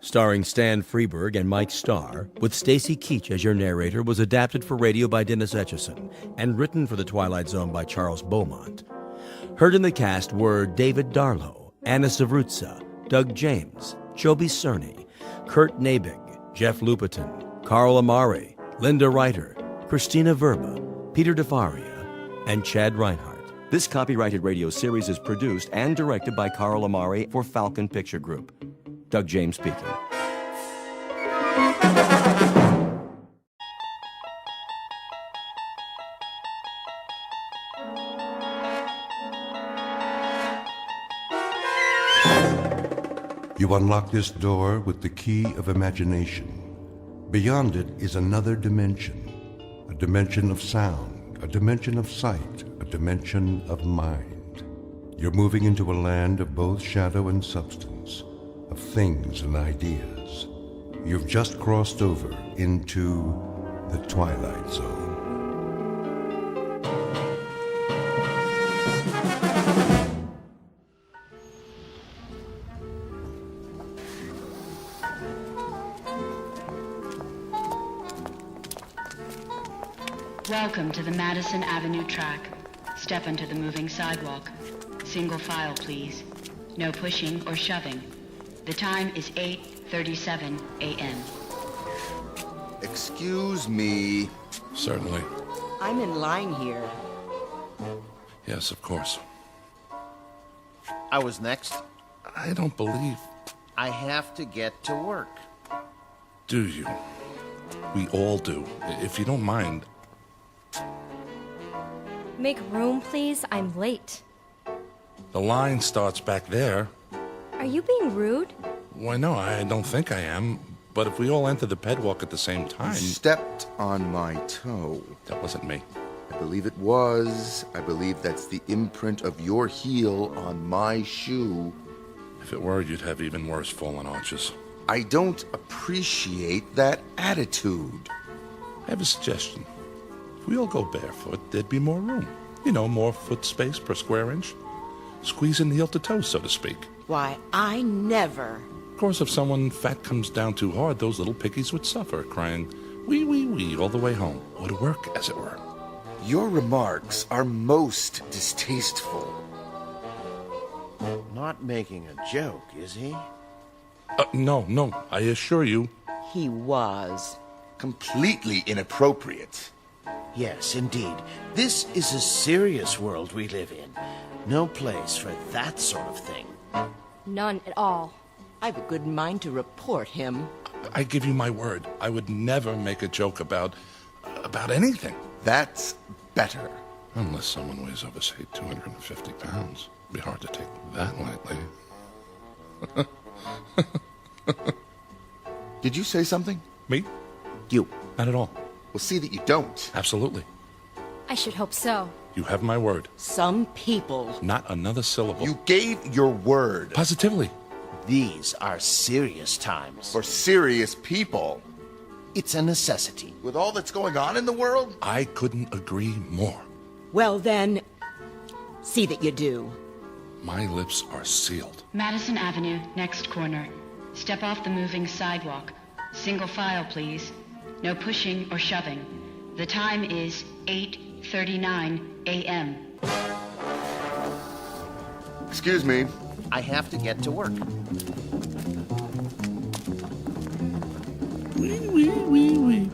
starring Stan Freberg and Mike Starr, with Stacy Keach as your narrator, was adapted for radio by Dennis Etchison and written for The Twilight Zone by Charles Beaumont. Heard in the cast were David Darlow, Anna Savrutsa, Doug James, Joby Cerny, Kurt Nabig, Jeff Lupiton, Carl Amari, Linda Reiter, Christina Verba, Peter DeFaria, and Chad Reinhardt. This copyrighted radio series is produced and directed by Carl Amari for Falcon Picture Group. Doug James speaking. You unlock this door with the key of imagination. Beyond it is another dimension, a dimension of sound, a dimension of sight, a dimension of mind. You're moving into a land of both shadow and substance, of things and ideas. You've just crossed over into the Twilight Zone. Welcome to the Madison Avenue track. Step onto the moving sidewalk. Single file, please. No pushing or shoving. The time is 8:37 a.m. Excuse me. Certainly. I'm in line here. Yes, of course. I was next. I don't believe... I have to get to work. Do you? We all do. If you don't mind... Make room, please. I'm late. The line starts back there. Are you being rude? Why, no, I don't think I am. But if we all enter the pedwalk at the same time... You stepped on my toe. That wasn't me. I believe it was. I believe that's the imprint of your heel on my shoe. If it were, you'd have even worse fallen arches. I don't appreciate that attitude. I have a suggestion. If we all go barefoot, there'd be more room. You know, more foot space per square inch. Squeezing heel to toe, so to speak. Why, I never. Of course, if someone fat comes down too hard, those little piggies would suffer, crying, wee, wee, wee, all the way home. Would work, as it were. Your remarks are most distasteful. Not making a joke, is he? No, I assure you. He was. Completely inappropriate. Yes, indeed. This is a serious world we live in. No place for that sort of thing. None at all. I've a good mind to report him. I give you my word. I would never make a joke about anything. That's better. Unless someone weighs over, say, 250 pounds. It'd be hard to take that lightly. Did you say something? Me? You. Not at all. Well, see that you don't. Absolutely. I should hope so. You have my word. Some people. Not another syllable. You gave your word. Positively. These are serious times. For serious people. It's a necessity. With all that's going on in the world? I couldn't agree more. Well, then, see that you do. My lips are sealed. Madison Avenue, next corner. Step off the moving sidewalk. Single file, please. No pushing or shoving. The time is 8:39 a.m. Excuse me. I have to get to work. Wee.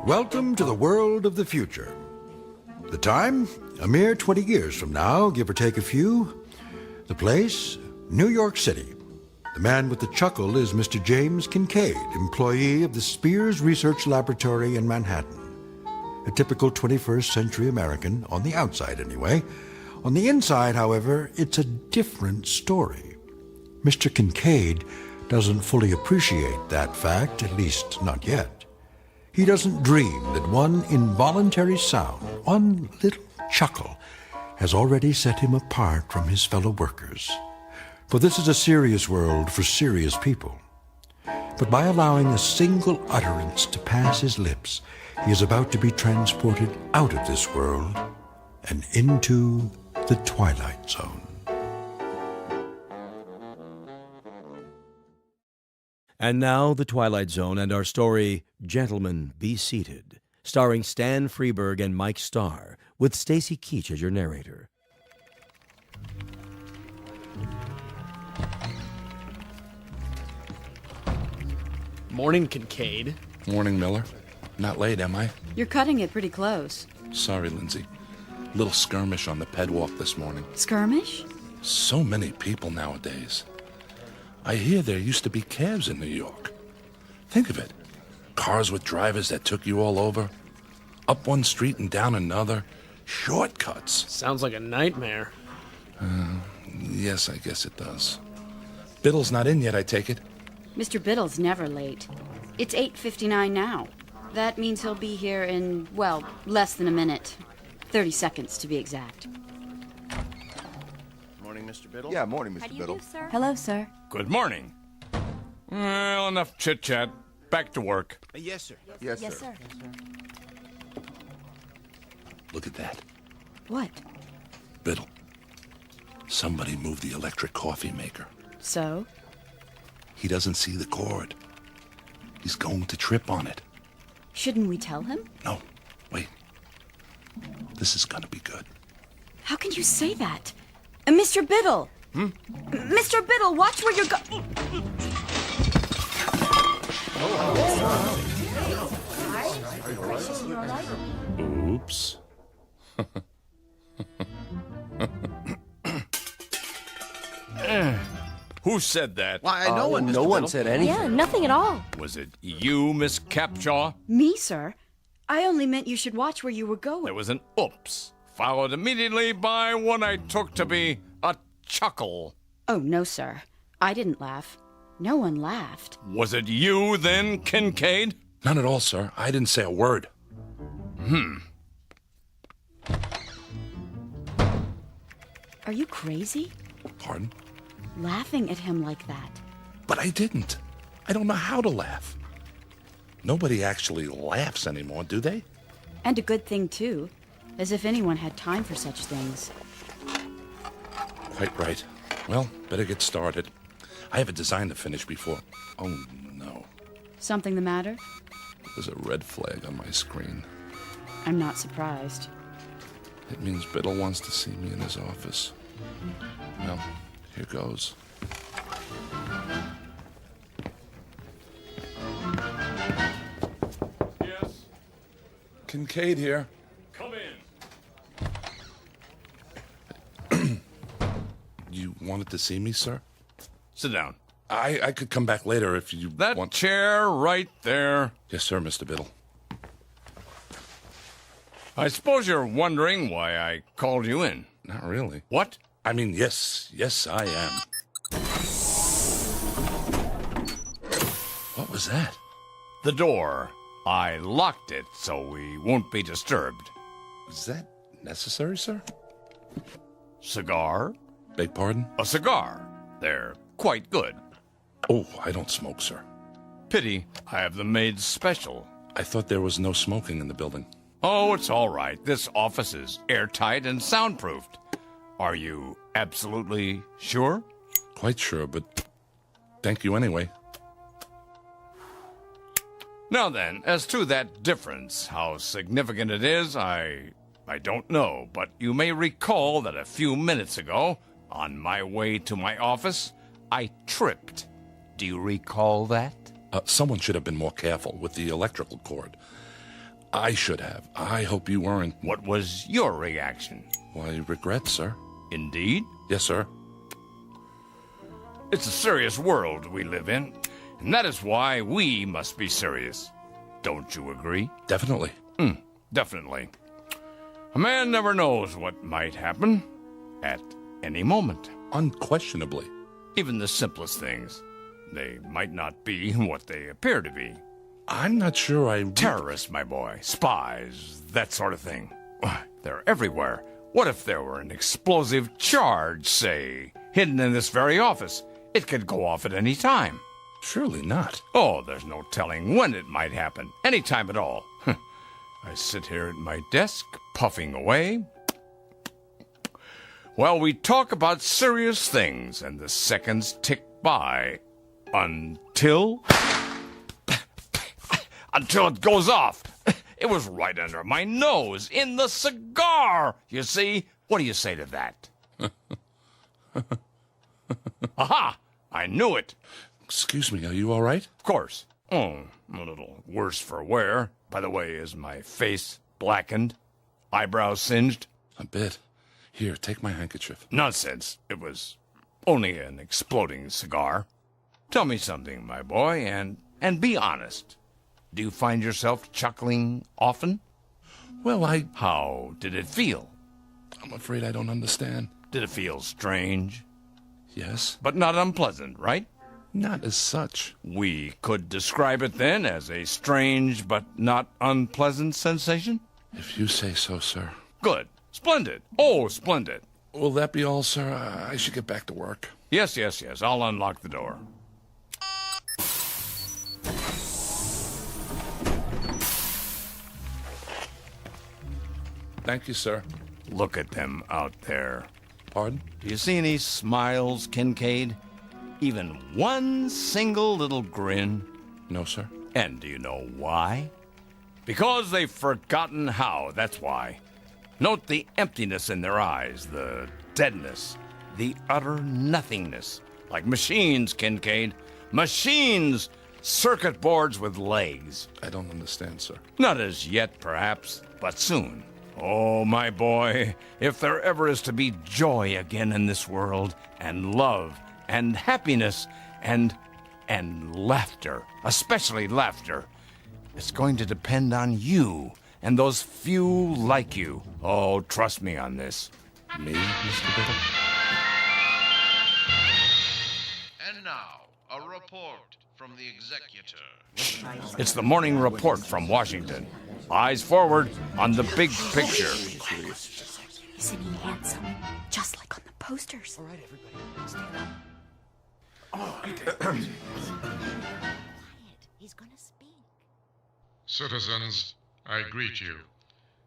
Welcome to the world of the future. The time, a mere 20 years from now, give or take a few. The place, New York City. The man with the chuckle is Mr. James Kincaid, employee of the Spears Research Laboratory in Manhattan. A typical 21st century American, on the outside anyway. On the inside, however, it's a different story. Mr. Kincaid doesn't fully appreciate that fact, at least not yet. He doesn't dream that one involuntary sound, one little chuckle, has already set him apart from his fellow workers. For this is a serious world for serious people. But by allowing a single utterance to pass his lips, he is about to be transported out of this world and into the Twilight Zone. And now, The Twilight Zone and our story, Gentlemen, Be Seated, starring Stan Freberg and Mike Starr, with Stacy Keach as your narrator. Morning, Kincaid. Morning, Miller. Not late, am I? You're cutting it pretty close. Sorry, Lindsay. Little skirmish on the pedwalk this morning. Skirmish? So many people nowadays. I hear there used to be cabs in New York. Think of it. Cars with drivers that took you all over. Up one street and down another. Shortcuts. Sounds like a nightmare. Yes, I guess it does. Biddle's not in yet, I take it? Mr. Biddle's never late. It's 8:59 now. That means he'll be here in, well, less than a minute. 30 seconds, to be exact. Morning, Mr. Biddle. Yeah, morning, Mr. Biddle. sir? Hello, sir. Good morning. Well, enough chit-chat. Back to work. Yes, sir. Yes, sir. Look at that. What? Biddle. Somebody moved the electric coffee maker. So? He doesn't see the cord. He's going to trip on it. Shouldn't we tell him? No, wait. This is gonna be good. How can you say that? Mr. Biddle! Mr. Biddle, watch where you're going. Oops. Who said that? Why, no one, Mr. No one Biddle. said anything. Yeah, nothing at all. Was it you, Miss Capshaw? Me, sir? I only meant you should watch where you were going. There was an oops, followed immediately by what I took to be a chuckle. Oh, no, sir. I didn't laugh. No one laughed. Was it you then, Kincaid? None at all, sir. I didn't say a word. Are you crazy? Pardon? Laughing at him like that. But I didn't. I don't know how to laugh. Nobody actually laughs anymore, do they? And a good thing, too. As if anyone had time for such things. Quite right. Well, better get started. I have a design to finish before... Oh, no. Something the matter? There's a red flag on my screen. I'm not surprised. It means Biddle wants to see me in his office. Well, here goes. Yes. Kincaid here. Come in. You wanted to see me, sir? Sit down. I could come back later if you That want... chair right there. Yes, sir, Mr. Biddle. I suppose you're wondering why I called you in. Not really. What? I mean, yes, I am. What was that? The door. I locked it so we won't be disturbed. Is that necessary, sir? Cigar? Beg pardon? A cigar. They're quite good. Oh, I don't smoke, sir. Pity I have them made special. I thought there was no smoking in the building. Oh, it's all right. This office is airtight and soundproofed. Are you absolutely sure? Quite sure, but thank you anyway. Now then, as to that difference, how significant it is, I don't know, but you may recall that a few minutes ago, on my way to my office, I tripped. Do you recall that? Someone should have been more careful with the electrical cord. I should have. I hope you weren't. What was your reaction? Why, regret, sir. Indeed? Yes, sir. It's a serious world we live in, and that is why we must be serious. Don't you agree? Definitely. Definitely. A man never knows what might happen at any moment. Unquestionably. Even the simplest things. They might not be what they appear to be. I'm not sure I... Terrorists, my boy. Spies. That sort of thing. They're everywhere. What if there were an explosive charge, say, hidden in this very office? It could go off at any time. Surely not. Oh, there's no telling when it might happen. Any time at all. I sit here at my desk, puffing away. While we talk about serious things, and the seconds tick by until it goes off. It was right under my nose, in the cigar, you see? What do you say to that? Aha! I knew it. Excuse me, are you all right? Of course. Oh, a little worse for wear. By the way, is my face blackened? Eyebrows singed? A bit. Here, take my handkerchief. Nonsense. It was only an exploding cigar. Tell me something, my boy, and be honest. Do you find yourself chuckling often? Well, How did it feel? I'm afraid I don't understand. Did it feel strange? Yes. But not unpleasant, right? Not as such. We could describe it then as a strange but not unpleasant sensation? If you say so, sir. Good. Splendid. Oh, splendid. Will that be all, sir? I should get back to work. Yes. I'll unlock the door. Thank you, sir. Look at them out there. Pardon? Do you see any smiles, Kincaid? Even one single little grin? No, sir. And do you know why? Because they've forgotten how, that's why. Note the emptiness in their eyes, the deadness, the utter nothingness. Like machines, Kincaid. Machines! Circuit boards with legs. I don't understand, sir. Not as yet, perhaps, but soon. Oh, my boy, if there ever is to be joy again in this world, and love, and happiness, and laughter, especially laughter, it's going to depend on you and those few like you. Oh, trust me on this. Me, Mr. Biddle? And now, a report from the executor. It's the morning report from Washington. Eyes forward on the big picture. Isn't he handsome? Just like on the posters. All right, everybody. He's gonna speak. Citizens, I greet you.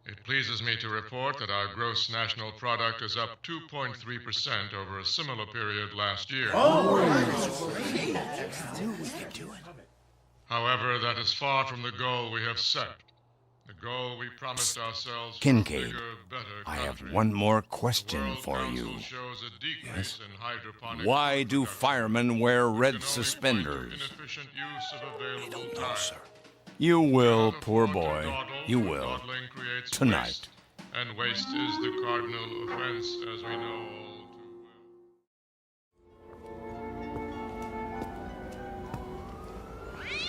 It pleases me to report that our gross national product is up 2.3% over a similar period last year. However, that is far from the goal we have set. The goal we promised ourselves. Kincaid, bigger, better I have country. one more question for you. Yes? Why do firemen wear red suspenders? I don't know, sir. You will, poor boy. You will. Tonight. And waste is the cardinal offense, as we know all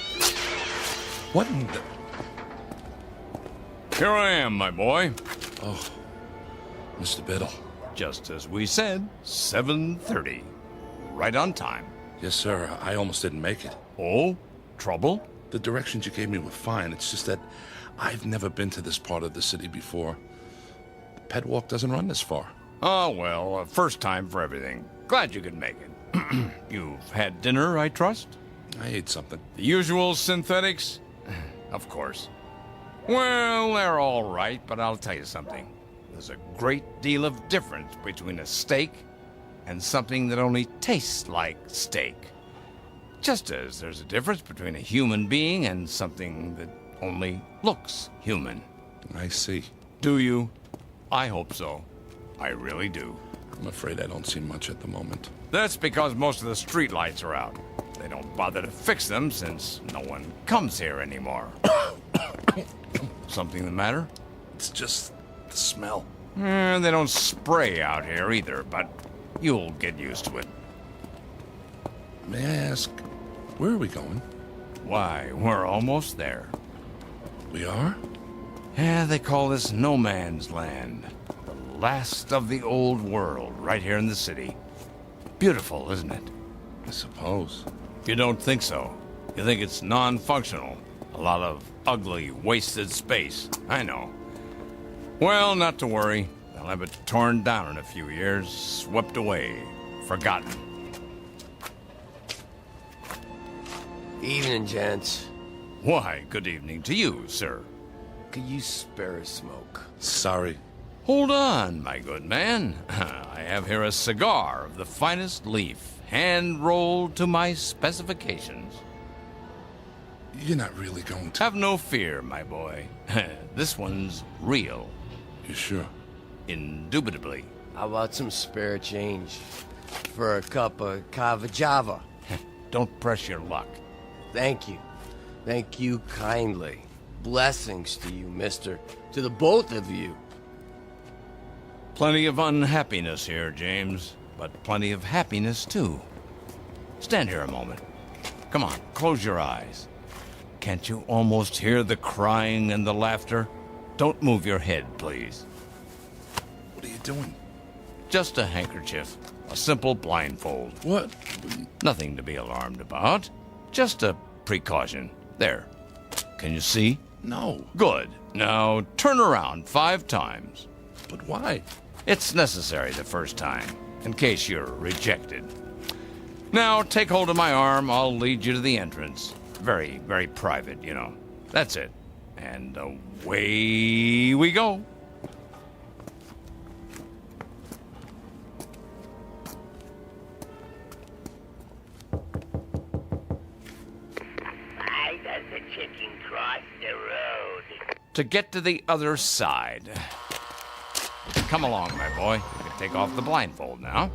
too well. What in the... Here I am, my boy. Oh, Mr. Biddle. Just as we said, 7:30. Right on time. Yes, sir. I almost didn't make it. Oh? Trouble? The directions you gave me were fine. It's just that I've never been to this part of the city before. The pet walk doesn't run this far. Oh, well, first time for everything. Glad you could make it. You've had dinner, I trust? I ate something. The usual synthetics? Of course. Well, they're all right, but I'll tell you something. There's a great deal of difference between a steak and something that only tastes like steak. Just as there's a difference between a human being and something that only looks human. I see. Do you? I hope so. I really do. I'm afraid I don't see much at the moment. That's because most of the streetlights are out. They don't bother to fix them since no one comes here anymore. Something the matter? It's just the smell. They don't spray out here either, but you'll get used to it. May I ask, where are we going? Why, we're almost there. We are? Yeah, they call this no man's land. The last of the old world, right here in the city. Beautiful, isn't it? I suppose. You don't think so. You think it's non-functional. A lot of ugly, wasted space. I know. Well, not to worry. They'll have it torn down in a few years, swept away, forgotten. Evening, gents. Why, good evening to you, sir. could use spare a smoke. Sorry. Hold on, my good man. I have here a cigar of the finest leaf, hand-rolled to my specifications. You're not really going to... Have no fear, my boy. This one's real. You sure? Indubitably. How about some spare change for a cup of cava java? Don't press your luck. Thank you. Thank you kindly. Blessings to you, mister. To the both of you. Plenty of unhappiness here, James, but plenty of happiness, too. Stand here a moment. Come on, close your eyes. Can't you almost hear the crying and the laughter? Don't move your head, please. What are you doing? Just a handkerchief. A simple blindfold. What? Nothing to be alarmed about. Just a precaution. There. Can you see? No. Good. Now turn around 5 times. But why? It's necessary the first time, in case you're rejected. Now take hold of my arm. I'll lead you to the entrance. Very, very private, you know. That's it. And away we go. Why does the chicken cross the road? To get to the other side. Come along, my boy. You can take off the blindfold now.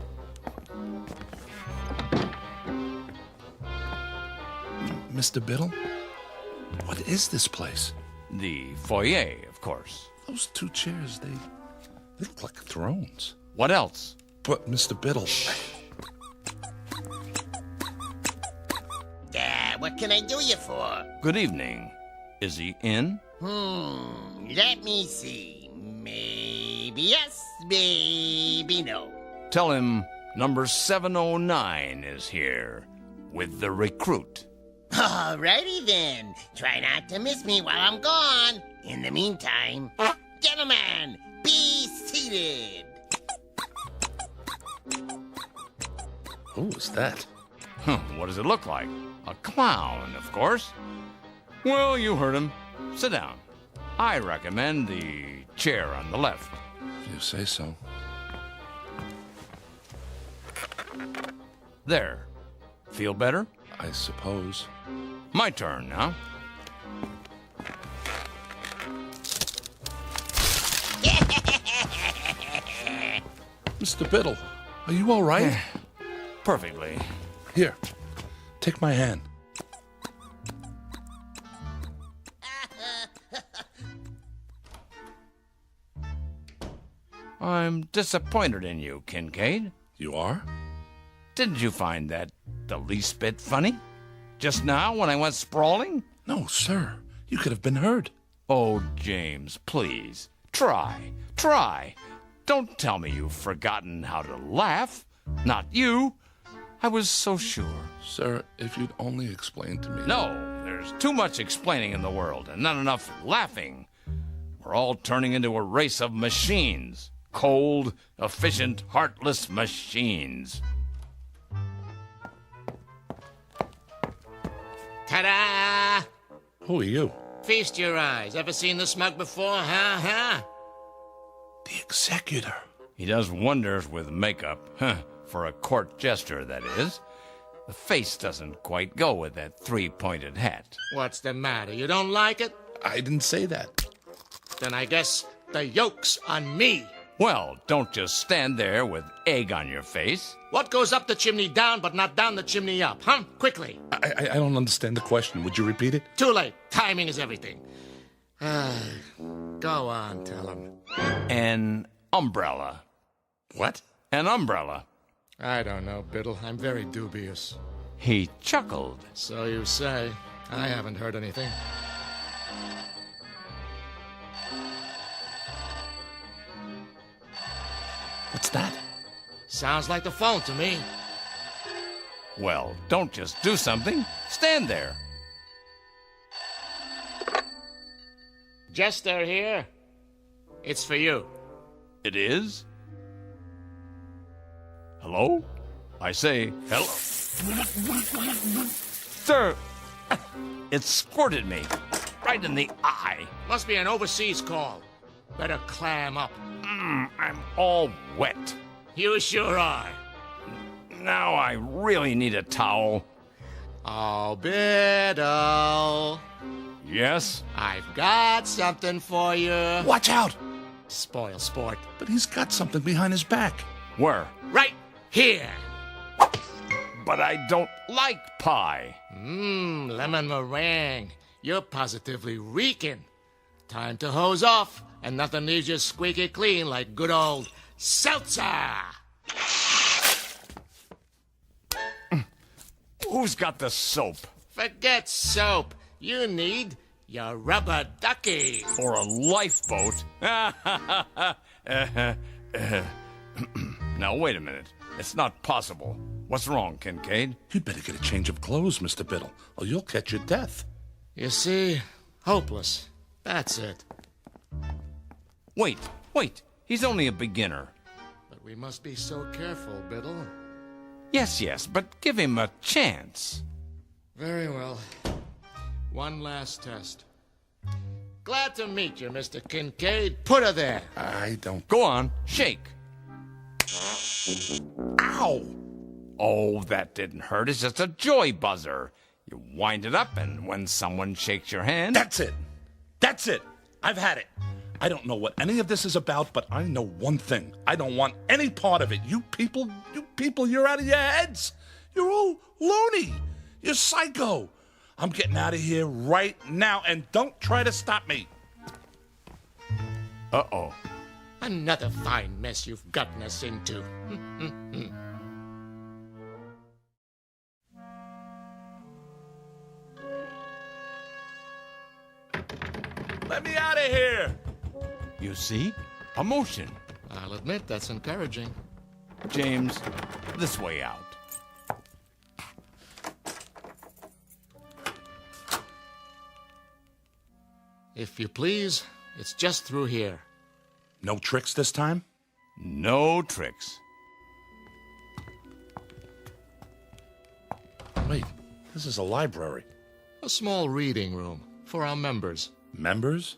Mr. Biddle? What is this place? The foyer, of course. Those 2 chairs, they look like thrones. What else? But, Mr. Biddle... What can I do you for? Good evening. Is he in? Let me see. Maybe yes, maybe no. Tell him number 709 is here with the recruit. Alrighty then. Try not to miss me while I'm gone. In the meantime, gentlemen, be seated. Who is that? What does it look like? A clown, of course. Well, you heard him. Sit down. I recommend the chair on the left. If you say so. There. Feel better? I suppose. My turn now. Mr. Biddle, are you all right? Perfectly. Here, take my hand. I'm disappointed in you, Kincaid. You are? Didn't you find that the least bit funny? Just now when I went sprawling? No, sir. You could have been hurt. Oh, James, please. Try. Don't tell me you've forgotten how to laugh. Not you. I was so sure. Sir, if you'd only explain to me... No, there's too much explaining in the world and not enough laughing. We're all turning into a race of machines. Cold, efficient, heartless machines. Ta-da! Who are you? Feast your eyes. Ever seen this mug before, huh? The executor. He does wonders with makeup. For a court jester, that is. The face doesn't quite go with that 3-pointed hat. What's the matter? You don't like it? I didn't say that. Then I guess the yoke's on me. Well, don't just stand there with egg on your face. What goes up the chimney down but not down the chimney up, huh? Quickly. I don't understand the question. Would you repeat it? Too late. Timing is everything. Go on, tell him. An umbrella. What? An umbrella. I don't know, Biddle. I'm very dubious. He chuckled. So you say. I haven't heard anything. What's that? Sounds like the phone to me. Well, don't just do something. Stand there. Jester here. It's for you. It is? Hello? I say, hello. Sir, it squirted me. right in the eye. Must be an overseas call. Better clam up. I'm all wet. You sure are. Now I really need a towel. Oh, Biddle. Yes? I've got something for you. Watch out! Spoil sport. But he's got something behind his back. Where? Right here. But I don't like pie. Lemon meringue. You're positively reeking. Time to hose off, and nothing leaves you squeaky clean like good old seltzer. Who's got the soap? Forget soap. You need your rubber ducky. Or a lifeboat? Now, wait a minute. It's not possible. What's wrong, Kincaid? You'd better get a change of clothes, Mr. Biddle, or you'll catch your death. You see? Hopeless. That's it. Wait. He's only a beginner. But we must be so careful, Biddle. Yes, but give him a chance. Very well. One last test. Glad to meet you, Mr. Kincaid. Put her there. I don't... Go on, shake. Ow! Oh, that didn't hurt. It's just a joy buzzer. You wind it up, and when someone shakes your hand... That's it. I've had it. I don't know what any of this is about, but I know one thing. I don't want any part of it. You people, you're out of your heads. You're all loony. You're psycho. I'm getting out of here right now, and don't try to stop me. Uh-oh. Another fine mess you've gotten us into. Let me out of here. You see? Emotion. I'll admit that's encouraging. James, this way out. If you please, it's just through here. No tricks this time? No tricks. Wait, this is a library. A small reading room for our members. Members?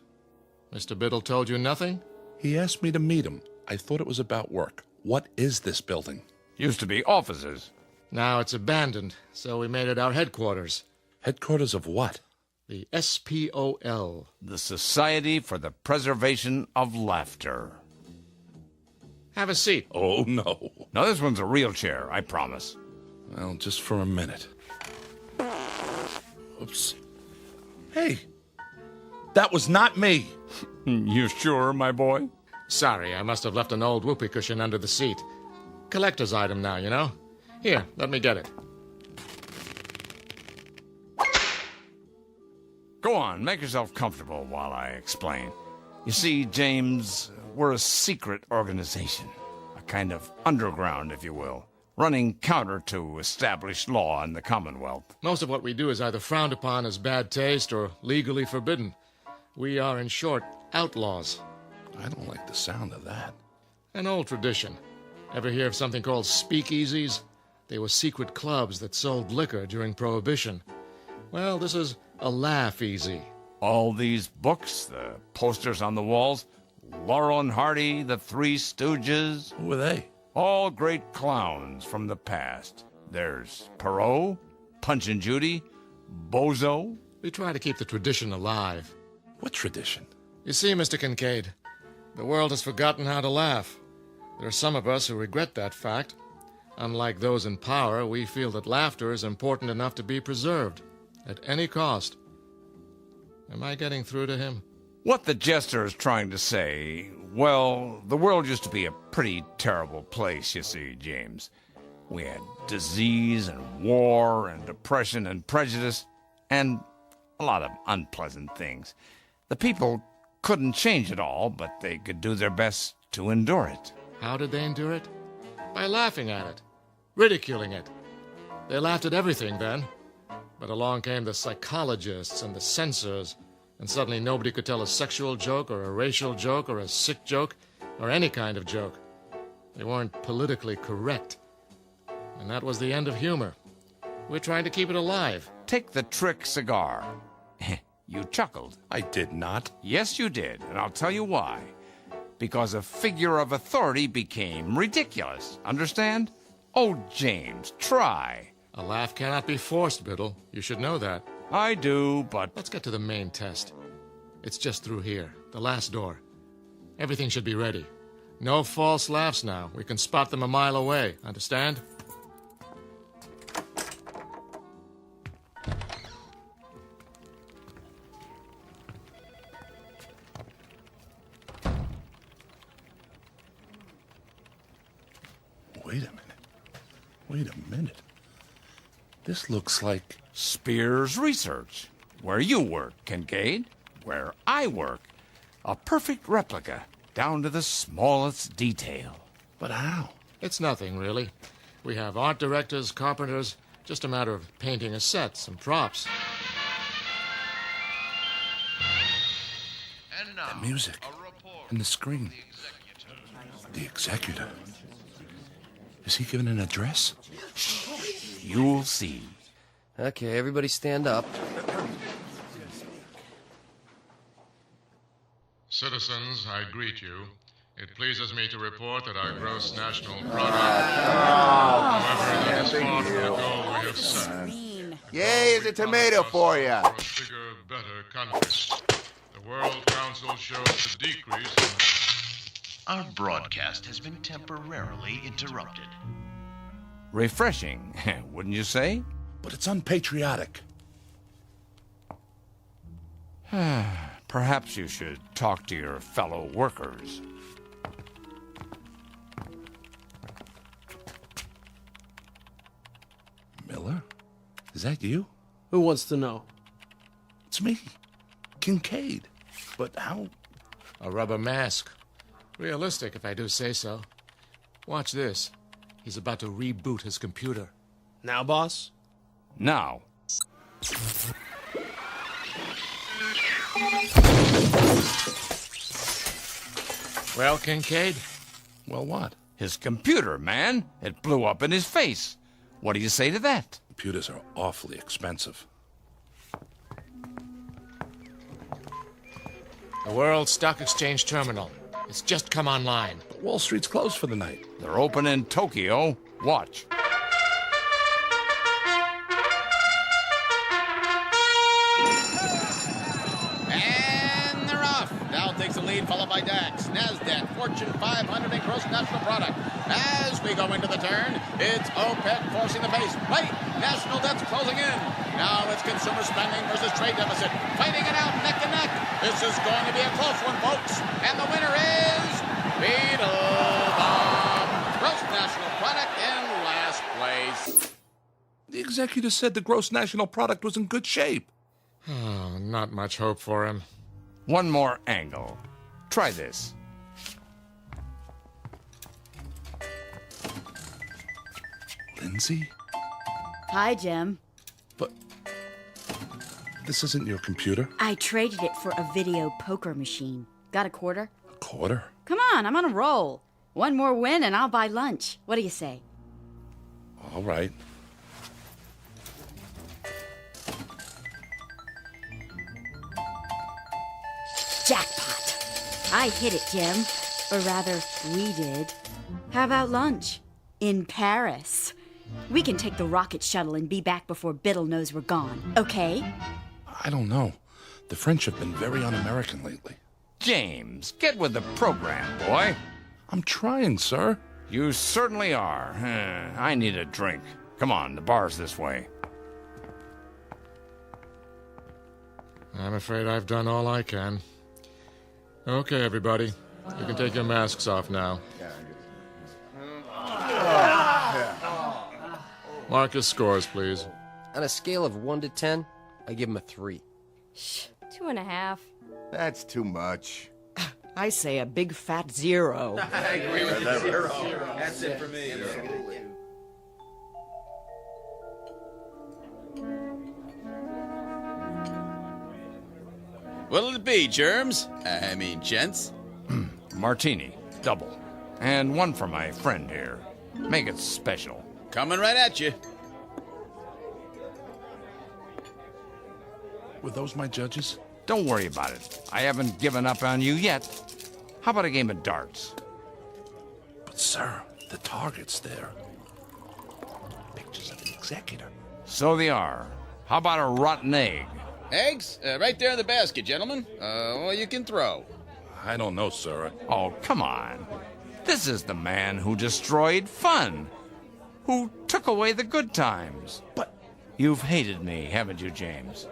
Mr. Biddle told you nothing? He asked me to meet him. I thought it was about work. What is this building? Used to be offices. Now it's abandoned, so we made it our headquarters. Headquarters of what? The SPOL. The Society for the Preservation of Laughter. Have a seat. Oh, no. Now, this one's a real chair, I promise. Well, just for a minute. Oops. Hey, that was not me. You sure, my boy? Sorry, I must have left an old whoopee cushion under the seat. Collector's item now, you know? Here, let me get it. Go on, make yourself comfortable while I explain. You see, James, we're a secret organization. A kind of underground, if you will. Running counter to established law in the Commonwealth. Most of what we do is either frowned upon as bad taste or legally forbidden. We are, in short, outlaws. I don't like the sound of that. An old tradition. Ever hear of something called speakeasies? They were secret clubs that sold liquor during Prohibition. Well, this is a laugh-easy. All these books, the posters on the walls, Laurel and Hardy, the Three Stooges. Who are they? All great clowns from the past. There's Perot, Punch and Judy, Bozo. We try to keep the tradition alive. What tradition? You see, Mr. Kincaid, the world has forgotten how to laugh. There are some of us who regret that fact. Unlike those in power, we feel that laughter is important enough to be preserved, at any cost. Am I getting through to him? What the jester is trying to say, well, the world used to be a pretty terrible place, you see, James. We had disease and war and depression and prejudice and a lot of unpleasant things. The people couldn't change it all, but they could do their best to endure it. How did they endure it? By laughing at it, ridiculing it. They laughed at everything then. But along came the psychologists and the censors, and suddenly nobody could tell a sexual joke or a racial joke or a sick joke or any kind of joke. They weren't politically correct. And that was the end of humor. We're trying to keep it alive. Take the Trick cigar. You chuckled. I did not. Yes, you did, and I'll tell you why. Because a figure of authority became ridiculous. Understand? Oh, James, try. A laugh cannot be forced, Biddle. You should know that. I do, but... Let's get to the main test. It's just through here, the last door. Everything should be ready. No false laughs now. We can spot them a mile away. Understand? Wait a minute. This looks like... Spears Research. Where you work, Kincaid. Where I work. A perfect replica, down to the smallest detail. But how? It's nothing, really. We have art directors, carpenters, just a matter of painting a set, some props. And now, The music. And the screen. The executor. Is he giving an address? You'll see. Okay, everybody stand up. Citizens, I greet you. It pleases me to report that our gross national product, however, that is far from the goal we have set. Yay, it's a tomato for you. For a bigger, better country. The World Council shows a decrease in... Our broadcast has been temporarily interrupted. Refreshing, wouldn't you say? But it's unpatriotic. Perhaps you should talk to your fellow workers. Miller? Is that you? Who wants to know? It's me, Kincaid. But how? A rubber mask. Realistic, if I do say so. Watch this. He's about to reboot his computer. Now, boss? Now. Well, Kincaid? Well, what? His computer, man. It blew up in his face. What do you say to that? Computers are awfully expensive. The World Stock Exchange Terminal. It's just come online. But Wall Street's closed for the night. They're open in Tokyo. Watch. And they're off. Dow takes the lead, followed by DAX, NASDAQ, Fortune 500, and gross national product. As we go into the turn, it's OPEC forcing the pace. Wait, national debt's closing in. Now it's consumer spending versus trade deficit. Fighting it out neck and neck. This is going to be a close one, folks. And the winner is Beetlebomb. Gross national product in last place. The executive said the gross national product was in good shape. Oh, not much hope for him. One more angle. Try this. Lindsay? Hi, Jim. But this isn't your computer. I traded it for a video poker machine. Got a quarter? A quarter? Come on, I'm on a roll. One more win and I'll buy lunch. What do you say? All right. Jackpot. I hit it, Jim. Or rather, we did. How about lunch? In Paris. We can take the rocket shuttle and be back before Biddle knows we're gone, okay? I don't know. The French have been very un-American lately. James, get with the program, boy. I'm trying, sir. You certainly are. I need a drink. Come on, the bar's this way. I'm afraid I've done all I can. Okay, everybody. You can take your masks off now. Marcus scores, please. On a scale of 1 to 10, I give him a 3. Shh, 2.5. That's too much. I say a big fat 0. I agree with you. 0. That's it for me. What'll it be, germs? Gents? Martini, double. And one for my friend here. Make it special. Coming right at you. Were those my judges? Don't worry about it. I haven't given up on you yet. How about a game of darts? But, sir, the target's there. Pictures of the executor. So they are. How about a rotten egg? Eggs? Right there in the basket, gentlemen. Well, you can throw. I don't know, sir. Oh, come on. This is the man who destroyed fun. Who took away the good times. But you've hated me, haven't you, James?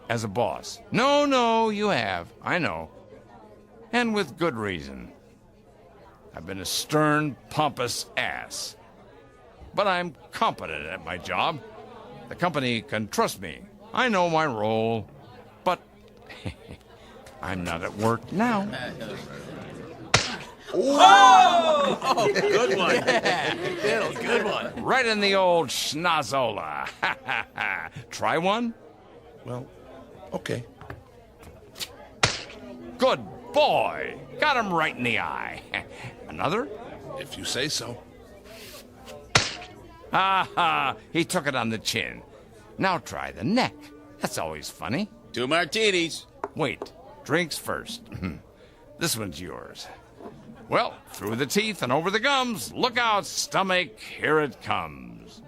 As a boss. No, you have. I know. And with good reason. I've been a stern, pompous ass. But I'm competent at my job. The company can trust me. I know my role. But I'm not at work now. Whoa! Oh, good one. Yeah. Good one. Right in the old schnozola. Try one? Well, okay. Good boy. Got him right in the eye. Another? If you say so. He took it on the chin. Now try the neck. That's always funny. 2 martinis. Wait, drinks first. This one's yours. Well, through the teeth and over the gums. Look out, stomach, here it comes.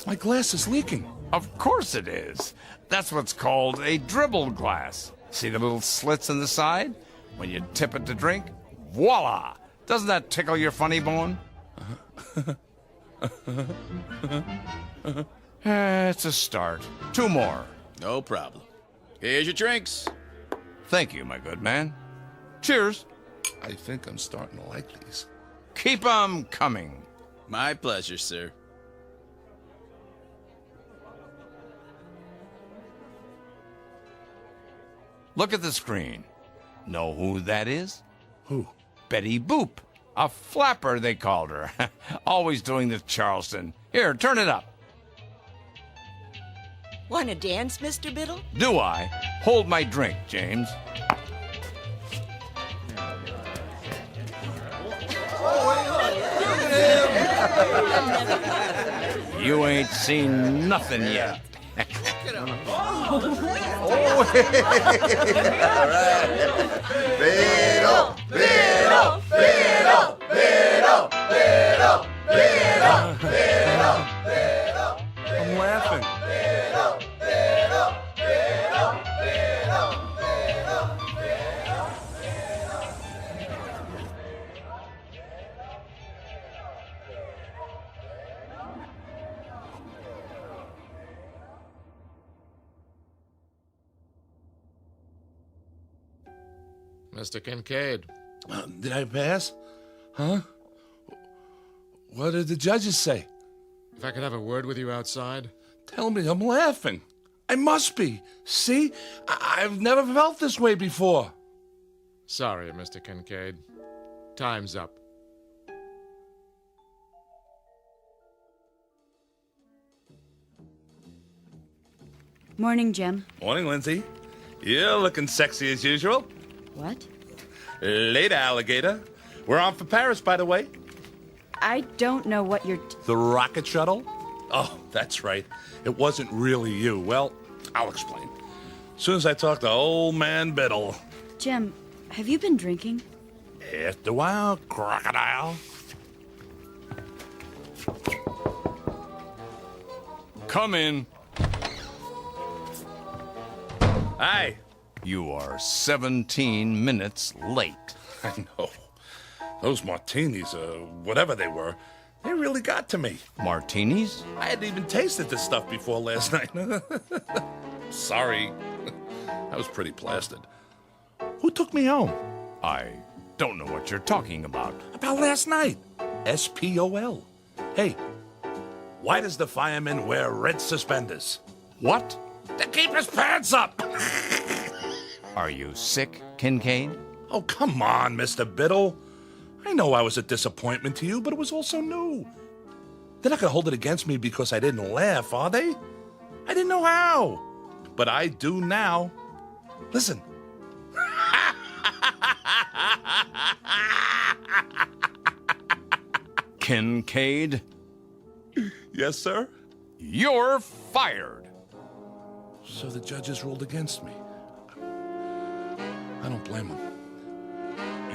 My glass is leaking. Of course it is. That's what's called a dribble glass. See the little slits in the side? When you tip it to drink, voila! Doesn't that tickle your funny bone? It's a start. 2 more. No problem. Here's your drinks. Thank you, my good man. Cheers. I think I'm starting to like these. Keep 'em coming. My pleasure, sir. Look at the screen. Know who that is? Who? Betty Boop. A flapper, they called her. Always doing the Charleston. Here, turn it up. Want to dance, Mr. Biddle? Do I? Hold my drink, James. You ain't seen nothing yet. Biddle, Biddle, Biddle, Biddle, Biddle, Biddle, Biddle, Biddle. I'm laughing. Biddle, Biddle, Biddle, Biddle, Biddle, Biddle. Mr. Kincaid. Did I pass? Huh? What did the judges say? If I could have a word with you outside? Tell me I'm laughing. I must be. See? I've never felt this way before. Sorry, Mr. Kincaid. Time's up. Morning, Jim. Morning, Lindsay. You're looking sexy as usual. What? Later, alligator. We're on for Paris, by the way. I don't know what you're... The rocket shuttle? Oh, that's right. It wasn't really you. Well, I'll explain. As soon as I talk to old man Biddle. Jim, have you been drinking? After a while, crocodile. Come in. Hi. You are 17 minutes late. I know. Those martinis, whatever they were, they really got to me. Martinis? I hadn't even tasted this stuff before last night. Sorry. I was pretty plastered. Who took me home? I don't know what you're talking about. About last night. SPOL. Hey, why does the fireman wear red suspenders? What? To keep his pants up! Are you sick, Kincaid? Oh, come on, Mr. Biddle. I know I was a disappointment to you, but it was also new. They're not going to hold it against me because I didn't laugh, are they? I didn't know how. But I do now. Listen. Kincaid? Yes, sir? You're fired. So the judges ruled against me. I don't blame them.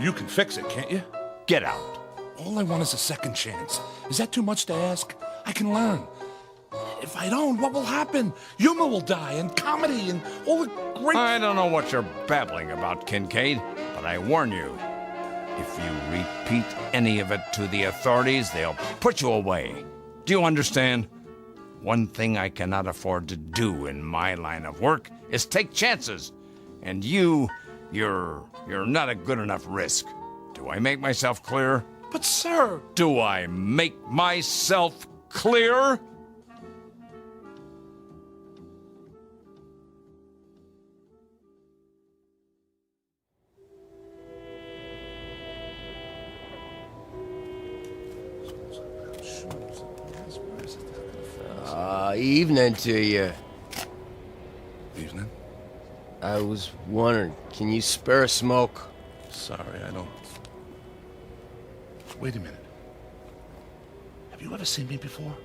You can fix it, can't you? Get out. All I want is a second chance. Is that too much to ask? I can learn. If I don't, what will happen? Humor will die, and comedy, and all the great... I don't know what you're babbling about, Kincaid, but I warn you, if you repeat any of it to the authorities, they'll put you away. Do you understand? One thing I cannot afford to do in my line of work is take chances. And you're not a good enough risk. Do I make myself clear? But, sir... Do I make myself clear? Evening to you. Evening. I was wondering, can you spare a smoke? Sorry, I don't... Wait a minute. Have you ever seen me before?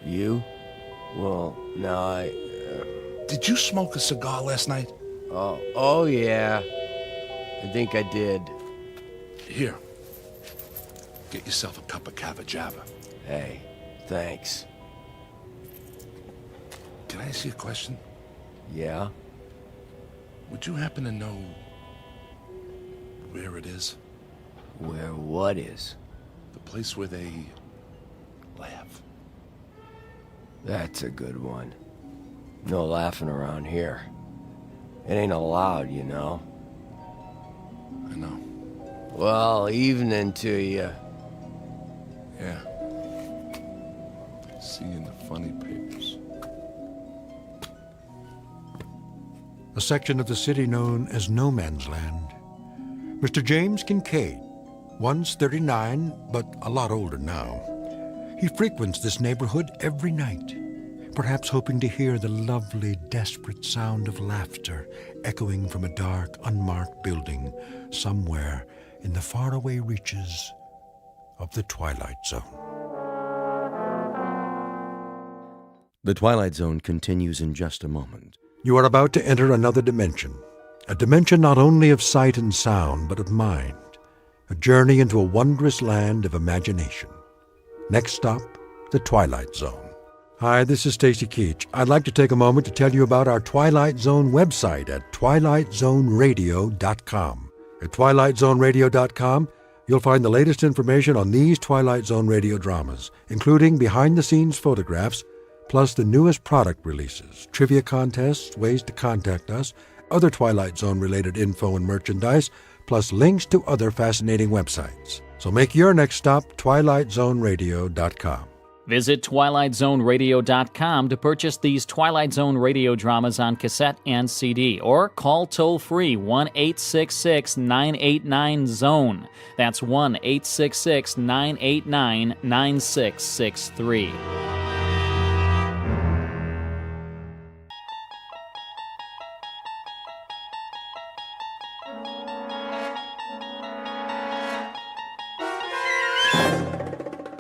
You? Well, no, Did you smoke a cigar last night? Oh yeah. I think I did. Here. Get yourself a cup of Cava Java. Hey, thanks. Can I ask you a question? Yeah? Would you happen to know where it is? Where what is? The place where they laugh. That's a good one. No laughing around here. It ain't allowed, you know. I know. Well, evening to you. Yeah. See you in the funny papers. A section of the city known as No Man's Land. Mr. James Kincaid, once 39, but a lot older now. He frequents this neighborhood every night, perhaps hoping to hear the lovely, desperate sound of laughter echoing from a dark, unmarked building somewhere in the faraway reaches of the Twilight Zone. The Twilight Zone continues in just a moment. You are about to enter another dimension, a dimension not only of sight and sound, but of mind, a journey into a wondrous land of imagination. Next stop, the Twilight Zone. Hi, this is Stacy Keach. I'd like to take a moment to tell you about our Twilight Zone website at twilightzoneradio.com. At twilightzoneradio.com, you'll find the latest information on these Twilight Zone radio dramas, including behind-the-scenes photographs, plus the newest product releases, trivia contests, ways to contact us, other Twilight Zone-related info and merchandise, plus links to other fascinating websites. So make your next stop twilightzoneradio.com. Visit twilightzoneradio.com to purchase these Twilight Zone radio dramas on cassette and CD, or call toll-free 1-866-989-ZONE. That's 1-866-989-9663.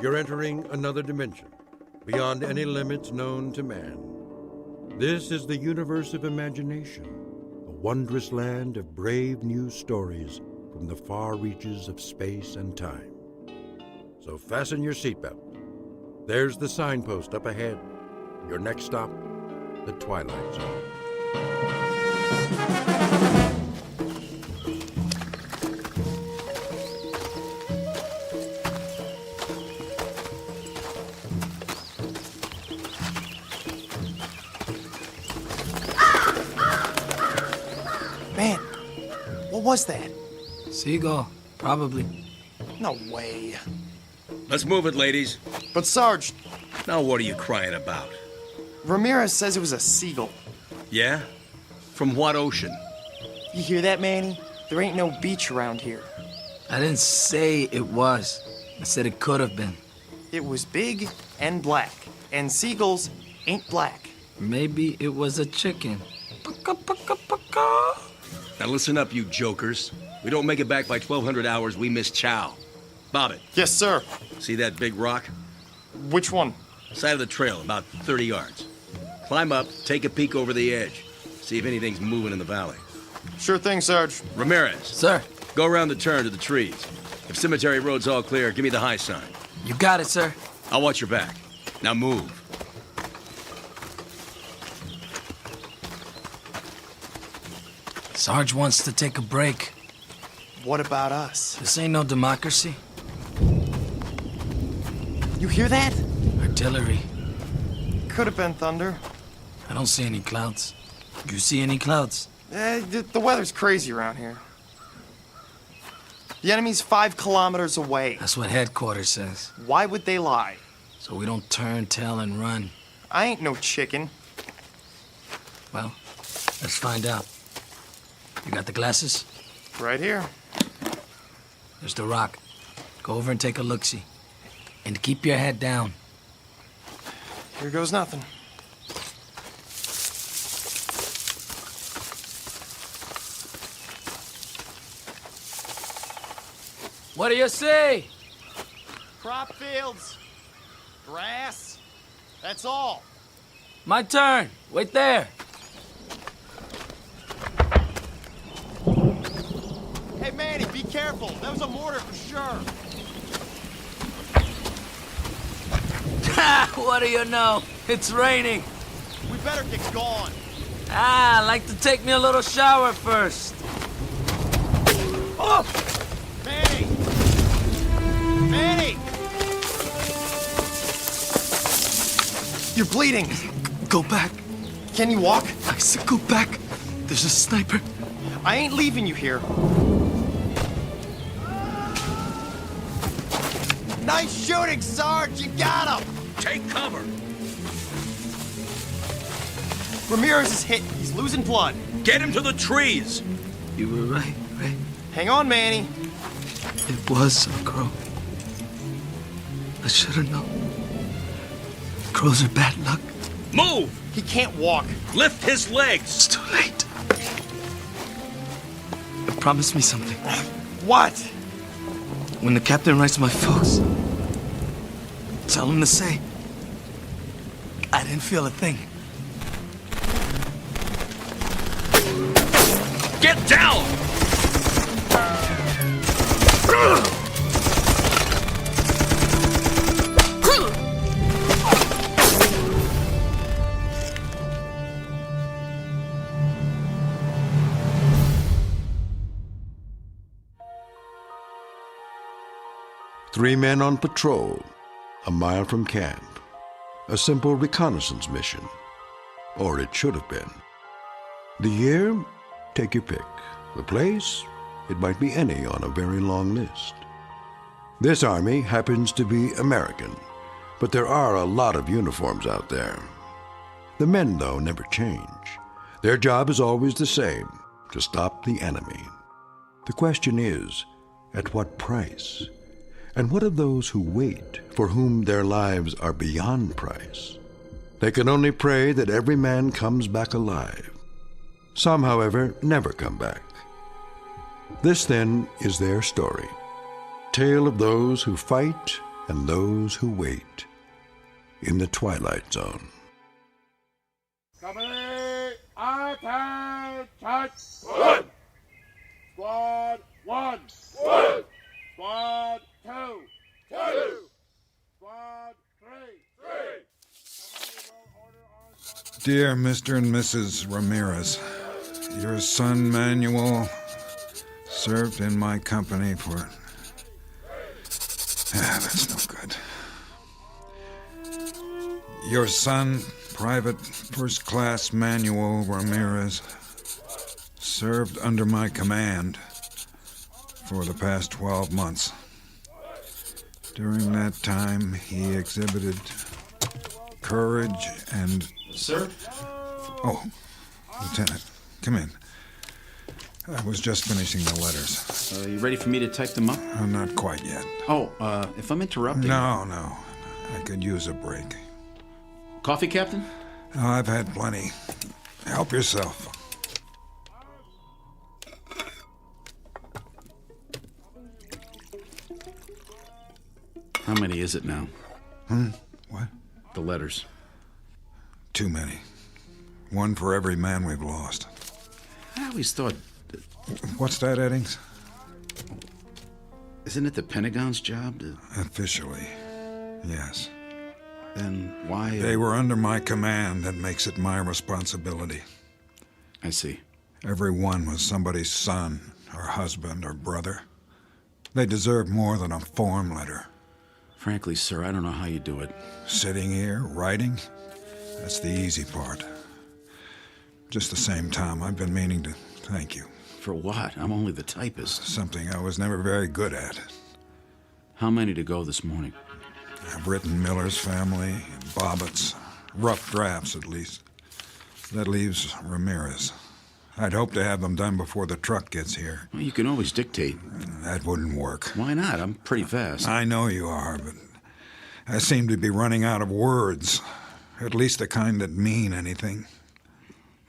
You're entering another dimension, beyond any limits known to man. This is the universe of imagination, a wondrous land of brave new stories from the far reaches of space and time. So fasten your seatbelt. There's the signpost up ahead. Your next stop, the Twilight Zone. Man, what was that? Seagull, probably. No way. Let's move it, ladies. But Sarge, Now what are you crying about? Ramirez says it was a seagull. Yeah? From what ocean? You hear that, Manny? There ain't no beach around here. I didn't say it was. I said it could have been. It was big and black, and seagulls ain't black. Maybe it was a chicken. Now listen up, you jokers. We don't make it back by 1200 hours, we miss chow. Bob it. Yes, sir. See that big rock? Which one? Side of the trail, about 30 yards. Climb up, take a peek over the edge. See if anything's moving in the valley. Sure thing, Sarge. Ramirez. Sir. Go around the turn to the trees. If cemetery road's all clear, give me the high sign. You got it, sir. I'll watch your back. Now move. Sarge wants to take a break. What about us? This ain't no democracy. You hear that? Artillery. Could have been thunder. I don't see any clouds. You see any clouds? The weather's crazy around here. The enemy's 5 kilometers away. That's what headquarters says. Why would they lie? So we don't turn, tail, and run. I ain't no chicken. Well, let's find out. You got the glasses? Right here. There's the rock. Go over and take a look-see. And keep your head down. Here goes nothing. What do you see? Crop fields. Grass. That's all. My turn. Wait there. Hey, Manny, be careful. That was a mortar for sure. What do you know? It's raining. We better get going. I'd like to take me a little shower first. Oh! Manny! Manny! You're bleeding. Go back. Can you walk? I said go back. There's a sniper. I ain't leaving you here. Nice shooting, Sarge. You got him. Take cover. Ramirez is hit. He's losing blood. Get him to the trees. You were right, right? Hang on, Manny. It was a crow. I should have known. Crows are bad luck. Move! He can't walk. Lift his legs. It's too late. Promise me something. What? When the captain writes my folks, tell him to say, I didn't feel a thing. Get down! 3 men on patrol, a mile from camp. A simple reconnaissance mission. Or it should have been. The year? Take your pick. The place? It might be any on a very long list. This army happens to be American, but there are a lot of uniforms out there. The men, though, never change. Their job is always the same, to stop the enemy. The question is, at what price? And what of those who wait, for whom their lives are beyond price? They can only pray that every man comes back alive. Some, however, never come back. This, then, is their story. Tale of those who fight and those who wait in the Twilight Zone. Company, attention! One! Squad 1! One! Squad 2! Two! Squad 3! Dear Mr. and Mrs. Ramirez, your son Manuel served in my company for... that's no good. Your son, Private First Class Manuel Ramirez, served under my command for the past 12 months. During that time, he exhibited courage and... Sir? Oh, Lieutenant, come in. I was just finishing the letters. You ready for me to type them up? Not quite yet. Oh, if I'm interrupting... No. I could use a break. Coffee, Captain? Oh, I've had plenty. Help yourself. How many is it now? What? The letters. Too many. One for every man we've lost. I always thought... What's that, Eddings? Isn't it the Pentagon's job to... Officially, yes. Then why... They were under my command. That makes it my responsibility. I see. Every one was somebody's son, or husband, or brother. They deserve more than a form letter. Frankly, sir, I don't know how you do it. Sitting here, writing? That's the easy part. Just the same time, I've been meaning to thank you. For what? I'm only the typist. Something I was never very good at. How many to go this morning? I've written Miller's family, Bobbitt's. Rough drafts, at least. That leaves Ramirez. I'd hope to have them done before the truck gets here. Well, you can always dictate. That wouldn't work. Why not? I'm pretty fast. I know you are, but I seem to be running out of words. At least the kind that mean anything.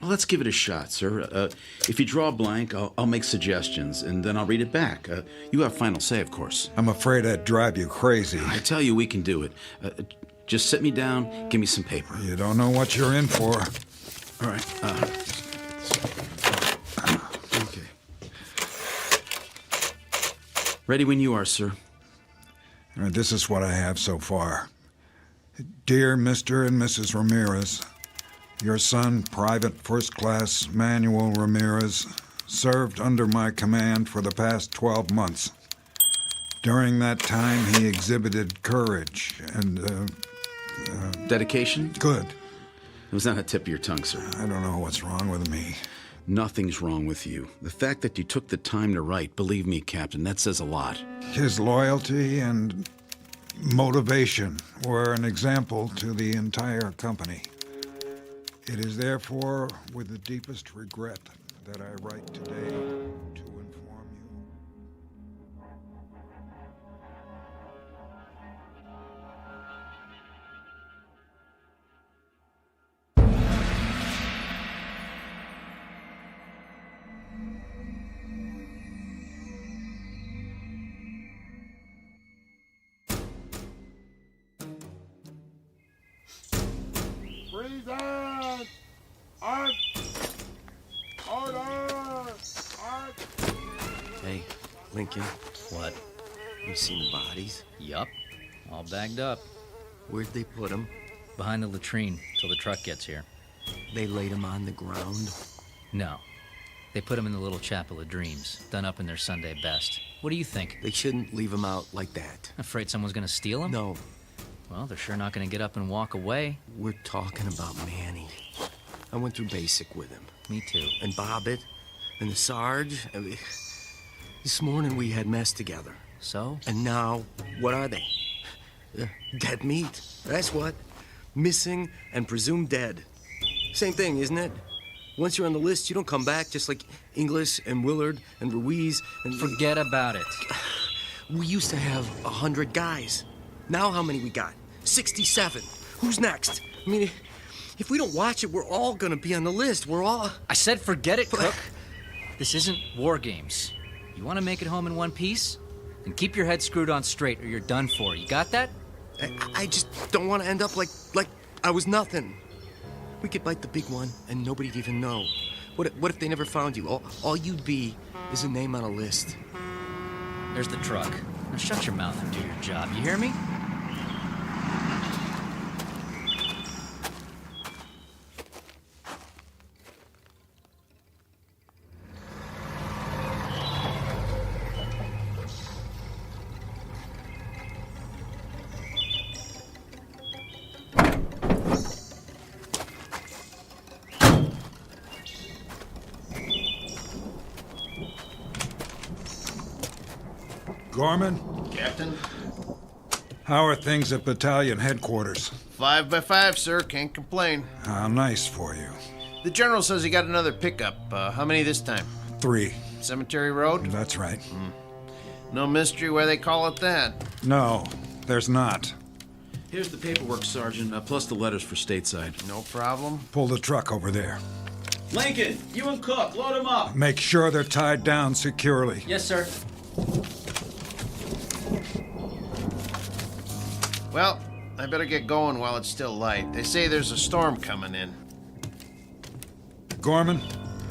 Well, let's give it a shot, sir. If you draw a blank, I'll make suggestions, and then I'll read it back. You have final say, of course. I'm afraid I'd drive you crazy. I tell you, we can do it. Just sit me down, give me some paper. You don't know what you're in for. All right. Okay. Ready when you are, sir. All right, this is what I have so far. Dear Mr. and Mrs. Ramirez, your son, Private First Class Manuel Ramirez, served under my command for the past 12 months. During that time, he exhibited courage and, Dedication? Good. It was not a tip of your tongue, sir. I don't know what's wrong with me. Nothing's wrong with you. The fact that you took the time to write, believe me, Captain, that says a lot. His loyalty and motivation were an example to the entire company. It is therefore with the deepest regret that I write today to inform you. Treason! Art! Order! Art! Hey, Lincoln. What? You seen the bodies? Yup. All bagged up. Where'd they put them? Behind the latrine till the truck gets here. They laid them on the ground? No. They put them in the little chapel of dreams, done up in their Sunday best. What do you think? They shouldn't leave them out like that. Afraid someone's gonna steal them? No. Well, they're sure not gonna get up and walk away. We're talking about Manny. I went through basic with him. Me too. And Bobbitt, and the Sarge. This morning we had mess together. So? And now, what are they? Dead meat. That's what. Missing and presumed dead. Same thing, isn't it? Once you're on the list, you don't come back, just like Inglis and Willard and Ruiz and... Forget about it. We used to have 100 guys. Now how many we got? 67. Who's next? I mean, if we don't watch it, we're all gonna be on the list. We're all... I said forget it, Cook. This isn't war games. You want to make it home in one piece? Then keep your head screwed on straight or you're done for. You got that? I just don't want to end up like I was nothing. We could bite the big one and nobody'd even know. What if they never found you? All you'd be is a name on a list. There's the truck. Now shut your mouth and do your job. You hear me? Gorman? Captain? How are things at battalion headquarters? 5 by 5, sir. Can't complain. How nice for you. The general says he got another pickup. How many this time? 3. Cemetery Road? That's right. No mystery why they call it that. No, there's not. Here's the paperwork, Sergeant, plus the letters for stateside. No problem. Pull the truck over there. Lincoln, you and Cook, load them up. Make sure they're tied down securely. Yes, Well, I better get going while it's still light. They say there's a storm coming in. Gorman?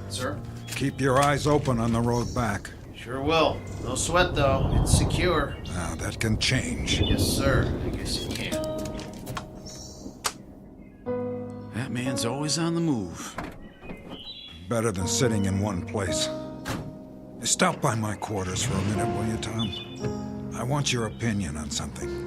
Sir? Keep your eyes open on the road back. Sure will. No sweat, though. It's secure. Now, that can change. Yes, sir. I guess it can. That man's always on the move. Better than sitting in one place. Stop by my quarters for a minute, will you, Tom? I want your opinion on something.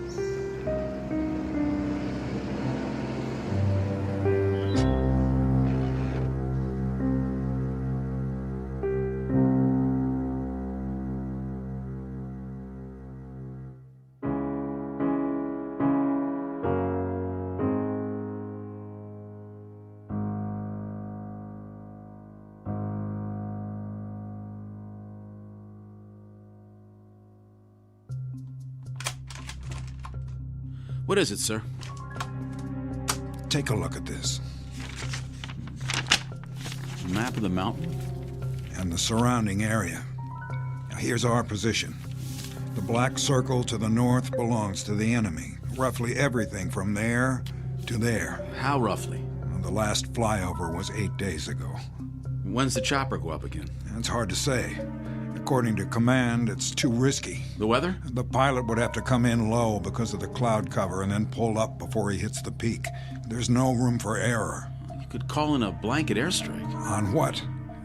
What is it, sir? Take a look at this. A map of the mountain? And the surrounding area. Now, here's our position. The black circle to the north belongs to the enemy. Roughly everything from there to there. How roughly? Well, the last flyover was 8 days ago. When's the chopper go up again? It's hard to say. According to command, it's too risky. The weather? The pilot would have to come in low because of the cloud cover and then pull up before he hits the peak. There's no room for error. You could call in a blanket airstrike. On what?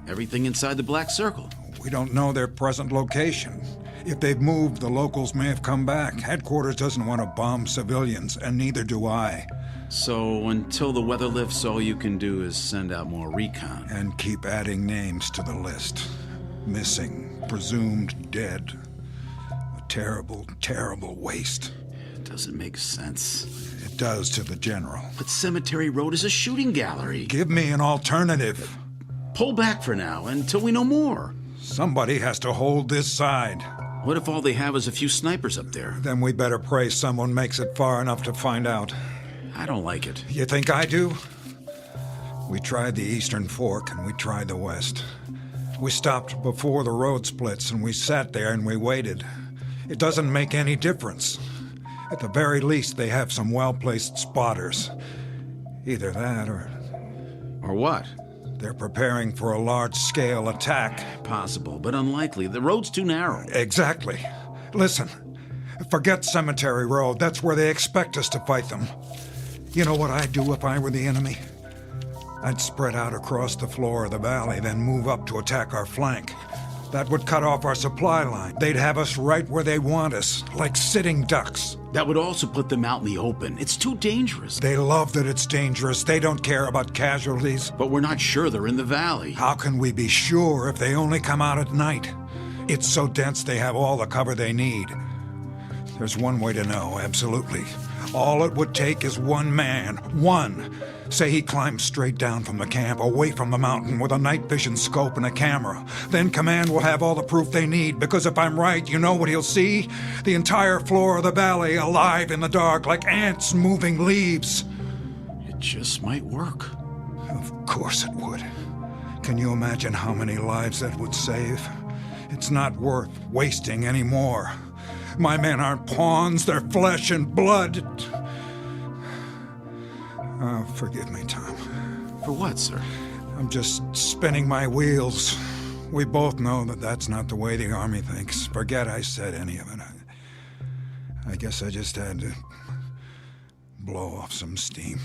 Everything inside the black circle. We don't know their present location. If they've moved, the locals may have come back. Headquarters doesn't want to bomb civilians, and neither do I. So until the weather lifts, all you can do is send out more recon. And keep adding names to the list. Missing, presumed dead. A terrible, terrible waste. It doesn't make sense. It does to the general. But Cemetery Road is a shooting gallery. Give me an alternative. Pull back for now, until we know more. Somebody has to hold this side. What if all they have is a few snipers up there? Then we better pray someone makes it far enough to find out. I don't like it. You think I do? We tried the Eastern Fork and we tried the West. We stopped before the road splits and we sat there and we waited. It doesn't make any difference. At the very least, they have some well-placed spotters. Either that or... Or what? They're preparing for a large-scale attack. Possible, but unlikely. The road's too narrow. Exactly. Listen, forget Cemetery Road. That's where they expect us to fight them. You know what I'd do if I were the enemy? I'd spread out across the floor of the valley, then move up to attack our flank. That would cut off our supply line. They'd have us right where they want us, like sitting ducks. That would also put them out in the open. It's too dangerous. They love that it's dangerous. They don't care about casualties. But we're not sure they're in the valley. How can we be sure if they only come out at night? It's so dense they have all the cover they need. There's one way to know, absolutely. All it would take is one man. One. Say he climbs straight down from the camp, away from the mountain, with a night vision scope and a camera. Then Command will have all the proof they need, because if I'm right, you know what he'll see? The entire floor of the valley alive in the dark, like ants moving leaves. It just might work. Of course it would. Can you imagine how many lives that would save? It's not worth wasting anymore. My men aren't pawns, they're flesh and blood. Oh, forgive me, Tom. For what, sir? I'm just spinning my wheels. We both know that that's not the way the Army thinks. Forget I said any of it. I guess I just had to blow off some steam.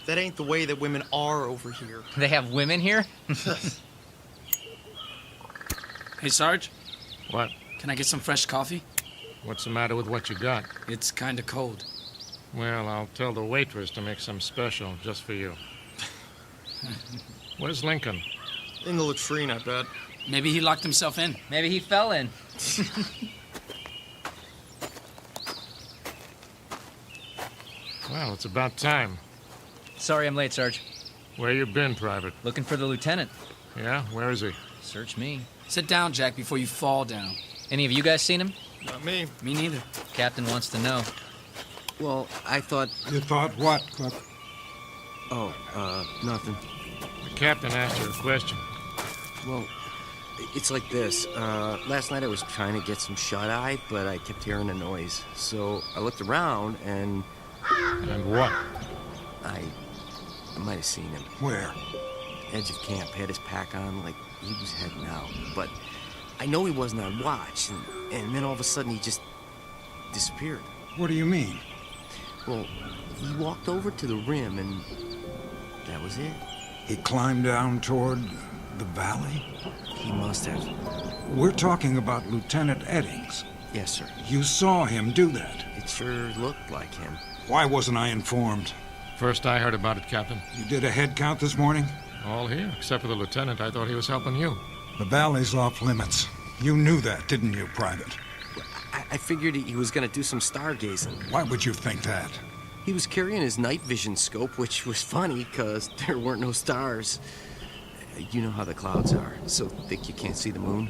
That ain't the way that women are over here. They have women here? Hey, Sarge? What? Can I get some fresh coffee? What's the matter with what you got? It's kinda cold. Well, I'll tell the waitress to make some special just for you. Where's Lincoln? In the latrine, I bet. Maybe he locked himself in. Maybe he fell in. Well, it's about time. Sorry I'm late, Sarge. Where you been, Private? Looking for the lieutenant. Yeah? Where is he? Search me. Sit down, Jack, before you fall down. Any of you guys seen him? Not me. Me neither. Captain wants to know. Well, I thought... You thought what, Cook? Oh, nothing. The captain asked you a question. Well, it's like this. Last night I was trying to get some shut-eye, but I kept hearing a noise. So I looked around and... And what? I might have seen him. Where? Edge of camp, had his pack on like he was heading out. But I know he wasn't on watch, and then all of a sudden he just disappeared. What do you mean? Well, he walked over to the rim, and that was it. He climbed down toward the valley? He must have. We're talking about Lieutenant Eddings. Yes, sir. You saw him do that. It sure looked like him. Why wasn't I informed? First I heard about it, Captain. You did a head count this morning? All here, except for the lieutenant. I thought he was helping you. The valley's off limits. You knew that, didn't you, Private? I figured he was going to do some stargazing. Why would you think that? He was carrying his night vision scope, which was funny, because there weren't no stars. You know how the clouds are, so thick you can't see the moon.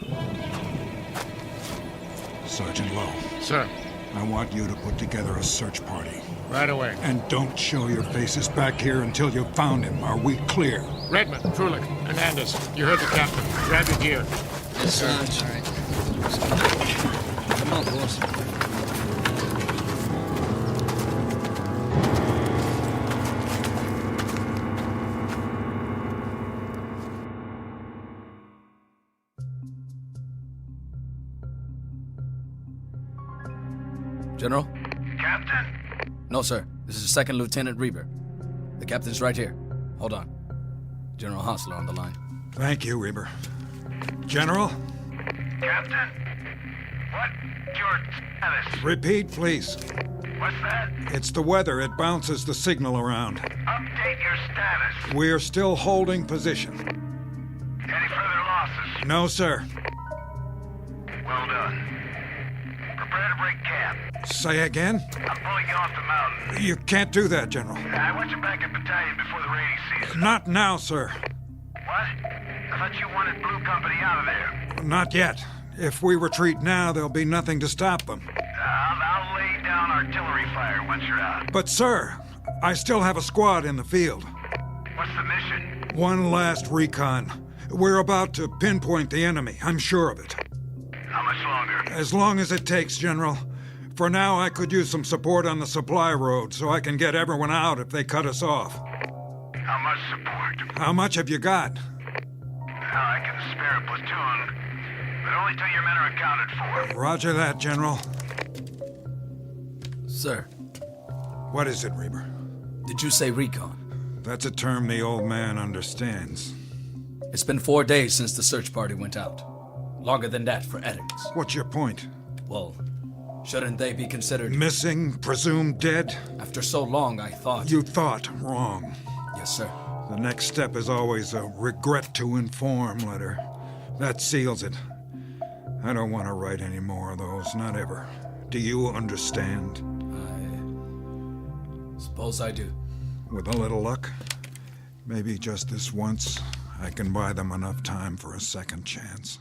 Sergeant Lowe. Sir. I want you to put together a search party. Right away. And don't show your faces back here until you've found him. Are we clear? Redmond, Trulick, Hernandez, you heard the captain. Grab your gear. Yes, sir. All right. Come on, boss. General? Captain? No, sir. This is Second Lieutenant Reber. The captain's right here. Hold on. General Hostler on the line. Thank you, Reber. General? Captain? What's your status? Repeat, please. What's that? It's the weather. It bounces the signal around. Update your status. We're still holding position. Any further losses? No, sir. Well done. Prepare to break camp. Say again? I'm pulling you off the mountain. You can't do that, General. I want you back in battalion before the rainy season. Not now, sir. What? I thought you wanted Blue Company out of there. Not yet. If we retreat now, there'll be nothing to stop them. I'll lay down artillery fire once you're out. But, sir, I still have a squad in the field. What's the mission? One last recon. We're about to pinpoint the enemy. I'm sure of it. How much longer? As long as it takes, General. For now, I could use some support on the supply road so I can get everyone out if they cut us off. How much support? How much have you got? I can spare a platoon, but only till your men are accounted for. Roger that, General. Sir. What is it, Reber? Did you say recon? That's a term the old man understands. It's been 4 days since the search party went out. Longer than that for Eddings. What's your point? Well, shouldn't they be considered... Missing, presumed dead? After so long, I thought... You thought wrong. Yes, sir. The next step is always a regret to inform letter. That seals it. I don't want to write any more of those, not ever. Do you understand? I suppose I do. With a little luck, maybe just this once, I can buy them enough time for a second chance.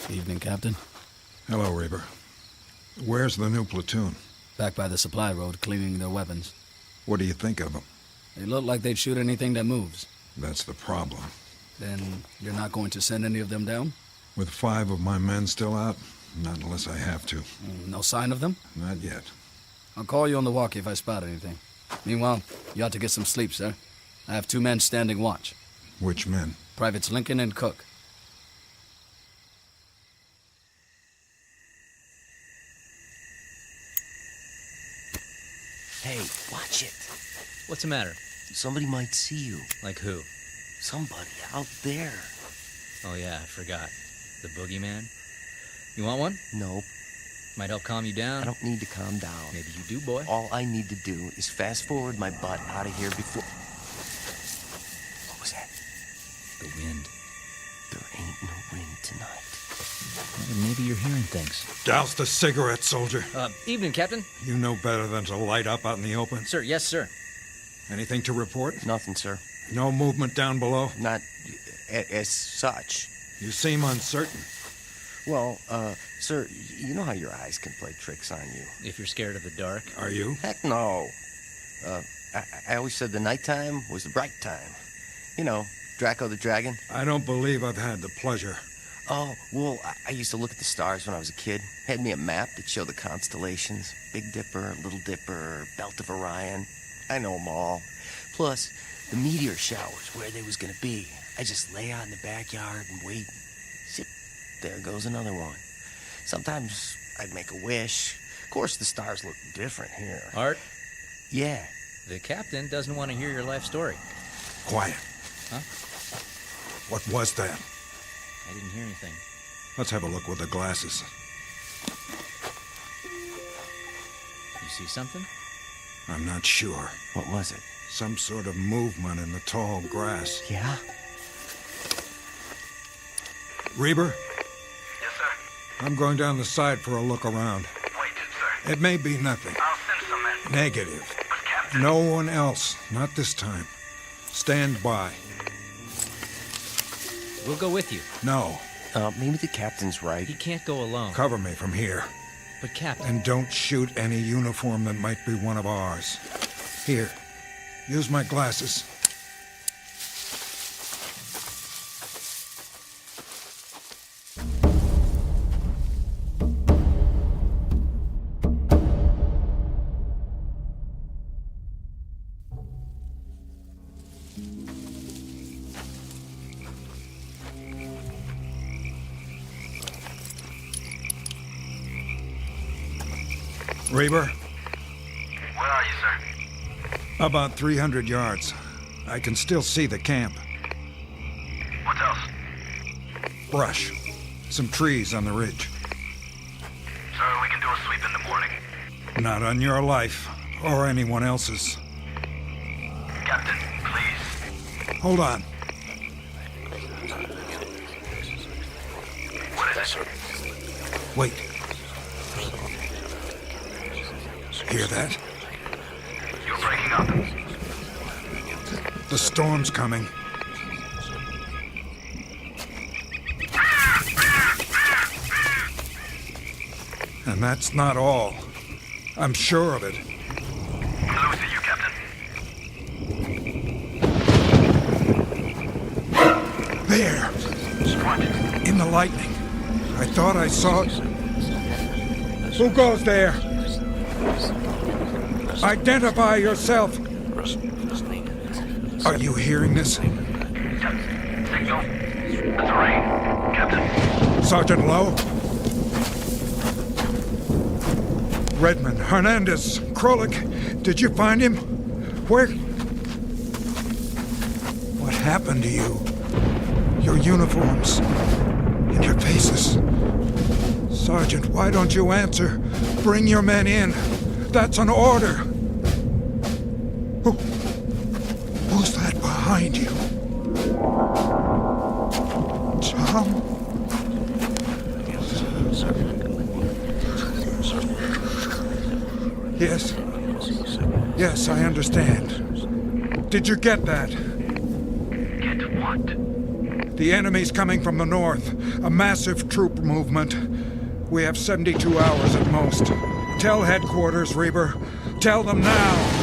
Evening, Captain. Hello, Reber. Where's the new platoon? Back by the supply road, cleaning their weapons. What do you think of them? They look like they'd shoot anything that moves. That's the problem. Then you're not going to send any of them down? With 5 of my men still out? Not unless I have to. No sign of them? Not yet. I'll call you on the walkie if I spot anything. Meanwhile, you ought to get some sleep, sir. I have 2 men standing watch. Which men? Privates Lincoln and Cook. Hey, watch it. What's the matter? Somebody might see you. Like who? Somebody out there. Oh yeah, I forgot. The boogeyman? You want one? Nope. Might help calm you down. I don't need to calm down. Maybe you do, boy. All I need to do is fast forward my butt out of here before... What was that? The wind. There ain't no wind tonight. Maybe you're hearing things. Douse the cigarette, soldier. Evening, Captain. You know better than to light up out in the open. Sir, yes, sir. Anything to report? Nothing, sir. No movement down below? Not as such. You seem uncertain. Well, sir, you know how your eyes can play tricks on you. If you're scared of the dark. Are you? Heck no. I always said the nighttime was the bright time. You know, Draco the Dragon. I don't believe I've had the pleasure. Oh, well, I used to look at the stars when I was a kid. Had me a map that showed the constellations. Big Dipper, Little Dipper, Belt of Orion. I know them all. Plus, the meteor showers, where they was gonna be. I just lay out in the backyard and wait. Zip, there goes another one. Sometimes I'd make a wish. Of course, the stars look different here. Art? Yeah. The captain doesn't want to hear your life story. Quiet. Huh? What was that? I didn't hear anything. Let's have a look with the glasses. You see something? I'm not sure. What was it? Some sort of movement in the tall grass. Yeah? Reber? Yes, sir? I'm going down the side for a look around. Wait, sir. It may be nothing. I'll send some men. Negative. But, Captain... No one else. Not this time. Stand by. We'll go with you. No. Maybe the captain's right. He can't go alone. Cover me from here. But, Captain... And don't shoot any uniform that might be one of ours. Here. Use my glasses. Reber? Where are you, sir? About 300 yards. I can still see the camp. What else? Brush. Some trees on the ridge. Sir, we can do a sweep in the morning. Not on your life, or anyone else's. Captain, please. Hold on. What is it? Wait. Hear that? You're breaking up. The storm's coming. And that's not all. I'm sure of it. I'm losing you, Captain. There! What? In the lightning. I thought I saw it. Who goes there? Identify yourself. Are you hearing this? Signal. That's a rain. Captain. Sergeant Lowe? Redmond, Hernandez, Krolik, did you find him? Where? What happened to you? Your uniforms and your faces. Sergeant, why don't you answer? Bring your men in. That's an order. Who's that behind you? Tom? Yes. Yes, I understand. Did you get that? Get what? The enemy's coming from the north. A massive troop movement. We have 72 hours at most. Tell headquarters, Reber. Tell them now.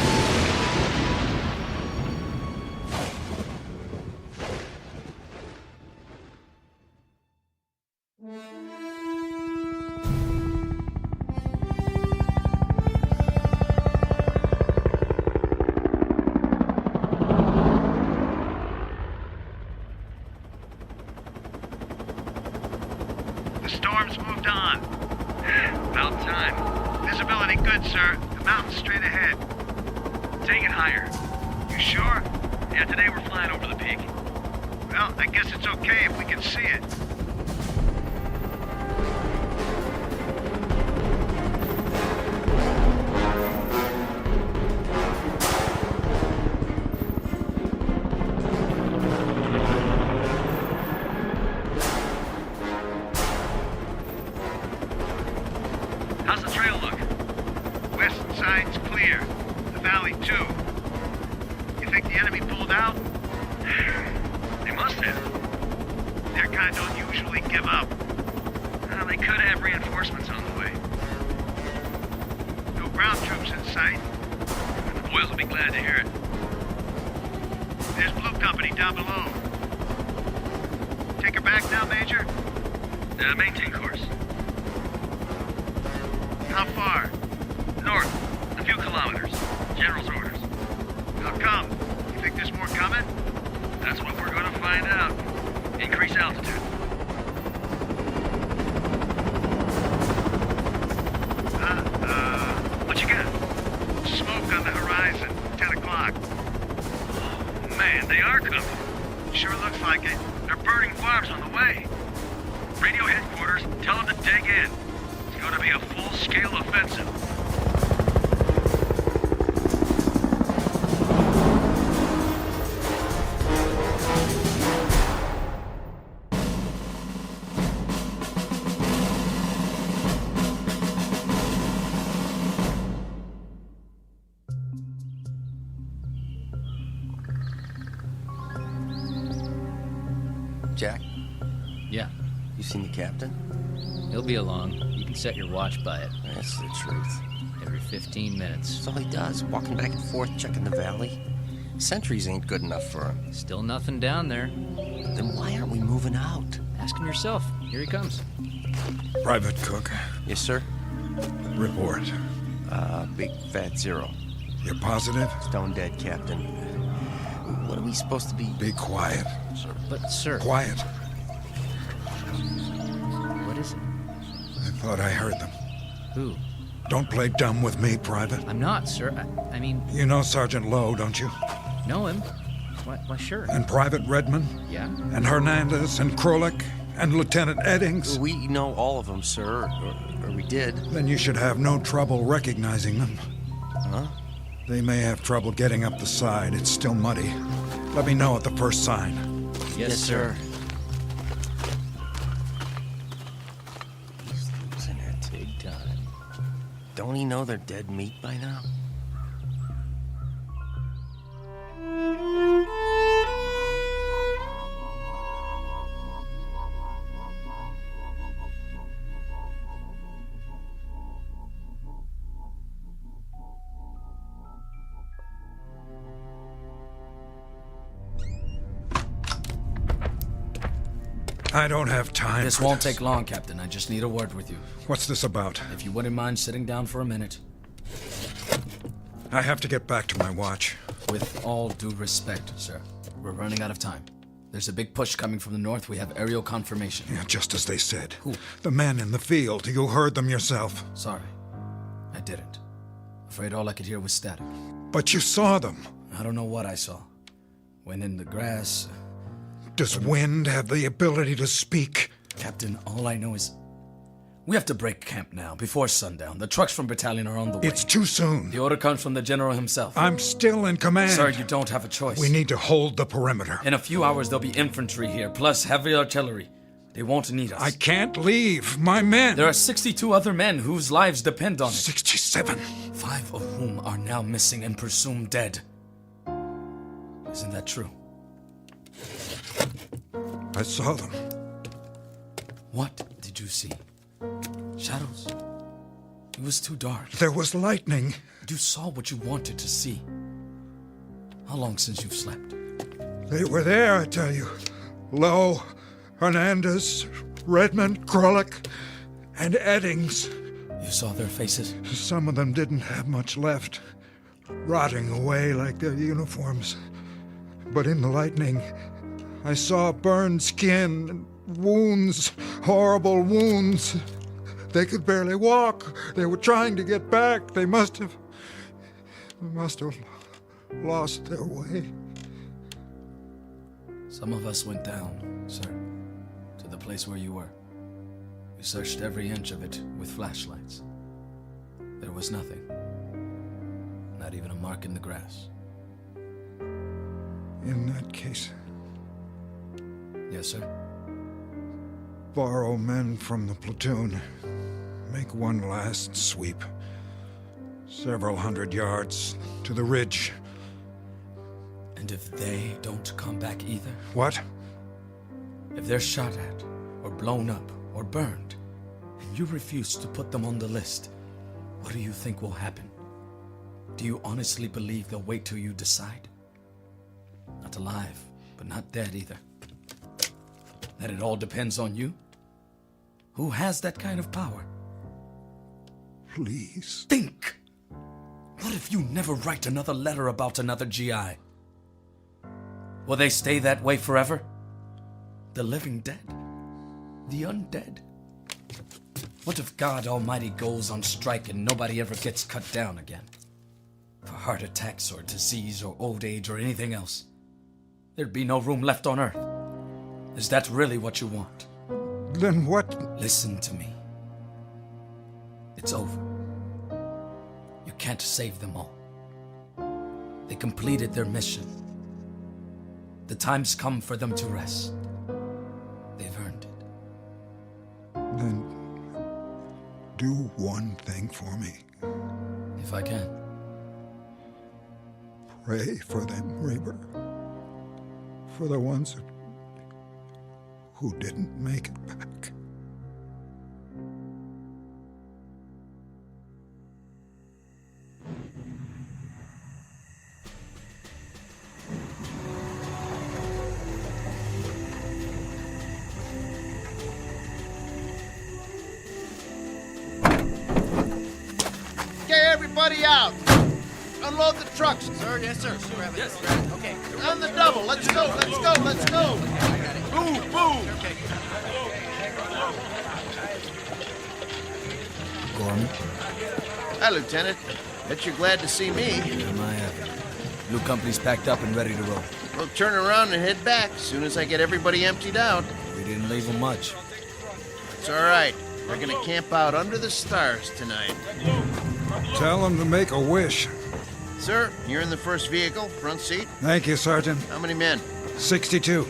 The storm's moved on. About time. Visibility good, sir. The mountain's straight ahead. Take it higher. You sure? Yeah, today we're flying over the peak. Well, I guess it's okay if we can see it. don't usually give up. Well, they could have reinforcements on the way. No ground troops in sight. And the boys will be glad to hear it. There's Blue Company down below. Take her back now, Major? Maintain course. How far? North. A few kilometers. General's orders. How come? You think there's more coming? That's what we're gonna find out. Increase altitude. What you got? Smoke on the horizon. 10 o'clock. Oh, man, they are coming. Sure looks like it. They're burning barbs on the way. Radio headquarters, tell them to dig in. It's gonna be a full-scale offensive. Jack? Yeah. You seen the captain? He'll be along. You can set your watch by it. That's the truth. Every 15 minutes. That's all he does, walking back and forth, checking the valley. Sentries ain't good enough for him. Still nothing down there. Then why aren't we moving out? Ask him yourself. Here he comes. Private Cook. Yes, sir? Report. Big fat 0. You're positive? Stone dead, Captain. What are we supposed to be? Be quiet. Sir. But, sir... Quiet. What is it? I thought I heard them. Who? Don't play dumb with me, Private. I'm not, sir. I mean... You know Sergeant Lowe, don't you? Know him? Why, sure. And Private Redmond? Yeah. And Hernandez and Krolik and Lieutenant Eddings? We know all of them, sir. Or we did. Then you should have no trouble recognizing them. Huh? They may have trouble getting up the side. It's still muddy. Let me know at the first sign. Yes, sir. He's losing it. Big time. Don't he know they're dead meat by now? I don't have time. This won't take long, Captain. I just need a word with you. What's this about? If you wouldn't mind sitting down for a minute. I have to get back to my watch. With all due respect, sir, we're running out of time. There's a big push coming from the north. We have aerial confirmation. Yeah, just as they said. Who? The men in the field. You heard them yourself. Sorry. I didn't. Afraid all I could hear was static. But you saw them. I don't know what I saw. Went in the grass. Does wind have the ability to speak? Captain, all I know is we have to break camp now, before sundown. The trucks from battalion are on the way. It's too soon. The order comes from the general himself. I'm still in command. Sir, you don't have a choice. We need to hold the perimeter. In a few hours, there'll be infantry here, plus heavy artillery. They won't need us. I can't leave. My men. There are 62 other men whose lives depend on it. 67. 5 of whom are now missing and presumed dead. Isn't that true? I saw them. What did you see? Shadows? It was too dark. There was lightning. You saw what you wanted to see. How long since you've slept? They were there, I tell you. Lowe, Hernandez, Redmond, Krolik, and Eddings. You saw their faces? Some of them didn't have much left, rotting away like their uniforms. But in the lightning, I saw burned skin and wounds, horrible wounds. They could barely walk. They were trying to get back. They must have lost their way. Some of us went down, sir, to the place where you were. We searched every inch of it with flashlights. There was nothing. Not even a mark in the grass. In that case, yes, sir. Borrow men from the platoon. Make one last sweep. Several hundred yards to the ridge. And if they don't come back either? What? If they're shot at, blown up or burned, and you refuse to put them on the list, what do you think will happen? Do you honestly believe they'll wait till you decide? Not alive, but not dead either. That it all depends on you? Who has that kind of power? Please. Think! What if you never write another letter about another GI? Will they stay that way forever? The living dead? The undead? What if God Almighty goes on strike and nobody ever gets cut down again? For heart attacks or disease or old age or anything else? There'd be no room left on Earth. Is that really what you want? Then what? Listen to me. It's over. You can't save them all. They completed their mission. The time's come for them to rest. They've earned it. Then do one thing for me. If I can. Pray for them, Reaper. For the ones who didn't make it back. Okay, everybody out. Unload the trucks. Sir, yes, sir. Yes. Okay. On the double. Let's go, let's go, let's go. Move, move. Gorman? Hi, Lieutenant. Bet you're glad to see me. Am I ever? New company's packed up and ready to roll. We'll turn around and head back as soon as I get everybody emptied out. We didn't leave them much. It's all right. We're gonna camp out under the stars tonight. Tell them to make a wish. Sir, you're in the first vehicle, front seat. Thank you, Sergeant. How many men? 62.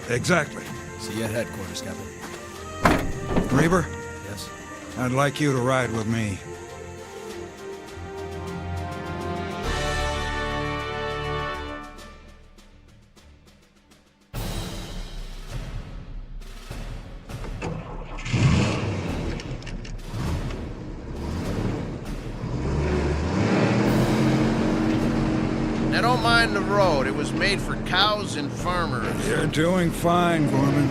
Exactly. See you at headquarters, Captain. Reaper? Yes? I'd like you to ride with me. Now don't mind the road. It was made for cows and farmers. You're doing fine, Gorman.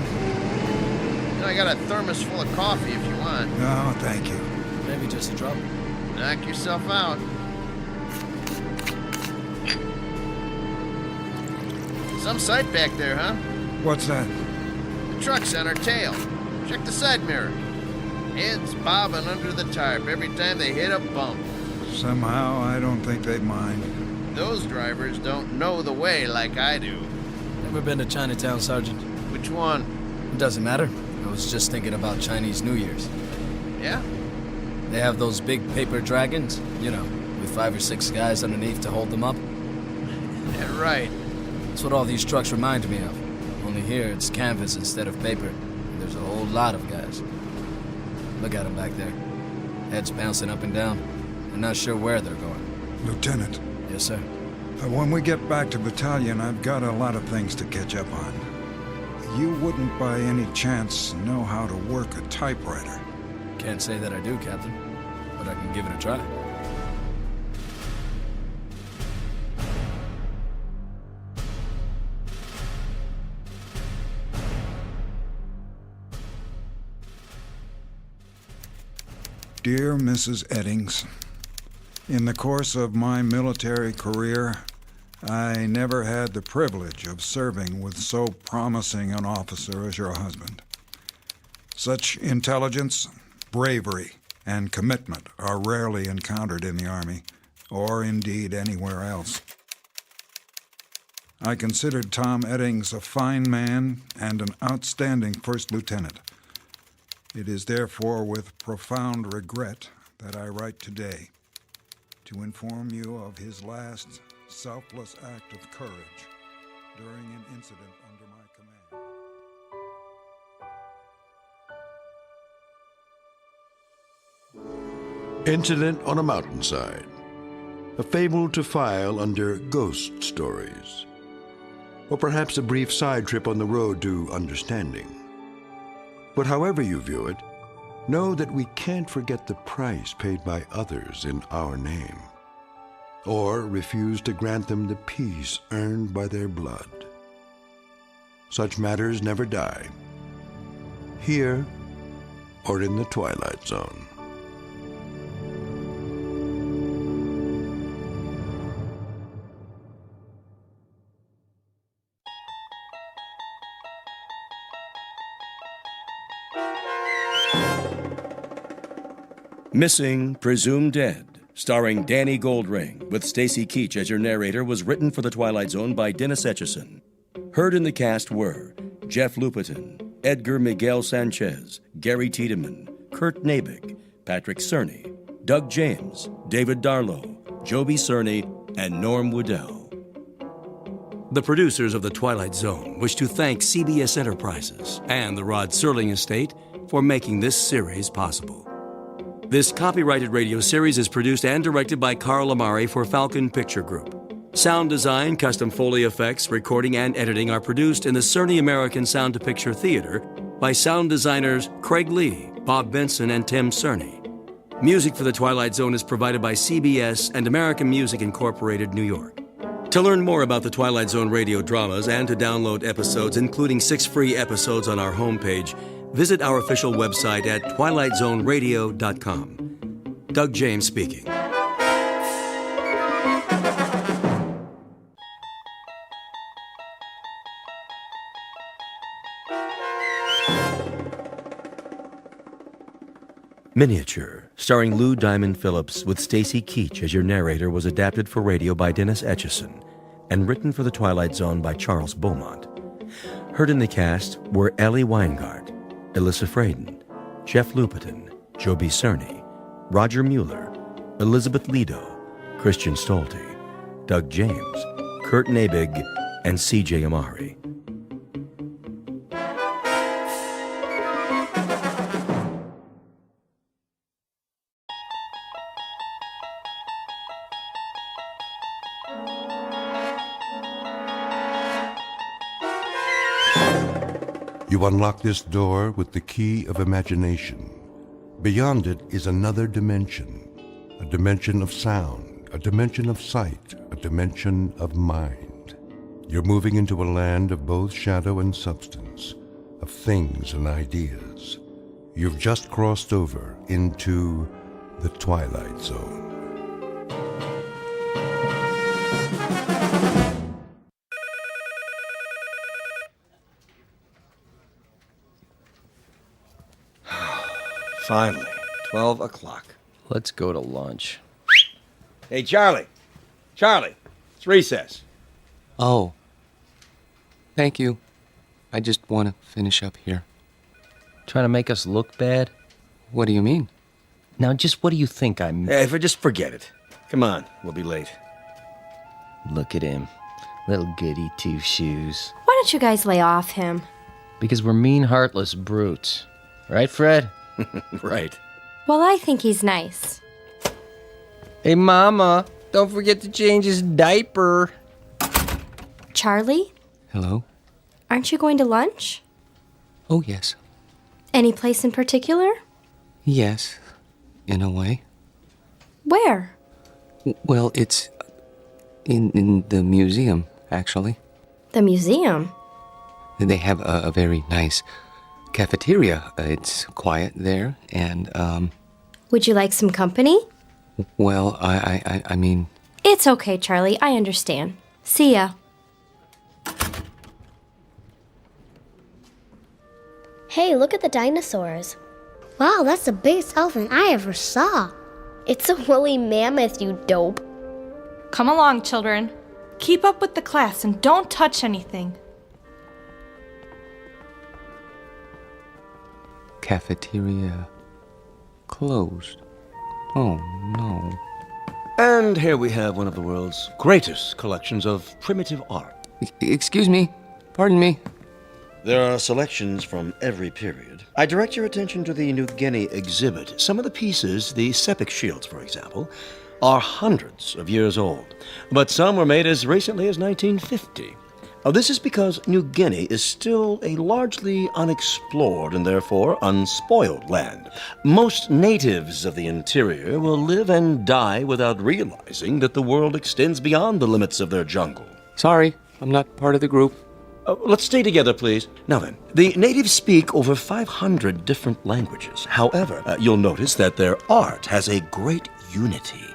I got a thermos full of coffee if you want. No, thank you. Maybe just a drop. Knock yourself out. Some sight back there, huh? What's that? The truck's on our tail. Check the side mirror. Heads bobbing under the tarp every time they hit a bump. Somehow, I don't think they'd mind. Those drivers don't know the way like I do. Never been to Chinatown, Sergeant? Which one? It doesn't matter. I was just thinking about Chinese New Year's. Yeah? They have those big paper dragons, you know, with 5 or 6 guys underneath to hold them up. Yeah, right. That's what all these trucks remind me of. Only here it's canvas instead of paper. And there's a whole lot of guys. Look at them back there. Heads bouncing up and down. They're not sure where they're going. Lieutenant. Yes, sir. When we get back to battalion, I've got a lot of things to catch up on. You wouldn't by any chance know how to work a typewriter. Can't say that I do, Captain, but I can give it a try. Dear Mrs. Eddings, in the course of my military career, I never had the privilege of serving with so promising an officer as your husband. Such intelligence, bravery, and commitment are rarely encountered in the Army, or indeed anywhere else. I considered Tom Eddings a fine man and an outstanding first lieutenant. It is therefore with profound regret that I write today to inform you of his last selfless act of courage during an incident under my command. Incident on a Mountainside, a fable to file under ghost stories, or perhaps a brief side trip on the road to understanding. But however you view it, know that we can't forget the price paid by others in our name, or refuse to grant them the peace earned by their blood. Such matters never die, here or in the Twilight Zone. Missing, Presumed Dead, starring Danny Goldring, with Stacy Keach as your narrator, was written for The Twilight Zone by Dennis Etchison. Heard in the cast were Jeff Lupetin, Edgar Miguel Sanchez, Gary Tiedemann, Kurt Nabig, Patrick Cerny, Doug James, David Darlow, Joby Cerny, and Norm Woodell. The producers of The Twilight Zone wish to thank CBS Enterprises and the Rod Serling Estate for making this series possible. This copyrighted radio series is produced and directed by Carl Amari for Falcon Picture Group. Sound design, custom Foley effects, recording, and editing are produced in the Cerny American Sound to Picture Theater by sound designers Craig Lee, Bob Benson, and Tim Cerny. Music for The Twilight Zone is provided by CBS and American Music Incorporated, New York. To learn more about the Twilight Zone radio dramas and to download episodes, including 6 free episodes on our homepage, visit our official website at twilightzoneradio.com. Doug James speaking. Miniature, starring Lou Diamond Phillips with Stacy Keach as your narrator, was adapted for radio by Dennis Etchison and written for The Twilight Zone by Charles Beaumont. Heard in the cast were Ellie Weingart, Alyssa Fraden, Jeff Lupetin, Joby Cerny, Roger Mueller, Elizabeth Lido, Christian Stolte, Doug James, Kurt Nabig, and C.J. Amari. You unlock this door with the key of imagination. Beyond it is another dimension, a dimension of sound, a dimension of sight, a dimension of mind. You're moving into a land of both shadow and substance, of things and ideas. You've just crossed over into the Twilight Zone. Finally, 12 o'clock. Let's go to lunch. Hey, Charlie. Charlie, it's recess. Oh. Thank you. I just want to finish up here. Trying to make us look bad? What do you mean? Now, just what do you think I'm... Hey, just forget it. Come on, we'll be late. Look at him. Little goody two-shoes. Why don't you guys lay off him? Because we're mean, heartless brutes. Right, Fred? Right. Well, I think he's nice. Hey, Mama, don't forget to change his diaper. Charlie? Hello? Aren't you going to lunch? Oh, yes. Any place in particular? Yes, in a way. Where? Well, it's in the museum, actually. The museum? They have a very nice cafeteria. It's quiet there, and, Would you like some company? well, I mean... It's okay, Charlie. I understand. See ya. Hey, look at the dinosaurs. Wow, that's the biggest elephant I ever saw. It's a woolly mammoth, you dope. Come along, children. Keep up with the class and don't touch anything. Cafeteria closed. Oh, no. And here we have one of the world's greatest collections of primitive art. Excuse me. Pardon me. There are selections from every period. I direct your attention to the New Guinea exhibit. Some of the pieces, the Sepik shields, for example, are hundreds of years old, but some were made as recently as 1950. This is because New Guinea is still a largely unexplored and therefore unspoiled land. Most natives of the interior will live and die without realizing that the world extends beyond the limits of their jungle. Sorry, I'm not part of the group. Let's stay together, please. Now then, the natives speak over 500 different languages. However, you'll notice that their art has a great unity.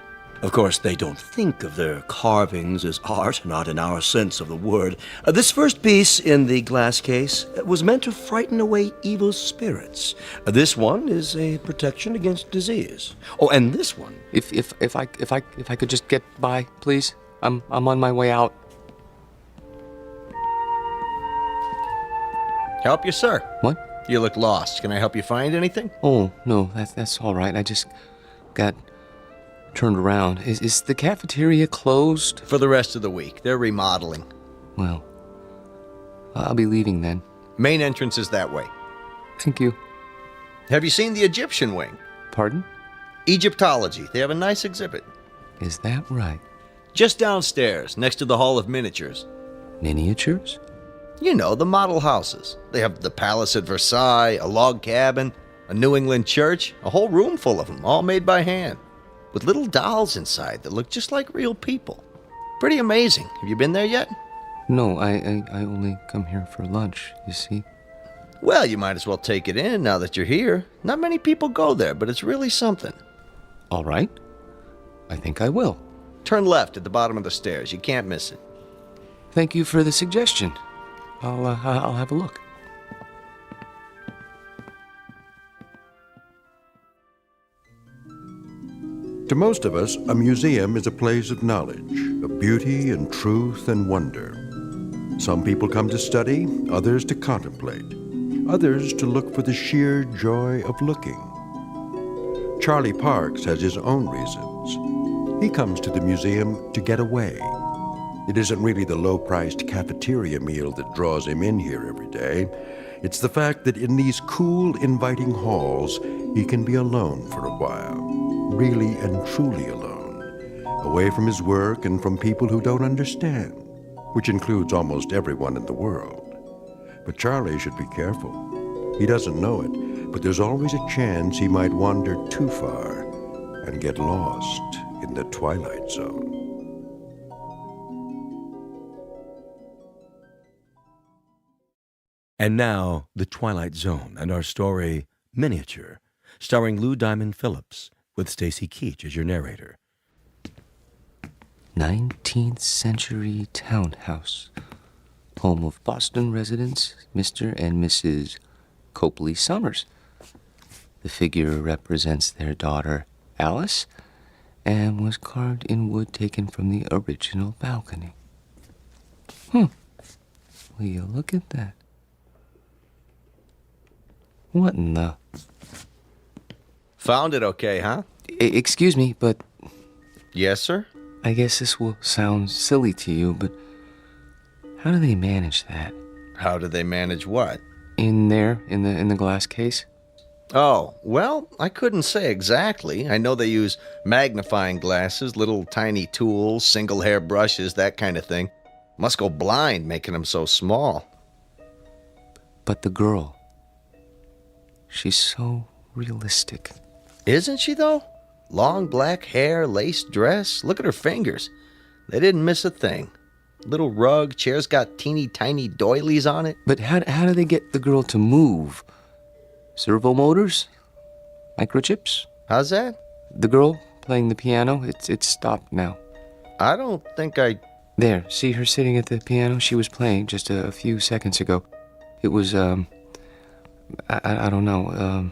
Of course, they don't think of their carvings as art, not in our sense of the word. This first piece in the glass case was meant to frighten away evil spirits. This one is a protection against disease. Oh, and this one. If I could just get by, please. I'm on my way out. Help you, sir? What? You look lost. Can I help you find anything? Oh, no, that's all right. I just got turned around. Is the cafeteria closed? For the rest of the week. They're remodeling. Well, I'll be leaving then. Main entrance is that way. Thank you. Have you seen the Egyptian wing? Pardon? Egyptology. They have a nice exhibit. Is that right? Just downstairs, next to the Hall of Miniatures. Miniatures? You know, the model houses. They have the palace at Versailles, a log cabin, a New England church, a whole room full of them, all made by hand, with little dolls inside that look just like real people. Pretty amazing. Have you been there yet? No, I only come here for lunch, you see. Well, you might as well take it in now that you're here. Not many people go there, but it's really something. All right. I think I will. Turn left at the bottom of the stairs. You can't miss it. Thank you for the suggestion. I'll have a look. To most of us, a museum is a place of knowledge, of beauty and truth and wonder. Some people come to study, others to contemplate, others to look for the sheer joy of looking. Charlie Parks has his own reasons. He comes to the museum to get away. It isn't really the low-priced cafeteria meal that draws him in here every day. It's the fact that in these cool, inviting halls, he can be alone for a while. Really and truly alone. Away from his work and from people who don't understand, which includes almost everyone in the world. But Charlie should be careful. He doesn't know it, but there's always a chance he might wander too far and get lost in the Twilight Zone. And now, The Twilight Zone and our story, Miniature, starring Lou Diamond Phillips, with Stacy Keach as your narrator. 19th century townhouse. Home of Boston residents, Mr. and Mrs. Copley Summers. The figure represents their daughter, Alice, and was carved in wood taken from the original balcony. Will you look at that? What in the... Found it okay, huh? Excuse me, but... Yes, sir? I guess this will sound silly to you, but how do they manage that? How do they manage what? In there, in the glass case? Oh, well, I couldn't say exactly. I know they use magnifying glasses, little tiny tools, single hair brushes, that kind of thing. Must go blind making them so small. But the girl... she's so realistic. Isn't she, though? Long black hair, lace dress. Look at her fingers. They didn't miss a thing. Little rug, chair's got teeny tiny doilies on it. But how do they get the girl to move? Servo motors? Microchips? How's that? The girl playing the piano, it's stopped now. I don't think I... There, see her sitting at the piano? She was playing just a few seconds ago. It was, I don't know,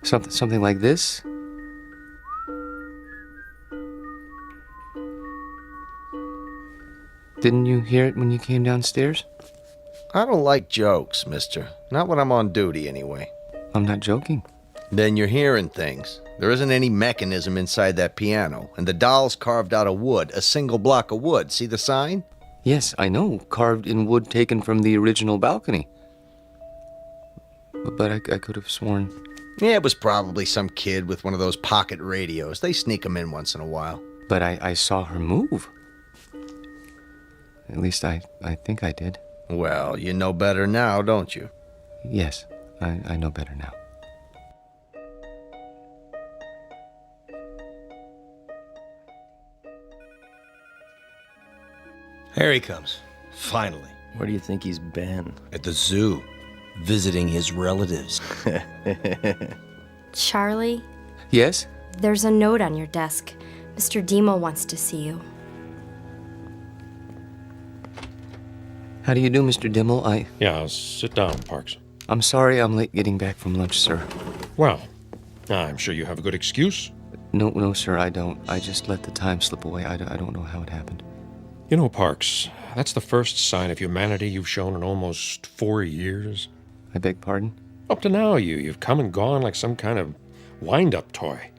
something like this? Didn't you hear it when you came downstairs? I don't like jokes, mister. Not when I'm on duty, anyway. I'm not joking. Then you're hearing things. There isn't any mechanism inside that piano, and the doll's carved out of wood, a single block of wood. See the sign? Yes, I know. Carved in wood taken from the original balcony. But I could have sworn... Yeah, it was probably some kid with one of those pocket radios. They sneak them in once in a while. But I saw her move. At least I think I did. Well, you know better now, don't you? Yes, I know better now. Here he comes. Finally. Where do you think he's been? At the zoo. Visiting his relatives. Charlie, Yes? there's a note on your desk. Mr. Demo wants to see you. How do you do, Mr. Dimmel? Yeah, sit down, Parks. I'm sorry I'm late getting back from lunch, sir. Well, I'm sure you have a good excuse. No, sir, I don't. I just let the time slip away. I don't know how it happened. You know, Parks, that's the first sign of humanity you've shown in almost 4 years. I beg pardon? Up to now, you've come and gone like some kind of wind-up toy.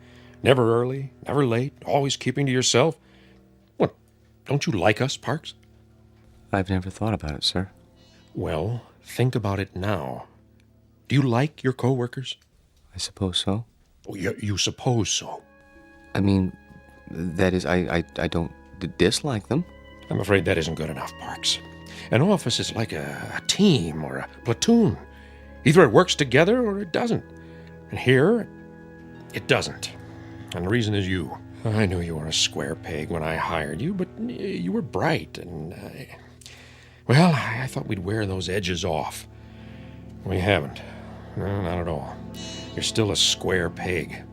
Never early, never late, always keeping to yourself. What, don't you like us, Parks? I've never thought about it, sir. Well, think about it now. Do you like your co-workers? I suppose so. Oh, you suppose so? I mean, that is, I don't dislike them. I'm afraid that isn't good enough, Parks. An office is like a team or a platoon. Either it works together or it doesn't. And here, it doesn't. And the reason is you. I knew you were a square peg when I hired you, but you were bright, and well, I thought we'd wear those edges off. We haven't. No, not at all. You're still a square peg.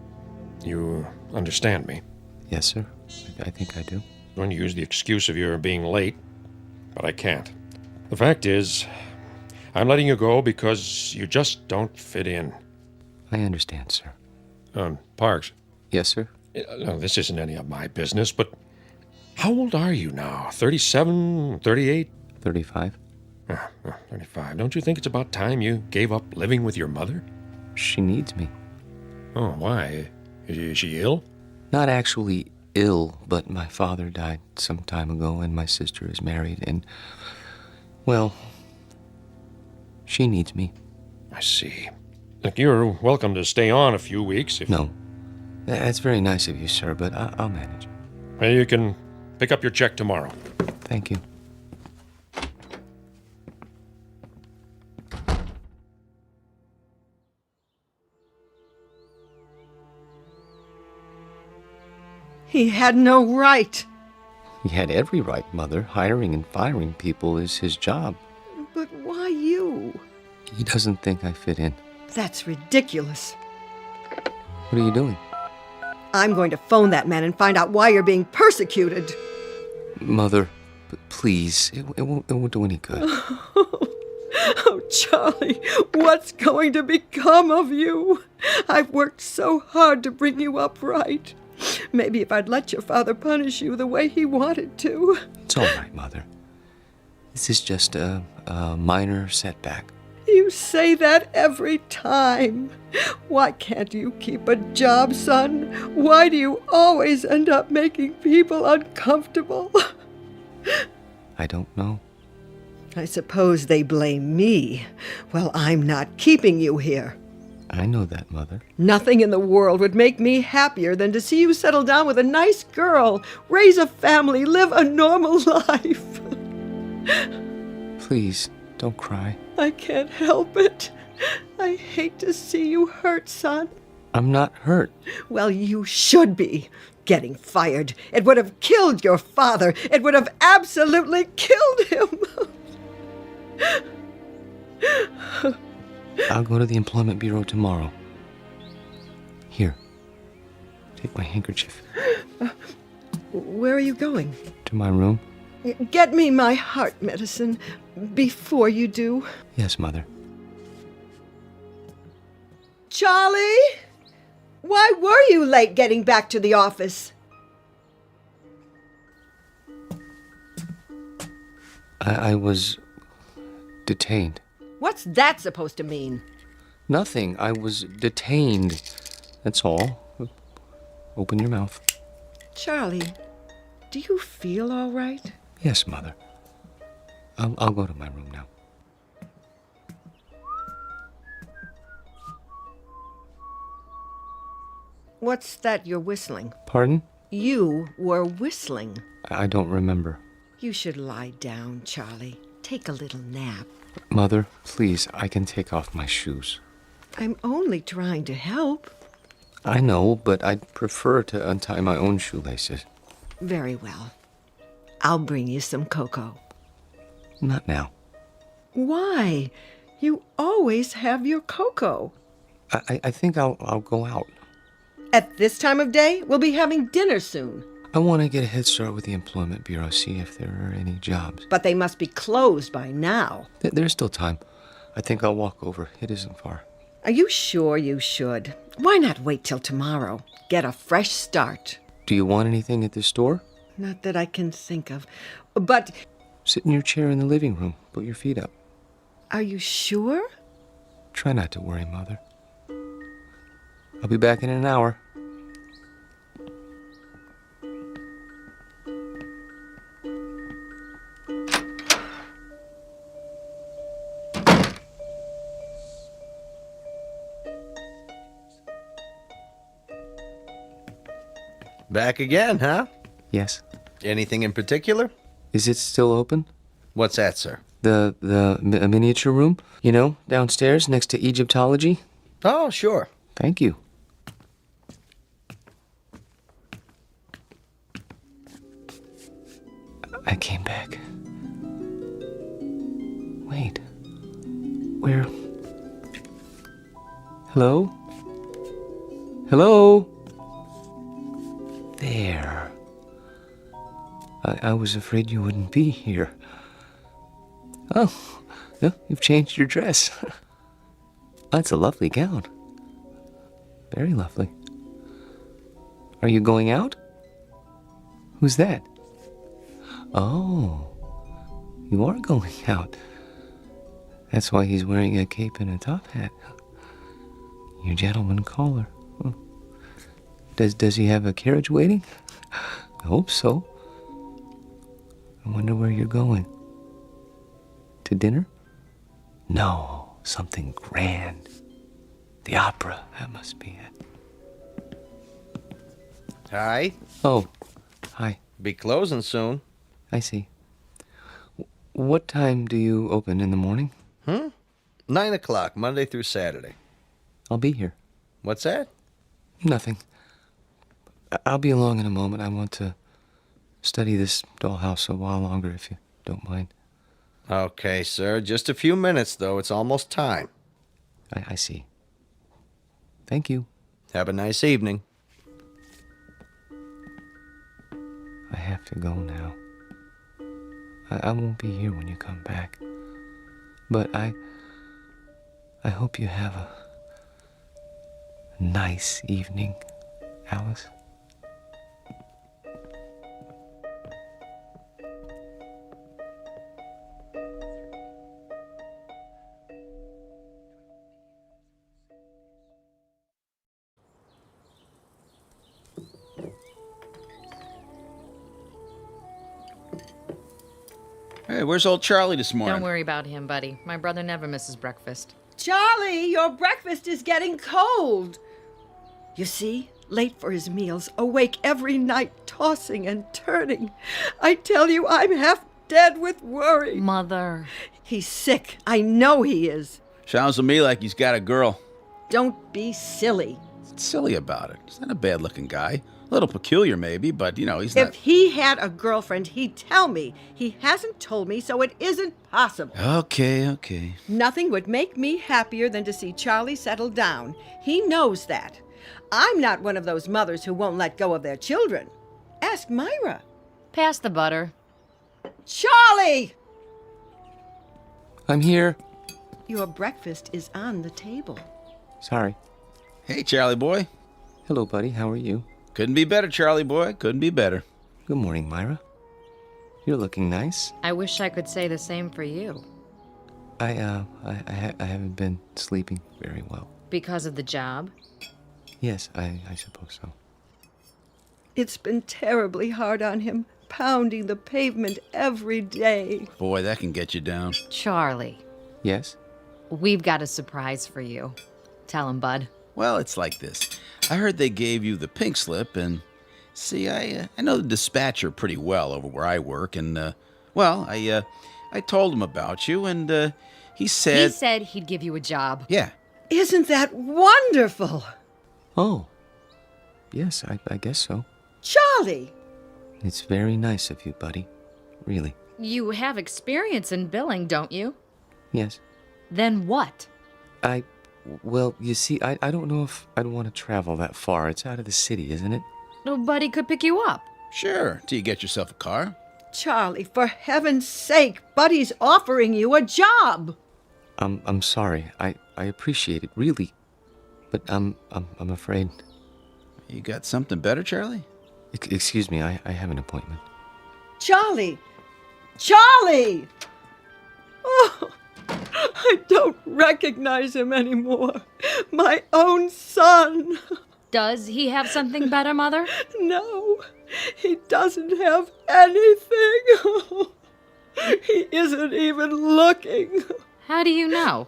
You understand me? Yes, sir. I think I do. I'm going to use the excuse of your being late, but I can't. The fact is, I'm letting you go because you just don't fit in. I understand, sir. Parks. Yes, sir? No, this isn't any of my business, but how old are you now? 37, 38? 35. 35. Don't you think it's about time you gave up living with your mother? She needs me. Oh, why? Is she ill? Not actually ill, but my father died some time ago, and my sister is married, and, well, she needs me. I see. Look, you're welcome to stay on a few weeks if... No. That's very nice of you, sir, but I'll manage. Well, you can pick up your check tomorrow. Thank you. He had no right. He had every right, Mother. Hiring and firing people is his job. But why you? He doesn't think I fit in. That's ridiculous. What are you doing? I'm going to phone that man and find out why you're being persecuted. Mother, please, it won't do any good. Oh, Charlie, what's going to become of you? I've worked so hard to bring you up right. Maybe if I'd let your father punish you the way he wanted to. It's all right, Mother. This is just a minor setback. You say that every time. Why can't you keep a job, son? Why do you always end up making people uncomfortable? I don't know. I suppose they blame me. Well, I'm not keeping you here. I know that, Mother. Nothing in the world would make me happier than to see you settle down with a nice girl, raise a family, live a normal life. Please, don't cry. I can't help it. I hate to see you hurt, son. I'm not hurt. Well, you should be. Getting fired. It would have killed your father. It would have absolutely killed him. I'll go to the Employment Bureau tomorrow. Here, take my handkerchief. Where are you going? To my room? Get me my heart medicine before you do. Yes, Mother. Charlie? Why were you late getting back to the office? I was detained. What's that supposed to mean? Nothing. I was detained. That's all. Open your mouth. Charlie, do you feel all right? Yes, Mother. I'll go to my room now. What's that you're whistling? Pardon? You were whistling. I don't remember. You should lie down, Charlie. Take a little nap. Mother, please, I can take off my shoes. I'm only trying to help. I know, but I'd prefer to untie my own shoelaces. Very well. I'll bring you some cocoa. Not now. Why? You always have your cocoa. I think I'll go out. At this time of day, we'll be having dinner soon. I want to get a head start with the Employment Bureau, see if there are any jobs. But they must be closed by now. There's still time. I think I'll walk over. It isn't far. Are you sure you should? Why not wait till tomorrow? Get a fresh start. Do you want anything at the store? Not that I can think of. But Sit in your chair in the living room. Put your feet up. are you sure? Try not to worry, Mother. I'll be back in an hour. Back again, huh? Yes. Anything in particular? Is it still open? What's that, sir? The miniature room? You know, downstairs next to Egyptology? Oh, sure. Thank you. I came back. Wait. Where? Hello? Hello? There. I was afraid you wouldn't be here. Oh, yeah, you've changed your dress. That's a lovely gown. Very lovely. Are you going out? Who's that? Oh, you are going out. That's why he's wearing a cape and a top hat. Your gentleman caller. Oh. Does he have a carriage waiting? I hope so. I wonder where you're going. To dinner? No, something grand. The opera, that must be it. Hi. Oh, hi. Be closing soon. I see. What time do you open in the morning? 9 o'clock, Monday through Saturday. I'll be here. What's that? Nothing. I'll be along in a moment. I want to study this dollhouse a while longer, if you don't mind. Okay, sir. Just a few minutes, though. It's almost time. I see. Thank you. Have a nice evening. I have to go now. I won't be here when you come back. But I hope you have a nice evening, Alice. Hey, where's old Charlie this morning? Don't worry about him, buddy. My brother never misses breakfast. Charlie, your breakfast is getting cold. You see, late for his meals, awake every night, tossing and turning. I tell you, I'm half dead with worry. Mother. He's sick. I know he is. Sounds to me like he's got a girl. Don't be silly. What's silly about it? He's not a bad-looking guy. A little peculiar, maybe, but, you know, he's not... If he had a girlfriend, he'd tell me. He hasn't told me, so it isn't possible. Okay. Nothing would make me happier than to see Charlie settle down. He knows that. I'm not one of those mothers who won't let go of their children. Ask Myra. Pass the butter. Charlie! I'm here. Your breakfast is on the table. Sorry. Hey, Charlie boy. Hello, buddy. How are you? Couldn't be better, Charlie boy. Couldn't be better. Good morning, Myra. You're looking nice. I wish I could say the same for you. I haven't been sleeping very well. Because of the job? Yes, I suppose so. It's been terribly hard on him, pounding the pavement every day. Boy, that can get you down. Charlie. Yes? We've got a surprise for you. Tell him, bud. Well, it's like this. I heard they gave you the pink slip, and see, I know the dispatcher pretty well over where I work, and Well, I told him about you, and he He said... said he'd give you a job. Yeah. Isn't that wonderful? Oh, yes, I guess so. Charlie! It's very nice of you, buddy. Really. You have experience in billing, don't you? Yes. Then what? Well, you see, I don't know if I'd want to travel that far. It's out of the city, isn't it? Nobody could pick you up. Sure, till you get yourself a car. Charlie, for heaven's sake, Buddy's offering you a job. I'm sorry. I appreciate it, really. But I'm afraid. You got something better, Charlie? Excuse me, I have an appointment. Charlie! Charlie! Oh, I don't recognize him anymore. My own son. Does he have something better, Mother? No, he doesn't have anything. He isn't even looking. How do you know?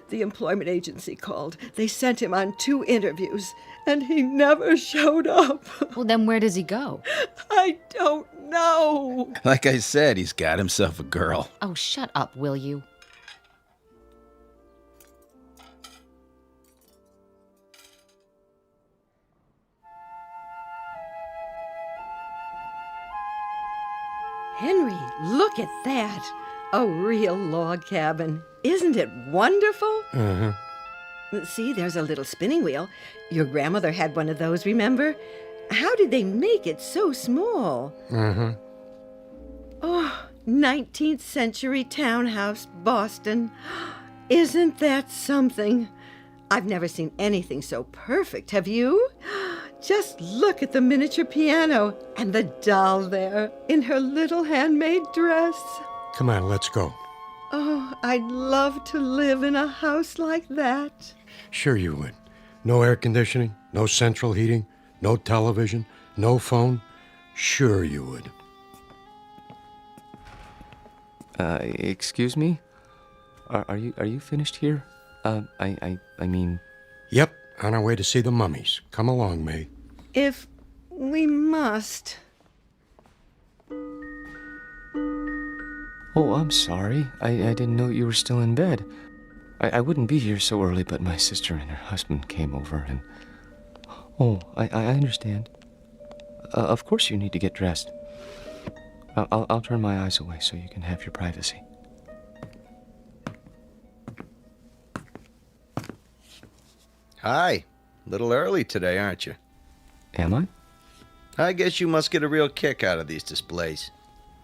The employment agency called. They sent him on 2 interviews, and he never showed up. Well, then where does he go? I don't know. Like I said, he's got himself a girl. Oh, shut up, will you? Henry, look at that. A real log cabin. Isn't it wonderful? Uh-huh. See, there's a little spinning wheel. Your grandmother had one of those, remember? How did they make it so small? Uh-huh. Oh, 19th century townhouse, Boston. Isn't that something? I've never seen anything so perfect, have you? Just look at the miniature piano and the doll there in her little handmade dress. Come on, let's go. Oh, I'd love to live in a house like that. Sure you would. No air conditioning, no central heating, no television, no phone. Sure you would. Excuse me? Are you finished here? I mean... Yep, on our way to see the mummies. Come along, May. If we must. Oh, I'm sorry. I didn't know you were still in bed. I wouldn't be here so early, but my sister and her husband came over and... Oh, I understand. Of course you need to get dressed. I'll turn my eyes away so you can have your privacy. Hi. Little early today, aren't you? Am I? I guess you must get a real kick out of these displays.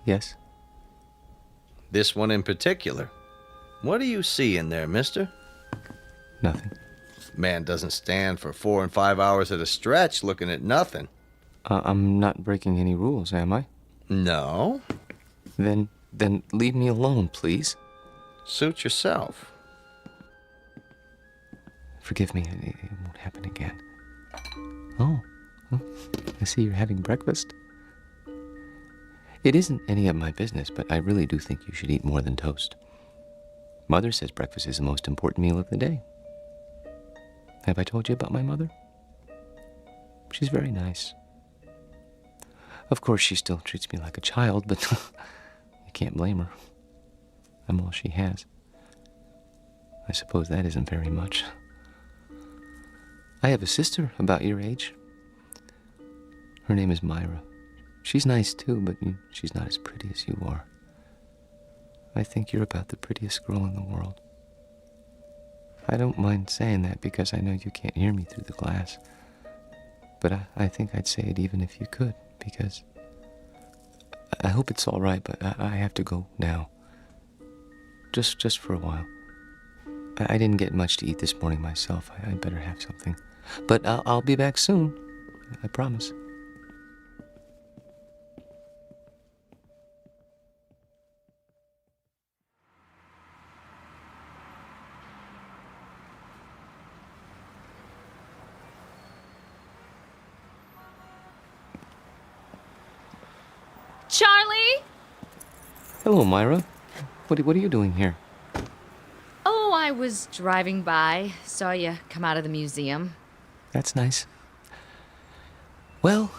Yes. This one in particular. What do you see in there, mister? Nothing. Man doesn't stand for 4 and 5 hours at a stretch looking at nothing. I'm not breaking any rules, am I? No. Then leave me alone, please. Suit yourself. Forgive me, it won't happen again. Oh, I see you're having breakfast. It isn't any of my business, but I really do think you should eat more than toast. Mother says breakfast is the most important meal of the day. Have I told you about my mother? She's very nice. Of course, she still treats me like a child, but you can't blame her. I'm all she has. I suppose that isn't very much. I have a sister about your age. Her name is Myra. She's nice too, but she's not as pretty as you are. I think you're about the prettiest girl in the world. I don't mind saying that because I know you can't hear me through the glass. But I think I'd say it even if you could, because I hope it's all right, but I have to go now. Just for a while. I didn't get much to eat this morning myself. I'd better have something. But I'll be back soon. I promise. Charlie? Hello, Myra. What are you doing here? Oh, I was driving by. Saw you come out of the museum. That's nice. Well...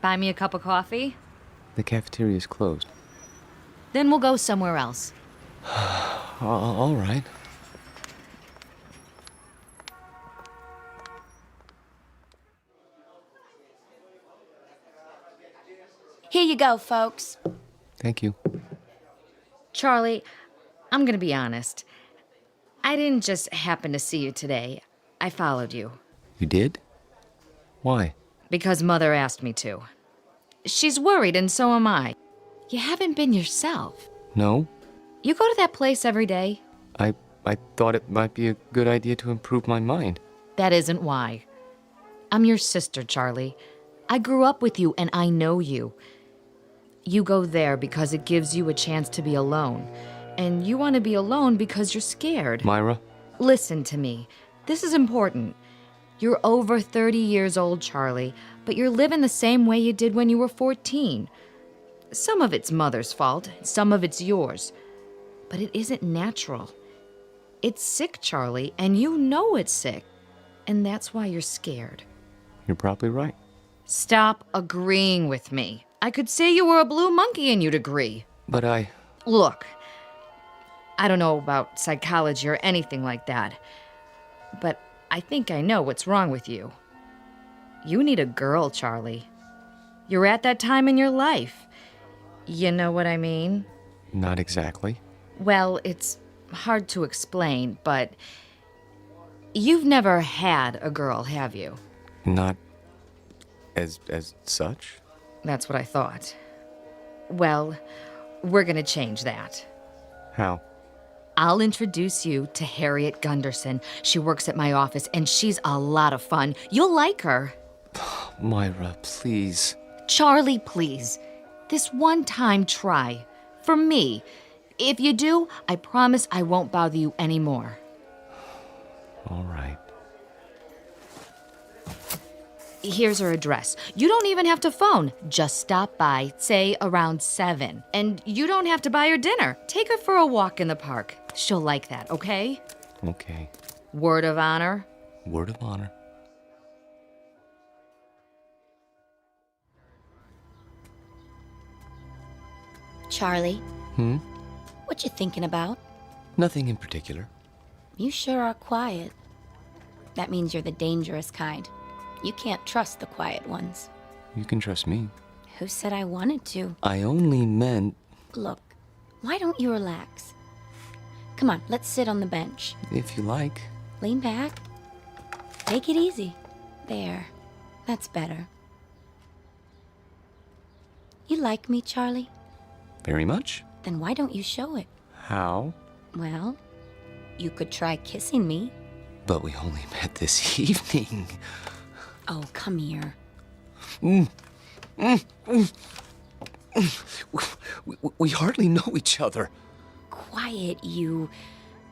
Buy me a cup of coffee? The cafeteria's closed. Then we'll go somewhere else. All right. Here you go, folks. Thank you. Charlie, I'm gonna be honest. I didn't just happen to see you today. I followed you. You did? Why? Because Mother asked me to. She's worried, and so am I. You haven't been yourself. No. You go to that place every day? I thought it might be a good idea to improve my mind. That isn't why. I'm your sister, Charlie. I grew up with you, and I know you. You go there because it gives you a chance to be alone. And you want to be alone because you're scared. Myra? Listen to me. This is important. You're over 30 years old, Charlie, but you're living the same way you did when you were 14. Some of it's Mother's fault, some of it's yours. But it isn't natural. It's sick, Charlie, and you know it's sick. And that's why you're scared. You're probably right. Stop agreeing with me. I could say you were a blue monkey and you'd agree. But I... Look, I don't know about psychology or anything like that, but I think I know what's wrong with you. You need a girl, Charlie. You're at that time in your life. You know what I mean? Not exactly. Well, it's hard to explain, but you've never had a girl, have you? Not as such? That's what I thought. Well, we're gonna change that. How? I'll introduce you to Harriet Gunderson. She works at my office, and she's a lot of fun. You'll like her. Myra, please. Charlie, please. This one time try. For me. If you do, I promise I won't bother you anymore. All right. Here's her address. You don't even have to phone. Just stop by, say around 7. And you don't have to buy her dinner. Take her for a walk in the park. She'll like that, okay? Okay. Word of honor? Word of honor. Charlie, Hmm? what you thinking about? Nothing in particular. You sure are quiet. That means you're the dangerous kind. You can't trust the quiet ones. You can trust me. Who said I wanted to? I only meant... Look, why don't you relax? Come on, let's sit on the bench. If you like. Lean back. Take it easy. There. That's better. You like me, Charlie? Very much. Then why don't you show it? How? Well, you could try kissing me. But we only met this evening. Oh, come here. We hardly know each other. Quiet, you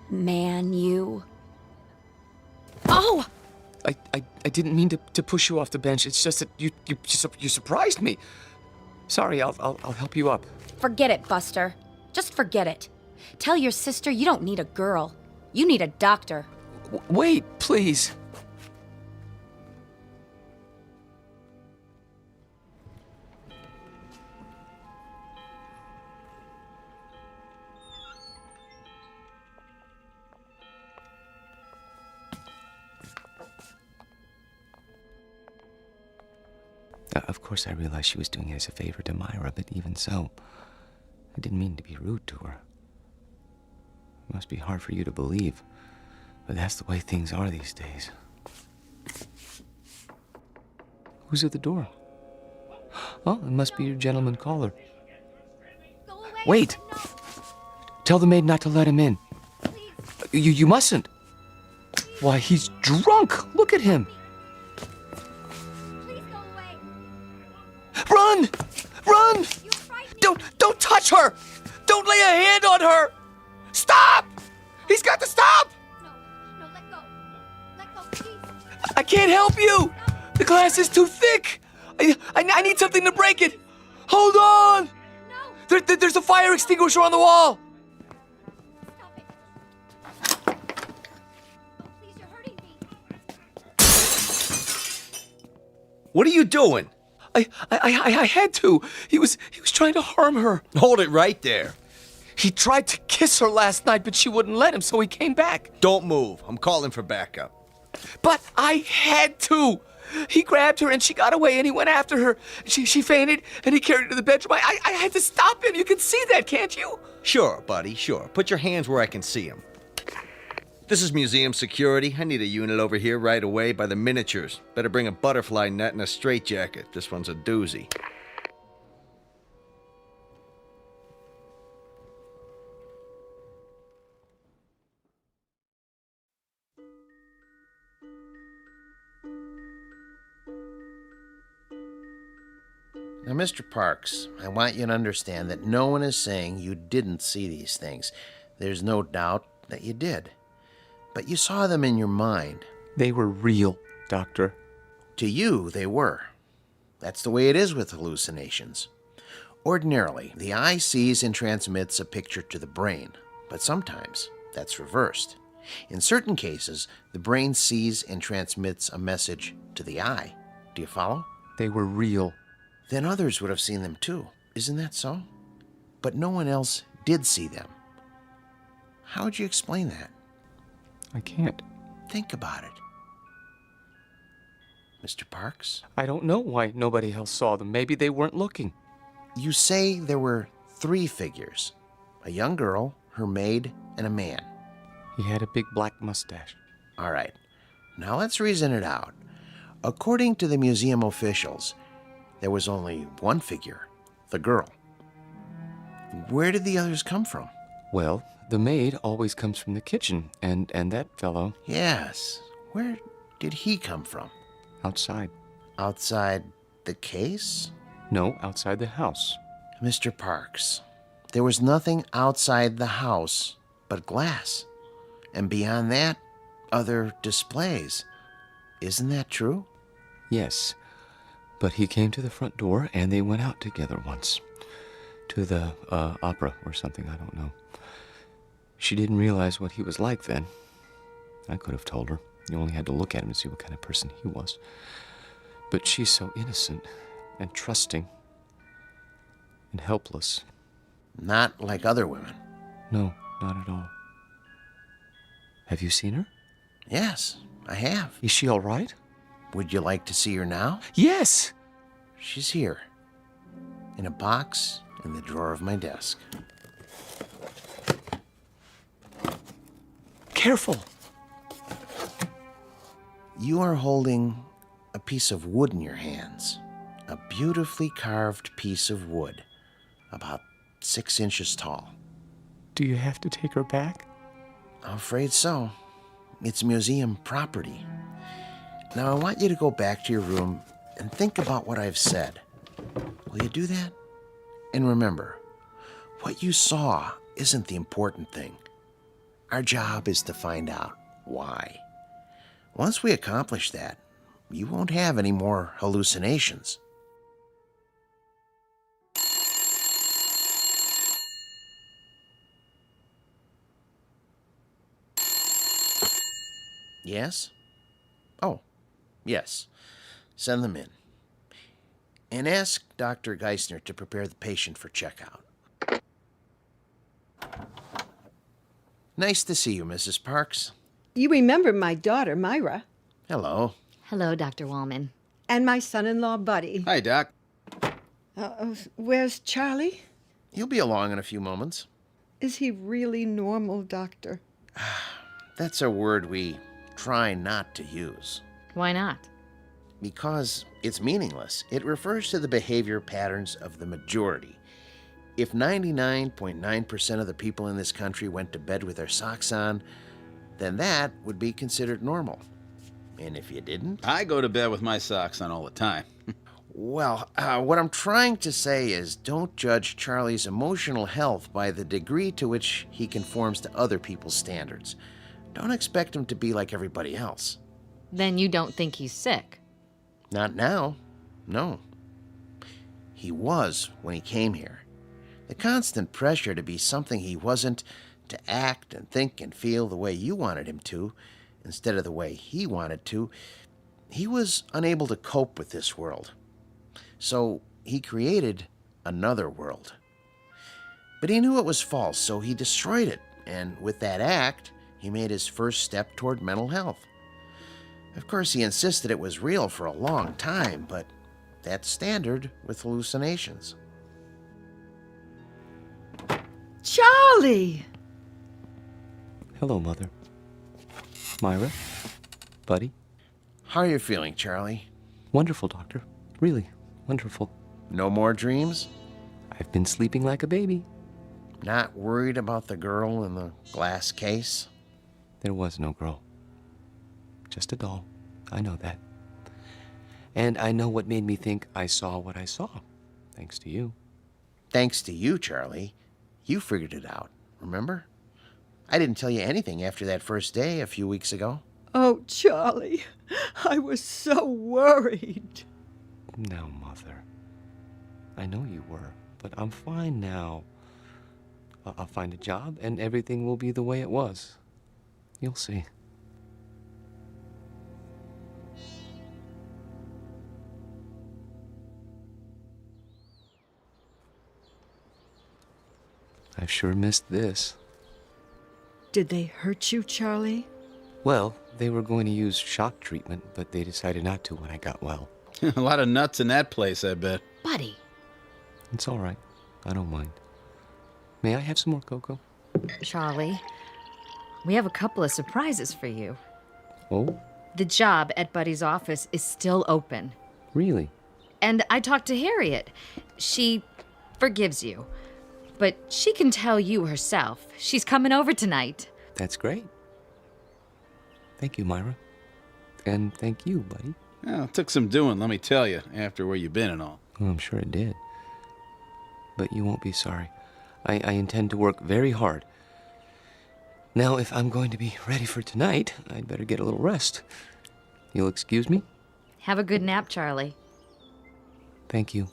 man, you. Oh! I didn't mean to push you off the bench. It's just that you surprised me. Sorry, I'll help you up. Forget it, Buster. Just forget it. Tell your sister you don't need a girl. You need a doctor. Wait, please. Of course, I realized she was doing it as a favor to Myra, but even so, I didn't mean to be rude to her. It must be hard for you to believe, but that's the way things are these days. Who's at the door? Oh, it must be your gentleman caller. Wait! Tell the maid not to let him in. You mustn't. Why, he's drunk! Look at him! Run! Run! Don't touch her! Don't lay a hand on her! Stop! He's got to stop! No, let go. Let go, please. I can't help you! The glass is too thick! I need something to break it! Hold on! No! There's a fire extinguisher on the wall! What are you doing? I had to. He was trying to harm her. Hold it right there. He tried to kiss her last night, but she wouldn't let him, so he came back. Don't move. I'm calling for backup. But I had to. He grabbed her and she got away and he went after her. She fainted and he carried her to the bedroom. I had to stop him. You can see that, can't you? Sure, buddy, sure. Put your hands where I can see them. This is museum security. I need a unit over here right away by the miniatures. Better bring a butterfly net and a straitjacket. This one's a doozy. Now, Mr. Parks, I want you to understand that no one is saying you didn't see these things. There's no doubt that you did. But you saw them in your mind. They were real, Doctor. To you, they were. That's the way it is with hallucinations. Ordinarily, the eye sees and transmits a picture to the brain, but sometimes that's reversed. In certain cases, the brain sees and transmits a message to the eye. Do you follow? They were real. Then others would have seen them too. Isn't that so? But no one else did see them. How would you explain that? I can't. Think about it. Mr. Parks? I don't know why nobody else saw them. Maybe they weren't looking. You say there were 3 figures. A young girl, her maid, and a man. He had a big black mustache. All right. Now let's reason it out. According to the museum officials, there was only one figure, the girl. Where did the others come from? Well, the maid always comes from the kitchen, and that fellow... Yes. Where did he come from? Outside. Outside the case? No, outside the house. Mr. Parks, there was nothing outside the house but glass. And beyond that, other displays. Isn't that true? Yes. But he came to the front door, and they went out together once. To the opera or something, I don't know. She didn't realize what he was like then. I could have told her. You only had to look at him to see what kind of person he was. But she's so innocent and trusting and helpless. Not like other women. No, not at all. Have you seen her? Yes, I have. Is she all right? Would you like to see her now? Yes! She's here. In a box in the drawer of my desk. Careful! You are holding a piece of wood in your hands. A beautifully carved piece of wood. About 6 inches tall. Do you have to take her back? I'm afraid so. It's museum property. Now, I want you to go back to your room and think about what I've said. Will you do that? And remember, what you saw isn't the important thing. Our job is to find out why. Once we accomplish that, you won't have any more hallucinations. Yes? Oh, yes. Send them in. And ask Dr. Geisner to prepare the patient for checkout. Nice to see you, Mrs. Parks. You remember my daughter, Myra. Hello. Hello, Dr. Wallman. And my son-in-law, Buddy. Hi, Doc. Where's Charlie? He'll be along in a few moments. Is he really normal, Doctor? That's a word we try not to use. Why not? Because it's meaningless. It refers to the behavior patterns of the majority. If 99.9% of the people in this country went to bed with their socks on, then that would be considered normal. And if you didn't? I go to bed with my socks on all the time. Well, what I'm trying to say is don't judge Charlie's emotional health by the degree to which he conforms to other people's standards. Don't expect him to be like everybody else. Then you don't think he's sick? Not now. No. He was when he came here. The constant pressure to be something he wasn't, to act and think and feel the way you wanted him to, instead of the way he wanted to, he was unable to cope with this world. So he created another world. But he knew it was false, so he destroyed it. And with that act, he made his first step toward mental health. Of course, he insisted it was real for a long time, but that's standard with hallucinations. Charlie! Hello, Mother. Myra? Buddy? How are you feeling, Charlie? Wonderful, Doctor. Really wonderful. No more dreams? I've been sleeping like a baby. Not worried about the girl in the glass case? There was no girl. Just a doll. I know that. And I know what made me think I saw what I saw. Thanks to you. Thanks to you, Charlie. You figured it out, remember? I didn't tell you anything after that first day a few weeks ago. Oh, Charlie, I was so worried. No, Mother. I know you were, but I'm fine now. I'll find a job and everything will be the way it was. You'll see. I've sure missed this. Did they hurt you, Charlie? Well, they were going to use shock treatment, but they decided not to when I got well. A lot of nuts in that place, I bet. Buddy. It's all right. I don't mind. May I have some more cocoa? Charlie, we have a couple of surprises for you. Oh? The job at Buddy's office is still open. Really? And I talked to Harriet. She forgives you. But she can tell you herself. She's coming over tonight. That's great. Thank you, Myra. And thank you, buddy. Well, it took some doing, let me tell you, after where you've been and all. Oh, I'm sure it did. But you won't be sorry. I intend to work very hard. Now, if I'm going to be ready for tonight, I'd better get a little rest. You'll excuse me? Have a good nap, Charlie. Thank you.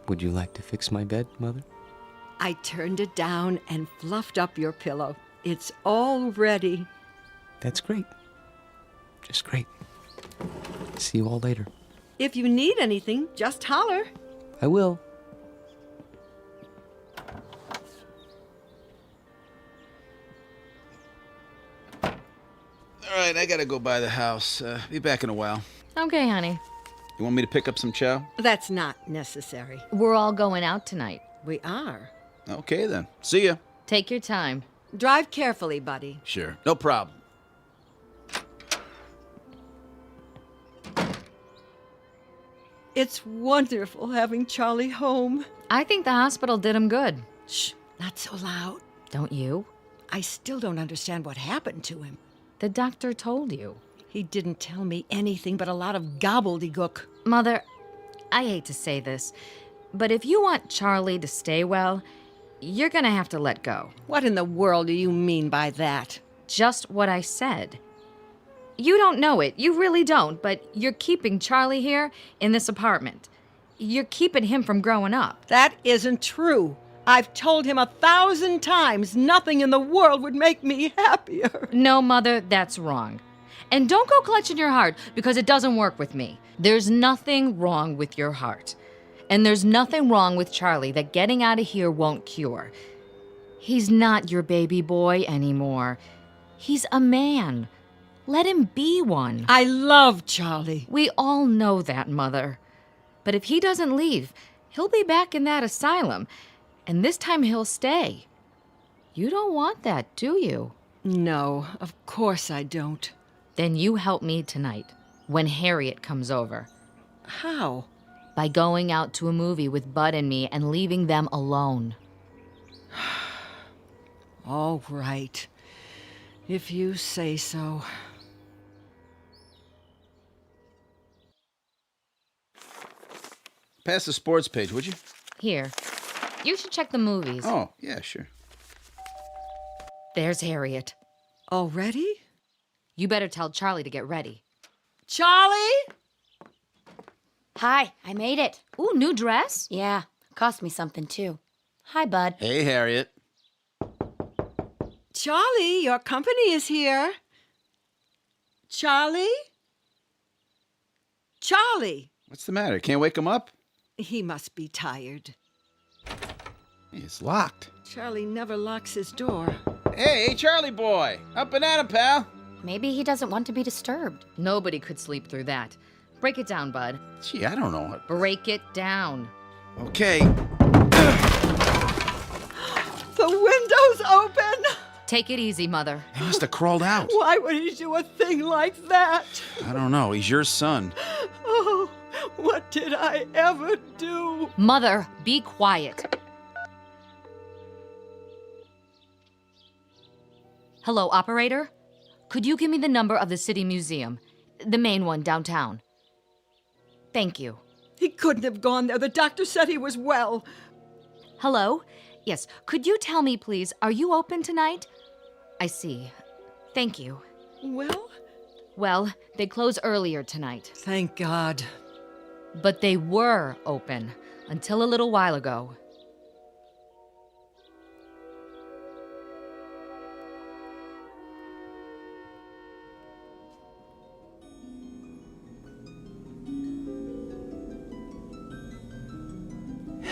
Would you like to fix my bed, Mother? I turned it down and fluffed up your pillow. It's all ready. That's great. Just great. See you all later. If you need anything, just holler. I will. All right, I gotta go by the house. Be back in a while. Okay, honey. You want me to pick up some chow? That's not necessary. We're all going out tonight. We are. Okay, then. See ya. Take your time. Drive carefully, buddy. Sure. No problem. It's wonderful having Charlie home. I think the hospital did him good. Shh, not so loud. Don't you? I still don't understand what happened to him. The doctor told you. He didn't tell me anything but a lot of gobbledygook. Mother, I hate to say this, but if you want Charlie to stay well, you're gonna have to let go. What in the world do you mean by that? Just what I said. You don't know it, you really don't, but you're keeping Charlie here in this apartment. You're keeping him from growing up. That isn't true. I've told him 1,000 times nothing in the world would make me happier. No, Mother, that's wrong. And don't go clutching your heart, because it doesn't work with me. There's nothing wrong with your heart. And there's nothing wrong with Charlie that getting out of here won't cure. He's not your baby boy anymore. He's a man. Let him be one. I love Charlie. We all know that, Mother. But if he doesn't leave, he'll be back in that asylum. And this time he'll stay. You don't want that, do you? No, of course I don't. Then you help me tonight, when Harriet comes over. How? By going out to a movie with Bud and me and leaving them alone. All right. If you say so. Pass the sports page, would you? Here. You should check the movies. Oh, yeah, sure. There's Harriet. Already? You better tell Charlie to get ready. Charlie? Hi, I made it. Ooh, new dress? Yeah, cost me something too. Hi, Bud. Hey, Harriet. Charlie, your company is here. Charlie? Charlie? What's the matter? Can't wake him up? He must be tired. It's locked. Charlie never locks his door. Hey, Charlie boy! Up and at him, pal! Maybe he doesn't want to be disturbed. Nobody could sleep through that. Break it down, bud. Gee, I don't know. Break it down. Okay. The window's open! Take it easy, Mother. He must have crawled out. Why would he do a thing like that? I don't know. He's your son. Oh, what did I ever do? Mother, be quiet. Hello, operator? Could you give me the number of the City Museum? The main one downtown. Thank you. He couldn't have gone there. The doctor said he was well. Hello? Yes, could you tell me, please, are you open tonight? I see. Thank you. Well? Well, they close earlier tonight. Thank God. But they were open until a little while ago.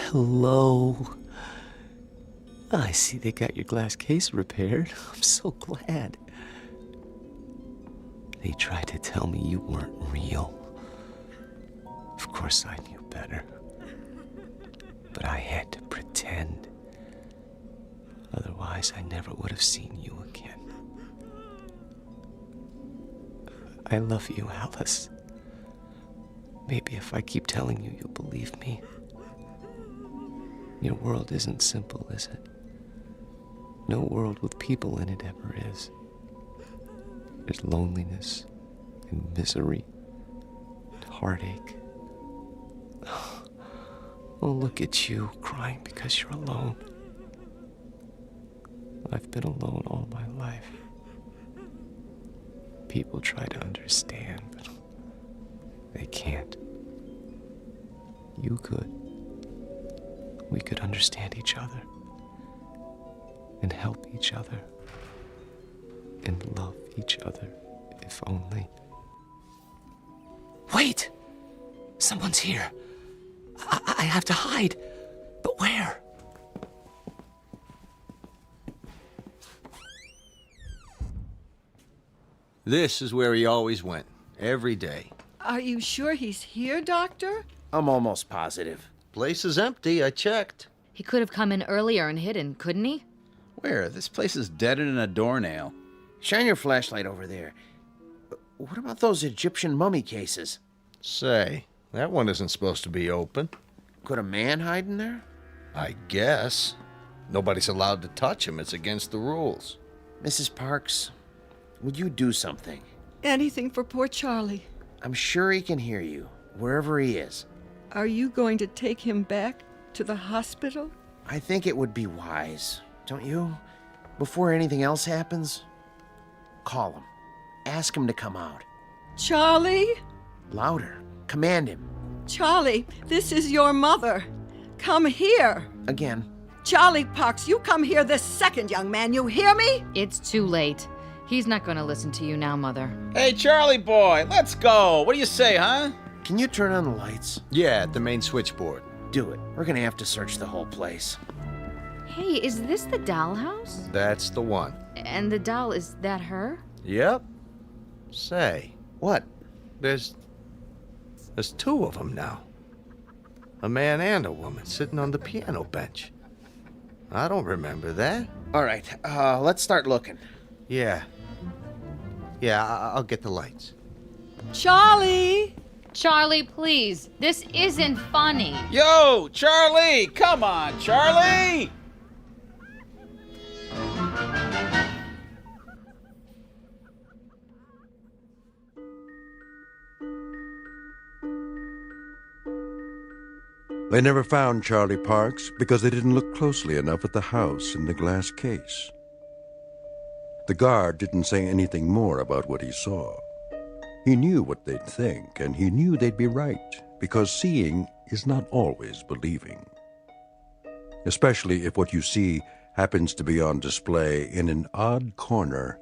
Hello. I see they got your glass case repaired. I'm so glad. They tried to tell me you weren't real. Of course I knew better. But I had to pretend. Otherwise, I never would have seen you again. I love you, Alice. Maybe if I keep telling you, you'll believe me. Your world isn't simple, is it? No world with people in it ever is. There's loneliness and misery and heartache. Oh, look at you, crying because you're alone. I've been alone all my life. People try to understand, but they can't. You could. We could understand each other and help each other and love each other, if only. Wait! Someone's here. I have to hide. But where? This is where he always went, every day. Are you sure he's here, Doctor? I'm almost positive. Place is empty, I checked. He could have come in earlier and hidden, couldn't he? Where? This place is deader than a doornail. Shine your flashlight over there. What about those Egyptian mummy cases? Say, that one isn't supposed to be open. Could a man hide in there? I guess. Nobody's allowed to touch him. It's against the rules. Mrs. Parks, would you do something? Anything for poor Charlie. I'm sure he can hear you, wherever he is. Are you going to take him back to the hospital? I think it would be wise, don't you? Before anything else happens, call him. Ask him to come out. Charlie? Louder. Command him. Charlie, this is your mother. Come here. Again. Charlie Parks, you come here this second, young man. You hear me? It's too late. He's not going to listen to you now, Mother. Hey, Charlie boy, let's go. What do you say, huh? Can you turn on the lights? Yeah, at the main switchboard. Do it. We're gonna have to search the whole place. Hey, is this the doll house? That's the one. And the doll, is that her? Yep. Say. What? There's two of them now. A man and a woman sitting on the piano bench. I don't remember that. All right, let's start looking. Yeah. Yeah, I'll get the lights. Charlie! Charlie, please. This isn't funny. Yo, Charlie! Come on, Charlie! They never found Charlie Parks because they didn't look closely enough at the house in the glass case. The guard didn't say anything more about what he saw. He knew what they'd think, and he knew they'd be right, because seeing is not always believing. Especially if what you see happens to be on display in an odd corner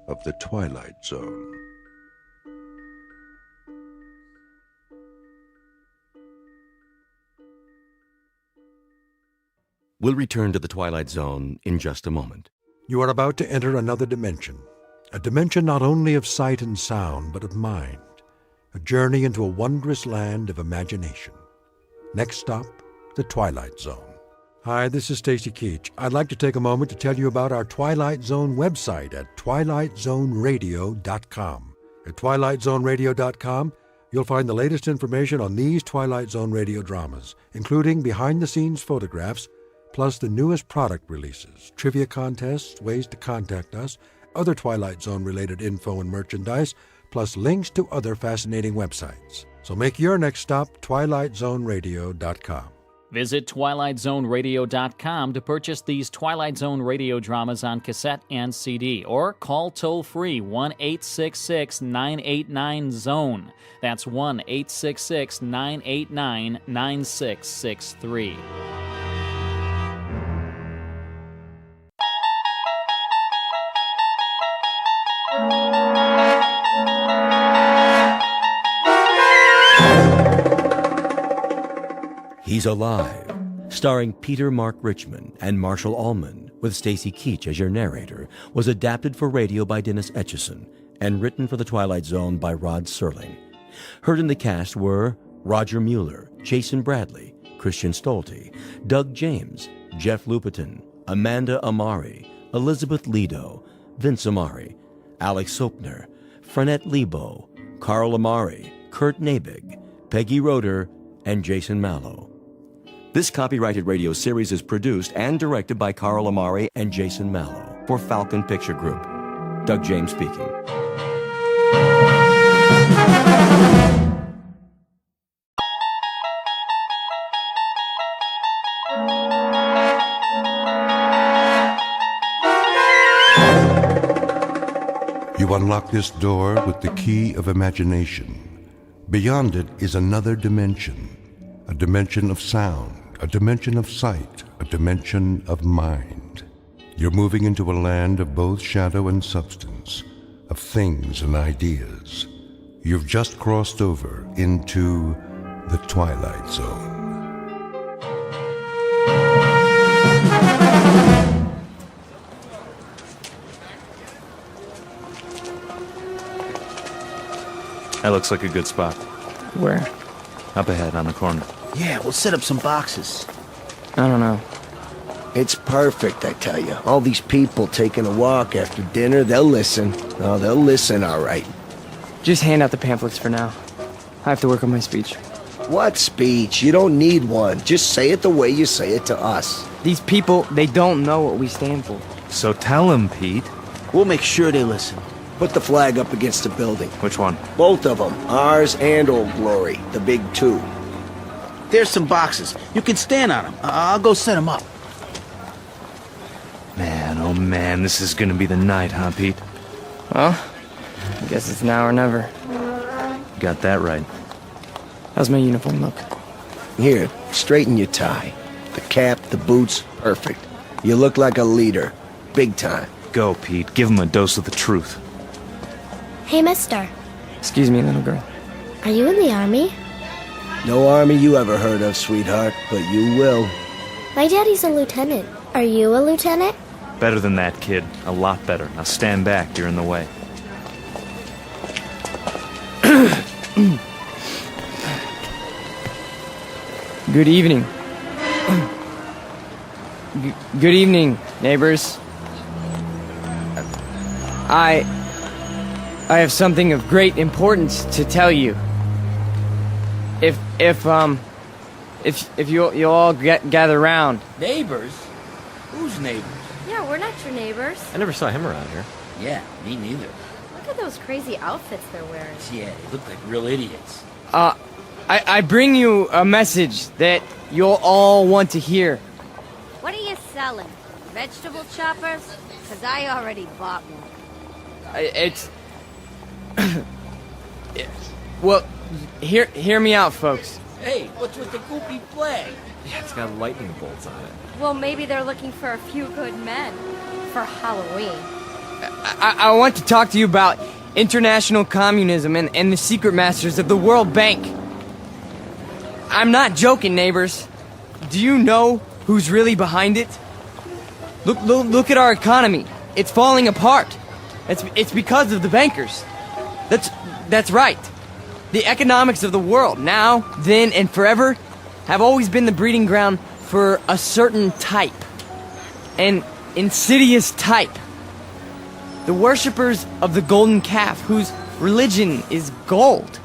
of the Twilight Zone. We'll return to the Twilight Zone in just a moment. You are about to enter another dimension. A dimension not only of sight and sound, but of mind. A journey into a wondrous land of imagination. Next stop, the Twilight Zone. Hi, this is Stacy Keach. I'd like to take a moment to tell you about our Twilight Zone website at twilightzoneradio.com. At twilightzoneradio.com, you'll find the latest information on these Twilight Zone radio dramas, including behind-the-scenes photographs, plus the newest product releases, trivia contests, ways to contact us, other Twilight Zone-related info and merchandise, plus links to other fascinating websites. So make your next stop twilightzoneradio.com. Visit twilightzoneradio.com to purchase these Twilight Zone radio dramas on cassette and CD, or call toll-free 1-866-989-ZONE. That's 1-866-989-9663. He's Alive, starring Peter Mark Richmond and Marshall Allman, with Stacy Keach as your narrator, was adapted for radio by Dennis Etchison and written for the Twilight Zone by Rod Serling. Heard in the cast were Roger Mueller, Jason Bradley, Christian Stolte, Doug James, Jeff Lupetin, Amanda Amari, Elizabeth Lido, Vince Amari, Alex Sopner, Frenette Lebo, Carl Amari, Kurt Nabig, Peggy Roeder, and Jason Mallow. This copyrighted radio series is produced and directed by Carl Amari and Jason Mallow for Falcon Picture Group. Doug James speaking. You unlock this door with the key of imagination. Beyond it is another dimension, a dimension of sound, a dimension of sight, a dimension of mind. You're moving into a land of both shadow and substance, of things and ideas. You've just crossed over into the Twilight Zone. That looks like a good spot. Where? Up ahead on the corner. Yeah, we'll set up some boxes. I don't know. It's perfect, I tell you. All these people taking a walk after dinner, they'll listen. Oh, they'll listen, all right. Just hand out the pamphlets for now. I have to work on my speech. What speech? You don't need one. Just say it the way you say it to us. These people, they don't know what we stand for. So tell them, Pete. We'll make sure they listen. Put the flag up against the building. Which one? Both of them. Ours and Old Glory. The big two. There's some boxes. You can stand on them. I'll go set them up. Man, oh man, this is gonna be the night, huh, Pete? Well, I guess it's now or never. Got that right. How's my uniform look? Here, straighten your tie. The cap, the boots, perfect. You look like a leader. Big time. Go, Pete. Give him a dose of the truth. Hey, mister. Excuse me, little girl. Are you in the army? No army you ever heard of, sweetheart, but you will. My daddy's a lieutenant. Are you a lieutenant? Better than that, kid. A lot better. Now stand back. You're in the way. Good evening. Good evening, neighbors. I have something of great importance to tell you. If you'll all gather round. Neighbors? Who's neighbors? Yeah, we're not your neighbors. I never saw him around here. Yeah, me neither. Look at those crazy outfits they're wearing. Yeah, they look like real idiots. I bring you a message that you'll all want to hear. What are you selling? Vegetable choppers? Because I already bought one. It's... Well, hear me out, folks. Hey, what's with the goopy flag? Yeah, it's got lightning bolts on it. Well, maybe they're looking for a few good men for Halloween. I want to talk to you about international communism and the secret masters of the World Bank. I'm not joking, neighbors. Do you know who's really behind it? Look at our economy. It's falling apart. It's because of the bankers. That's right. The economics of the world, now, then, and forever, have always been the breeding ground for a certain type. An insidious type. The worshippers of the golden calf, whose religion is gold,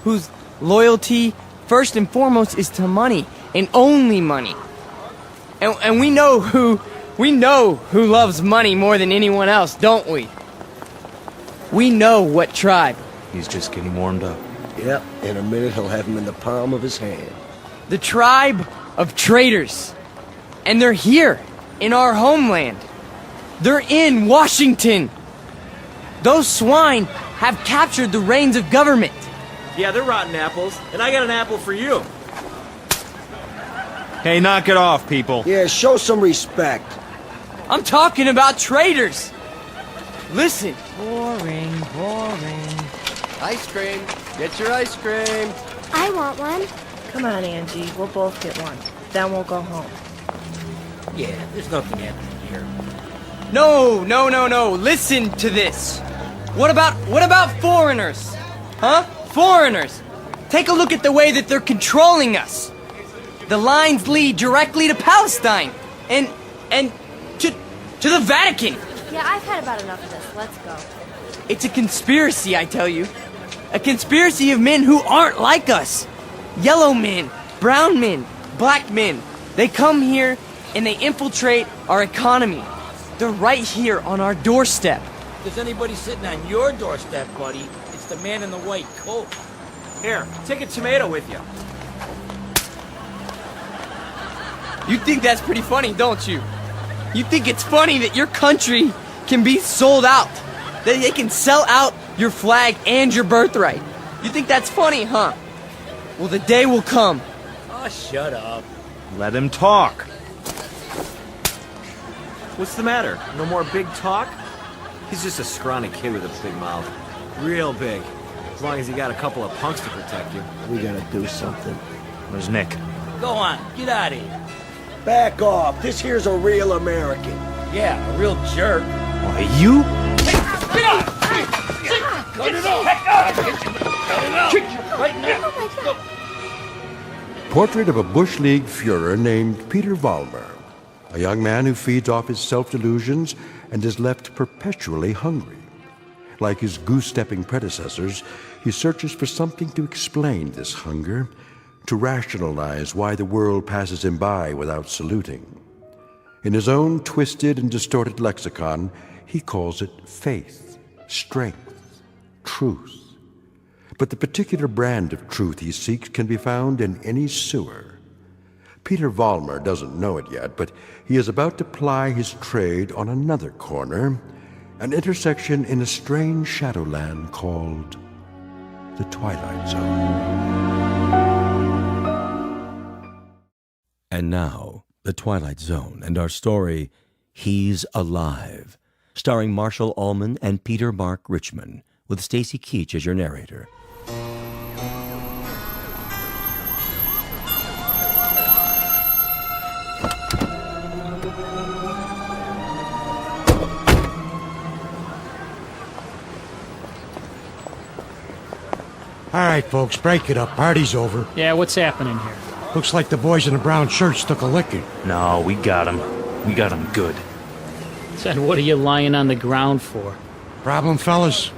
whose loyalty, first and foremost, is to money, and only money. And we know who loves money more than anyone else, don't we? We know what tribe. He's just getting warmed up. Yep, in a minute he'll have him in the palm of his hand. The tribe of traitors. And they're here, in our homeland. They're in Washington. Those swine have captured the reins of government. Yeah, they're rotten apples, and I got an apple for you. Hey, knock it off, people. Yeah, show some respect. I'm talking about traitors. Listen. Boring. Ice cream. Get your ice cream. I want one. Come on, Angie. We'll both get one. Then we'll go home. Yeah, there's nothing happening here. No. Listen to this. What about foreigners? Huh? Foreigners. Take a look at the way that they're controlling us. The lines lead directly to Palestine and to the Vatican. Yeah, I've had about enough of this. Let's go. It's a conspiracy, I tell you. A conspiracy of men who aren't like us. Yellow men, brown men, black men. They come here and they infiltrate our economy. They're right here on our doorstep. If there's anybody sitting on your doorstep, buddy, it's the man in the white coat. Here, take a tomato with you. You think that's pretty funny, don't you? You think it's funny that your country can be sold out? That they can sell out your flag and your birthright? You think that's funny, huh? Well, the day will come. Oh, shut up. Let him talk. What's the matter? No more big talk? He's just a scrawny kid with a big mouth. Real big. As long as you got a couple of punks to protect you. We gotta do something. Where's Nick? Go on, get out of here. Back off. This here's a real American. Yeah, a real jerk. Why, you? Get out! Cut it off! Cut it off! Right now! Portrait of a Bush League Führer named Peter Vollmer, a young man who feeds off his self-delusions and is left perpetually hungry. Like his goose-stepping predecessors, he searches for something to explain this hunger, to rationalize why the world passes him by without saluting. In his own twisted and distorted lexicon, he calls it faith, strength, truth. But the particular brand of truth he seeks can be found in any sewer. Peter Vollmer doesn't know it yet, but he is about to ply his trade on another corner, an intersection in a strange shadowland called the Twilight Zone. And now, The Twilight Zone and our story, He's Alive, starring Marshall Allman and Peter Mark Richmond, with Stacy Keach as your narrator. All right, folks, break it up. Party's over. Yeah, what's happening here? Looks like the boys in the brown shirts took a licking. No, we got him. We got him good. Said, what are you lying on the ground for? Problem, fellas?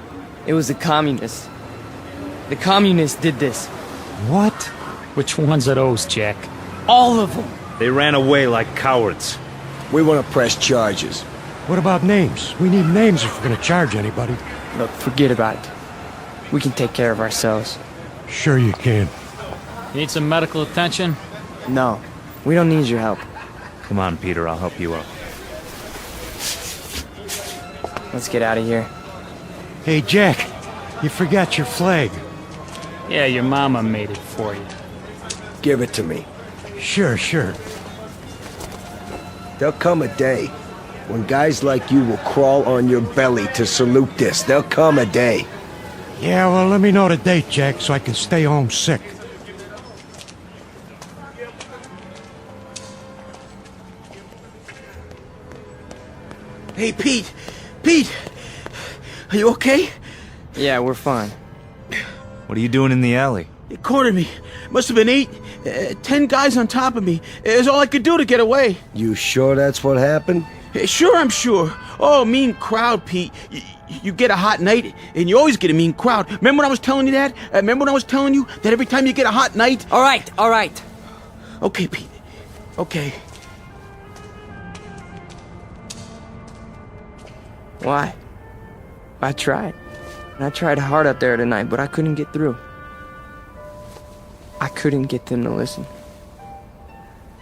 It was the communists. The communists did this. What? Which ones are those, Jack? All of them. They ran away like cowards. We want to press charges. What about names? We need names if we're going to charge anybody. Look, forget about it. We can take care of ourselves. Sure you can. You need some medical attention? No, we don't need your help. Come on, Peter, I'll help you out. Let's get out of here. Hey, Jack, you forgot your flag. Yeah, your mama made it for you. Give it to me. Sure. There'll come a day when guys like you will crawl on your belly to salute this. There'll come a day. Yeah, well, let me know the date, Jack, so I can stay home sick. Hey, Pete! Pete! Are you okay? Yeah, we're fine. What are you doing in the alley? They cornered me. Must have been 10 guys on top of me. It was all I could do to get away. You sure that's what happened? Sure, I'm sure. Oh, mean crowd, Pete. You get a hot night, and you always get a mean crowd. Remember when I was telling you that? Remember when I was telling you that every time you get a hot night... All right. Okay, Pete. Okay. Why? I tried. And I tried hard out there tonight, but I couldn't get through. I couldn't get them to listen.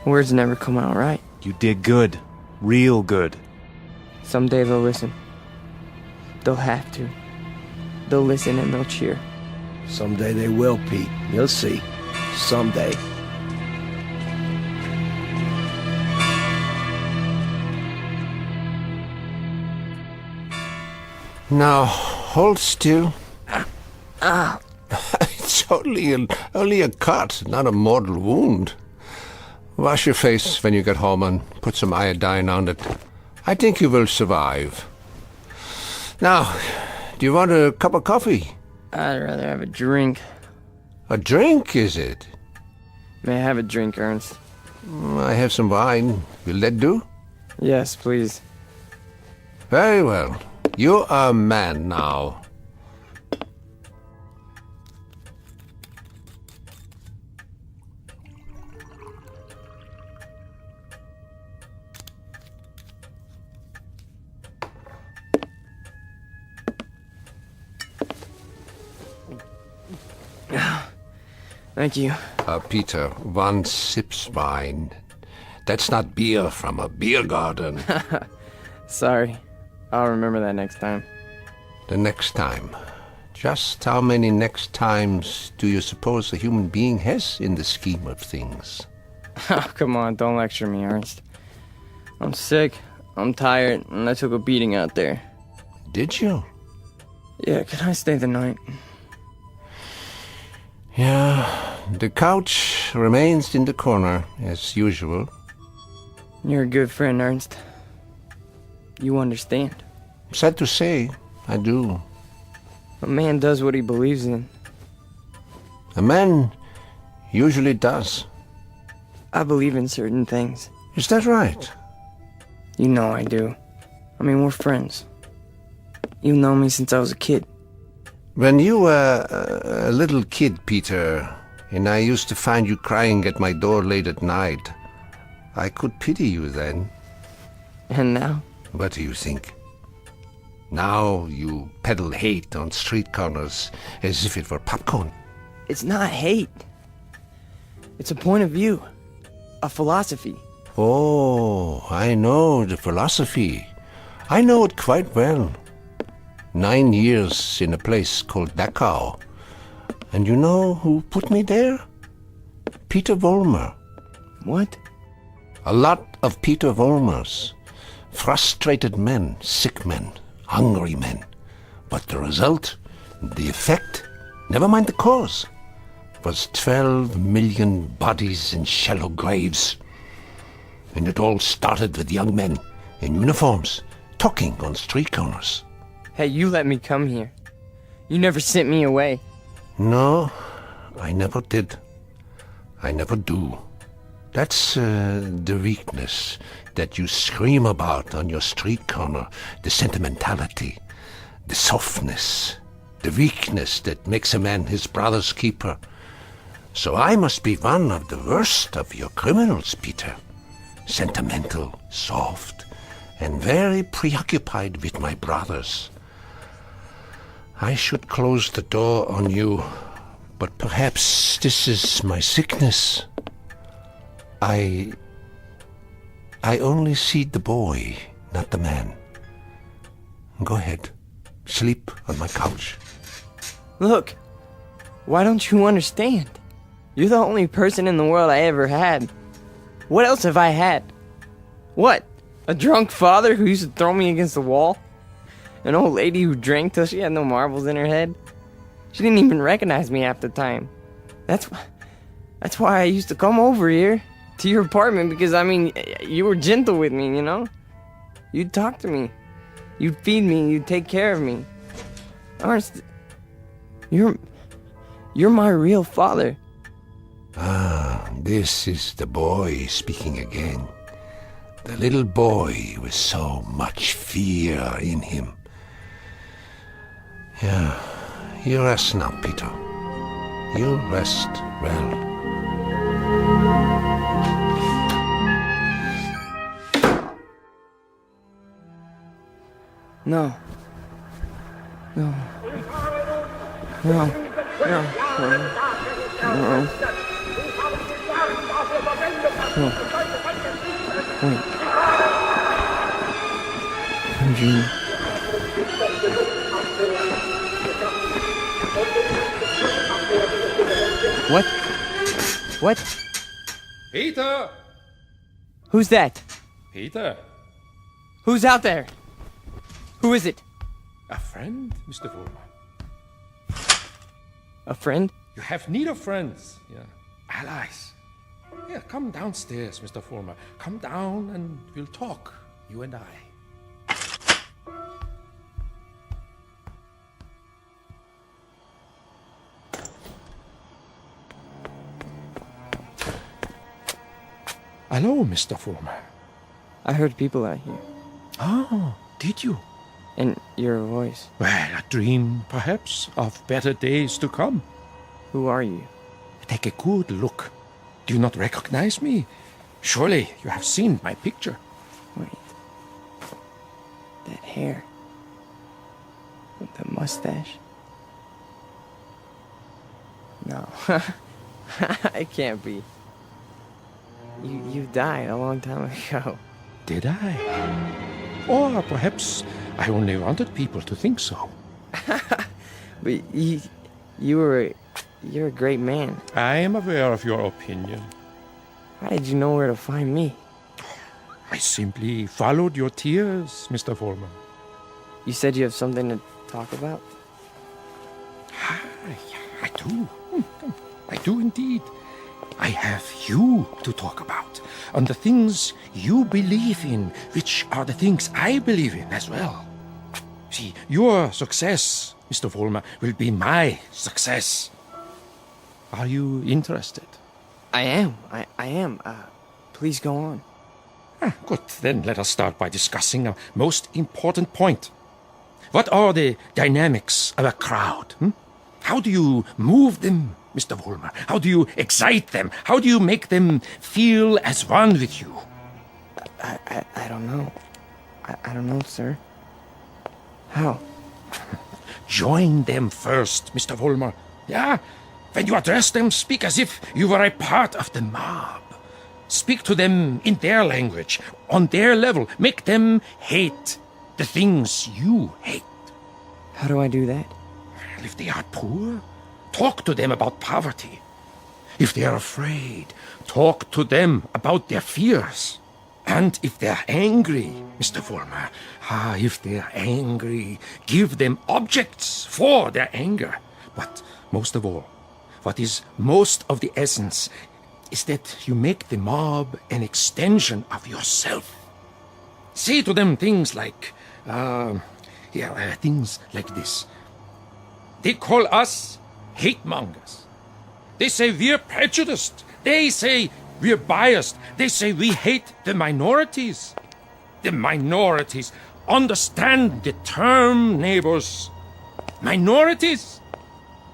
Words never come out right. You did good. Real good. Someday they'll listen. They'll have to. They'll listen and they'll cheer. Someday they will, Pete. You'll see. Someday. Now, hold still. It's only a cut, not a mortal wound. Wash your face when you get home and put some iodine on it. I think you will survive. Now, do you want a cup of coffee? I'd rather have a drink. A drink, is it? May I have a drink, Ernst? I have some wine. Will that do? Yes, please. Very well. You are a man now. Thank you. Peter, one sips wine. That's not beer from a beer garden. Sorry. I'll remember that next time. The next time. Just how many next times do you suppose a human being has in the scheme of things? Oh, come on, don't lecture me, Ernst. I'm sick, I'm tired, and I took a beating out there. Did you? Yeah, can I stay the night? Yeah, the couch remains in the corner, as usual. You're a good friend, Ernst. You understand. Sad to say, I do. A man does what he believes in. A man usually does. I believe in certain things. Is that right? You know I do. I mean, we're friends. You've known me since I was a kid. When you were a little kid, Peter, and I used to find you crying at my door late at night, I could pity you then. And now? What do you think? Now you peddle hate on street corners as if it were popcorn. It's not hate. It's a point of view. A philosophy. Oh, I know the philosophy. I know it quite well. 9 years in a place called Dachau. And you know who put me there? Peter Vollmer. What? A lot of Peter Vollmers. Frustrated men, sick men, hungry men. But the result, the effect, never mind the cause, was 12 million bodies in shallow graves. And it all started with young men in uniforms, talking on street corners. Hey, you let me come here. You never sent me away. No, I never did. I never do. That's the weakness that you scream about on your street corner, the sentimentality, the softness, the weakness that makes a man his brother's keeper. So I must be one of the worst of your criminals, Peter. Sentimental, soft, and very preoccupied with my brothers. I should close the door on you, but perhaps this is my sickness. I only see the boy, not the man. Go ahead. Sleep on my couch. Look, why don't you understand? You're the only person in the world I ever had. What else have I had? What? A drunk father who used to throw me against the wall? An old lady who drank till she had no marbles in her head? She didn't even recognize me half the time. That's why I used to come over here to your apartment, because, I mean, you were gentle with me, you know? You'd talk to me. You'd feed me, you'd take care of me. Ernst, you're my real father. Ah, this is the boy speaking again. The little boy with so much fear in him. Yeah, you rest now, Peter. You rest well. No. No. No. No. No. No. Wait. Eugene. What? What? Peter! Who's that? Peter? Who's out there? Who is it? A friend, Mr. Vollmer. A friend? You have need of friends, yeah. Allies. Yeah, come downstairs, Mr. Vollmer. Come down and we'll talk, you and I. Hello, Mr. Vollmer. I heard people out here. Oh, did you? And your voice. Well, a dream, perhaps, of better days to come. Who are you? Take a good look. Do you not recognize me? Surely you have seen my picture. Wait. That hair. With the mustache. No. It can't be. You died a long time ago. Did I? Or perhaps I only wanted people to think so. But you're a great man. I am aware of your opinion. How did you know where to find me? I simply followed your tears, Mr. Vollmer. You said you have something to talk about? I do. I do indeed. I have you to talk about, and the things you believe in, which are the things I believe in as well. See, your success, Mr. Vollmer, will be my success. Are you interested? I am. I am. Please go on. Good. Then let us start by discussing a most important point. What are the dynamics of a crowd? How do you move them, Mr. Vollmer? How do you excite them? How do you make them feel as one with you? I don't know. I don't know, sir. How? Join them first, Mr. Vollmer. Yeah? When you address them, speak as if you were a part of the mob. Speak to them in their language, on their level. Make them hate the things you hate. How do I do that? If they are poor, talk to them about poverty. If they are afraid, talk to them about their fears. And if they are angry, Mr. Vollmer, if they are angry, give them objects for their anger. But most of all, what is most of the essence is that you make the mob an extension of yourself. Say to them things like, things like this. They call us hate mongers. They say we're prejudiced. They say we're biased. They say we hate the minorities. The minorities. Understand the term, neighbors. Minorities.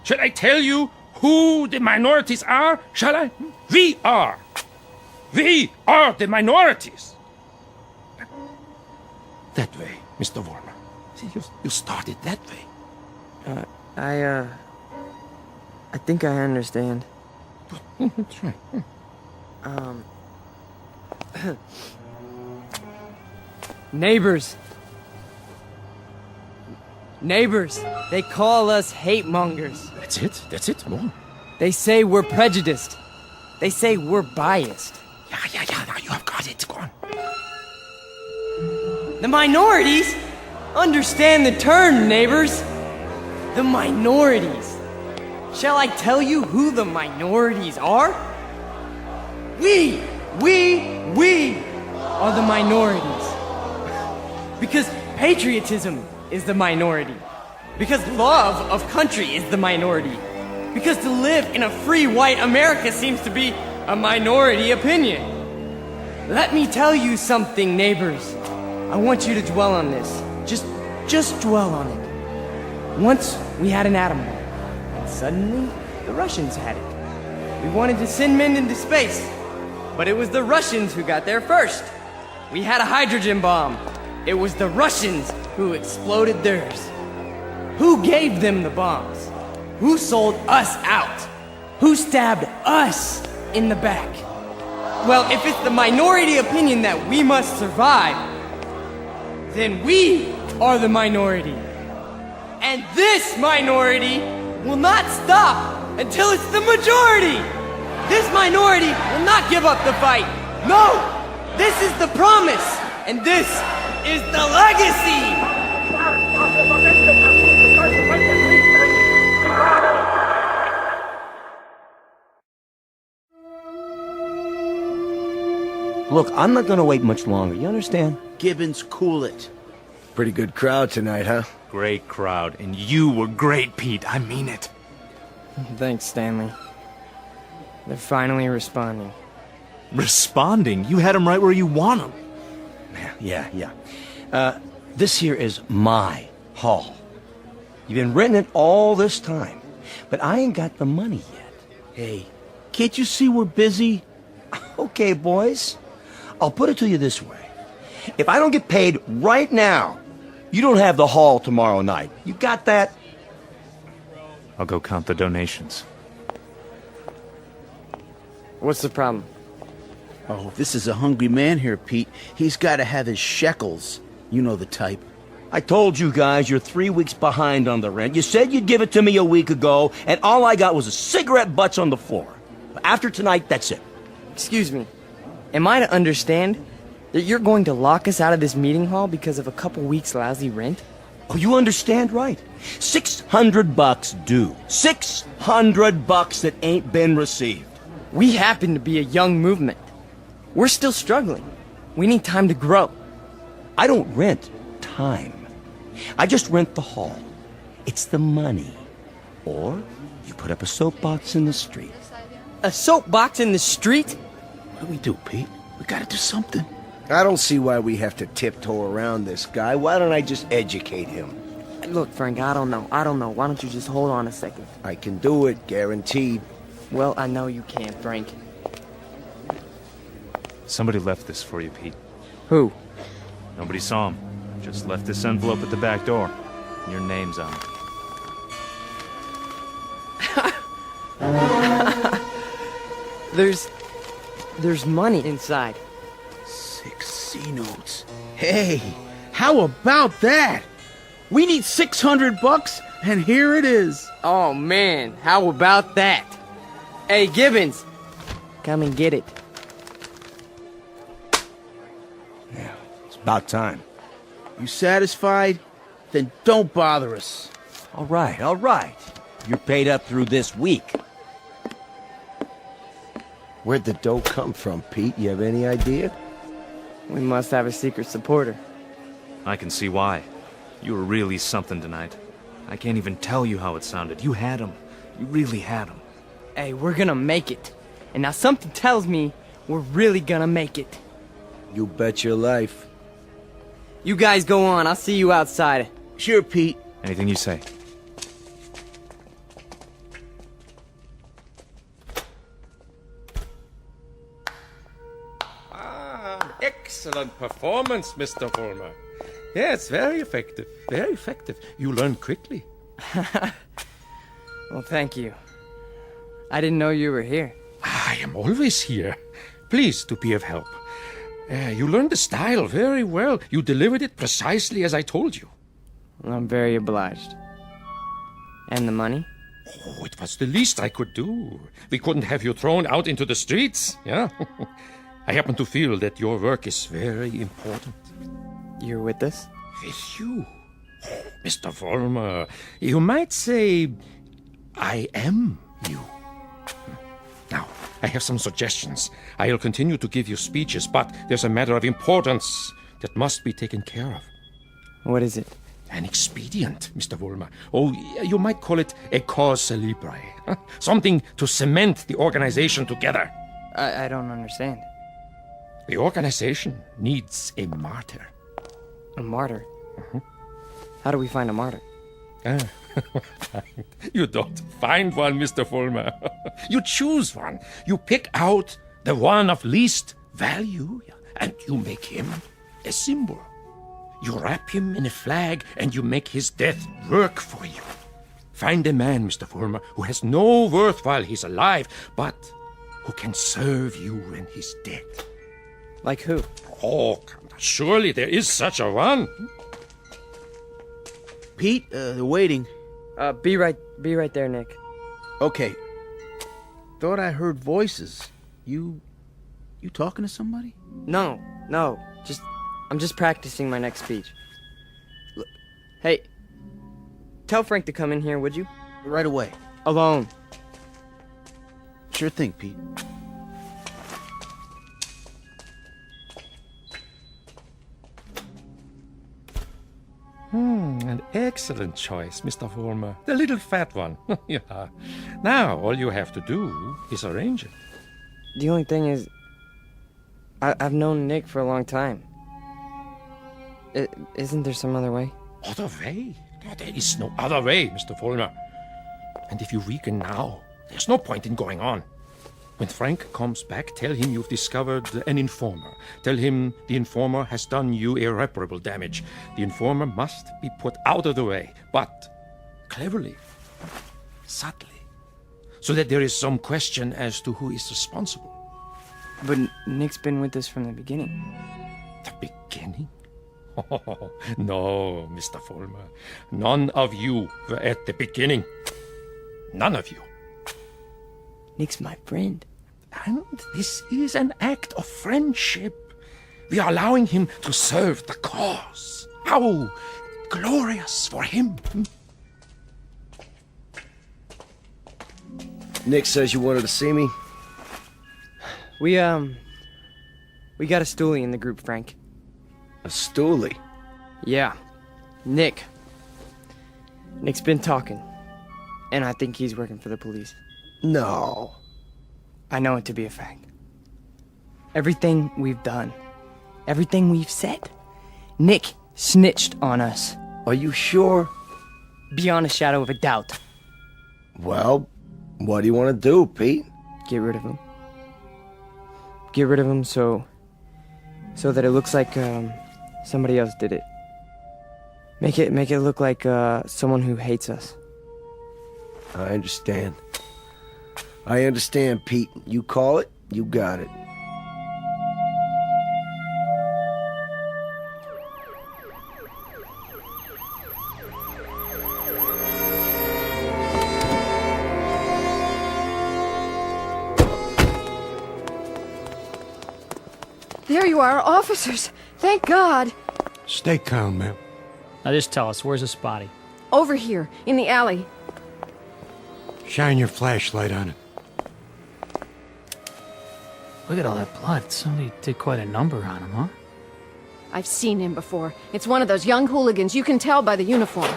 Shall I tell you who the minorities are? Shall I? We are. We are the minorities. That way, Mr. Vollmer. See, you started that way. I think I understand. That's right. Neighbors. Neighbors. They call us hate mongers. That's it, more. They say we're prejudiced. They say we're biased. Yeah, now you have got it. Go on. The minorities? Understand the term, neighbors. The minorities. Shall I tell you who the minorities are? We are the minorities. Because patriotism is the minority. Because love of country is the minority. Because to live in a free white America seems to be a minority opinion. Let me tell you something, neighbors. I want you to dwell on this. Just dwell on it. Once we had an atom bomb, and suddenly the Russians had it. We wanted to send men into space, but it was the Russians who got there first. We had a hydrogen bomb. It was the Russians who exploded theirs. Who gave them the bombs? Who sold us out? Who stabbed us in the back? Well, if it's the minority opinion that we must survive, then we are the minority. And this minority will not stop until it's the majority. This minority will not give up the fight. No, this is the promise, and this is the legacy. Look, I'm not gonna wait much longer, you understand? Gibbons, cool it. Pretty good crowd tonight, huh? Great crowd, and you were great, Pete. I mean it. Thanks, Stanley. They're finally responding. Responding? You had them right where you want them. Yeah. This here is my hall. You've been renting it all this time, but I ain't got the money yet. Hey, can't you see we're busy? Okay, boys. I'll put it to you this way. If I don't get paid right now, you don't have the hall tomorrow night. You got that? I'll go count the donations. What's the problem? Oh, this is a hungry man here, Pete. He's got to have his shekels. You know the type. I told you guys you're 3 weeks behind on the rent. You said you'd give it to me a week ago, and all I got was a cigarette butts on the floor. After tonight, that's it. Excuse me. Am I to understand that you're going to lock us out of this meeting hall because of a couple weeks' lousy rent? Oh, you understand right. $600 due. $600 that ain't been received. We happen to be a young movement. We're still struggling. We need time to grow. I don't rent time. I just rent the hall. It's the money. Or you put up a soapbox in the street. A soapbox in the street? What do we do, Pete? We gotta do something. I don't see why we have to tiptoe around this guy. Why don't I just educate him? Look, Frank, I don't know. Why don't you just hold on a second? I can do it, guaranteed. Well, I know you can, Frank. Somebody left this for you, Pete. Who? Nobody saw him. Just left this envelope at the back door. Your name's on it. There's money inside. 6 C-notes. Hey, how about that? We need $600, and here it is. Oh, man, how about that? Hey, Gibbons, come and get it. Yeah, it's about time. You satisfied? Then don't bother us. All right. You're paid up through this week. Where'd the dough come from, Pete? You have any idea? We must have a secret supporter. I can see why. You were really something tonight. I can't even tell you how it sounded. You had him. You really had him. Hey, we're gonna make it. And now something tells me we're really gonna make it. You bet your life. You guys go on. I'll see you outside. Sure, Pete. Anything you say. Excellent performance, Mr. Vollmer. Yes, very effective. Very effective. You learn quickly. Well, thank you. I didn't know you were here. I am always here. Pleased to be of help. You learned the style very well. You delivered it precisely as I told you. Well, I'm very obliged. And the money? Oh, it was the least I could do. We couldn't have you thrown out into the streets, yeah? I happen to feel that your work is very important. You're with us? With you? Oh, Mr. Vollmer, you might say, I am you. Now, I have some suggestions. I'll continue to give you speeches, but there's a matter of importance that must be taken care of. What is it? An expedient, Mr. Vollmer. Oh, you might call it a cause célèbre. Something to cement the organization together. I don't understand. The organization needs a martyr. A martyr? How do we find a martyr? You don't find one, Mr. Vollmer. You choose one. You pick out the one of least value, and you make him a symbol. You wrap him in a flag, and you make his death work for you. Find a man, Mr. Vollmer, who has no worth while he's alive, but who can serve you when he's dead. Like who? Oh, surely there is such a one. Pete, they're waiting. Be right there, Nick. Okay. Thought I heard voices. You talking to somebody? No. I'm just practicing my next speech. Look, hey, tell Frank to come in here, would you? Right away. Alone. Sure thing, Pete. An excellent choice, Mr. Vollmer. The little fat one. Yeah. Now, all you have to do is arrange it. The only thing is, I've known Nick for a long time. Isn't there some other way? Other way? No, there is no other way, Mr. Vollmer. And if you weaken now, there's no point in going on. When Frank comes back, tell him you've discovered an informer. Tell him the informer has done you irreparable damage. The informer must be put out of the way, but cleverly, subtly, so that there is some question as to who is responsible. But Nick's been with us from the beginning. The beginning? Oh, no, Mr. Vollmer. None of you were at the beginning. None of you. Nick's my friend. And this is an act of friendship. We are allowing him to serve the cause. How glorious for him. Nick says you wanted to see me. We got a stoolie in the group, Frank. A stoolie? Yeah. Nick's been talking. And I think he's working for the police. No. I know it to be a fact. Everything we've done, everything we've said, Nick snitched on us. Are you sure? Beyond a shadow of a doubt. Well, what do you want to do, Pete? Get rid of him. Get rid of him so that it looks like somebody else did it. Make it look like someone who hates us. I understand. I understand, Pete. You call it, you got it. There you are, officers. Thank God. Stay calm, ma'am. Now just tell us, where's this body? Over here, in the alley. Shine your flashlight on it. Look at all that blood. Somebody did quite a number on him, huh? I've seen him before. It's one of those young hooligans. You can tell by the uniform.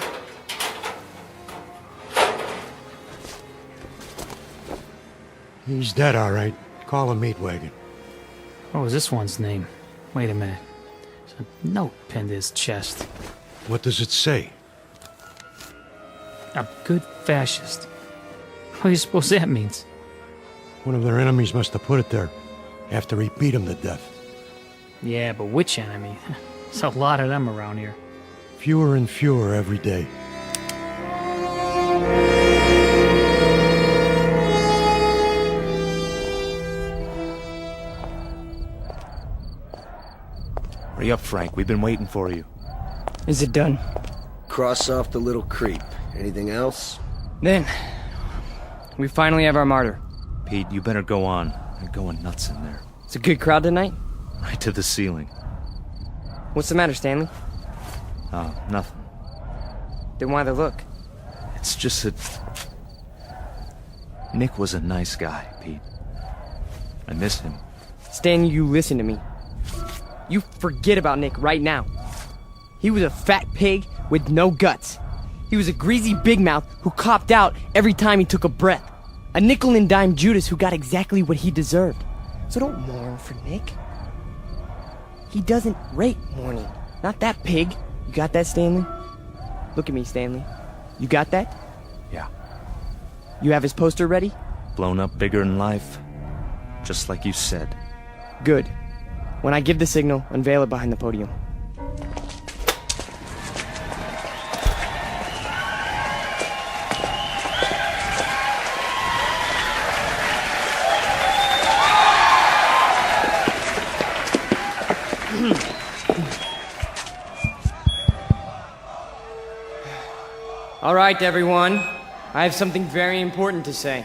He's dead, all right. Call a meat wagon. What was this one's name? Wait a minute. There's a note pinned to his chest. What does it say? A good fascist. What do you suppose that means? One of their enemies must have put it there after he beat him to death. Yeah, but which enemy? There's a lot of them around here. Fewer and fewer every day. Hurry up, Frank. We've been waiting for you. Is it done? Cross off the little creep. Anything else? Then, we finally have our martyr. Pete, you better go on. They're going nuts in there. It's a good crowd tonight. Right to the ceiling. What's the matter, Stanley? Oh, nothing. Then why the look? It's just that Nick was a nice guy, Pete. I miss him. Stan, you listen to me. You forget about Nick right now. He was a fat pig with no guts. He was a greasy big mouth who copped out every time he took a breath. A nickel and dime Judas who got exactly what he deserved. So don't mourn for Nick. He doesn't rate mourning. Not that pig. You got that, Stanley? Look at me, Stanley. You got that? Yeah. You have his poster ready? Blown up bigger in life. Just like you said. Good. When I give the signal, unveil it behind the podium. All right, everyone. I have something very important to say.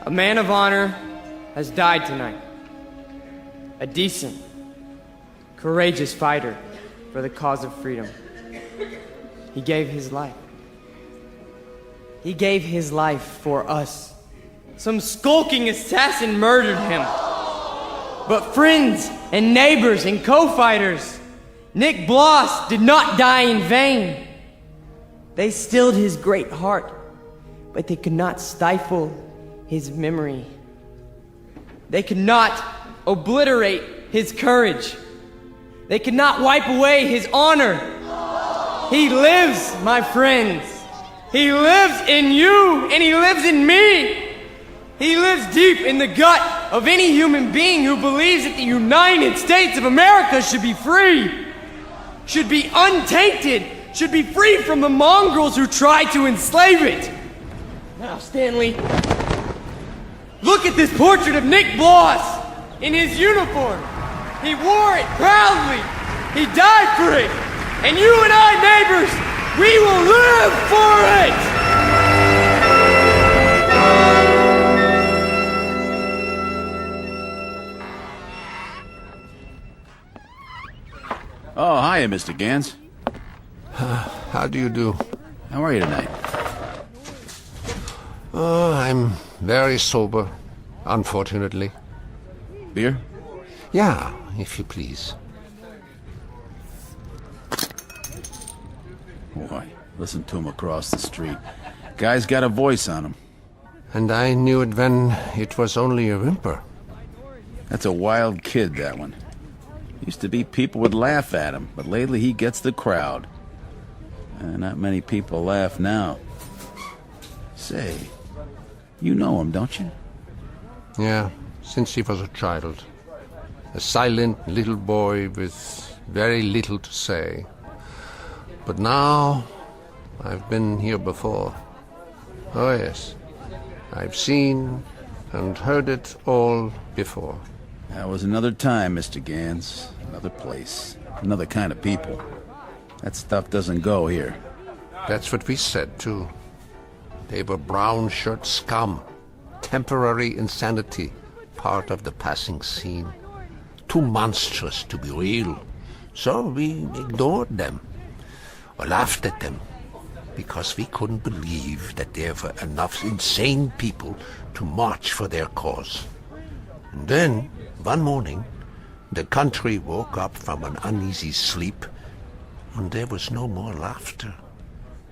A man of honor has died tonight. A decent, courageous fighter for the cause of freedom. He gave his life. He gave his life for us. Some skulking assassin murdered him. But friends and neighbors and co-fighters, Nick Bloss did not die in vain. They stilled his great heart, but they could not stifle his memory. They could not obliterate his courage. They could not wipe away his honor. He lives, my friends. He lives in you, and he lives in me. He lives deep in the gut of any human being who believes that the United States of America should be free, should be untainted, should be free from the mongrels who try to enslave it. Now, Stanley, look at this portrait of Nick Bloss in his uniform. He wore it proudly. He died for it. And you and I, neighbors, we will live for it! Oh, hiya, Mr. Gans. How do you do? How are you tonight? Oh, I'm very sober, unfortunately. Beer? Yeah, if you please. Boy, listen to him across the street. Guy's got a voice on him. And I knew it when it was only a whimper. That's a wild kid, that one. Used to be people would laugh at him, but lately he gets the crowd. Not many people laugh now. Say, you know him, don't you? Yeah, since he was a child. A silent little boy with very little to say. But now, I've been here before. Oh yes, I've seen and heard it all before. That was another time, Mr. Gans. Another place. Another kind of people. That stuff doesn't go here. That's what we said, too. They were brown shirt scum. Temporary insanity. Part of the passing scene. Too monstrous to be real. So we ignored them. Or laughed at them. Because we couldn't believe that there were enough insane people to march for their cause. And then, one morning, the country woke up from an uneasy sleep, and there was no more laughter.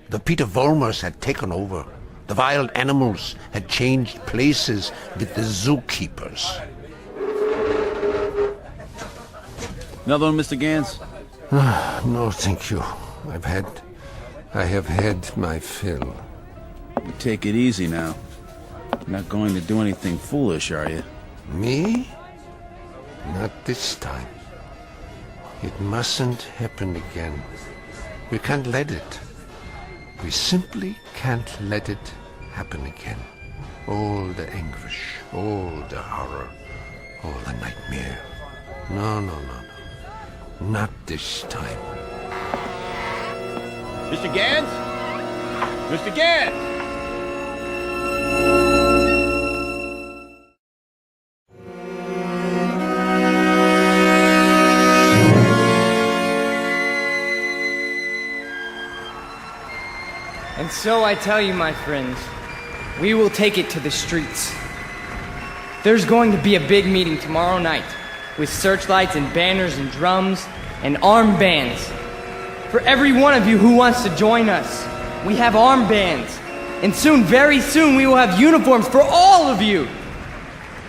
The Peter Volmers had taken over. The wild animals had changed places with the zookeepers. Another one, Mr. Gans? No, thank you. I have had my fill. You take it easy now. You're not going to do anything foolish, are you? Me? Not this time. It mustn't happen again. We can't let it. We simply can't let it happen again. All the anguish, all the horror, all the nightmare. No. Not this time. Mr. Gans? Mr. Gans! And so I tell you, my friends, we will take it to the streets. There's going to be a big meeting tomorrow night, with searchlights and banners and drums, and armbands. For every one of you who wants to join us, we have armbands. And soon, very soon, we will have uniforms for all of you.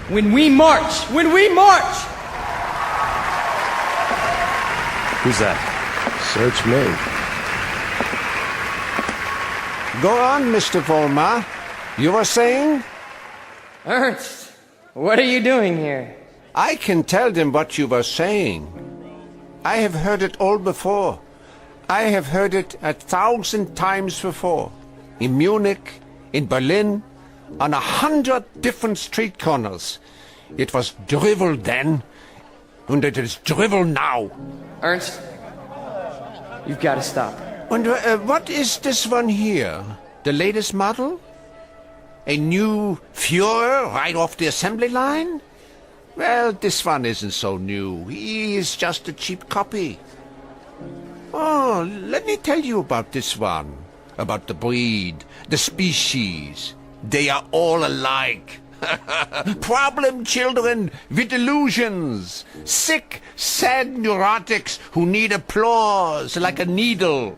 When we march! Who's that? Search me. Go on, Mr. Vollmer. You were saying? Ernst, what are you doing here? I can tell them what you were saying. I have heard it all before. I have heard it 1,000 times before. In Munich, in Berlin, on 100 different street corners. It was drivel then, and it is drivel now. Ernst, you've got to stop. And what is this one here? The latest model? A new Führer right off the assembly line? Well, this one isn't so new. He is just a cheap copy. Oh, let me tell you about this one. About the breed, the species. They are all alike. Problem children with illusions. Sick, sad neurotics who need applause like a needle.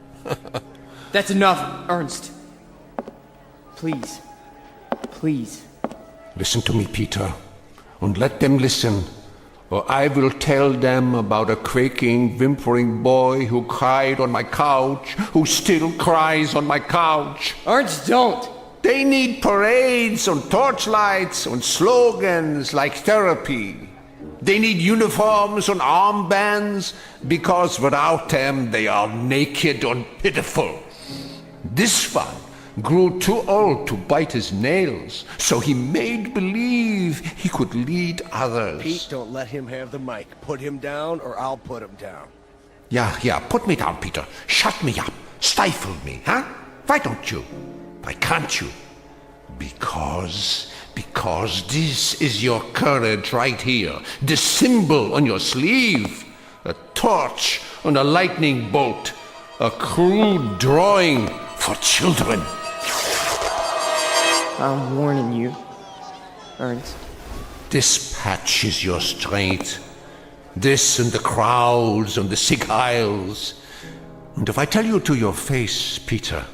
That's enough, Ernst. Please. Please. Listen to me, Peter, and let them listen, or I will tell them about a quaking, whimpering boy who cried on my couch, who still cries on my couch. Ernst, don't! They need parades and torchlights and slogans like therapy. They need uniforms and armbands, because without them they are naked and pitiful. This one grew too old to bite his nails, so he made believe he could lead others. Pete, don't let him have the mic. Put him down, or I'll put him down. Yeah, put me down, Peter. Shut me up. Stifle me, huh? Why don't you? Why can't you? Because this is your courage right here. The symbol on your sleeve. A torch and a lightning bolt. A crude drawing for children. I'm warning you, Ernst. This patch is your strength. This and the crowds and the sick aisles. And if I tell you to your face, Peter,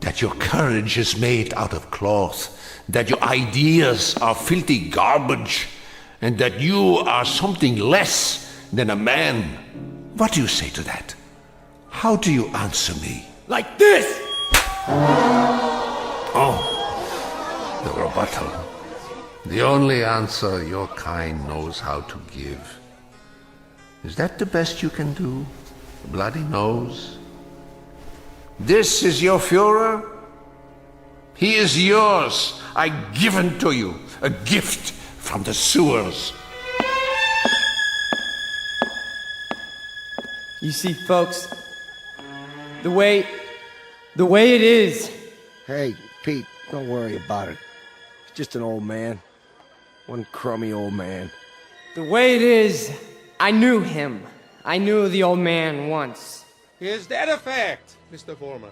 that your courage is made out of cloth, that your ideas are filthy garbage, and that you are something less than a man, what do you say to that? How do you answer me? Like this! Oh, the rebuttal. The only answer your kind knows how to give. Is that the best you can do? A bloody nose? This is your Führer? He is yours. I give him to you. A gift from the sewers. You see, folks, the way it is. Hey, Pete, don't worry about it. He's just an old man. One crummy old man. The way it is, I knew him. I knew the old man once. Is that a fact, Mr. Vollmer?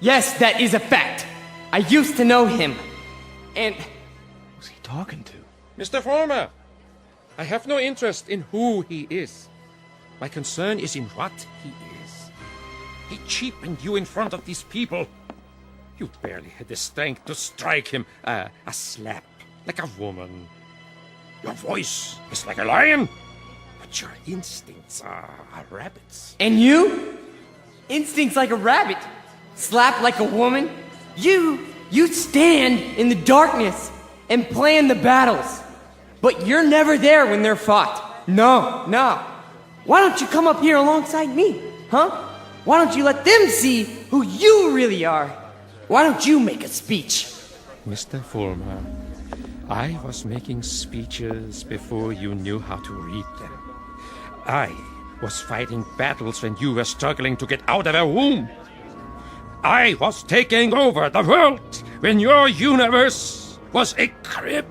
Yes, that is a fact. I used to know him. And... Who's he talking to? Mr. Vollmer, I have no interest in who he is. My concern is in what he is. He cheapened you in front of these people. You barely had the strength to strike him a slap, like a woman. Your voice is like a lion, but your instincts are rabbits. And you? Instincts like a rabbit. Slap like a woman. You stand in the darkness and plan the battles. But you're never there when they're fought. No. Why don't you come up here alongside me, huh? Why don't you let them see who you really are? Why don't you make a speech? Mr. Vollmer, I was making speeches before you knew how to read them. I was fighting battles when you were struggling to get out of a womb. I was taking over the world when your universe was a crib.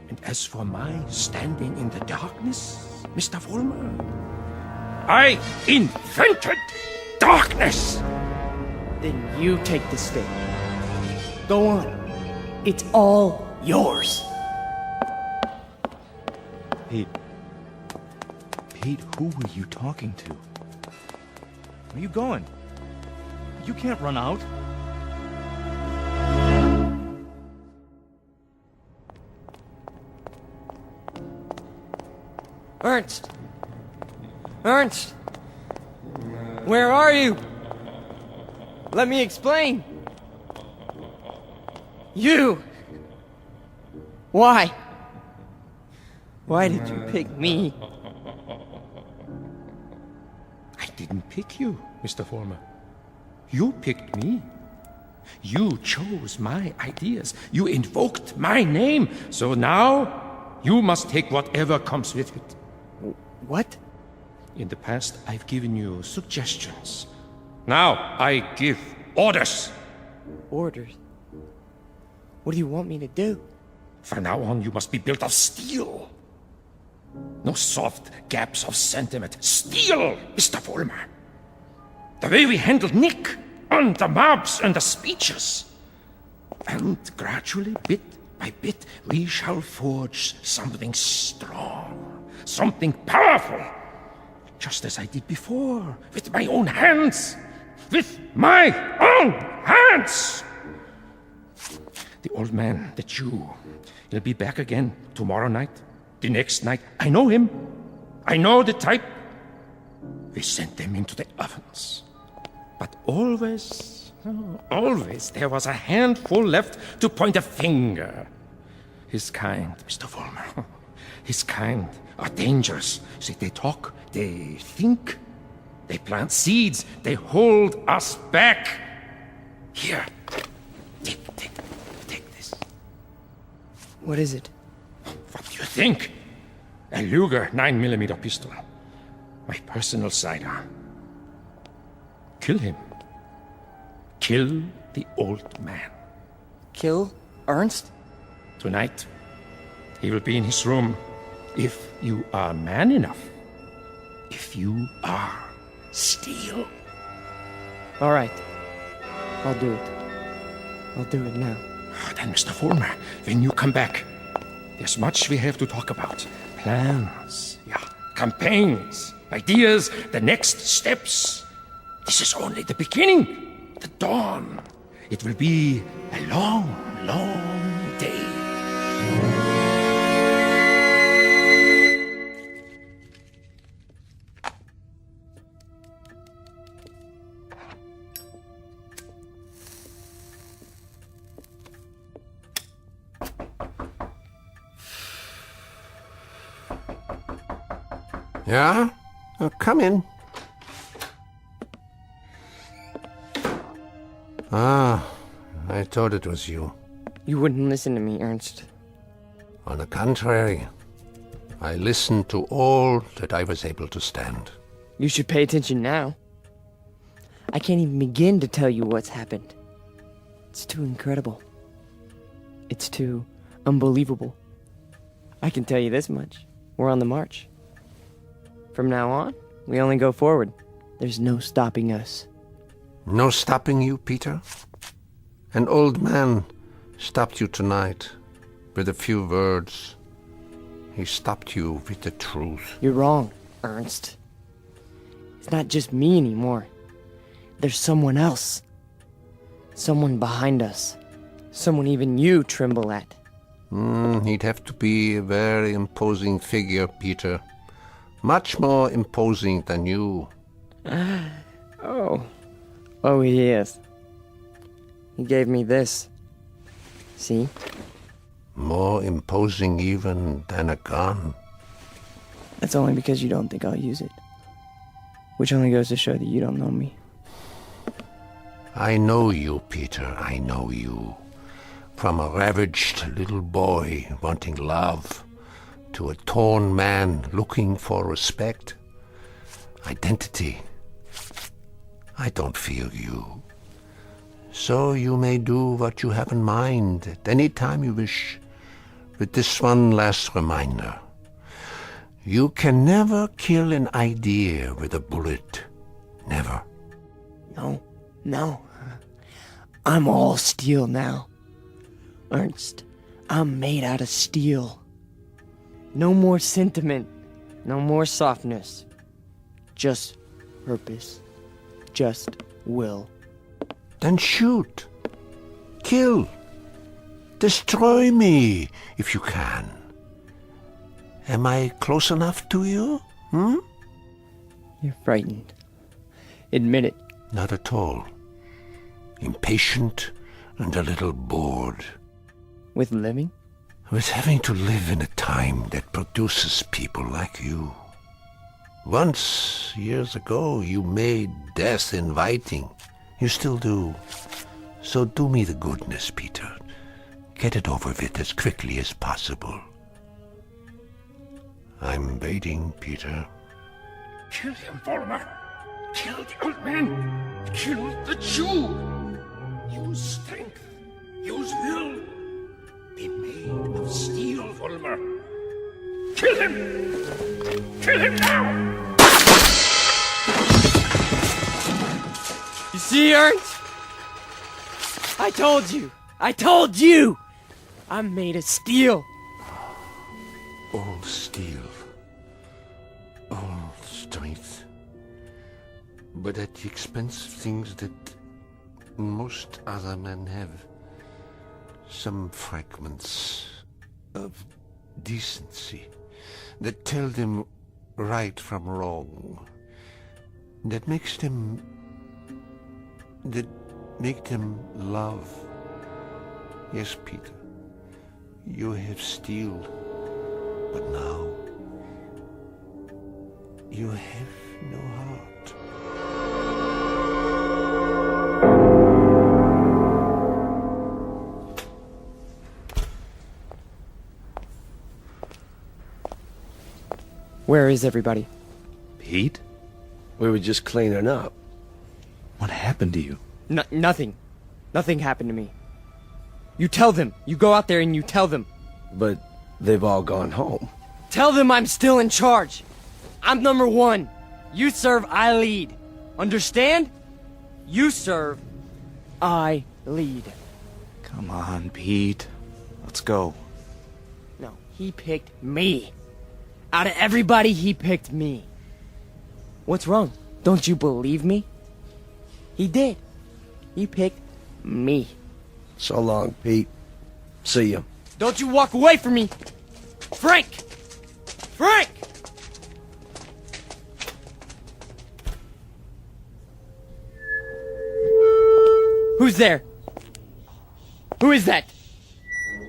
And as for my standing in the darkness, Mr. Vollmer, I invented darkness. Then you take the stage. Go on. It's all yours. Pete, Pete, who were you talking to? Where are you going? You can't run out. Ernst! Ernst! Where are you? Let me explain. You! Why? Why did you pick me? I didn't pick you, Mr. Former. You picked me. You chose my ideas. You invoked my name. So now, you must take whatever comes with it. What? In the past, I've given you suggestions. Now, I give orders. Orders? What do you want me to do? From now on, you must be built of steel. No soft gaps of sentiment. Steel, Mr. Vollmer. The way we handled Nick, and the mobs, and the speeches. And gradually, bit by bit, we shall forge something strong, something powerful. Just as I did before, with my own hands. With my own hands! The old man, the Jew, he'll be back again tomorrow night. The next night, I know him. I know the type. We sent them into the ovens. But always, always, there was a handful left to point a finger. His kind, Mr. Vollmer, his kind are dangerous. See, they talk, they think, they plant seeds, they hold us back. Here, take this. What is it? What do you think? A Luger 9mm pistol. My personal sidearm. Kill him. Kill the old man. Kill Ernst? Tonight, he will be in his room. If you are man enough. If you are steel. All right. I'll do it. I'll do it now. Then, Mr. Vollmer, when you come back, there's much we have to talk about. Plans, yeah, campaigns, ideas, the next steps. This is only the beginning, the dawn. It will be a long, long day. Yeah? Come in. Ah, I thought it was you. You wouldn't listen to me, Ernst. On the contrary, I listened to all that I was able to stand. You should pay attention now. I can't even begin to tell you what's happened. It's too incredible. It's too unbelievable. I can tell you this much. We're on the march. From now on, we only go forward. There's no stopping us. No stopping you, Peter? An old man stopped you tonight with a few words. He stopped you with the truth. You're wrong, Ernst. It's not just me anymore. There's someone else. Someone behind us. Someone even you tremble at. He'd have to be a very imposing figure, Peter. Much more imposing than you. Oh, he is. He gave me this. See? More imposing even than a gun. That's only because you don't think I'll use it. Which only goes to show that you don't know me. I know you, Peter, I know you. From a ravaged little boy wanting love to a torn man looking for respect, identity. I don't fear you. So you may do what you have in mind at any time you wish. With this one last reminder. You can never kill an idea with a bullet. Never. No. I'm all steel now. Ernst, I'm made out of steel. No more sentiment. No more softness. Just purpose. Just will. Then shoot. Kill. Destroy me, if you can. Am I close enough to you? You're frightened. Admit it. Not at all. Impatient and a little bored. With living? With having to live in a time that produces people like you. Once, years ago, you made death inviting. You still do. So do me the goodness, Peter. Get it over with as quickly as possible. I'm waiting, Peter. Kill him, Vollmer. Kill the old man. Kill the Jew. Use strength. Use will. Be made of steel, Vollmer. Kill him! Kill him now! You see, Ernst? I told you! I told you! I'm made of steel. All steel. All strength. But at the expense of things that most other men have. Some fragments of decency that tell them right from wrong. That make them love. Yes, Peter, you have steel, but now you have no heart. Where is everybody? Pete? We were just cleaning up. What happened to you? Nothing. Nothing happened to me. You tell them. You go out there and you tell them. But they've all gone home. Tell them I'm still in charge. I'm number one. You serve, I lead. Understand? You serve, I lead. Come on, Pete. Let's go. No, he picked me. Out of everybody, he picked me. What's wrong? Don't you believe me? He did. He picked me. So long, Pete. See ya. Don't you walk away from me! Frank! Frank! Who's there? Who is that?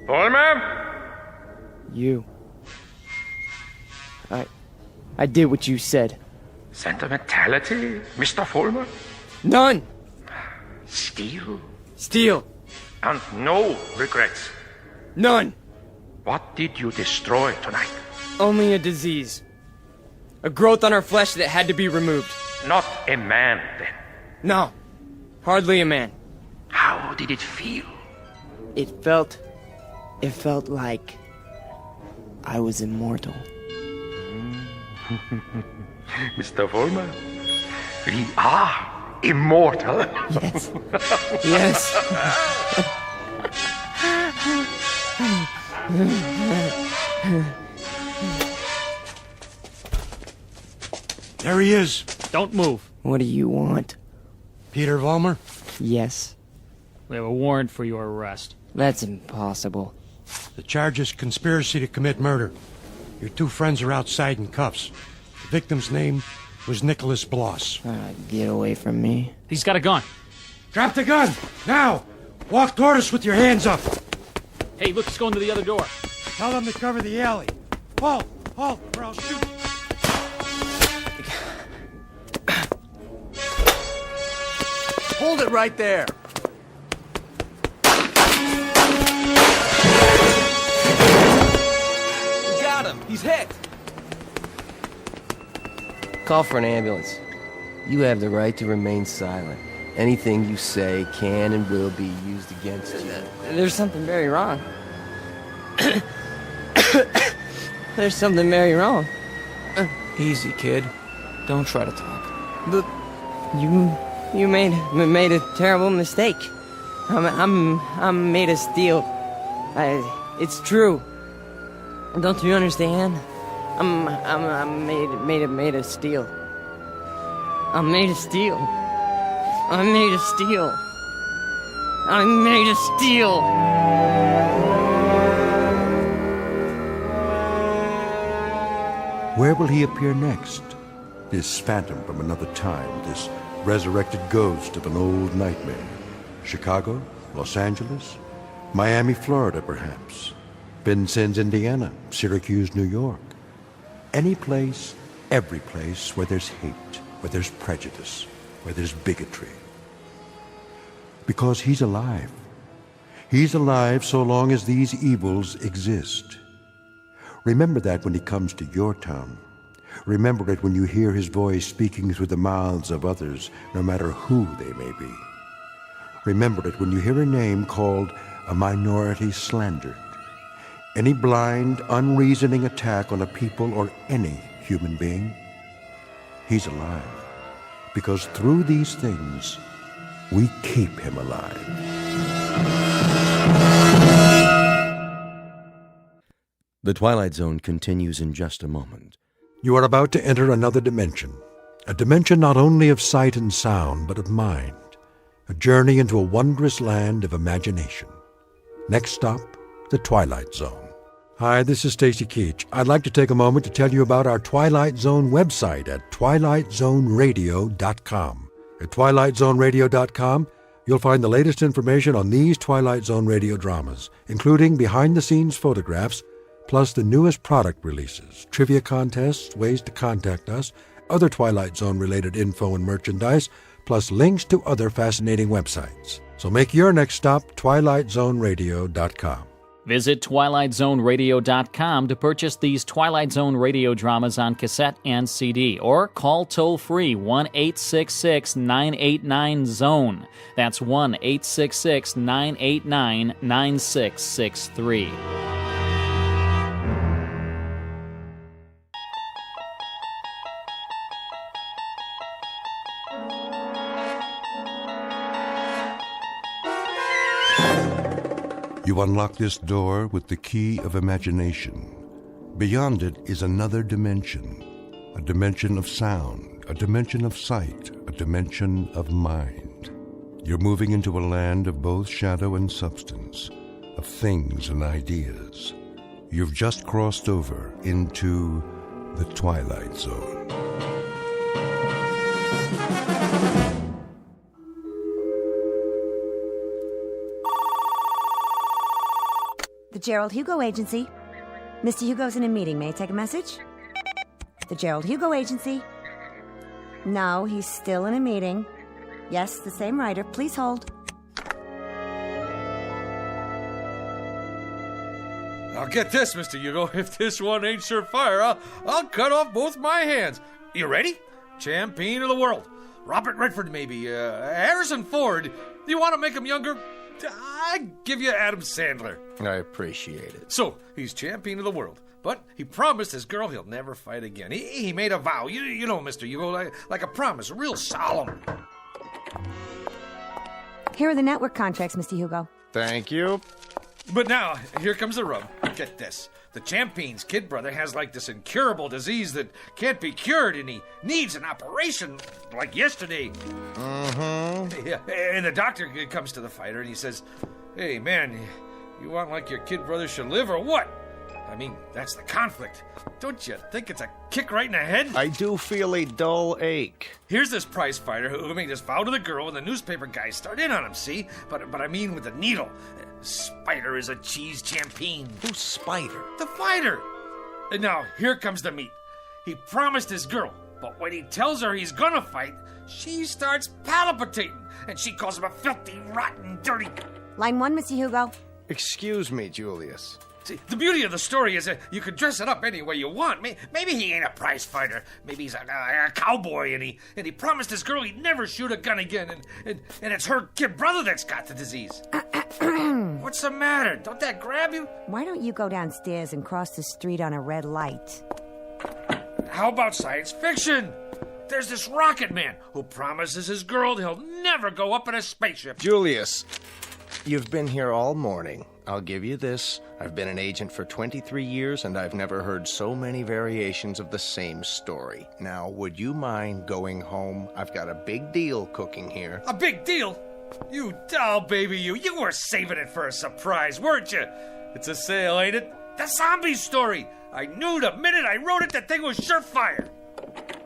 Vollmer? You. I did what you said. Sentimentality, Mr. Vollmer? None! Steel? Steel. And no regrets? None! What did you destroy tonight? Only a disease. A growth on our flesh that had to be removed. Not a man, then? No. Hardly a man. How did it feel? It felt like I was immortal. Mr. Vollmer, we are immortal. Yes. Yes. There he is. Don't move. What do you want? Peter Vollmer? Yes. We have a warrant for your arrest. That's impossible. The charge is conspiracy to commit murder. Your two friends are outside in cuffs. The victim's name was Nicholas Bloss. Get away from me. He's got a gun. Drop the gun! Now! Walk toward us with your hands up! Hey, look, he's going to the other door. Tell them to cover the alley. Halt! Halt, or I'll shoot! Hold it right there. We got him. He's hit. Call for an ambulance. You have the right to remain silent. Anything you say can and will be used against you. There's something very wrong. There's something very wrong. Easy, kid. Don't try to talk. Look, you made a terrible mistake. I'm made of steel. It's true. Don't you understand? I'm made of steel. I'm made of steel. I'm made of steel. I'm made of steel. Where will he appear next? This phantom from another time, this resurrected ghost of an old nightmare. Chicago? Los Angeles? Miami, Florida, perhaps. Vincennes, Indiana. Syracuse, New York. Any place, every place where there's hate, where there's prejudice, where there's bigotry. Because he's alive. He's alive so long as these evils exist. Remember that when he comes to your town. Remember it when you hear his voice speaking through the mouths of others, no matter who they may be. Remember it when you hear a name called a minority slandered. Any blind, unreasoning attack on a people or any human being. He's alive. Because through these things, we keep him alive. The Twilight Zone continues in just a moment. You are about to enter another dimension. A dimension not only of sight and sound, but of mind. A journey into a wondrous land of imagination. Next stop, the Twilight Zone. Hi, this is Stacy Keach. I'd like to take a moment to tell you about our Twilight Zone website at twilightzoneradio.com. At twilightzoneradio.com, you'll find the latest information on these Twilight Zone radio dramas, including behind-the-scenes photographs, plus the newest product releases, trivia contests, ways to contact us, other Twilight Zone-related info and merchandise, plus links to other fascinating websites. So make your next stop twilightzoneradio.com. Visit twilightzoneradio.com to purchase these Twilight Zone radio dramas on cassette and CD, or call toll-free 1-866-989-ZONE. That's 1-866-989-9663. You unlock this door with the key of imagination. Beyond it is another dimension, a dimension of sound, a dimension of sight, a dimension of mind. You're moving into a land of both shadow and substance, of things and ideas. You've just crossed over into the Twilight Zone. The Gerald Hugo Agency. Mr. Hugo's in a meeting. May I take a message? The Gerald Hugo Agency. No, he's still in a meeting. Yes, the same writer. Please hold. Now get this, Mr. Hugo. If this one ain't surefire, I'll cut off both my hands. You ready? Champion of the world. Robert Redford, maybe. Harrison Ford. Do you want to make him younger? I give you Adam Sandler. I appreciate it. So, he's champion of the world, but he promised his girl he'll never fight again. He made a vow, you know, Mr. Hugo, like a promise, real solemn. Here are the network contracts, Mr. Hugo. Thank you. But now, here comes the rub. Get this. The champion's kid brother has like this incurable disease that can't be cured, and he needs an operation like yesterday. Mm-hmm. Yeah, and the doctor comes to the fighter and he says, "Hey, man, you want like your kid brother should live or what? I mean, that's the conflict. Don't you think it's a kick right in the head?" I do feel a dull ache. Here's this prize fighter who made this vow to the girl, and the newspaper guys start in on him, see? But I mean with the needle. Spider is a cheese champion. Who's Spider? The fighter. And now, here comes the meat. He promised his girl, but when he tells her he's gonna fight, she starts palpitating, and she calls him a filthy, rotten, dirty... Line 1, Mr. Hugo. Excuse me, Julius. See, the beauty of the story is that you can dress it up any way you want. Maybe he ain't a prize fighter. Maybe he's a cowboy, and he promised his girl he'd never shoot a gun again, and it's her kid brother that's got the disease. What's the matter? Don't that grab you? Why don't you go downstairs and cross the street on a red light? How about science fiction? There's this rocket man who promises his girl he'll never go up in a spaceship. Julius, You've been here all morning. I'll give you this. I've been an agent for 23 years, and I've never heard so many variations of the same story. Now, would you mind going home? I've got a big deal cooking here. A big deal? You doll baby, you. You were saving it for a surprise, weren't you? It's a sale, ain't it? The zombie story. I knew the minute I wrote it, that thing was surefire.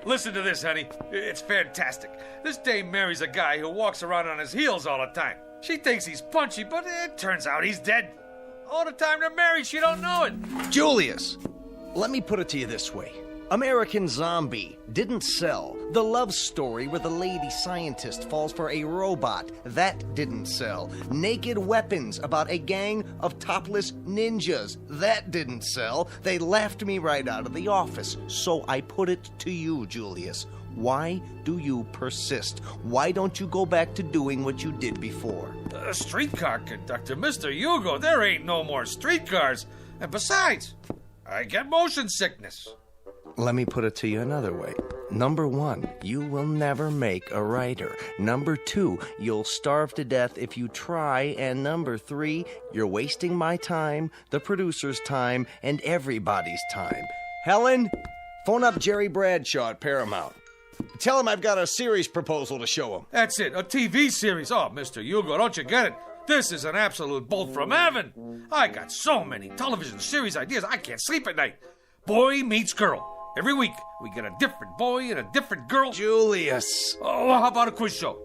Listen to this, honey. It's fantastic. This dame marries a guy who walks around on his heels all the time. She thinks he's punchy, but it turns out he's dead. All the time they're married, she don't know it. Julius, let me put it to you this way. American Zombie didn't sell. The love story where the lady scientist falls for a robot, that didn't sell. Naked Weapons about a gang of topless ninjas, that didn't sell. They laughed me right out of the office. So I put it to you, Julius. Why do you persist? Why don't you go back to doing what you did before? Streetcar conductor, Mr. Hugo, there ain't no more streetcars. And besides, I get motion sickness. Let me put it to you another way. Number one, you will never make a writer. Number two, you'll starve to death if you try. And number three, you're wasting my time, the producer's time, and everybody's time. Helen, phone up Jerry Bradshaw at Paramount. Tell him I've got a series proposal to show him. That's it, a TV series. Oh, Mr. Hugo, don't you get it? This is an absolute bolt from heaven. I got so many television series ideas, I can't sleep at night. Boy meets girl. Every week, we get a different boy and a different girl. Julius. Oh, how about a quiz show?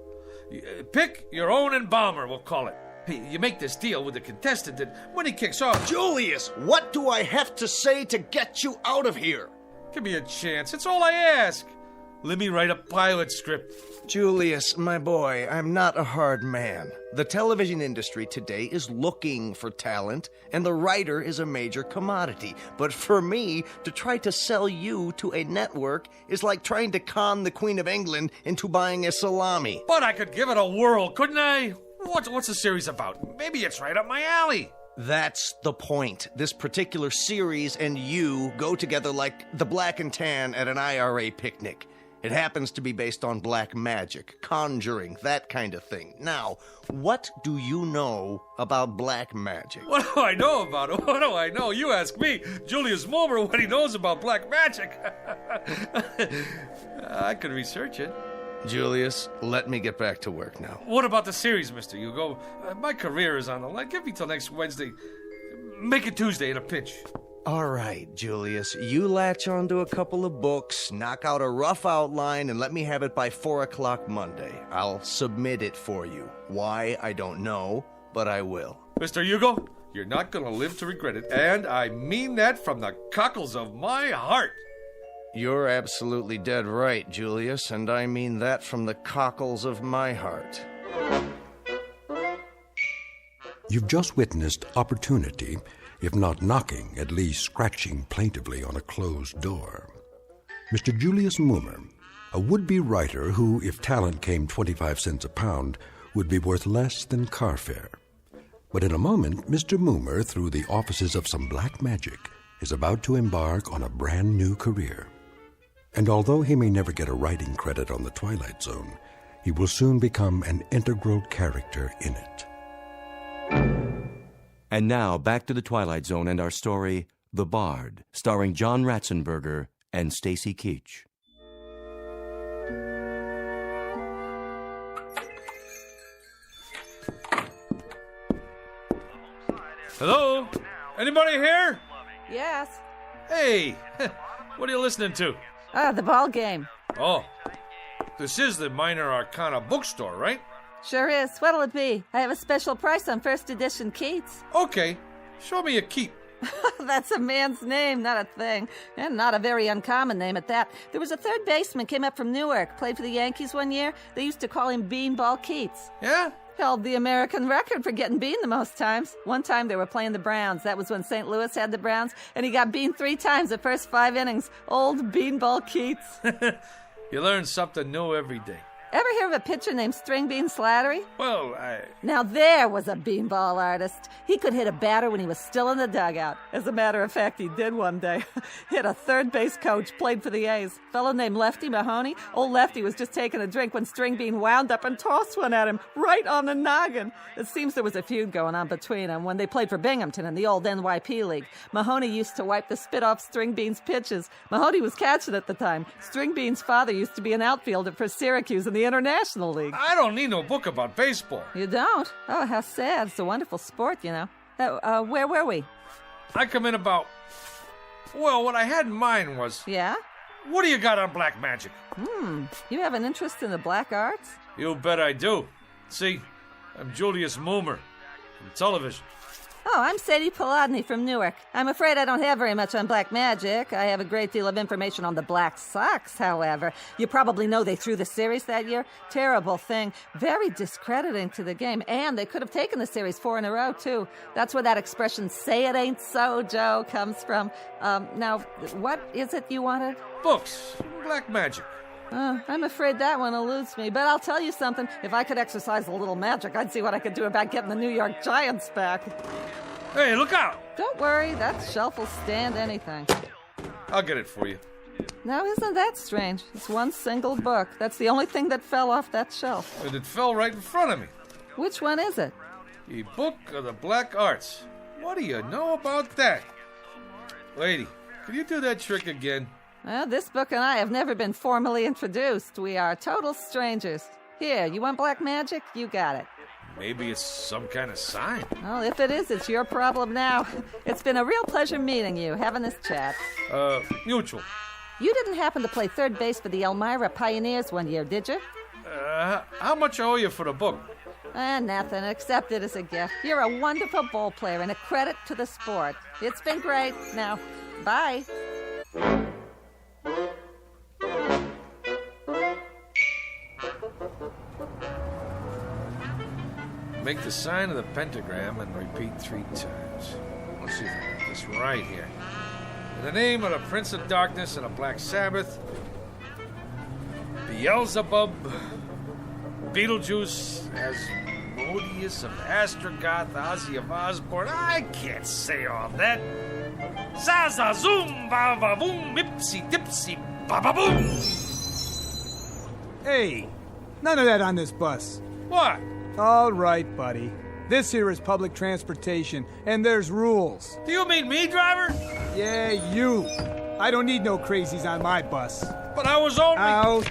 Pick your own embalmer, we'll call it. You make this deal with the contestant, and when he kicks off... Julius, what do I have to say to get you out of here? Give me a chance. It's all I ask. Let me write a pilot script. Julius, my boy, I'm not a hard man. The television industry today is looking for talent, and the writer is a major commodity. But for me, to try to sell you to a network is like trying to con the Queen of England into buying a salami. But I could give it a whirl, couldn't I? What's the series about? Maybe it's right up my alley. That's the point. This particular series and you go together like the black and tan at an IRA picnic. It happens to be based on black magic, conjuring, that kind of thing. Now, what do you know about black magic? What do I know about it? What do I know? You ask me, Julius Mulmer, what he knows about black magic. I could research it. Julius, let me get back to work now. What about the series, Mr. Hugo? My career is on the line. Give me till next Wednesday. Make it Tuesday in a pinch. All right, Julius, you latch onto a couple of books, knock out a rough outline, and let me have it by 4 o'clock Monday. I'll submit it for you. Why, I don't know, but I will. Mr. Hugo, you're not going to live to regret it, and I mean that from the cockles of my heart. You're absolutely dead right, Julius, and I mean that from the cockles of my heart. You've just witnessed opportunity, if not knocking, at least scratching plaintively on a closed door. Mr. Julius Mulmer, a would-be writer who, if talent came 25 cents a pound, would be worth less than car fare. But in a moment, Mr. Mulmer, through the offices of some black magic, is about to embark on a brand new career. And although he may never get a writing credit on the Twilight Zone, he will soon become an integral character in it. And now, back to the Twilight Zone and our story, The Bard, starring John Ratzenberger and Stacy Keach. Hello? Anybody here? Yes. Hey, what are you listening to? The ball game. Oh, this is the Minor Arcana bookstore, right? Sure is. What'll it be? I have a special price on first edition Keats. Okay, show me a Keat. That's a man's name, not a thing. And not a very uncommon name at that. There was a third baseman came up from Newark, played for the Yankees one year. They used to call him Beanball Keats. Yeah? Held the American record for getting beaned the most times. One time they were playing the Browns. That was when St. Louis had the Browns, and he got beaned 3 times the first 5 innings. Old Beanball Keats. You learn something new every day. Ever hear of a pitcher named String Bean Slattery? Well, Now there was a beanball artist. He could hit a batter when he was still in the dugout. As a matter of fact, he did one day. Hit a third base coach, played for the A's. Fellow named Lefty Mahoney. Old Lefty was just taking a drink when String Bean wound up and tossed one at him right on the noggin. It seems there was a feud going on between them when they played for Binghamton in the old NYP League. Mahoney used to wipe the spit off String Bean's pitches. Mahoney was catching at the time. String Bean's father used to be an outfielder for Syracuse in the International League. I don't need no book about baseball. You don't? Oh, how sad. It's a wonderful sport, you know. Where were we? I come in about... Well, what I had in mind was... Yeah? What do you got on black magic? You have an interest in the black arts? You bet I do. See, I'm Julius Moomer from television. Oh, I'm Sadie Polodny from Newark. I'm afraid I don't have very much on black magic. I have a great deal of information on the Black Sox, however. You probably know they threw the series that year. Terrible thing. Very discrediting to the game. And they could have taken the series 4 in a row, too. That's where that expression, say it ain't so, Joe, comes from. Now, what is it you wanted? Books. Black magic. I'm afraid that one eludes me, but I'll tell you something. If I could exercise a little magic, I'd see what I could do about getting the New York Giants back. Hey, look out! Don't worry, that shelf will stand anything. I'll get it for you. Now, isn't that strange? It's one single book. That's the only thing that fell off that shelf. And it fell right in front of me. Which one is it? The Book of the Black Arts. What do you know about that? Lady, can you do that trick again? Well, this book and I have never been formally introduced. We are total strangers. Here, you want black magic? You got it. Maybe it's some kind of sign. Well, if it is, it's your problem now. It's been a real pleasure meeting you, having this chat. Mutual. You didn't happen to play third base for the Elmira Pioneers one year, did you? How much I owe you for the book? Nothing. Accept it as a gift. You're a wonderful ball player and a credit to the sport. It's been great. Now, bye. Make the sign of the pentagram and repeat 3 times. Let's see if I got this right here. In the name of the Prince of Darkness and the Black Sabbath, Beelzebub, Beetlejuice, Asmodeus of Astrogoth, Ozzy of Osborne. I can't say all that. Zaza zoom, ba ba boom, ipsy dipsy, ba ba boom. Hey, none of that on this bus. What? All right, buddy. This here is public transportation, and there's rules. Do you mean me, driver? Yeah, you. I don't need no crazies on my bus. But I was only... Out.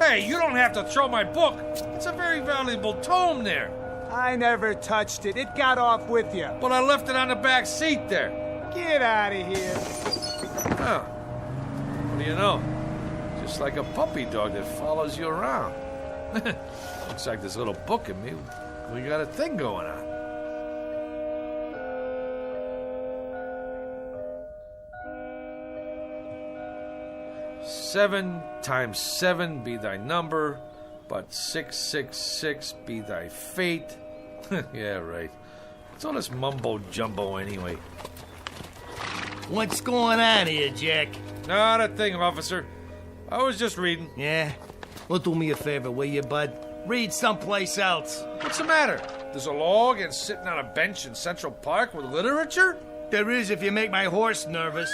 Hey, you don't have to throw my book. It's a very valuable tome there. I never touched it. It got off with you. But I left it on the back seat there. Get out of here. Oh. What do you know? Just like a puppy dog that follows you around. Looks like this little book in me. We got a thing going on. Seven times 7 be thy number, but 666 be thy fate. Yeah, right. What's all this mumbo jumbo anyway? What's going on here, Jack? Not a thing, officer. I was just reading. Yeah? Well, do me a favor, will you, bud? Read someplace else. What's the matter? There's a log and sitting on a bench in Central Park with literature? There is if you make my horse nervous.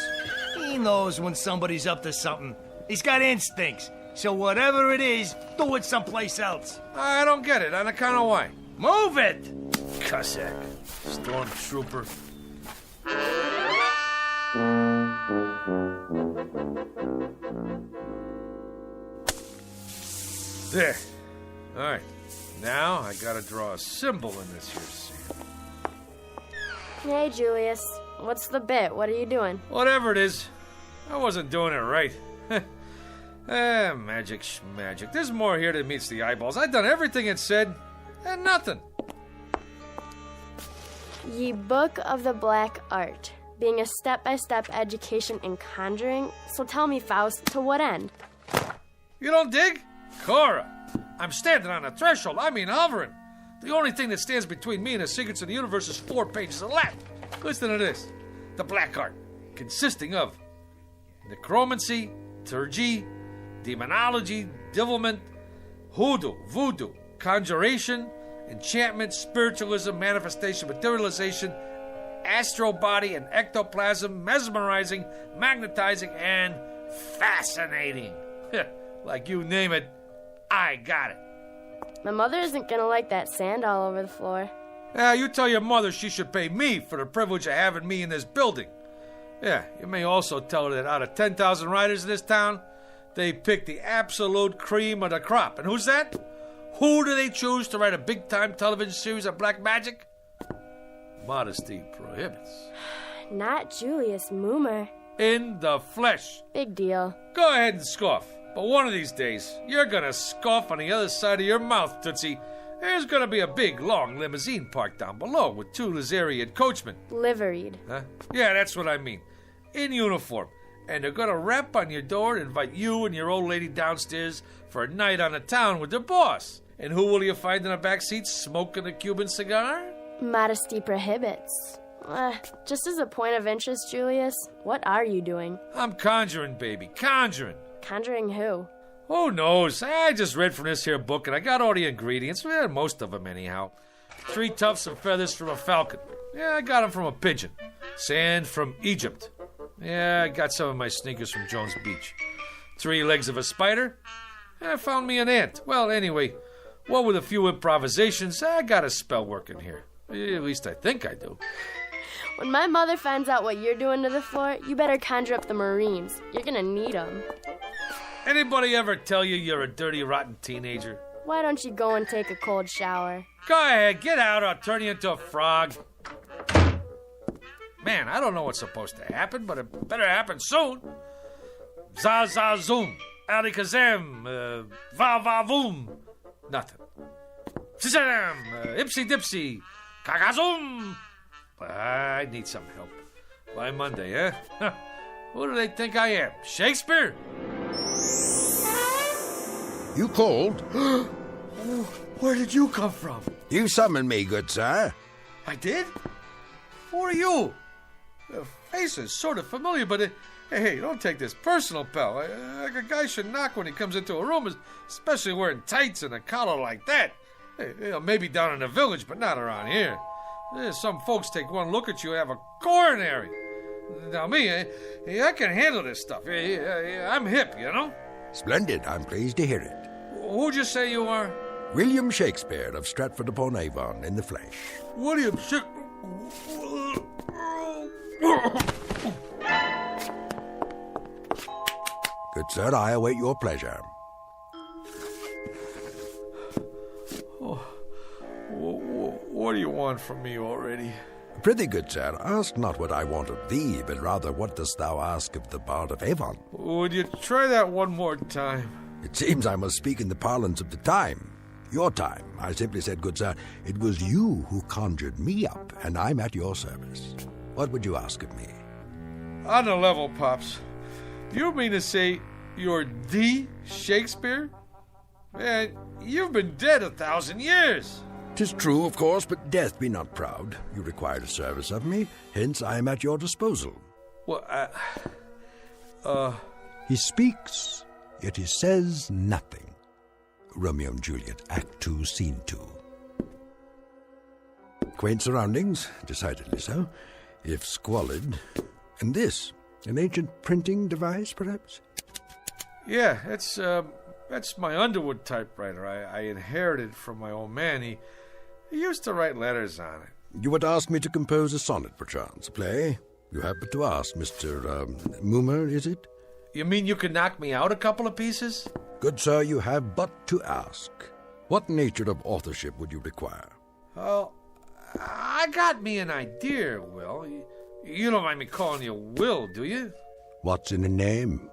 He knows when somebody's up to something. He's got instincts. So whatever it is, do it someplace else. I don't get it. On account of why? Move it! Cossack. Stormtrooper. There. All right. Now I gotta draw a symbol in this here sand. Hey, Julius. What's the bit? What are you doing? Whatever it is, I wasn't doing it right. Magic schmagic. There's more here than meets the eyeballs. I've done everything it said, and nothing. Ye Book of the Black Art, being a step-by-step education in conjuring. So tell me, Faust, to what end? You don't dig? Cora, I'm standing on a threshold. I mean hovering. The only thing that stands between me and the secrets of the universe is 4 pages of Latin. Listen to this. The Black Art, consisting of necromancy, liturgy, demonology, divilment, hoodoo, voodoo, conjuration, enchantment, spiritualism, manifestation, materialization, astral body and ectoplasm, mesmerizing, magnetizing, and fascinating. Like you name it, I got it. My mother isn't gonna like that sand all over the floor. You tell your mother she should pay me for the privilege of having me in this building. Yeah, you may also tell her that out of 10,000 writers in this town, they pick the absolute cream of the crop. And who's that? Who do they choose to write a big-time television series of black magic? Modesty prohibits. Not Julius Moomer. In the flesh. Big deal. Go ahead and scoff. But one of these days, you're gonna scoff on the other side of your mouth, Tootsie. There's gonna be a big, long limousine parked down below with 2 Lazarian coachmen. Liveried. Huh? Yeah, that's what I mean. In uniform. And they're gonna rap on your door and invite you and your old lady downstairs for a night on the town with their boss. And who will you find in the back seat smoking a Cuban cigar? Modesty prohibits. Just as a point of interest, Julius, what are you doing? I'm conjuring, baby, conjuring. Conjuring who? Who knows? I just read from this here book and I got all the ingredients. Well, most of them anyhow. 3 tufts of feathers from a falcon. Yeah, I got them from a pigeon. Sand from Egypt. Yeah, I got some of my sneakers from Jones Beach. 3 legs of a spider. I found me an ant. Well, anyway, what with a few improvisations, I got a spell working here. At least I think I do. When my mother finds out what you're doing to the floor, you better conjure up the Marines. You're gonna need them. Anybody ever tell you you're a dirty, rotten teenager? Why don't you go and take a cold shower? Go ahead, get out or I'll turn you into a frog. Man, I don't know what's supposed to happen, but it better happen soon. Za-za-zoom, alikazam, va-va-voom. Nothing. Shazam, ipsy-dipsy, kakazoom. I need some help. By Monday, eh? Who do they think I am? Shakespeare? You called? Where did you come from? You summoned me, good sir. I did? Who are you? The face is sort of familiar, but hey, don't take this personal, pal. Like a guy should knock when he comes into a room, especially wearing tights and a collar like that. Hey, maybe down in the village, but not around here. Some folks take one look at you and have a coronary. Now me, I can handle this stuff. I'm hip, you know? Splendid. I'm pleased to hear it. Who'd you say you are? William Shakespeare of Stratford-upon-Avon in the flesh. William Shakespeare. Good sir, I await your pleasure. What do you want from me already? Prithee, good sir, ask not what I want of thee, but rather what dost thou ask of the Bard of Avon? Would you try that one more time? It seems I must speak in the parlance of the time. Your time. I simply said, good sir, it was you who conjured me up, and I'm at your service. What would you ask of me? On the level, Pops. You mean to say you're the Shakespeare? Man, you've been dead 1,000 years. 'Tis true, of course, but death be not proud. You required a service of me, hence I am at your disposal. Well, He speaks, yet he says nothing. Romeo and Juliet, Act 2, Scene 2. Quaint surroundings, decidedly so, if squalid. And this, an ancient printing device, perhaps? Yeah, that's my Underwood typewriter. I inherited from my old man. He used to write letters on it. You would ask me to compose a sonnet, perchance, a play? You have but to ask, Mr. Moomer, is it? You mean you could knock me out a couple of pieces? Good sir, you have but to ask. What nature of authorship would you require? Oh, I got me an idea, Will. You don't mind me calling you Will, do you? What's in a name?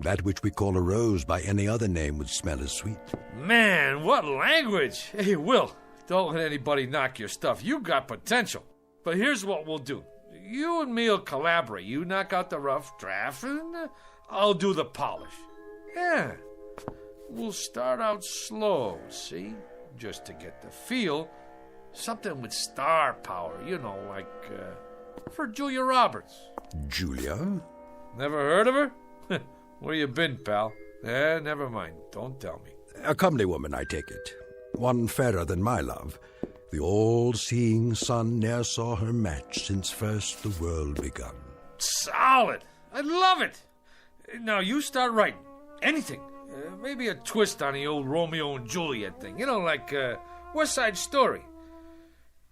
That which we call a rose by any other name would smell as sweet. Man, what language! Hey, Will, don't let anybody knock your stuff. You got potential. But here's what we'll do. You and me will collaborate. You knock out the rough draft, and I'll do the polish. Yeah. We'll start out slow, see? Just to get the feel. Something with star power, you know, like, for Julia Roberts. Julia? Never heard of her? Where you been, pal? Never mind. Don't tell me. A comely woman, I take it. One fairer than my love. The all-seeing sun ne'er saw her match since first the world begun. Solid. I love it. Now you start writing. Anything. Maybe a twist on the old Romeo and Juliet thing. You know, like West Side Story.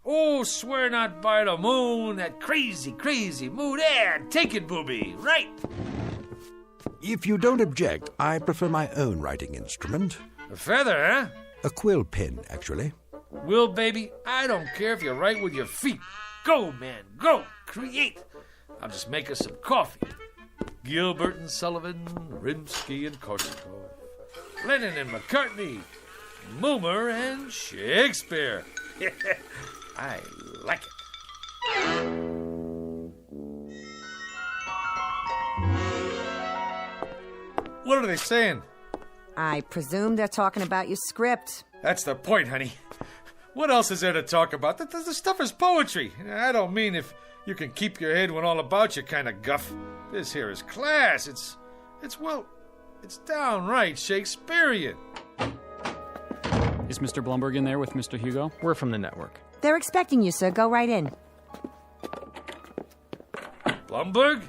Oh, swear not by the moon, that crazy, crazy moon. Yeah, take it, booby. Right. If you don't object, I prefer my own writing instrument. A feather, huh? A quill pen, actually. Will, baby, I don't care if you write with your feet. Go, man, go. Create. I'll just make us some coffee. Gilbert and Sullivan, Rimsky and Korsakov, Lennon and McCartney, Moomer and Shakespeare. I like it. What are they saying? I presume they're talking about your script. That's the point, honey. What else is there to talk about? The stuff is poetry. I don't mean if you can keep your head when all about you kind of guff. This here is class. It's downright Shakespearean. Is Mr. Blumberg in there with Mr. Hugo? We're from the network. They're expecting you, sir. Go right in. Blumberg?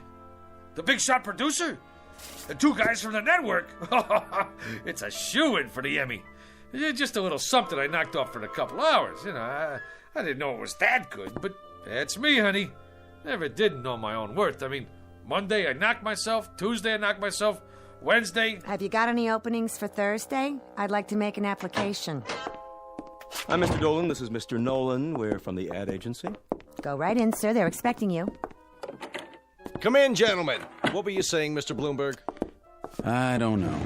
The big shot producer? The two guys from the network? It's a shoo-in for the Emmy. Just a little something I knocked off for a couple hours. You know, I didn't know it was that good, but that's me, honey. Never did know my own worth. I mean, Monday I knocked myself, Tuesday I knocked myself, Wednesday... Have you got any openings for Thursday? I'd like to make an application. Hi, Mr. Dolan. This is Mr. Nolan. We're from the ad agency. Go right in, sir. They're expecting you. Come in, gentlemen. What were you saying, Mr. Bloomberg? I don't know.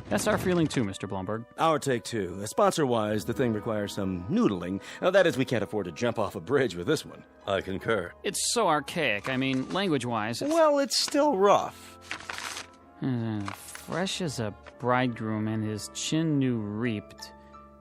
That's our feeling too, Mr. Blumberg. Our take, too. Sponsor-wise, the thing requires some noodling. That is, we can't afford to jump off a bridge with this one. I concur. It's so archaic. I mean, language-wise, it's... Well, it's still rough. Fresh as a bridegroom and his chin new reaped,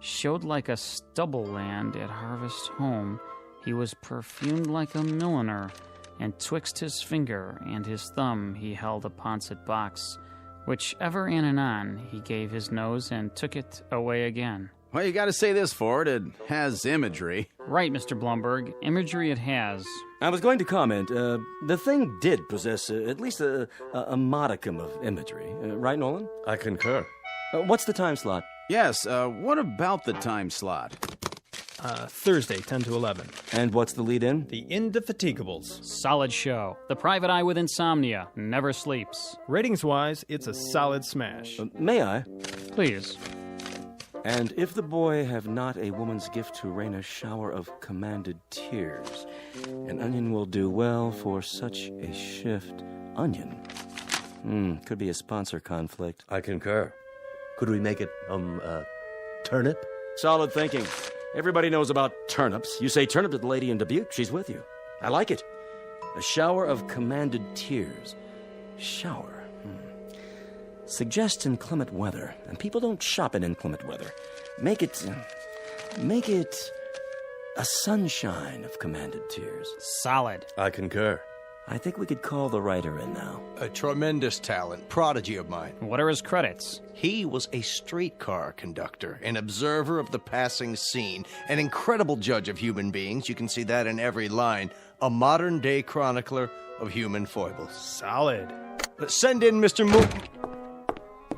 showed like a stubble land at harvest home. He was perfumed like a milliner, and twixt his finger and his thumb he held a poncet box, which ever in and on he gave his nose and took it away again. Well, you gotta say this for it. It has imagery. Right, Mr. Blumberg. Imagery it has. I was going to comment, the thing did possess at least a modicum of imagery. Right, Nolan? I concur. What's the time slot? Yes, what about the time slot? Thursday, 10 to 11. And what's the lead-in? The Indefatigables. Solid show. The private eye with insomnia. Never sleeps. Ratings-wise, it's a solid smash. May I? Please. And if the boy have not a woman's gift to rain a shower of commanded tears, an onion will do well for such a shift. Onion? Could be a sponsor conflict. I concur. Could we make it, turnip? Solid thinking. Everybody knows about turnips. You say turnip to the lady in Dubuque, she's with you. I like it. A shower of commanded tears. Shower. Suggest inclement weather, and people don't shop in inclement weather. Make it a sunshine of commanded tears. Solid. I concur. I think we could call the writer in now. A tremendous talent, prodigy of mine. What are his credits? He was a streetcar conductor, an observer of the passing scene, an incredible judge of human beings. You can see that in every line. A modern-day chronicler of human foibles. Solid. Send in Mr.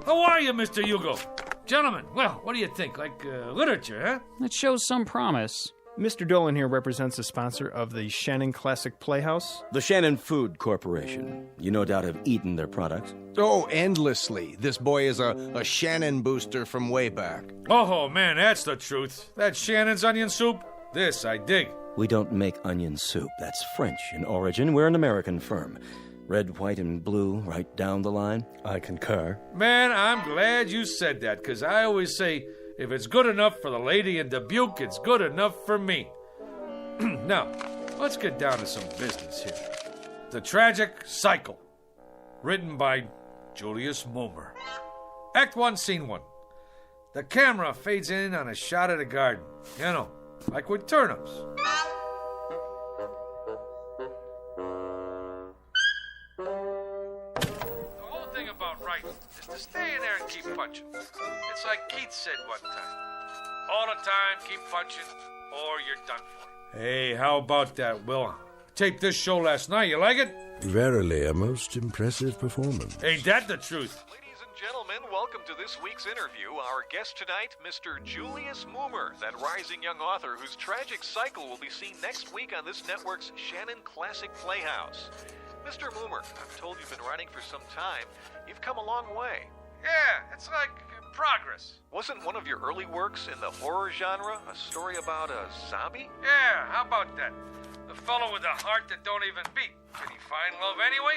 How are you, Mr. Hugo? Gentlemen, well, what do you think? Like literature, huh? It shows some promise. Mr. Dolan here represents the sponsor of the Shannon Classic Playhouse. The Shannon Food Corporation. You no doubt have eaten their products. Oh, endlessly. This boy is a Shannon booster from way back. Oh, man, that's the truth. That Shannon's onion soup, this I dig. We don't make onion soup. That's French in origin. We're an American firm. Red, white, and blue, right down the line. I concur. Man, I'm glad you said that, because I always say, if it's good enough for the lady in Dubuque, it's good enough for me. Now, let's get down to some business here. The Tragic Cycle, written by Julius Moomer. Act 1, Scene 1. The camera fades in on a shot of the garden. You know, like with turnips. The whole thing about writing is to stay in there and keep punching. It's like Keats said one time. All the time, keep punching, or you're done for. Hey, how about that, Will? Taped this show last night. You like it? Verily, a most impressive performance. Ain't that the truth? Gentlemen, welcome to this week's interview. Our guest tonight, Mr. Julius Moomer, that rising young author whose tragic cycle will be seen next week on this network's Shannon Classic Playhouse. Mr. Moomer, I'm told you've been writing for some time. You've come a long way. Yeah, it's like progress. Wasn't one of your early works in the horror genre a story about a zombie? Yeah, how about that? The fellow with a heart that don't even beat. Did he find love anyway?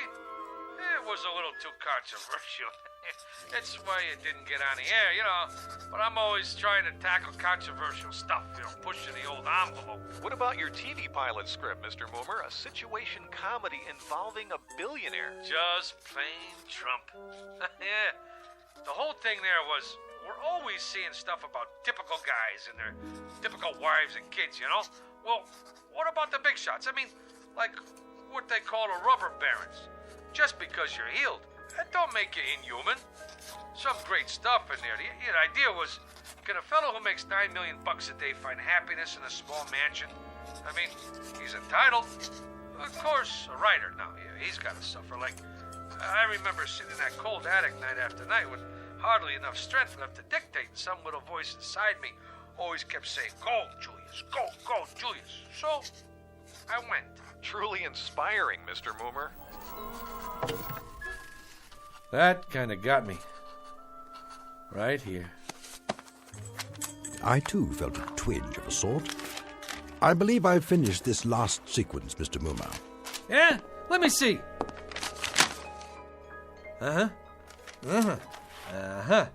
It was a little too controversial. That's why it didn't get on the air, you know. But I'm always trying to tackle controversial stuff, you know, pushing the old envelope. What about your TV pilot script, Mr. Moomer? A situation comedy involving a billionaire. Just plain Trump. Yeah. The whole thing there was, we're always seeing stuff about typical guys and their typical wives and kids, you know? Well, what about the big shots? I mean, like what they call the rubber barons. Just because you're healed, that don't make you inhuman. Some great stuff in there. The idea was, can a fellow who makes $9 million a day find happiness in a small mansion? I mean, he's entitled. Of course, a writer now, yeah, he's got to suffer. Like, I remember sitting in that cold attic night after night with hardly enough strength left to dictate, and some little voice inside me always kept saying, "Go, Julius, go, Julius." So, I went. Truly inspiring, Mr. Moomer. That kind of got me. Right here. I, too, felt a twinge of a sort. I believe I've finished this last sequence, Mr. Moomer. Yeah? Let me see. Uh-huh. Uh-huh. Uh-huh.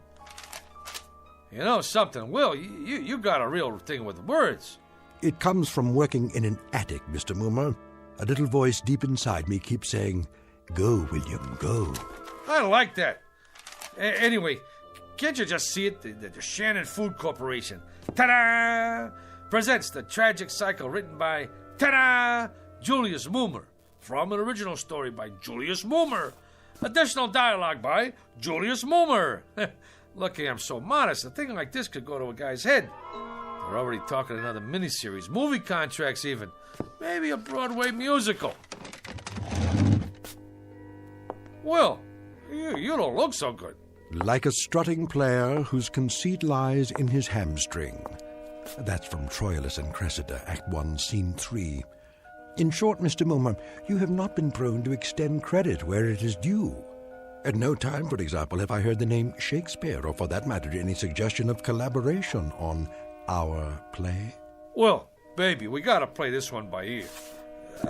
You know something, Will? You got a real thing with words. It comes from working in an attic, Mr. Moomer. A little voice deep inside me keeps saying, "Go, William, go." I like that. Anyway, can't you just see it? The Shannon Food Corporation, ta-da, presents The Tragic Cycle, written by, ta-da, Julius Moomer, from an original story by Julius Moomer. Additional dialogue by Julius Moomer. Lucky I'm so modest. A thing like this could go to a guy's head. They're already talking another miniseries, movie contracts even. Maybe a Broadway musical. Well, you don't look so good. Like a strutting player whose conceit lies in his hamstring. That's from Troilus and Cressida, Act 1, Scene 3. In short, Mr. Moomer, you have not been prone to extend credit where it is due. At no time, for example, have I heard the name Shakespeare, or for that matter, any suggestion of collaboration on our play. Well, baby, we gotta play this one by ear.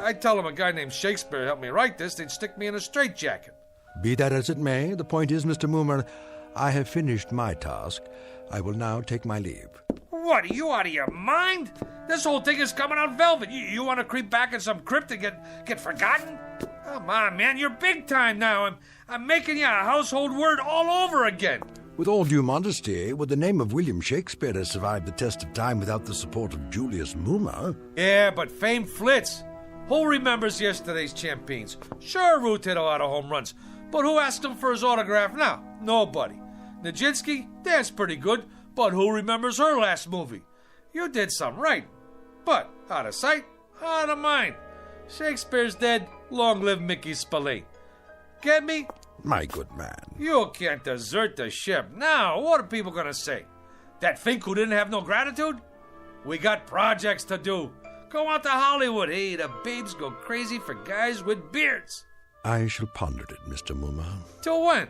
I tell them a guy named Shakespeare helped me write this, they'd stick me in a straitjacket. Be that as it may, the point is, Mr. Moomer, I have finished my task. I will now take my leave. What, are you out of your mind? This whole thing is coming out velvet. You want to creep back in some crypt and get forgotten? Come on, man, you're big time now. I'm making you a household word all over again. With all due modesty, would the name of William Shakespeare have survived the test of time without the support of Julius Moomer? Yeah, but fame flits. Who remembers yesterday's champions? Sure, Ruth hit a lot of home runs, but who asked him for his autograph now? Nobody. Nijinsky, that's pretty good, but who remembers her last movie? You did some right, but out of sight, out of mind. Shakespeare's dead, long live Mickey Spillane. Get me? My good man. You can't desert the ship. Now, what are people gonna say? That Fink who didn't have no gratitude? We got projects to do. Go out to Hollywood. Hey, the babes go crazy for guys with beards. I shall ponder it, Mr. Moomer. Till when?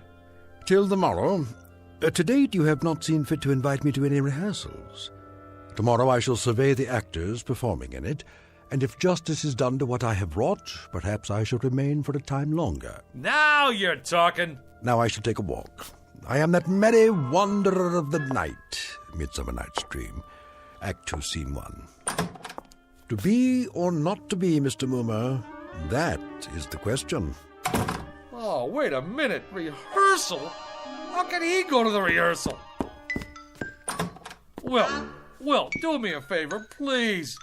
Till the morrow. To date, you have not seen fit to invite me to any rehearsals. Tomorrow I shall survey the actors performing in it, and if justice is done to what I have wrought, perhaps I shall remain for a time longer. Now you're talking. Now I shall take a walk. I am that merry wanderer of the night, Midsummer Night's Dream. Act 2, Scene 1. To be or not to be, Mr. Moomer, that is the question. Oh, wait a minute. Rehearsal? How can he go to the rehearsal? Will, do me a favor, please.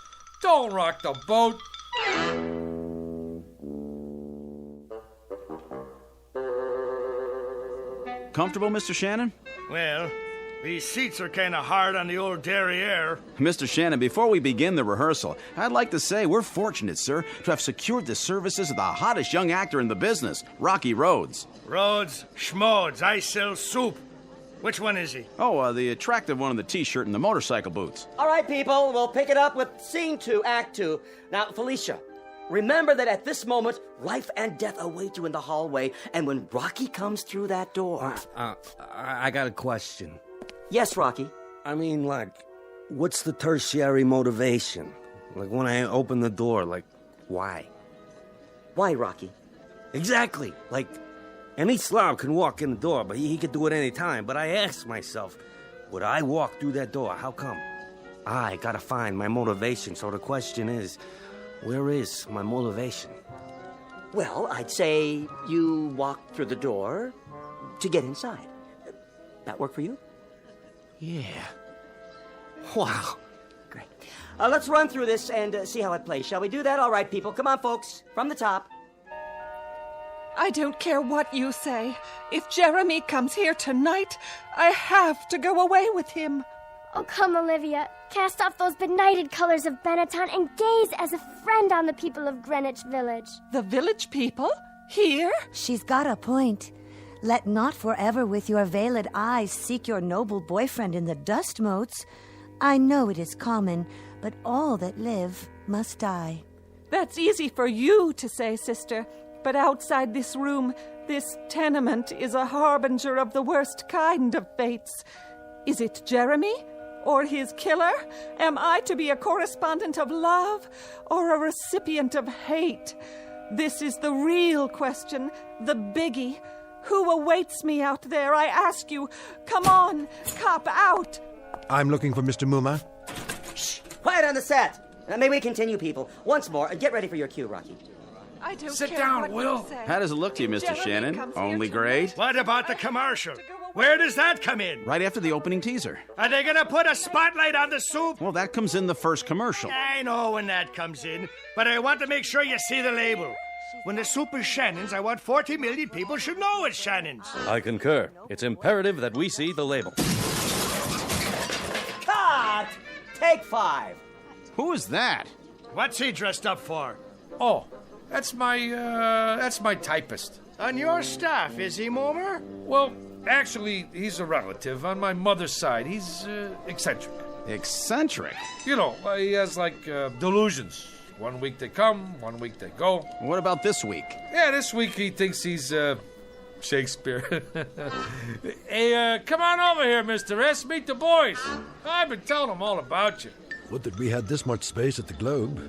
Don't rock the boat. Comfortable, Mr. Shannon? Well, these seats are kind of hard on the old derriere. Mr. Shannon, before we begin the rehearsal, I'd like to say we're fortunate, sir, to have secured the services of the hottest young actor in the business, Rocky Rhodes. Rhodes, schmodes, I sell soup. Which one is he? Oh, the attractive one in the T-shirt and the motorcycle boots. All right, people, we'll pick it up with Scene 2, Act 2. Now, Felicia, remember that at this moment, life and death await you in the hallway, and when Rocky comes through that door... I got a question. Yes, Rocky? I mean, like, what's the tertiary motivation? Like, when I open the door, like, why? Why, Rocky? Exactly. Like, any slob can walk in the door, but he could do it any time. But I ask myself, would I walk through that door? How come? I gotta find my motivation. So the question is, where is my motivation? Well, I'd say you walk through the door to get inside. That work for you? Yeah. Wow. Great. Let's run through this and see how it plays. Shall we do that? All right, people. Come on, folks. From the top. I don't care what you say. If Jeremy comes here tonight, I have to go away with him. Oh, come, Olivia. Cast off those benighted colors of Benetton and gaze as a friend on the people of Greenwich Village. The village people? Here? She's got a point. Let not forever with your veiled eyes seek your noble boyfriend in the dust motes. I know it is common, but all that live must die. That's easy for you to say, sister. But outside this room, this tenement is a harbinger of the worst kind of fates. Is it Jeremy? Or his killer? Am I to be a correspondent of love or a recipient of hate? This is the real question, the biggie. Who awaits me out there, I ask you? Come on, cop out. I'm looking for Mr. Mumma. Shh, quiet on the set. May we continue, people? Once more, get ready for your cue, Rocky. I don't Sit care down, what Will. you say. How does it look to you, Mr. Shannon? Only great? What about the commercial? Where does that come in? Right after the opening teaser. Are they gonna put a spotlight on the soup? Well, that comes in the first commercial. I know when that comes in, but I want to make sure you see the label. When the soup is Shannon's, I want 40 million people should know it's Shannon's. I concur. It's imperative that we see the label. Cut! Take 5. Who is that? What's he dressed up for? Oh, that's my typist. On your staff, is he, Momer? Well, actually, he's a relative on my mother's side. He's eccentric. Eccentric? You know, he has, like, delusions. 1 week they come, 1 week they go. What about this week? Yeah, this week he thinks he's, Shakespeare. Hey, come on over here, Mr. S. Meet the boys. I've been telling them all about you. Would that we had this much space at the Globe.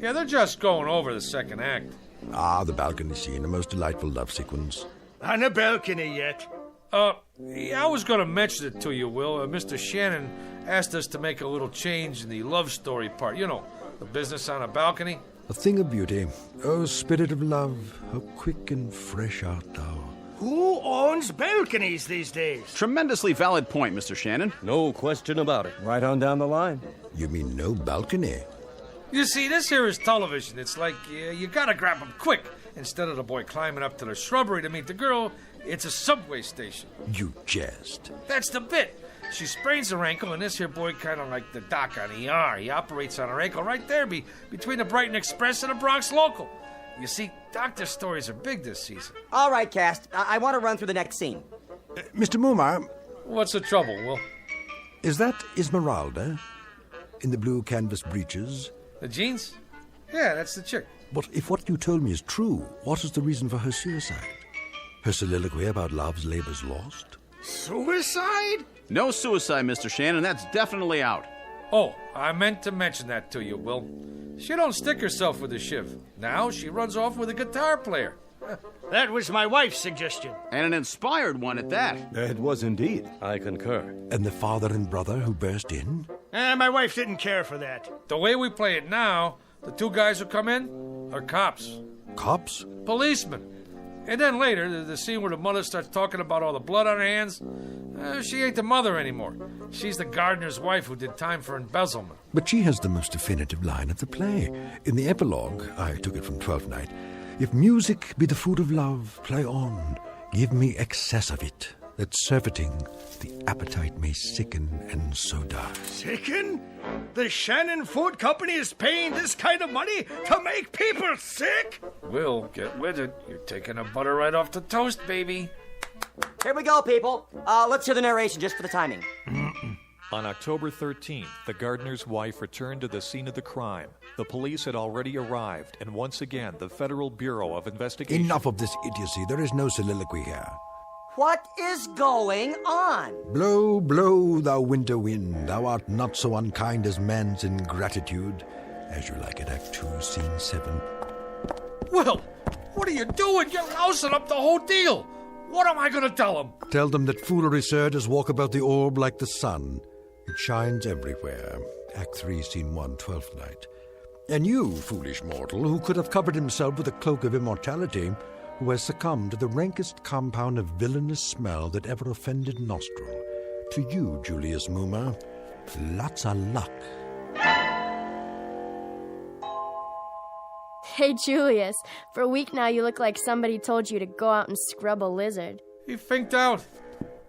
Yeah, they're just going over the second act. Ah, the balcony scene, a most delightful love sequence. On the balcony yet? Yeah, I was going to mention it to you, Will. Mr. Shannon asked us to make a little change in the love story part. You know, the business on a balcony. A thing of beauty. Oh, spirit of love, how quick and fresh art thou. Who owns balconies these days? Tremendously valid point, Mr. Shannon. No question about it. Right on down the line. You mean no balcony? You see, this here is television. It's like you gotta grab him quick. Instead of the boy climbing up to the shrubbery to meet the girl, it's a subway station. You jest. That's the bit. She sprains her ankle, and this here boy kind of like the doc on ER. He operates on her ankle right there between the Brighton Express and the Bronx Local. You see, doctor stories are big this season. All right, cast. I want to run through the next scene. Mr. Mumma. What's the trouble, Will? Is that Esmeralda? In the blue canvas breeches? The jeans? Yeah, that's the chick. But if what you told me is true, what is the reason for her suicide? Her soliloquy about love's labor's lost? Suicide? No suicide, Mr. Shannon. That's definitely out. Oh, I meant to mention that to you, Will. She don't stick herself with a shiv. Now she runs off with a guitar player. That was my wife's suggestion. And an inspired one at that. It was indeed. I concur. And the father and brother who burst in? My wife didn't care for that. The way we play it now, the two guys who come in are cops. Cops? Policemen. And then later, the scene where the mother starts talking about all the blood on her hands, she ain't the mother anymore. She's the gardener's wife who did time for embezzlement. But she has the most definitive line of the play. In the epilogue, I took it from Twelfth Night, if music be the food of love, play on, give me excess of it. that surfeiting, the appetite may sicken and so die. Sicken? The Shannon Food Company is paying this kind of money to make people sick? Will, get with it. You're taking the butter right off the toast, baby. Here we go, people. Let's hear the narration just for the timing. On October 13th, the gardener's wife returned to the scene of the crime. The police had already arrived, and once again, the Federal Bureau of Investigation... Enough of this idiocy. There is no soliloquy here. What is going on? Blow, blow, thou winter wind. Thou art not so unkind as man's ingratitude. As you like it, Act 2, Scene 7. Will, what are you doing? You're lousing up the whole deal. What am I going to tell him? Tell them that foolery, sir, does walk about the orb like the sun. It shines everywhere. Act 3, Scene 1, 12th Night. And you, foolish mortal, who could have covered himself with a cloak of immortality, who has succumbed to the rankest compound of villainous smell that ever offended nostril. To you, Julius Moomer, lots of luck. Hey, Julius, for a week now you look like somebody told you to go out and scrub a lizard. He finked out.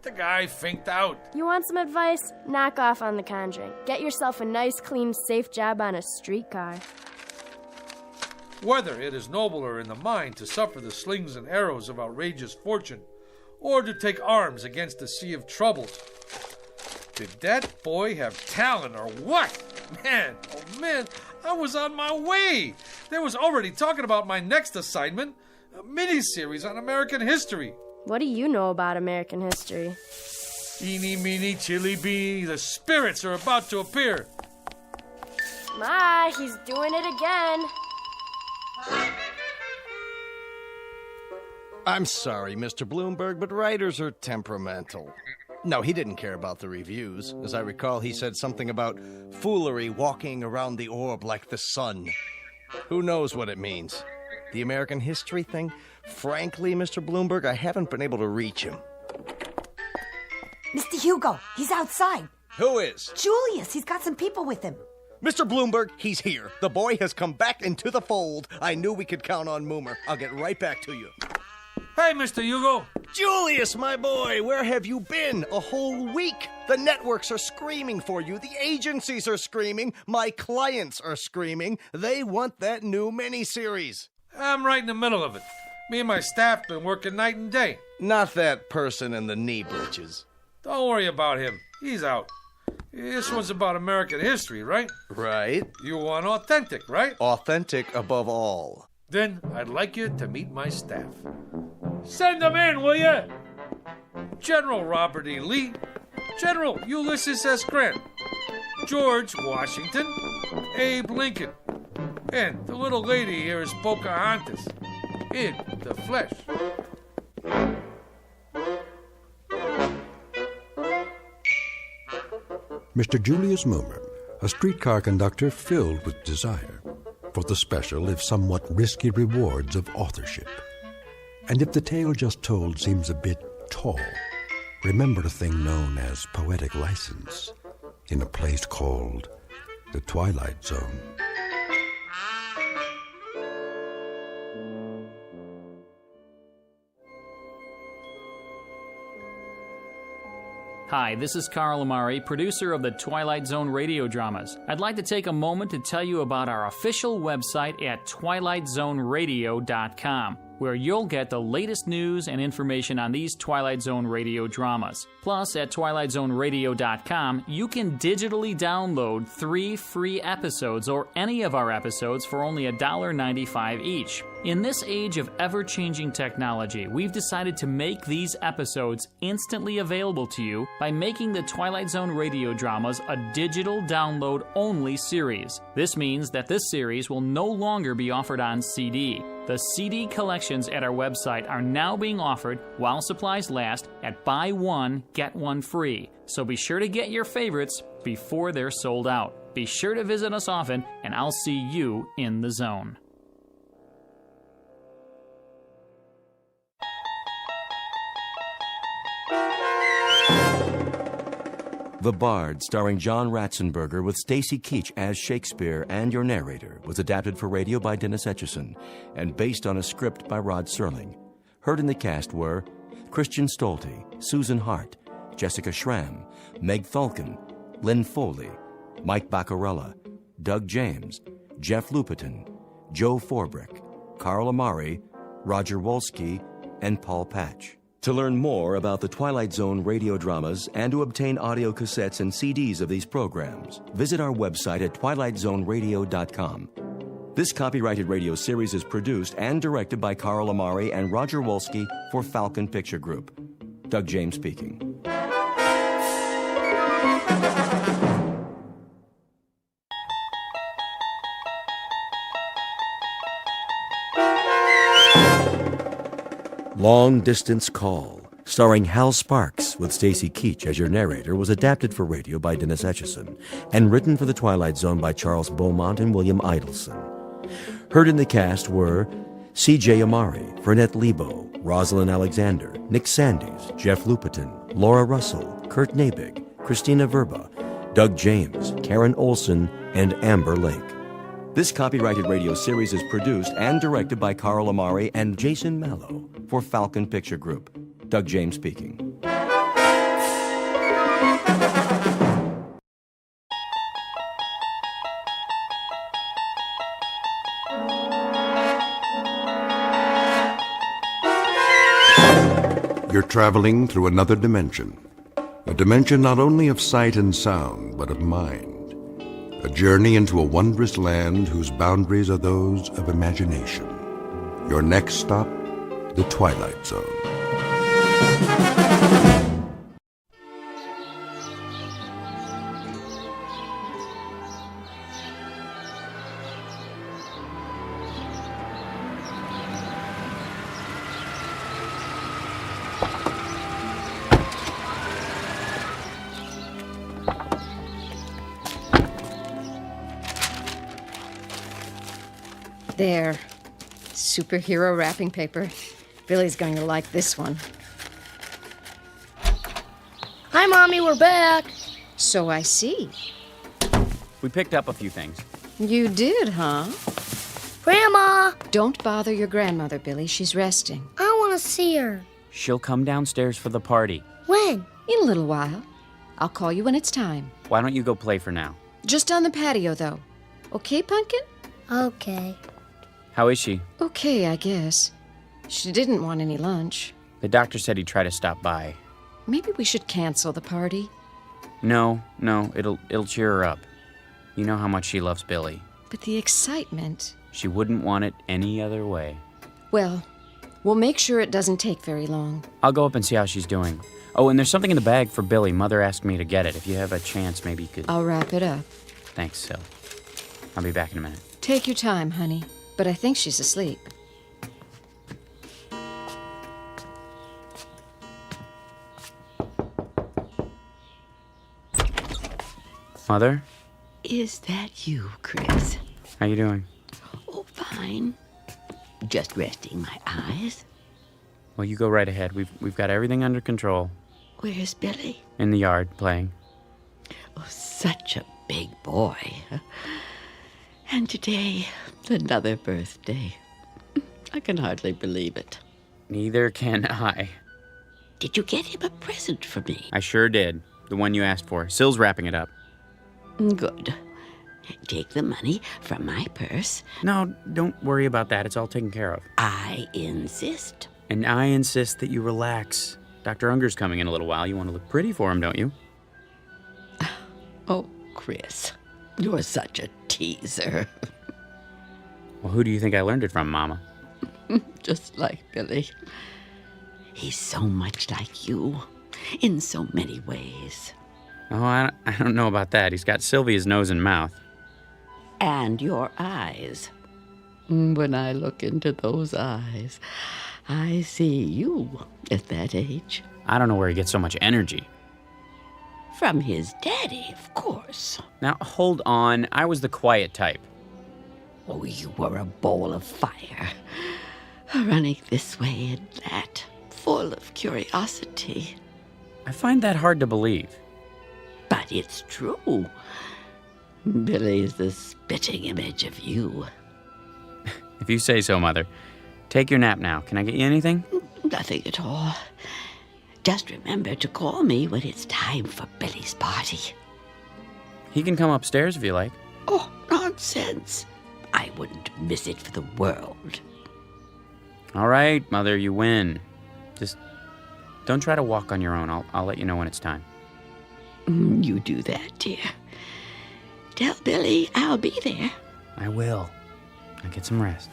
The guy finked out. You want some advice? Knock off on The Conjuring. Get yourself a nice, clean, safe job on a streetcar. Whether it is nobler in the mind to suffer the slings and arrows of outrageous fortune, or to take arms against the sea of troubles. Did that boy have talent or what? Man, oh man, I was on my way. They was already talking about my next assignment, a mini-series on American history. What do you know about American history? Eeny, meeny, chili beanie, the spirits are about to appear. Ma, he's doing it again. I'm sorry, Mr. Bloomberg, but writers are temperamental. No, he didn't care about the reviews. As I recall, he said something about foolery walking around the orb like the sun. Who knows what it means? The American history thing? Frankly, Mr. Bloomberg, I haven't been able to reach him. Mr. Hugo, he's outside. Who is? Julius, he's got some people with him. Mr. Bloomberg, he's here. The boy has come back into the fold. I knew we could count on Moomer. I'll get right back to you. Hey, Mr. Hugo. Julius, my boy, where have you been? A whole week. The networks are screaming for you. The agencies are screaming. My clients are screaming. They want that new miniseries. I'm right in the middle of it. Me and my staff been working night and day. Not that person in the knee breeches. Don't worry about him. He's out. This one's about American history, right? Right. You want authentic, right? Authentic above all. Then I'd like you to meet my staff. Send them in, will you? General Robert E. Lee, General Ulysses S. Grant, George Washington, Abe Lincoln, and the little lady here is Pocahontas, in the flesh. Mr. Julius Moomer, a streetcar conductor filled with desire for the special, if somewhat risky, rewards of authorship. And if the tale just told seems a bit tall, remember a thing known as poetic license in a place called the Twilight Zone. Hi, this is Carl Amari, producer of the Twilight Zone radio dramas. I'd like to take a moment to tell you about our official website at twilightzoneradio.com, where you'll get the latest news and information on these Twilight Zone radio dramas. Plus, at twilightzoneradio.com, you can digitally download 3 free episodes or any of our episodes for only $1.95 each. In this age of ever-changing technology, we've decided to make these episodes instantly available to you by making the Twilight Zone radio dramas a digital download-only series. This means that this series will no longer be offered on CD. The CD collections at our website are now being offered while supplies last at buy one, get one free. So be sure to get your favorites before they're sold out. Be sure to visit us often, and I'll see you in the zone. The Bard, starring John Ratzenberger with Stacy Keach as Shakespeare and your narrator, was adapted for radio by Dennis Etchison and based on a script by Rod Serling. Heard in the cast were Christian Stolte, Susan Hart, Jessica Schramm, Meg Thulkin, Lynn Foley, Mike Baccarella, Doug James, Jeff Lupiton, Joe Forbrick, Carl Amari, Roger Wolski, and Paul Patch. To learn more about the Twilight Zone radio dramas and to obtain audio cassettes and CDs of these programs, visit our website at twilightzoneradio.com. This copyrighted radio series is produced and directed by Carl Amari and Roger Wolski for Falcon Picture Group. Doug James speaking. Long Distance Call, starring Hal Sparks with Stacy Keach as your narrator, was adapted for radio by Dennis Etchison and written for The Twilight Zone by Charles Beaumont and William Idelson. Heard in the cast were C.J. Amari, Fernette Lebo, Rosalind Alexander, Nick Sandys, Jeff Lupiton, Laura Russell, Kurt Nabig, Christina Verba, Doug James, Karen Olson, and Amber Lake. This copyrighted radio series is produced and directed by Carl Amari and Jason Mallow for Falcon Picture Group. Doug James speaking. You're traveling through another dimension. A dimension not only of sight and sound, but of mind. A journey into a wondrous land whose boundaries are those of imagination. Your next stop, the Twilight Zone. There. Superhero wrapping paper. Billy's going to like this one. Hi, Mommy, we're back. So I see. We picked up a few things. You did, huh? Grandma! Don't bother your grandmother, Billy. She's resting. I want to see her. She'll come downstairs for the party. When? In a little while. I'll call you when it's time. Why don't you go play for now? Just on the patio, though. Okay, Pumpkin? Okay. How is she? Okay, I guess. She didn't want any lunch. The doctor said he'd try to stop by. Maybe we should cancel the party. No, it'll cheer her up. You know how much she loves Billy. But the excitement... She wouldn't want it any other way. Well, we'll make sure it doesn't take very long. I'll go up and see how she's doing. Oh, and there's something in the bag for Billy. Mother asked me to get it. If you have a chance, maybe you could... I'll wrap it up. Thanks, Sil. I'll be back in a minute. Take your time, honey. But I think she's asleep. Mother? Is that you, Chris? How you doing? Oh, fine. Just resting my eyes. Well, you go right ahead. We've got everything under control. Where's Billy? In the yard, playing. Oh, such a big boy. And today, another birthday. I can hardly believe it. Neither can I. Did you get him a present for me? I sure did. The one you asked for. Sil's wrapping it up. Good. Take the money from my purse. No, don't worry about that. It's all taken care of. I insist. And I insist that you relax. Dr. Unger's coming in a little while. You want to look pretty for him, don't you? Oh, Chris, you're such a teaser. Well, who do you think I learned it from, Mama? Just like Billy. He's so much like you, in so many ways. Oh, I don't know about that. He's got Sylvia's nose and mouth. And your eyes. When I look into those eyes, I see you at that age. I don't know where he gets so much energy. From his daddy, of course. Now, hold on. I was the quiet type. Oh, you were a bowl of fire. Running this way and that, full of curiosity. I find that hard to believe. But it's true. Billy's the spitting image of you. If you say so, Mother. Take your nap now. Can I get you anything? nothing at all. Just remember to call me when it's time for Billy's party. He can come upstairs if you like. Oh, nonsense. I wouldn't miss it for the world. All right, Mother, you win. Just don't try to walk on your own. I'll let you know when it's time. You do that, dear. Tell Billy I'll be there. I will. Now get some rest.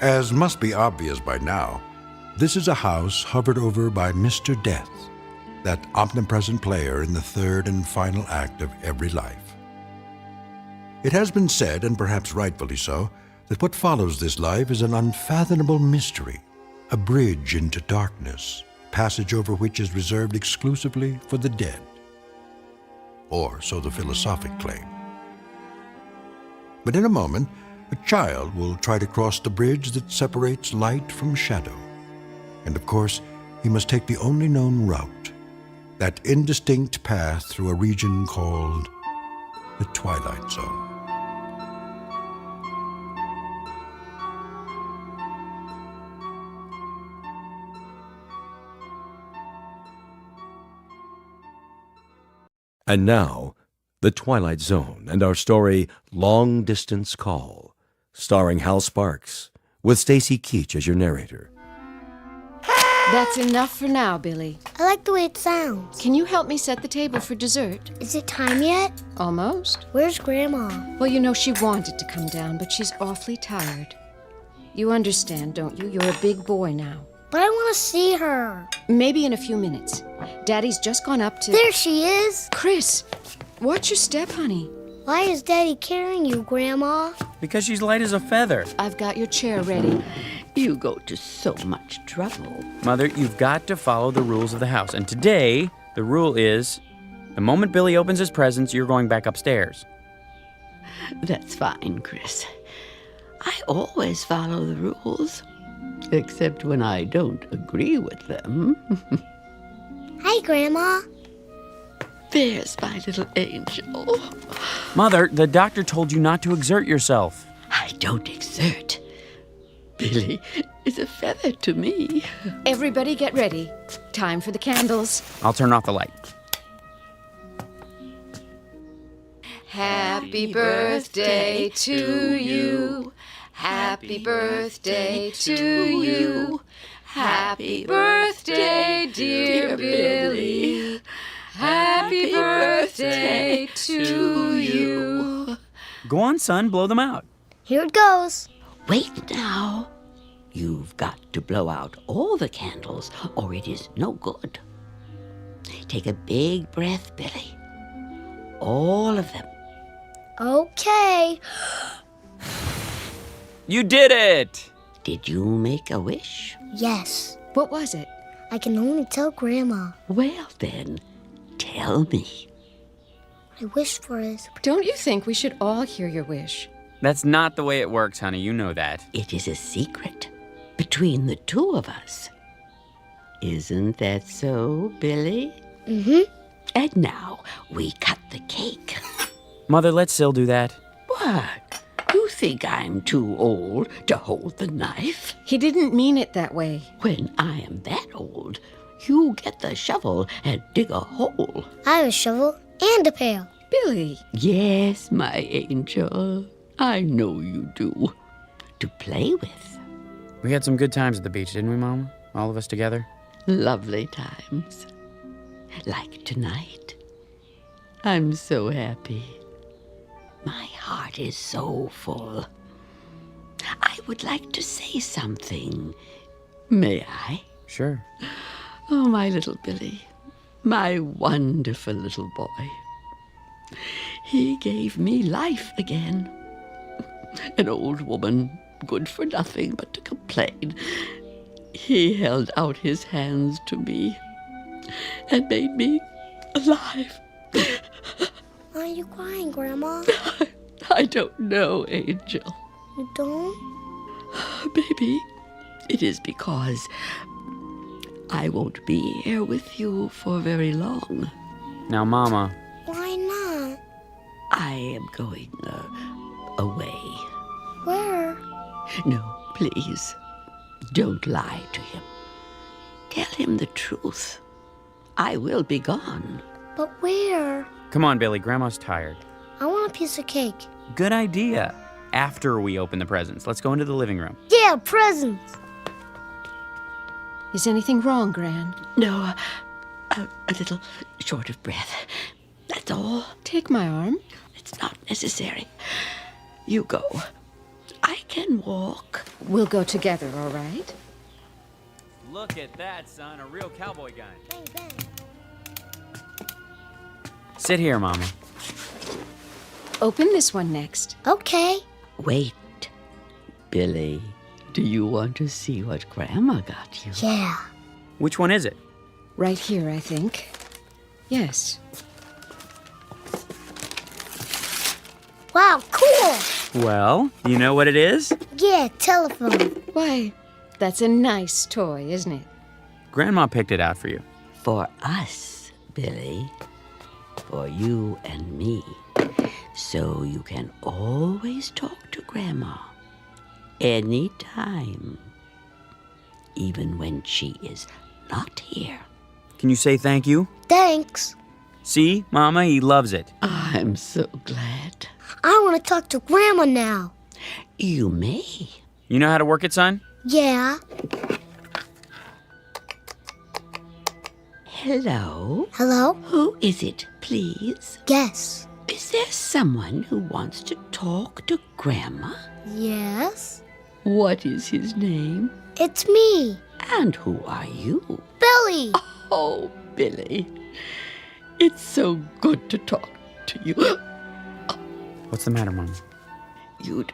As must be obvious by now, this is a house hovered over by Mr. Death, that omnipresent player in the third and final act of every life. It has been said, and perhaps rightfully so, that what follows this life is an unfathomable mystery, a bridge into darkness, passage over which is reserved exclusively for the dead. Or so the philosophic claim. But in a moment, a child will try to cross the bridge that separates light from shadow. And of course, he must take the only known route, that indistinct path through a region called the Twilight Zone. And now, The Twilight Zone and our story, Long Distance Call, starring Hal Sparks, with Stacy Keach as your narrator. That's enough for now, Billy. I like the way it sounds. Can you help me set the table for dessert? Is it time yet? Almost. Where's Grandma? Well, you know, she wanted to come down, but she's awfully tired. You understand, don't you? You're a big boy now. But I want to see her. Maybe in a few minutes. Daddy's just gone up to... There she is. Chris, watch your step, honey. Why is Daddy carrying you, Grandma? Because she's light as a feather. I've got your chair ready. You go to so much trouble. Mother, you've got to follow the rules of the house. And today, the rule is, the moment Billy opens his presents, you're going back upstairs. That's fine, Chris. I always follow the rules. Except when I don't agree with them. Hi, Grandma. There's my little angel. Mother, the doctor told you not to exert yourself. I don't exert. Billy is a feather to me. Everybody get ready. Time for the candles. I'll turn off the light. Happy birthday to you. Happy birthday to you. Happy birthday, dear Billy. Happy birthday to you. Go on, son, blow them out. Here it goes. Wait now. You've got to blow out all the candles, or it is no good. Take a big breath, Billy. All of them. Okay. You did it! Did you make a wish? Yes. What was it? I can only tell Grandma. Well, then, tell me. I wish for is... Don't you think we should all hear your wish? That's not the way it works, honey. You know that. It is a secret between the two of us. Isn't that so, Billy? Mm-hmm. And now we cut the cake. Mother, let Syl do that. What? You think I'm too old to hold the knife? He didn't mean it that way. When I am that old, you get the shovel and dig a hole. I have a shovel and a pail. Billy. Yes, my angel. I know you do. To play with. We had some good times at the beach, didn't we, Mama? All of us together? Lovely times. Like tonight. I'm so happy. My heart is so full. I would like to say something. May I? Sure. Oh, my little Billy. My wonderful little boy. He gave me life again. An old woman, good for nothing but to complain. He held out his hands to me and made me alive. Why are you crying, Grandma? I don't know, Angel. You don't? Maybe it is because I won't be here with you for very long. Now, Mama. Why not? I am going away. Where? No, please. Don't lie to him. Tell him the truth. I will be gone. But where? Come on, Billy. Grandma's tired. I want a piece of cake. Good idea. After we open the presents, let's go into the living room. Yeah, presents. Is anything wrong, Gran? No, a little short of breath. That's all. Take my arm. It's not necessary. You go. I can walk. We'll go together, all right? Look at that, son. A real cowboy guy. Bang, bang. Sit here, Mama. Open this one next. Okay. Wait. Billy, do you want to see what Grandma got you? Yeah. Which one is it? Right here, I think. Yes. Wow, cool. Well, you know what it is? Yeah, telephone. Why, that's a nice toy, isn't it? Grandma picked it out for you. For us, Billy. For you and me. So you can always talk to Grandma. Anytime. Even when she is not here. Can you say thank you? Thanks. See, Mama, he loves it. I'm so glad. I want to talk to Grandma now. You may. You know how to work it, son? Yeah. Hello? Hello? Who is it, please? Yes. Is there someone who wants to talk to Grandma? Yes. What is his name? It's me. And who are you? Billy. Oh, Billy. It's so good to talk to you. What's the matter, Mom? You'd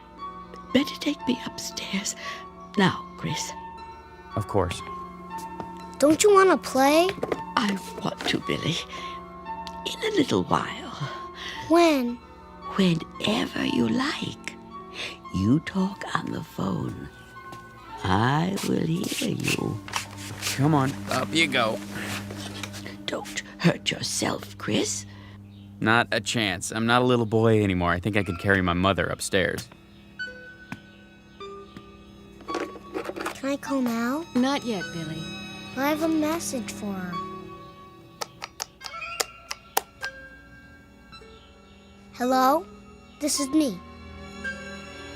better take me upstairs. Now, Chris. Of course. Don't you want to play? I want to, Billy. In a little while. When? Whenever you like. You talk on the phone. I will hear you. Come on, up you go. Don't hurt yourself, Chris. Not a chance. I'm not a little boy anymore. I think I could carry my mother upstairs. Can I call now? Not yet, Billy. I have a message for her. Hello? This is me.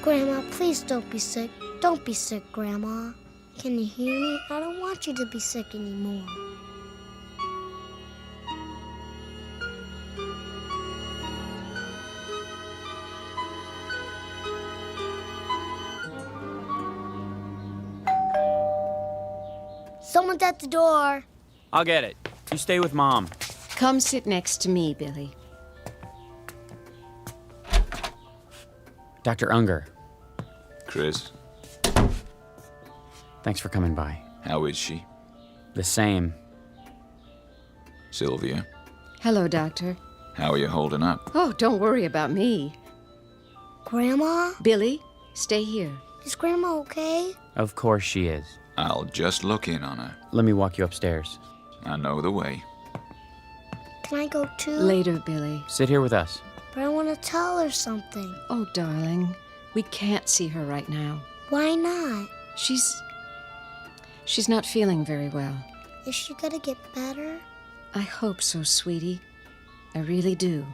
Grandma, please don't be sick. Don't be sick, Grandma. Can you hear me? I don't want you to be sick anymore. Someone's at the door. I'll get it. You stay with Mom. Come sit next to me, Billy. Dr. Unger. Chris, Thanks for coming by. how is she? The same. Sylvia, Hello, Doctor. how are you holding up? Oh, don't worry about me. Grandma? Billy, stay here. Is Grandma okay? Of course she is. I'll just look in on her. Let me walk you upstairs. I know the way. Can I go too? Later, Billy. Sit here with us. But I want to tell her something. Oh, darling, we can't see her right now. Why not? She's not feeling very well. Is she gonna get better? I hope so, sweetie. I really do.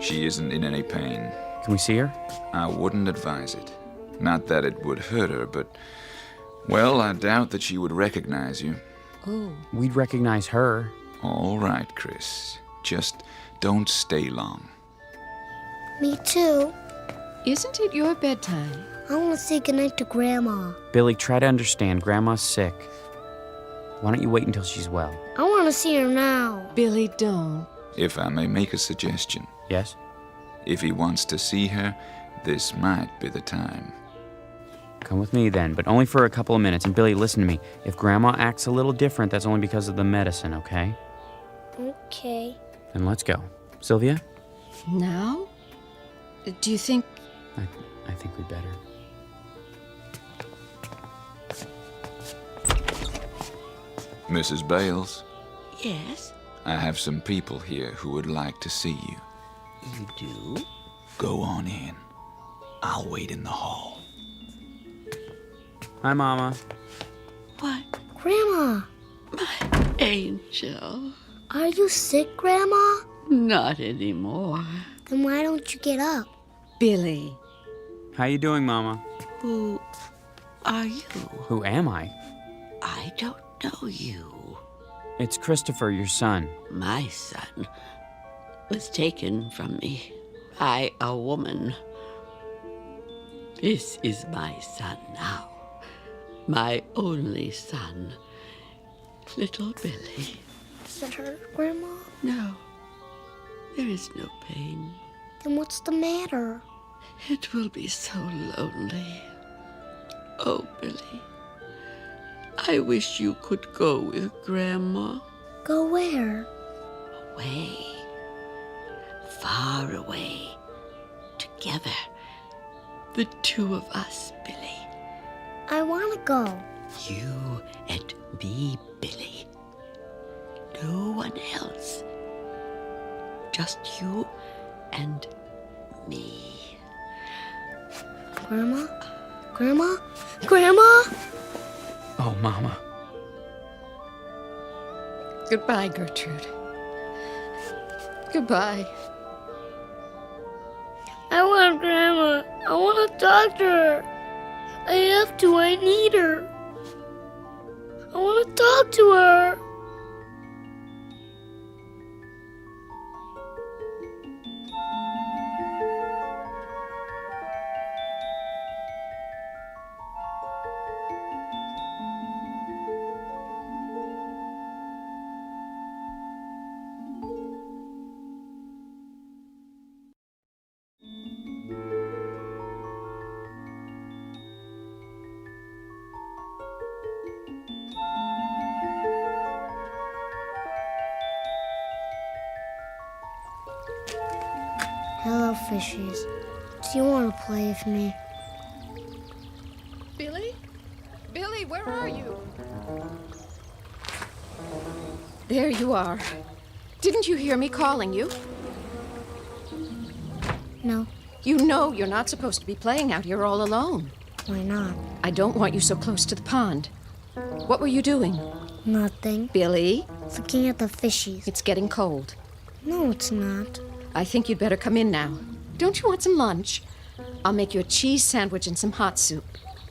She isn't in any pain. Can we see her? I wouldn't advise it. Not that it would hurt her, but, well, I doubt that she would recognize you. Oh. We'd recognize her. All right, Chris. Just don't stay long. Me too. Isn't it your bedtime? I want to say goodnight to Grandma. Billy, try to understand. Grandma's sick. Why don't you wait until she's well? I want to see her now. Billy, don't. If I may make a suggestion. Yes? If he wants to see her, this might be the time. Come with me then, but only for a couple of minutes. And Billy, listen to me. If Grandma acts a little different, that's only because of the medicine, okay? Okay. Then let's go. Sylvia? Now? Do you think... I think we'd better. Mrs. Bales, Yes? I have some people here who would like to see you. You do? Go on in. I'll wait in the hall. Hi, Mama. What? Grandma! Angel. Are you sick, Grandma? Not anymore. Then why don't you get up? Billy. How you doing, Mama? Who are you? Who am I? I don't know you. It's Christopher, your son. My son was taken from me by a woman. This is my son now. My only son. Little Billy. Does it hurt, Grandma? No. There is no pain. Then what's the matter? It will be so lonely. Oh, Billy. I wish you could go with Grandma. Go where? Away. Far away. Together. The two of us, Billy. I want to go. You and me, Billy. No one else. Just you and me. Grandma? Grandma? Grandma? Oh, Mama. Goodbye, Gertrude. Goodbye. I want Grandma. I want to talk to her. I have to. I need her. I want to talk to her. Hello, fishies. Do you want to play with me? Billy? Billy, where are you? There you are. Didn't you hear me calling you? No. You know you're not supposed to be playing out here all alone. Why not? I don't want you so close to the pond. What were you doing? Nothing. Billy? Looking at the fishies. It's getting cold. No, it's not. I think you'd better come in now. Don't you want some lunch? I'll make you a cheese sandwich and some hot soup.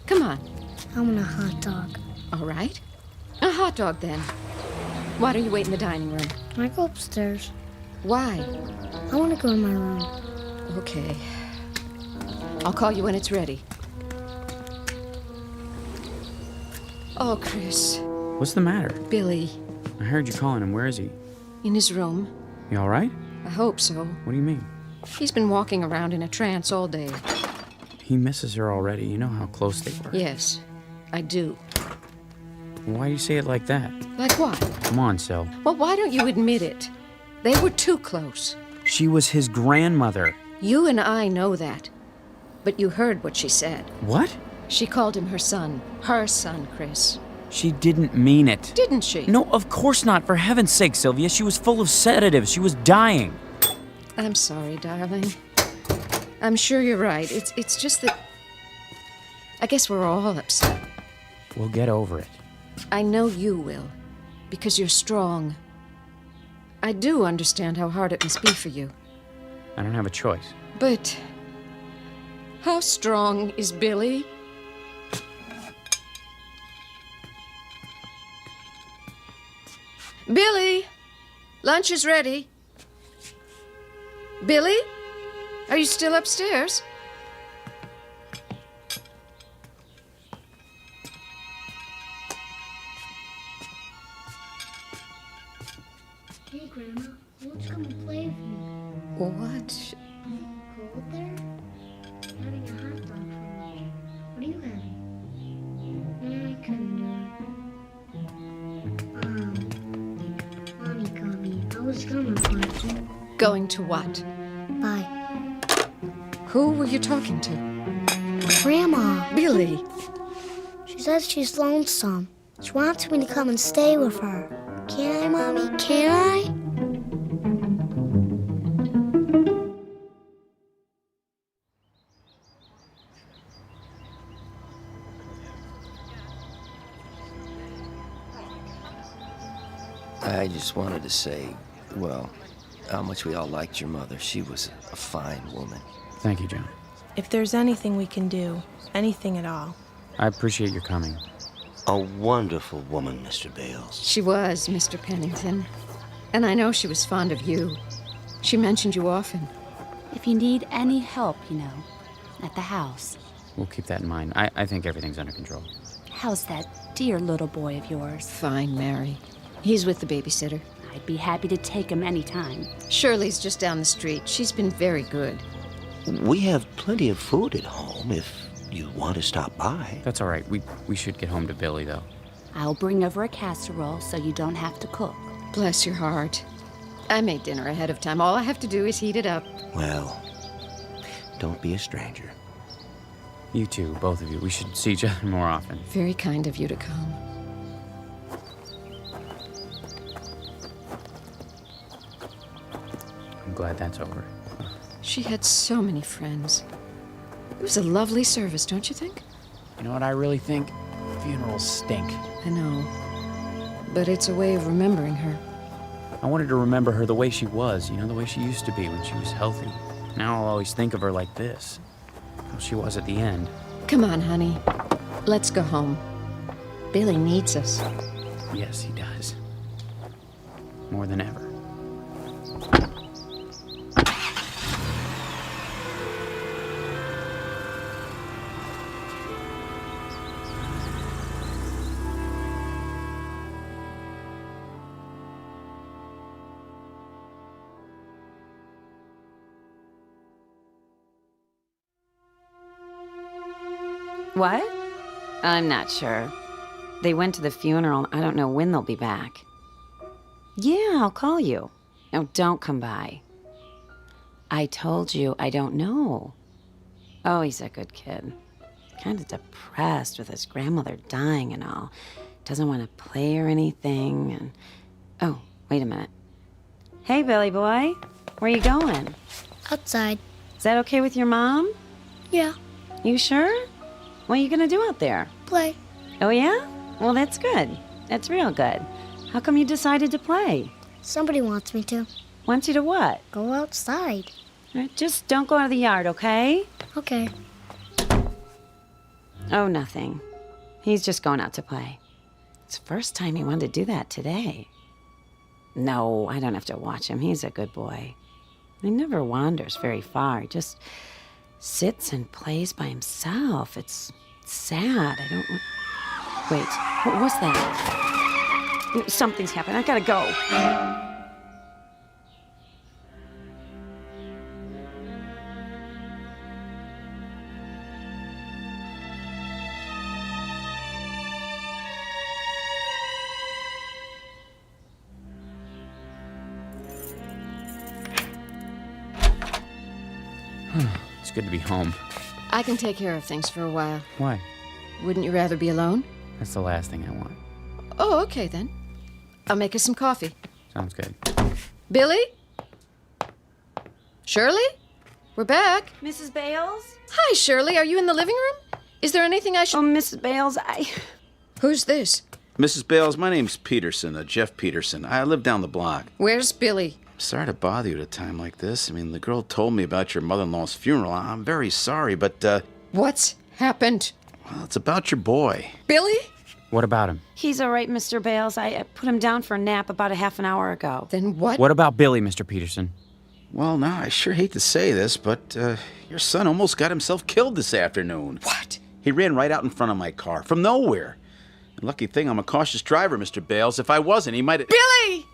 Come on. I want a hot dog. All right. A hot dog, then. Why don't you wait in the dining room? I go upstairs. Why? I want to go in my room. Okay. I'll call you when it's ready. Oh, Chris. What's the matter? Billy. I heard you calling him. Where is he? In his room. You all right? I hope so. What do you mean? He's been walking around in a trance all day. He misses her already. You know how close they were. Yes, I do. Why do you say it like that? Like what? Come on, Sil. Well, why don't you admit it? They were too close. She was his grandmother. You and I know that. But you heard what she said. What? She called him her son. Her son, Chris. She didn't mean it. Didn't she? No, of course not. For heaven's sake, Sylvia. She was full of sedatives. She was dying. I'm sorry, darling. I'm sure you're right. It's just that... I guess we're all upset. We'll get over it. I know you will. Because you're strong. I do understand how hard it must be for you. I don't have a choice. But... how strong is Billy? Billy! Lunch is ready. Billy? Are you still upstairs? Hey, Grandma. Why don't you come and play with me? What? Cold there? I'm having a hot dog for lunch. What are you having? Going to what? Bye. Who were you talking to? Grandma. Billy. She says she's lonesome. She wants me to come and stay with her. Can I, Mommy? Can I? I just wanted to say, well, how much we all liked your mother. She was a fine woman. Thank you, John. If there's anything we can do, anything at all. I appreciate your coming. A wonderful woman, Mr. Bales. She was, Mr. Pennington. And I know she was fond of you. She mentioned you often. If you need any help, at the house. We'll keep that in mind. I think everything's under control. How's that dear little boy of yours? Fine, Mary. He's with the babysitter. I'd be happy to take him anytime. Shirley's just down the street. She's been very good. We have plenty of food at home if you want to stop by. That's all right. We should get home to Billy, though. I'll bring over a casserole so you don't have to cook. Bless your heart. I made dinner ahead of time. All I have to do is heat it up. Well, don't be a stranger. You two, both of you. We should see each other more often. Very kind of you to come. I'm glad that's over. She had so many friends. It was a lovely service, don't you think? You know what I really think? Funerals stink. I know. But it's a way of remembering her. I wanted to remember her the way she was, the way she used to be when she was healthy. Now I'll always think of her like this. How she was at the end. Come on, honey. Let's go home. Billy needs us. Yes, he does. More than ever. What? I'm not sure. They went to the funeral. I don't know when they'll be back. Yeah, I'll call you. No, don't come by. I told you I don't know. Oh, he's a good kid. Kind of depressed with his grandmother dying and all. Doesn't want to play or anything. And oh, wait a minute. Hey, Billy boy. Where you going? Outside. Is that okay with your mom? Yeah. You sure? What are you gonna do out there? Play. Oh, yeah? Well, that's good. That's real good. How come you decided to play? Somebody wants me to. Wants you to what? Go outside. Just don't go out of the yard, okay? Okay. Oh, nothing. He's just going out to play. It's the first time he wanted to do that today. No, I don't have to watch him. He's a good boy. He never wanders very far. He just sits and plays by himself. It's sad. I don't... Wait, what was that? Something's happened. I gotta go. It's good to be home. I can take care of things for a while. Why? Wouldn't you rather be alone? That's the last thing I want. Oh, okay then. I'll make us some coffee. Sounds good. Billy? Shirley? We're back. Mrs. Bales? Hi, Shirley. Are you in the living room? Is there anything I should... Oh, Mrs. Bales, Who's this? Mrs. Bales, my name's Peterson, Jeff Peterson. I live down the block. Where's Billy? Sorry to bother you at a time like this. I mean, the girl told me about your mother-in-law's funeral. I'm very sorry, but, What's happened? Well, it's about your boy. Billy? What about him? He's all right, Mr. Bales. I put him down for a nap about a half an hour ago. Then what? What about Billy, Mr. Peterson? Well, now, I sure hate to say this, but, your son almost got himself killed this afternoon. What? He ran right out in front of my car, from nowhere. Lucky thing I'm a cautious driver, Mr. Bales. If I wasn't, he might have... Billy!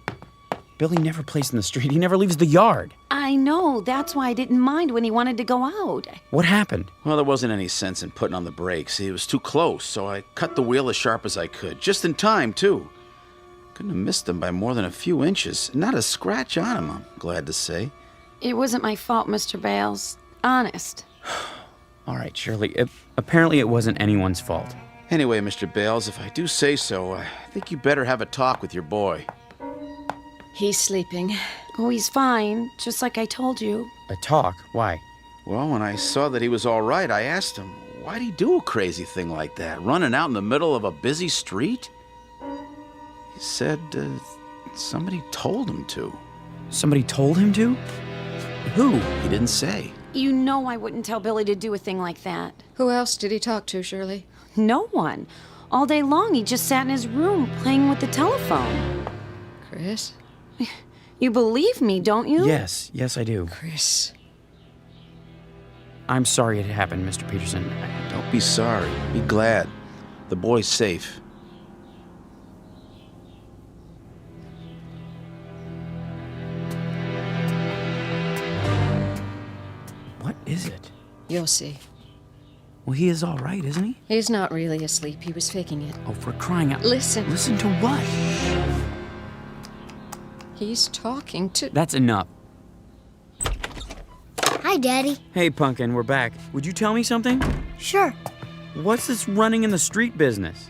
Billy never plays in the street. He never leaves the yard. I know. That's why I didn't mind when he wanted to go out. What happened? Well, there wasn't any sense in putting on the brakes. He was too close, so I cut the wheel as sharp as I could. Just in time, too. Couldn't have missed him by more than a few inches. Not a scratch on him, I'm glad to say. It wasn't my fault, Mr. Bales. Honest. All right, Shirley. Apparently it wasn't anyone's fault. Anyway, Mr. Bales, if I do say so, I think you better have a talk with your boy. He's sleeping. Oh, he's fine, just like I told you. A talk? Why? Well, when I saw that he was all right, I asked him, why'd he do a crazy thing like that, running out in the middle of a busy street? He said somebody told him to. Somebody told him to? Who? He didn't say. You know I wouldn't tell Billy to do a thing like that. Who else did he talk to, Shirley? No one. All day long, he just sat in his room playing with the telephone. Chris? You believe me, don't you? Yes, I do. Chris. I'm sorry it happened, Mr. Peterson. Don't be sorry. Be glad. The boy's safe. What is it? You'll see. Well, he is all right, isn't he? He's not really asleep. He was faking it. Oh, for crying out... Listen. Listen to what? He's talking to... That's enough. Hi, Daddy. Hey, Pumpkin, we're back. Would you tell me something? Sure. What's this running in the street business?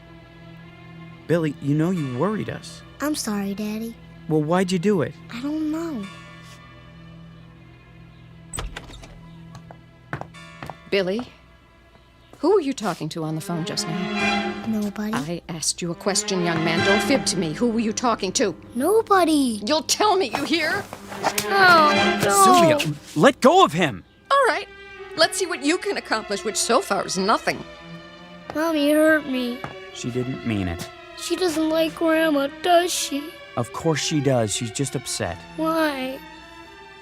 Billy, you know you worried us. I'm sorry, Daddy. Well, why'd you do it? I don't know. Billy? Who were you talking to on the phone just now? Nobody. I asked you a question, young man. Don't fib to me. Who were you talking to? Nobody. You'll tell me, you hear? Oh, no. Sylvia, let go of him! All right. Let's see what you can accomplish, which so far is nothing. Mommy hurt me. She didn't mean it. She doesn't like Grandma, does she? Of course she does. She's just upset. Why?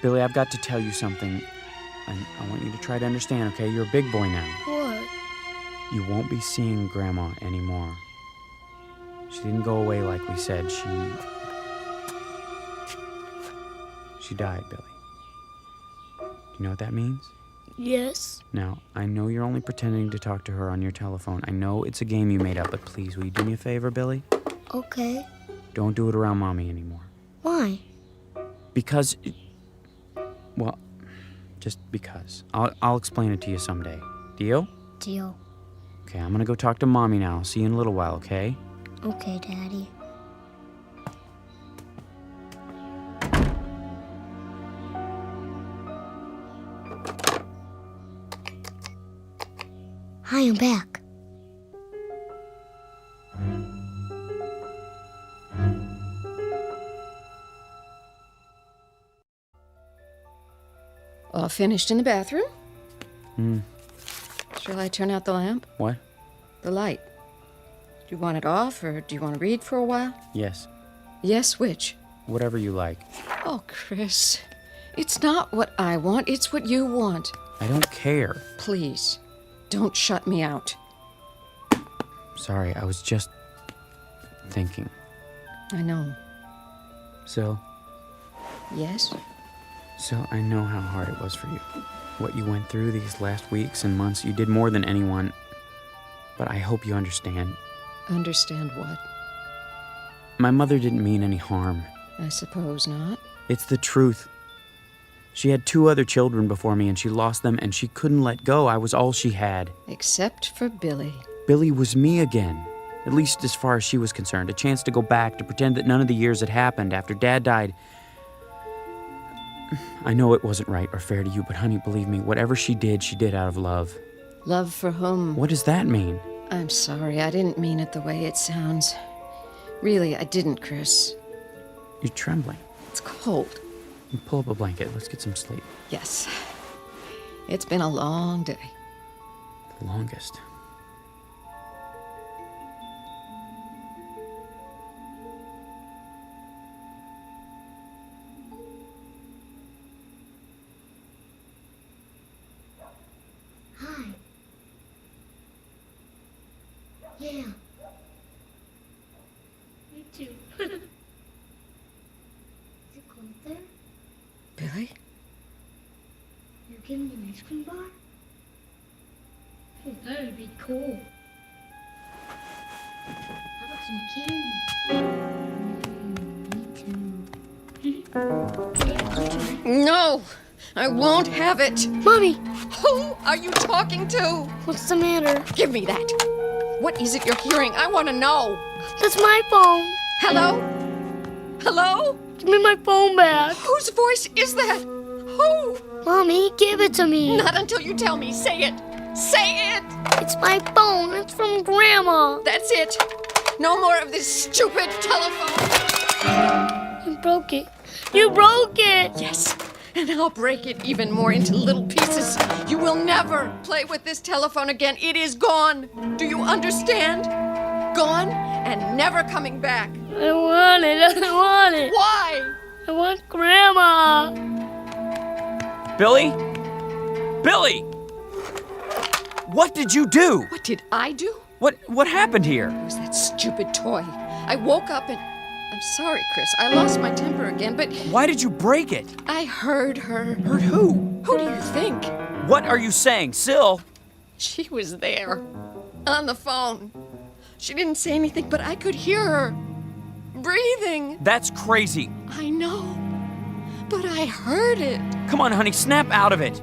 Billy, I've got to tell you something. And I want you to try to understand, okay? You're a big boy now. What? You won't be seeing Grandma anymore. She didn't go away like we said. She died, Billy. Do you know what that means? Yes. Now, I know you're only pretending to talk to her on your telephone. I know it's a game you made up, but please, will you do me a favor, Billy? Okay. Don't do it around Mommy anymore. Why? Because... Well, just because. I'll explain it to you someday. Deal? Deal. Okay, I'm gonna go talk to Mommy now. See you in a little while, okay? Okay, Daddy. Hi, I'm back. All finished in the bathroom? Hmm. Shall I turn out the lamp? What? The light. Do you want it off, or do you want to read for a while? Yes. Yes, which? Whatever you like. Oh, Chris. It's not what I want, it's what you want. I don't care. Please, don't shut me out. Sorry, I was just thinking. I know. So, Yes? I know how hard it was for you. What you went through these last weeks and months, you did more than anyone. But I hope you understand. Understand what? My mother didn't mean any harm. I suppose not. It's the truth. She had 2 other children before me, and she lost them, and she couldn't let go. I was all she had. Except for Billy. Billy was me again. At least as far as she was concerned. A chance to go back, to pretend that none of the years had happened after Dad died. I know it wasn't right or fair to you, but honey, believe me, whatever she did out of love. Love for whom? What does that mean? I'm sorry, I didn't mean it the way it sounds. Really, I didn't, Chris. You're trembling. It's cold. Pull up a blanket. Let's get some sleep. Yes. It's been a long day. The longest. Hi. Yeah. Me too. Is it cold there? Billy? You give me an ice cream bar? Oh, that would be cool. How about some candy? No, I won't have it. Mommy! Who are you talking to? What's the matter? Give me that. What is it you're hearing? I want to know. That's my phone. Hello? Hello? Give me my phone back. Whose voice is that? Who? Mommy, give it to me. Not until you tell me. Say it. Say it. It's my phone. It's from Grandma. That's it. No more of this stupid telephone. You broke it. You broke it. Yes. And I'll break it even more into little pieces. You will never play with this telephone again. It is gone. Do you understand? Gone and never coming back. I want it. I want it. Why? I want Grandma. Billy? Billy! What did you do? What did I do? What happened here? It was that stupid toy. I woke up and... I'm sorry, Chris. I lost my temper again, but... Why did you break it? I heard her. Heard who? Who do you think? What are you saying, Syl? She was there. On the phone. She didn't say anything, but I could hear her. Breathing. That's crazy. I know. But I heard it. Come on, honey, snap out of it.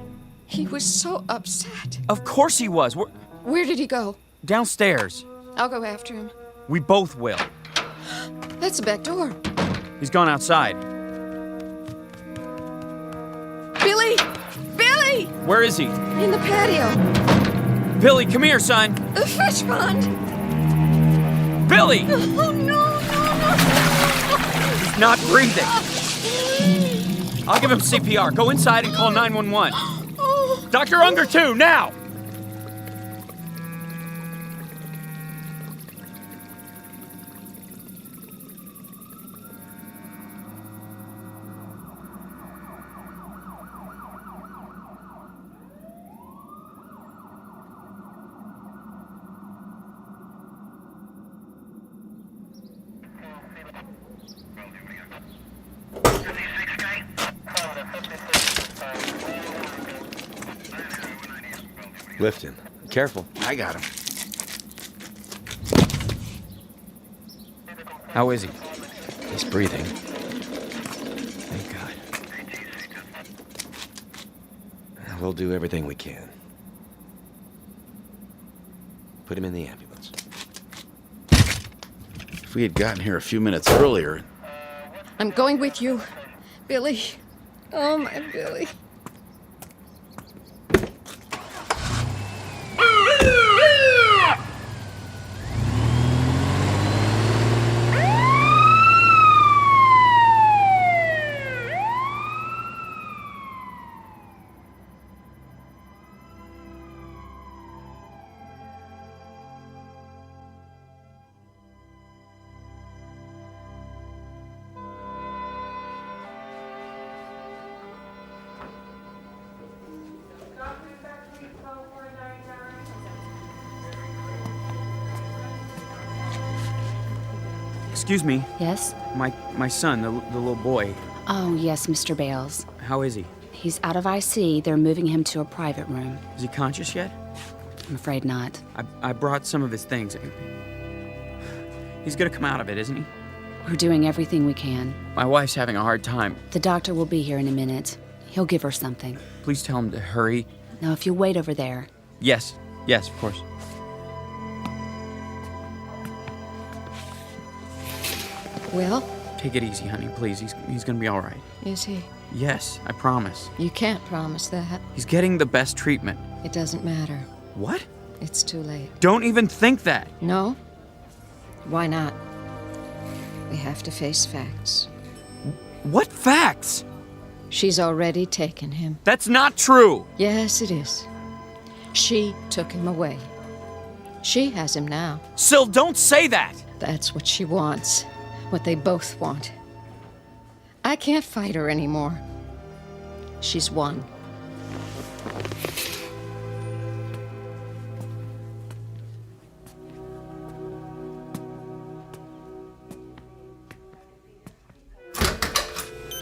He was so upset. Of course he was. Where did he go? Downstairs. I'll go after him. We both will. That's the back door. He's gone outside. Billy! Billy! Where is he? In the patio. Billy, come here, son. The fish pond. Billy! Oh, no. He's not breathing. I'll give him CPR. Go inside and call 911. Oh. Dr. Unger, too, now! Lifton. Careful. I got him. How is he? He's breathing. Thank God. We'll do everything we can. Put him in the ambulance. If we had gotten here a few minutes earlier... I'm going with you. Billy. Oh, my Billy. Excuse me. Yes? My son, the little boy. Oh, yes, Mr. Bales. How is he? He's out of IC. They're moving him to a private room. Is he conscious yet? I'm afraid not. I brought some of his things. He's gonna come out of it, isn't he? We're doing everything we can. My wife's having a hard time. The doctor will be here in a minute. He'll give her something. Please tell him to hurry. Now, if you'll wait over there. Yes, of course. Well? Take it easy, honey, please. He's gonna be all right. Is he? Yes, I promise. You can't promise that. He's getting the best treatment. It doesn't matter. What? It's too late. Don't even think that. No? Why not? We have to face facts. What facts? She's already taken him. That's not true. Yes, it is. She took him away. She has him now. Syl, don't say that. That's what she wants. What they both want. I can't fight her anymore. She's won.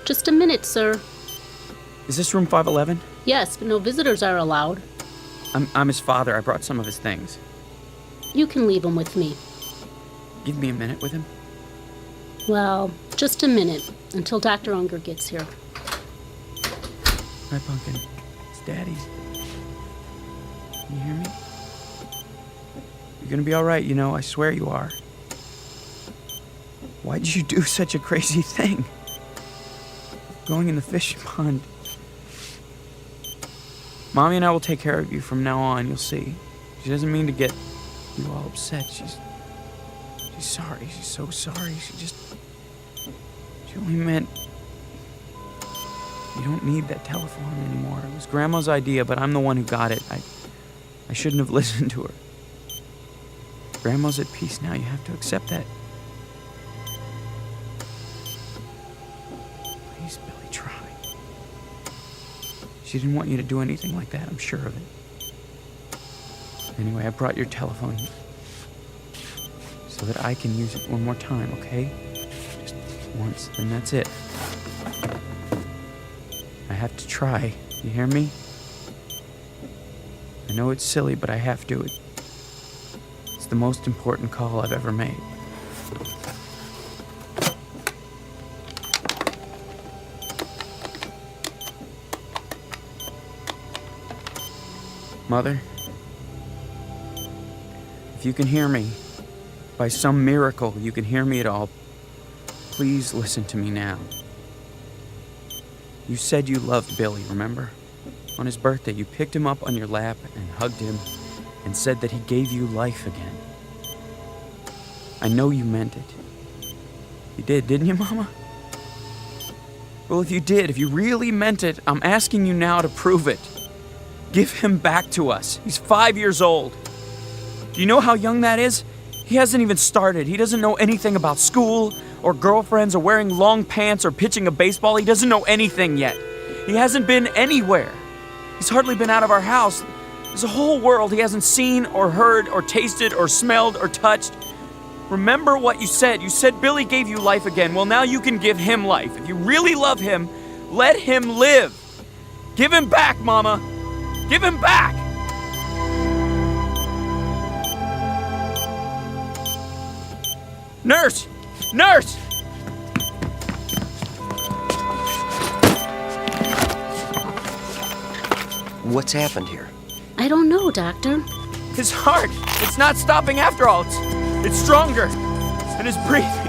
Just a minute, sir. Is this room 511? Yes, but no visitors are allowed. I'm his father. I brought some of his things. You can leave him with me. Give me a minute with him. Well, just a minute. Until Dr. Unger gets here. Hi, Pumpkin. It's Daddy. Can you hear me? You're gonna be all right, you know. I swear you are. Why did you do such a crazy thing? Going in the fish pond. Mommy and I will take care of you from now on, you'll see. She doesn't mean to get you all upset. She's sorry. She's so sorry. She only meant you don't need that telephone anymore. It was Grandma's idea, but I'm the one who got it. I shouldn't have listened to her. Grandma's at peace now. You have to accept that. Please, Billy, try. She didn't want you to do anything like that, I'm sure of it. Anyway, I brought your telephone so that I can use it one more time, okay? Just once, then that's it. I have to try. You hear me? I know it's silly, but I have to. It's the most important call I've ever made. Mother, if you can hear me, by some miracle you can hear me at all, please listen to me now. You said you loved Billy, remember? On his birthday, you picked him up on your lap and hugged him and said that he gave you life again. I know you meant it. You did, didn't you, Mama? Well, if you did, if you really meant it, I'm asking you now to prove it. Give him back to us. He's 5 years old. Do you know how young that is? He hasn't even started. He doesn't know anything about school or girlfriends or wearing long pants or pitching a baseball. He doesn't know anything yet. He hasn't been anywhere. He's hardly been out of our house. There's a whole world he hasn't seen or heard or tasted or smelled or touched. Remember what you said. You said Billy gave you life again. Well, now you can give him life. If you really love him, let him live. Give him back, Mama. Give him back! Nurse! Nurse! What's happened here? I don't know, Doctor. His heart! It's not stopping after all. It's stronger. And his breathing.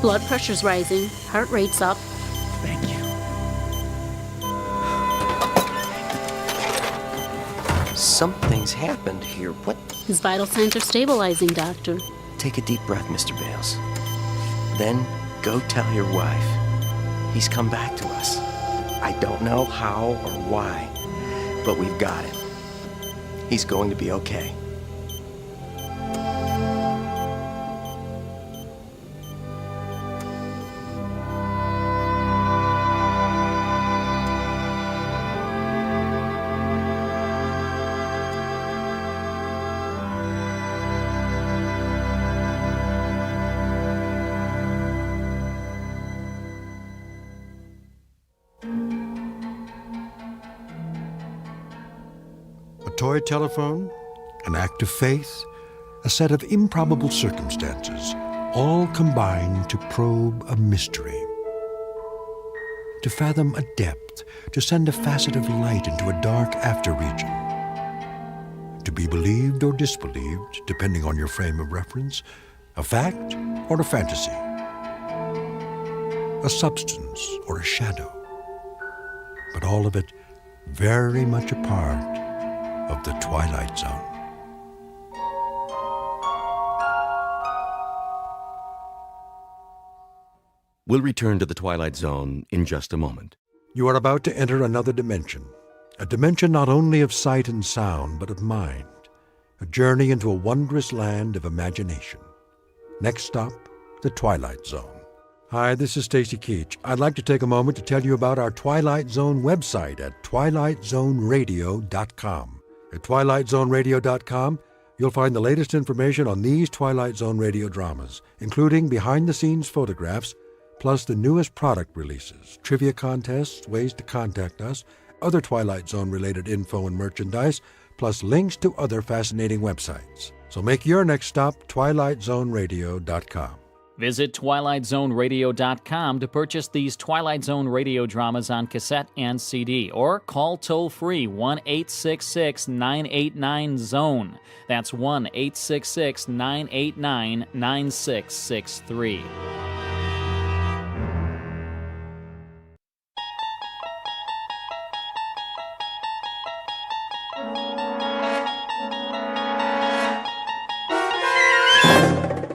Blood pressure's rising. Heart rate's up. Thank you. Something's happened here. What? His vital signs are stabilizing, Doctor. Take a deep breath, Mr. Bales. Then go tell your wife. He's come back to us. I don't know how or why, but we've got him. He's going to be okay. Toy telephone, an act of faith, a set of improbable circumstances, all combined to probe a mystery. To fathom a depth, to send a facet of light into a dark after region. To be believed or disbelieved, depending on your frame of reference, a fact or a fantasy. A substance or a shadow. But all of it very much a part of the Twilight Zone. We'll return to the Twilight Zone in just a moment. You are about to enter another dimension, a dimension not only of sight and sound, but of mind, a journey into a wondrous land of imagination. Next stop, the Twilight Zone. Hi, this is Stacy Keach. I'd like to take a moment to tell you about our Twilight Zone website at twilightzoneradio.com. At twilightzoneradio.com, you'll find the latest information on these Twilight Zone radio dramas, including behind-the-scenes photographs, plus the newest product releases, trivia contests, ways to contact us, other Twilight Zone-related info and merchandise, plus links to other fascinating websites. So make your next stop twilightzoneradio.com. Visit TwilightZoneRadio.com to purchase these Twilight Zone radio dramas on cassette and CD, or call toll-free 1-866-989-ZONE. That's 1-866-989-9663.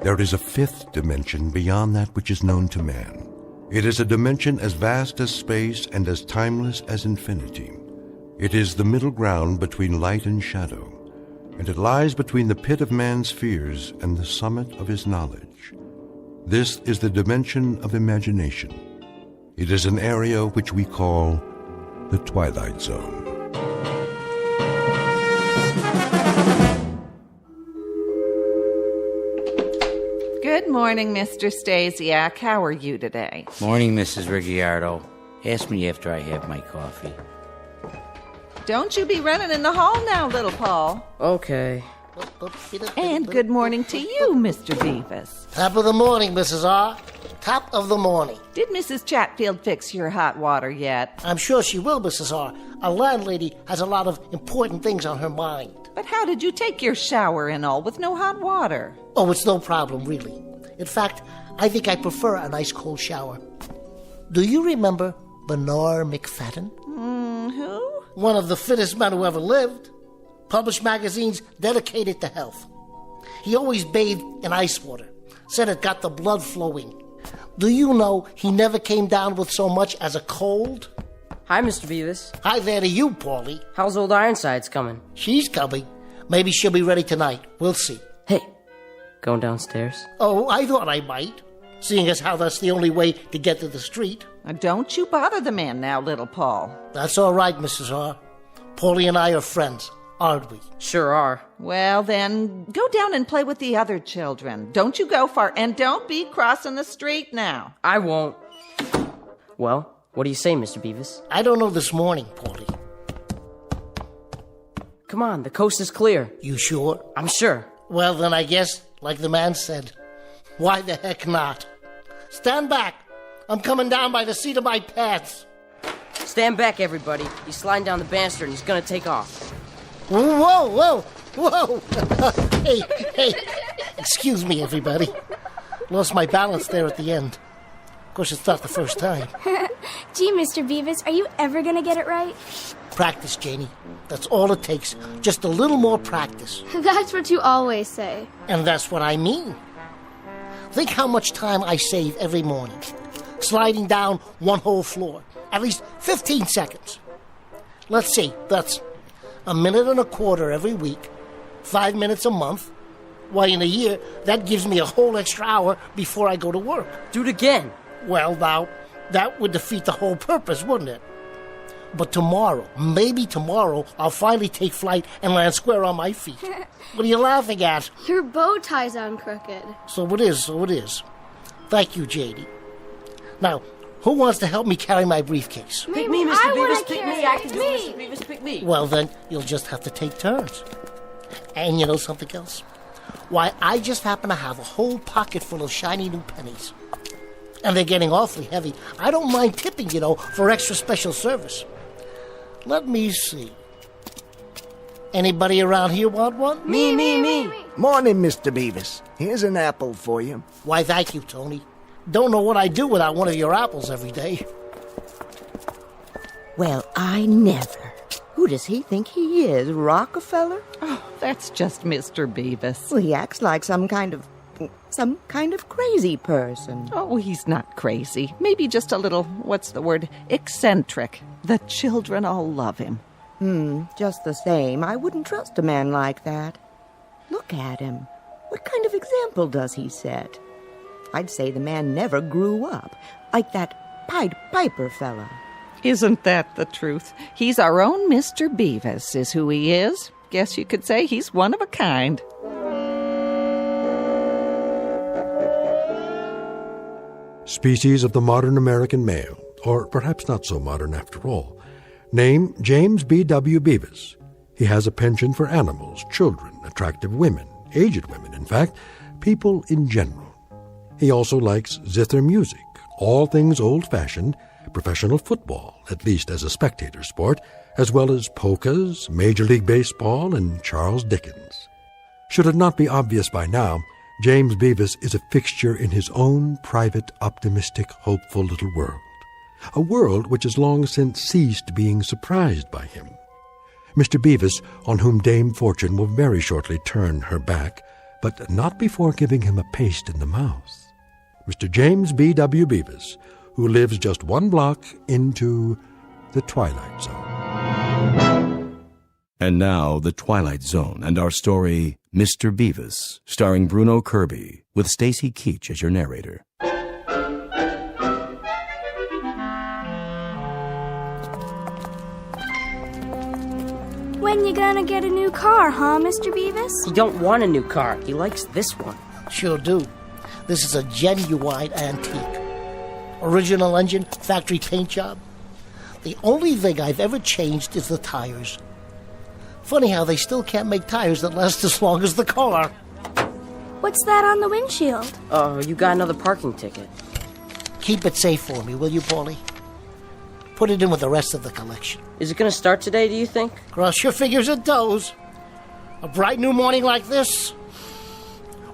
There is a fifth dimension beyond that which is known to man. It is a dimension as vast as space and as timeless as infinity. It is the middle ground between light and shadow, and it lies between the pit of man's fears and the summit of his knowledge. This is the dimension of imagination. It is an area which we call the Twilight Zone. Good morning, Mr. Stasiak. How are you today? Morning, Mrs. Ricciardo. Ask me after I have my coffee. Don't you be running in the hall now, little Paul. Okay. And good morning to you, Mr. Beavis. Top of the morning, Mrs. R. Top of the morning. Did Mrs. Chatfield fix your hot water yet? I'm sure she will, Mrs. R. Our landlady has a lot of important things on her mind. But how did you take your shower and all with no hot water? Oh, it's no problem, really. In fact, I think I prefer a nice cold shower. Do you remember Bernard McFadden? Who? One of the fittest men who ever lived. Published magazines dedicated to health. He always bathed in ice water. Said it got the blood flowing. Do you know he never came down with so much as a cold? Hi, Mr. Beavis. Hi there to you, Paulie. How's old Ironsides coming? She's coming. Maybe she'll be ready tonight. We'll see. Hey, going downstairs? Oh, I thought I might, seeing as how that's the only way to get to the street. Don't you bother the man now, little Paul. That's all right, Mrs. R. Paulie and I are friends, aren't we? Sure are. Well, then, go down and play with the other children. Don't you go far, and don't be crossing the street now. I won't. Well, what do you say, Mr. Beavis? I don't know this morning, Paulie. Come on, the coast is clear. You sure? I'm sure. Well, then I guess, like the man said, why the heck not? Stand back. I'm coming down by the seat of my pants. Stand back, everybody. He's sliding down the banister and he's gonna take off. Whoa, whoa, whoa. Hey. Excuse me, everybody. Lost my balance there at the end. Of course, it's not the first time. Gee, Mr. Beavis, are you ever gonna get it right? Practice, Janie. That's all it takes. Just a little more practice. That's what you always say. And that's what I mean. Think how much time I save every morning. Sliding down one whole floor. At least 15 seconds. Let's see, that's a minute and a quarter every week. 5 minutes a month. Why, in a year, that gives me a whole extra hour before I go to work. Do it again. Well, now, that would defeat the whole purpose, wouldn't it? But tomorrow, maybe tomorrow, I'll finally take flight and land square on my feet. What are you laughing at? Your bow tie's on crooked. So it is. Thank you, J.D. Now, who wants to help me carry my briefcase? Pick me, Mr. Beavis, pick me. I can do it, Mr. Beavis, pick me. Well, then, you'll just have to take turns. And you know something else? Why, I just happen to have a whole pocket full of shiny new pennies. And they're getting awfully heavy. I don't mind tipping, for extra special service. Let me see. Anybody around here want one? Me. Morning, Mr. Beavis. Here's an apple for you. Why, thank you, Tony. Don't know what I'd do without one of your apples every day. Well, I never. Who does he think he is, Rockefeller? Oh, that's just Mr. Beavis. Well, he acts like some kind of crazy person. Oh, he's not crazy. Maybe just a little, eccentric. The children all love him. Just the same, I wouldn't trust a man like that. Look at him. What kind of example does he set? I'd say the man never grew up, like that Pied Piper fella. Isn't that the truth? He's our own Mr. Beavis, is who he is. Guess you could say he's one of a kind. Species of the modern American male, or perhaps not so modern after all. Name, James B.W. Beavis. He has a penchant for animals, children, attractive women, aged women, in fact, people in general. He also likes zither music, all things old-fashioned, professional football, at least as a spectator sport, as well as polkas, Major League Baseball, and Charles Dickens. Should it not be obvious by now, James Beavis is a fixture in his own private, optimistic, hopeful little world. A world which has long since ceased being surprised by him. Mr. Beavis, on whom Dame Fortune will very shortly turn her back, but not before giving him a paste in the mouth. Mr. James B.W. Beavis, who lives just one block into the Twilight Zone. And now, The Twilight Zone and our story, Mr. Beavis, starring Bruno Kirby, with Stacy Keach as your narrator. When you gonna get a new car, huh, Mr. Beavis? He don't want a new car. He likes this one. Sure do. This is a genuine antique. Original engine, factory paint job. The only thing I've ever changed is the tires. Funny how they still can't make tires that last as long as the car. What's that on the windshield? You got another parking ticket. Keep it safe for me, will you, Paulie? Put it in with the rest of the collection. Is it gonna start today, do you think? Cross your fingers and toes. A bright new morning like this,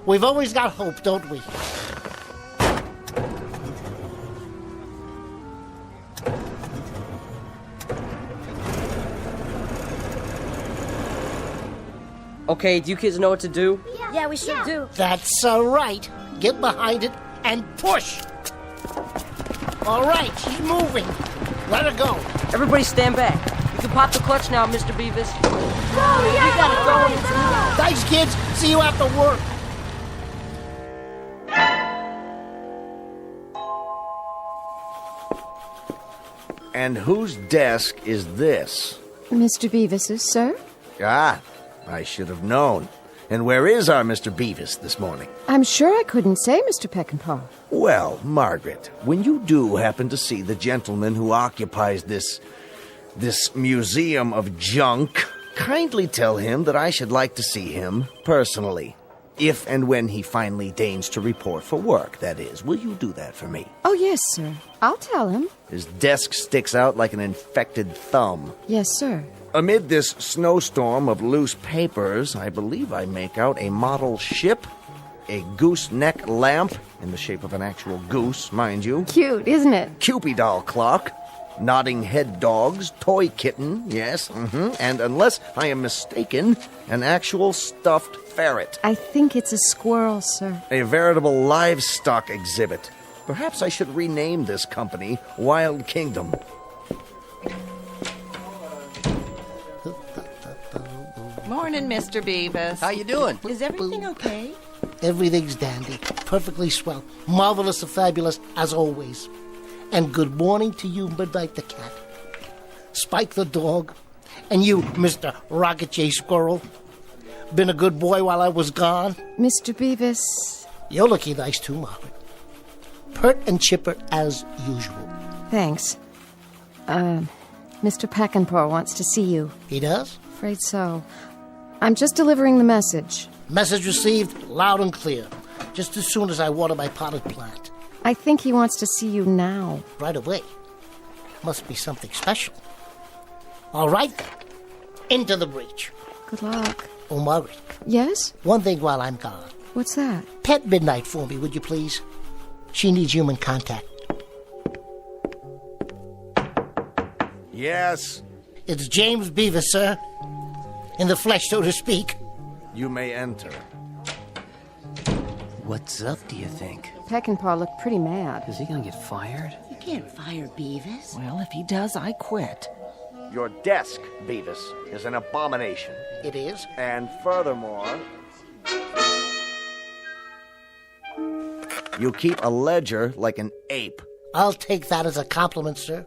we've always got hope, don't we? Okay, do you kids know what to do? Yeah, we sure do. That's right. Get behind it and push. All right, she's moving. Let her go. Everybody stand back. You can pop the clutch now, Mr. Beavis. Oh, yeah, We gotta go. Thanks, kids. See you after work. And whose desk is this? Mr. Beavis's, sir? Ah, I should have known. And where is our Mr. Beavis this morning? I'm sure I couldn't say, Mr. Peckinpah. Well, Margaret, when you do happen to see the gentleman who occupies this museum of junk, kindly tell him that I should like to see him personally. If and when he finally deigns to report for work, that is. Will you do that for me? Oh, yes, sir. I'll tell him. His desk sticks out like an infected thumb. Yes, sir. Amid this snowstorm of loose papers, I believe I make out a model ship, a gooseneck lamp, in the shape of an actual goose, mind you. Cute, isn't it? Cupid doll clock, nodding head dogs, toy kitten, yes, and unless I am mistaken, an actual stuffed ferret. I think it's a squirrel, sir. A veritable livestock exhibit. Perhaps I should rename this company Wild Kingdom. Morning, Mr. Beavis. How you doing? Is everything okay? Everything's dandy. Perfectly swell. Marvelous and fabulous, as always. And good morning to you, Midnight the cat. Spike the dog. And you, Mr. Rocket J. Squirrel. Been a good boy while I was gone. Mr. Beavis. You're looking nice too, Margaret. Pert and chipper as usual. Thanks. Mr. Peckinpah wants to see you. He does? Afraid so. I'm just delivering the message. Message received, loud and clear. Just as soon as I water my potted plant. I think he wants to see you now. Right away. Must be something special. All right, then. Into the breach. Good luck. Oh, Margaret. Yes? One thing while I'm gone. What's that? Pet Midnight for me, would you please? She needs human contact. Yes? It's James Beavis, sir. In the flesh, so to speak. You may enter. What's up, do you think? Peckinpah looked pretty mad. Is he gonna get fired? You can't fire Beavis. Well, if he does, I quit. Your desk, Beavis, is an abomination. It is? And furthermore, you keep a ledger like an ape. I'll take that as a compliment, sir.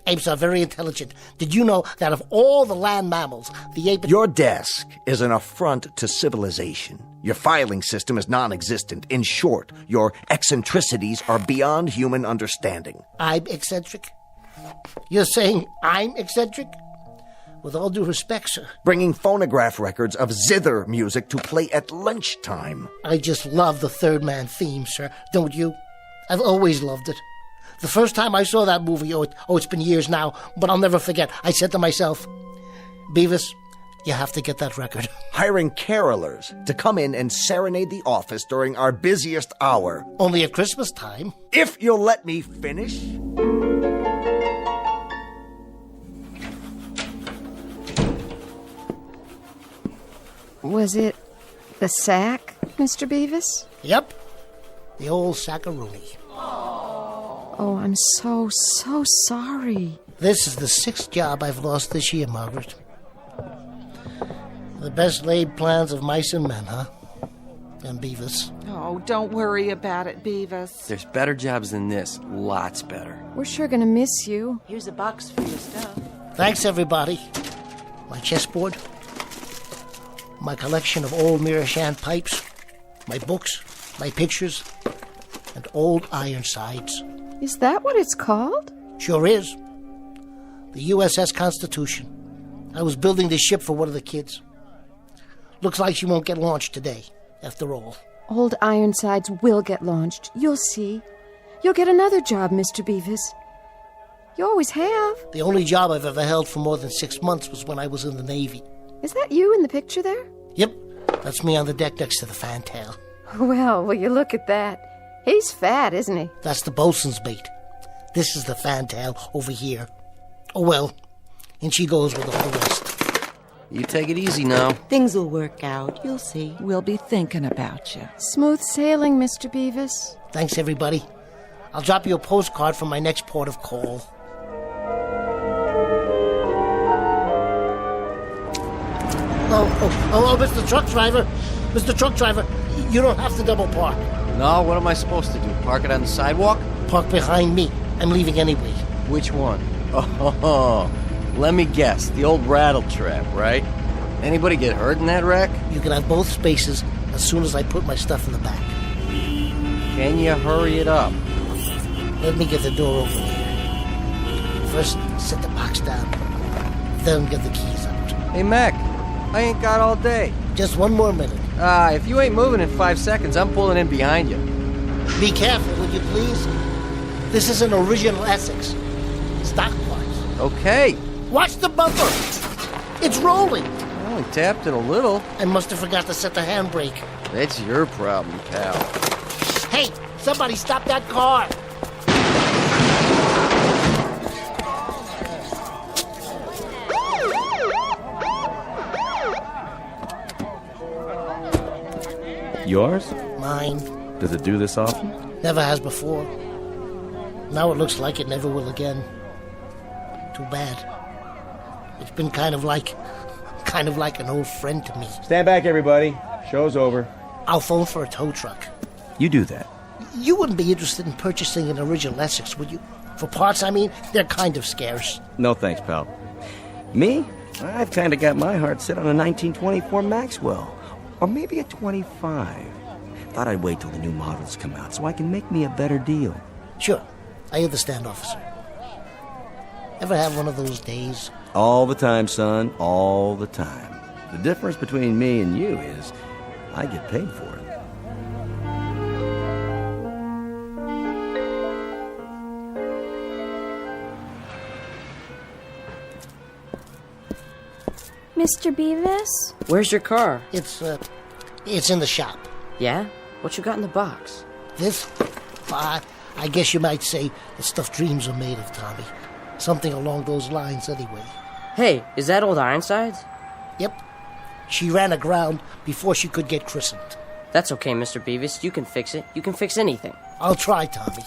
Apes are very intelligent. Did you know that of all the land mammals, the ape... Your desk is an affront to civilization. Your filing system is non-existent. In short, your eccentricities are beyond human understanding. I'm eccentric? You're saying I'm eccentric? With all due respect, sir. Bringing phonograph records of zither music to play at lunchtime. I just love the Third Man theme, sir. Don't you? I've always loved it. The first time I saw that movie, it's been years now, but I'll never forget. I said to myself, Beavis, you have to get that record. Hiring carolers to come in and serenade the office during our busiest hour. Only at Christmas time. If you'll let me finish. Was it the sack, Mr. Beavis? Yep. The old sackaroonie. Oh, I'm so sorry. This is the 6th job I've lost this year, Margaret. The best laid plans of mice and men, huh? And Beavis. Oh, don't worry about it, Beavis. There's better jobs than this. Lots better. We're sure gonna miss you. Here's a box for your stuff. Thanks, everybody. My chessboard, my collection of old Mirashan pipes, my books, my pictures, and old Ironsides. Is that what it's called? Sure is. The USS Constitution. I was building this ship for one of the kids. Looks like she won't get launched today, after all. Old Ironsides will get launched. You'll see. You'll get another job, Mr. Beavis. You always have. The only job I've ever held for more than 6 months was when I was in the Navy. Is that you in the picture there? Yep. That's me on the deck next to the fantail. Well, will you look at that? He's fat, isn't he? That's the bosun's mate. This is the fantail over here. Oh, well. And she goes with all the rest. You take it easy now. Things will work out. You'll see. We'll be thinking about you. Smooth sailing, Mr. Beavis. Thanks, everybody. I'll drop you a postcard from my next port of call. Oh, Mr. Truck Driver. Mr. Truck Driver, you don't have to double park. No, what am I supposed to do? Park it on the sidewalk? Park behind me. I'm leaving anyway. Which one? Oh, let me guess. The old rattle trap, right? Anybody get hurt in that wreck? You can have both spaces as soon as I put my stuff in the back. Can you hurry it up? Let me get the door open here. First, set the box down. Then get the keys out. Hey, Mac. I ain't got all day. Just one more minute. If you ain't moving in 5 seconds, I'm pulling in behind you. Be careful, would you please? This is an original Essex. Stock parts. Okay. Watch the bumper. It's rolling. I only tapped it a little. I must have forgot to set the handbrake. That's your problem, pal. Hey, somebody stop that car. Yours? Mine. Does it do this often? Never has before. Now it looks like it never will again. Too bad. It's been kind of like an old friend to me. Stand back, everybody. Show's over. I'll phone for a tow truck. You do that. You wouldn't be interested in purchasing an original Essex, would you? For parts, I mean, they're kind of scarce. No thanks, pal. Me? I've kind of got my heart set on a 1924 Maxwell. Or maybe a 25. Thought I'd wait till the new models come out so I can make me a better deal. Sure. I understand, officer. Ever have one of those days? All the time, son. All the time. The difference between me and you is I get paid for it. Mr. Beavis? Where's your car? It's in the shop. Yeah? What you got in the box? This? I guess you might say the stuff dreams are made of, Tommy. Something along those lines, anyway. Hey, is that old Ironsides? Yep. She ran aground before she could get christened. That's okay, Mr. Beavis. You can fix it. You can fix anything. I'll try, Tommy.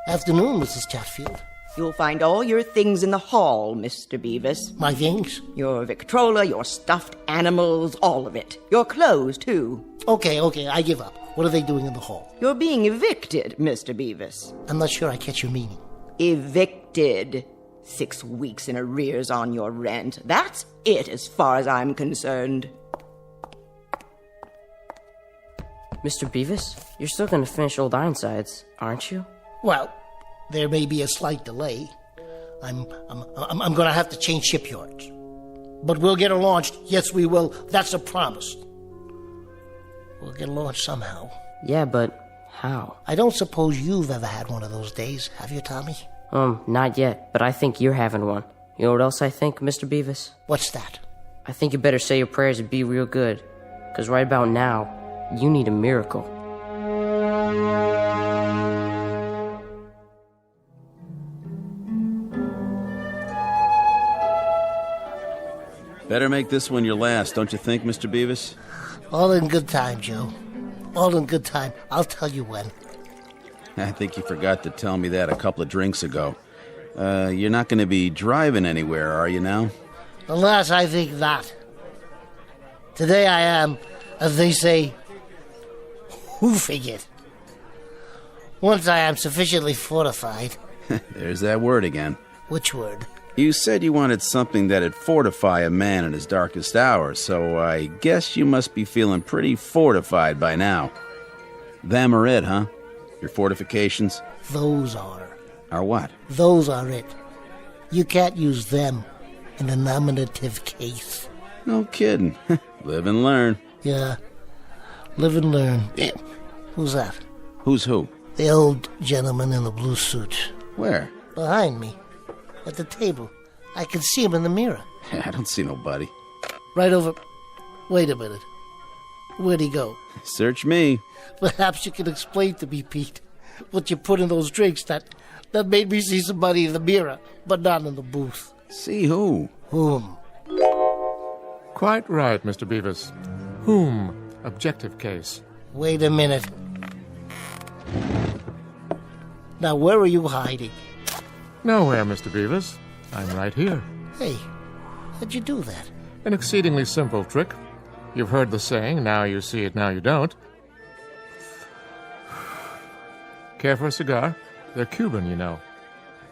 Afternoon, Mrs. Chatfield. You'll find all your things in the hall, Mr. Beavis. My things? Your Victrola, your stuffed animals, all of it. Your clothes, too. Okay, I give up. What are they doing in the hall? You're being evicted, Mr. Beavis. I'm not sure I catch your meaning. Evicted. 6 weeks in arrears on your rent. That's it as far as I'm concerned. Mr. Beavis, you're still gonna finish old Ironsides, aren't you? Well, there may be a slight delay. I'm going to have to change shipyards. But we'll get her launched. Yes, we will. That's a promise. We'll get her launched somehow. Yeah, but how? I don't suppose you've ever had one of those days, have you, Tommy? Not yet, but I think you're having one. You know what else I think, Mr. Beavis? What's that? I think you better say your prayers and be real good. Because right about now, you need a miracle. Better make this one your last, don't you think, Mr. Beavis? All in good time, Joe. All in good time. I'll tell you when. I think you forgot to tell me that a couple of drinks ago. You're not going to be driving anywhere, are you now? Alas, I think not. Today I am, as they say, hoofing it. Once I am sufficiently fortified. There's that word again. Which word? You said you wanted something that'd fortify a man in his darkest hour, so I guess you must be feeling pretty fortified by now. Them are it, huh? Your fortifications? Those are. Are what? Those are it. You can't use them in a nominative case. No kidding. Live and learn. Yeah. Live and learn. Who's that? Who's who? The old gentleman in the blue suit. Where? Behind me. At the table. I can see him in the mirror. I don't see nobody. Right over... Wait a minute. Where'd he go? Search me. Perhaps you can explain to me, Pete, what you put in those drinks that made me see somebody in the mirror, but not in the booth. See who? Whom? Quite right, Mr. Beavis. Whom? Objective case. Wait a minute. Now, where are you hiding? Nowhere, Mr. Beavis. I'm right here. Hey, how'd you do that? An exceedingly simple trick. You've heard the saying, now you see it, now you don't. Care for a cigar? They're Cuban, you know.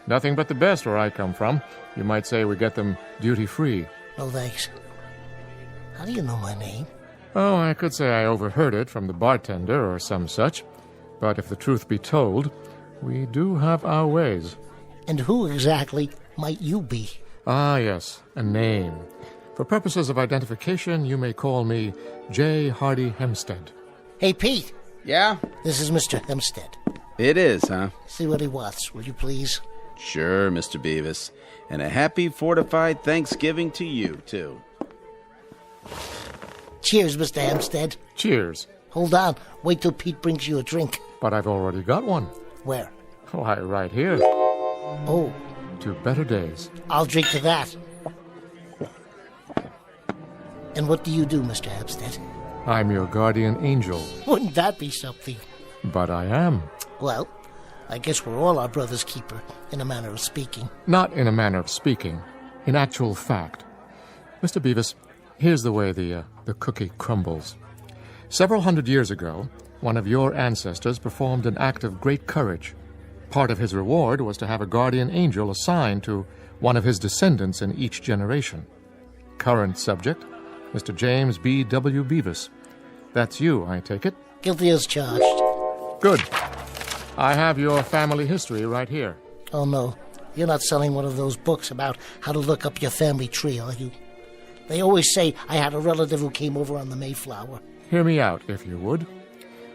Nothing but the best where I come from. You might say we get them duty-free. No, thanks. How do you know my name? Oh, I could say I overheard it from the bartender or some such. But if the truth be told, we do have our ways. And who exactly might you be? Ah, yes, a name. For purposes of identification, you may call me J. Hardy Hempstead. Hey, Pete. Yeah? This is Mr. Hempstead. It is, huh? See what he wants, will you please? Sure, Mr. Beavis. And a happy, fortified Thanksgiving to you, too. Cheers, Mr. Hempstead. Cheers. Hold on. Wait till Pete brings you a drink. But I've already got one. Where? Why, right here. Oh. To better days. I'll drink to that. And what do you do, Mr. Hempstead? I'm your guardian angel. Wouldn't that be something? But I am. Well, I guess we're all our brother's keeper, in a manner of speaking. Not in a manner of speaking. In actual fact. Mr. Beavis, here's the way the cookie crumbles. Several hundred years ago, one of your ancestors performed an act of great courage. Part of his reward was to have a guardian angel assigned to one of his descendants in each generation. Current subject, Mr. James B. W. Beavis. That's you, I take it? Guilty as charged. Good. I have your family history right here. Oh, no. You're not selling one of those books about how to look up your family tree, are you? They always say I had a relative who came over on the Mayflower. Hear me out, if you would.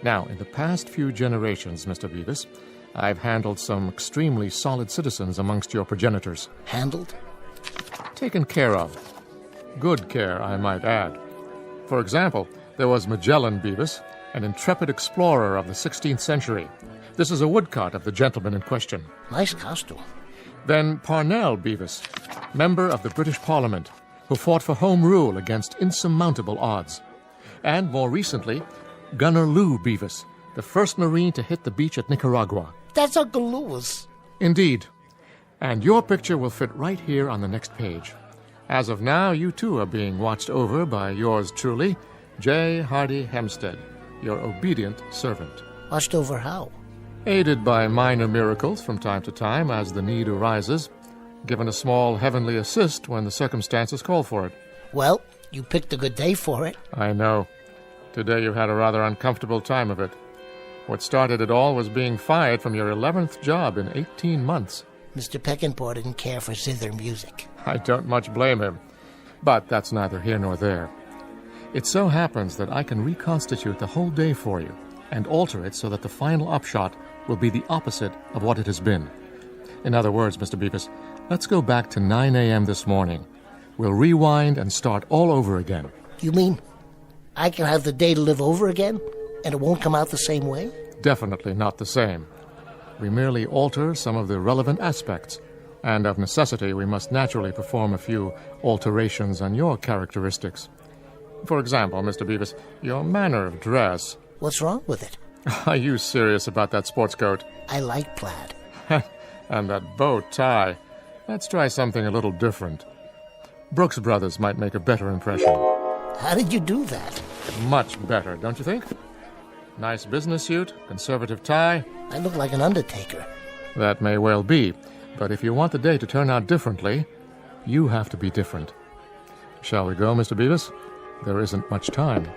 Now, in the past few generations, Mr. Beavis, I've handled some extremely solid citizens amongst your progenitors. Handled? Taken care of. Good care, I might add. For example, there was Magellan Beavis, an intrepid explorer of the 16th century. This is a woodcut of the gentleman in question. Nice costume. Then Parnell Beavis, member of the British Parliament, who fought for Home Rule against insurmountable odds. And more recently, Gunner Lou Beavis, the first Marine to hit the beach at Nicaragua. That's Uncle Louis. Indeed. And your picture will fit right here on the next page. As of now, you too are being watched over by yours truly, J. Hardy Hempstead, your obedient servant. Watched over how? Aided by minor miracles from time to time as the need arises, given a small heavenly assist when the circumstances call for it. Well, you picked a good day for it. I know. Today you had a rather uncomfortable time of it. What started it all was being fired from your 11th job in 18 months. Mr. Peckinpah didn't care for zither music. I don't much blame him. But that's neither here nor there. It so happens that I can reconstitute the whole day for you and alter it so that the final upshot will be the opposite of what it has been. In other words, Mr. Beavis, let's go back to 9 a.m. this morning. We'll rewind and start all over again. You mean I can have the day to live over again, and it won't come out the same way? Definitely not the same. We merely alter some of the relevant aspects, and of necessity we must naturally perform a few alterations on your characteristics. For example, Mr. Beavis, your manner of dress. What's wrong with it? Are you serious about that sports coat? I like plaid. And that bow tie. Let's try something a little different. Brooks Brothers might make a better impression. How did you do that? Much better, don't you think? Nice business suit, conservative tie. I look like an undertaker. That may well be, but if you want the day to turn out differently, you have to be different. Shall we go, Mr. Beavis? There isn't much time.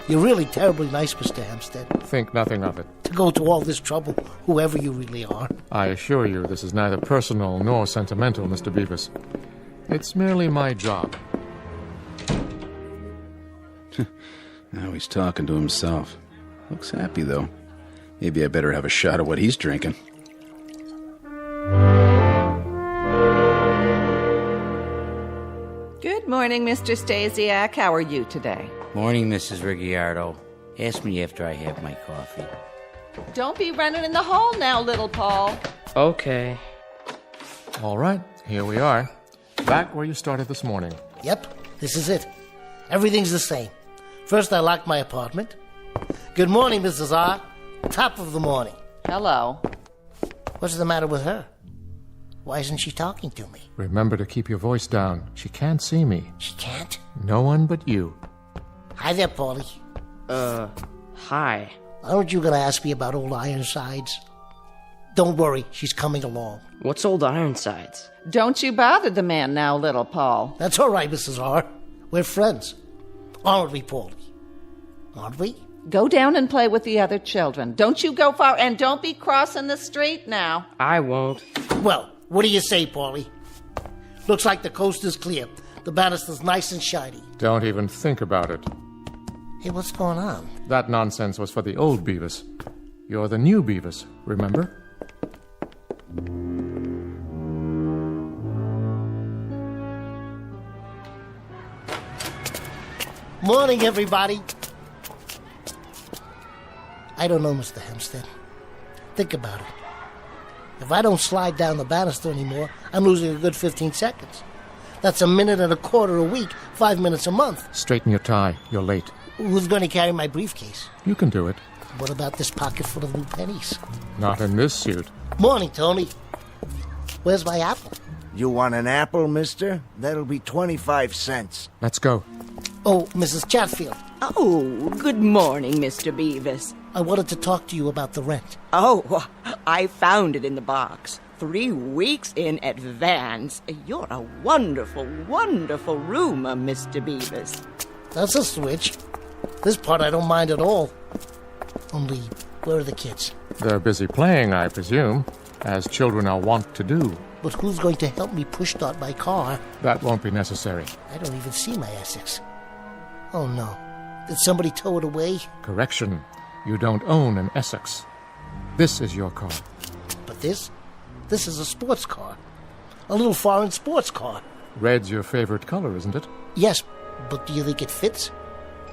You're really terribly nice, Mr. Hampstead. Think nothing of it. To go to all this trouble, whoever you really are. I assure you this is neither personal nor sentimental, Mr. Beavis. It's merely my job. Now he's talking to himself. Looks happy, though. Maybe I better have a shot of what he's drinking. Good morning, Mr. Stasiak. How are you today? Morning, Mrs. Ricciardo. Ask me after I have my coffee. Don't be running in the hall now, little Paul. Okay. All right, here we are. Back where you started this morning. Yep, this is it. Everything's the same. First, I locked my apartment. Good morning, Mrs. R. Top of the morning. Hello. What's the matter with her? Why isn't she talking to me? Remember to keep your voice down. She can't see me. She can't? No one but you. Hi there, Paulie. Hi. Aren't you going to ask me about Old Ironsides? Don't worry, she's coming along. What's Old Ironsides? Don't you bother the man now, little Paul. That's all right, Mrs. R. We're friends. Aren't we, Paulie? Aren't we? Go down and play with the other children. Don't you go far, and don't be crossing the street now. I won't. Well, what do you say, Paulie? Looks like the coast is clear. The banister's nice and shiny. Don't even think about it. Hey, what's going on? That nonsense was for the old Beavis. You're the new Beavis, remember? Morning, everybody. I don't know, Mr. Hempstead. Think about it. If I don't slide down the banister anymore, I'm losing a good 15 seconds. That's a minute and a quarter a week, 5 minutes a month. Straighten your tie. You're late. Who's going to carry my briefcase? You can do it. What about this pocket full of new pennies? Not in this suit. Morning, Tony. Where's my apple? You want an apple, mister? That'll be 25 cents. Let's go. Oh, Mrs. Chatfield. Oh, good morning, Mr. Beavis. I wanted to talk to you about the rent. Oh, I found it in the box. 3 weeks in advance. You're a wonderful, wonderful roomer, Mr. Beavis. That's a switch. This part I don't mind at all. Only, where are the kids? They're busy playing, I presume, as children are wont to do. But who's going to help me push start my car? That won't be necessary. I don't even see my Essex. Oh, no. Did somebody tow it away? Correction. You don't own an Essex. This is your car. But this is a sports car. A little foreign sports car. Red's your favorite color, isn't it? Yes, but do you think it fits?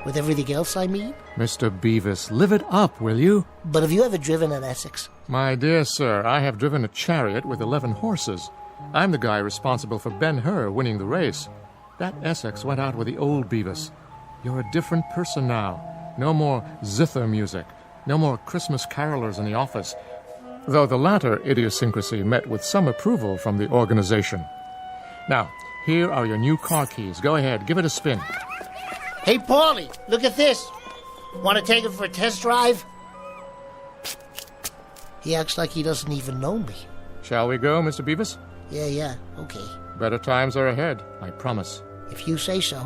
With everything else, I mean? Mr. Beavis, live it up, will you? But have you ever driven an Essex? My dear sir, I have driven a chariot with 11 horses. I'm the guy responsible for Ben-Hur winning the race. That Essex went out with the old Beavis. You're a different person now. No more zither music. No more Christmas carolers in the office. Though the latter idiosyncrasy met with some approval from the organization. Now, here are your new car keys. Go ahead, give it a spin. Hey, Paulie, look at this. Want to take it for a test drive? He acts like he doesn't even know me. Shall we go, Mr. Beavis? Yeah, okay. Better times are ahead, I promise. If you say so.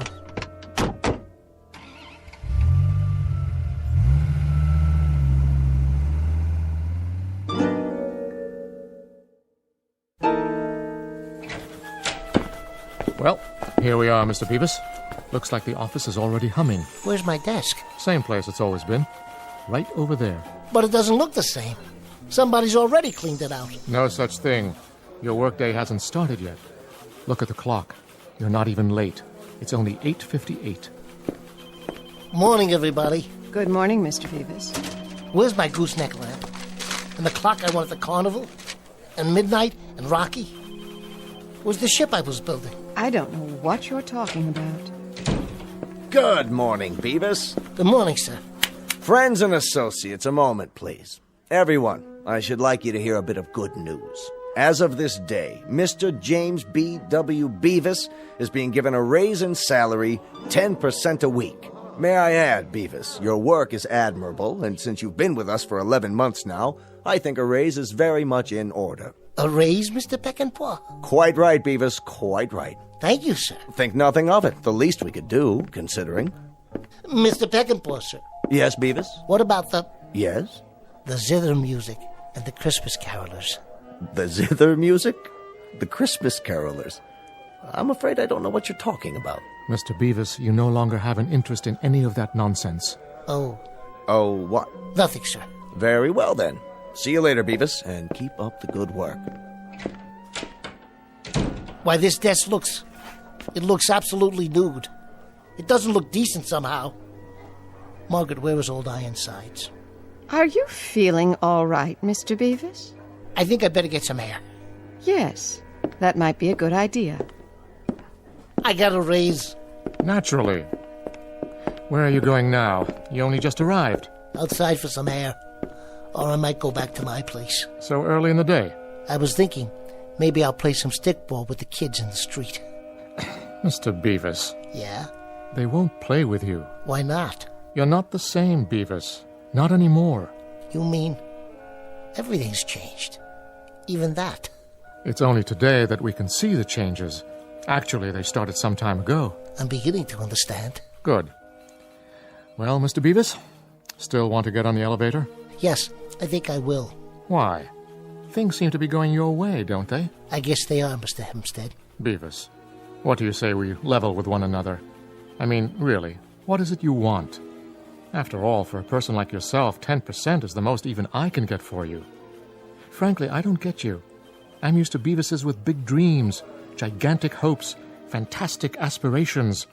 Well, here we are, Mr. Beavis. Looks like the office is already humming. Where's my desk? Same place it's always been. Right over there. But it doesn't look the same. Somebody's already cleaned it out. No such thing. Your workday hasn't started yet. Look at the clock. You're not even late. It's only 8:58. Morning, everybody. Good morning, Mr. Beavis. Where's my gooseneck lamp? And the clock I won at the carnival? And midnight? And Rocky? Where's the ship I was building? I don't know what you're talking about. Good morning, Beavis. Good morning, sir. Friends and associates, a moment, please. Everyone, I should like you to hear a bit of good news. As of this day, Mr. James B.W. Beavis is being given a raise in salary 10% a week. May I add, Beavis, your work is admirable, and since you've been with us for 11 months now, I think a raise is very much in order. A raise, Mr. Peckinpah? Quite right, Beavis, quite right. Thank you, sir. Think nothing of it. The least we could do, considering. Mr. Peckinpah, sir. Yes, Beavis? What about the... Yes? The zither music and the Christmas carolers. The zither music? The Christmas carolers? I'm afraid I don't know what you're talking about. Mr. Beavis, you no longer have an interest in any of that nonsense. Oh. Oh, what? Nothing, sir. Very well, then. See you later, Beavis, and keep up the good work. Why, this desk looks... It looks absolutely nude. It doesn't look decent somehow. Margaret, where is old Ironsides? Are you feeling all right, Mr. Beavis? I think I'd better get some air. Yes, that might be a good idea. I got a raise. Naturally. Where are you going now? You only just arrived. Outside for some air. Or I might go back to my place. So early in the day? I was thinking, maybe I'll play some stickball with the kids in the street. Mr. Beavis. Yeah? They won't play with you. Why not? You're not the same, Beavis. Not anymore. You mean everything's changed? Even that? It's only today that we can see the changes. Actually, they started some time ago. I'm beginning to understand. Good. Well, Mr. Beavis, still want to get on the elevator? Yes, I think I will. Why? Things seem to be going your way, don't they? I guess they are, Mr. Hempstead. Beavis, what do you say we level with one another? I mean, really, what is it you want? After all, for a person like yourself, 10% is the most even I can get for you. Frankly, I don't get you. I'm used to Beavises with big dreams, gigantic hopes, fantastic aspirations.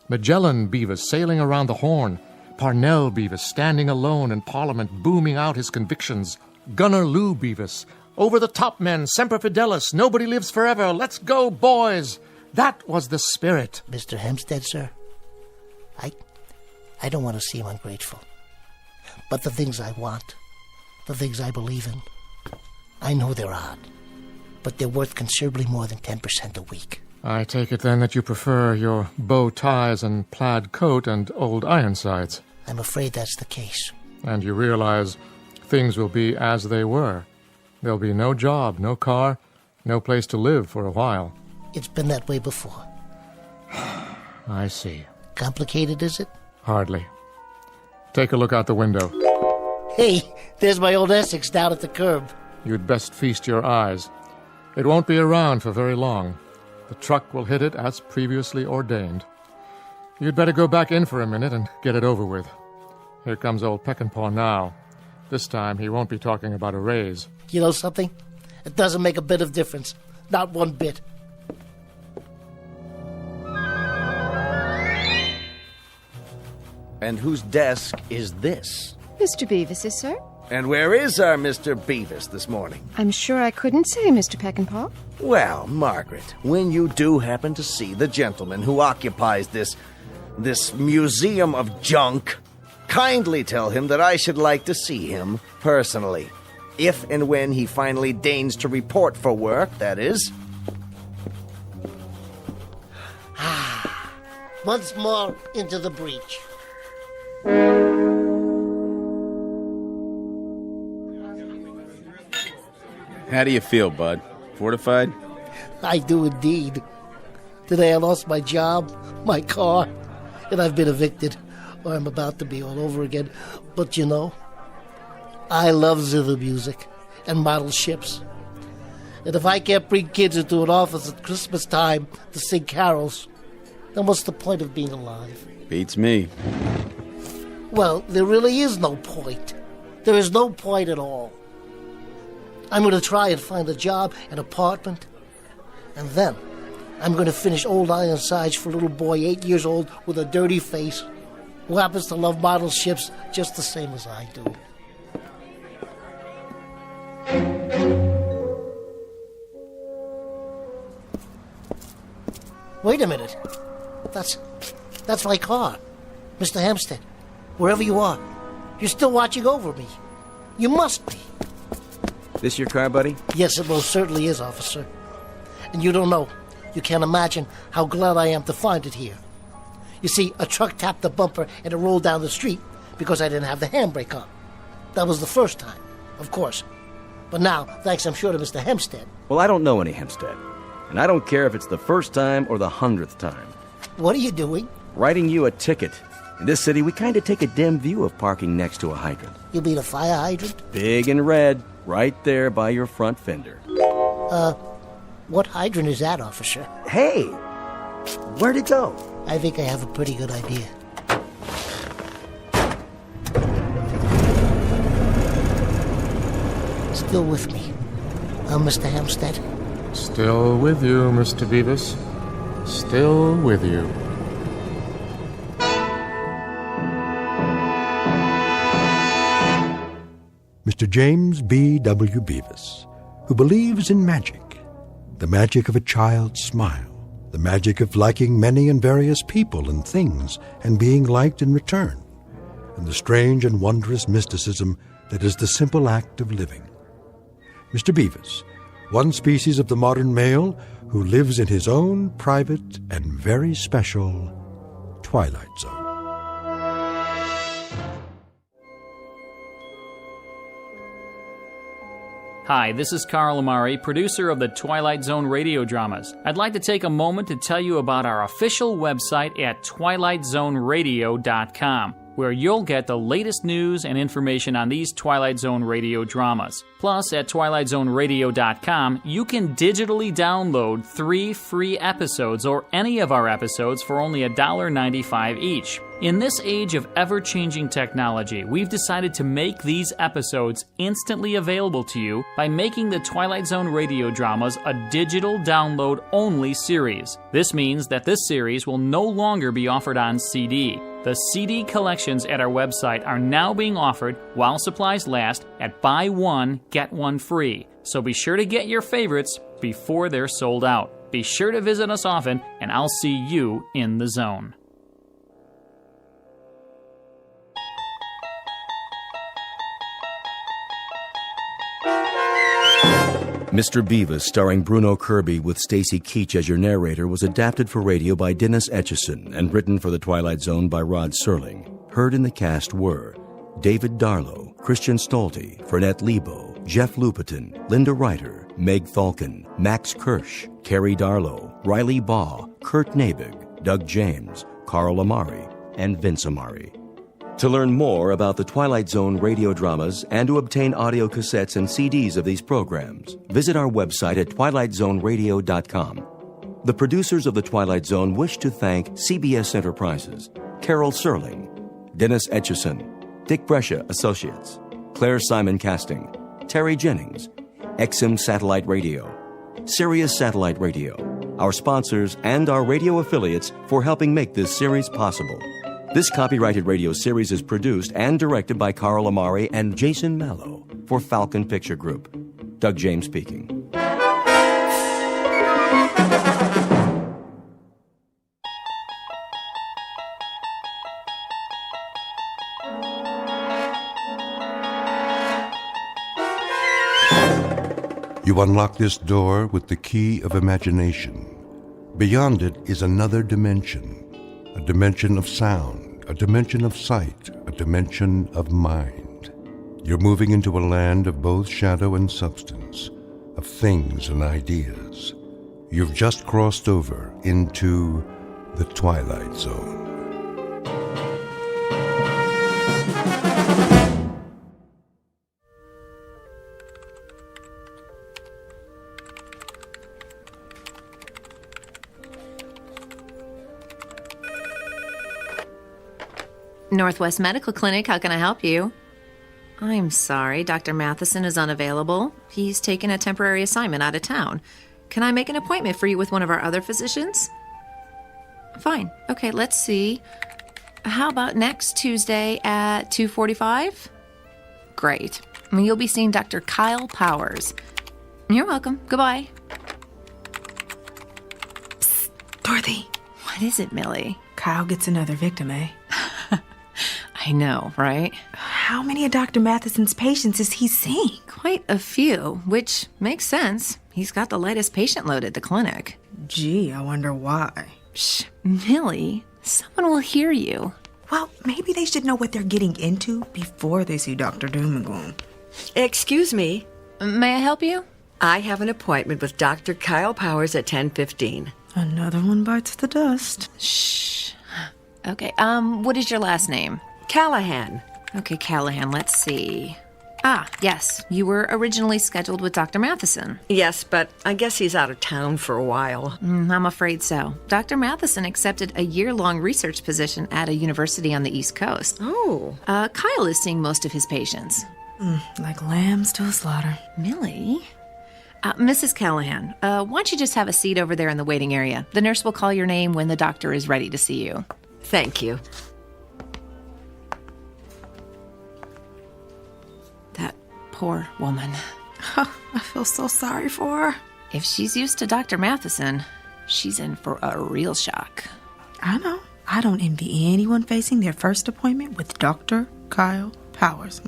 Magellan Beavis sailing around the Horn. Parnell Beavis standing alone in Parliament booming out his convictions. Gunner Lou Beavis. Over-the-top men, Semper Fidelis, nobody lives forever, let's go, boys! That was the spirit. Mr. Hempstead, sir, I don't want to seem ungrateful. But the things I want, the things I believe in, I know they're odd, but they're worth considerably more than 10% a week. I take it then that you prefer your bow ties and plaid coat and old Ironsides. I'm afraid that's the case. And you realize things will be as they were. There'll be no job, no car, no place to live for a while. It's been that way before. I see. Complicated, is it? Hardly. Take a look out the window. Hey, there's my old Essex down at the curb. You'd best feast your eyes. It won't be around for very long. The truck will hit it as previously ordained. You'd better go back in for a minute and get it over with. Here comes old Peckinpah now. This time he won't be talking about a raise. You know something? It doesn't make a bit of difference. Not one bit. And whose desk is this? Mr. Beavis's, sir. And where is our Mr. Beavis this morning? I'm sure I couldn't say, Mr. Peckinpah. Well, Margaret, when you do happen to see the gentleman who occupies this museum of junk, kindly tell him that I should like to see him personally. If and when he finally deigns to report for work, that is. Once more into the breach. How do you feel, bud? Fortified? I do indeed. Today I lost my job, my car, and I've been evicted, or I'm about to be all over again. But you know, I love zither music and model ships. And if I can't bring kids into an office at Christmas time to sing carols, then what's the point of being alive? Beats me. Well, there really is no point. There is no point at all. I'm going to try and find a job, an apartment, and then I'm going to finish Old Ironsides for a little boy 8 years old with a dirty face who happens to love model ships just the same as I do. Wait a minute. That's my car. Mr. Hempstead, wherever you are, you're still watching over me. You must be. This your car, buddy? Yes, it most certainly is, officer. And you don't know. You can't imagine how glad I am to find it here. You see, a truck tapped the bumper and it rolled down the street because I didn't have the handbrake on. That was the first time, of course. But now, thanks I'm sure to Mr. Hempstead. Well, I don't know any Hempstead. And I don't care if it's the first time or the 100th time. What are you doing? Writing you a ticket. In this city, we kind of take a dim view of parking next to a hydrant. You mean a fire hydrant? Big and red, right there by your front fender. What hydrant is that, officer? Hey! Where'd it go? I think I have a pretty good idea. Still with me, Mr. Hempstead? Still with you, Mr. Beavis. Still with you. Mr. James B.W. Beavis, who believes in magic, the magic of a child's smile, the magic of liking many and various people and things and being liked in return, and the strange and wondrous mysticism that is the simple act of living. Mr. Beavis, one species of the modern male who lives in his own private and very special Twilight Zone. Hi, this is Carl Amari, producer of the Twilight Zone radio dramas. I'd like to take a moment to tell you about our official website at twilightzoneradio.com, where you'll get the latest news and information on these Twilight Zone radio dramas. Plus, at twilightzoneradio.com, you can digitally download 3 free episodes or any of our episodes for only $1.95 each. In this age of ever-changing technology, we've decided to make these episodes instantly available to you by making the Twilight Zone radio dramas a digital download-only series. This means that this series will no longer be offered on CD. The CD collections at our website are now being offered while supplies last at buy one, get one free. So be sure to get your favorites before they're sold out. Be sure to visit us often, and I'll see you in the zone. Mr. Beavis, starring Bruno Kirby with Stacy Keach as your narrator, was adapted for radio by Dennis Etchison and written for The Twilight Zone by Rod Serling. Heard in the cast were David Darlow, Christian Stolte, Fernette Lebo, Jeff Lupetin, Linda Ryder, Meg Thalken, Max Kirsch, Carrie Darlow, Riley Baugh, Kurt Nabig, Doug James, Carl Amari, and Vince Amari. To learn more about the Twilight Zone radio dramas and to obtain audio cassettes and CDs of these programs, visit our website at twilightzoneradio.com. The producers of The Twilight Zone wish to thank CBS Enterprises, Carol Serling, Dennis Etchison, Dick Brescia Associates, Claire Simon Casting, Terry Jennings, XM Satellite Radio, Sirius Satellite Radio, our sponsors, and our radio affiliates for helping make this series possible. This copyrighted radio series is produced and directed by Carl Amari and Jason Mallow for Falcon Picture Group. Doug James speaking. You unlock this door with the key of imagination. Beyond it is another dimension, a dimension of sound, a dimension of sight, a dimension of mind. You're moving into a land of both shadow and substance, of things and ideas. You've just crossed over into the Twilight Zone. Northwest Medical Clinic, how can I help you? I'm sorry, Dr. Matheson is unavailable. He's taken a temporary assignment out of town. Can I make an appointment for you with one of our other physicians? Fine. Okay, let's see. How about next Tuesday at 2:45? Great. You'll be seeing Dr. Kyle Powers. You're welcome. Goodbye. Psst, Dorothy. What is it, Millie? Kyle gets another victim, eh? I know, right? How many of Dr. Matheson's patients is he seeing? Quite a few, which makes sense. He's got the lightest patient load at the clinic. Gee, I wonder why. Shh, Millie, someone will hear you. Well, maybe they should know what they're getting into before they see Dr. Doom and Gloom. Excuse me. May I help you? I have an appointment with Dr. Kyle Powers at 10:15. Another one bites the dust. Shh. Okay, what is your last name? Callahan. Okay, Callahan, let's see. Ah, yes, you were originally scheduled with Dr. Matheson. Yes, but I guess he's out of town for a while. I'm afraid so. Dr. Matheson accepted a year-long research position at a university on the East Coast. Oh. Kyle is seeing most of his patients. Like lambs to a slaughter. Millie? Mrs. Callahan, why don't you just have a seat over there in the waiting area? The nurse will call your name when the doctor is ready to see you. Thank you. That poor woman. I feel so sorry for her. If she's used to Dr. Matheson, she's in for a real shock. I know. I don't envy anyone facing their first appointment with Dr. Kyle Powers.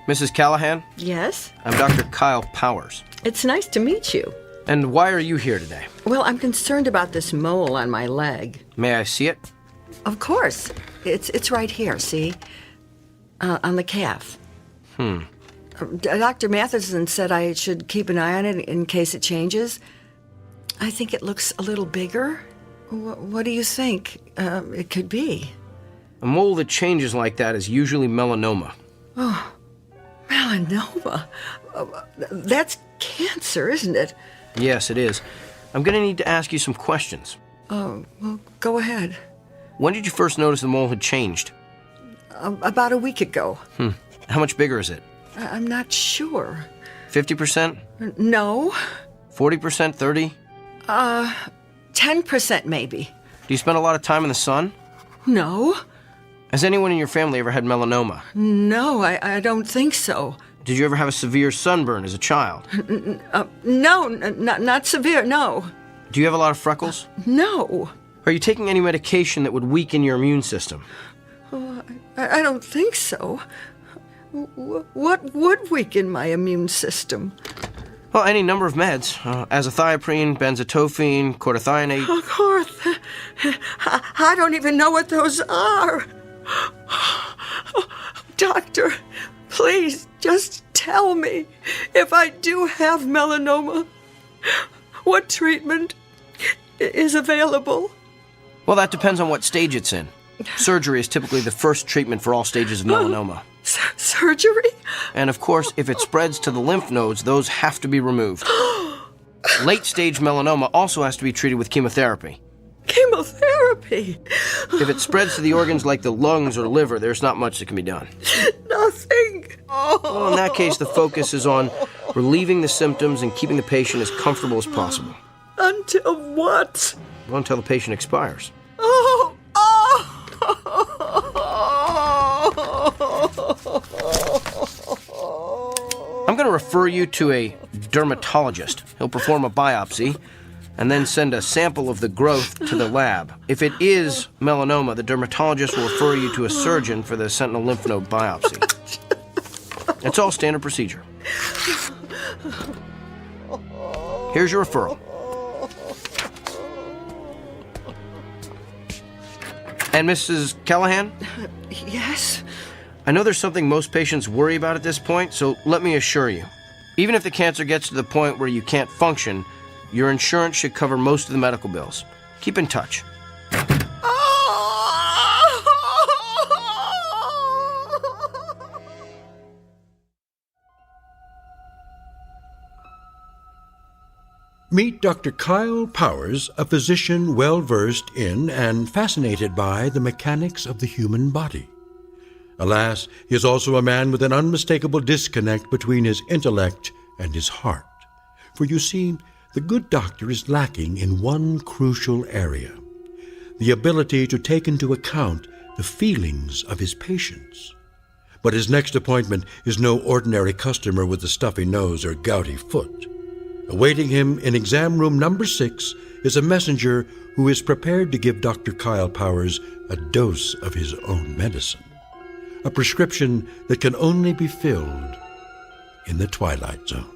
Mrs. Callahan? Yes? I'm Dr. Kyle Powers. It's nice to meet you. And why are you here today? Well, I'm concerned about this mole on my leg. May I see it? Of course. It's right here, see? On the calf. Dr. Matheson said I should keep an eye on it in case it changes. I think it looks a little bigger. What do you think it could be? A mole that changes like that is usually melanoma. Oh, melanoma? That's cancer, isn't it? Yes, it is. I'm going to need to ask you some questions. Oh, well, go ahead. When did you first notice the mole had changed? About a week ago. How much bigger is it? I'm not sure. 50%? No. 40%? 30? 10% maybe. Do you spend a lot of time in the sun? No. Has anyone in your family ever had melanoma? No, I don't think so. Did you ever have a severe sunburn as a child? No, not severe, no. Do you have a lot of freckles? No. Are you taking any medication that would weaken your immune system? Oh, I don't think so. What would weaken my immune system? Well, any number of meds. Azathioprine, benzotophine, chlorothianate. I don't even know what those are. Doctor, please just tell me if I do have melanoma, what treatment is available? Well, that depends on what stage it's in. Surgery is typically the first treatment for all stages of melanoma. Surgery? And of course, if it spreads to the lymph nodes, those have to be removed. Late-stage melanoma also has to be treated with chemotherapy. Chemotherapy? If it spreads to the organs like the lungs or liver, there's not much that can be done. Nothing. Well, in that case, the focus is on relieving the symptoms and keeping the patient as comfortable as possible. Until what? Well, until the patient expires. I'm going to refer you to a dermatologist. He'll perform a biopsy and then send a sample of the growth to the lab. If it is melanoma, the dermatologist will refer you to a surgeon for the sentinel lymph node biopsy. It's all standard procedure. Here's your referral. And Mrs. Callahan? Yes? I know there's something most patients worry about at this point, so let me assure you. Even if the cancer gets to the point where you can't function, your insurance should cover most of the medical bills. Keep in touch. Meet Dr. Kyle Powers, a physician well-versed in and fascinated by the mechanics of the human body. Alas, he is also a man with an unmistakable disconnect between his intellect and his heart. For you see, the good doctor is lacking in one crucial area: the ability to take into account the feelings of his patients. But his next appointment is no ordinary customer with a stuffy nose or gouty foot. Awaiting him in exam room number 6 is a messenger who is prepared to give Dr. Kyle Powers a dose of his own medicine, a prescription that can only be filled in the Twilight Zone.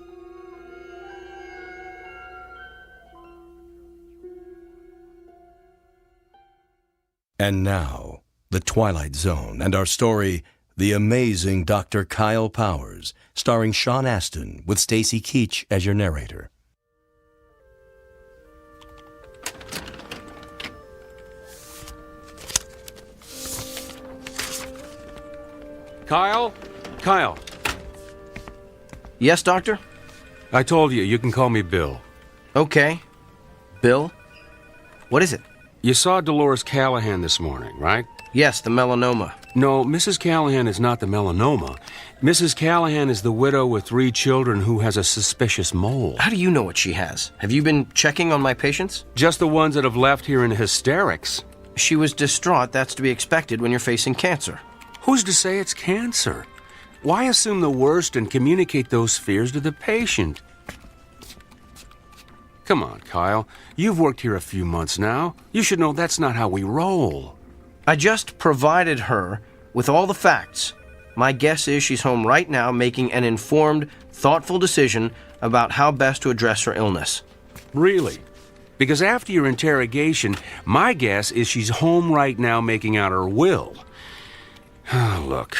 And now, The Twilight Zone and our story, The Amazing Dr. Kyle Powers, starring Sean Astin with Stacy Keach as your narrator. Kyle? Kyle. Yes, Doctor? I told you can call me Bill. Okay. Bill? What is it? You saw Dolores Callahan this morning, right? Yes, the melanoma. No, Mrs. Callahan is not the melanoma. Mrs. Callahan is the widow with 3 children who has a suspicious mole. How do you know what she has? Have you been checking on my patients? Just the ones that have left here in hysterics. She was distraught. That's to be expected when you're facing cancer. Who's to say it's cancer? Why assume the worst and communicate those fears to the patient? Come on, Kyle. You've worked here a few months now. You should know that's not how we roll. I just provided her with all the facts. My guess is she's home right now making an informed, thoughtful decision about how best to address her illness. Really? Because after your interrogation, my guess is she's home right now making out her will. Look,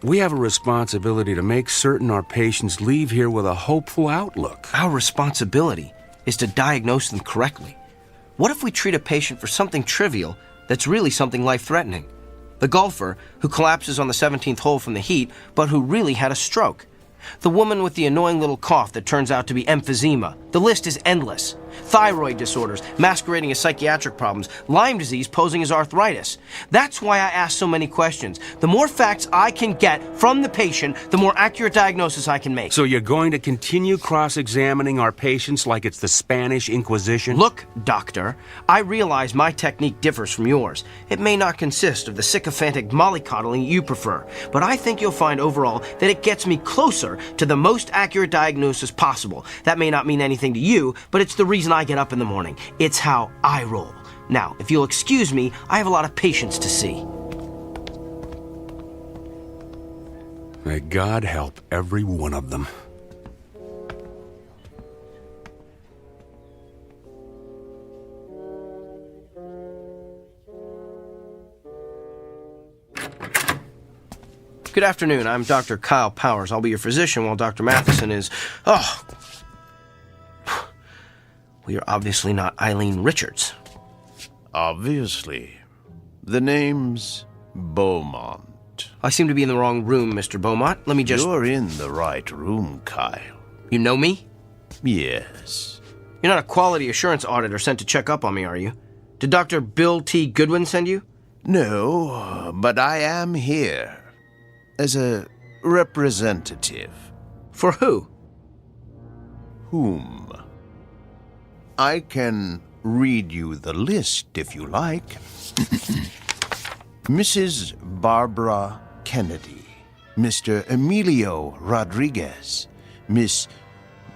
we have a responsibility to make certain our patients leave here with a hopeful outlook. Our responsibility is to diagnose them correctly. What if we treat a patient for something trivial that's really something life-threatening? The golfer who collapses on the 17th hole from the heat, but who really had a stroke. The woman with the annoying little cough that turns out to be emphysema. The list is endless. Thyroid disorders masquerading as psychiatric problems. Lyme disease posing as arthritis. That's why I ask so many questions. The more facts I can get from the patient, the more accurate diagnosis I can make. So you're going to continue cross-examining our patients like it's the Spanish Inquisition? Look, doctor, I realize my technique differs from yours. It may not consist of the sycophantic mollycoddling you prefer, but I think you'll find overall that it gets me closer to the most accurate diagnosis possible. That may not mean anything to you, but it's the reason I get up in the morning. It's how I roll. Now, if you'll excuse me, I have a lot of patients to see. May God help every one of them. Good afternoon. I'm Dr. Kyle Powers. I'll be your physician while Dr. Matheson is... Oh! We are obviously not Eileen Richards. Obviously. The name's Beaumont. I seem to be in the wrong room, Mr. Beaumont. Let me just... You're in the right room, Kyle. You know me? Yes. You're not a quality assurance auditor sent to check up on me, are you? Did Dr. Bill T. Goodwin send you? No, but I am here. As a representative. For who? Whom? I can read you the list if you like. Mrs. Barbara Kennedy, Mr. Emilio Rodriguez, Miss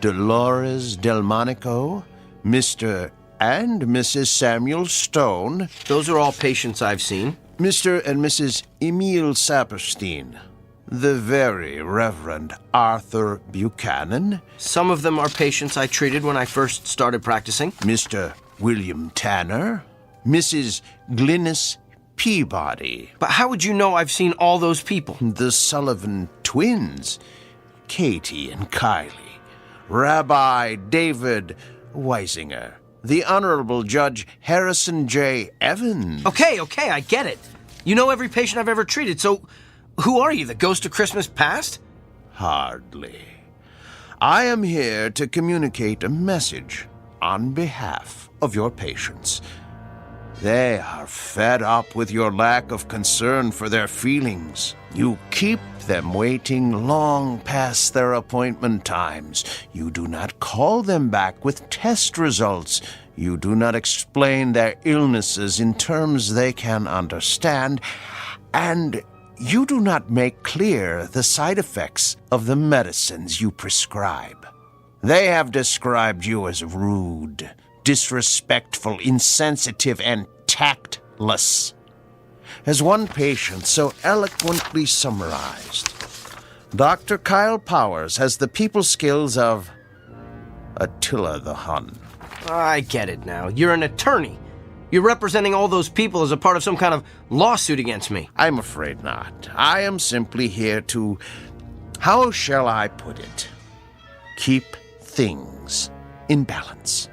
Dolores Delmonico, Mr. and Mrs. Samuel Stone. Those are all patients I've seen. Mr. and Mrs. Emil Saperstein, the very Reverend Arthur Buchanan. Some of them are patients I treated when I first started practicing. Mr. William Tanner, Mrs. Glynis Peabody. But how would you know I've seen all those people? The Sullivan twins, Katie and Kylie, Rabbi David Weisinger, the Honorable Judge Harrison J. Evans. Okay, I get it. You know every patient I've ever treated, so who are you, the ghost of Christmas past? Hardly. I am here to communicate a message on behalf of your patients. They are fed up with your lack of concern for their feelings. You keep them waiting long past their appointment times. You do not call them back with test results. You do not explain their illnesses in terms they can understand. And you do not make clear the side effects of the medicines you prescribe. They have described you as rude, disrespectful, insensitive, and tactless. As one patient so eloquently summarized, Dr. Kyle Powers has the people skills of Attila the Hun. I get it now. You're an attorney. You're representing all those people as a part of some kind of lawsuit against me. I'm afraid not. I am simply here to, how shall I put it, keep things in balance.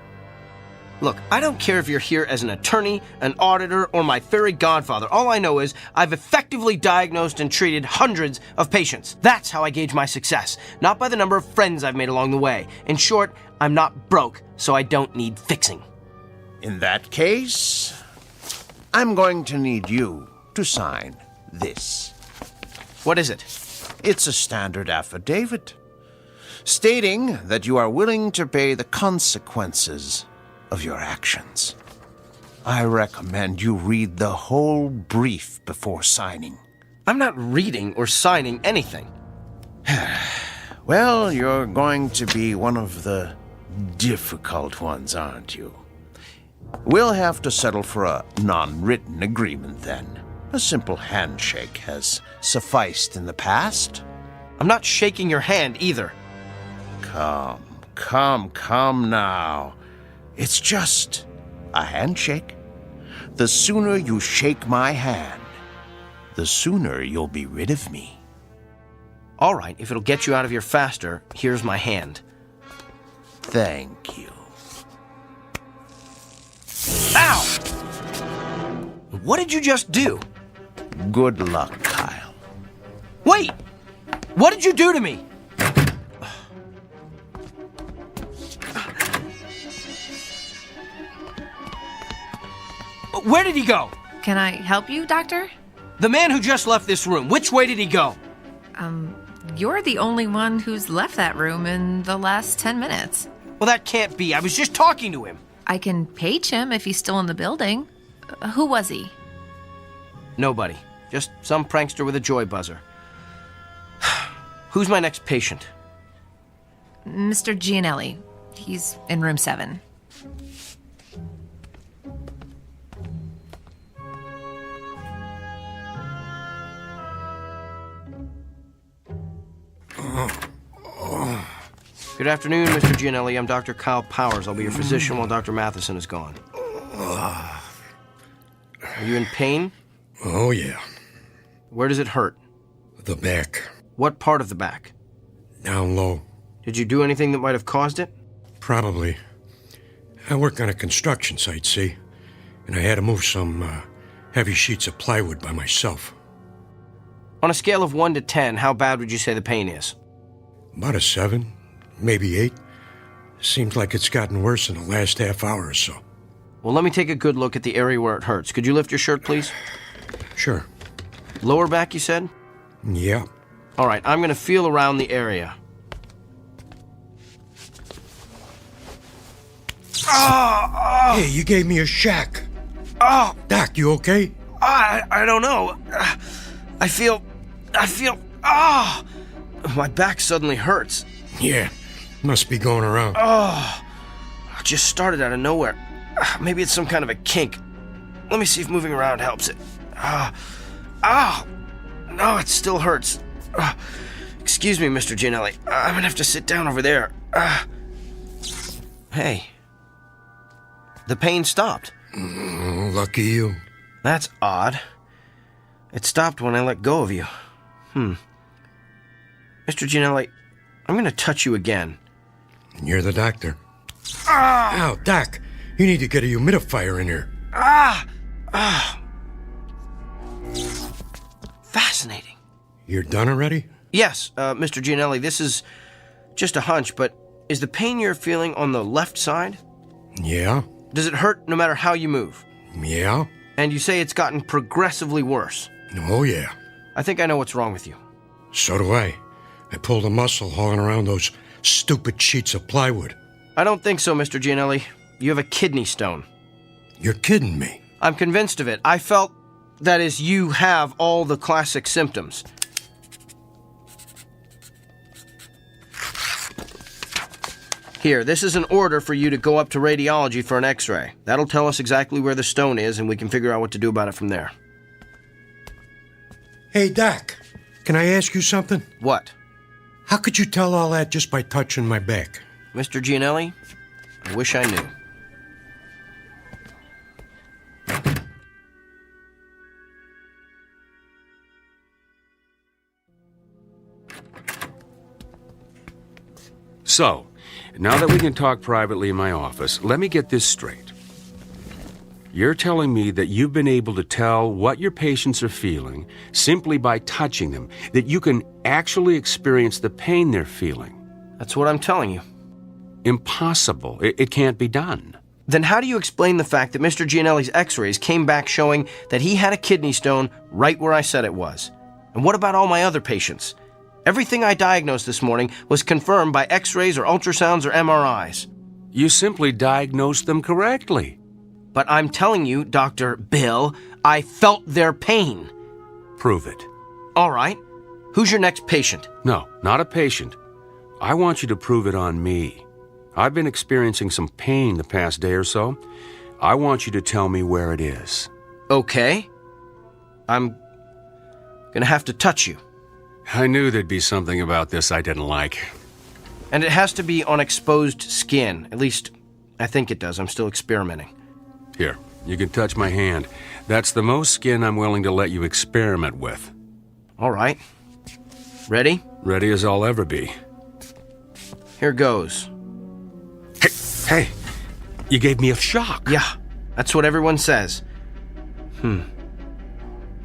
Look, I don't care if you're here as an attorney, an auditor, or my fairy godfather. All I know is I've effectively diagnosed and treated hundreds of patients. That's how I gauge my success, not by the number of friends I've made along the way. In short, I'm not broke, so I don't need fixing. In that case, I'm going to need you to sign this. What is it? It's a standard affidavit, stating that you are willing to pay the consequences of your actions. I recommend you read the whole brief before signing. I'm not reading or signing anything. Well, you're going to be one of the difficult ones, aren't you? We'll have to settle for a non-written agreement then. A simple handshake has sufficed in the past. I'm not shaking your hand either. Come now. It's just a handshake. The sooner you shake my hand, the sooner you'll be rid of me. All right, if it'll get you out of here faster, here's my hand. Thank you. Ow! What did you just do? Good luck, Kyle. Wait! What did you do to me? Where did he go? Can I help you, Doctor? The man who just left this room, which way did he go? You're the only one who's left that room in the last 10 minutes. Well, that can't be. I was just talking to him. I can page him if he's still in the building. Who was he? Nobody. Just some prankster with a joy buzzer. Who's my next patient? Mr. Gianelli. He's in room 7. Good afternoon, Mr. Gianelli. I'm Dr. Kyle Powers. I'll be your physician while Dr. Matheson is gone. Are you in pain? Oh, yeah. Where does it hurt? The back. What part of the back? Down low. Did you do anything that might have caused it? Probably. I work on a construction site, see? And I had to move some heavy sheets of plywood by myself. On a scale of 1 to 10, how bad would you say the pain is? About a 7, maybe 8. Seems like it's gotten worse in the last half hour or so. Well, let me take a good look at the area where it hurts. Could you lift your shirt, please? Sure. Lower back, you said? Yeah. All right, I'm going to feel around the area. Hey, you gave me a shack. Doc, you okay? I don't know. I feel, my back suddenly hurts. Yeah, must be going around. It just started out of nowhere. Maybe it's some kind of a kink. Let me see if moving around helps it. No, it still hurts. Excuse me, Mr. Gianelli. I'm gonna have to sit down over there. Hey. The pain stopped. Lucky you. That's odd. It stopped when I let go of you. Mr. Gianelli, I'm gonna touch you again. You're the doctor. Ow, Doc. You need to get a humidifier in here. Fascinating. You're done already? Yes, Mr. Gianelli, this is just a hunch, but is the pain you're feeling on the left side? Yeah? Does it hurt no matter how you move? Yeah? And you say it's gotten progressively worse? Oh, yeah. I think I know what's wrong with you. So do I. I pulled a muscle hauling around those stupid sheets of plywood. I don't think so, Mr. Gianelli. You have a kidney stone. You're kidding me. I'm convinced of it. I felt, that is, you have all the classic symptoms. Here, this is an order for you to go up to radiology for an x-ray. That'll tell us exactly where the stone is, and we can figure out what to do about it from there. Hey, Doc, can I ask you something? What? How could you tell all that just by touching my back? Mr. Gianelli, I wish I knew. So, now that we can talk privately in my office, let me get this straight. You're telling me that you've been able to tell what your patients are feeling simply by touching them, that you can actually experience the pain they're feeling. That's what I'm telling you. Impossible. It can't be done. Then how do you explain the fact that Mr. Gianelli's x-rays came back showing that he had a kidney stone right where I said it was? And what about all my other patients? Everything I diagnosed this morning was confirmed by x-rays or ultrasounds or MRIs. You simply diagnosed them correctly. But I'm telling you, Dr. Bill, I felt their pain. Prove it. All right. Who's your next patient? No, not a patient. I want you to prove it on me. I've been experiencing some pain the past day or so. I want you to tell me where it is. Okay. I'm gonna have to touch you. I knew there'd be something about this I didn't like. And it has to be on exposed skin. At least, I think it does. I'm still experimenting. Here, you can touch my hand. That's the most skin I'm willing to let you experiment with. All right. Ready? Ready as I'll ever be. Here goes. Hey, you gave me a shock. Yeah, that's what everyone says.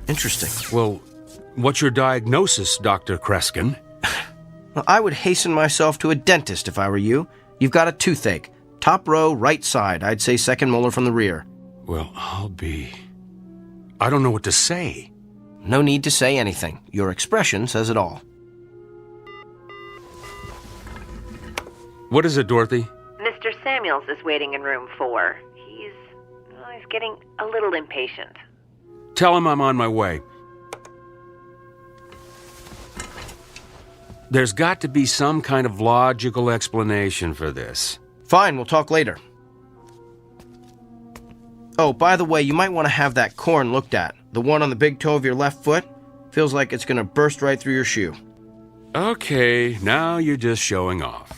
Interesting. Well, what's your diagnosis, Dr. Kreskin? Well, I would hasten myself to a dentist if I were you. You've got a toothache. Top row, right side. I'd say second molar from the rear. Well, I don't know what to say. No need to say anything. Your expression says it all. What is it, Dorothy? Mr. Samuels is waiting in room 4. He's getting a little impatient. Tell him I'm on my way. There's got to be some kind of logical explanation for this. Fine, we'll talk later. Oh, by the way, you might want to have that corn looked at. The one on the big toe of your left foot. Feels like it's going to burst right through your shoe. Okay, now you're just showing off.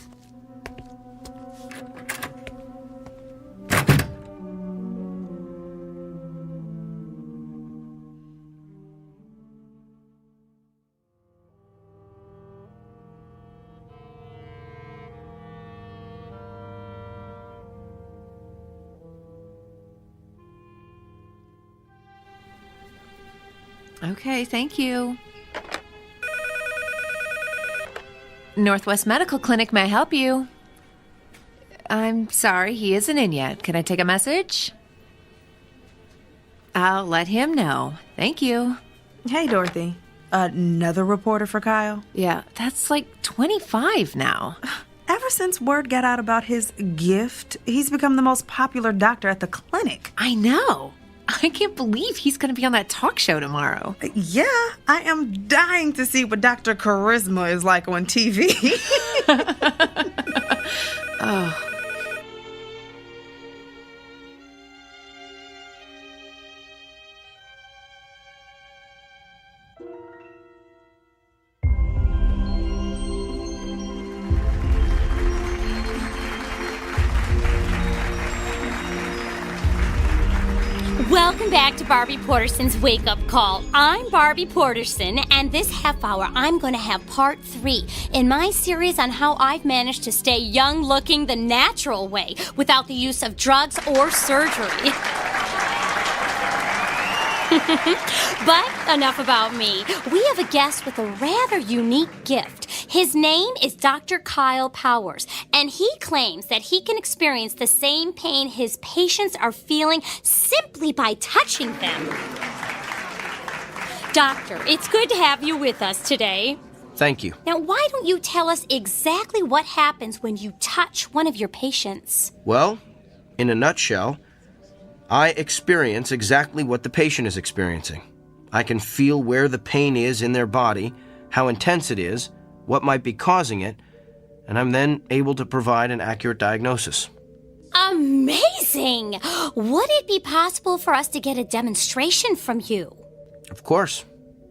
Okay, thank you. Northwest Medical Clinic, may I help you? I'm sorry, he isn't in yet. Can I take a message? I'll let him know. Thank you. Hey, Dorothy. Another reporter for Kyle? Yeah, that's like 25 now. Ever since word got out about his gift, he's become the most popular doctor at the clinic. I know. I can't believe he's going to be on that talk show tomorrow. Yeah, I am dying to see what Dr. Charisma is like on TV. Oh. Welcome back to Barbie Porterson's Wake Up Call. I'm Barbie Porterson, and this half hour I'm going to have part 3 in my series on how I've managed to stay young looking the natural way without the use of drugs or surgery. But enough about me. We have a guest with a rather unique gift. His name is Dr. Kyle Powers, and he claims that he can experience the same pain his patients are feeling simply by touching them. Doctor, it's good to have you with us today. Thank you. Now, why don't you tell us exactly what happens when you touch one of your patients? Well, in a nutshell, I experience exactly what the patient is experiencing. I can feel where the pain is in their body, how intense it is, what might be causing it, and I'm then able to provide an accurate diagnosis. Amazing! Would it be possible for us to get a demonstration from you? Of course.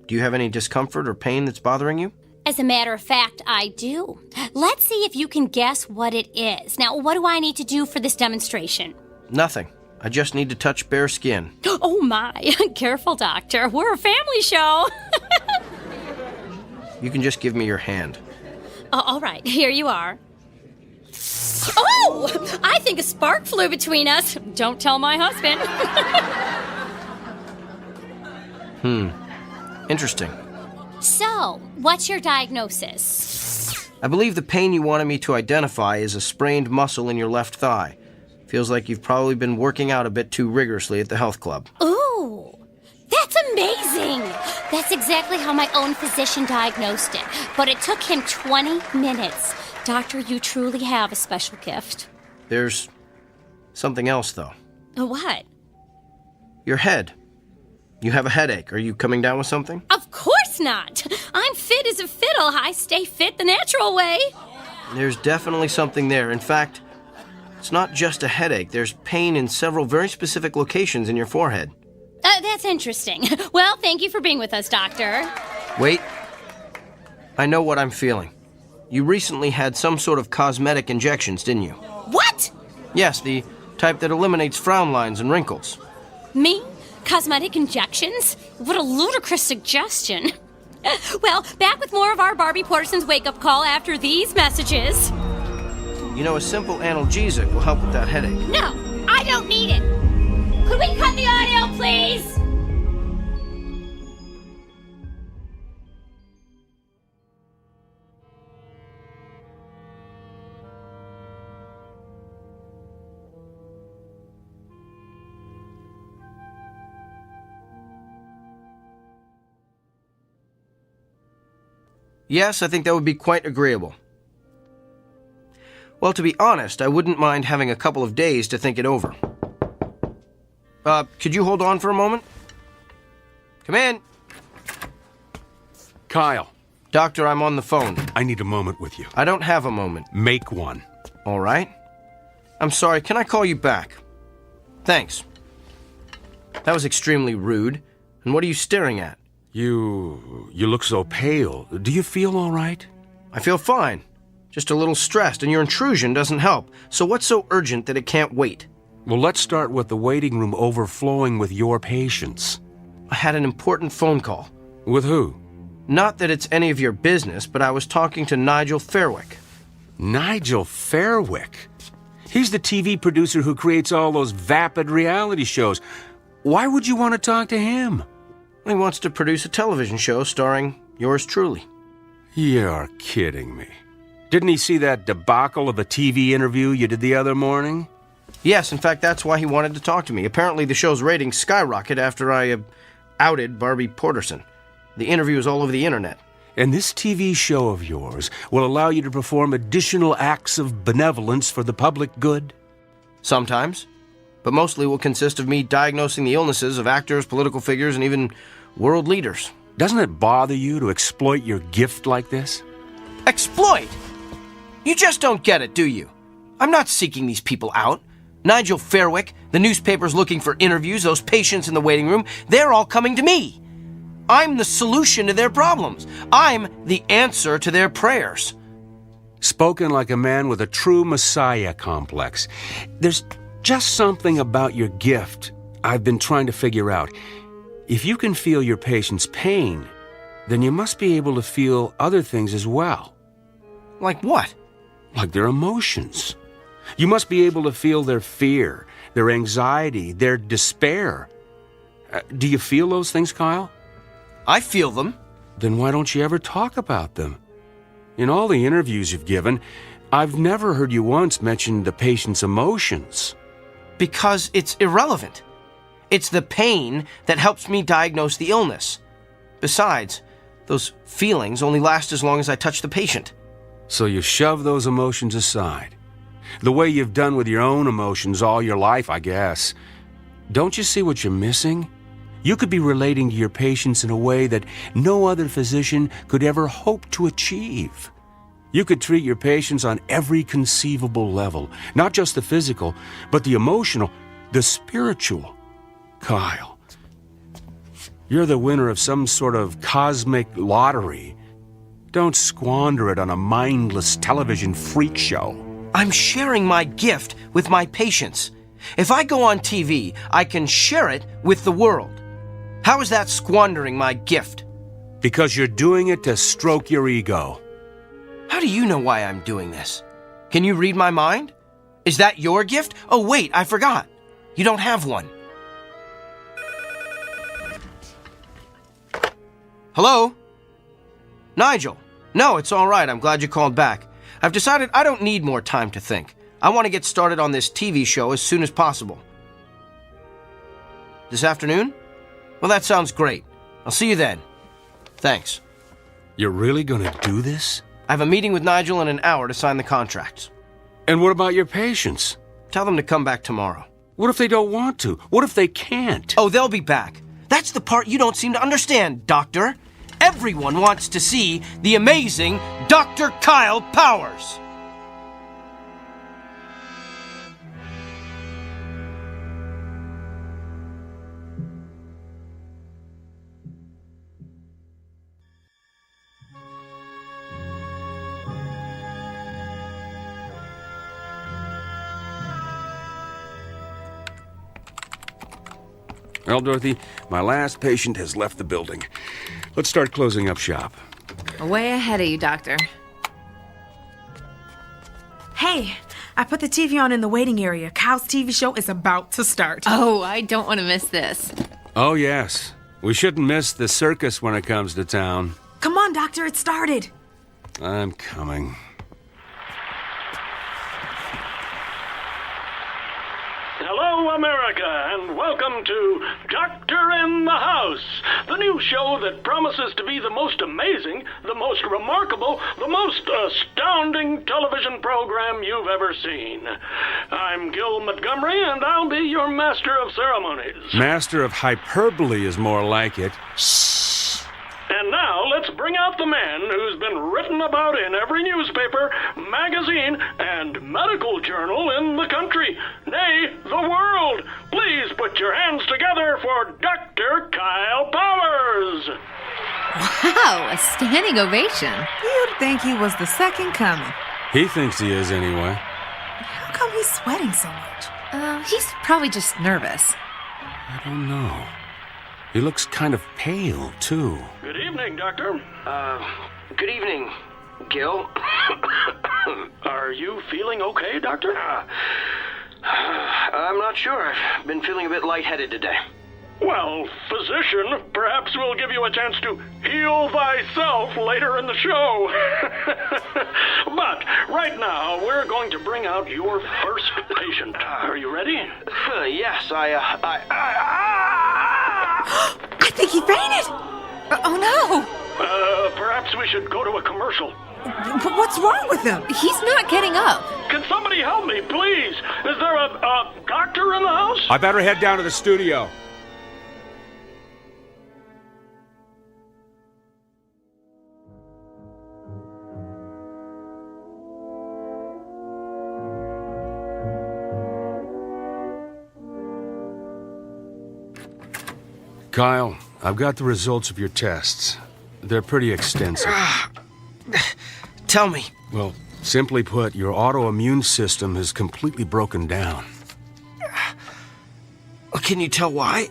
Do you have any discomfort or pain that's bothering you? As a matter of fact, I do. Let's see if you can guess what it is. Now, what do I need to do for this demonstration? Nothing. I just need to touch bare skin. Oh my, careful, Doctor. We're a family show. You can just give me your hand. All right, here you are. Oh! I think a spark flew between us. Don't tell my husband. Interesting. So, what's your diagnosis? I believe the pain you wanted me to identify is a sprained muscle in your left thigh. Feels like you've probably been working out a bit too rigorously at the health club. Ooh, that's amazing! That's exactly how my own physician diagnosed it, but it took him 20 minutes. Doctor, you truly have a special gift. There's something else, though. What? Your head. You have a headache. Are you coming down with something? Of course not! I'm fit as a fiddle. I stay fit the natural way. There's definitely something there. In fact, it's not just a headache. There's pain in several very specific locations in your forehead. That's interesting. Well, thank you for being with us, Doctor. Wait. I know what I'm feeling. You recently had some sort of cosmetic injections, didn't you? What? Yes, the type that eliminates frown lines and wrinkles. Me? Cosmetic injections? What a ludicrous suggestion. Well, back with more of our Barbie Porterson's wake-up call after these messages. You know, a simple analgesic will help with that headache. No, I don't need it. Could we cut the audio, please? Yes, I think that would be quite agreeable. Well, to be honest, I wouldn't mind having a couple of days to think it over. Could you hold on for a moment? Come in. Kyle. Doctor, I'm on the phone. I need a moment with you. I don't have a moment. Make one. All right. I'm sorry, can I call you back? Thanks. That was extremely rude. And what are you staring at? You look so pale. Do you feel all right? I feel fine. Just a little stressed, and your intrusion doesn't help. So what's so urgent that it can't wait? Well, let's start with the waiting room overflowing with your patients. I had an important phone call. With who? Not that it's any of your business, but I was talking to Nigel Fairwick. Nigel Fairwick? He's the TV producer who creates all those vapid reality shows. Why would you want to talk to him? He wants to produce a television show starring yours truly. You're kidding me. Didn't he see that debacle of a TV interview you did the other morning? Yes, in fact, that's why he wanted to talk to me. Apparently the show's ratings skyrocketed after I outed Barbie Porterson. The interview is all over the internet. And this TV show of yours will allow you to perform additional acts of benevolence for the public good? Sometimes. But mostly will consist of me diagnosing the illnesses of actors, political figures, and even world leaders. Doesn't it bother you to exploit your gift like this? Exploit? You just don't get it, do you? I'm not seeking these people out. Nigel Fairwick, the newspapers looking for interviews, those patients in the waiting room, they're all coming to me. I'm the solution to their problems. I'm the answer to their prayers. Spoken like a man with a true Messiah complex. There's just something about your gift I've been trying to figure out. If you can feel your patient's pain, then you must be able to feel other things as well. Like what? Like their emotions. You must be able to feel their fear, their anxiety, their despair. Do you feel those things, Kyle? I feel them. Then why don't you ever talk about them? In all the interviews you've given, I've never heard you once mention the patient's emotions. Because it's irrelevant. It's the pain that helps me diagnose the illness. Besides, those feelings only last as long as I touch the patient. So you shove those emotions aside. The way you've done with your own emotions all your life, I guess. Don't you see what you're missing? You could be relating to your patients in a way that no other physician could ever hope to achieve. You could treat your patients on every conceivable level, not just the physical, but the emotional, the spiritual. Kyle, you're the winner of some sort of cosmic lottery. Don't squander it on a mindless television freak show. I'm sharing my gift with my patients. If I go on TV, I can share it with the world. How is that squandering my gift? Because you're doing it to stroke your ego. How do you know why I'm doing this? Can you read my mind? Is that your gift? Oh, wait, I forgot. You don't have one. Hello? Nigel? No, it's all right. I'm glad you called back. I've decided I don't need more time to think. I want to get started on this TV show as soon as possible. This afternoon? Well, that sounds great. I'll see you then. Thanks. You're really gonna do this? I have a meeting with Nigel in an hour to sign the contracts. And what about your patients? Tell them to come back tomorrow. What if they don't want to? What if they can't? Oh, they'll be back. That's the part you don't seem to understand, Doctor. Everyone wants to see the amazing Dr. Kyle Powers. Well, Dorothy, my last patient has left the building. Let's start closing up shop. Way ahead of you, Doctor. Hey, I put the TV on in the waiting area. Kyle's TV show is about to start. Oh, I don't want to miss this. Oh, yes. We shouldn't miss the circus when it comes to town. Come on, Doctor, it started. I'm coming. Hello, America, and welcome to Doctor in the House, the new show that promises to be the most amazing, the most remarkable, the most astounding television program you've ever seen. I'm Gil Montgomery, and I'll be your master of ceremonies. Master of hyperbole is more like it. And now, let's bring out the man who's been written about in every newspaper, magazine, and medical journal in the country, nay, the world. Please put your hands together for Dr. Kyle Powers. Wow, a standing ovation. You'd think he was the second coming. He thinks he is anyway. How come he's sweating so much? He's probably just nervous. I don't know. He looks kind of pale, too. Good evening, Doctor. Good evening, Gil. Are you feeling okay, Doctor? I'm not sure. I've been feeling a bit lightheaded today. Well, physician, perhaps we'll give you a chance to heal thyself later in the show. But right now, we're going to bring out your first patient. Are you ready? Yes, I think he fainted. Oh, no. Perhaps we should go to a commercial. But what's wrong with him? He's not getting up. Can somebody help me, please? Is there a doctor in the house? I better head down to the studio. Kyle, I've got the results of your tests. They're pretty extensive. Tell me. Well, simply put, your autoimmune system has completely broken down. Can you tell why?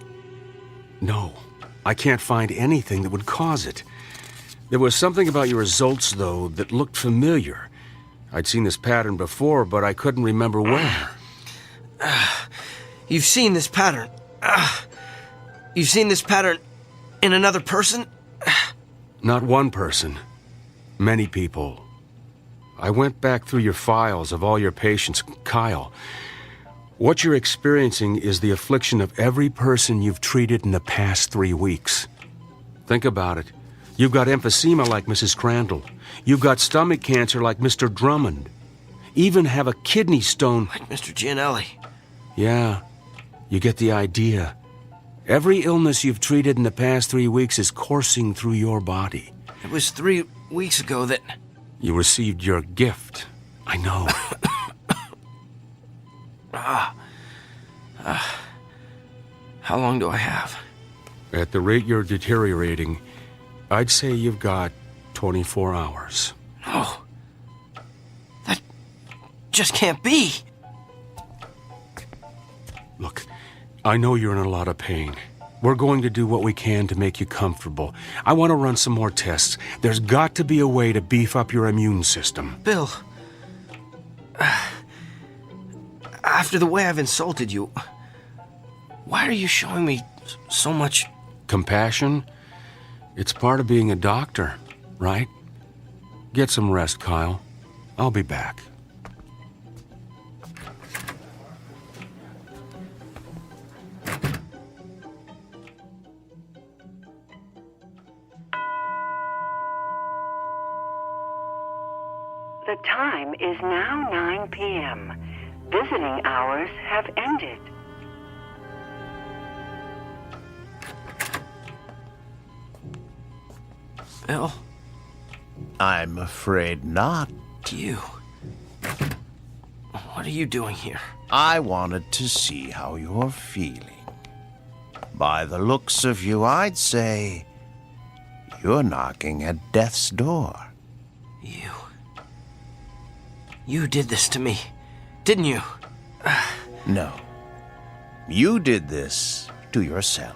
No, I can't find anything that would cause it. There was something about your results, though, that looked familiar. I'd seen this pattern before, but I couldn't remember where. You've seen this pattern. You've seen this pattern in another person? Not one person. Many people. I went back through your files of all your patients. Kyle, what you're experiencing is the affliction of every person you've treated in the past 3 weeks. Think about it. You've got emphysema like Mrs. Crandall. You've got stomach cancer like Mr. Drummond. Even have a kidney stone like Mr. Gianelli. Yeah, you get the idea. Every illness you've treated in the past 3 weeks is coursing through your body. It was 3 weeks ago that... You received your gift. I know. How long do I have? At the rate you're deteriorating, I'd say you've got 24 hours. No. That just can't be. Look, I know you're in a lot of pain. We're going to do what we can to make you comfortable. I want to run some more tests. There's got to be a way to beef up your immune system. Bill, after the way I've insulted you, why are you showing me so much... Compassion? It's part of being a doctor, right? Get some rest, Kyle. I'll be back. The time is now 9 p.m. Visiting hours have ended. Bill? I'm afraid not. You? What are you doing here? I wanted to see how you're feeling. By the looks of you, I'd say you're knocking at death's door. You did this to me, didn't you? No. You did this to yourself.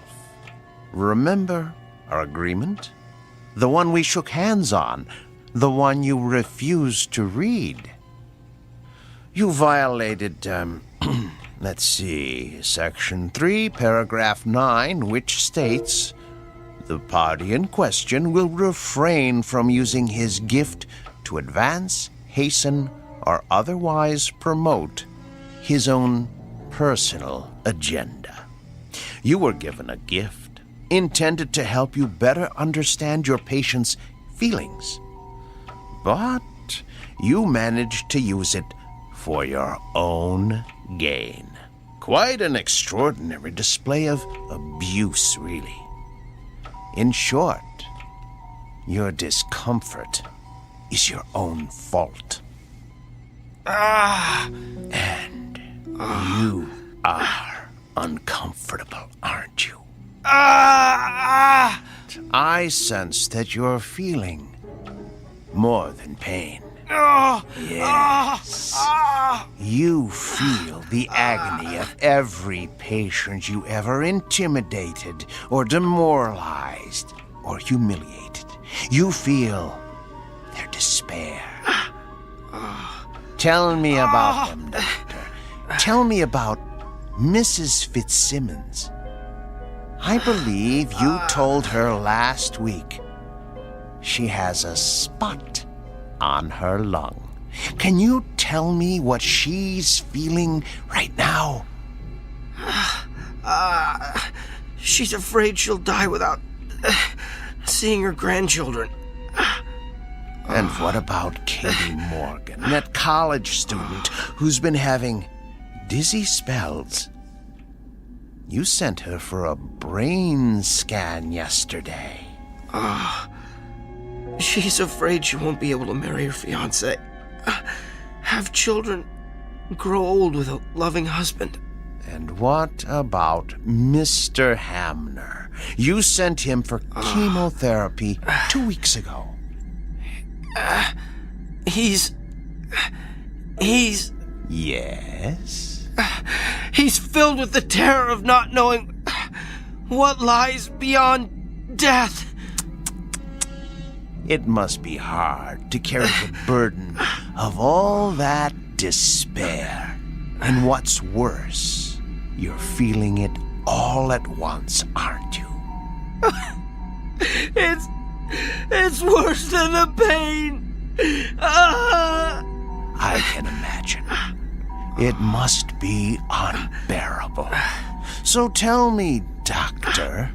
Remember our agreement? The one we shook hands on. The one you refused to read. You violated, let's see, Section 3, Paragraph 9, which states, the party in question will refrain from using his gift to advance, hasten, or otherwise promote his own personal agenda. You were given a gift intended to help you better understand your patient's feelings. But you managed to use it for your own gain. Quite an extraordinary display of abuse, really. In short, your discomfort is your own fault. And you are uncomfortable, aren't you? I sense that you're feeling more than pain. Yes. You feel the agony of every patient you ever intimidated or demoralized or humiliated. You feel their despair. Tell me about them, Doctor. Tell me about Mrs. Fitzsimmons. I believe you told her last week she has a spot on her lung. Can you tell me what she's feeling right now? She's afraid she'll die without seeing her grandchildren. And what about Katie Morgan, that college student who's been having dizzy spells? You sent her for a brain scan yesterday. She's afraid she won't be able to marry her fiancé, have children, grow old with a loving husband. And what about Mr. Hamner? You sent him for chemotherapy 2 weeks ago. He's... Yes? He's filled with the terror of not knowing what lies beyond death. It must be hard to carry the burden of all that despair. And what's worse, you're feeling it all at once, aren't you? It's worse than the pain. I can imagine. It must be unbearable. So tell me, Doctor,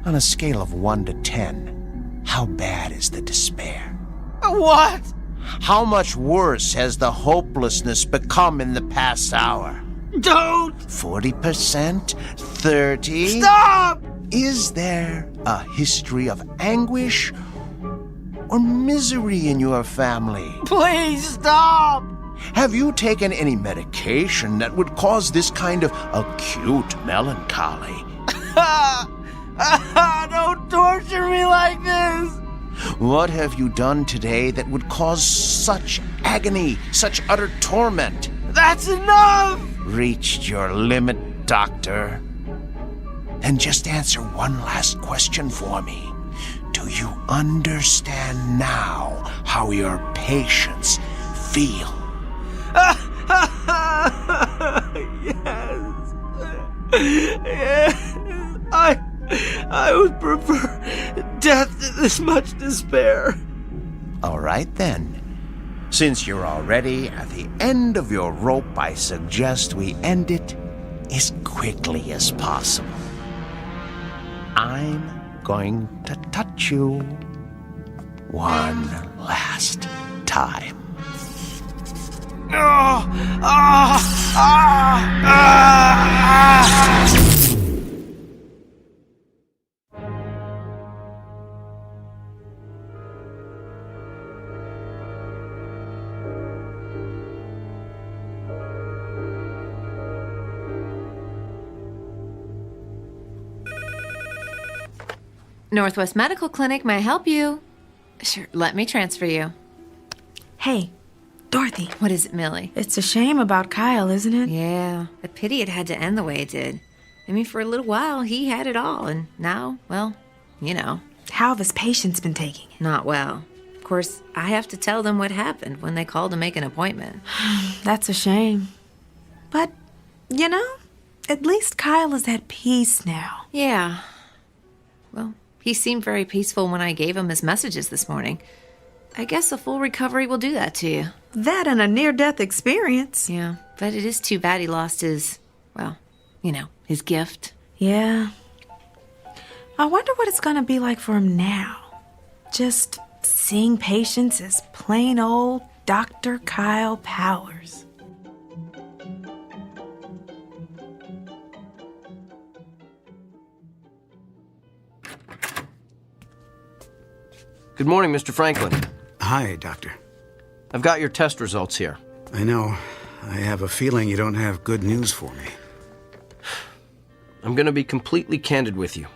on a scale of 1 to 10, how bad is the despair? What? How much worse has the hopelessness become in the past hour? Don't! 40%? 30? Stop! Is there a history of anguish or misery in your family? Please stop! Have you taken any medication that would cause this kind of acute melancholy? Don't torture me like this! What have you done today that would cause such agony, such utter torment? That's enough! Reached your limit, Doctor. And just answer one last question for me. Do you understand now how your patients feel? Yes. I would prefer death to this much despair. All right, then. Since you're already at the end of your rope, I suggest we end it as quickly as possible. I'm going to touch you one last time. Northwest Medical Clinic, may I help you? Sure, let me transfer you. Hey, Dorothy. What is it, Millie? It's a shame about Kyle, isn't it? Yeah, a pity it had to end the way it did. I mean, for a little while, he had it all, and now, well, you know. How have his patients been taking it? Not well. Of course, I have to tell them what happened when they called to make an appointment. That's a shame. But, you know, at least Kyle is at peace now. Yeah. Well, he seemed very peaceful when I gave him his messages this morning. I guess a full recovery will do that to you. That and a near-death experience. Yeah, but it is too bad he lost his, well, you know, his gift. Yeah. I wonder what it's gonna be like for him now. Just seeing patients as plain old Dr. Kyle Powers. Good morning, Mr. Franklin. Hi, Doctor. I've got your test results here. I know. I have a feeling you don't have good news for me. I'm going to be completely candid with you.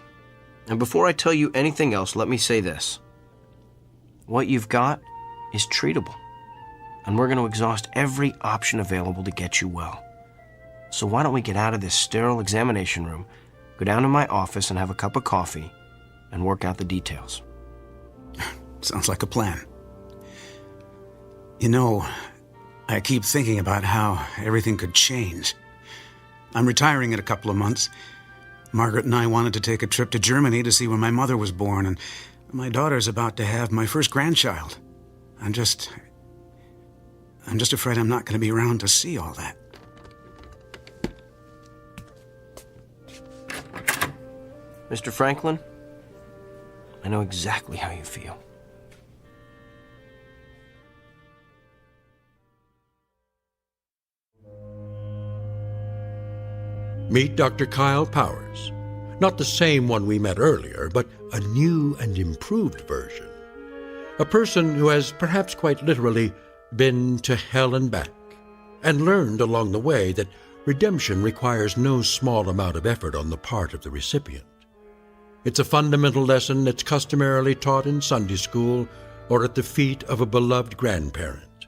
And before I tell you anything else, let me say this. What you've got is treatable. And we're going to exhaust every option available to get you well. So why don't we get out of this sterile examination room, go down to my office and have a cup of coffee, and work out the details. Sounds like a plan. You know, I keep thinking about how everything could change. I'm retiring in a couple of months. Margaret and I wanted to take a trip to Germany to see where my mother was born, and my daughter's about to have my first grandchild. I'm just afraid I'm not going to be around to see all that. Mr. Franklin, I know exactly how you feel. Meet Dr. Kyle Powers. Not the same one we met earlier, but a new and improved version. A person who has perhaps quite literally been to hell and back, and learned along the way that redemption requires no small amount of effort on the part of the recipient. It's a fundamental lesson that's customarily taught in Sunday school or at the feet of a beloved grandparent.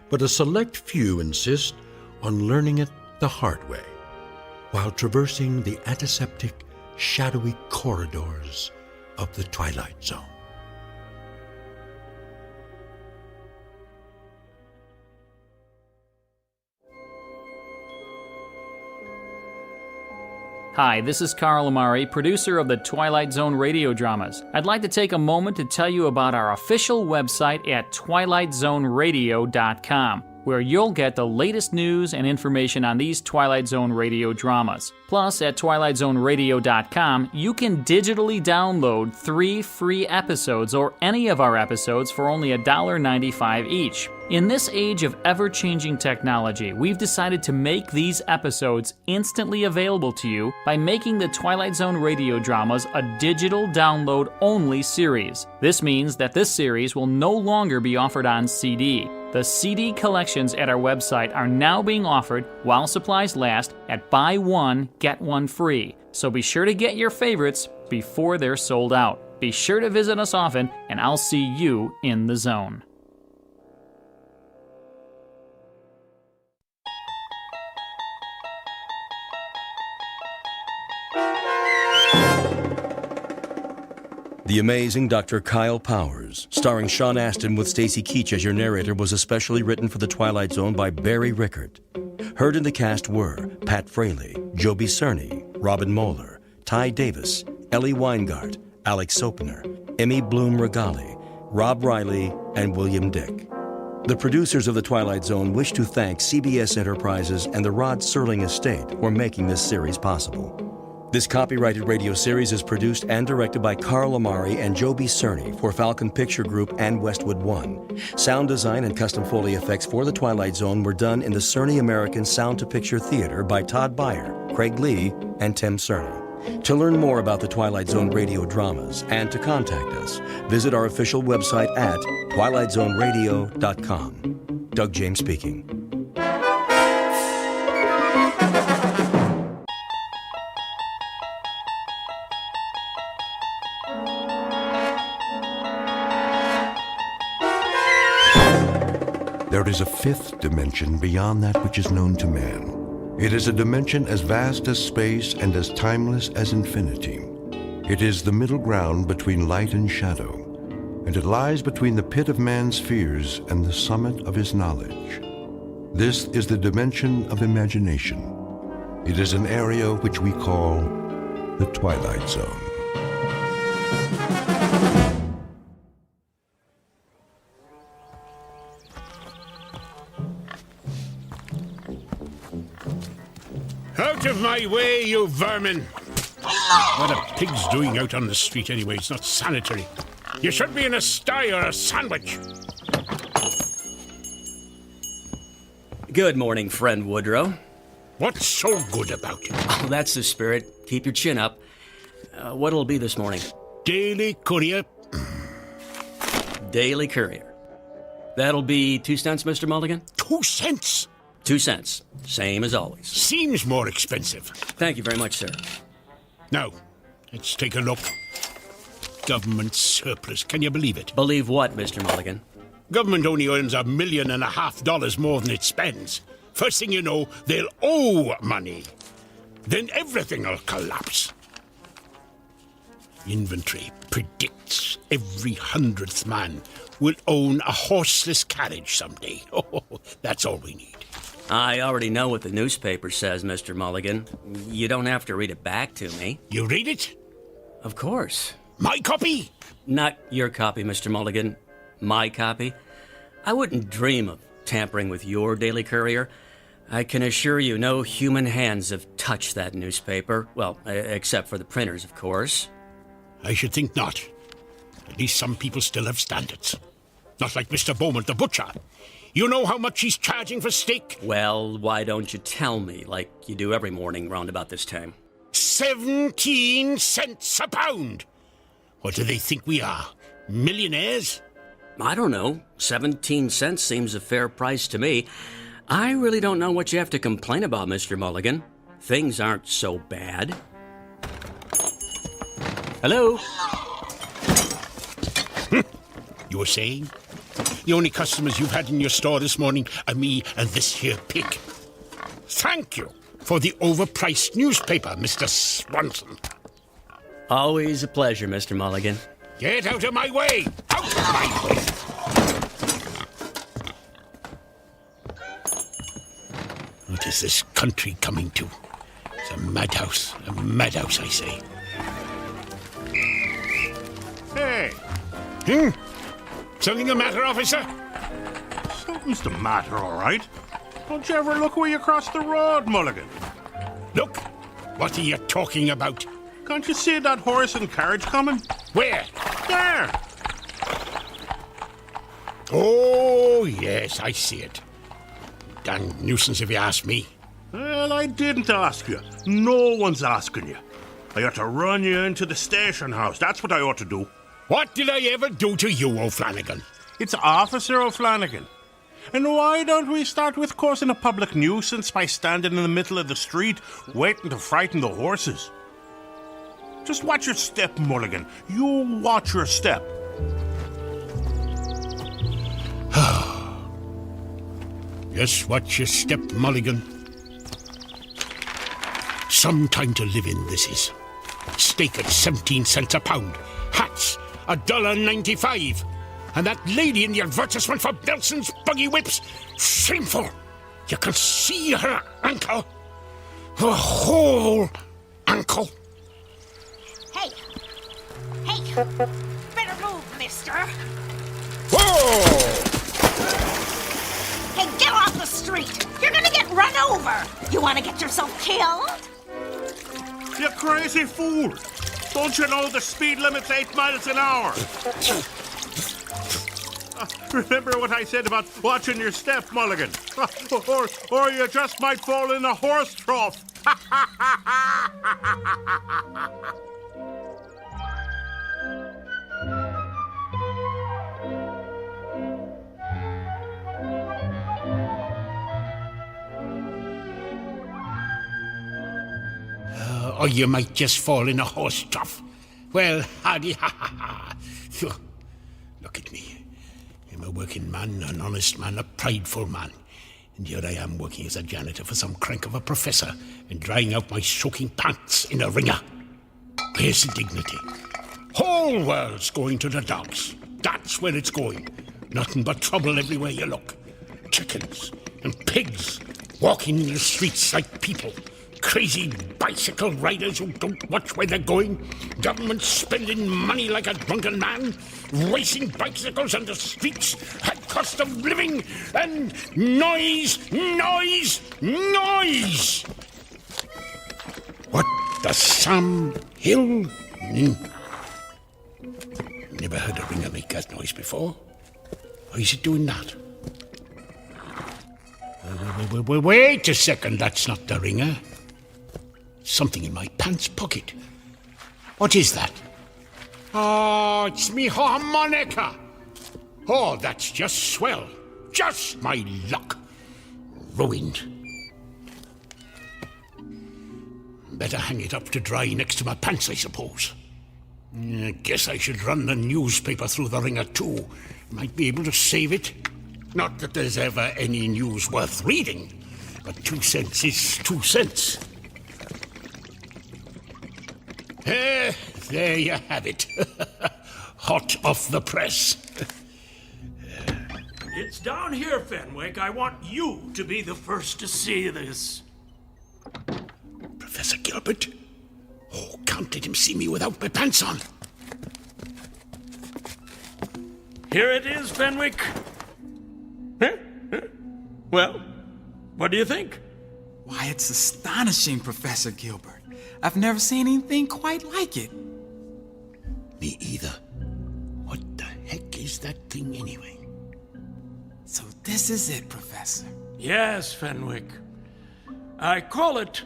But a select few insist on learning it the hard way, while traversing the antiseptic, shadowy corridors of the Twilight Zone. Hi, this is Carl Amari, producer of the Twilight Zone radio dramas. I'd like to take a moment to tell you about our official website at twilightzoneradio.com, where you'll get the latest news and information on these Twilight Zone radio dramas. Plus, at twilightzoneradio.com, you can digitally download 3 free episodes or any of our episodes for only $1.95 each. In this age of ever-changing technology, we've decided to make these episodes instantly available to you by making the Twilight Zone radio dramas a digital download-only series. This means that this series will no longer be offered on CD. The CD collections at our website are now being offered while supplies last at buy one, get one free. So be sure to get your favorites before they're sold out. Be sure to visit us often, and I'll see you in the zone. The Amazing Dr. Kyle Powers, starring Sean Astin with Stacy Keach as your narrator, was especially written for The Twilight Zone by Barry Rickert. Heard in the cast were Pat Fraley, Joby Cerny, Robin Moeller, Ty Davis, Ellie Weingart, Alex Sopener, Emmy Bloom Regali, Rob Riley, and William Dick. The producers of The Twilight Zone wish to thank CBS Enterprises and the Rod Serling estate for making this series possible. This copyrighted radio series is produced and directed by Carl Amari and Joby Cerny for Falcon Picture Group and Westwood One. Sound design and custom Foley effects for The Twilight Zone were done in the Cerny American Sound to Picture Theater by Todd Beyer, Craig Lee, and Tim Cerny. To learn more about the Twilight Zone radio dramas and to contact us, visit our official website at twilightzoneradio.com. Doug James speaking. There is a fifth dimension beyond that which is known to man. It is a dimension as vast as space and as timeless as infinity. It is the middle ground between light and shadow, and it lies between the pit of man's fears and the summit of his knowledge. This is the dimension of imagination. It is an area which we call the Twilight Zone. Out of my way, you vermin! What are pigs doing out on the street anyway? It's not sanitary. You should be in a sty or a sandwich. Good morning, friend Woodrow. What's so good about it? Oh, that's the spirit. Keep your chin up. What'll it be this morning? Daily Courier. Daily Courier. That'll be 2 cents, Mr. Mulligan? 2 cents? 2 cents. Same as always. Seems more expensive. Thank you very much, sir. Now, let's take a look. Government surplus. Can you believe it? Believe what, Mr. Mulligan? Government only earns $1.5 million more than it spends. First thing you know, they'll owe money. Then everything will collapse. Inventory predicts every 100th man will own a horseless carriage someday. Oh, that's all we need. I already know what the newspaper says, Mr. Mulligan. You don't have to read it back to me. You read it? Of course. My copy? Not your copy, Mr. Mulligan. My copy. I wouldn't dream of tampering with your Daily Courier. I can assure you no human hands have touched that newspaper. Well, except for the printers, of course. I should think not. At least some people still have standards. Not like Mr. Beaumont, the butcher. You know how much he's charging for steak? Well, why don't you tell me, like you do every morning round about this time? 17 cents a pound! What do they think we are? Millionaires? I don't know. 17 cents seems a fair price to me. I really don't know what you have to complain about, Mr. Mulligan. Things aren't so bad. Hello? You were saying? The only customers you've had in your store this morning are me and this here pig. Thank you for the overpriced newspaper, Mr. Swanson. Always a pleasure, Mr. Mulligan. Get out of my way! Out of my way! What is this country coming to? It's a madhouse, I say. Hey! Something the matter, officer? Something's the matter, all right. Don't you ever look where you cross the road, Mulligan? Look? What are you talking about? Can't you see that horse and carriage coming? Where? There! Oh, yes, I see it. Damn nuisance if you ask me. Well, I didn't ask you. No one's asking you. I ought to run you into the station house. That's what I ought to do. What did I ever do to you, O'Flanagan? It's Officer O'Flanagan. And why don't we start with causing a public nuisance by standing in the middle of the street waiting to frighten the horses? Just watch your step, Mulligan. You watch your step. Just watch your step, Mulligan. Some time to live in, this is. Steak at 17 cents a pound. Hats, $1.95. And that lady in the advertisement for Nelson's buggy whips. Shameful. You can see her ankle. Her whole ankle. Hey, better move, mister. Whoa! Hey, get off the street. You're gonna get run over. You wanna get yourself killed? You crazy fool! Don't you know the speed limit's 8 miles an hour? Remember what I said about watching your step, Mulligan. Or you just might fall in a horse trough. Or you might just fall in a horse trough. Well, howdy, ha ha ha. Look at me. I'm a working man, an honest man, a prideful man. And here I am working as a janitor for some crank of a professor and drying out my soaking pants in a wringer. Where's the dignity? Whole world's going to the dogs. That's where it's going. Nothing but trouble everywhere you look. Chickens and pigs walking in the streets like people. Crazy bicycle riders who don't watch where they're going. Government spending money like a drunken man. Racing bicycles on the streets at cost of living. And noise. What the Sam Hill? Never heard a ringer make that noise before. Why is it doing that? Wait a second, that's not the ringer. Something in my pants pocket. What is that? Oh, it's me harmonica. Oh, that's just swell. Just my luck. Ruined. Better hang it up to dry next to my pants, I suppose. I guess I should run the newspaper through the ringer, too. Might be able to save it. Not that there's ever any news worth reading, but 2 cents is 2 cents. There you have it. Hot off the press. It's down here, Fenwick. I want you to be the first to see this. Professor Gilbert? Oh, can't let him see me without my pants on. Here it is, Fenwick. Well, what do you think? Why, it's astonishing, Professor Gilbert. I've never seen anything quite like it. Me either. What the heck is that thing anyway? So this is it, Professor. Yes, Fenwick. I call it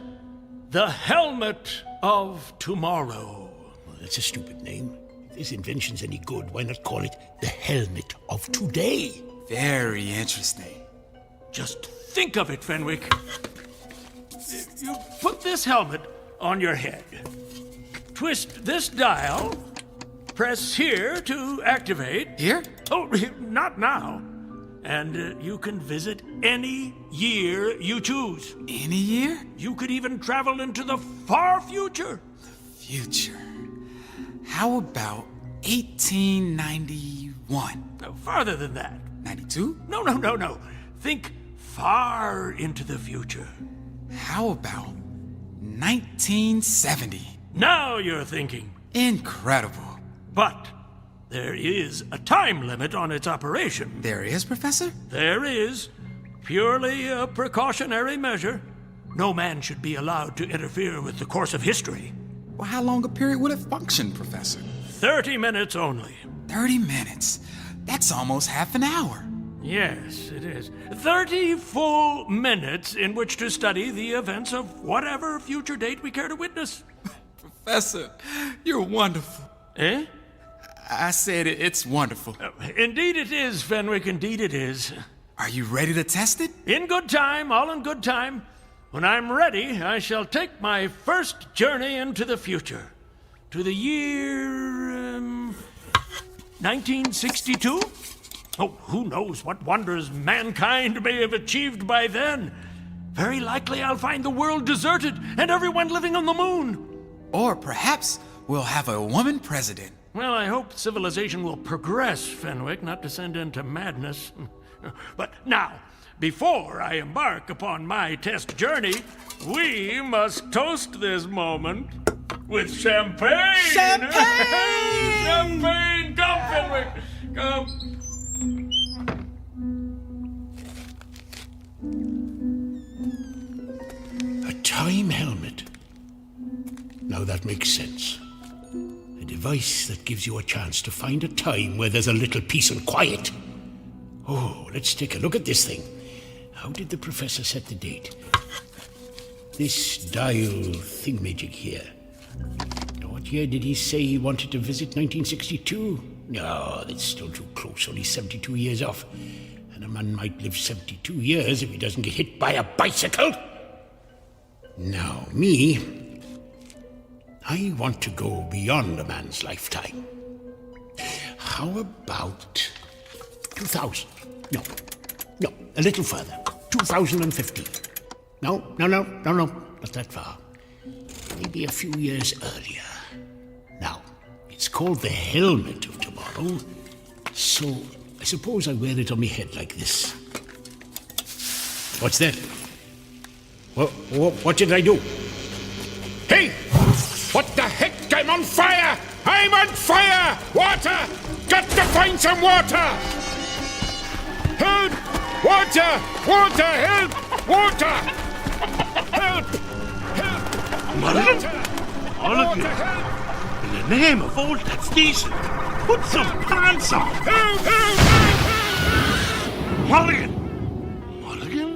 the Helmet of Tomorrow. Well, that's a stupid name. If this invention's any good, why not call it the Helmet of Today? Very interesting. Just think of it, Fenwick. You put this helmet on your head. Twist this dial. Press here to activate. Here? Oh, not now. And you can visit any year you choose. Any year? You could even travel into the far future. Future. How about 1891? No, farther than that. 92? No. Think far into the future. How about 1970. Now you're thinking. Incredible. But there is a time limit on its operation. There is, Professor? There is. Purely a precautionary measure. No man should be allowed to interfere with the course of history. Well, how long a period would it function, Professor? 30 minutes only. 30 minutes? That's almost half an hour. Yes, it is. 30 full minutes in which to study the events of whatever future date we care to witness. Professor, you're wonderful. Eh? I said it's wonderful. Indeed it is, Fenwick, indeed it is. Are you ready to test it? In good time, all in good time. When I'm ready, I shall take my first journey into the future. To the year... 1962? Oh, who knows what wonders mankind may have achieved by then. Very likely I'll find the world deserted and everyone living on the moon. Or perhaps we'll have a woman president. Well, I hope civilization will progress, Fenwick, not descend into madness. But now, before I embark upon my test journey, we must toast this moment with champagne! Champagne! Champagne! Come, Fenwick! Come! A time helmet. Now that makes sense. A device that gives you a chance to find a time where there's a little peace and quiet. Oh, let's take a look at this thing. How did the professor set the date? This dial thingamajig here. What year did he say he wanted to visit? 1962? No, that's still too close. Only 72 years off. And a man might live 72 years if he doesn't get hit by a bicycle. Now, me, I want to go beyond a man's lifetime. How about 2000? No, a little further. 2015. No, not that far. Maybe a few years earlier. Now, it's called the helmet of tomorrow, so I suppose I wear it on my head like this. What's that? What did I do? Hey! What the heck? I'm on fire! I'm on fire! Water! Got to find some water! Help! Water! Water! Help! Water! Help! Help! Mulligan! In the name of all that's decent, put some pants on! Help! Help! Help! Mulligan! Mulligan?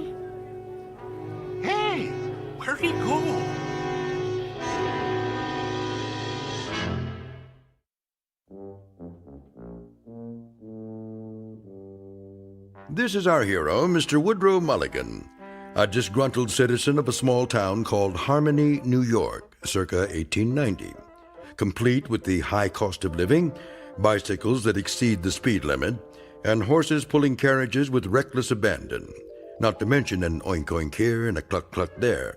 Hey, where'd he go? This is our hero, Mr. Woodrow Mulligan, a disgruntled citizen of a small town called Harmony, New York, circa 1890. Complete with the high cost of living, bicycles that exceed the speed limit, and horses pulling carriages with reckless abandon, not to mention an oink-oink here and a cluck-cluck there.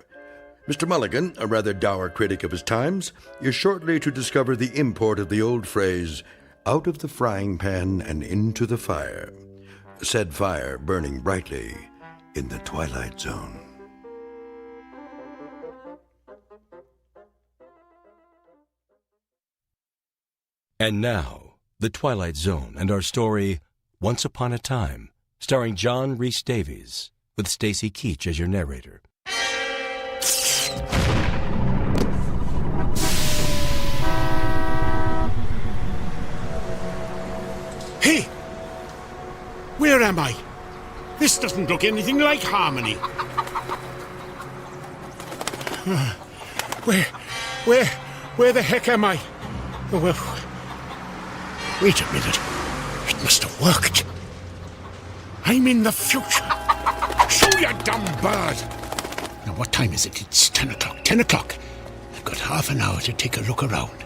Mr. Mulligan, a rather dour critic of his times, is shortly to discover the import of the old phrase, out of the frying pan and into the fire. Said fire burning brightly in the Twilight Zone. And now, The Twilight Zone and our story, Once Upon a Time, starring John Rhys Davies, with Stacy Keach as your narrator. Hey! Where am I? This doesn't look anything like Harmony. Where the heck am I? Oh, well, wait a minute. It must have worked. I'm in the future. Shoo, you dumb bird. Now, what time is it? It's 10 o'clock. 10 o'clock. I've got half an hour to take a look around.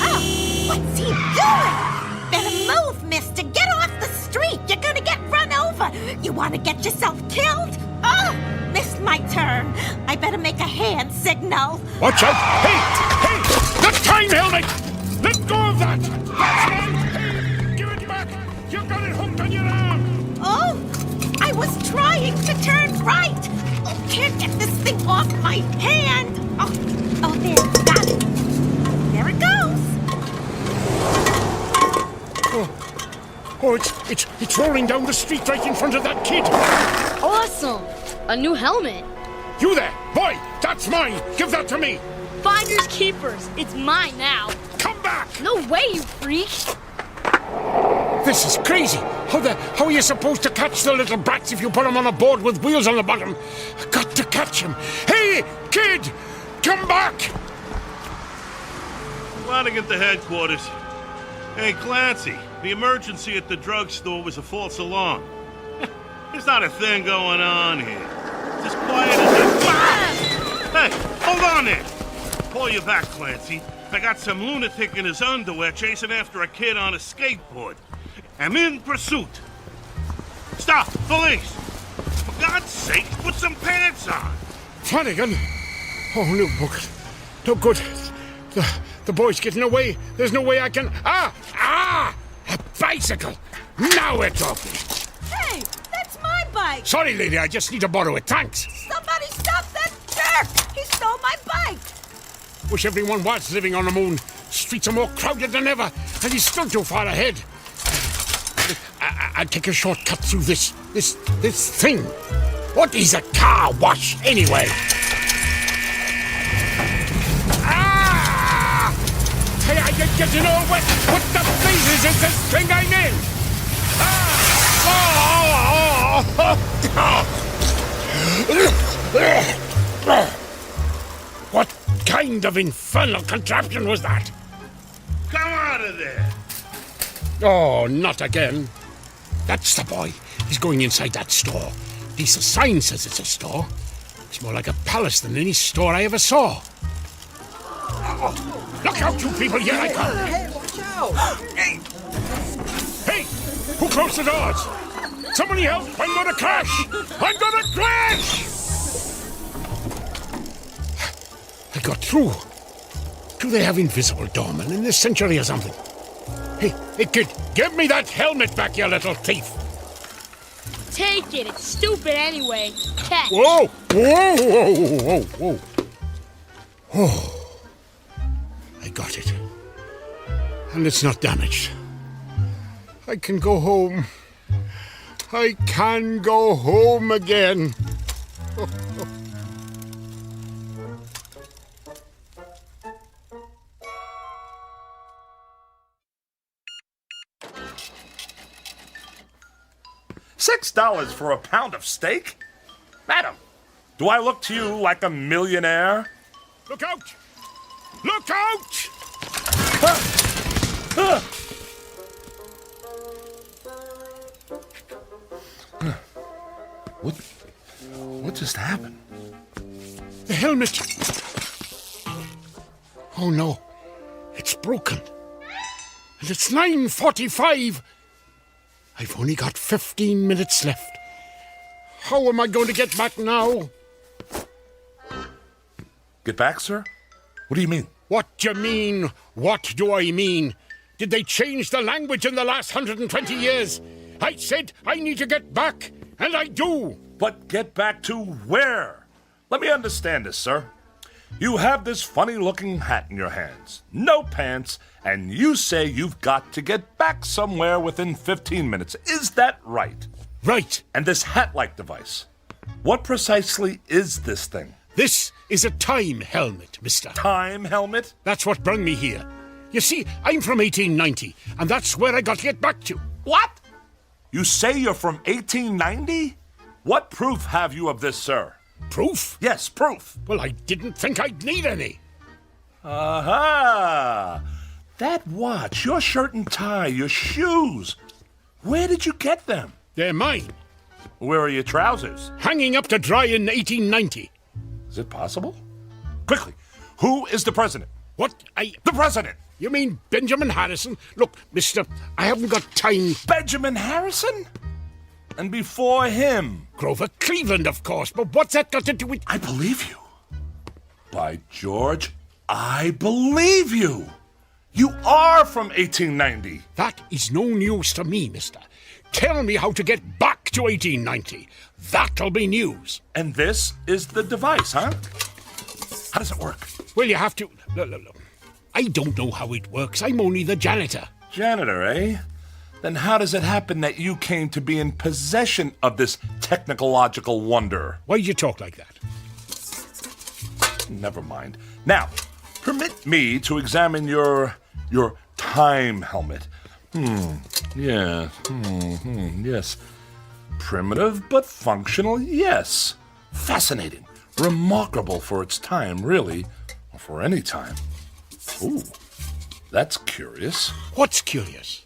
Oh, what's he doing? Better move, mister. Get off the street. You're gonna get run over. You want to get yourself killed? Oh, missed my turn. I better make a hand signal. Watch out! Hey! The time helmet! Let go of that! That's right! Hey! Give it back! You've got it hooked on your arm! Oh, I was trying to turn right. can't get this thing off my hand. Oh, there, got it. There it goes. Oh, it's rolling down the street right in front of that kid. Awesome! A new helmet. You there, boy, that's mine. Give that to me. Finders keepers. It's mine now. Come back! No way, you freak! This is crazy. How are you supposed to catch the little brats if you put them on a board with wheels on the bottom? I've got to catch him. Hey, kid, come back! Flanagan to headquarters. Hey, Clancy, the emergency at the drugstore was a false alarm. There's not a thing going on here. It's as quiet as a... Hey, hold on there. Pull you back, Clancy. I got some lunatic in his underwear chasing after a kid on a skateboard. I'm in pursuit. Stop, police! For God's sake, put some pants on. Flanagan? Oh, no, no good. The boy's getting away. There's no way I can... Ah! A bicycle! Now we're talking. Hey, that's my bike. Sorry, lady, I just need to borrow it. Thanks. Somebody stop that jerk! He stole my bike. Wish everyone was living on the moon. Streets are more crowded than ever, and he's still too far ahead. I'll take a shortcut through this thing. What is a car wash, anyway? Ah! Hey, I didn't get to know what the blazes is this thing I'm in. What kind of infernal contraption was that? Come out of there. Oh, not again. That's the boy. He's going inside that store. At least the sign says it's a store. It's more like a palace than any store I ever saw. Oh, look out, you people! Here I come! Hey, watch out! Hey! Who closed the doors? Somebody help! I'm gonna crash! I'm gonna crash! I got through. Do they have invisible doormen in this century or something? Hey, kid, give me that helmet back, you little thief! Take it. It's stupid anyway. Catch. Whoa! Whoa! Oh, I got it. And it's not damaged. I can go home. I can go home again. $6 for a pound of steak? Madam, do I look to you like a millionaire? Look out! Look out! What just happened? The helmet! Oh no, it's broken. And it's 9:45. I've only got 15 minutes left. How am I going to get back now? Get back, sir? What do you mean? What do you mean? What do I mean? Did they change the language in the last 120 years? I said I need to get back, and I do. But get back to where? Let me understand this, sir. You have this funny-looking hat in your hands, no pants, and you say you've got to get back somewhere within 15 minutes. Is that right? Right. And this hat-like device, what precisely is this thing? This is a time helmet, mister. Time helmet? That's what brought me here. You see, I'm from 1890, and that's where I got to get back to. What? You say you're from 1890? What proof have you of this, sir? Proof? Yes, proof. Well, I didn't think I'd need any. Aha! That watch, your shirt and tie, your shoes. Where did you get them? They're mine. Where are your trousers? Hanging up to dry in 1890. Is it possible? Quickly, who is the president? What? The president! You mean Benjamin Harrison? Look, mister, I haven't got time. Benjamin Harrison? And before him? Grover Cleveland, of course, but what's that got to do with... I believe you. By George, I believe you. You are from 1890. That is no news to me, mister. Tell me how to get back back to 1890. That'll be news. And this is the device, huh? How does it work? Well, you have to... Look. I don't know how it works. I'm only the janitor. Janitor, eh? Then how does it happen that you came to be in possession of this technological wonder? Why'd you talk like that? Never mind. Now, permit me to examine your time helmet. Yes. Primitive but functional, yes. Fascinating. Remarkable for its time, really. Or for any time. Ooh, that's curious. What's curious?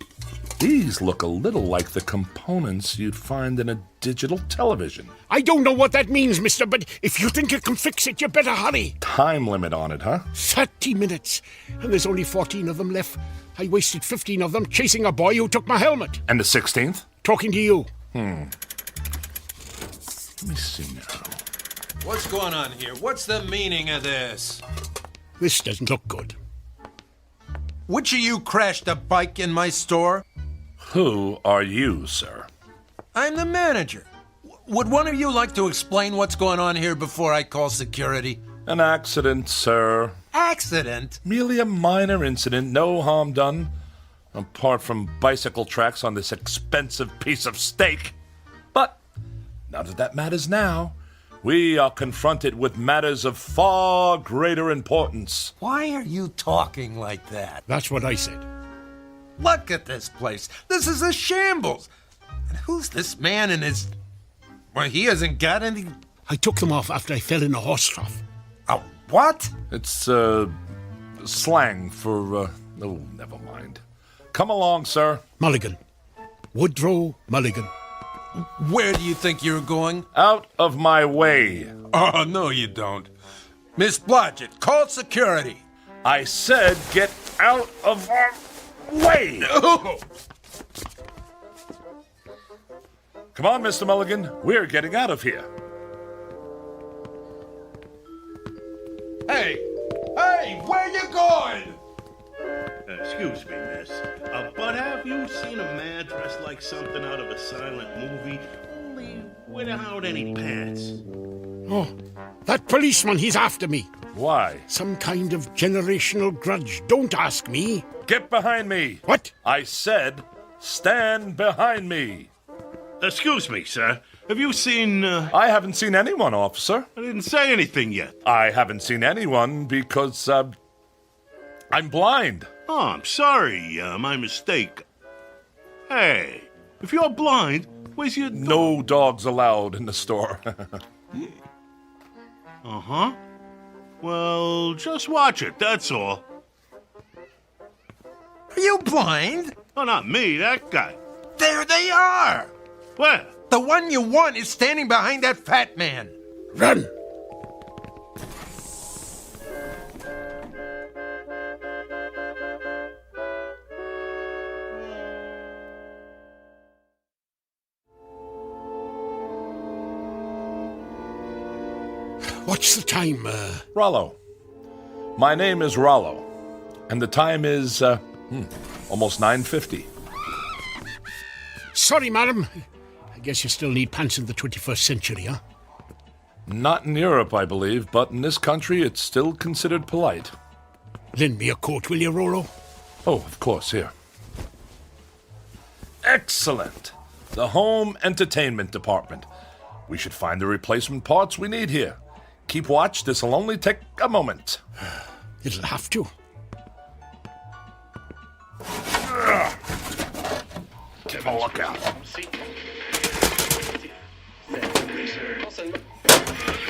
These look a little like the components you'd find in a digital television. I don't know what that means, mister, but if you think you can fix it, you better hurry. Time limit on it, huh? 30 minutes. And there's only 14 of them left. I wasted 15 of them chasing a boy who took my helmet. And the 16th? Talking to you. Let me see now. What's going on here? What's the meaning of this? This doesn't look good. Which of you crashed a bike in my store? Who are you, sir? I'm the manager. Would one of you like to explain what's going on here before I call security? An accident, sir. Accident? Merely a minor incident, no harm done. Apart from bicycle tracks on this expensive piece of steak. But none of that matters now. We are confronted with matters of far greater importance. Why are you talking like that? That's what I said. Look at this place. This is a shambles. And who's this man in his... Well, he hasn't got any... I took them off after I fell in a horse trough. A what? It's, slang for, oh, never mind. Come along, sir. Mulligan. Woodrow Mulligan. Where do you think you're going? Out of my way. Oh, no, you don't. Miss Blodgett, call security. I said get out of our way. No. Come on, Mr. Mulligan. We're getting out of here. Hey, where you going? Excuse me, miss. But have you seen a man dressed like something out of a silent movie, only without any pants? Oh, that policeman, he's after me. Why? Some kind of generational grudge. Don't ask me. Get behind me. What? I said, stand behind me. Excuse me, sir. Have you seen... I haven't seen anyone, officer. I didn't say anything yet. I haven't seen anyone because, I'm blind. Oh, I'm sorry. My mistake. Hey, if you're blind, where's your... No dogs allowed in the store. Uh-huh. Well, just watch it, that's all. Are you blind? Oh, not me, that guy. There they are. Where? The one you want is standing behind that fat man. Run! What's the time, Rollo. My name is Rollo, and the time is, almost 9:50. Sorry, madam. I guess you still need pants in the 21st century, huh? Not in Europe, I believe, but in this country it's still considered polite. Lend me a coat, will you, Rollo? Oh, of course, here. Excellent! The home entertainment department. We should find the replacement parts we need here. Keep watch, this'll only take a moment. It'll have to. Keep a lookout.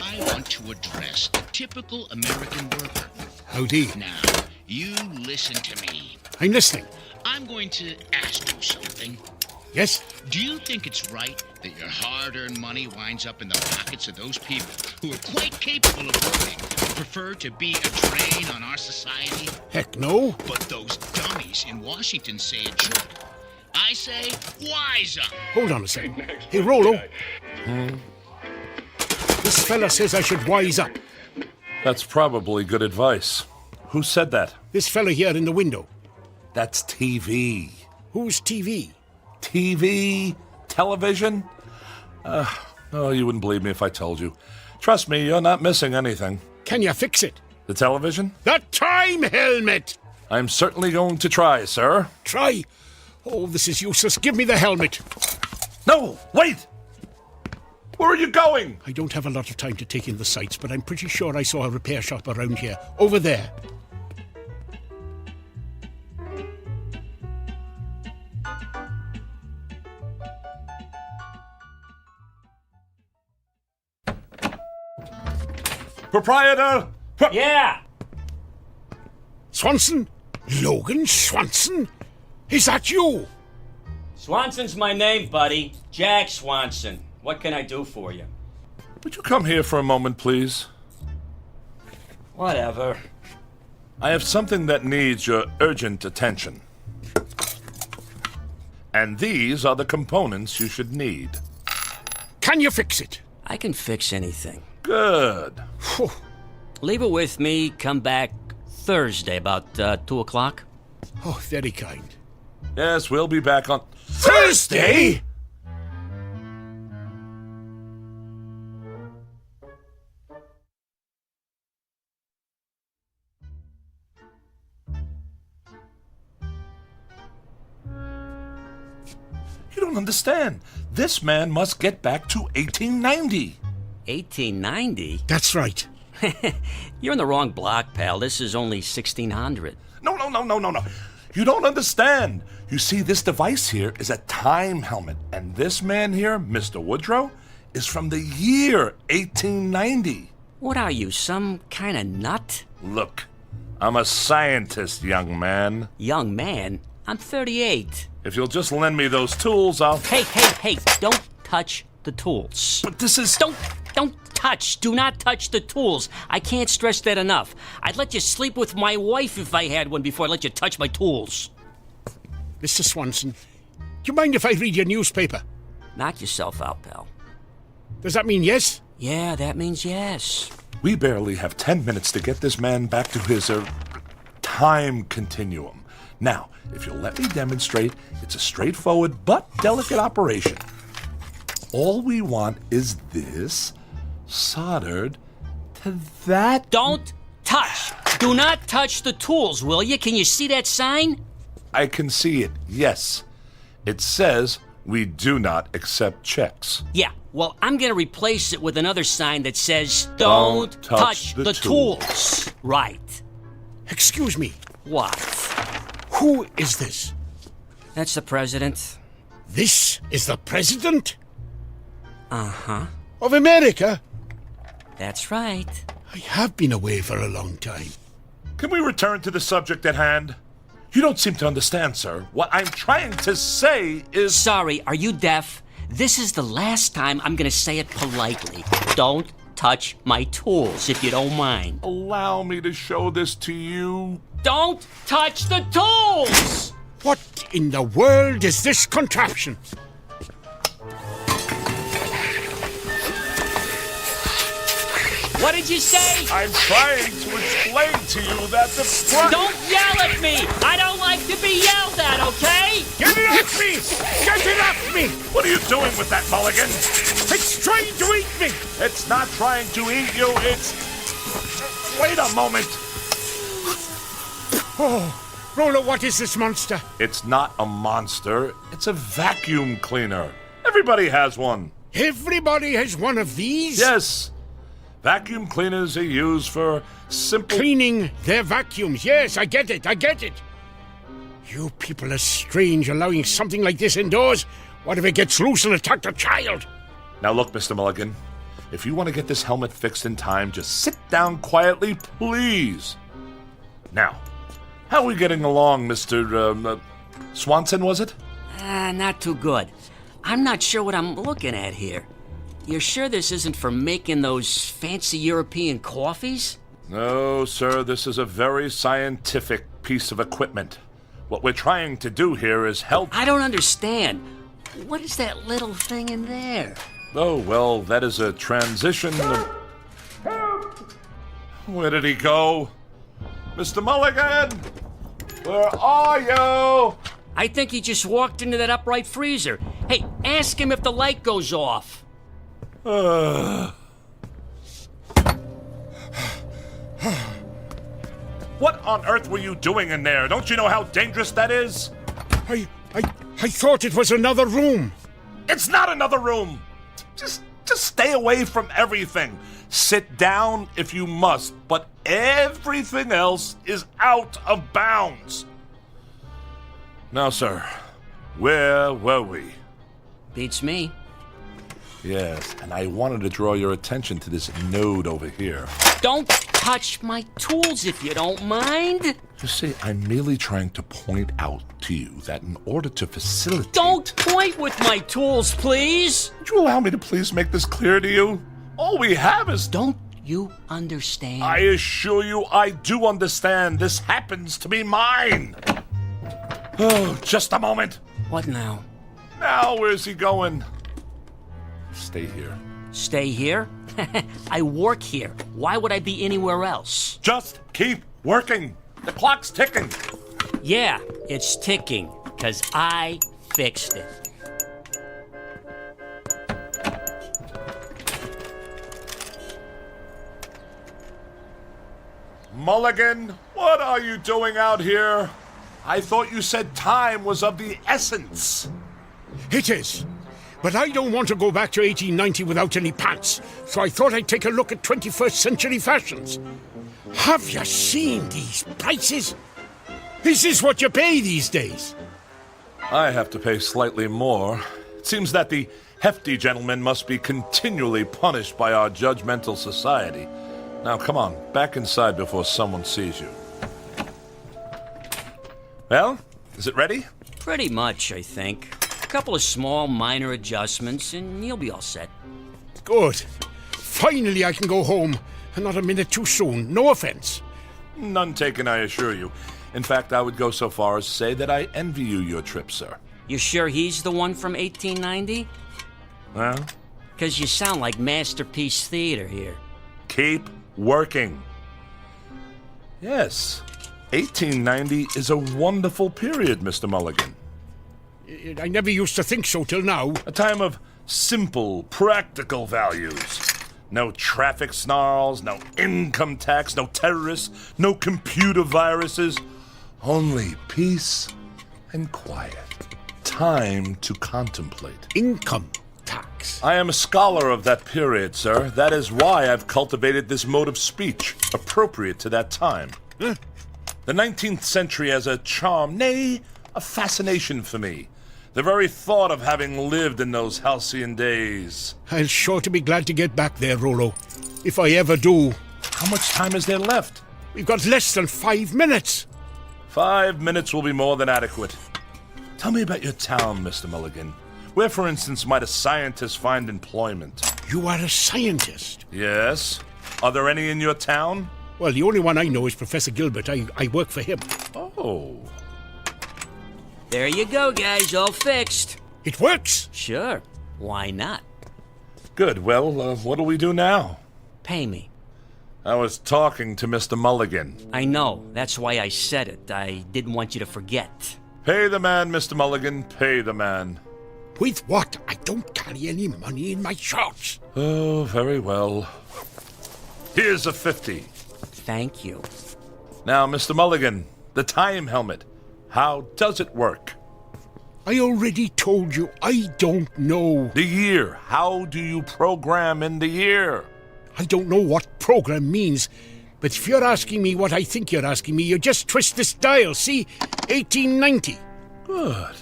I want to address the typical American worker. Howdy. Now, you listen to me. I'm listening. I'm going to ask you something. Yes? Do you think it's right that your hard-earned money winds up in the pockets of those people who are quite capable of working but prefer to be a drain on our society? Heck no. But those dummies in Washington say it should. I say, wise up. Hold on a second. Hey, Rollo. This fella says I should wise up. That's probably good advice. Who said that? This fella here in the window. That's TV. Who's TV? TV? Television? Oh, you wouldn't believe me if I told you. Trust me, you're not missing anything. Can you fix it? The television? The time helmet! I'm certainly going to try, sir. Try? Oh, this is useless. Give me the helmet. No, wait! Where are you going? I don't have a lot of time to take in the sights, but I'm pretty sure I saw a repair shop around here. Over there. Proprietor! Yeah! Swanson? Logan Swanson? Is that you? Swanson's my name, buddy. Jack Swanson. What can I do for you? Would you come here for a moment, please? Whatever. I have something that needs your urgent attention. And these are the components you should need. Can you fix it? I can fix anything. Good. Leave it with me. Come back Thursday about 2 o'clock. Oh, very kind. Yes, we'll be back on Thursday? You don't understand. This man must get back to 1890. 1890? That's right. You're in the wrong block, pal. This is only 1600. No. You don't understand. You see, this device here is a time helmet, and this man here, Mr. Woodrow, is from the year 1890. What are you, some kind of nut? Look, I'm a scientist, young man. Young man? I'm 38. If you'll just lend me those tools, I'll... Hey, don't touch the tools. But this is... Don't touch. Do not touch the tools. I can't stress that enough. I'd let you sleep with my wife if I had one before I let you touch my tools. Mr. Swanson, do you mind if I read your newspaper? Knock yourself out, pal. Does that mean yes? Yeah, that means yes. We barely have 10 minutes to get this man back to his, time continuum. Now, if you'll let me demonstrate, it's a straightforward but delicate operation. All we want is this soldered to that... Don't touch. Do not touch the tools, will you? Can you see that sign? I can see it, yes. It says we do not accept checks. Yeah, well, I'm going to replace it with another sign that says, Don't touch the tools. Right. Excuse me. What? Who is this? That's the president. This is the president? Uh-huh. Of America? That's right. I have been away for a long time. Can we return to the subject at hand? You don't seem to understand, sir. What I'm trying to say is... Sorry, are you deaf? This is the last time I'm going to say it politely. Don't touch my tools, if you don't mind. Allow me to show this to you. Don't touch the tools! What in the world is this contraption? What did you say? I'm trying to explain to you that the... Don't yell at me! I don't like to be yelled at, okay? Get it off me! Get it off me! What are you doing with that, Mulligan? It's trying to eat me! It's not trying to eat you, it's... Wait a moment! Oh, Roller, what is this monster? It's not a monster. It's a vacuum cleaner. Everybody has one. Everybody has one of these? Yes. Vacuum cleaners are used for simple... Cleaning their vacuums. Yes, I get it. You people are strange, allowing something like this indoors. What if it gets loose and attacks a child? Now look, Mr. Mulligan. If you want to get this helmet fixed in time, just sit down quietly, please. Now, how are we getting along, Mr. Swanson, was it? Not too good. I'm not sure what I'm looking at here. You're sure this isn't for making those fancy European coffees? No, sir. This is a very scientific piece of equipment. What we're trying to do here is help... I don't understand. What is that little thing in there? Oh, well, that is a transition... Where did he go? Mr. Mulligan! Where are you? I think he just walked into that upright freezer. Hey, ask him if the light goes off. What on earth were you doing in there? Don't you know how dangerous that is? I thought it was another room. It's not another room. Just stay away from everything. Sit down if you must, but everything else is out of bounds. Now, sir, where were we? Beats me. Yes, and I wanted to draw your attention to this node over here. Don't touch my tools if you don't mind. You see, I'm merely trying to point out to you that in order to facilitate... Don't point with my tools, please! Would you allow me to please make this clear to you? All we have is... Don't you understand? I assure you I do understand. This happens to be mine. Oh, just a moment. What now? Now, where's he going? Stay here. Stay here? I work here. Why would I be anywhere else? Just keep working. The clock's ticking. Yeah, it's ticking, because I fixed it. Mulligan, what are you doing out here? I thought you said time was of the essence. It is. But I don't want to go back to 1890 without any pants, so I thought I'd take a look at 21st century fashions. Have you seen these prices? Is this what you pay these days? I have to pay slightly more. It seems that the hefty gentleman must be continually punished by our judgmental society. Now, come on, back inside before someone sees you. Well, is it ready? Pretty much, I think. A couple of small, minor adjustments, and you'll be all set. Good. Finally, I can go home, and not a minute too soon. No offense. None taken, I assure you. In fact, I would go so far as to say that I envy you your trip, sir. You sure he's the one from 1890? Well? Because you sound like Masterpiece Theater here. Keep working. Yes, 1890 is a wonderful period, Mr. Mulligan. I never used to think so till now. A time of simple, practical values. No traffic snarls, no income tax, no terrorists, no computer viruses. Only peace and quiet. Time to contemplate. Income tax. I am a scholar of that period, sir. That is why I've cultivated this mode of speech, appropriate to that time. Huh? The 19th century has a charm, nay, a fascination for me. The very thought of having lived in those halcyon days. I'll sure to be glad to get back there, Rollo. If I ever do. How much time is there left? We've got less than 5 minutes. 5 minutes will be more than adequate. Tell me about your town, Mr. Mulligan. Where, for instance, might a scientist find employment? You are a scientist? Yes. Are there any in your town? Well, the only one I know is Professor Gilbert. I work for him. Oh. There you go, guys, all fixed. It works? Sure. Why not? Good. Well, what do we do now? Pay me. I was talking to Mr. Mulligan. I know. That's why I said it. I didn't want you to forget. Pay the man, Mr. Mulligan. Pay the man. With what? I don't carry any money in my shorts. Oh, very well. Here's a 50. Thank you. Now, Mr. Mulligan, the time helmet. How does it work? I already told you, I don't know. The year. How do you program in the year? I don't know what program means, but if you're asking me what I think you're asking me, you just twist this dial, see? 1890. Good.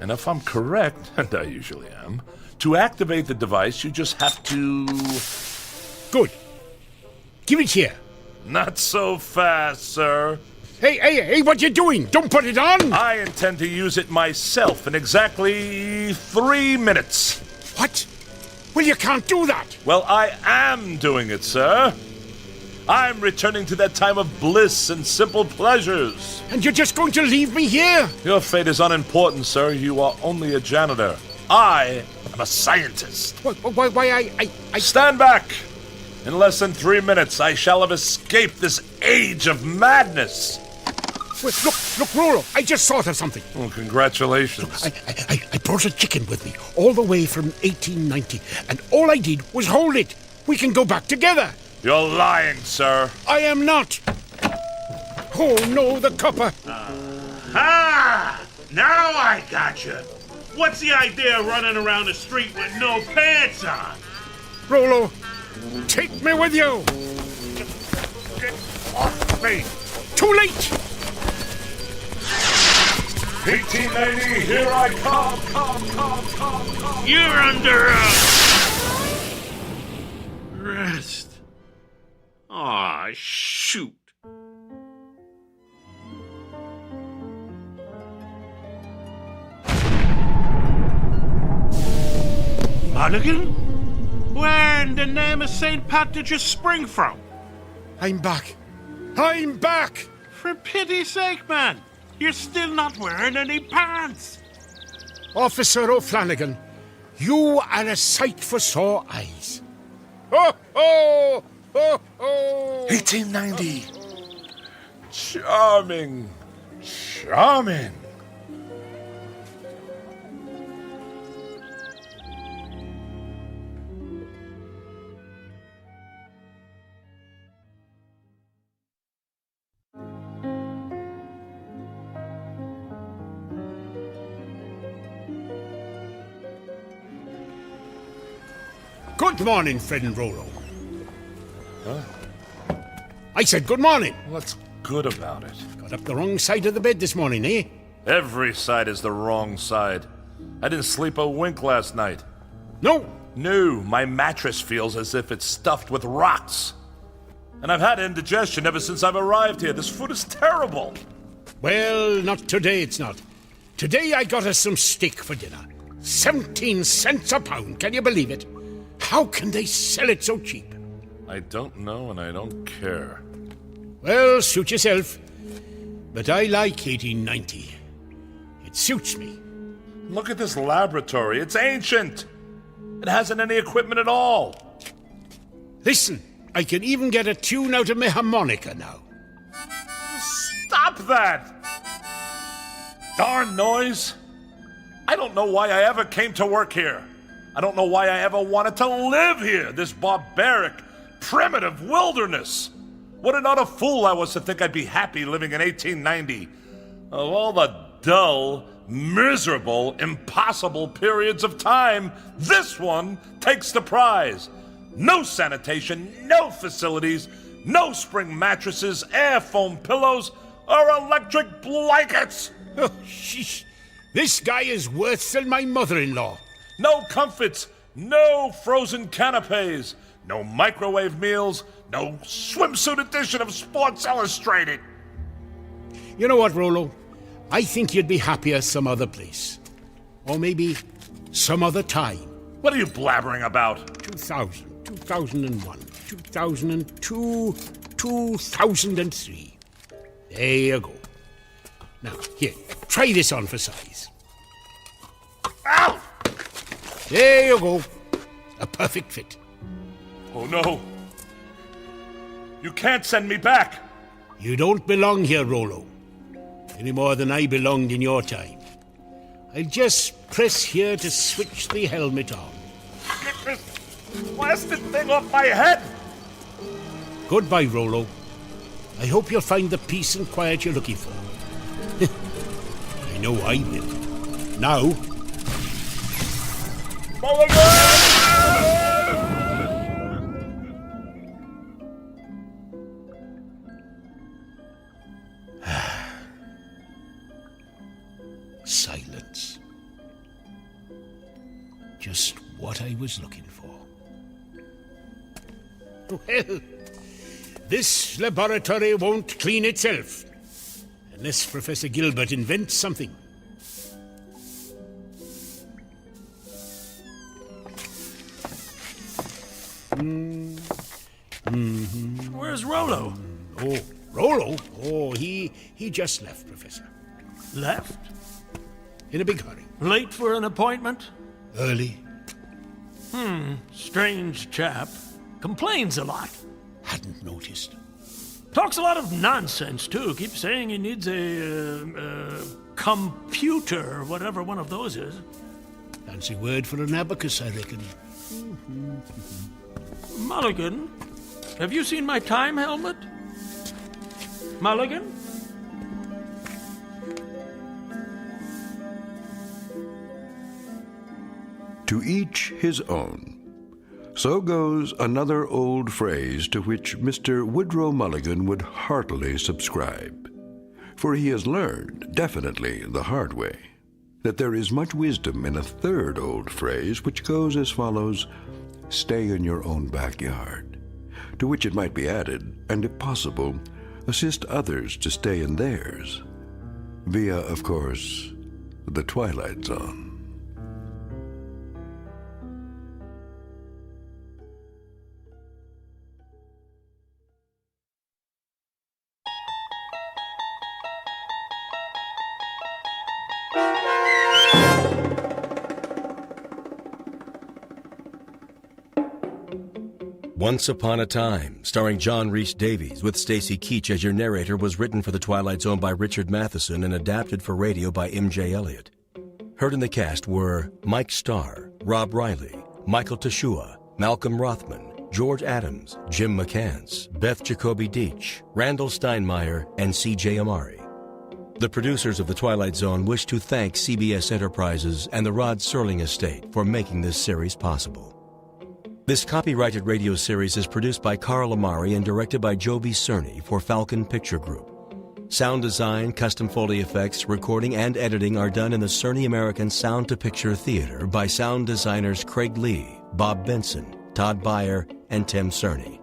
And if I'm correct, and I usually am, to activate the device, you just have to... Good. Give it here. Not so fast, sir. Hey, what you doing? Don't put it on! I intend to use it myself in exactly 3 minutes. What? Well, you can't do that. Well, I am doing it, sir. I'm returning to that time of bliss and simple pleasures. And you're just going to leave me here? Your fate is unimportant, sir. You are only a janitor. I am a scientist. Why, I... Stand back! In less than 3 minutes, I shall have escaped this age of madness. Wait, look, Rolo, I just thought of something. Well, congratulations. I brought a chicken with me, all the way from 1890, and all I did was hold it. We can go back together. You're lying, sir. I am not. Oh, no, the copper. Ah! Now I gotcha. What's the idea of running around the street with no pants on? Rolo, take me with you. Get off me. Too late. 1890, here I come. You're under arrest. Aw, shoot. Mulligan? Where in the name of St. Pat did you spring from? I'm back. I'm back! For pity's sake, man. You're still not wearing any pants. Officer O'Flanagan, you are a sight for sore eyes. Ho, ho! Ho, ho! 1890. Charming. Charming. Good morning, Fred and Rolo. Huh? I said good morning. What's good about it? Got up the wrong side of the bed this morning, eh? Every side is the wrong side. I didn't sleep a wink last night. No? No, my mattress feels as if it's stuffed with rocks. And I've had indigestion ever since I've arrived here. This food is terrible. Well, not today, it's not. Today I got us some steak for dinner. 17 cents a pound, can you believe it? How can they sell it so cheap? I don't know and I don't care. Well, suit yourself. But I like 1890. It suits me. Look at this laboratory. It's ancient. It hasn't any equipment at all. Listen, I can even get a tune out of my harmonica now. Stop that! Darn noise. I don't know why I ever came to work here. I don't know why I ever wanted to live here, this barbaric, primitive wilderness. What an utter fool I was to think I'd be happy living in 1890. Of all the dull, miserable, impossible periods of time, this one takes the prize. No sanitation, no facilities, no spring mattresses, air foam pillows, or electric blankets. Oh, sheesh. This guy is worse than my mother-in-law. No comforts, no frozen canapes, no microwave meals, no swimsuit edition of Sports Illustrated. You know what, Rolo? I think you'd be happier some other place. Or maybe some other time. What are you blabbering about? 2000, 2001, 2002, 2003. There you go. Now, here, try this on for size. Ow! There you go. A perfect fit. Oh, no. You can't send me back. You don't belong here, Rolo. Any more than I belonged in your time. I'll just press here to switch the helmet on. Get this blasted thing off my head! Goodbye, Rolo. I hope you'll find the peace and quiet you're looking for. I know I will. Now... Silence. Just what I was looking for. Well, this laboratory won't clean itself. Unless Professor Gilbert invents something. Where's Rolo? Oh, Rolo? Oh, he just left, Professor. Left? In a big hurry. Late for an appointment? Early. Strange chap. Complains a lot. Hadn't noticed. Talks a lot of nonsense, too. Keeps saying he needs a computer, whatever one of those is. Fancy word for an abacus, I reckon. Mulligan, have you seen my time helmet? Mulligan? To each his own. So goes another old phrase to which Mr. Woodrow Mulligan would heartily subscribe. For he has learned, definitely the hard way, that there is much wisdom in a third old phrase which goes as follows: stay in your own backyard. To which it might be added, and if possible, assist others to stay in theirs, via, of course, the Twilight Zone. Once Upon a Time, starring John Rhys Davies with Stacy Keach as your narrator, was written for The Twilight Zone by Richard Matheson and adapted for radio by M.J. Elliott. Heard in the cast were Mike Starr, Rob Riley, Michael Teshua, Malcolm Rothman, George Adams, Jim McCants, Beth Jacoby Deach, Randall Steinmeier, and C.J. Amari. The producers of The Twilight Zone wish to thank CBS Enterprises and the Rod Serling estate for making this series possible. This copyrighted radio series is produced by Carl Amari and directed by Joby Cerny for Falcon Picture Group. Sound design, custom Foley effects, recording, and editing are done in the Cerny American Sound to Picture Theater by sound designers Craig Lee, Bob Benson, Todd Beyer, and Tim Cerny.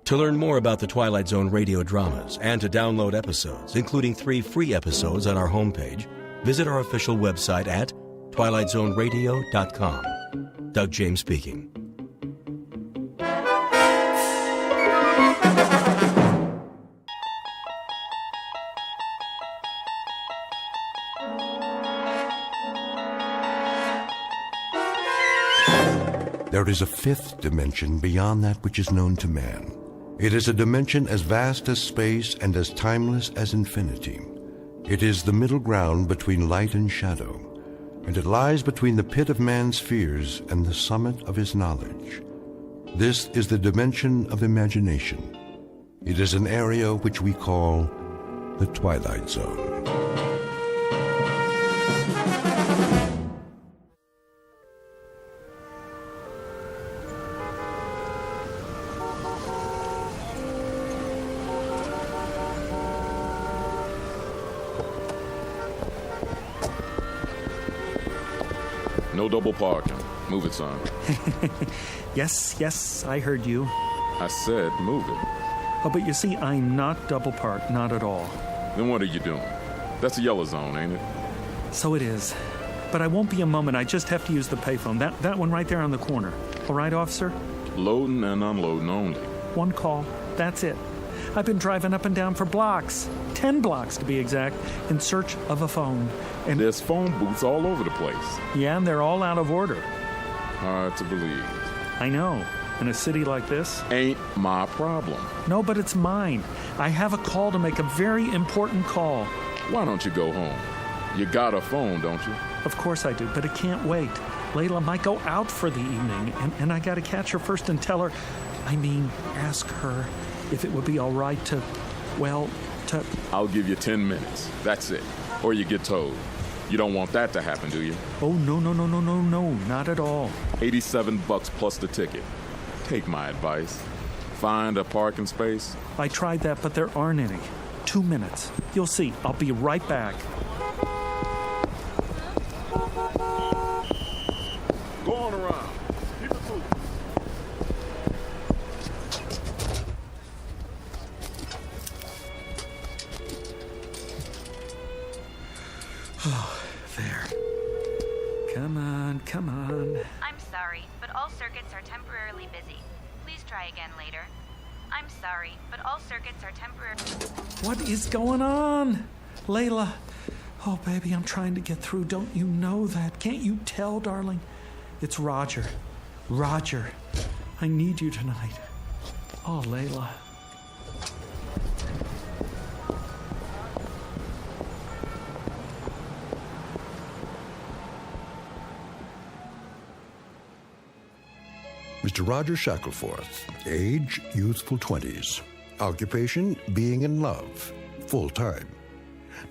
To learn more about the Twilight Zone radio dramas and to download episodes, including 3 free episodes on our homepage, visit our official website at twilightzoneradio.com. Doug James speaking. There is a 5th dimension beyond that which is known to man. It is a dimension as vast as space and as timeless as infinity. It is the middle ground between light and shadow, and it lies between the pit of man's fears and the summit of his knowledge. This is the dimension of imagination. It is an area which we call the Twilight Zone. No double parking. Move it, son. Yes, I heard you. I said move it. Oh, but you see, I'm not double parked, not at all. Then what are you doing? That's a yellow zone, ain't it? So it is. But I won't be a moment. I just have to use the payphone. That one right there on the corner. All right, officer? Loading and unloading only. One call. That's it. I've been driving up and down for blocks, 10 blocks to be exact, in search of a phone. And there's phone booths all over the place. Yeah, and they're all out of order. Hard to believe. I know. In a city like this. Ain't my problem. No, but it's mine. I have a call to make, a very important call. Why don't you go home? You got a phone, don't you? Of course I do, but it can't wait. Layla might go out for the evening, and I gotta catch her first and tell her, ask her if it would be all right to. I'll give you 10 minutes. That's it. Or you get towed. You don't want that to happen, do you? Oh, no, not at all. $87 plus the ticket. Take my advice. Find a parking space. I tried that, but there aren't any. 2 minutes. You'll see. I'll be right back. Go on around. Keep it moving. Oh, there. Come on. I'm sorry, but all circuits are temporarily busy. Please try again later. I'm sorry, but all circuits are temporarily... What is going on? Layla. Oh, baby, I'm trying to get through. Don't you know that? Can't you tell, darling? It's Roger. I need you tonight. Oh, Layla. Mr. Roger Shackelforth, age youthful 20s, occupation being in love, full time.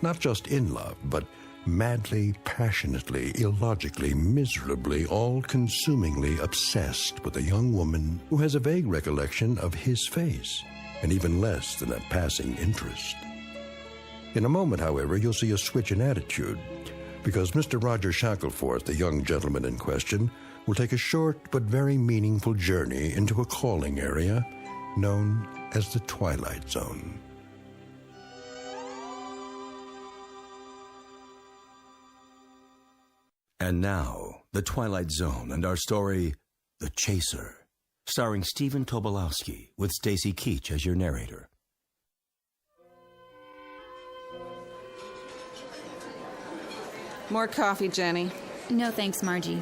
Not just in love, but madly, passionately, illogically, miserably, all-consumingly obsessed with a young woman who has a vague recollection of his face, and even less than a passing interest. In a moment, however, you'll see a switch in attitude, because Mr. Roger Shackelforth, the young gentleman in question, will take a short but very meaningful journey into a calling area known as the Twilight Zone. And now, The Twilight Zone and our story, The Chaser, starring Stephen Tobolowsky with Stacy Keach as your narrator. More coffee, Jenny. No thanks, Margie.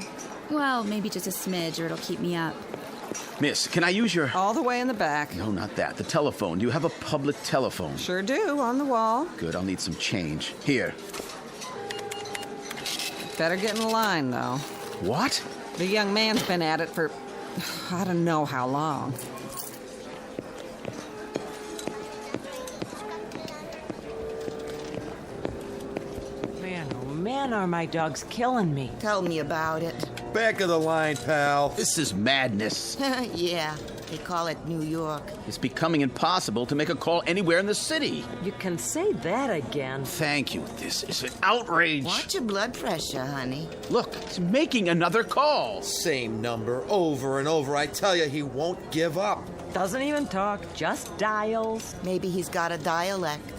Well, maybe just a smidge or it'll keep me up. Miss, can I use your... All the way in the back. No, not that. The telephone. Do you have a public telephone? Sure do, on the wall. Good, I'll need some change. Here. Better get in line, though. What? The young man's been at it for... I don't know how long. Man, are my dogs killing me. Tell me about it. Back of the line, pal. This is madness. Yeah, they call it New York. It's becoming impossible to make a call anywhere in the city. You can say that again. Thank you. This is an outrage. Watch your blood pressure, honey. Look, he's making another call. Same number over and over. I tell you, he won't give up. Doesn't even talk, just dials. Maybe he's got a dialect.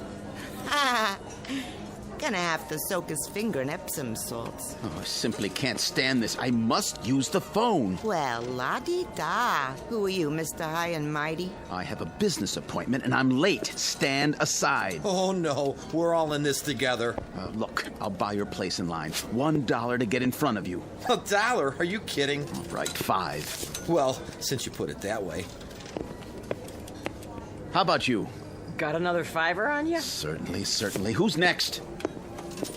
Gonna have to soak his finger in Epsom salts. Oh, I simply can't stand this. I must use the phone. Well, la-di-da. Who are you, Mr. High and Mighty? I have a business appointment and I'm late. Stand aside. Oh, no. We're all in this together. Look, I'll buy your place in line. $1 to get in front of you. $1? Are you kidding? All right, $5. Well, since you put it that way. How about you? Got another $5 on you? Certainly, certainly. Who's next?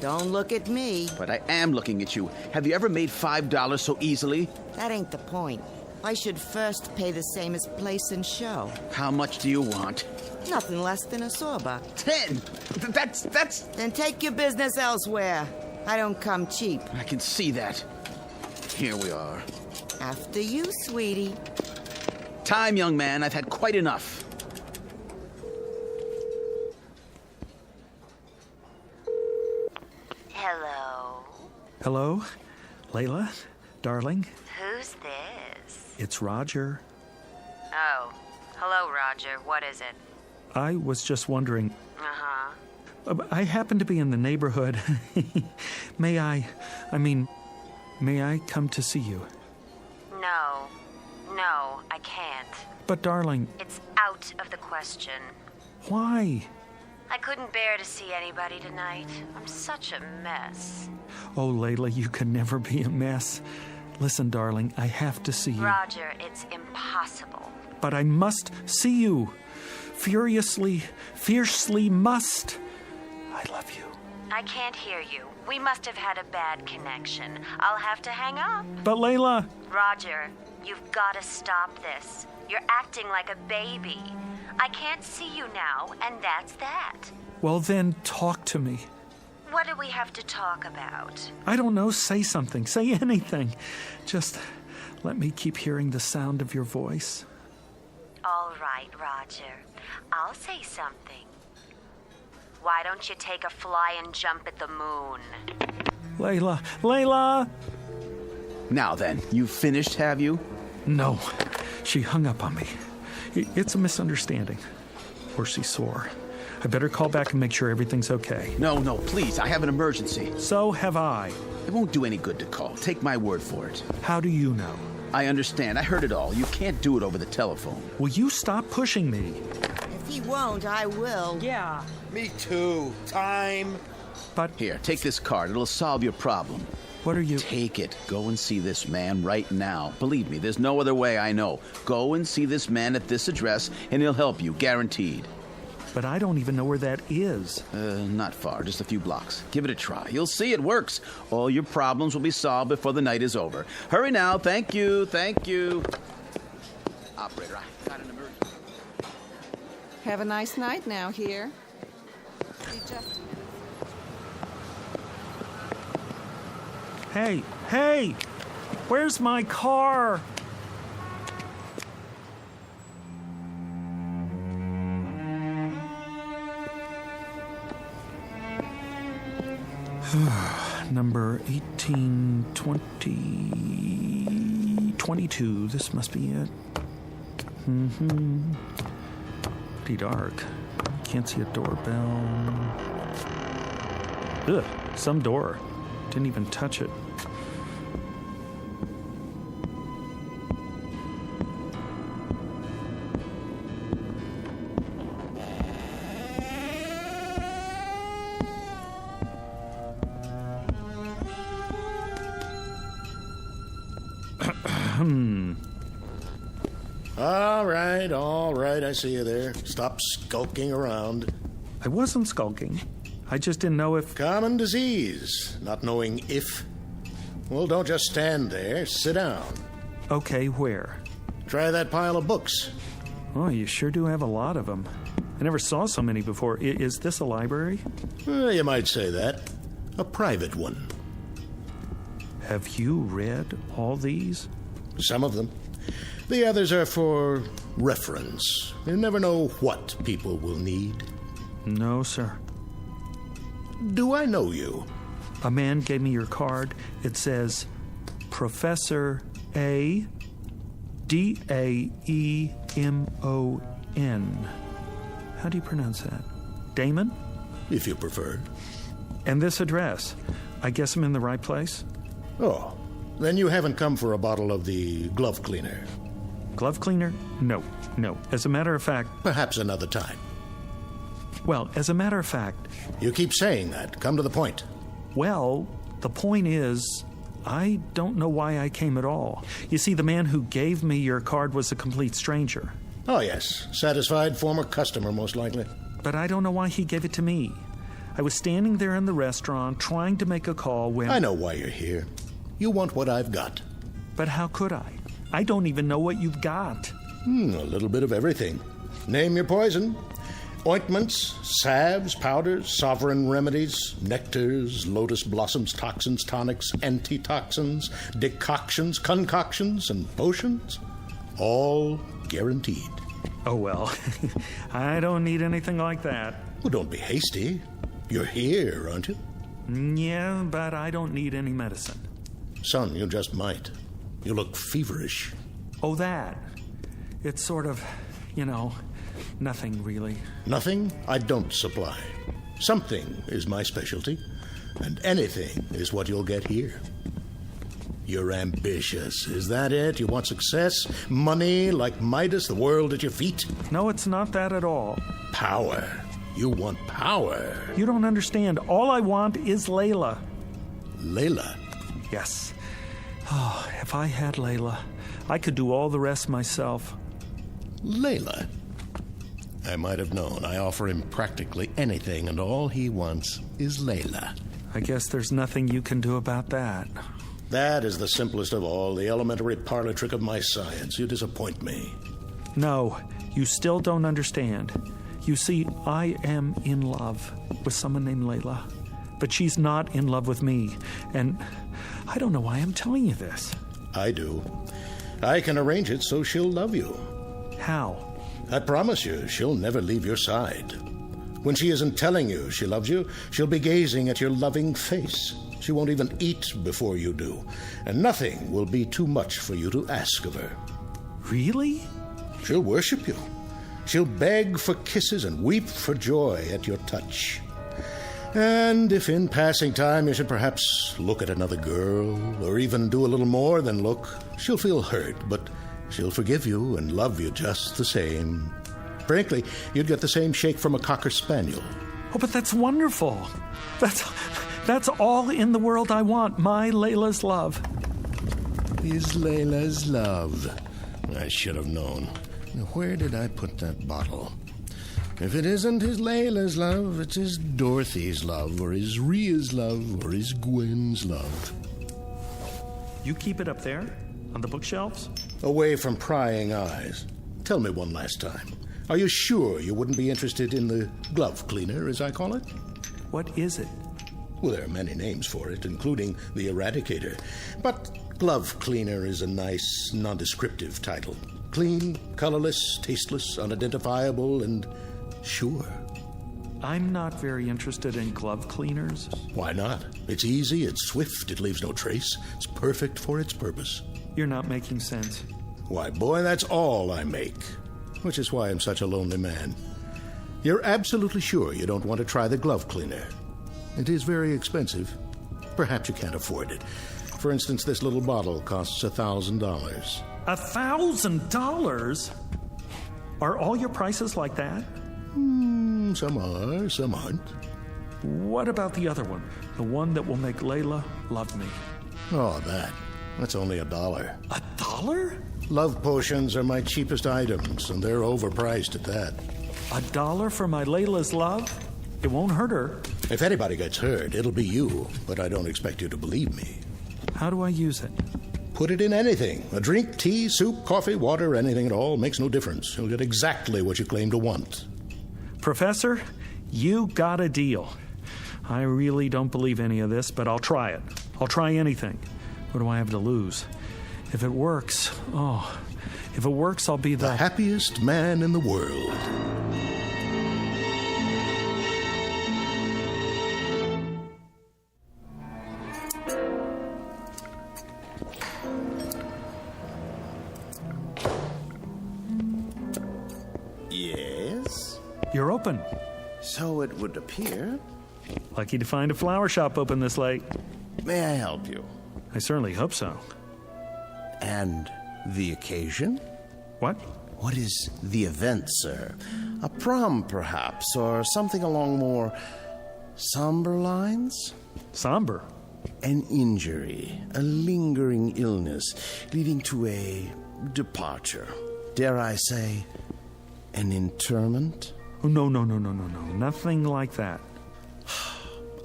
Don't look at me. But I am looking at you. Have you ever made $5 so easily? That ain't the point. I should first pay the same as place and show. How much do you want? Nothing less than a sawbuck. 10! That's... Then take your business elsewhere. I don't come cheap. I can see that. Here we are. After you, sweetie. Time, young man. I've had quite enough. Hello? Hello? Layla? Darling? Who's this? It's Roger. Oh. Hello, Roger. What is it? I was just wondering... Uh-huh. I happen to be in the neighborhood. May I come to see you? No, I can't. But, darling... It's out of the question. Why? I couldn't bear to see anybody tonight. I'm such a mess. Oh, Layla, you can never be a mess. Listen, darling, I have to see you. Roger, it's impossible. But I must see you. Furiously, fiercely must. I love you. I can't hear you. We must have had a bad connection. I'll have to hang up. But, Layla... Roger, you've got to stop this. You're acting like a baby. I can't see you now, and that's that. Well, then, talk to me. What do we have to talk about? I don't know. Say something. Say anything. Just let me keep hearing the sound of your voice. All right, Roger. I'll say something. Why don't you take a fly and jump at the moon? Layla! Now then, you've finished, have you? No. She hung up on me. It's a misunderstanding. Or she's sore. I better call back and make sure everything's okay. No, please. I have an emergency. So have I. It won't do any good to call. Take my word for it. How do you know? I understand. I heard it all. You can't do it over the telephone. Will you stop pushing me? If he won't, I will. Yeah. Me too. Time. But... Here, take this card. It'll solve your problem. What are you... Take it. Go and see this man right now. Believe me, there's no other way I know. Go and see this man at this address, and he'll help you, guaranteed. But I don't even know where that is. Not far, just a few blocks. Give it a try. You'll see it works. All your problems will be solved before the night is over. Hurry now. Thank you. Operator, I got an emergency. Have a nice night now here. Be just a minute. Hey! Where's my car? Number 1820... 22. This must be it. Pretty dark. Can't see a doorbell. Ugh, some door. Didn't even touch it. All right, I see you there. Stop skulking around. I wasn't skulking. I just didn't know if... Common disease, not knowing if. Well, don't just stand there. Sit down. Okay, where? Try that pile of books. Oh, you sure do have a lot of them. I never saw so many before. Is this a library? You might say that. A private one. Have you read all these? Some of them. The others are for reference. You never know what people will need. No, sir. Do I know you? A man gave me your card. It says, Professor A. D-A-E-M-O-N. How do you pronounce that? Damon? If you prefer. And this address. I guess I'm in the right place? Oh, then you haven't come for a bottle of the glove cleaner. Glove cleaner? No. As a matter of fact... Perhaps another time. Well, as a matter of fact... You keep saying that. Come to the point. Well, the point is, I don't know why I came at all. You see, the man who gave me your card was a complete stranger. Oh, yes. Satisfied former customer, most likely. But I don't know why he gave it to me. I was standing there in the restaurant trying to make a call when... I know why you're here. You want what I've got. But how could I? I don't even know what you've got. A little bit of everything. Name your poison. Ointments, salves, powders, sovereign remedies, nectars, lotus blossoms, toxins, tonics, antitoxins, decoctions, concoctions, and potions. All guaranteed. Oh, well, I don't need anything like that. Well, don't be hasty. You're here, aren't you? Yeah, but I don't need any medicine. Son, you just might. You look feverish. Oh, that. It's sort of, nothing really. Nothing I don't supply. Something is my specialty, and anything is what you'll get here. You're ambitious, is that it? You want success? Money like Midas, the world at your feet? No, it's not that at all. Power. You want power. You don't understand. All I want is Layla. Layla? Yes. Oh, if I had Layla, I could do all the rest myself. Layla? I might have known. I offer him practically anything, and all he wants is Layla. I guess there's nothing you can do about that. That is the simplest of all, the elementary parlor trick of my science. You disappoint me. No, you still don't understand. You see, I am in love with someone named Layla, but she's not in love with me, and I don't know why I'm telling you this. I do. I can arrange it so she'll love you. How? I promise you, she'll never leave your side. When she isn't telling you she loves you, she'll be gazing at your loving face. She won't even eat before you do, and nothing will be too much for you to ask of her. Really? She'll worship you. She'll beg for kisses and weep for joy at your touch. And if in passing time you should perhaps look at another girl, or even do a little more than look, she'll feel hurt, but she'll forgive you and love you just the same. Frankly, you'd get the same shake from a Cocker Spaniel. Oh, but that's wonderful. That's all in the world I want, my Layla's love. Is Layla's love. I should have known. Where did I put that bottle? If it isn't his Layla's love, it's his Dorothy's love, or his Rhea's love, or his Gwen's love. You keep it up there. On the bookshelves? Away from prying eyes. Tell me one last time. Are you sure you wouldn't be interested in the glove cleaner, as I call it? What is it? Well, there are many names for it, including the Eradicator. But glove cleaner is a nice, nondescriptive title. Clean, colorless, tasteless, unidentifiable, and sure. I'm not very interested in glove cleaners. Why not? It's easy, it's swift, it leaves no trace. It's perfect for its purpose. You're not making sense. Why, boy, that's all I make. Which is why I'm such a lonely man. You're absolutely sure you don't want to try the glove cleaner. It is very expensive. Perhaps you can't afford it. For instance, this little bottle costs $1,000. $1,000? Are all your prices like that? Some are, some aren't. What about the other one? The one that will make Layla love me? Oh, that's only $1. $1? Love potions are my cheapest items, and they're overpriced at that. $1 for my Layla's love? It won't hurt her. If anybody gets hurt, it'll be you, but I don't expect you to believe me. How do I use it? Put it in anything. A drink, tea, soup, coffee, water, anything at all. Makes no difference. You'll get exactly what you claim to want. Professor, you got a deal. I really don't believe any of this, but I'll try it. I'll try anything. What do I have to lose? If it works, I'll be the happiest man in the world. Yes? You're open. So it would appear. Lucky to find a flower shop open this late. May I help you? I certainly hope so. And the occasion? What? What is the event, sir? A prom, perhaps, or something along more somber lines? Somber? An injury, a lingering illness, leading to a departure. Dare I say, an interment? Oh, no. Nothing like that.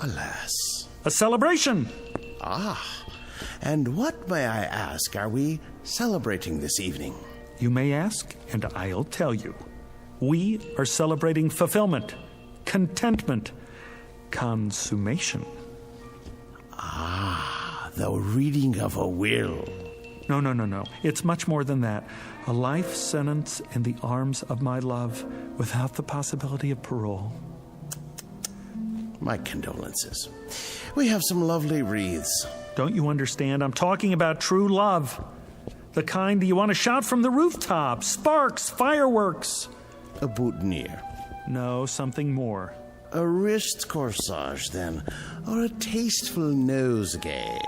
Alas. A celebration! Ah. And what, may I ask, are we celebrating this evening? You may ask, and I'll tell you. We are celebrating fulfillment, contentment, consummation. Ah, the reading of a will. No. It's much more than that. A life sentence in the arms of my love without the possibility of parole. My condolences. We have some lovely wreaths. Don't you understand? I'm talking about true love. The kind you want to shout from the rooftop. Sparks, fireworks. A boutonniere. No, something more. A wrist corsage, then. Or a tasteful nosegay.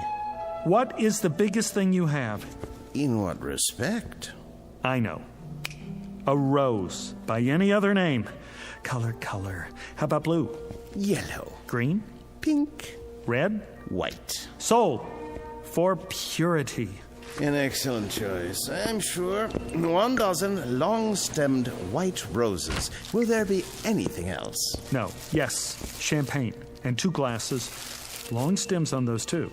What is the biggest thing you have? In what respect? I know. A rose. By any other name. Color. How about blue? Yellow. Green? Pink. Red? White. Soul. For purity. An excellent choice, I'm sure. 1 dozen long-stemmed white roses. Will there be anything else? No. Yes. Champagne. And 2 glasses. Long stems on those, too.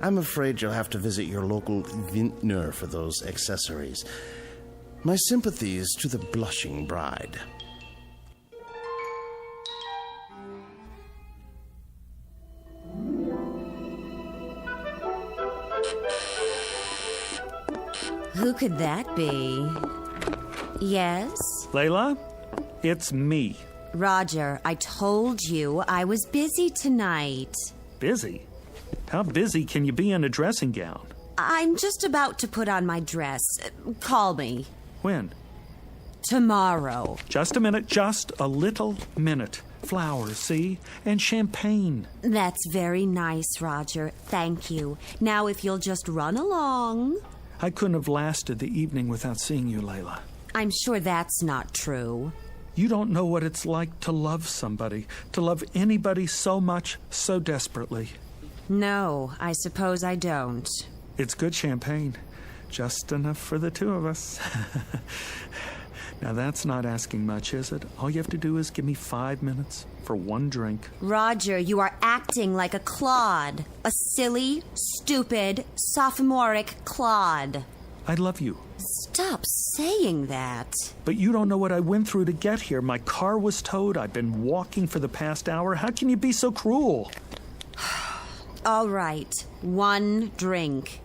I'm afraid you'll have to visit your local vintner for those accessories. My sympathies to the blushing bride. Who could that be? Yes? Layla, it's me. Roger, I told you I was busy tonight. Busy? How busy can you be in a dressing gown? I'm just about to put on my dress. Call me. When? Tomorrow. Just a minute, just a little minute. Flowers, see? And champagne. That's very nice, Roger. Thank you. Now, if you'll just run along. I couldn't have lasted the evening without seeing you, Layla. I'm sure that's not true. You don't know what it's like to love somebody, to love anybody so much, so desperately. No, I suppose I don't. It's good champagne. Just enough for the 2 of us. Now, that's not asking much, is it? All you have to do is give me 5 minutes for one drink. Roger, you are acting like a clod. A silly, stupid, sophomoric clod. I love you. Stop saying that. But you don't know what I went through to get here. My car was towed. I've been walking for the past hour. How can you be so cruel? All right, one drink.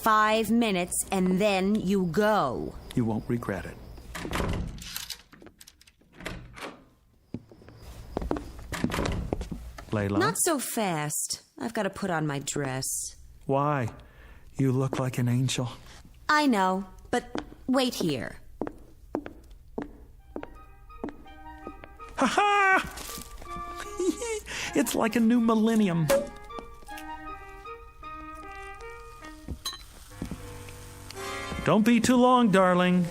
5 minutes, and then you go. You won't regret it. Layla? Not so fast. I've got to put on my dress. Why? You look like an angel. I know, but wait here. Ha-ha! It's like a new millennium. Don't be too long, darling.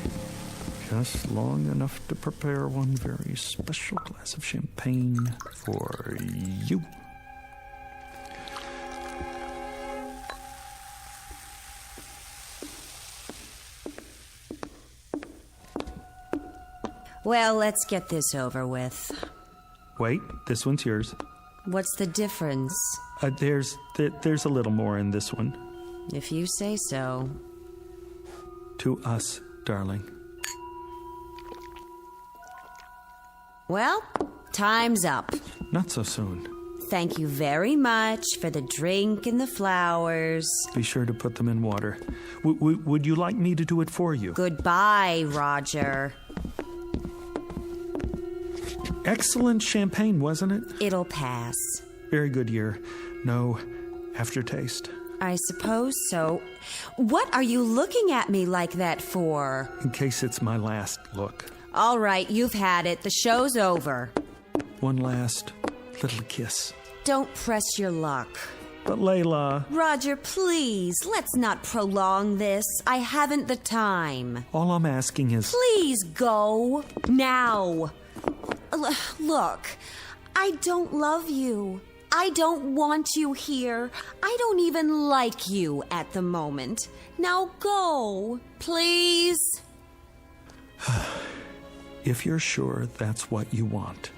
Just long enough to prepare one very special glass of champagne for you. Well, let's get this over with. Wait, this one's yours. What's the difference? There's a little more in this one. If you say so. To us, darling. Well, time's up. Not so soon. Thank you very much for the drink and the flowers. Be sure to put them in water. Would you like me to do it for you? Goodbye, Roger. Excellent champagne, wasn't it? It'll pass. Very good year. No aftertaste. I suppose so. What are you looking at me like that for? In case it's my last look. All right, you've had it. The show's over. One last little kiss. Don't press your luck. But Layla... Roger, please, let's not prolong this. I haven't the time. All I'm asking is... Please go. Now. Look, I don't love you. I don't want you here. I don't even like you at the moment. Now go, please. If you're sure that's what you want.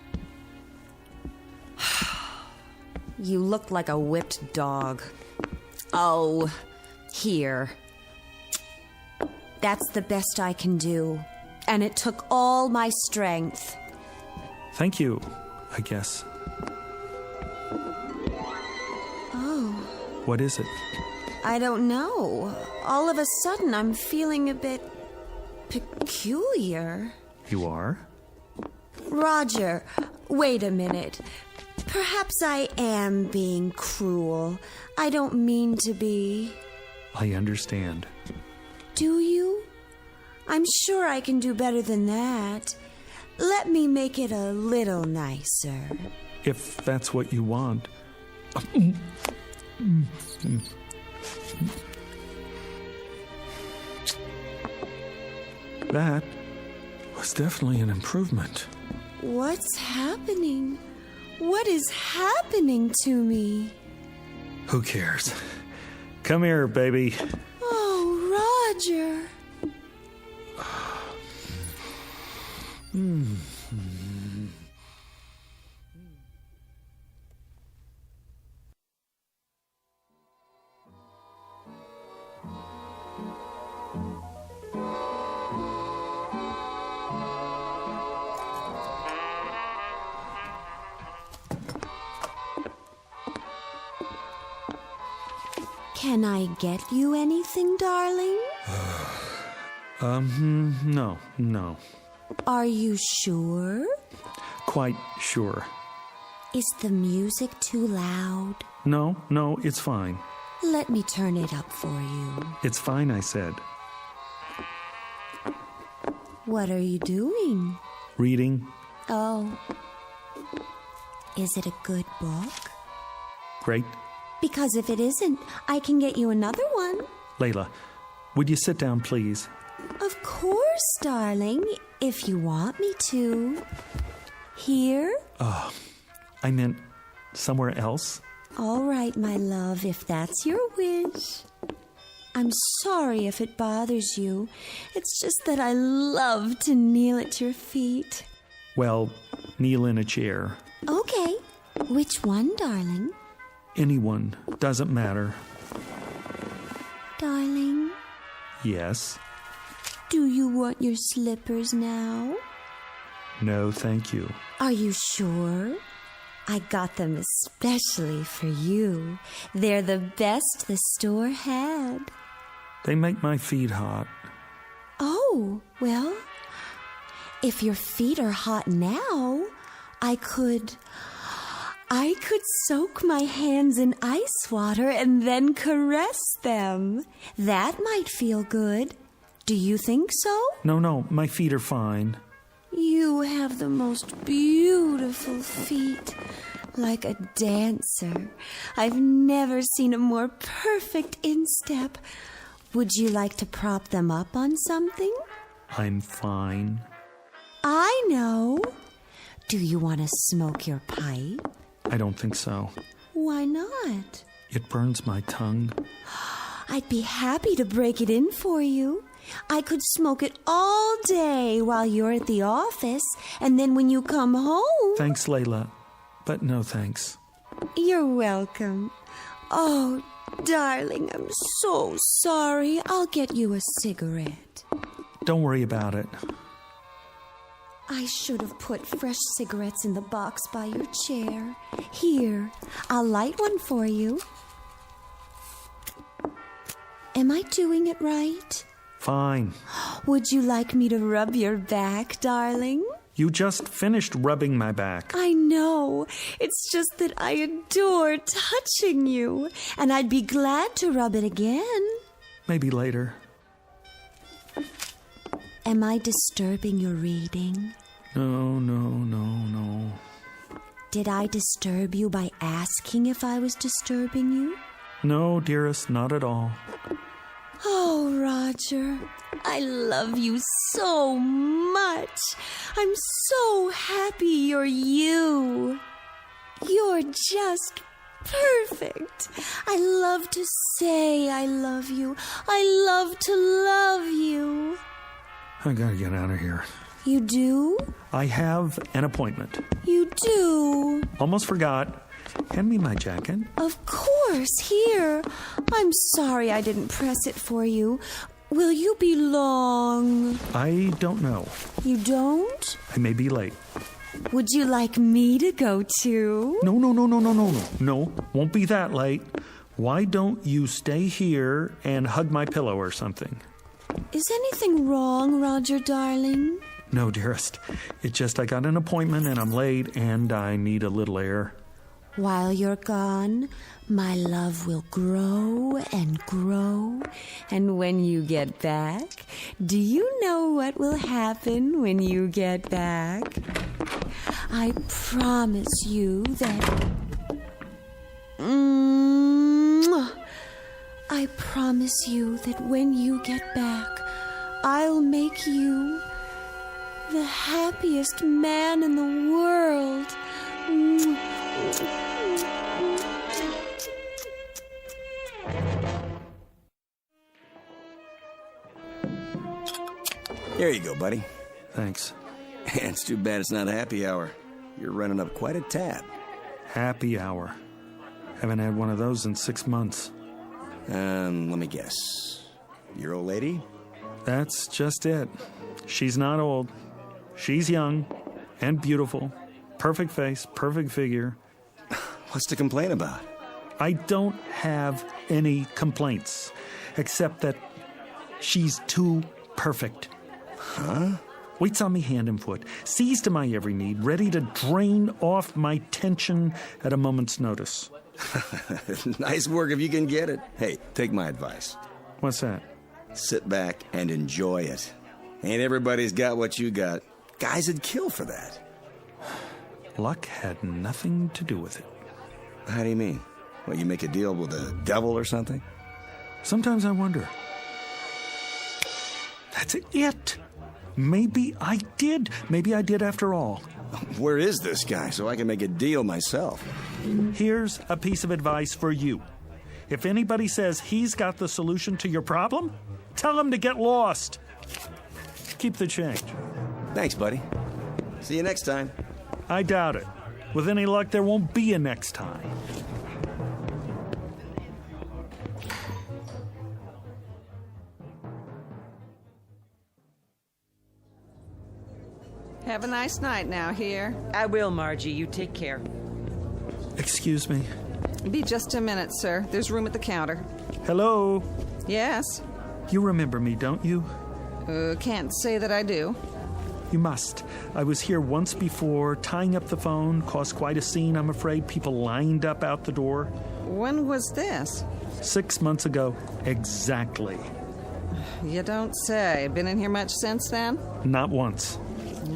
You look like a whipped dog. Oh, here. That's the best I can do. And it took all my strength. Thank you, I guess. Oh. What is it? I don't know. All of a sudden, I'm feeling a bit peculiar. You are? Roger, wait a minute. Perhaps I am being cruel. I don't mean to be. I understand. Do you? I'm sure I can do better than that. Let me make it a little nicer. If that's what you want. That was definitely an improvement. What's happening? What is happening to me? Who cares? Come here, baby. Oh, Roger. Can I get you anything, darling? No. Are you sure? Quite sure. Is the music too loud? No, it's fine. Let me turn it up for you. It's fine, I said. What are you doing? Reading. Oh. Is it a good book? Great. Because if it isn't, I can get you another one. Layla, would you sit down, please? Of course, darling, if you want me to. Here? Oh, I meant somewhere else. All right, my love, if that's your wish. I'm sorry if it bothers you. It's just that I love to kneel at your feet. Well, kneel in a chair. Okay. Which one, darling? Anyone. Doesn't matter. Darling, Yes. do you want your slippers now? No, thank you. Are you sure? I got them especially for you. They're the best the store had. They make my feet hot. Oh, well, if your feet are hot now, I could soak my hands in ice water and then caress them. That might feel good. Do you think so? No, my feet are fine. You have the most beautiful feet, like a dancer. I've never seen a more perfect instep. Would you like to prop them up on something? I'm fine. I know. Do you want to smoke your pipe? I don't think so. Why not? It burns my tongue. I'd be happy to break it in for you. I could smoke it all day while you're at the office, and then when you come home... Thanks, Layla, but no thanks. You're welcome. Oh, darling, I'm so sorry. I'll get you a cigarette. Don't worry about it. I should have put fresh cigarettes in the box by your chair. Here, I'll light one for you. Am I doing it right? Fine. Would you like me to rub your back, darling? You just finished rubbing my back. I know. It's just that I adore touching you, and I'd be glad to rub it again. Maybe later. Am I disturbing your reading? No. Did I disturb you by asking if I was disturbing you? No, dearest, not at all. Oh, Roger, I love you so much. I'm so happy you're you. You're just perfect. I love to say I love you. I love to love you. I gotta get out of here. You do? I have an appointment. You do? Almost forgot. Hand me my jacket. Of course, here. I'm sorry I didn't press it for you. Will you be long? I don't know. You don't? I may be late. Would you like me to go too? No. No, won't be that late. Why don't you stay here and hug my pillow or something? Is anything wrong, Roger, darling? No, dearest. It's just I got an appointment and I'm late and I need a little air. While you're gone, my love will grow and grow. And when you get back, do you know what will happen when you get back? I promise you that... I promise you that when you get back, I'll make you the happiest man in the world. There you go, buddy. Thanks. It's too bad it's not a happy hour. You're running up quite a tab. Happy hour. Haven't had one of those in 6 months. Let me guess. Your old lady? That's just it. She's not old. She's young and beautiful. Perfect face, perfect figure. What's to complain about? I don't have any complaints, except that she's too perfect. Huh? Waits on me hand and foot, sees to my every need, ready to drain off my tension at a moment's notice. Nice work if you can get it. Hey, take my advice. What's that? Sit back and enjoy it. Ain't everybody's got what you got. Guys would kill for that. Luck had nothing to do with it. How do you mean? What, you make a deal with the devil or something? Sometimes I wonder. That's it. Maybe I did. Maybe I did after all. Where is this guy so I can make a deal myself? Here's a piece of advice for you. If anybody says he's got the solution to your problem, tell him to get lost. Keep the change. Thanks, buddy. See you next time. I doubt it. With any luck, there won't be a next time. Have a nice night now here. I will, Margie. You take care. Excuse me. Be just a minute, sir. There's room at the counter. Hello? Yes? You remember me, don't you? Can't say that I do. You must. I was here once before, tying up the phone, caused quite a scene, I'm afraid. People lined up out the door. When was this? 6 months ago, exactly. You don't say. Been in here much since then? Not once.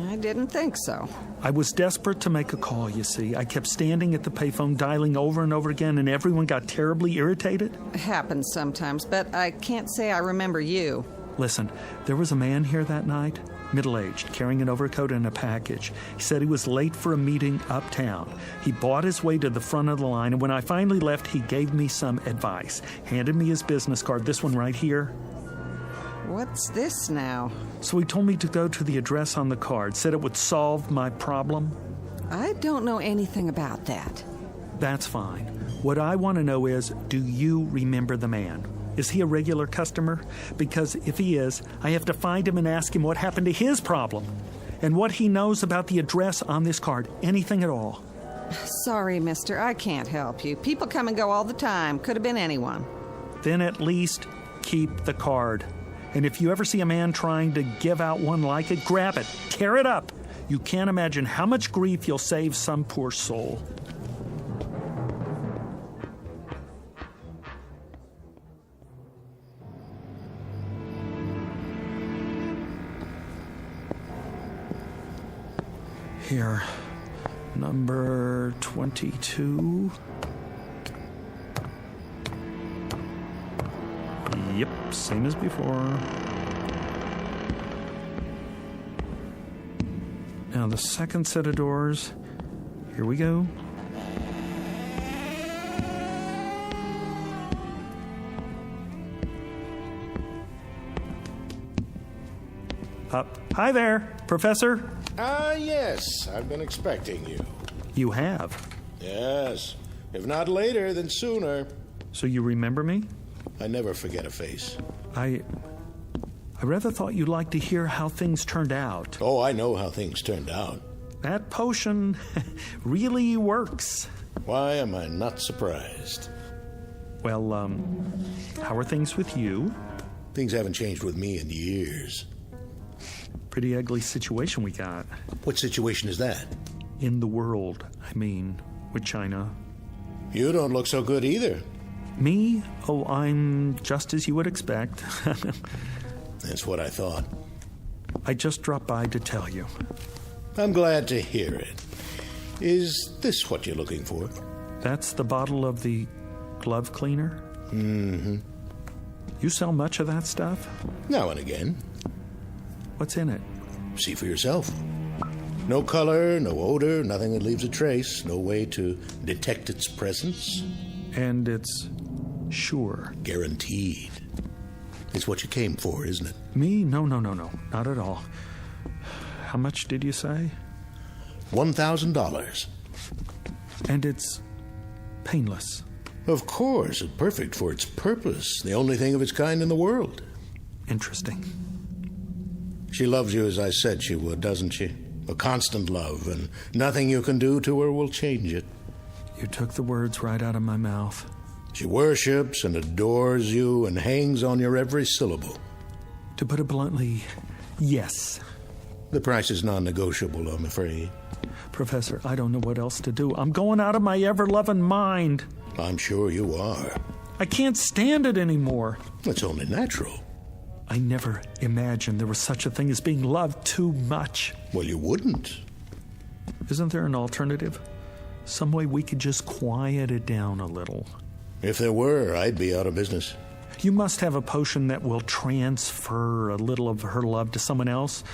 I didn't think so. I was desperate to make a call, you see. I kept standing at the payphone, dialing over and over again, and everyone got terribly irritated. Happens sometimes, but I can't say I remember you. Listen, there was a man here that night, middle-aged, carrying an overcoat and a package. He said he was late for a meeting uptown. He bought his way to the front of the line, and when I finally left, he gave me some advice. Handed me his business card, this one right here. What's this now? So he told me to go to the address on the card, said it would solve my problem. I don't know anything about that. That's fine. What I want to know is, do you remember the man? Is he a regular customer? Because if he is, I have to find him and ask him what happened to his problem and what he knows about the address on this card. Anything at all. Sorry, mister. I can't help you. People come and go all the time. Could have been anyone. Then at least keep the card. And if you ever see a man trying to give out one like it, grab it, tear it up. You can't imagine how much grief you'll save some poor soul. Here, number 22. Yep, same as before. Now the second set of doors. Here we go. Hi there, Professor. Yes, I've been expecting you. You have? Yes. If not later, then sooner. So you remember me? I never forget a face. I rather thought you'd like to hear how things turned out. Oh, I know how things turned out. That potion really works. Why am I not surprised? Well, how are things with you? Things haven't changed with me in years. Pretty ugly situation we got. What situation is that? In the world, I mean, with China. You don't look so good either. Me? Oh, I'm just as you would expect. That's what I thought. I just dropped by to tell you. I'm glad to hear it. Is this what you're looking for? That's the bottle of the glove cleaner? Mm-hmm. You sell much of that stuff? Now and again. What's in it? See for yourself. No color, no odor, nothing that leaves a trace, no way to detect its presence. And it's sure. Guaranteed. It's what you came for, isn't it? Me? No. Not at all. How much did you say? $1,000. And it's painless. Of course, it's perfect for its purpose. The only thing of its kind in the world. Interesting. She loves you as I said she would, doesn't she? A constant love, and nothing you can do to her will change it. You took the words right out of my mouth. She worships and adores you and hangs on your every syllable. To put it bluntly, yes. The price is non-negotiable, I'm afraid. Professor, I don't know what else to do. I'm going out of my ever-loving mind. I'm sure you are. I can't stand it anymore. It's only natural. I never imagined there was such a thing as being loved too much. Well, you wouldn't. Isn't there an alternative? Some way we could just quiet it down a little. If there were, I'd be out of business. You must have a potion that will transfer a little of her love to someone else,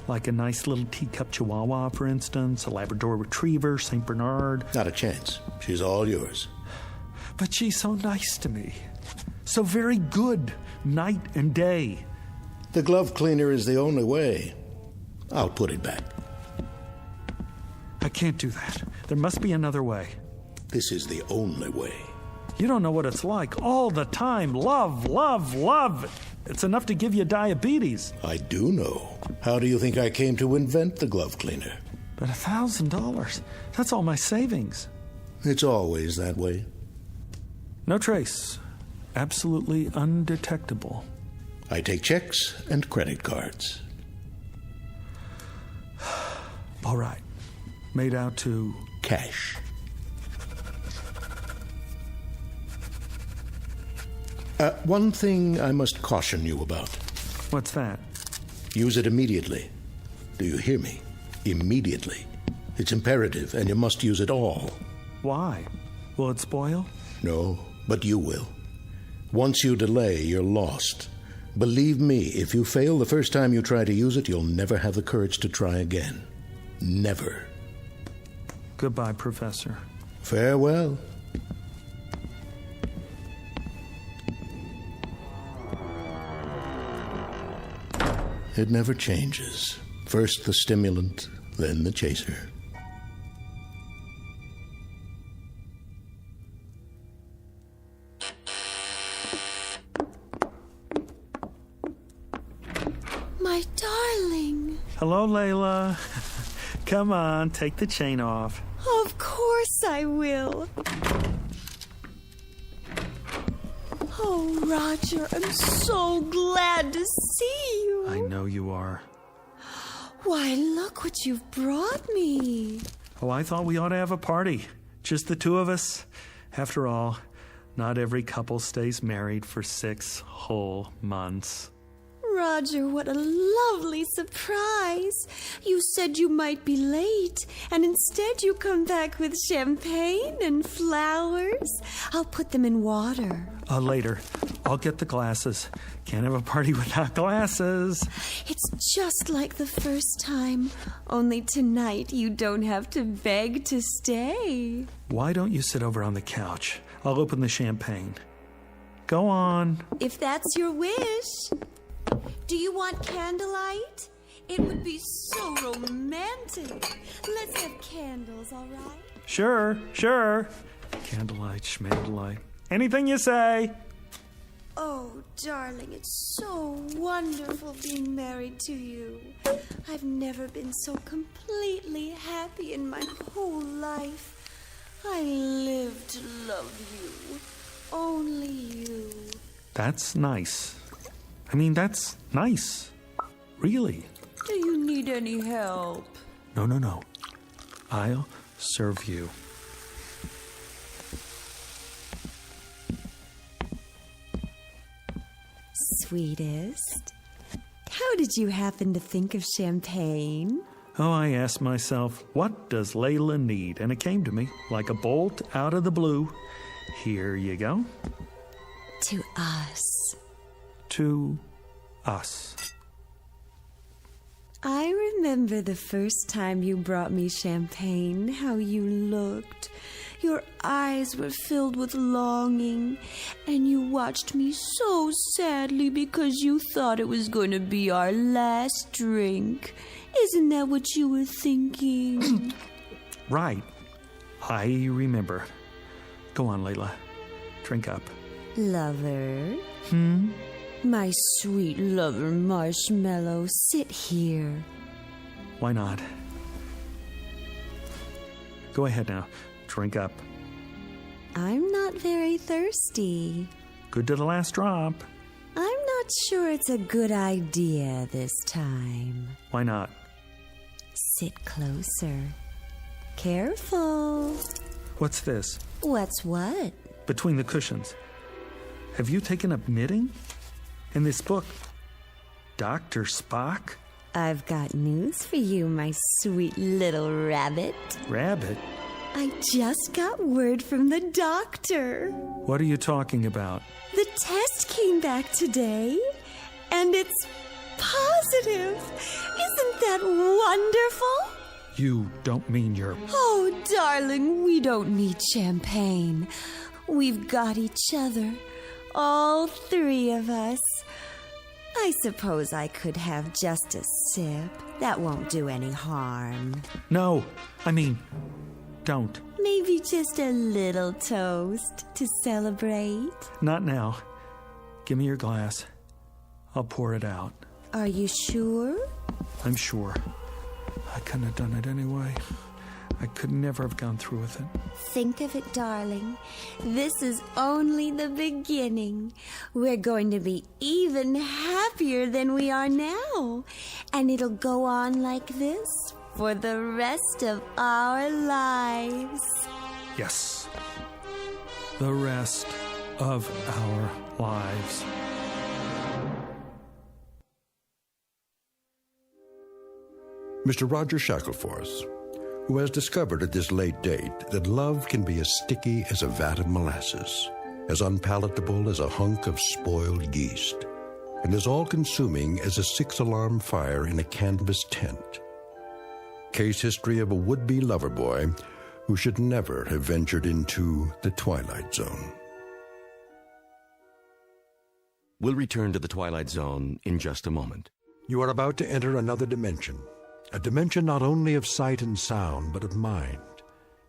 like a nice little teacup chihuahua, for instance, a Labrador retriever, St. Bernard. Not a chance. She's all yours. But she's so nice to me. So very good, night and day. The glove cleaner is the only way. I'll put it back. I can't do that. There must be another way. This is the only way. You don't know what it's like. All the time. Love, love, love. It's enough to give you diabetes. I do know. How do you think I came to invent the glove cleaner? But $1,000, that's all my savings. It's always that way. No trace. Absolutely undetectable. I take checks and credit cards. All right. Made out to... cash. One thing I must caution you about. What's that? Use it immediately. Do you hear me? Immediately. It's imperative, and you must use it all. Why? Will it spoil? No, but you will. Once you delay, you're lost. Believe me, if you fail the first time you try to use it, you'll never have the courage to try again. Never. Goodbye, Professor. Farewell. It never changes. First the stimulant, then the chaser. My darling. Hello, Layla. Come on, take the chain off. Of course I will. Oh, Roger, I'm so glad to see you. I know you are. Why, look what you've brought me. Oh, I thought we ought to have a party. Just the two of us. After all, not every couple stays married for 6 whole months. Roger, what a lovely surprise. You said you might be late, and instead you come back with champagne and flowers. I'll put them in water. Later. I'll get the glasses. Can't have a party without glasses. It's just like the first time. Only tonight you don't have to beg to stay. Why don't you sit over on the couch? I'll open the champagne. Go on. If that's your wish. Do you want candlelight? It would be so romantic. Let's have candles, all right? Sure. Candlelight, schmandlelight. Anything you say. Oh, darling, it's so wonderful being married to you. I've never been so completely happy in my whole life. I live to love you. Only you. That's nice. I mean, that's nice. Really. Do you need any help? No. I'll serve you. Sweetest, how did you happen to think of champagne? Oh, I asked myself, what does Layla need? And it came to me like a bolt out of the blue. Here you go. To us. To us. I remember the first time you brought me champagne, how you looked. Your eyes were filled with longing, and you watched me so sadly because you thought it was going to be our last drink. Isn't that what you were thinking? Right. I remember. Go on, Layla. Drink up. Lover. Hmm? My sweet lover Marshmallow, sit here. Why not? Go ahead now. Drink up. I'm not very thirsty. Good to the last drop. I'm not sure it's a good idea this time. Why not? Sit closer. Careful. What's this? What's what? Between the cushions. Have you taken up knitting? In this book, Dr. Spock? I've got news for you, my sweet little rabbit. Rabbit? I just got word from the doctor. What are you talking about? The test came back today, and it's positive. Isn't that wonderful? You don't mean you're... Oh, darling, we don't need champagne. We've got each other, all three of us. I suppose I could have just a sip. That won't do any harm. No, don't. Maybe just a little toast to celebrate. Not now. Give me your glass. I'll pour it out. Are you sure? I'm sure. I couldn't have done it anyway. I could never have gone through with it. Think of it, darling. This is only the beginning. We're going to be even happier than we are now. And it'll go on like this for the rest of our lives. Yes. The rest of our lives. Mr. Roger Shackleforth, who has discovered at this late date that love can be as sticky as a vat of molasses, as unpalatable as a hunk of spoiled yeast, and as all-consuming as a six-alarm fire in a canvas tent. Case history of a would-be lover boy who should never have ventured into the Twilight Zone. We'll return to the Twilight Zone in just a moment. You are about to enter another dimension. A dimension not only of sight and sound, but of mind.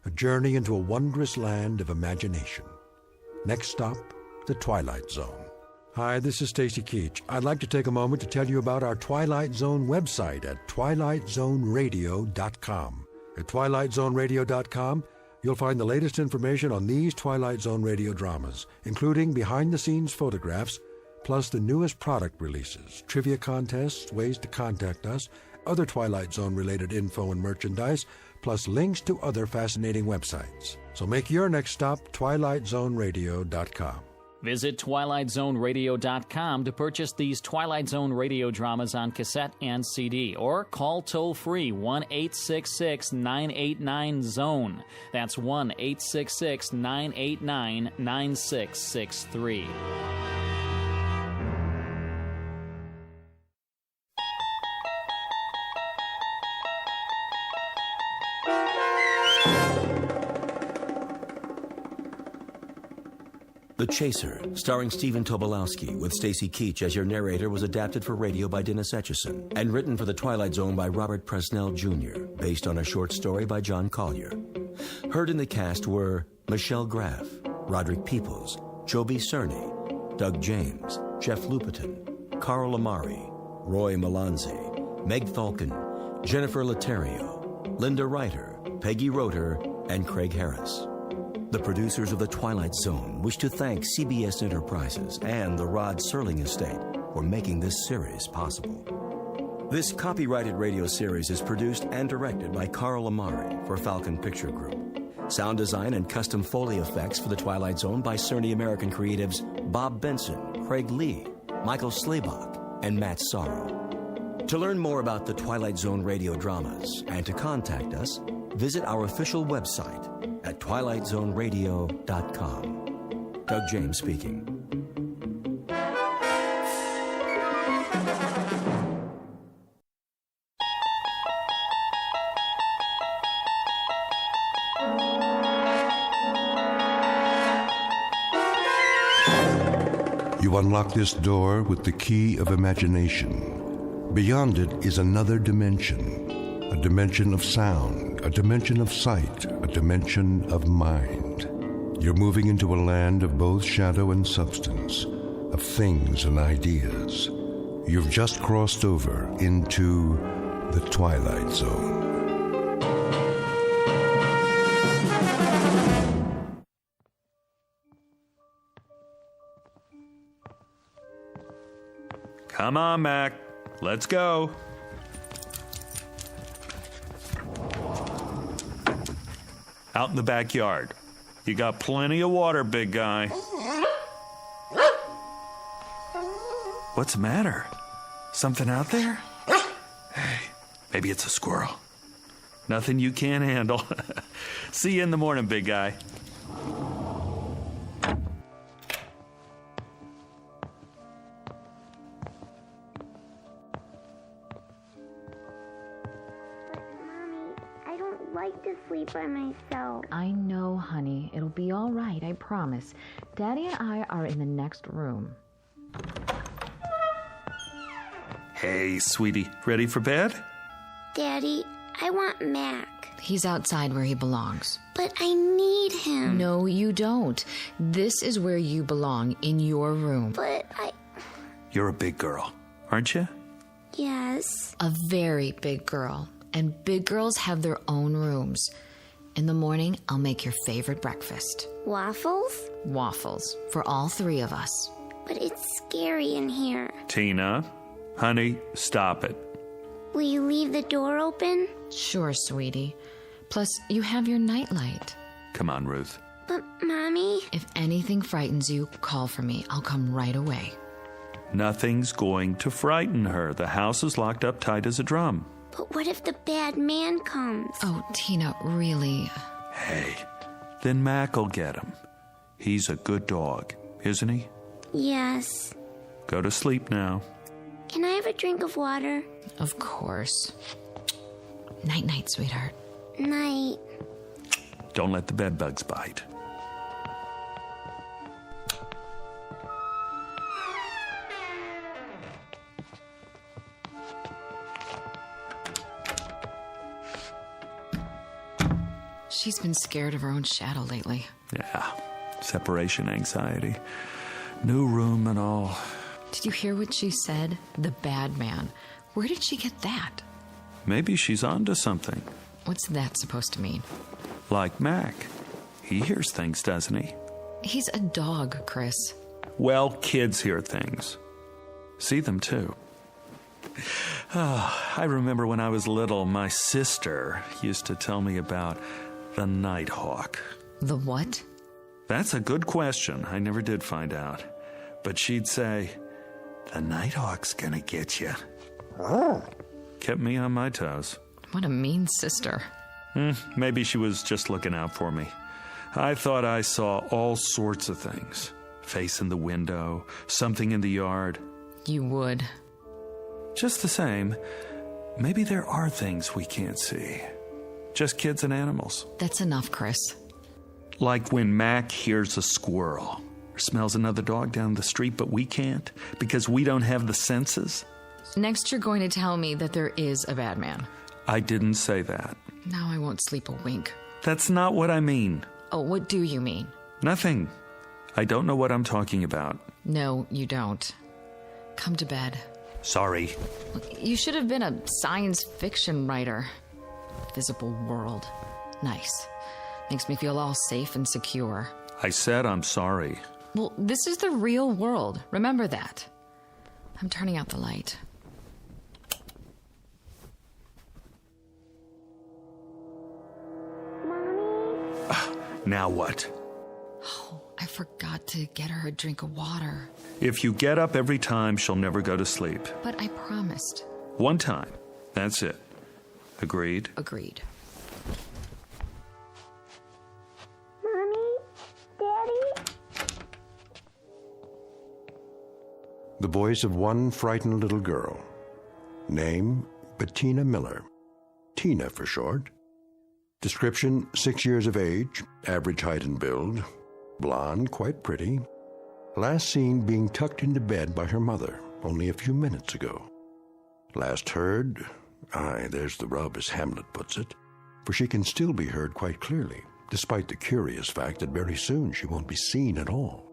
A journey into a wondrous land of imagination. Next stop, the Twilight Zone. Hi, this is Stacy Keach. I'd like to take a moment to tell you about our Twilight Zone website at twilightzoneradio.com. At twilightzoneradio.com, you'll find the latest information on these Twilight Zone radio dramas, including behind-the-scenes photographs, plus the newest product releases, trivia contests, ways to contact us, other Twilight Zone-related info and merchandise, plus links to other fascinating websites. So make your next stop twilightzoneradio.com. Visit twilightzoneradio.com to purchase these Twilight Zone radio dramas on cassette and CD, or call toll-free 1-866-989-ZONE. That's 1-866-989-9663. The Chaser, starring Stephen Tobolowsky, with Stacy Keach as your narrator, was adapted for radio by Dennis Etchison and written for The Twilight Zone by Robert Presnell Jr., based on a short story by John Collier. Heard in the cast were Michelle Graff, Roderick Peoples, Joby Cerny, Doug James, Jeff Lupetin, Carl Amari, Roy Melanzi, Meg Falcon, Jennifer Laterio, Linda Reiter, Peggy Roeder, and Craig Harris. The producers of The Twilight Zone wish to thank CBS Enterprises and the Rod Serling Estate for making this series possible. This copyrighted radio series is produced and directed by Carl Amari for Falcon Picture Group. Sound design and custom Foley effects for The Twilight Zone by Cerny American creatives Bob Benson, Craig Lee, Michael Slaybach, and Matt Sorrow. To learn more about the Twilight Zone radio dramas and to contact us, visit our official website at twilightzoneradio.com. Doug James speaking. You unlock this door with the key of imagination. Beyond it is another dimension. A dimension of sound, a dimension of sight, a dimension of mind. You're moving into a land of both shadow and substance, of things and ideas. You've just crossed over into the Twilight Zone. Come on, Mac. Let's go. Out in the backyard. You got plenty of water, big guy. What's the matter? Something out there? Hey, maybe it's a squirrel. Nothing you can't handle. See you in the morning, big guy. like to sleep by myself. I know, honey. It'll be all right, I promise. Daddy and I are in the next room. Hey, sweetie, ready for bed? Daddy, I want Mac. He's outside where he belongs. But I need him. No, you don't. This is where you belong, in your room. But You're a big girl, aren't you? Yes. A very big girl. And big girls have their own rooms. In the morning, I'll make your favorite breakfast. Waffles? Waffles. For all three of us. But it's scary in here. Tina, honey, stop it. Will you leave the door open? Sure, sweetie. Plus, you have your nightlight. Come on, Ruth. But, Mommy... If anything frightens you, call for me. I'll come right away. Nothing's going to frighten her. The house is locked up tight as a drum. But what if the bad man comes? Oh, Tina, really? Hey, then Mac'll get him. He's a good dog, isn't he? Yes. Go to sleep now. Can I have a drink of water? Of course. Night-night, sweetheart. Night. Don't let the bedbugs bite. She's been scared of her own shadow lately. Yeah, separation anxiety. New room and all. Did you hear what she said? The bad man. Where did she get that? Maybe she's onto something. What's that supposed to mean? Like Mac. He hears things, doesn't he? He's a dog, Chris. Well, kids hear things. See them, too. Oh, I remember when I was little, my sister used to tell me about the nighthawk. The what? That's a good question. I never did find out. But she'd say, the nighthawk's gonna get you. Kept me on my toes. What a mean sister. Maybe she was just looking out for me. I thought I saw all sorts of things. Face in the window, something in the yard. You would. Just the same, maybe there are things we can't see. Just kids and animals. That's enough, Chris. Like when Mac hears a squirrel or smells another dog down the street, but we can't because we don't have the senses. Next, you're going to tell me that there is a bad man. I didn't say that. Now I won't sleep a wink. That's not what I mean. Oh, what do you mean? Nothing. I don't know what I'm talking about. No, you don't. Come to bed. Sorry. You should have been a science fiction writer. Visible world. Nice. Makes me feel all safe and secure. I said I'm sorry. Well, this is the real world. Remember that. I'm turning out the light. Mommy? Now what? Oh, I forgot to get her a drink of water. If you get up every time, she'll never go to sleep. But I promised. One time. That's it. Agreed? Agreed. Mommy? Daddy? The voice of one frightened little girl. Name, Bettina Miller. Tina for short. Description, 6 years of age, average height and build. Blonde, quite pretty. Last seen being tucked into bed by her mother only a few minutes ago. Last heard, there's the rub as Hamlet puts it, for she can still be heard quite clearly, despite the curious fact that very soon she won't be seen at all.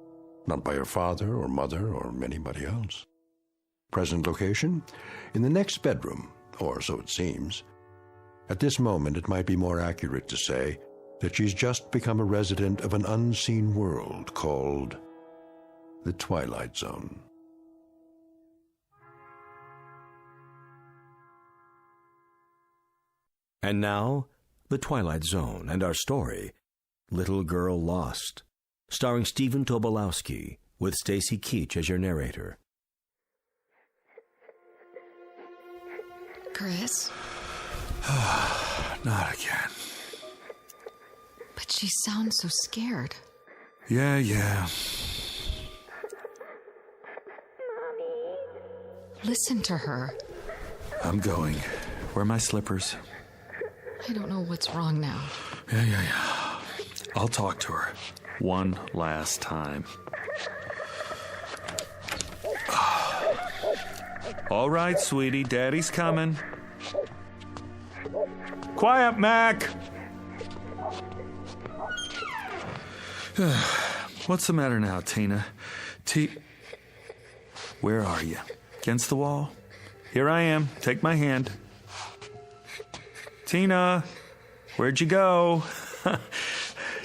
Not by her father or mother or anybody else. Present location? In the next bedroom, or so it seems. At this moment, it might be more accurate to say that she's just become a resident of an unseen world called the Twilight Zone. And now, The Twilight Zone and our story, Little Girl Lost, starring Stephen Tobolowsky, with Stacy Keach as your narrator. Chris? Not again. But she sounds so scared. Yeah. Mommy? Listen to her. I'm going. Where are my slippers? I don't know what's wrong now. Yeah. I'll talk to her one last time. All right, sweetie, Daddy's coming. Quiet, Mac! What's the matter now, Tina? Where are you? Against the wall? Here I am. Take my hand. Tina, where'd you go?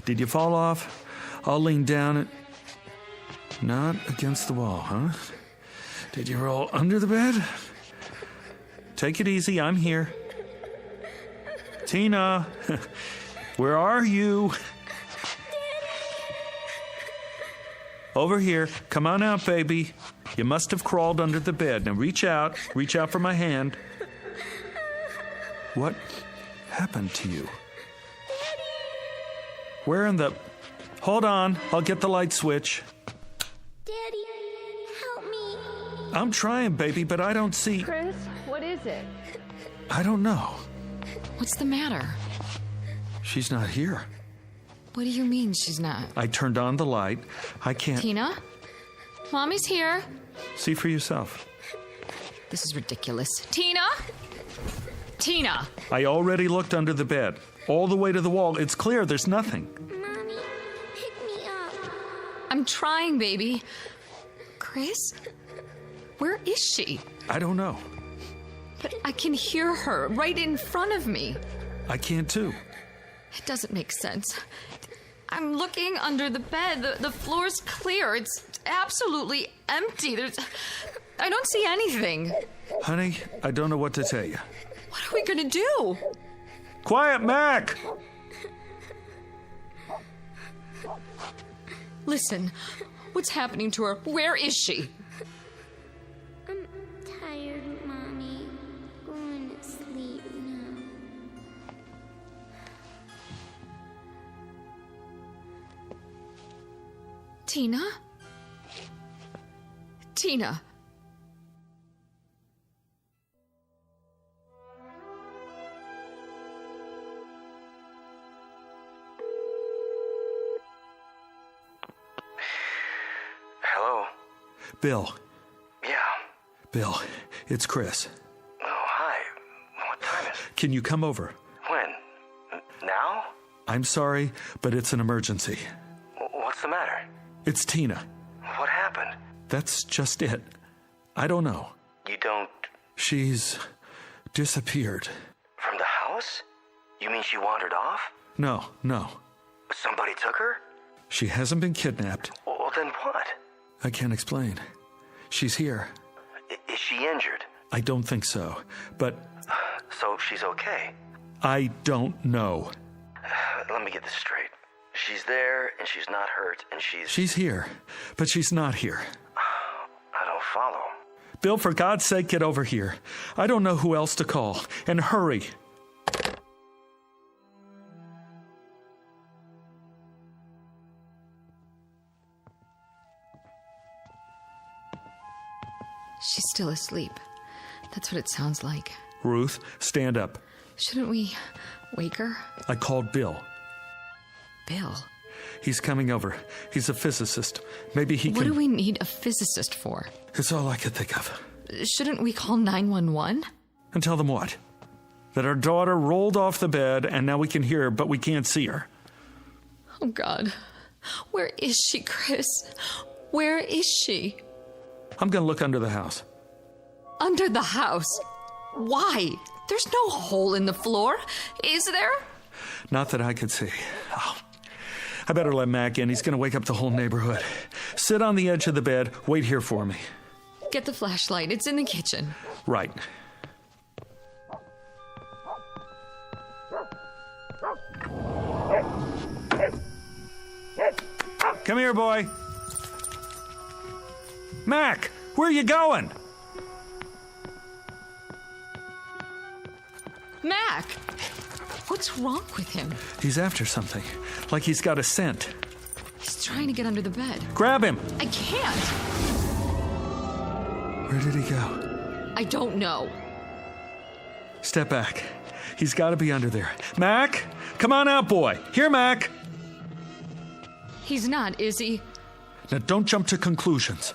Did you fall off? I'll lean down and... Not against the wall, huh? Did you roll under the bed? Take it easy, I'm here. Tina, where are you? Over here. Come on out, baby. You must have crawled under the bed. Now reach out. Reach out for my hand. What happened to you? Where in the... Hold on. I'll get the light switch. Daddy, help me. I'm trying, baby, but I don't see... Chris, what is it? I don't know. What's the matter? She's not here. What do you mean she's not? I turned on the light. I can't... Tina? Mommy's here. See for yourself. This is ridiculous. Tina? Tina! I already looked under the bed. All the way to the wall. It's clear. There's nothing. Mommy, pick me up. I'm trying, baby. Chris? Where is she? I don't know. But I can hear her right in front of me. I can too. It doesn't make sense. I'm looking under the bed. The floor's clear. It's absolutely empty. I don't see anything. Honey, I don't know what to tell you. What are we gonna do? Quiet, Mac! Listen, what's happening to her? Where is she? I'm tired, Mommy. Going to sleep now. Tina? Tina. Hello? Bill. Yeah. Bill, it's Chris. Oh, hi. What time is it? Can you come over? When? Now? I'm sorry, but it's an emergency. What's the matter? It's Tina. What happened? That's just it. I don't know. You don't... She's disappeared. From the house? You mean she wandered off? No. Somebody took her? She hasn't been kidnapped. Well, then what? I can't explain. She's here. Is she injured? I don't think so, but... So she's okay? I don't know. Let me get this straight. She's there, and she's not hurt, and she's... She's here, but she's not here. I don't follow. Bill, for God's sake, get over here. I don't know who else to call. And hurry. She's still asleep. That's what it sounds like. Ruth, stand up. Shouldn't we wake her? I called Bill. Bill? He's coming over. He's a physicist. Maybe he can... What do we need a physicist for? It's all I could think of. Shouldn't we call 911? And tell them what? That our daughter rolled off the bed and now we can hear her, but we can't see her. Oh, God. Where is she, Chris? Where is she? I'm going to look under the house. Under the house? Why? There's no hole in the floor, is there? Not that I could see. Oh, I better let Mac in. He's going to wake up the whole neighborhood. Sit on the edge of the bed. Wait here for me. Get the flashlight. It's in the kitchen. Right. Come here, boy. Mac, where are you going? Mac! What's wrong with him? He's after something. Like he's got a scent. He's trying to get under the bed. Grab him! I can't! Where did he go? I don't know. Step back. He's got to be under there. Mac, come on out, boy. Here, Mac. He's not, is he? Now, don't jump to conclusions.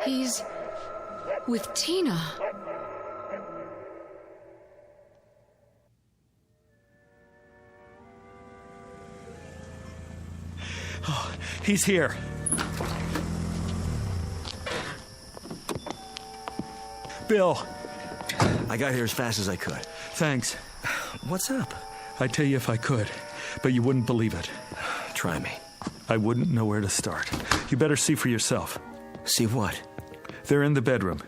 He's with Tina. Oh, he's here. Bill. I got here as fast as I could. Thanks. What's up? I'd tell you if I could, but you wouldn't believe it. Try me. I wouldn't know where to start. You better see for yourself. See what? They're in the bedroom.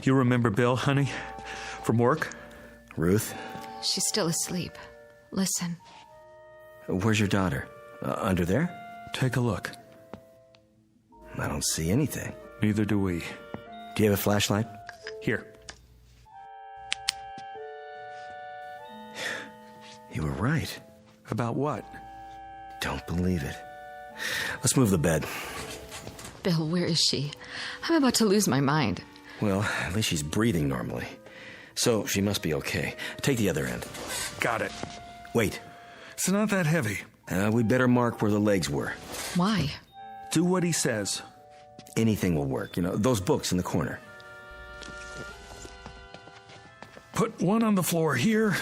You remember Bill, honey? From work? Ruth? She's still asleep. Listen. Where's your daughter? Under there? Take a look. I don't see anything. Neither do we. Do you have a flashlight? Here. You were right. About what? Don't believe it. Let's move the bed. Bill, where is she? I'm about to lose my mind. Well, at least she's breathing normally. So she must be okay. Take the other end. Got it. Wait. It's not that heavy. We'd better mark where the legs were. Why? Do what he says. Anything will work. You know, those books in the corner. Put one on the floor here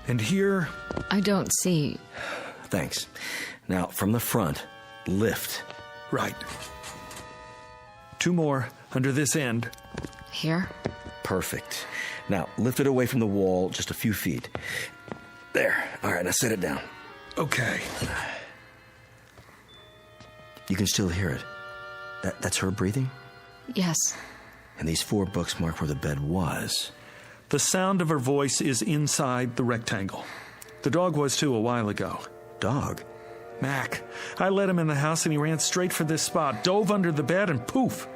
and here. I don't see. Thanks. Now, from the front, lift. Right. Two more under this end. Here? Perfect. Now, lift it away from the wall just a few feet. There. All right, now set it down. Okay. You can still hear it. That's her breathing? Yes. And these 4 books mark where the bed was. The sound of her voice is inside the rectangle. The dog was too a while ago. Dog? Mac. I let him in the house and he ran straight for this spot, dove under the bed, and poof.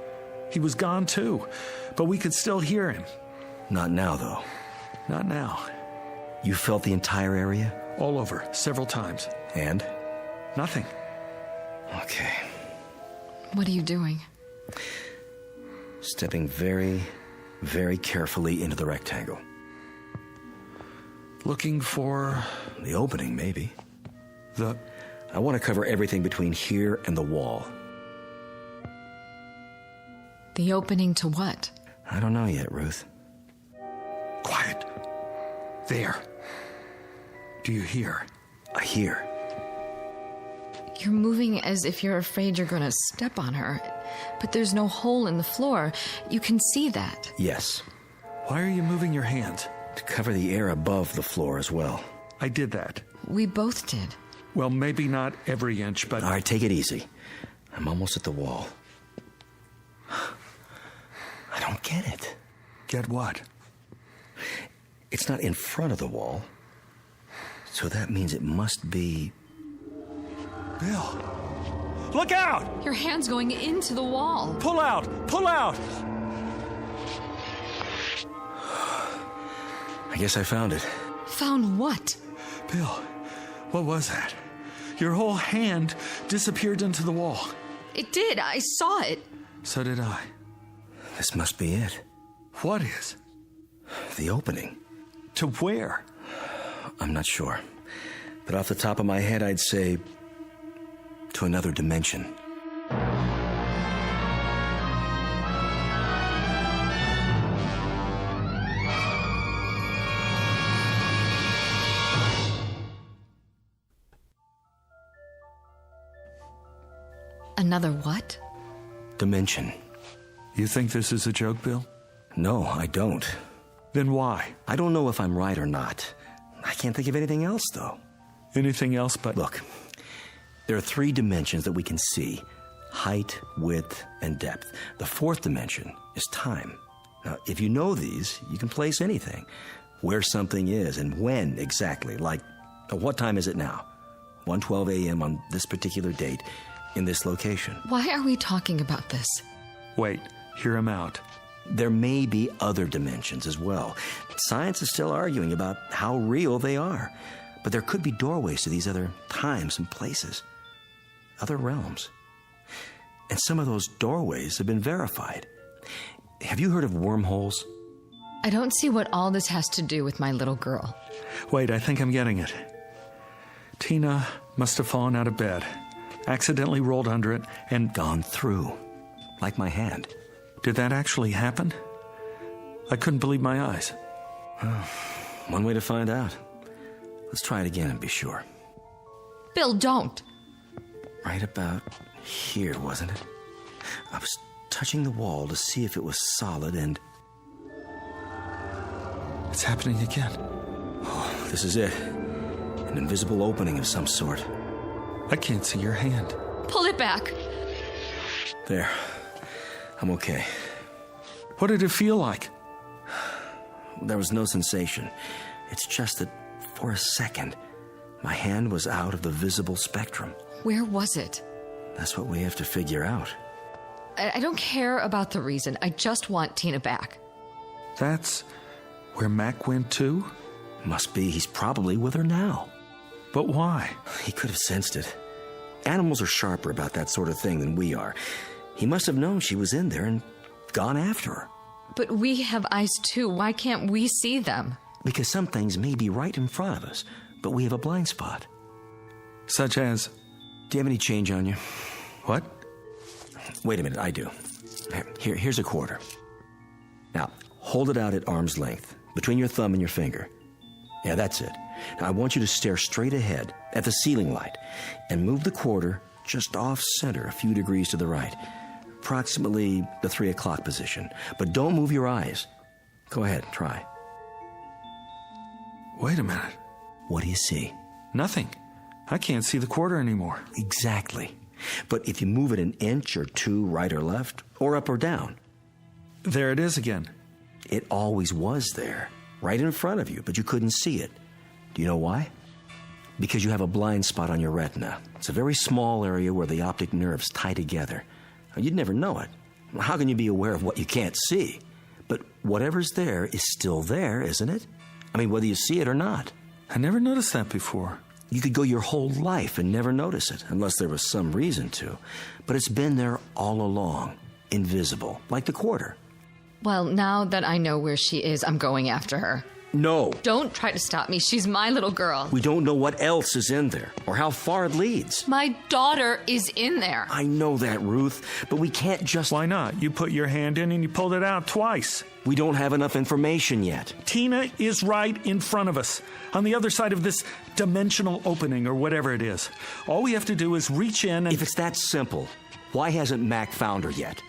He was gone too. But we could still hear him. Not now, though. Not now. You felt the entire area? All over, several times. And? Nothing. Okay. What are you doing? Stepping very, very carefully into the rectangle. Looking for... the opening, maybe. I want to cover everything between here and the wall. The opening to what? I don't know yet, Ruth. Quiet. There. Do you hear? I hear. You're moving as if you're afraid you're going to step on her. But there's no hole in the floor. You can see that. Yes. Why are you moving your hands? To cover the air above the floor as well. I did that. We both did. Well, maybe not every inch, but... All right, take it easy. I'm almost at the wall. I don't get it. Get what? It's not in front of the wall. So that means it must be... Bill! Look out! Your hand's going into the wall. Pull out! Pull out! I guess I found it. Found what? Bill, what was that? Your whole hand disappeared into the wall. It did. I saw it. So did I. This must be it. What is? The opening. To where? I'm not sure. But off the top of my head, I'd say... to another dimension. Another what? Dimension. You think this is a joke, Bill? No, I don't. Then why? I don't know if I'm right or not. I can't think of anything else, though. Anything else but... Look, there are 3 dimensions that we can see. Height, width, and depth. The 4th dimension is time. Now, if you know these, you can place anything. Where something is and when exactly. Like, what time is it now? 1:12 a.m. on this particular date in this location. Why are we talking about this? Wait, hear him out. There may be other dimensions as well. Science is still arguing about how real they are. But there could be doorways to these other times and places. Other realms. And some of those doorways have been verified. Have you heard of wormholes? I don't see what all this has to do with my little girl. Wait, I think I'm getting it. Tina must have fallen out of bed, accidentally rolled under it, and gone through, like my hand. Did that actually happen? I couldn't believe my eyes. One way to find out. Let's try it again and be sure. Bill, don't. Right about here, wasn't it? I was touching the wall to see if it was solid, and... It's happening again. Oh, this is it. An invisible opening of some sort. I can't see your hand. Pull it back. There. I'm okay. What did it feel like? There was no sensation. It's just that, for a second, my hand was out of the visible spectrum. Where was it? That's what we have to figure out. I don't care about the reason. I just want Tina back. That's where Mac went too? Must be. He's probably with her now. But why? He could have sensed it. Animals are sharper about that sort of thing than we are. He must have known she was in there and gone after her. But we have eyes too. Why can't we see them? Because some things may be right in front of us, but we have a blind spot. Such as? Do you have any change on you? What? Wait a minute, I do. Here's a quarter. Now, hold it out at arm's length, between your thumb and your finger. Yeah, that's it. Now, I want you to stare straight ahead at the ceiling light and move the quarter just off center a few degrees to the right, approximately the 3 o'clock position. But don't move your eyes. Go ahead, try. Wait a minute. What do you see? Nothing. I can't see the quarter anymore. Exactly. But if you move it an inch or two right or left, or up or down. There it is again. It always was there, right in front of you, but you couldn't see it. Do you know why? Because you have a blind spot on your retina. It's a very small area where the optic nerves tie together. You'd never know it. How can you be aware of what you can't see? But whatever's there is still there, isn't it? I mean, whether you see it or not. I never noticed that before. You could go your whole life and never notice it, unless there was some reason to. But it's been there all along, invisible, like the quarter. Well, now that I know where she is, I'm going after her. No. Don't try to stop me. She's my little girl. We don't know what else is in there, or how far it leads. My daughter is in there. I know that, Ruth, but we can't just... Why not? You put your hand in and you pulled it out twice. We don't have enough information yet. Tina is right in front of us, on the other side of this dimensional opening, or whatever it is. All we have to do is reach in and... If it's that simple, why hasn't Mac found her yet?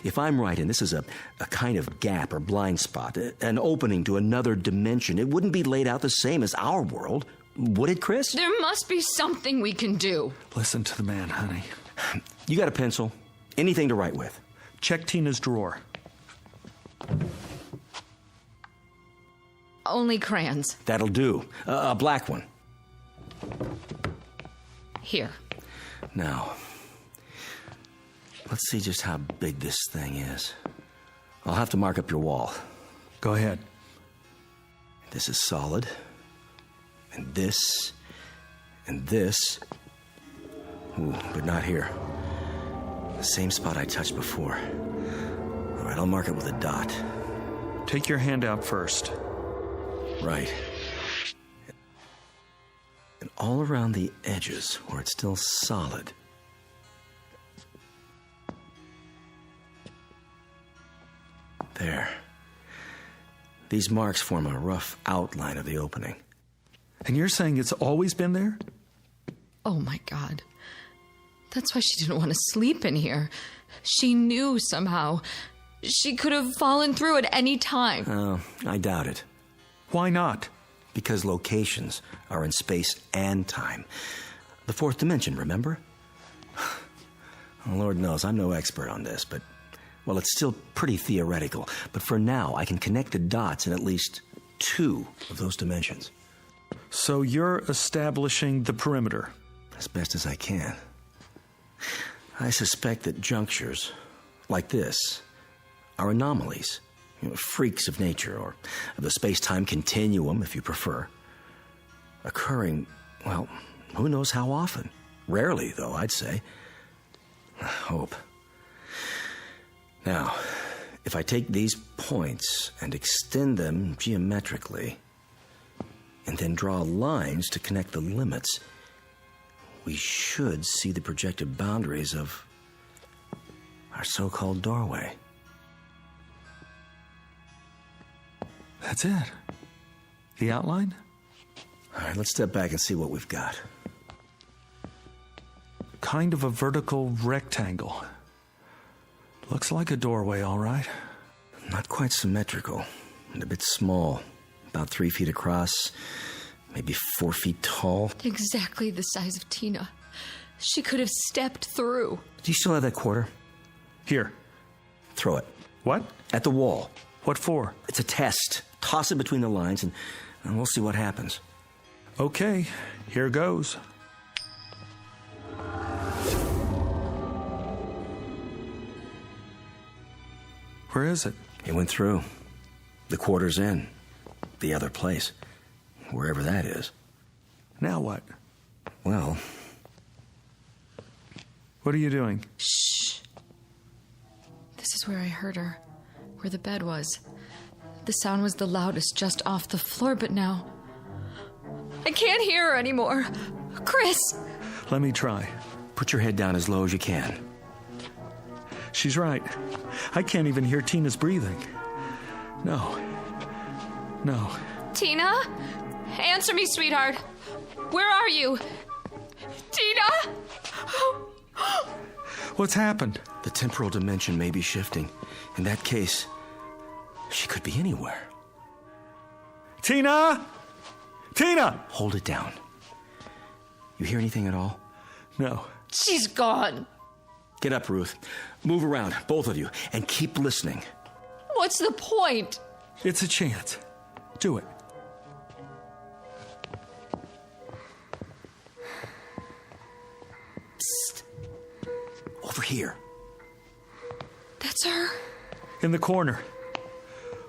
If I'm right, and this is a kind of gap or blind spot, an opening to another dimension, it wouldn't be laid out the same as our world, would it, Chris? There must be something we can do. Listen to the man, honey. You got a pencil? Anything to write with? Check Tina's drawer. Only crayons. That'll do. A black one. Here. Now, let's see just how big this thing is. I'll have to mark up your wall. Go ahead. This is solid. And this. And this. Ooh, but not here. The same spot I touched before. All right, I'll mark it with a dot. Take your hand out first. Right. And all around the edges, where it's still solid. There. These marks form a rough outline of the opening. And you're saying it's always been there? Oh, my God. That's why she didn't want to sleep in here. She knew somehow. She could have fallen through at any time. Oh, I doubt it. Why not? Because locations are in space and time. The fourth dimension, remember? Lord knows, I'm no expert on this, but... Well, it's still pretty theoretical, but for now, I can connect the dots in at least 2 of those dimensions. So you're establishing the perimeter? As best as I can. I suspect that junctures, like this, are anomalies, freaks of nature, or of the space-time continuum, if you prefer. Occurring, well, who knows how often? Rarely, though, I'd say. hope. Now, if I take these points and extend them geometrically, and then draw lines to connect the limits, we should see the projected boundaries of our so-called doorway. That's it. The outline? All right, let's step back and see what we've got. Kind of a vertical rectangle. Looks like a doorway, all right. Not quite symmetrical, and a bit small. About 3 feet across, maybe 4 feet tall. Exactly the size of Tina. She could have stepped through. Do you still have that quarter? Here. Throw it. What? At the wall. What for? It's a test. Toss it between the lines, and we'll see what happens. Okay, here goes. Where is it? It went through. The quarter's in. The other place. Wherever that is. Now what? Well... What are you doing? Shh. This is where I heard her. Where the bed was. The sound was the loudest just off the floor, but now... I can't hear her anymore. Chris! Let me try. Put your head down as low as you can. She's right. I can't even hear Tina's breathing. No. No. Tina? Answer me, sweetheart. Where are you? Tina? What's happened? The temporal dimension may be shifting. In that case, she could be anywhere. Tina! Tina! Hold it down. You hear anything at all? No. She's gone. Get up, Ruth. Move around, both of you, and keep listening. What's the point? It's a chance. Do it. Psst. Over here. That's her. In the corner.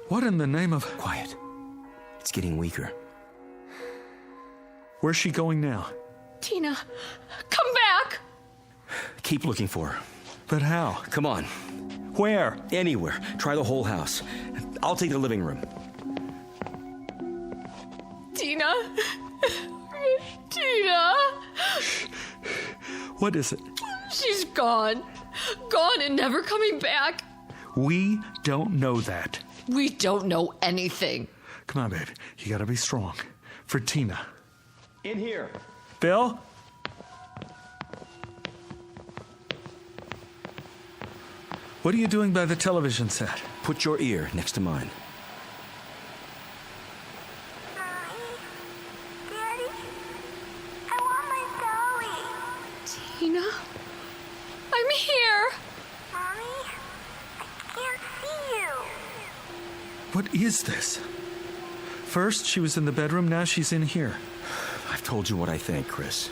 What in the name of... Quiet. It's getting weaker. Where's she going now? Tina, come back! Keep looking for her. But how? Come on. Where? Anywhere. Try the whole house. I'll take the living room. Tina? Tina? What is it? She's gone. Gone and never coming back. We don't know that. We don't know anything. Come on, babe. You gotta be strong. For Tina. In here. Bill? What are you doing by the television set? Put your ear next to mine. Daddy, I want my dolly. Tina? I'm here. Mommy, I can't see you. What is this? First, she was in the bedroom, now she's in here. I've told you what I think, Chris.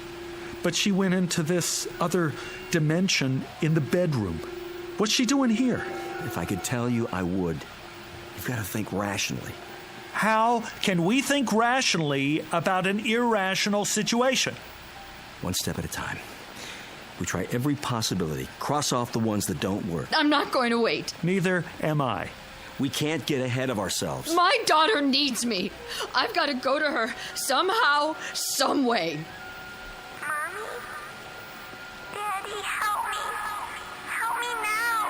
But she went into this other dimension in the bedroom. What's she doing here? If I could tell you, I would. You've got to think rationally. How can we think rationally about an irrational situation? One step at a time. We try every possibility. Cross off the ones that don't work. I'm not going to wait. Neither am I. We can't get ahead of ourselves. My daughter needs me. I've got to go to her somehow, some way. Mommy? Daddy, help me. Help me now.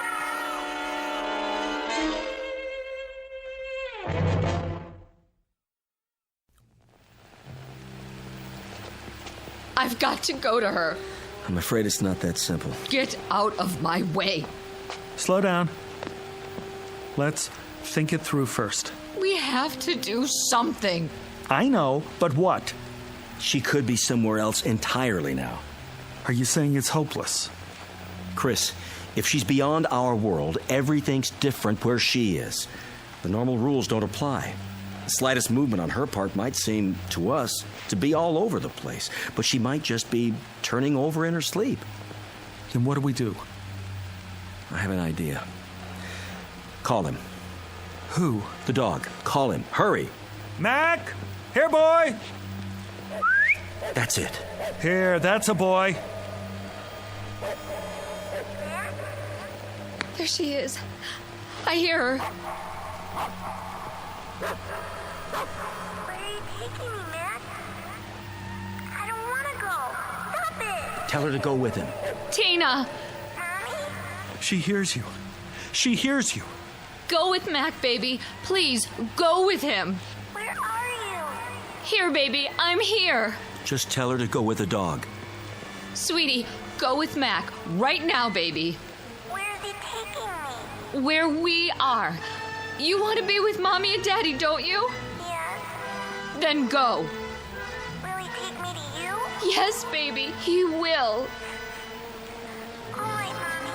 I've got to go to her. I'm afraid it's not that simple. Get out of my way. Slow down. Let's think it through first. We have to do something. I know, but what? She could be somewhere else entirely now. Are you saying it's hopeless? Chris, if she's beyond our world, everything's different where she is. The normal rules don't apply. The slightest movement on her part might seem, to us, to be all over the place, but she might just be turning over in her sleep. Then what do we do? I have an idea. Call him. Who? The dog. Call him. Hurry. Mac! Here, boy! That's it. Here, that's a boy. Dad? There she is. I hear her. Where are you taking me, Mac? I don't want to go. Stop it. Tell her to go with him. Tina! She hears you. She hears you. Go with Mac, baby. Please, go with him. Where are you? Here, baby. I'm here. Just tell her to go with the dog. Sweetie, go with Mac. Right now, baby. Where is he taking me? Where we are. You want to be with Mommy and Daddy, don't you? Yes. Then go. Will he take me to you? Yes, baby. He will. All right, Mommy.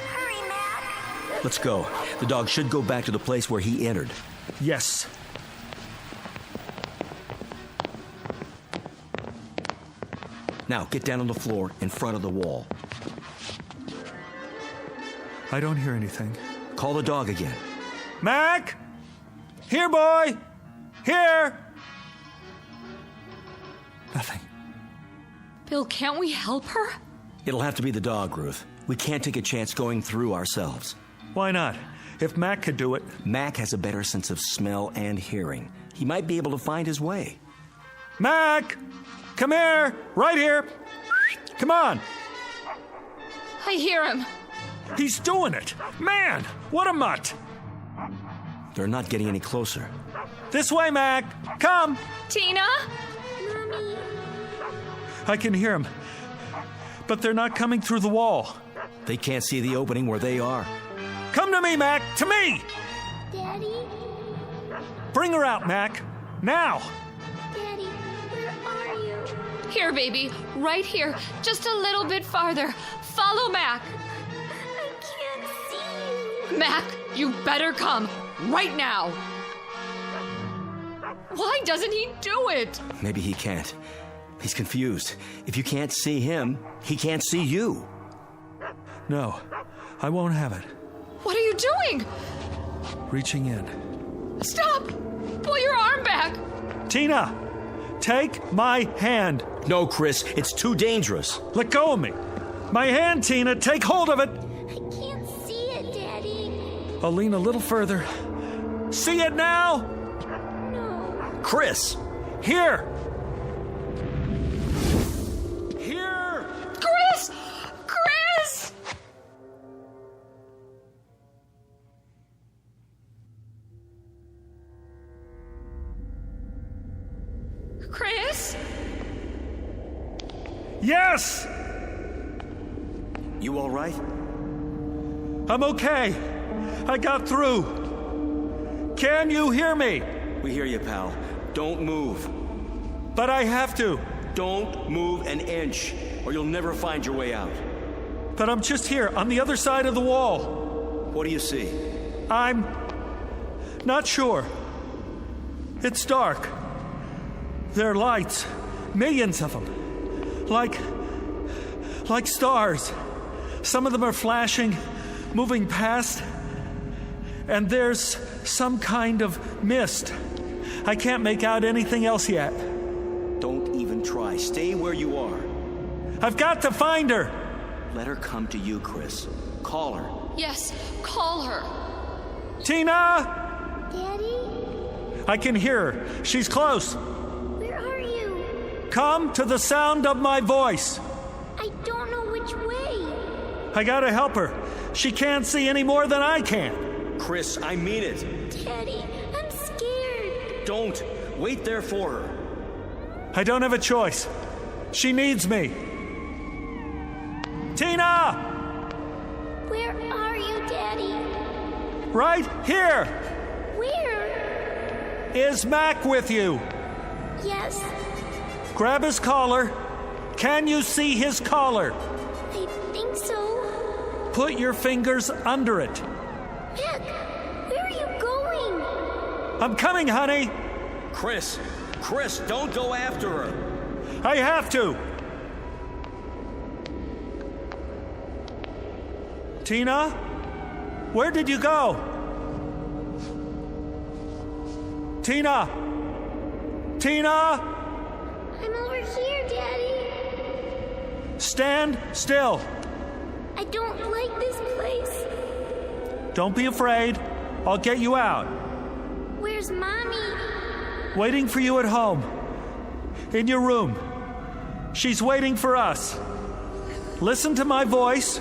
Hurry, Mac. Let's go. The dog should go back to the place where he entered. Yes. Now, get down on the floor in front of the wall. I don't hear anything. Call the dog again. Mac! Here, boy! Here! Nothing. Bill, can't we help her? It'll have to be the dog, Ruth. We can't take a chance going through ourselves. Why not? If Mac could do it. Mac has a better sense of smell and hearing. He might be able to find his way. Mac! Come here! Right here! Come on! I hear him. He's doing it! Man! What a mutt! They're not getting any closer. This way, Mac! Come! Tina? Mommy. I can hear him. But they're not coming through the wall. They can't see the opening where they are. Come to me, Mac! To me! Daddy? Bring her out, Mac! Now! Daddy, where are you? Here, baby. Right here. Just a little bit farther. Follow Mac. I can't see you. Mac, you better come. Right now. Why doesn't he do it? Maybe he can't. He's confused. If you can't see him, he can't see you. No, I won't have it. What are you doing? Reaching in. Stop! Pull your arm back. Tina, take my hand. No, Chris, it's too dangerous. Let go of me. My hand, Tina, take hold of it. I can't see it, Daddy. I'll lean a little further. See it now? No. Chris! Here! Here! Chris! Chris! Chris? Yes! You all right? I'm okay. I got through. Can you hear me? We hear you, pal. Don't move. But I have to. Don't move an inch, or you'll never find your way out. But I'm just here, on the other side of the wall. What do you see? I'm not sure. It's dark. There are lights, millions of them, like stars. Some of them are flashing, moving past, and there's some kind of mist. I can't make out anything else yet. Don't even try. Stay where you are. I've got to find her. Let her come to you, Chris. Call her. Yes, call her. Tina! Daddy? I can hear her. She's close. Where are you? Come to the sound of my voice. I don't know which way. I gotta help her. She can't see any more than I can. Chris, I mean it. Daddy, I'm scared. Don't. Wait there for her. I don't have a choice. She needs me. Tina! Where are you, Daddy? Right here. Where? Is Mac with you? Yes. Grab his collar. Can you see his collar? I think so. Put your fingers under it. Mac, where are you going? I'm coming, honey. Chris, don't go after her. I have to. Tina, where did you go? Tina! Tina! I'm over here, Daddy. Stand still. I don't like this place. Don't be afraid. I'll get you out. Where's Mommy? Waiting for you at home. In your room. She's waiting for us. Listen to my voice.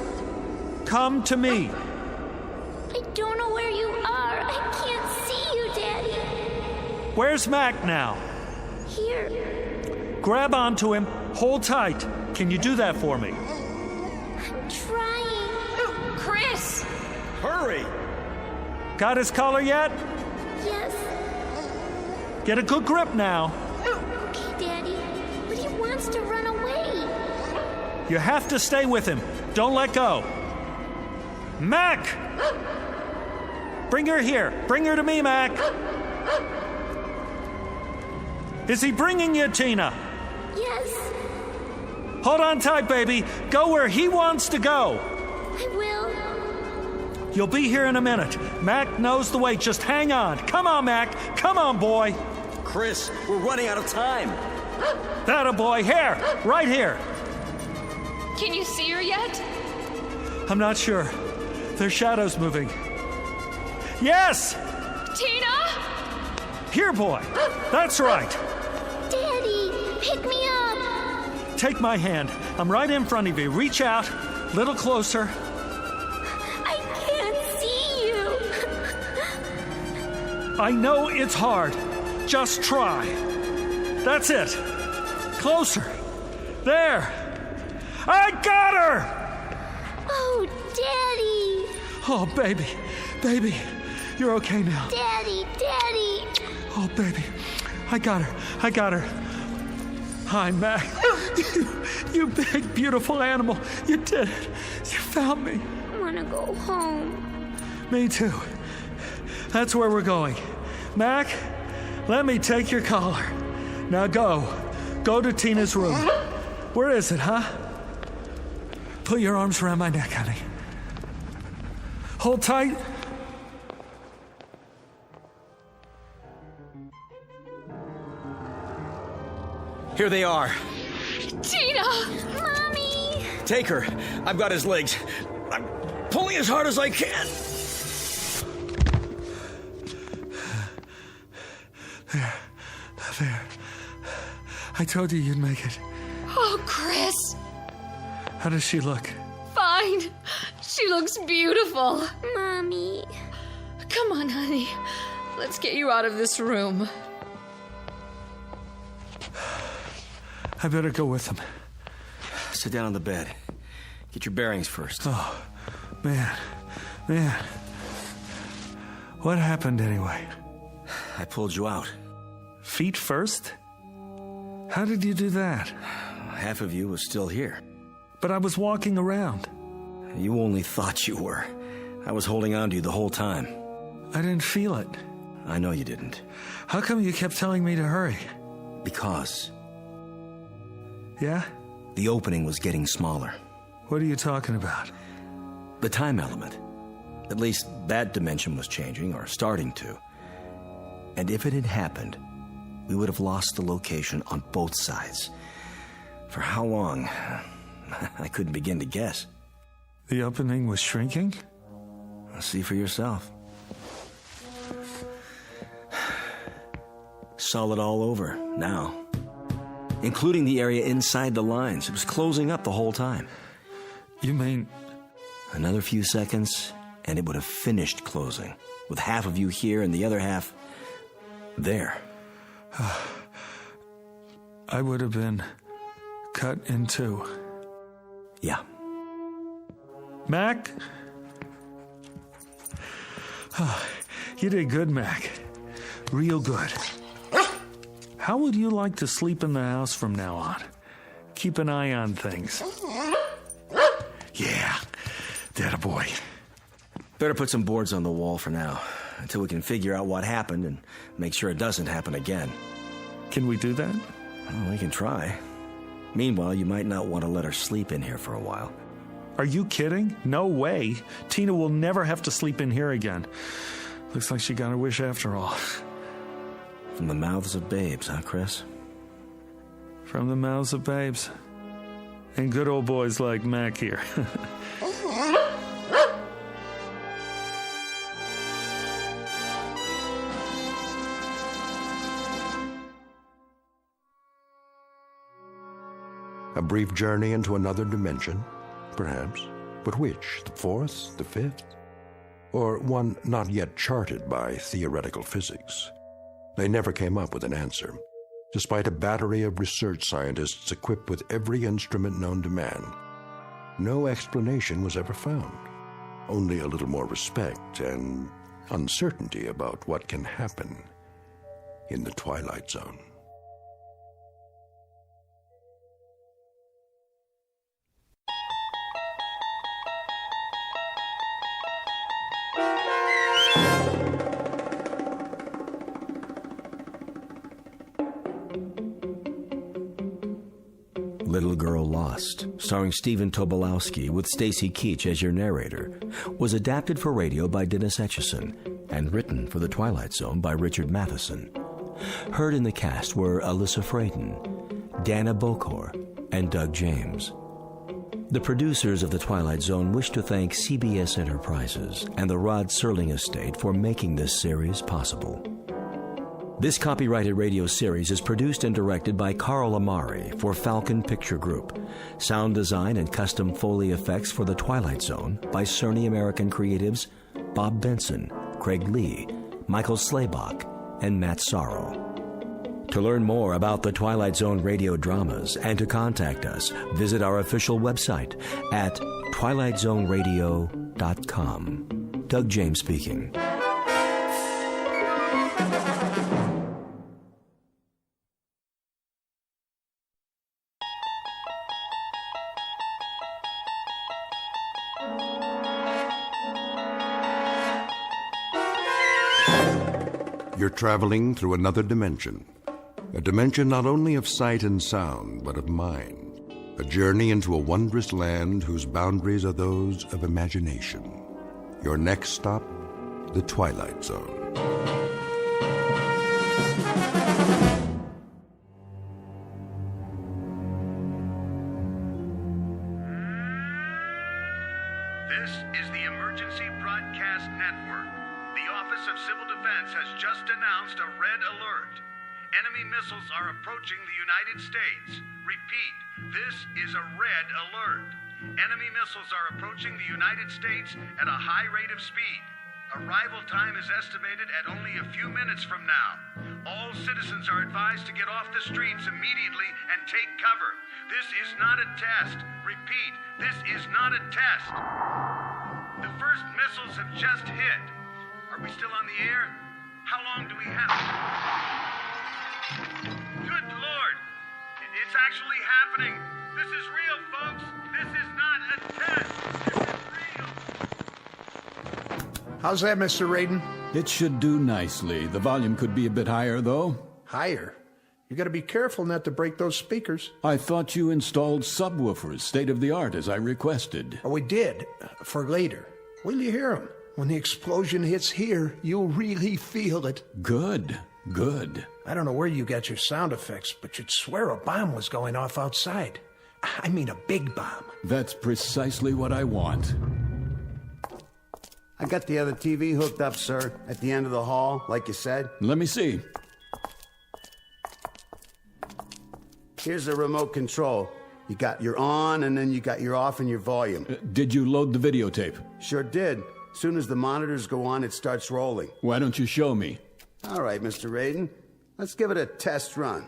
Come to me. I don't know where you are. I can't see you, Daddy. Where's Mac now? Here. Grab onto him. Hold tight. Can you do that for me? I'm trying. Chris! Hurry! Got his collar yet? Yes. Get a good grip now. Okay, Daddy. But he wants to run away. You have to stay with him. Don't let go. Mac! Bring her here. Bring her to me, Mac. Is he bringing you, Tina? Yes. Hold on tight, baby. Go where he wants to go. I will. You'll be here in a minute. Mac knows the way. Just hang on. Come on, Mac. Come on, boy. Chris, we're running out of time. That a boy. Here. Right here. Can you see her yet? I'm not sure. There's shadows moving. Yes! Tina? Here, boy. That's right. Daddy, pick me up. Take my hand. I'm right in front of you. Reach out. Little closer. I can't see you. I know it's hard. Just try. That's it. Closer. There. I got her! Oh, Daddy. Oh, baby. Baby. You're okay now. Daddy, Daddy. Oh, baby. I got her. I got her. Hi, Mac. You big, beautiful animal. You did it. You found me. I want to go home. Me too. That's where we're going. Mac, let me take your collar. Now go. Go to Tina's room. Where is it, huh? Put your arms around my neck, honey. Hold tight. Here they are. Tina! Mommy! Take her. I've got his legs. I'm pulling as hard as I can. There. I told you you'd make it. Oh, Chris. How does she look? Fine. She looks beautiful. Mommy. Come on, honey. Let's get you out of this room. I better go with him. Sit down on the bed. Get your bearings first. Oh, man. What happened anyway? I pulled you out. Feet first? How did you do that? Half of you was still here. But I was walking around. You only thought you were. I was holding on to you the whole time. I didn't feel it. I know you didn't. How come you kept telling me to hurry? Because. Yeah? The opening was getting smaller. What are you talking about? The time element. At least that dimension was changing, or starting to. And if it had happened, we would have lost the location on both sides. For how long? I couldn't begin to guess. The opening was shrinking? See for yourself. Solid all over, now. Including the area inside the lines. It was closing up the whole time. You mean... Another few seconds, and it would have finished closing. With half of you here and the other half... there. I would have been cut in two. Yeah. Mac? Oh, you did good, Mac. Real good. How would you like to sleep in the house from now on? Keep an eye on things. Yeah, that a boy. Better put some boards on the wall for now, until we can figure out what happened and make sure it doesn't happen again. Can we do that? Well, we can try. Meanwhile, you might not want to let her sleep in here for a while. Are you kidding? No way. Tina will never have to sleep in here again. Looks like she got her wish after all. From the mouths of babes, huh, Chris? From the mouths of babes. And good old boys like Mac here. A brief journey into another dimension, perhaps. But which? The fourth? The fifth? Or one not yet charted by theoretical physics? They never came up with an answer, despite a battery of research scientists equipped with every instrument known to man. No explanation was ever found. Only a little more respect and uncertainty about what can happen in the Twilight Zone. Little Girl Lost, starring Stephen Tobolowsky with Stacy Keach as your narrator, was adapted for radio by Dennis Etchison and written for The Twilight Zone by Richard Matheson. Heard in the cast were Alyssa Fraden, Dana Bokor, and Doug James. The producers of The Twilight Zone wish to thank CBS Enterprises and the Rod Serling estate for making this series possible. This copyrighted radio series is produced and directed by Carl Amari for Falcon Picture Group. Sound design and custom Foley effects for The Twilight Zone by Cerny American creatives Bob Benson, Craig Lee, Michael Slaybach, and Matt Sorrow. To learn more about the Twilight Zone radio dramas and to contact us, visit our official website at twilightzoneradio.com. Doug James speaking. You're traveling through another dimension. A dimension not only of sight and sound, but of mind. A journey into a wondrous land whose boundaries are those of imagination. Your next stop, the Twilight Zone. This is the Emergency Broadcast Network. The Office of Civil Defense has just announced a red alert. Enemy missiles are approaching the United States. Repeat, this is a red alert. Enemy missiles are approaching the United States at a high rate of speed. Arrival time is estimated at only a few minutes from now. All citizens are advised to get off the streets immediately and take cover. This is not a test. Repeat, this is not a test. The first missiles have just hit. Are we still on the air? How long do we have? Good Lord! It's actually happening. This is real, folks. This is not a test. This is real. How's that, Mr. Raiden? It should do nicely. The volume could be a bit higher, though. Higher? You gotta be careful not to break those speakers. I thought you installed subwoofers, state-of-the-art, as I requested. Oh, we did. For later. Wait till you hear them. When the explosion hits here, you'll really feel it. Good, good. I don't know where you got your sound effects, but you'd swear a bomb was going off outside. I mean a big bomb. That's precisely what I want. I got the other TV hooked up, sir, at the end of the hall, like you said. Let me see. Here's the remote control. You got your on, and then you got your off and your volume. Did you load the videotape? Sure did. As soon as the monitors go on, it starts rolling. Why don't you show me? All right, Mr. Raiden. Let's give it a test run.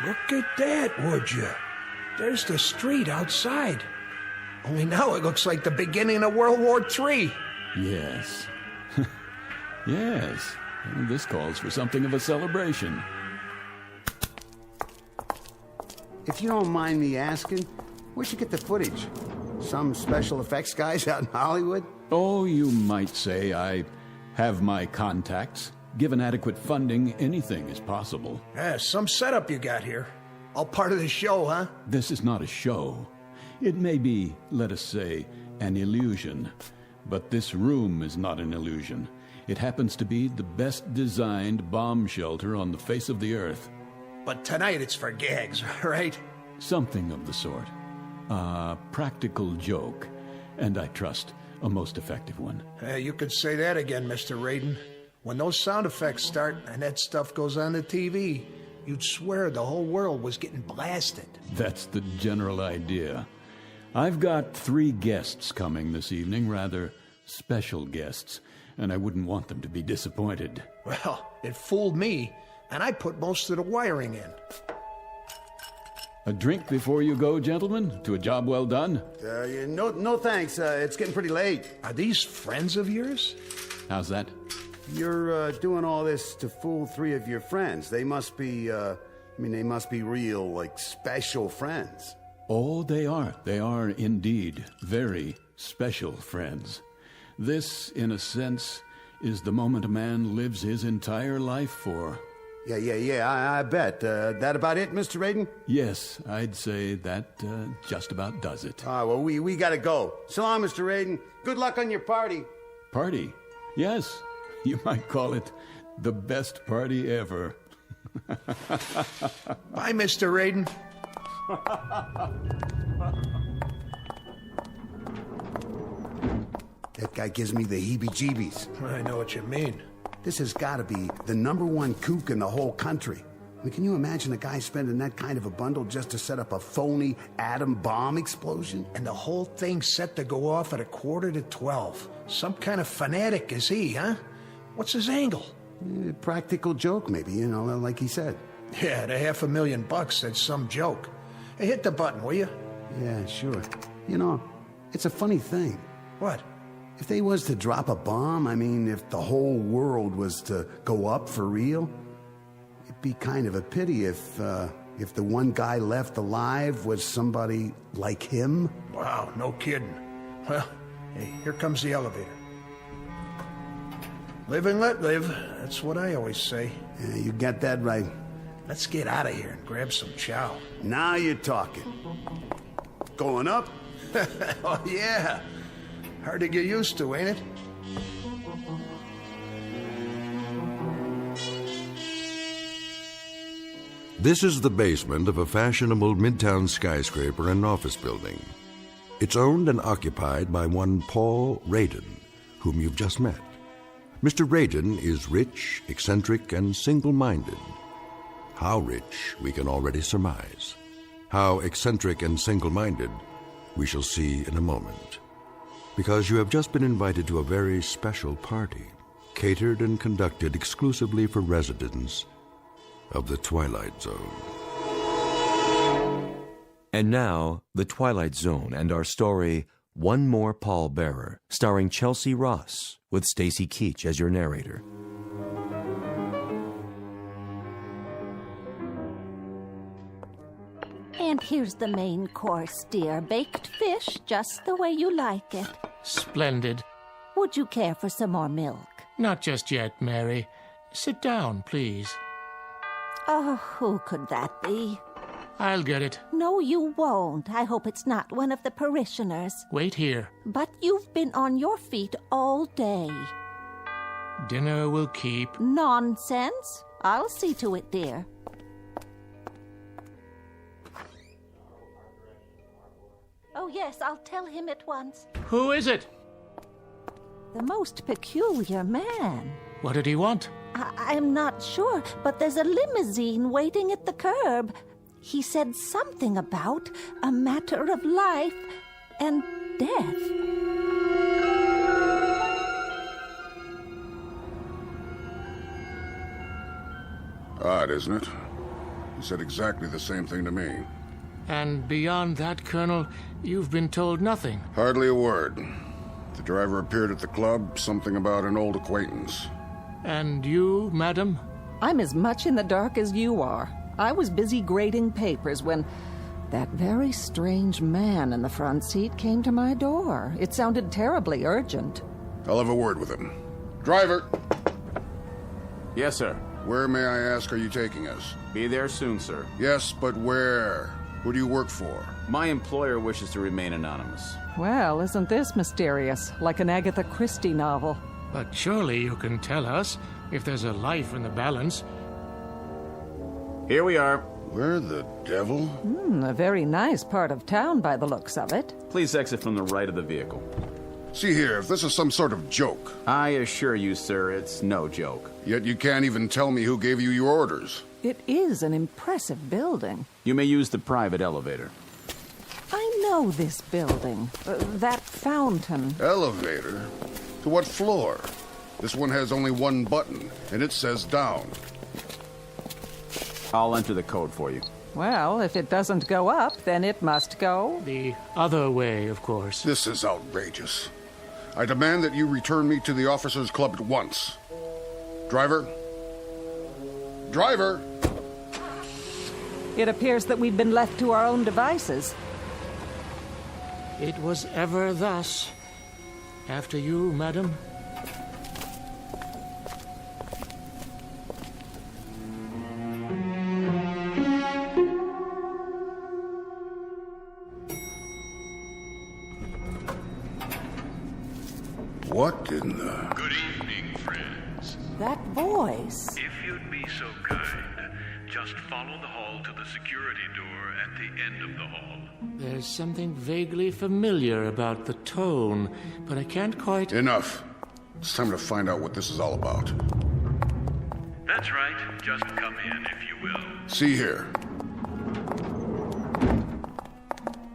Look at that, would you? There's the street outside. Only now it looks like the beginning of World War III. Yes. Yes. This calls for something of a celebration. If you don't mind me asking, where'd you get the footage? Some special effects guys out in Hollywood? Oh, you might say I have my contacts. Given adequate funding, anything is possible. Yeah, some setup you got here. All part of the show, huh? This is not a show. It may be, let us say, an illusion. But this room is not an illusion. It happens to be the best designed bomb shelter on the face of the earth. But tonight it's for gags, right? Something of the sort. A practical joke, and I trust a most effective one. You could say that again, Mr. Raiden. When those sound effects start and that stuff goes on the TV, you'd swear the whole world was getting blasted. That's the general idea. I've got 3 guests coming this evening, rather special guests, and I wouldn't want them to be disappointed. Well, it fooled me, and I put most of the wiring in. A drink before you go, gentlemen, to a job well done? No thanks. It's getting pretty late. Are these friends of yours? How's that? You're doing all this to fool 3 of your friends. They must be, they must be real, like, special friends. Oh, they are. They are indeed very special friends. This, in a sense, is the moment a man lives his entire life for. Yeah, I bet. That about it, Mr. Raiden? Yes, I'd say that just about does it. All right, well, we gotta go. So long, Mr. Raiden. Good luck on your party. Party? Yes, you might call it the best party ever. Bye, Mr. Raiden. That guy gives me the heebie-jeebies. I know what you mean. This has got to be the #1 kook in the whole country. I mean, can you imagine a guy spending that kind of a bundle just to set up a phony atom bomb explosion? And the whole thing's set to go off at 11:45. Some kind of fanatic is he, huh? What's his angle? Practical joke, maybe, like he said. Yeah, the $500,000, that's some joke. Hey, hit the button, will you? Yeah, sure. It's a funny thing. What? If they was to drop a bomb, if the whole world was to go up for real, it'd be kind of a pity if the one guy left alive was somebody like him. Wow, no kidding. Well, hey, here comes the elevator. Live and let live. That's what I always say. Yeah, you got that right. Let's get out of here and grab some chow. Now you're talking. Going up? Oh, yeah. Hard to get used to, ain't it? This is the basement of a fashionable midtown skyscraper and office building. It's owned and occupied by one Paul Raiden, whom you've just met. Mr. Raiden is rich, eccentric, and single-minded. How rich, we can already surmise. How eccentric and single-minded, we shall see in a moment. Because you have just been invited to a very special party, catered and conducted exclusively for residents of the Twilight Zone. And now, The Twilight Zone and our story, One More Pallbearer, starring Chelsea Ross, with Stacy Keach as your narrator. And here's the main course, dear. Baked fish, just the way you like it. Splendid. Would you care for some more milk? Not just yet, Mary. Sit down, please. Oh, who could that be? I'll get it. No, you won't. I hope it's not one of the parishioners. Wait here. But you've been on your feet all day. Dinner will keep. Nonsense. I'll see to it, dear. Oh, yes, I'll tell him at once. Who is it? The most peculiar man. What did he want? I'm not sure, but there's a limousine waiting at the curb. He said something about a matter of life and death. Odd, isn't it? He said exactly the same thing to me. And beyond that, Colonel, you've been told nothing. Hardly a word. The driver appeared at the club, something about an old acquaintance. And you, madam? I'm as much in the dark as you are. I was busy grading papers when that very strange man in the front seat came to my door. It sounded terribly urgent. I'll have a word with him. Driver! Yes, sir. Where, may I ask, are you taking us? Be there soon, sir. Yes, but where? Who do you work for? My employer wishes to remain anonymous. Well, isn't this mysterious? Like an Agatha Christie novel. But surely you can tell us if there's a life in the balance. Here we are. Where the devil? A very nice part of town by the looks of it. Please exit from the right of the vehicle. See here, if this is some sort of joke. I assure you, sir, it's no joke. Yet you can't even tell me who gave you your orders. It is an impressive building. You may use the private elevator. I know this building. That fountain. Elevator? To what floor? This one has only one button, and it says down. I'll enter the code for you. Well, if it doesn't go up, then it must go the other way, of course. This is outrageous. I demand that you return me to the Officers Club at once. Driver? Driver! It appears that we've been left to our own devices. It was ever thus. After you, madam. What in the... Good evening, friends. That voice. If you'd be so kind, just follow the hall to the security door at the end of the hall. There's something vaguely familiar about the tone, but I can't quite... Enough. It's time to find out what this is all about. That's right. Just come in, if you will. See here.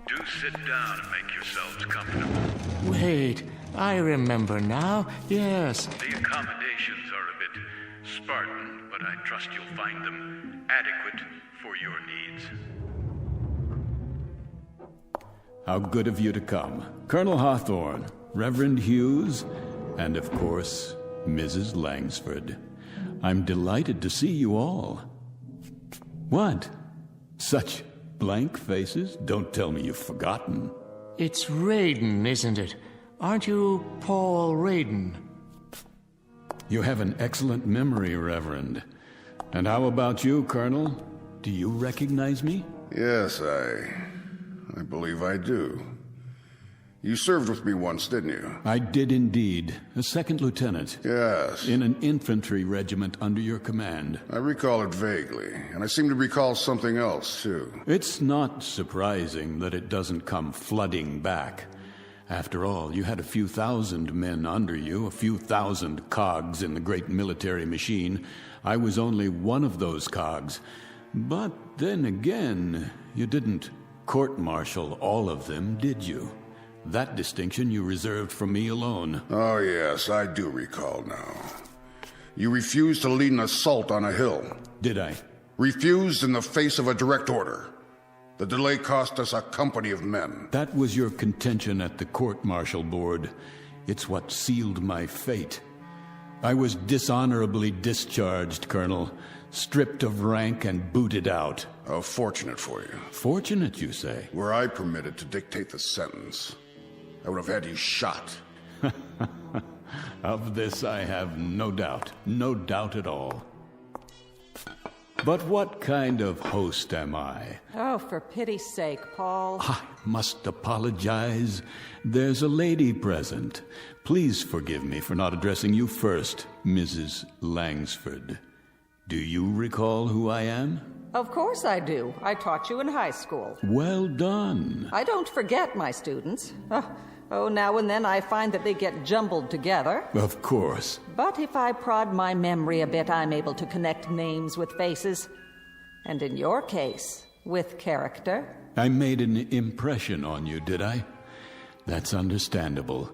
Do sit down and make yourselves comfortable. Wait, I remember now. Yes. The accommodations are a bit Spartan, but I trust you'll find them adequate for your needs. How good of you to come. Colonel Hawthorne, Reverend Hughes, and of course, Mrs. Langsford. I'm delighted to see you all. What? Such blank faces? Don't tell me you've forgotten. It's Raiden, isn't it? Aren't you Paul Raiden? You have an excellent memory, Reverend. And how about you, Colonel? Do you recognize me? Yes, I believe I do. You served with me once, didn't you? I did indeed. A second lieutenant. Yes. In an infantry regiment under your command. I recall it vaguely, and I seem to recall something else, too. It's not surprising that it doesn't come flooding back. After all, you had a few thousand men under you, a few thousand cogs in the great military machine. I was only one of those cogs. But then again, you didn't court-martial all of them, did you? That distinction you reserved for me alone. Oh, yes, I do recall now. You refused to lead an assault on a hill. Did I? Refused in the face of a direct order. The delay cost us a company of men. That was your contention at the court-martial board. It's what sealed my fate. I was dishonorably discharged, Colonel, stripped of rank and booted out. How fortunate for you. Fortunate, you say? Were I permitted to dictate the sentence, I would have had you shot. Of this I have no doubt at all. But what kind of host am I? Oh, for pity's sake, Paul. I must apologize. There's a lady present. Please forgive me for not addressing you first, Mrs. Langsford. Do you recall who I am? Of course I do. I taught you in high school. Well done. I don't forget my students. Oh, now and then I find that they get jumbled together. Of course. But if I prod my memory a bit, I'm able to connect names with faces. And in your case, with character. I made an impression on you, did I? That's understandable.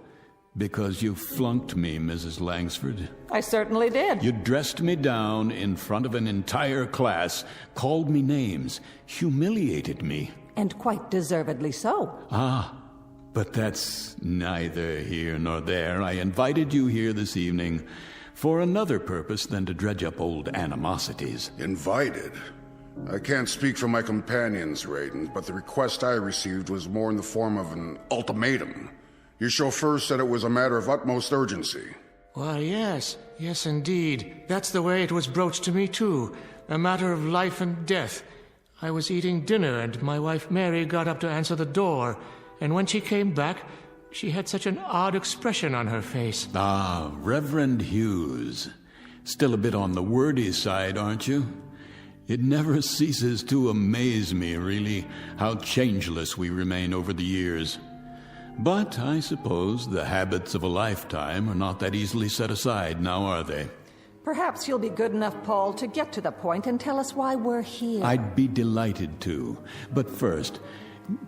Because you flunked me, Mrs. Langsford. I certainly did. You dressed me down in front of an entire class, called me names, humiliated me. And quite deservedly so. Ah, but that's neither here nor there. I invited you here this evening for another purpose than to dredge up old animosities. Invited? I can't speak for my companions, Raiden, but the request I received was more in the form of an ultimatum. Your chauffeur said it was a matter of utmost urgency. Why, yes. Yes, indeed. That's the way it was broached to me, too. A matter of life and death. I was eating dinner, and my wife Mary got up to answer the door. And when she came back, she had such an odd expression on her face. Ah, Reverend Hughes. Still a bit on the wordy side, aren't you? It never ceases to amaze me, really, how changeless we remain over the years. But I suppose the habits of a lifetime are not that easily set aside, now are they? Perhaps you'll be good enough, Paul, to get to the point and tell us why we're here. I'd be delighted to. But first,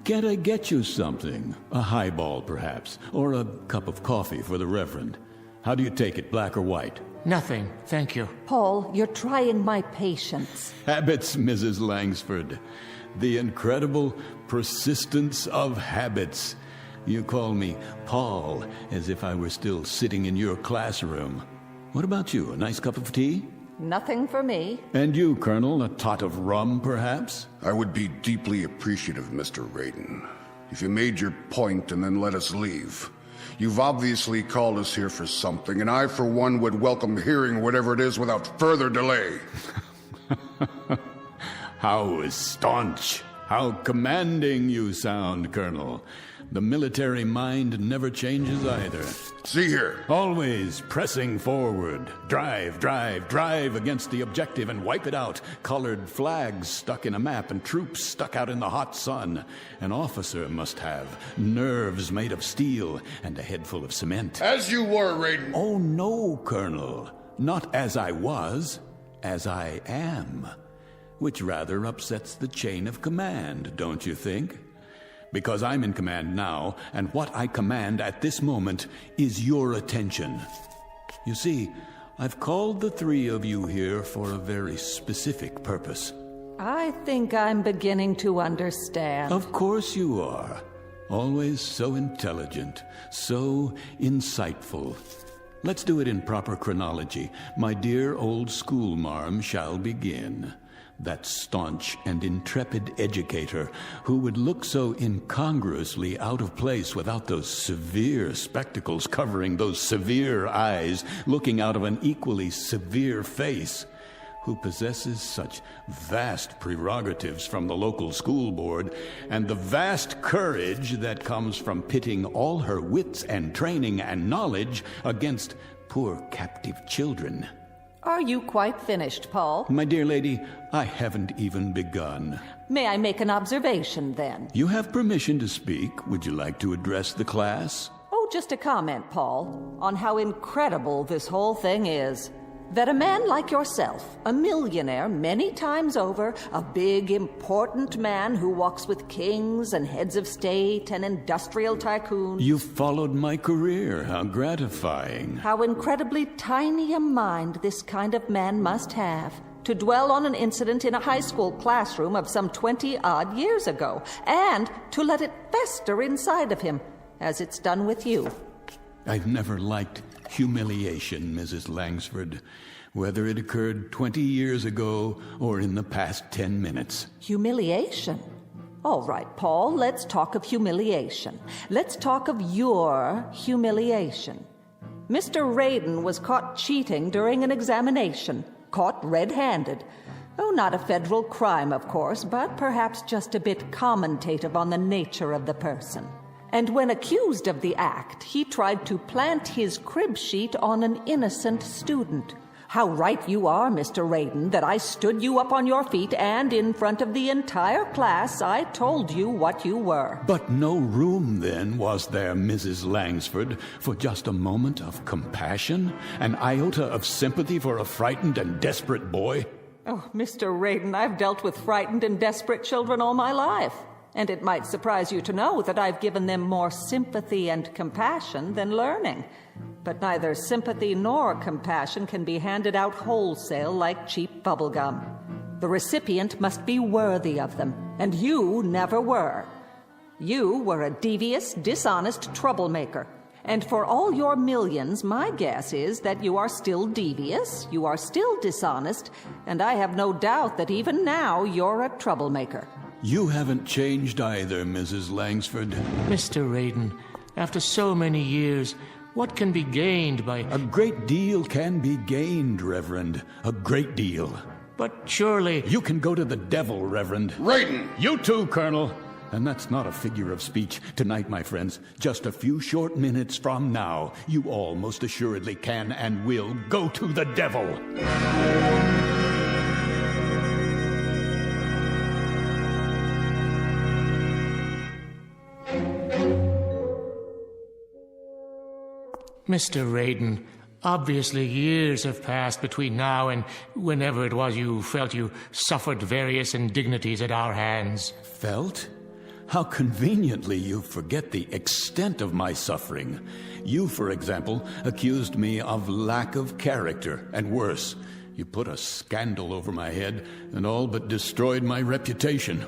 can't I get you something? A highball, perhaps, or a cup of coffee for the Reverend. How do you take it, black or white? Nothing, thank you. Paul, you're trying my patience. Habits, Mrs. Langsford. The incredible persistence of habits. You call me Paul, as if I were still sitting in your classroom. What about you? A nice cup of tea? Nothing for me. And you, Colonel, a tot of rum, perhaps? I would be deeply appreciative, Mr. Raiden, if you made your point and then let us leave. You've obviously called us here for something, and I, for one, would welcome hearing whatever it is without further delay. How staunch, how commanding you sound, Colonel. The military mind never changes either. See here. Always pressing forward. Drive, drive, drive against the objective and wipe it out. Colored flags stuck in a map and troops stuck out in the hot sun. An officer must have nerves made of steel and a head full of cement. As you were, Raiden. Oh, no, Colonel. Not as I was, as I am. Which rather upsets the chain of command, don't you think? Because I'm in command now, and what I command at this moment is your attention. You see, I've called the three of you here for a very specific purpose. I think I'm beginning to understand. Of course you are. Always so intelligent, so insightful. Let's do it in proper chronology. My dear old schoolmarm shall begin. That staunch and intrepid educator who would look so incongruously out of place without those severe spectacles covering those severe eyes looking out of an equally severe face, who possesses such vast prerogatives from the local school board and the vast courage that comes from pitting all her wits and training and knowledge against poor captive children. Are you quite finished, Paul? My dear lady, I haven't even begun. May I make an observation, then? You have permission to speak. Would you like to address the class? Oh, just a comment, Paul, on how incredible this whole thing is. That a man like yourself, a millionaire many times over, a big, important man who walks with kings and heads of state and industrial tycoons... You followed my career. How gratifying. How incredibly tiny a mind this kind of man must have, to dwell on an incident in a high school classroom of some 20-odd years ago, and to let it fester inside of him, as it's done with you. I've never liked humiliation, Mrs. Langsford, whether it occurred 20 years ago or in the past 10 minutes. Humiliation? All right, Paul, let's talk of humiliation. Let's talk of your humiliation. Mr. Raiden was caught cheating during an examination, caught red-handed. Oh, not a federal crime, of course, but perhaps just a bit commentative on the nature of the person. And when accused of the act, he tried to plant his crib sheet on an innocent student. How right you are, Mr. Raiden, that I stood you up on your feet and in front of the entire class I told you what you were. But no room then, was there, Mrs. Langsford, for just a moment of compassion? An iota of sympathy for a frightened and desperate boy? Oh, Mr. Raiden, I've dealt with frightened and desperate children all my life. And it might surprise you to know that I've given them more sympathy and compassion than learning. But neither sympathy nor compassion can be handed out wholesale like cheap bubblegum. The recipient must be worthy of them, and you never were. You were a devious, dishonest troublemaker. And for all your millions, my guess is that you are still devious, you are still dishonest, and I have no doubt that even now you're a troublemaker. You haven't changed either, Mrs. Langsford. Mr. Raiden, after so many years, what can be gained by... A great deal can be gained, Reverend. A great deal. But surely... You can go to the devil, Reverend. Raiden! You too, Colonel. And that's not a figure of speech. Tonight, my friends, just a few short minutes from now, you all most assuredly can and will go to the devil. Mr. Raiden, Obviously, years have passed between now and whenever it was you felt you suffered various indignities at our hands. Felt? How conveniently you forget the extent of my suffering. You, for example, accused me of lack of character, and worse, you put a scandal over my head and all but destroyed my reputation.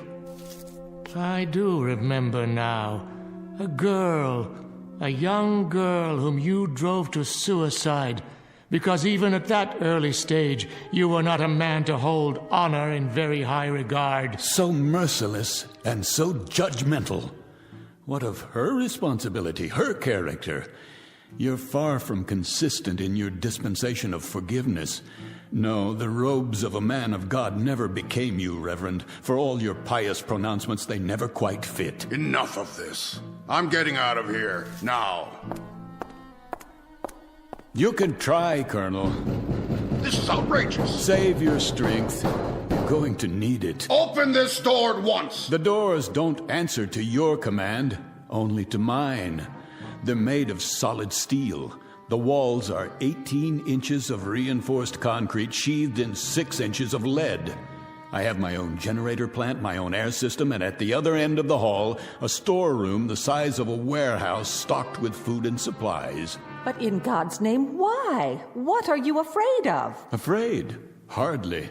I do remember now. A young girl whom you drove to suicide, because even at that early stage, you were not a man to hold honor in very high regard. So merciless and so judgmental. What of her responsibility, her character? You're far from consistent in your dispensation of forgiveness. No, the robes of a man of God never became you, Reverend. For all your pious pronouncements, they never quite fit. Enough of this. I'm getting out of here, now. You can try, Colonel. This is outrageous. Save your strength. You're going to need it. Open this door at once. The doors don't answer to your command, only to mine. They're made of solid steel. The walls are 18 inches of reinforced concrete sheathed in 6 inches of lead. I have my own generator plant, my own air system, and at the other end of the hall, a storeroom the size of a warehouse stocked with food and supplies. But in God's name, why? What are you afraid of? Afraid? Hardly.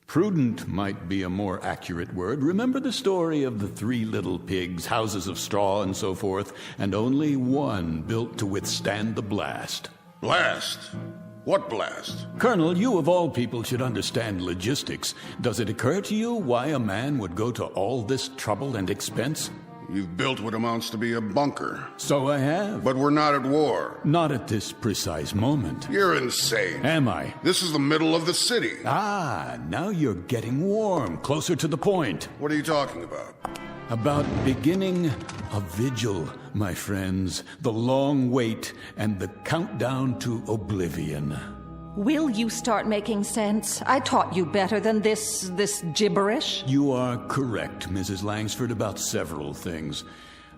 Prudent might be a more accurate word. Remember the story of the 3 little pigs, houses of straw and so forth, and only one built to withstand the blast. Blast? What blast? Colonel, you of all people should understand logistics. Does it occur to you why a man would go to all this trouble and expense? You've built what amounts to be a bunker. So I have. But we're not at war. Not at this precise moment. You're insane. Am I? This is the middle of the city. Ah, now you're getting warm, closer to the point. What are you talking about? About beginning a vigil, my friends. The long wait and the countdown to oblivion. Will you start making sense? I taught you better than this gibberish. You are correct, Mrs. Langsford, about several things.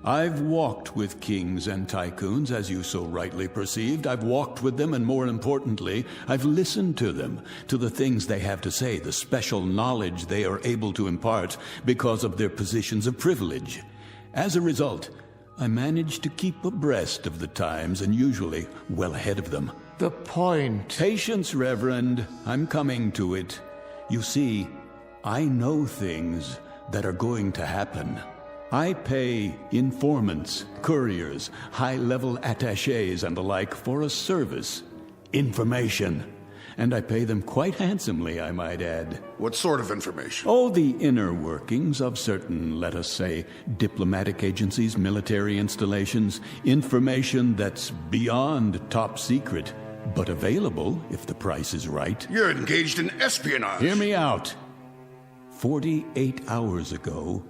I've walked with kings and tycoons, as you so rightly perceived. I've walked with them, and more importantly, I've listened to them, to the things they have to say, the special knowledge they are able to impart because of their positions of privilege. As a result, I managed to keep abreast of the times and usually well ahead of them. The point. Patience, Reverend. I'm coming to it. You see, I know things that are going to happen. I pay informants, couriers, high-level attachés and the like for a service, information. And I pay them quite handsomely, I might add. What sort of information? Oh, the inner workings of certain, let us say, diplomatic agencies, military installations, information that's beyond top secret, but available if the price is right. You're engaged in espionage. Hear me out. 48 hours ago,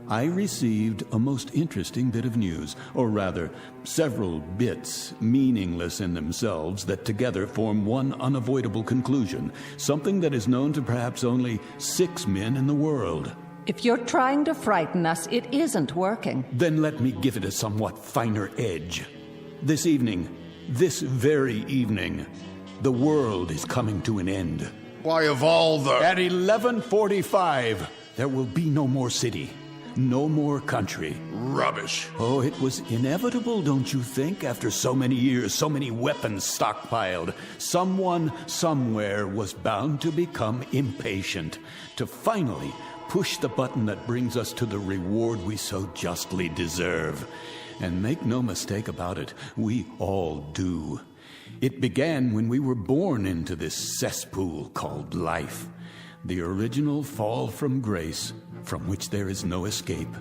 I received a most interesting bit of news, or rather, several bits, meaningless in themselves, that together form one unavoidable conclusion, something that is known to perhaps only 6 men in the world. If you're trying to frighten us, it isn't working. Then let me give it a somewhat finer edge. This evening, this very evening, the world is coming to an end. Why, of all the... At 11:45, there will be no more city. No more country. Rubbish. Oh, it was inevitable, don't you think? After so many years, so many weapons stockpiled, someone somewhere was bound to become impatient, to finally push the button that brings us to the reward we so justly deserve. And make no mistake about it, we all do. It began when we were born into this cesspool called life. The original fall from grace, from which there is no escape.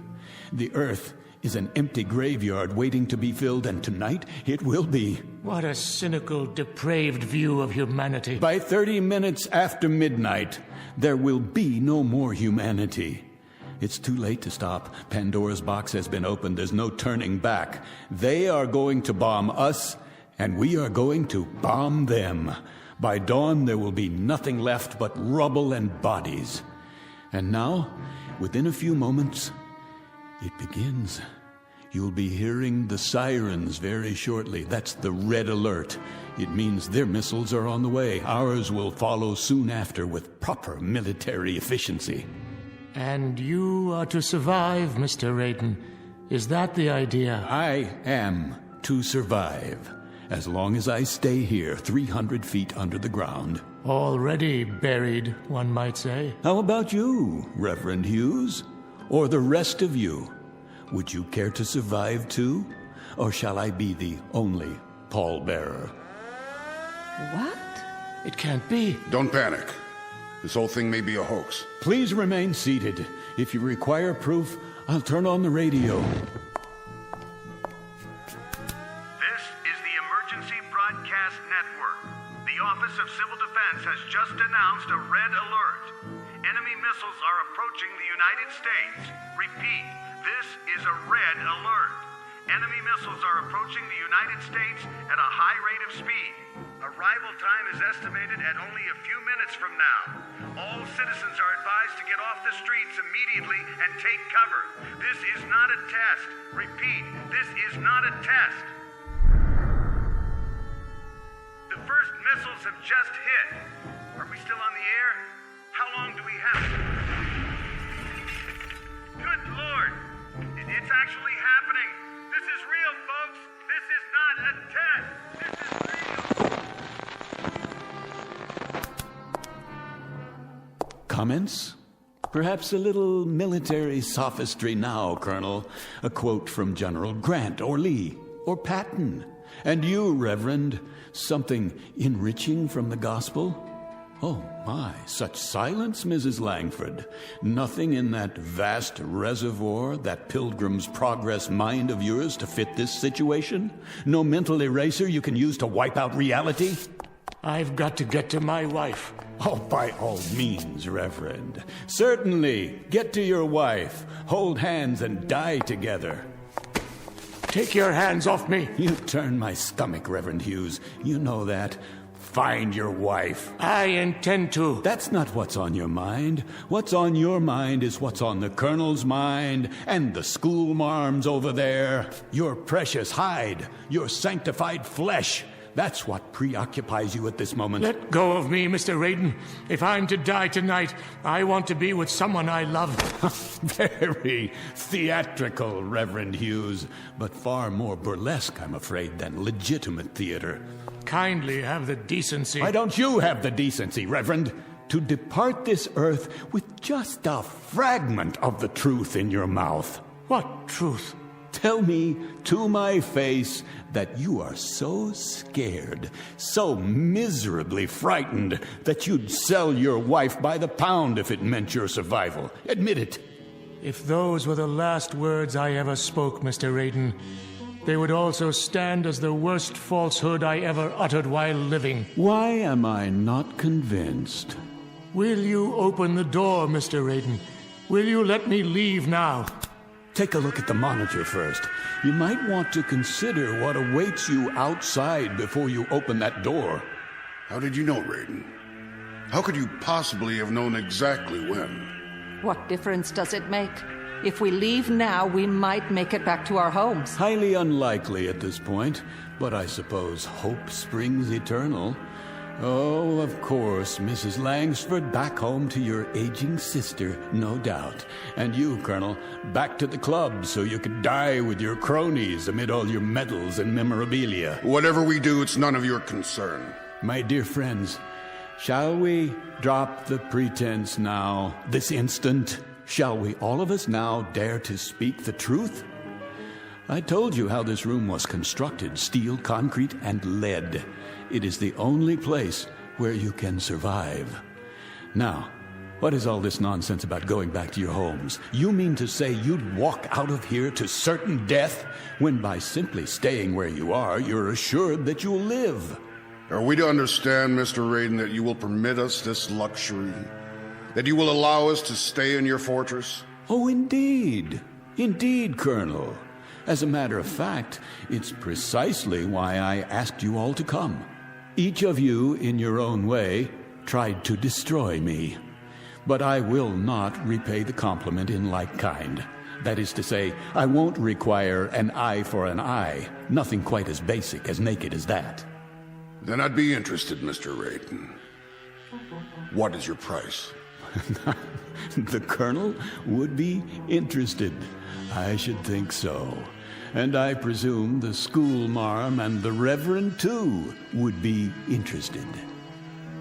The earth is an empty graveyard waiting to be filled, and tonight it will be. What a cynical, depraved view of humanity. By 30 minutes after midnight, there will be no more humanity. It's too late to stop. Pandora's box has been opened. There's no turning back. They are going to bomb us, and we are going to bomb them. By dawn, there will be nothing left but rubble and bodies. And now, within a few moments, it begins. You'll be hearing the sirens very shortly. That's the red alert. It means their missiles are on the way. Ours will follow soon after with proper military efficiency. And you are to survive, Mr. Raiden. Is that the idea? I am to survive, as long as I stay here 300 feet under the ground. Already buried, one might say. How about you, Reverend Hughes? Or the rest of you? Would you care to survive too? Or shall I be the only pallbearer? What? It can't be. Don't panic. This whole thing may be a hoax. Please remain seated. If you require proof, I'll turn on the radio. This is the Emergency Broadcast Network. The Office of Civil Defense has just announced a red alert. Enemy missiles are approaching the United States. Repeat, this is a red alert. Enemy missiles are approaching the United States at a high rate of speed. Arrival time is estimated at only a few minutes from now. All citizens are advised to get off the streets immediately and take cover. This is not a test. Repeat, this is not a test. The first missiles have just hit. Are we still on the air? How long do we have? Good Lord! It's actually happening. This is real, folks. This is not a test. This is real. Comments? Perhaps a little military sophistry now, Colonel. A quote from General Grant or Lee or Patton. And you, Reverend, something enriching from the gospel? Oh, my, such silence, Mrs. Langford. Nothing in that vast reservoir, that Pilgrim's Progress mind of yours to fit this situation? No mental eraser you can use to wipe out reality? I've got to get to my wife. Oh, by all means, Reverend. Certainly, get to your wife. Hold hands and die together. Take your hands off me. You turn my stomach, Reverend Hughes. You know that. Find your wife. I intend to. That's not what's on your mind. What's on your mind is what's on the Colonel's mind and the school marms over there. Your precious hide, your sanctified flesh. That's what preoccupies you at this moment. Let go of me, Mr. Raiden. If I'm to die tonight, I want to be with someone I love. Very theatrical, Reverend Hughes, but far more burlesque, I'm afraid, than legitimate theater. Kindly have the decency. Why don't you have the decency, Reverend, to depart this earth with just a fragment of the truth in your mouth? What truth? Tell me to my face that you are so scared, so miserably frightened, that you'd sell your wife by the pound if it meant your survival. Admit it. If those were the last words I ever spoke, Mr. Raiden, they would also stand as the worst falsehood I ever uttered while living. Why am I not convinced? Will you open the door, Mr. Raiden? Will you let me leave now? Take a look at the monitor first. You might want to consider what awaits you outside before you open that door. How did you know, Raiden? How could you possibly have known exactly when? What difference does it make? If we leave now, we might make it back to our homes. Highly unlikely at this point, but I suppose hope springs eternal. Oh, of course, Mrs. Langsford, back home to your aging sister, no doubt. And you, Colonel, back to the club so you could die with your cronies amid all your medals and memorabilia. Whatever we do, it's none of your concern. My dear friends, shall we drop the pretense now, this instant? Shall we all of us now dare to speak the truth? I told you how this room was constructed, steel, concrete, and lead. It is the only place where you can survive. Now, what is all this nonsense about going back to your homes? You mean to say you'd walk out of here to certain death, when by simply staying where you are, you're assured that you'll live? Are we to understand, Mr. Raiden, that you will permit us this luxury? That you will allow us to stay in your fortress? Oh, indeed. Indeed, Colonel. As a matter of fact, it's precisely why I asked you all to come. Each of you, in your own way, tried to destroy me. But I will not repay the compliment in like kind. That is to say, I won't require an eye for an eye. Nothing quite as basic, as naked as that. Then I'd be interested, Mr. Raiden. What is your price? The Colonel would be interested. I should think so. And I presume the schoolmarm and the Reverend, too, would be interested.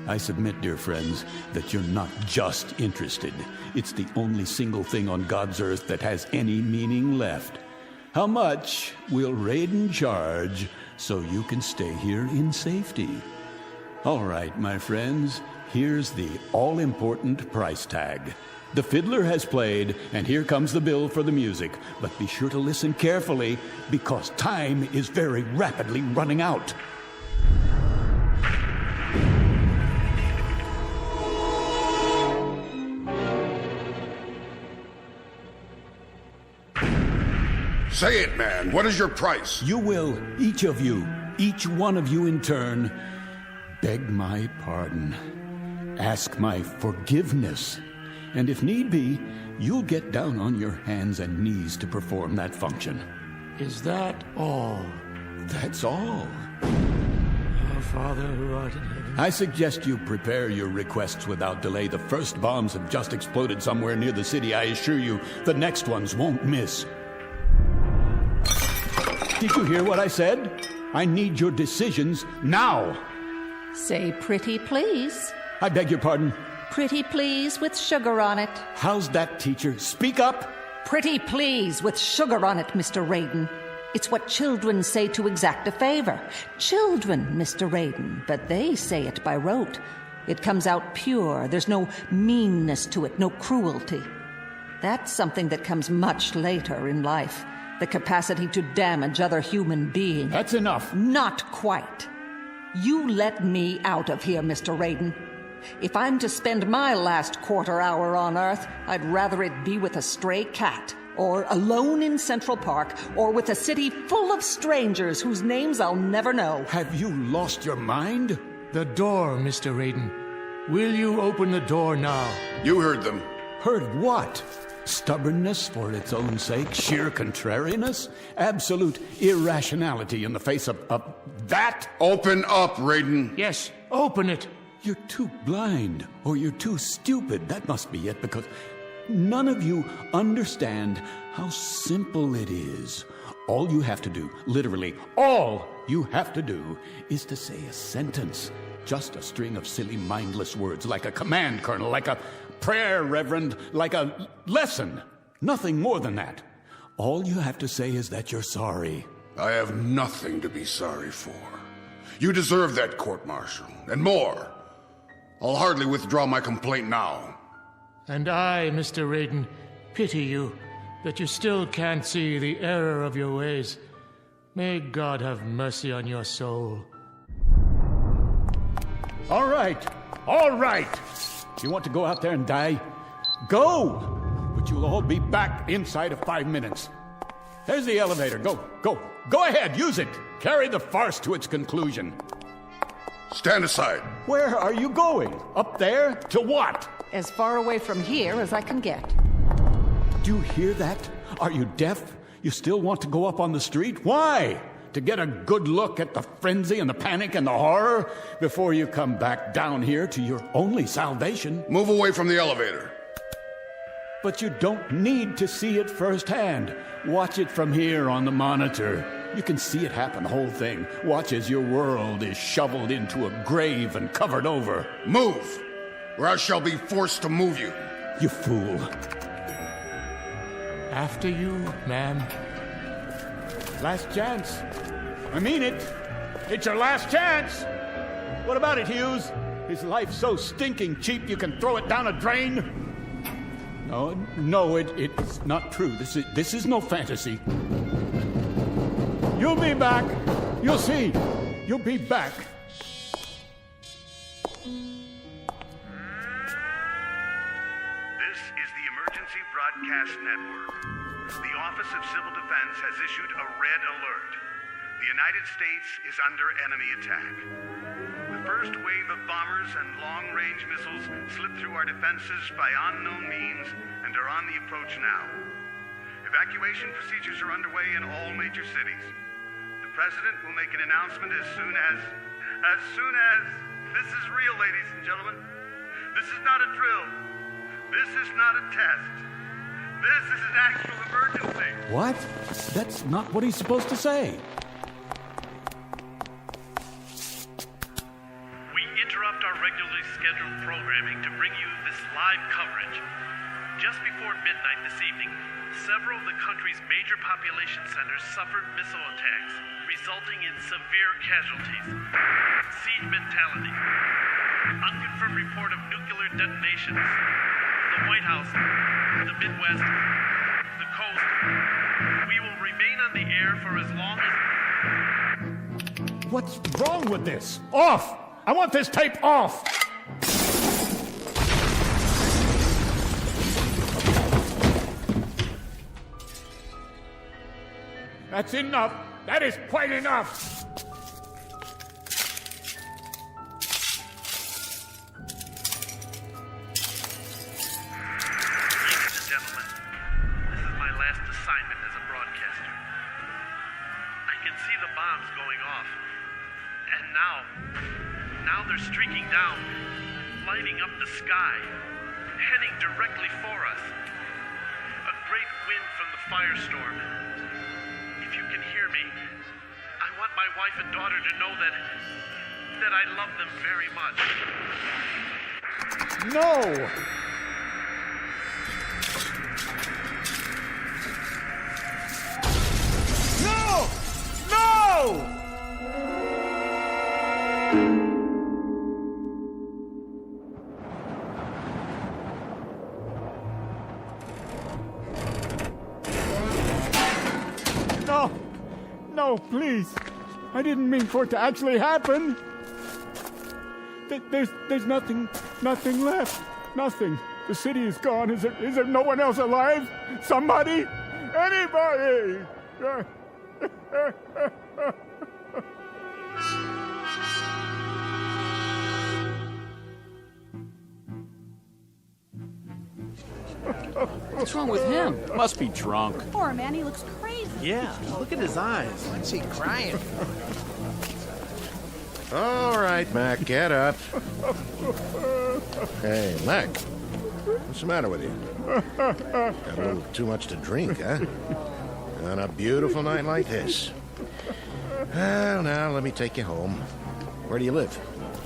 I submit, dear friends, that you're not just interested. It's the only single thing on God's earth that has any meaning left. How much will Raiden charge so you can stay here in safety? All right, my friends, here's the all-important price tag. The fiddler has played, and here comes the bill for the music. But be sure to listen carefully, because time is very rapidly running out. Say it, man. What is your price? You will, each of you, each one of you in turn, beg my pardon, ask my forgiveness, and if need be, you'll get down on your hands and knees to perform that function. Is that all? That's all. Our Father who art in heaven. I suggest you prepare your requests without delay. The first bombs have just exploded somewhere near the city. I assure you, the next ones won't miss. Did you hear what I said? I need your decisions now. Say pretty please. I beg your pardon? Pretty please with sugar on it. How's that, teacher? Speak up. Pretty please with sugar on it, Mr. Raiden. It's what children say to exact a favor. Children, Mr. Raiden, but they say it by rote. It comes out pure. There's no meanness to it, no cruelty. That's something that comes much later in life. The capacity to damage other human beings. That's enough. Not quite. You let me out of here, Mr. Raiden. If I'm to spend my last quarter hour on Earth, I'd rather it be with a stray cat, or alone in Central Park, or with a city full of strangers whose names I'll never know. Have you lost your mind? The door, Mr. Raiden. Will you open the door now? You heard them. Heard what? Stubbornness for its own sake? Sheer contrariness? Absolute irrationality in the face of that? Open up, Raiden. Yes, open it. You're too blind, or you're too stupid. That must be it, because none of you understand how simple it is. All you have to do, literally all you have to do, is to say a sentence. Just a string of silly, mindless words, like a command, Colonel, like a prayer, Reverend, like a lesson. Nothing more than that. All you have to say is that you're sorry. I have nothing to be sorry for. You deserve that, court-martial, and more. I'll hardly withdraw my complaint now. And I, Mr. Raiden, pity you that you still can't see the error of your ways. May God have mercy on your soul. All right. You want to go out there and die? Go! But you'll all be back inside of 5 minutes. There's the elevator. Go ahead, use it. Carry the farce to its conclusion. Stand aside. Where are you going? Up there? To what? As far away from here as I can get. Do you hear that? Are you deaf? You still want to go up on the street? Why? To get a good look at the frenzy and the panic and the horror before you come back down here to your only salvation? Move away from the elevator. But you don't need to see it firsthand. Watch it from here on the monitor. You can see it happen, the whole thing. Watch as your world is shoveled into a grave and covered over. Move, or I shall be forced to move you. You fool. After you, ma'am. Last chance. I mean it. It's your last chance. What about it, Hughes? Is life so stinking cheap you can throw it down a drain? No, it's not true. This is no fantasy. You'll be back. You'll see. You'll be back. This is the Emergency Broadcast Network. The Office of Civil Defense has issued a red alert. The United States is under enemy attack. The first wave of bombers and long-range missiles slipped through our defenses by unknown means and are on the approach now. Evacuation procedures are underway in all major cities. The President will make an announcement as soon as... This is real, ladies and gentlemen. This is not a drill. This is not a test. This is an actual emergency. What? That's not what he's supposed to say. We interrupt our regularly scheduled programming to bring you this live coverage. Just before midnight this evening, several of the country's major population centers suffered missile attacks, resulting in severe casualties. Siege mentality. Unconfirmed report of nuclear detonations. The White House, the Midwest, the coast. We will remain on the air for as long as... What's wrong with this? Off! I want this tape off! That's enough. That is quite enough. Ladies and gentlemen, this is my last assignment as a broadcaster. I can see the bombs going off. And now they're streaking down, lighting up the sky, heading directly for us. A great wind from the firestorm. If you can hear me, I want my wife and daughter to know that I love them very much. No! No! No! No! No, please! I didn't mean for it to actually happen! There's nothing left. Nothing. The city is gone. Is there no one else alive? Somebody? Anybody? What's wrong with him? Must be drunk. Poor man, he looks crazy. Yeah, look at his eyes. What's he crying? All right, Mac, get up. Hey, Mac, what's the matter with you? Got a little too much to drink, huh? On a beautiful night like this. Well, now, let me take you home. Where do you live?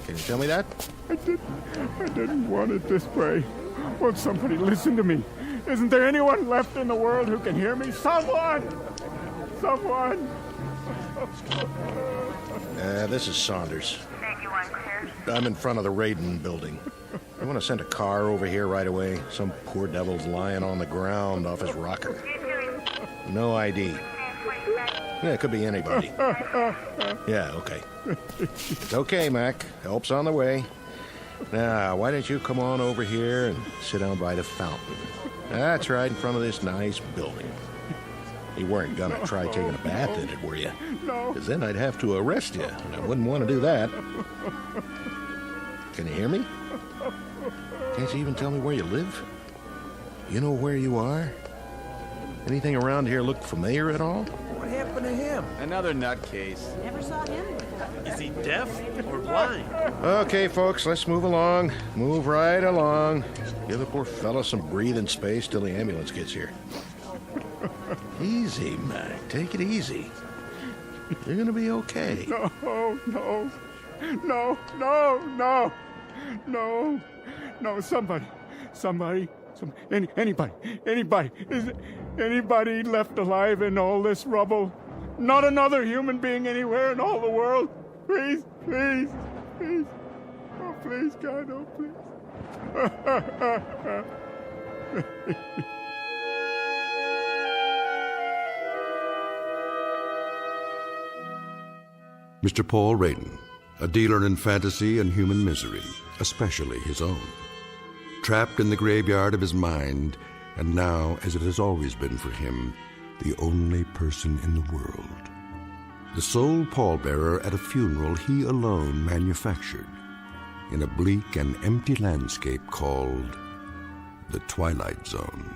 Can you tell me that? I didn't want it this way. Won't somebody listen to me? Isn't there anyone left in the world who can hear me? Someone! Someone! This is Saunders. I'm in front of the Raiden building. I want to send a car over here right away. Some poor devil's lying on the ground off his rocker. No ID. Yeah, it could be anybody. Yeah, okay. It's okay, Mac. Help's on the way. Now, why don't you come on over here and sit down by the fountain? That's right in front of this nice building. You weren't gonna try taking a bath in it, were you? No. Because then I'd have to arrest you, and I wouldn't want to do that. Can you hear me? Can't you even tell me where you live? You know where you are? Anything around here look familiar at all? What happened to him? Another nutcase. Never saw him before. Is he deaf or blind? Okay, folks, let's move along. Move right along. Give the poor fella some breathing space till the ambulance gets here. Easy, Mac. Take it easy. You're gonna be okay. No, anybody. Is anybody left alive in all this rubble? Not another human being anywhere in all the world? Please. Oh, please, God, oh, please. Mr. Paul Raiden, a dealer in fantasy and human misery, especially his own. Trapped in the graveyard of his mind, and now, as it has always been for him, the only person in the world. The sole pallbearer at a funeral he alone manufactured, in a bleak and empty landscape called the Twilight Zone.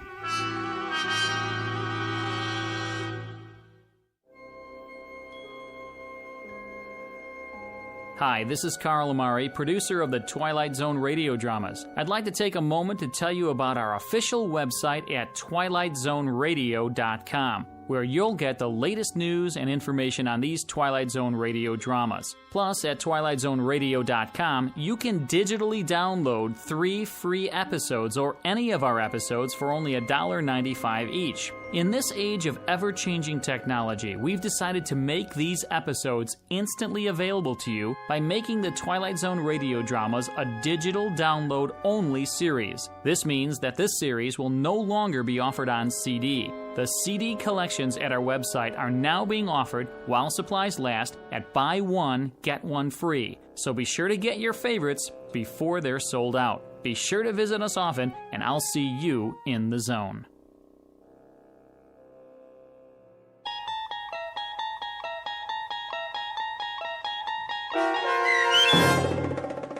Hi, this is Carl Amari, producer of the Twilight Zone radio dramas. I'd like to take a moment to tell you about our official website at twilightzoneradio.com, where you'll get the latest news and information on these Twilight Zone radio dramas. Plus, at twilightzoneradio.com, you can digitally download 3 free episodes or any of our episodes for only $1.95 each. In this age of ever-changing technology, we've decided to make these episodes instantly available to you by making the Twilight Zone radio dramas a digital download-only series. This means that this series will no longer be offered on CD. The CD collections at our website are now being offered while supplies last at buy one, get one free. So be sure to get your favorites before they're sold out. Be sure to visit us often, and I'll see you in the zone.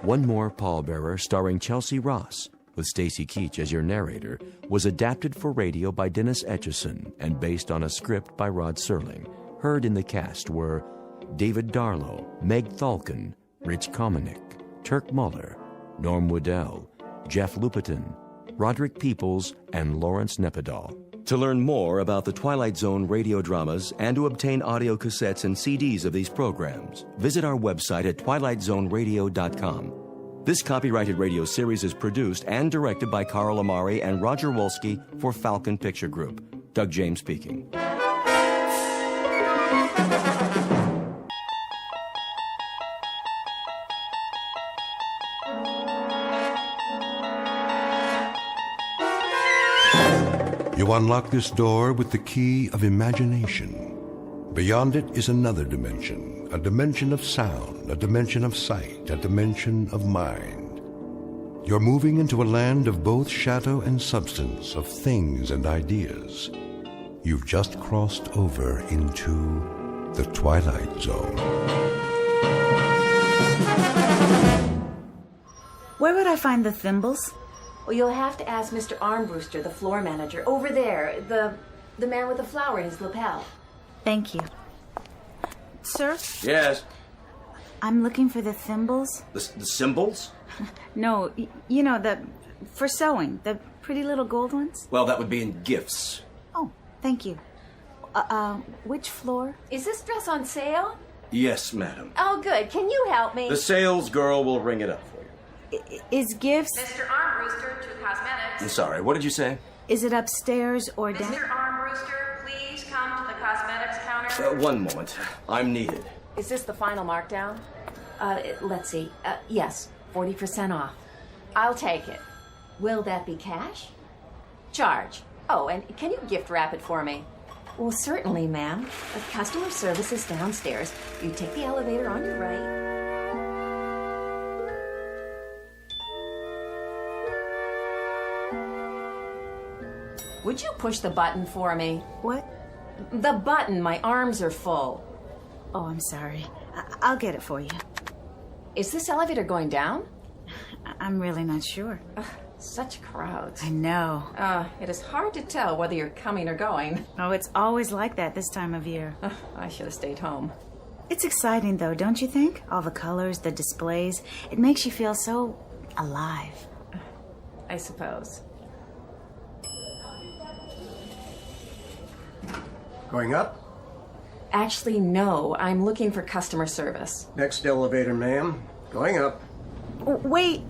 One More Pallbearer, starring Chelsea Ross, with Stacy Keach as your narrator, was adapted for radio by Dennis Etchison and based on a script by Rod Serling. Heard in the cast were David Darlow, Meg Thalken, Rich Kominick, Turk Muller, Norm Woodell, Jeff Lupetin, Roderick Peoples, and Lawrence Nepidal. To learn more about the Twilight Zone radio dramas and to obtain audio cassettes and CDs of these programs, visit our website at twilightzoneradio.com. This copyrighted radio series is produced and directed by Carl Amari and Roger Wolski for Falcon Picture Group. Doug James speaking. You unlock this door with the key of imagination. Beyond it is another dimension, a dimension of sound, a dimension of sight, a dimension of mind. You're moving into a land of both shadow and substance, of things and ideas. You've just crossed over into the Twilight Zone. Where would I find the thimbles? Well, you'll have to ask Mr. Armbruster, the floor manager. Over there, the man with the flower in his lapel. Thank you. Sir? Yes? I'm looking for the thimbles. The symbols? No, you know, for sewing, the pretty little gold ones. Well, that would be in gifts. Oh, thank you. Which floor? Is this dress on sale? Yes, madam. Oh, good. Can you help me? The sales girl will ring it up for you. Is gifts... Mr. Armbruster to cosmetics. I'm sorry, what did you say? Is it upstairs or down? Mr. Armbruster, please come to the cosmetics counter. One moment. I'm needed. Is this the final markdown? Let's see. Yes, 40% off. I'll take it. Will that be cash? Charge. Oh, and can you gift wrap it for me? Well, certainly, ma'am. Customer service is downstairs. You take the elevator on your right. Would you push the button for me? What? The button. My arms are full. Oh, I'm sorry. I'll get it for you. Is this elevator going down? I'm really not sure. Such crowds. I know. It is hard to tell whether you're coming or going. Oh, it's always like that this time of year. I should have stayed home. It's exciting, though, don't you think? All the colors, the displays. It makes you feel so alive. I suppose. Going up? Actually, no. I'm looking for customer service. Next elevator, ma'am. Going up. Wait.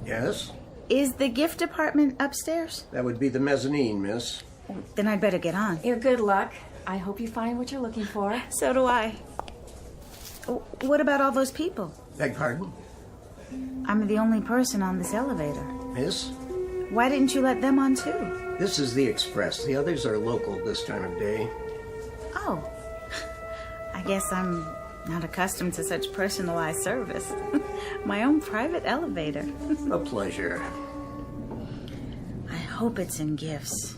Yes? Is the gift department upstairs? That would be the mezzanine, miss. Then I'd better get on. Your good luck. I hope you find what you're looking for. So do I. What about all those people? Beg pardon? I'm the only person on this elevator. Miss? Why didn't you let them on too? This is the express. The others are local this time of day. Oh. I guess I'm not accustomed to such personalized service. My own private elevator. A pleasure. I hope it's in gifts.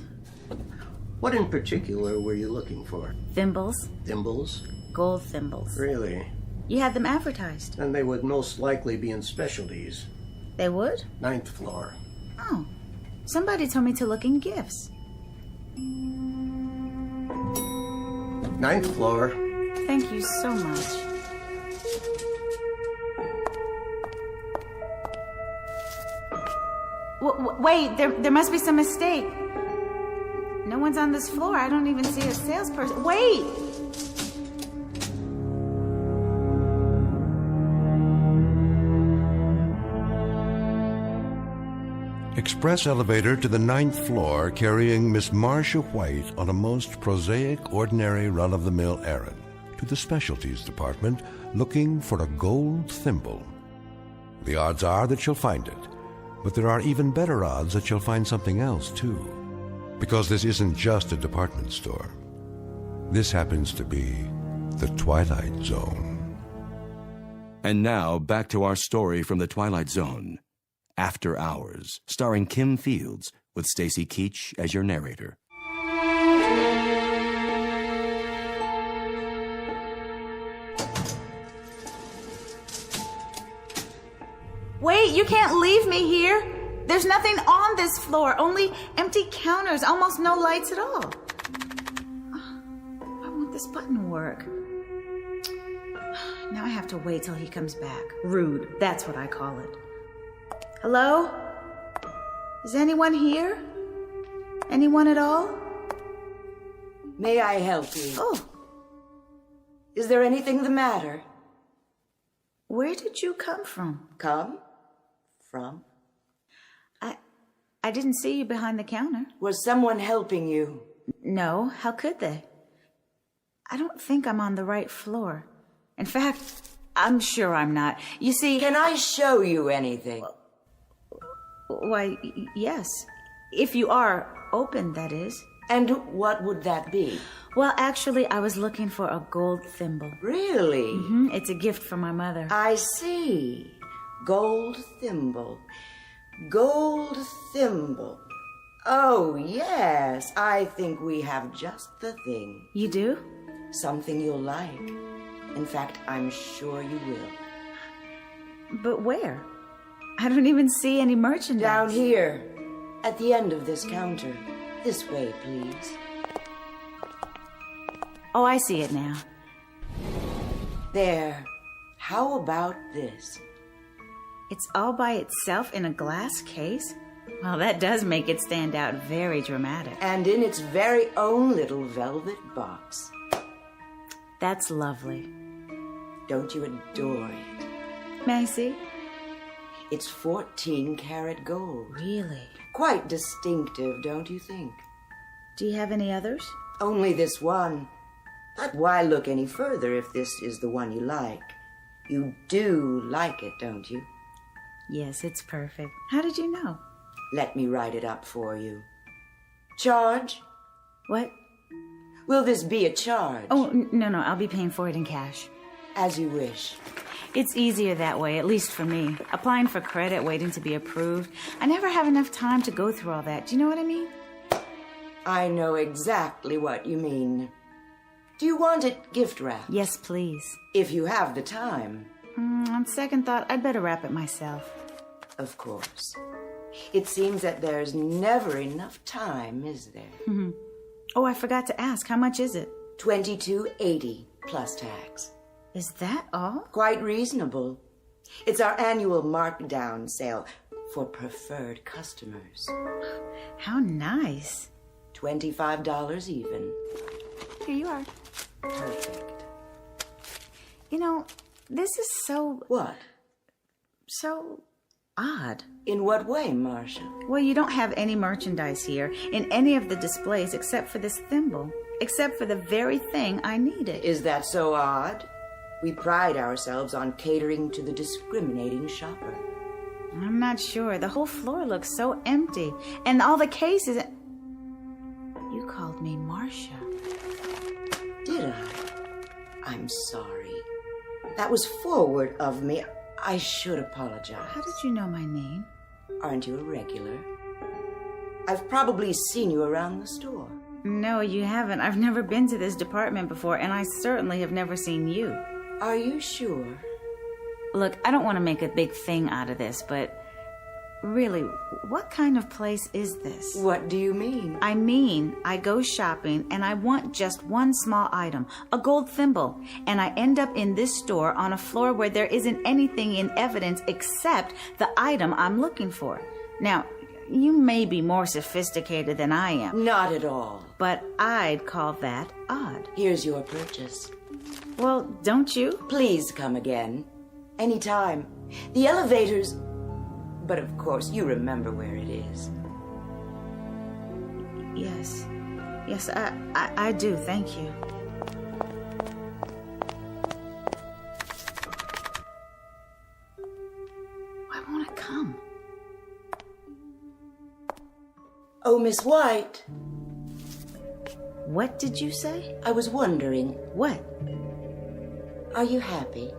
What in particular were you looking for? Thimbles. Thimbles? Gold thimbles. Really? You had them advertised. And they would most likely be in specialties. They would? 9th floor. Oh. Somebody told me to look in gifts. 9th floor. Thank you so much. Wait, there must be some mistake. No one's on this floor. I don't even see a salesperson. Wait! Express elevator to the 9th floor carrying Miss Marcia White on a most prosaic, ordinary, run-of-the-mill errand to the specialties department looking for a gold thimble. The odds are that she'll find it, but there are even better odds that she'll find something else, too. Because this isn't just a department store. This happens to be the Twilight Zone. And now, back to our story from the Twilight Zone. After Hours, starring Kim Fields, with Stacy Keach as your narrator. Wait, you can't leave me here. There's nothing on this floor, only empty counters, almost no lights at all. Why won't this button work? Now I have to wait till he comes back. Rude, that's what I call it. Hello? Is anyone here? Anyone at all? May I help you? Oh. Is there anything the matter? Where did you come from? Come? From? I didn't see you behind the counter. Was someone helping you? No, how could they? I don't think I'm on the right floor. In fact, I'm sure I'm not. You see... Can I show you anything? Why, yes. If you are open, that is. And what would that be? Well, actually, I was looking for a gold thimble. Really? Mm-hmm. It's a gift from my mother. I see. Gold thimble. Gold thimble. Oh, yes. I think we have just the thing. You do? Something you'll like. In fact, I'm sure you will. But where? I don't even see any merchandise. Down here, at the end of this counter. This way, please. Oh, I see it now. There. How about this? It's all by itself in a glass case? Well, that does make it stand out very dramatic. And in its very own little velvet box. That's lovely. Don't you adore it? May I see? It's 14-karat gold. Really? Quite distinctive, don't you think? Do you have any others? Only this one. But why look any further if this is the one you like? You do like it, don't you? Yes, it's perfect. How did you know? Let me write it up for you. Charge? What? Will this be a charge? Oh, no, I'll be paying for it in cash. As you wish. It's easier that way, at least for me. Applying for credit, waiting to be approved. I never have enough time to go through all that. Do you know what I mean? I know exactly what you mean. Do you want it gift wrapped? Yes, please. If you have the time. On second thought, I'd better wrap it myself. Of course. It seems that there's never enough time, is there? Mm-hmm. Oh, I forgot to ask. How much is it? $22.80 plus tax. Is that all? Quite reasonable. It's our annual markdown sale for preferred customers. How nice. $25 even. Here you are. Perfect. You know, this is so... What? So odd. In what way, Marcia? Well, you don't have any merchandise here in any of the displays except for this thimble. Except for the very thing I needed. Is that so odd? We pride ourselves on catering to the discriminating shopper. I'm not sure. The whole floor looks so empty. And all the cases... You called me Marcia. Did I? I'm sorry. That was forward of me. I should apologize. How did you know my name? Aren't you a regular? I've probably seen you around the store. No, you haven't. I've never been to this department before, and I certainly have never seen you. Are you sure? Look, I don't want to make a big thing out of this, but really, what kind of place is this? What do you mean? I mean, I go shopping and I want just one small item, a gold thimble, and I end up in this store on a floor where there isn't anything in evidence except the item I'm looking for. Now, You may be more sophisticated than I am. Not at all. But I'd call that odd. Here's your purchase. Well, don't you? Please come again. Anytime. The elevators... But of course, you remember where it is. Yes. Yes, I do. Thank you. Why won't it come? Oh, Miss White. What did you say? I was wondering. What? Are you happy?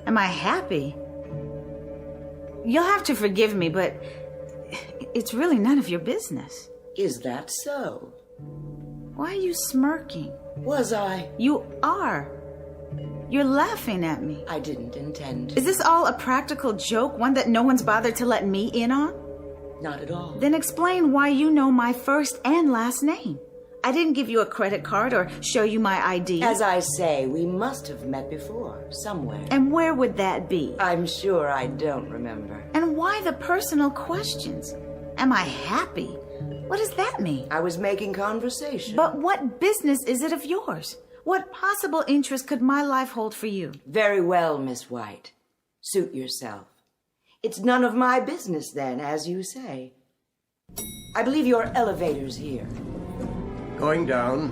Am I happy? You'll have to forgive me, but it's really none of your business. Is that so? Why are you smirking? Was I? You are. You're laughing at me. I didn't intend to. Is this all a practical joke, one that no one's bothered to let me in on? Not at all. Then explain why you know my first and last name. I didn't give you a credit card or show you my ID. As I say, we must have met before, somewhere. And where would that be? I'm sure I don't remember. And why the personal questions? Am I happy? What does that mean? I was making conversation. But what business is it of yours? What possible interest could my life hold for you? Very well, Miss White. Suit yourself. It's none of my business then, as you say. I believe your elevator's here. Going down.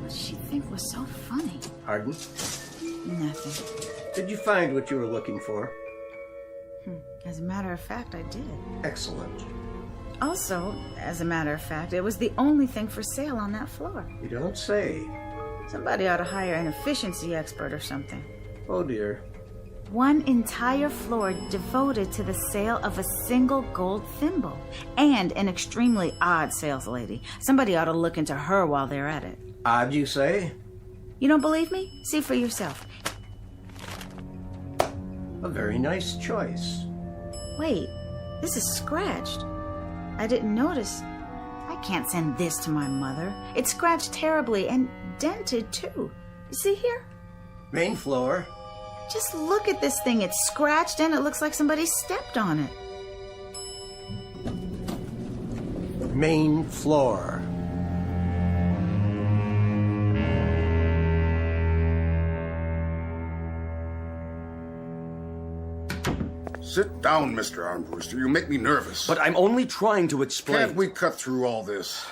What did she think was so funny? Pardon? Nothing. Did you find what you were looking for? As a matter of fact, I did. Excellent. Also, as a matter of fact, it was the only thing for sale on that floor. You don't say. Somebody ought to hire an efficiency expert or something. Oh, dear. One entire floor devoted to the sale of a single gold thimble. And an extremely odd sales lady. Somebody ought to look into her while they're at it. Odd, you say? You don't believe me? See for yourself. A very nice choice. Wait, this is scratched. I didn't notice. I can't send this to my mother. It's scratched terribly and dented too. You see here? Main floor. Just look at this thing. It's scratched and it looks like somebody stepped on it. Main floor. Sit down, Mr. Armbruster. You make me nervous. But I'm only trying to explain. Can't we cut through all this?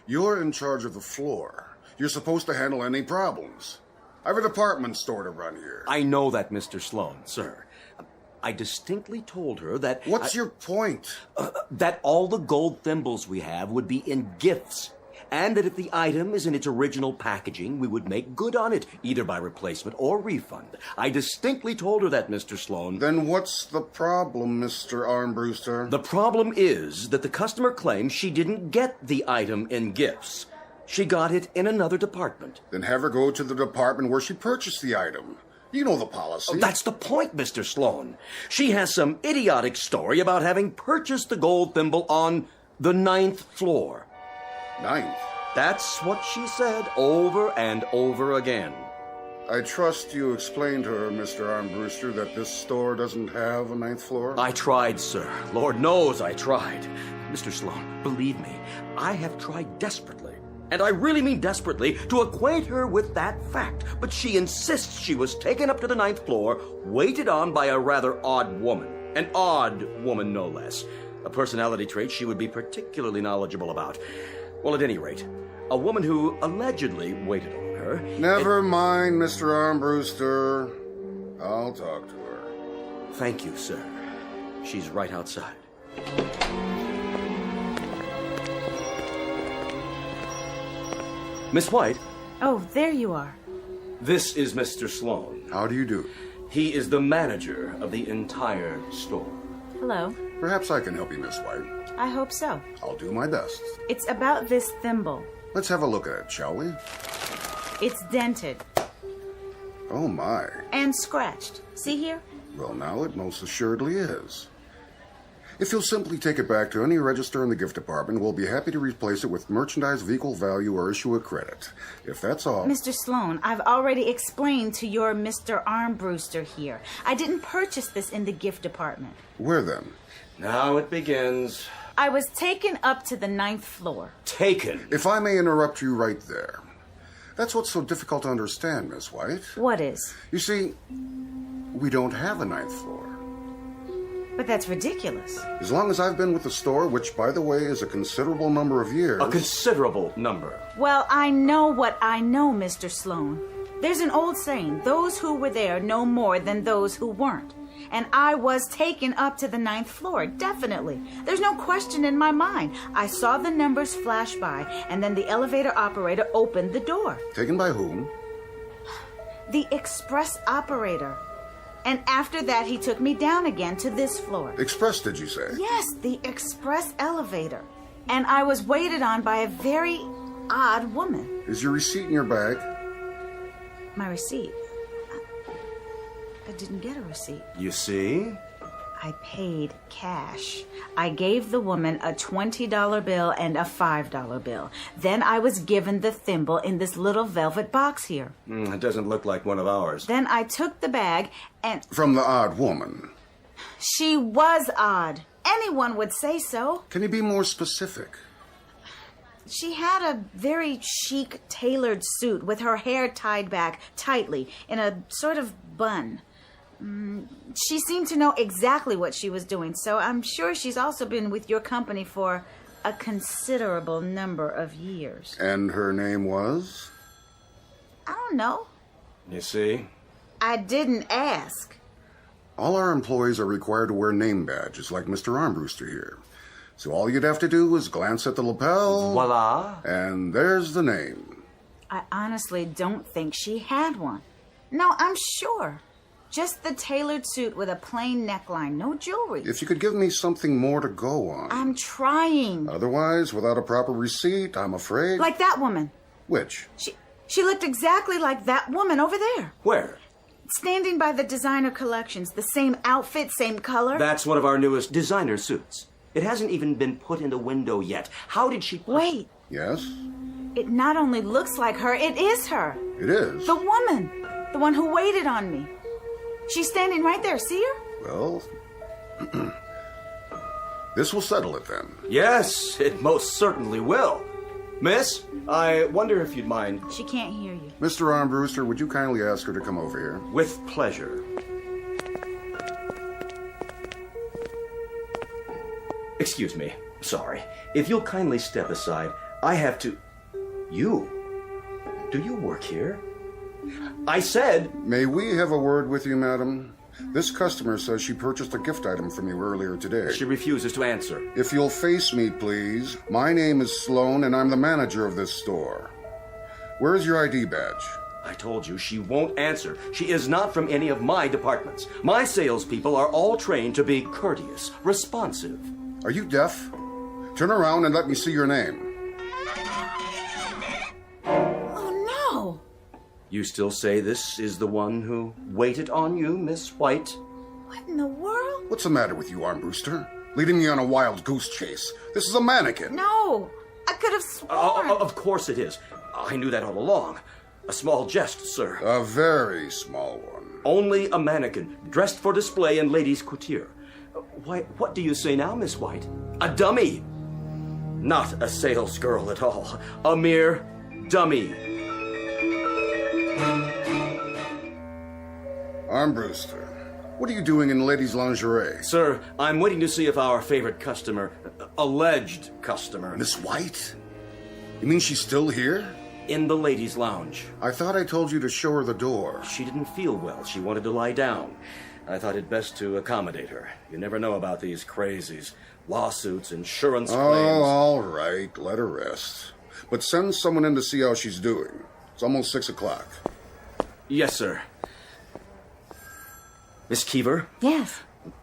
You're in charge of the floor. You're supposed to handle any problems. I have a department store to run here. I know that, Mr. Sloan, sir. I distinctly told her that... What's your point? That all the gold thimbles we have would be in gifts. And that if the item is in its original packaging, we would make good on it, either by replacement or refund. I distinctly told her that, Mr. Sloan. Then what's the problem, Mr. Armbruster? The problem is that the customer claims she didn't get the item in gifts. She got it in another department. Then have her go to the department where she purchased the item. You know the policy. Oh, that's the point, Mr. Sloan. She has some idiotic story about having purchased the gold thimble on the 9th floor. 9th? That's what she said over and over again. I trust you explained to her, Mr. Armbruster, that this store doesn't have a 9th floor? I tried, sir. Lord knows I tried. Mr. Sloan, believe me, I have tried desperately, and I really mean desperately, to acquaint her with that fact. But she insists she was taken up to the 9th floor, waited on by a rather odd woman. An odd woman, no less. A personality trait she would be particularly knowledgeable about. Well, at any rate, a woman who allegedly waited on her... Never mind, Mr. Armbruster. I'll talk to her. Thank you, sir. She's right outside. Miss White? Oh, there you are. This is Mr. Sloan. How do you do? He is the manager of the entire store. Hello. Perhaps I can help you, Miss White. I hope so. I'll do my best. It's about this thimble. Let's have a look at it, shall we? It's dented. Oh, my. And scratched. See here? Well, now it most assuredly is. If you'll simply take it back to any register in the gift department, we'll be happy to replace it with merchandise of equal value or issue a credit. If that's all... Mr. Sloan, I've already explained to your Mr. Armbruster here. I didn't purchase this in the gift department. Where then? Now it begins. I was taken up to the 9th floor. Taken? If I may interrupt you right there. That's what's so difficult to understand, Miss White. What is? You see, we don't have a 9th floor. But that's ridiculous. As long as I've been with the store, which, by the way, is a considerable number of years... A considerable number. Well, I know what I know, Mr. Sloan. There's an old saying, those who were there know more than those who weren't. And I was taken up to the 9th floor, definitely. There's no question in my mind. I saw the numbers flash by, and then the elevator operator opened the door. Taken by whom? The express operator. And after that, he took me down again to this floor. Express, did you say? Yes, the express elevator. And I was waited on by a very odd woman. Is your receipt in your bag? My receipt? I didn't get a receipt. You see? I paid cash. I gave the woman a $20 bill and a $5 bill. Then I was given the thimble in this little velvet box here. It doesn't look like one of ours. Then I took the bag and... From the odd woman. She was odd. Anyone would say so. Can you be more specific? She had a very chic tailored suit with her hair tied back tightly in a sort of bun. She seemed to know exactly what she was doing, so I'm sure she's also been with your company for a considerable number of years. And her name was? I don't know. You see? I didn't ask. All our employees are required to wear name badges like Mr. Armbruster here. So all you'd have to do is glance at the lapel. Voila. And there's the name. I honestly don't think she had one. No, I'm sure. Just the tailored suit with a plain neckline, no jewelry. If you could give me something more to go on. I'm trying. Otherwise, without a proper receipt, I'm afraid... Like that woman. Which? She looked exactly like that woman over there. Where? Standing by the designer collections. The same outfit, same color. That's one of our newest designer suits. It hasn't even been put in the window yet. How did she... Wait. Yes? It not only looks like her, it is her. It is? The woman. The one who waited on me. She's standing right there. See her? Well, this will settle it then. Yes, it most certainly will. Miss, I wonder if you'd mind... She can't hear you. Mr. Armbruster, would you kindly ask her to come over here? With pleasure. Excuse me. Sorry. If you'll kindly step aside, I have to... You? Do you work here? I said... May we have a word with you, madam? This customer says she purchased a gift item from you earlier today. She refuses to answer. If you'll face me, please. My name is Sloan, and I'm the manager of this store. Where is your ID badge? I told you she won't answer. She is not from any of my departments. My salespeople are all trained to be courteous, responsive. Are you deaf? Turn around and let me see your name. You still say this is the one who waited on you, Miss White? What in the world? What's the matter with you, Armbruster? Leading me on a wild goose chase. This is a mannequin. No, I could have sworn. Of course it is. I knew that all along. A small jest, sir. A very small one. Only a mannequin, dressed for display in ladies' couture. Why, what do you say now, Miss White? A dummy. Not a sales girl at all. A mere dummy. Armbruster, what are you doing in ladies' lingerie? Sir, I'm waiting to see if our favorite customer, alleged customer... Miss White? You mean she's still here? In the ladies' lounge. I thought I told you to show her the door. She didn't feel well. She wanted to lie down. I thought it best to accommodate her. You never know about these crazies. Lawsuits, insurance claims... Oh, all right. Let her rest. But send someone in to see how she's doing. It's almost 6 o'clock. Yes, sir. Miss Keever? Yes.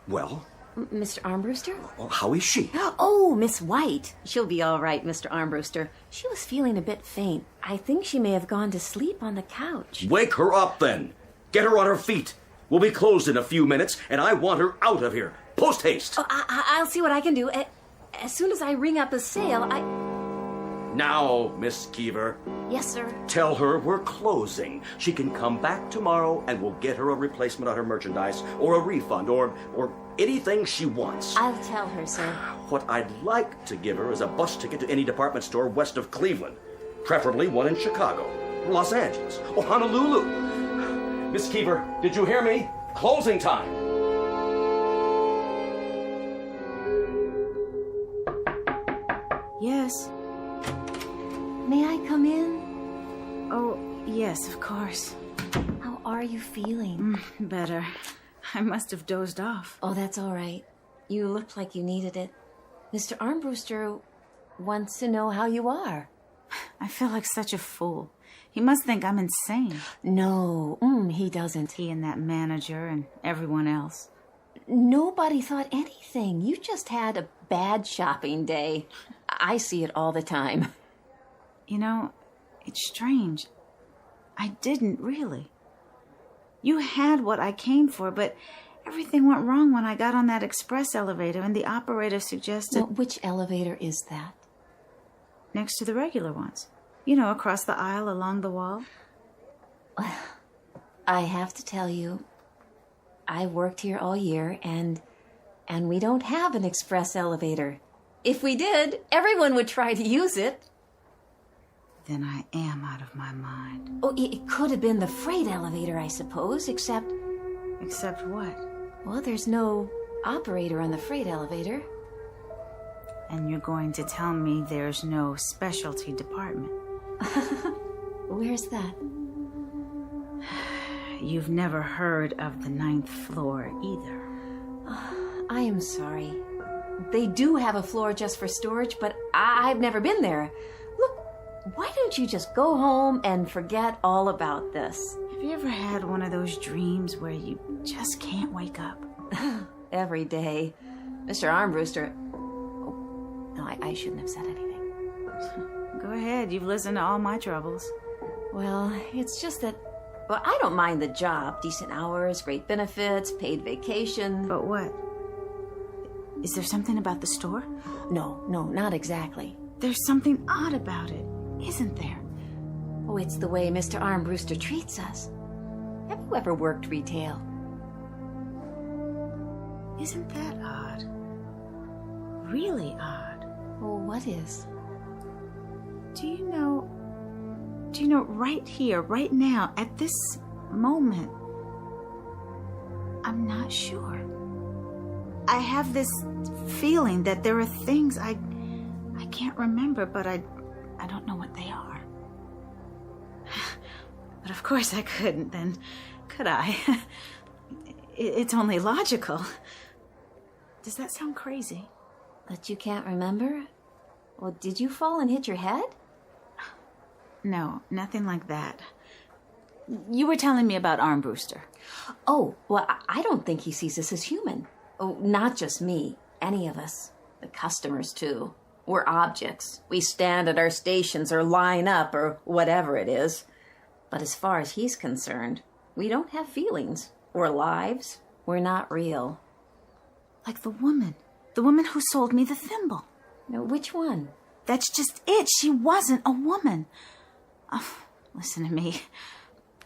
Well? Mr. Armbruster? Well, how is she? Oh, Miss White. She'll be all right, Mr. Armbruster. She was feeling a bit faint. I think she may have gone to sleep on the couch. Wake her up, then. Get her on her feet. We'll be closed in a few minutes, and I want her out of here. Post haste! Oh, I'll see what I can do. As soon as I ring up a sale, Now, Miss Keever. Yes, sir. Tell her we're closing. She can come back tomorrow and we'll get her a replacement on her merchandise or a refund or anything she wants. I'll tell her, sir. What I'd like to give her is a bus ticket to any department store west of Cleveland. Preferably one in Chicago, Los Angeles, or Honolulu. Miss Keever, did you hear me? Closing time. Yes. May I come in? Oh, yes, of course. How are you feeling? Better. I must have dozed off. Oh, that's all right. You looked like you needed it. Mr. Armbruster wants to know how you are. I feel like such a fool. He must think I'm insane. No, he doesn't. He and that manager and everyone else. Nobody thought anything. You just had a bad shopping day. I see it all the time. You know, it's strange. I didn't really. You had what I came for, but everything went wrong when I got on that express elevator and the operator suggested... Well, which elevator is that? Next to the regular ones. You know, across the aisle along the wall. Well, I have to tell you, I worked here all year and we don't have an express elevator. If we did, everyone would try to use it. Then I am out of my mind. Oh, it could have been the freight elevator, I suppose, except... Except what? Well, there's no operator on the freight elevator. And you're going to tell me there's no specialty department? Where's that? You've never heard of the 9th floor either. I am sorry. They do have a floor just for storage, but I've never been there. Look, why don't you just go home and forget all about this? Have you ever had one of those dreams where you just can't wake up? Every day. Mr. Armbruster... Oh, no, I shouldn't have said anything. Go ahead, you've listened to all my troubles. Well, it's just that... Well, I don't mind the job. Decent hours, great benefits, paid vacation. But what? Is there something about the store? No, not exactly. There's something odd about it, isn't there? Oh, it's the way Mr. Armbruster treats us. Have you ever worked retail? Isn't that odd? Really odd. Well, what is? Do you know right here, right now, at this moment, I'm not sure. I have this feeling that there are things I can't remember, but I don't know what they are. But of course I couldn't then, could I? It's only logical. Does that sound crazy? That you can't remember? Well, did you fall and hit your head? No, nothing like that. You were telling me about Armbruster. Oh, well, I don't think he sees us as human. Oh, not just me. Any of us. The customers, too. We're objects. We stand at our stations or line up or whatever it is. But as far as he's concerned, we don't have feelings or lives. We're not real. Like the woman who sold me the thimble. No, which one? That's just it. She wasn't a woman. Oh, listen to me.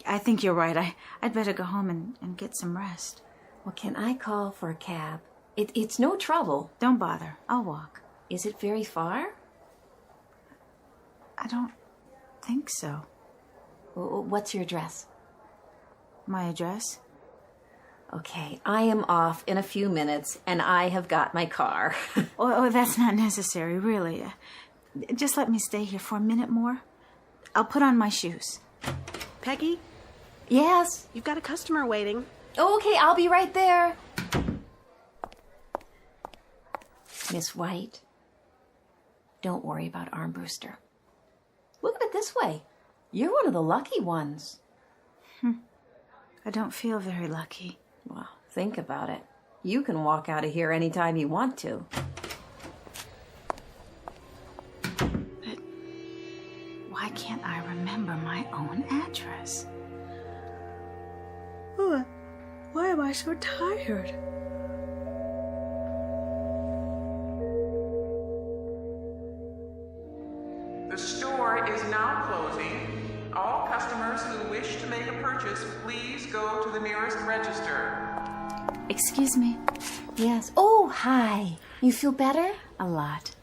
I think you're right. I'd better go home and get some rest. Well, can I call for a cab? It's no trouble. Don't bother. I'll walk. Is it very far? I don't think so. What's your address? My address? Okay, I am off in a few minutes, and I have got my car. Oh, that's not necessary, really. Just let me stay here for a minute more. I'll put on my shoes. Peggy? Yes? You've got a customer waiting. Oh, okay, I'll be right there. Miss White, don't worry about Armbruster. Look at it this way. You're one of the lucky ones. I don't feel very lucky. Well, think about it. You can walk out of here anytime you want to. But why can't I remember my own address? Oh, why am I so tired? to make a purchase, please go to the nearest register. Excuse me. Yes. Oh, hi. You feel better? A lot.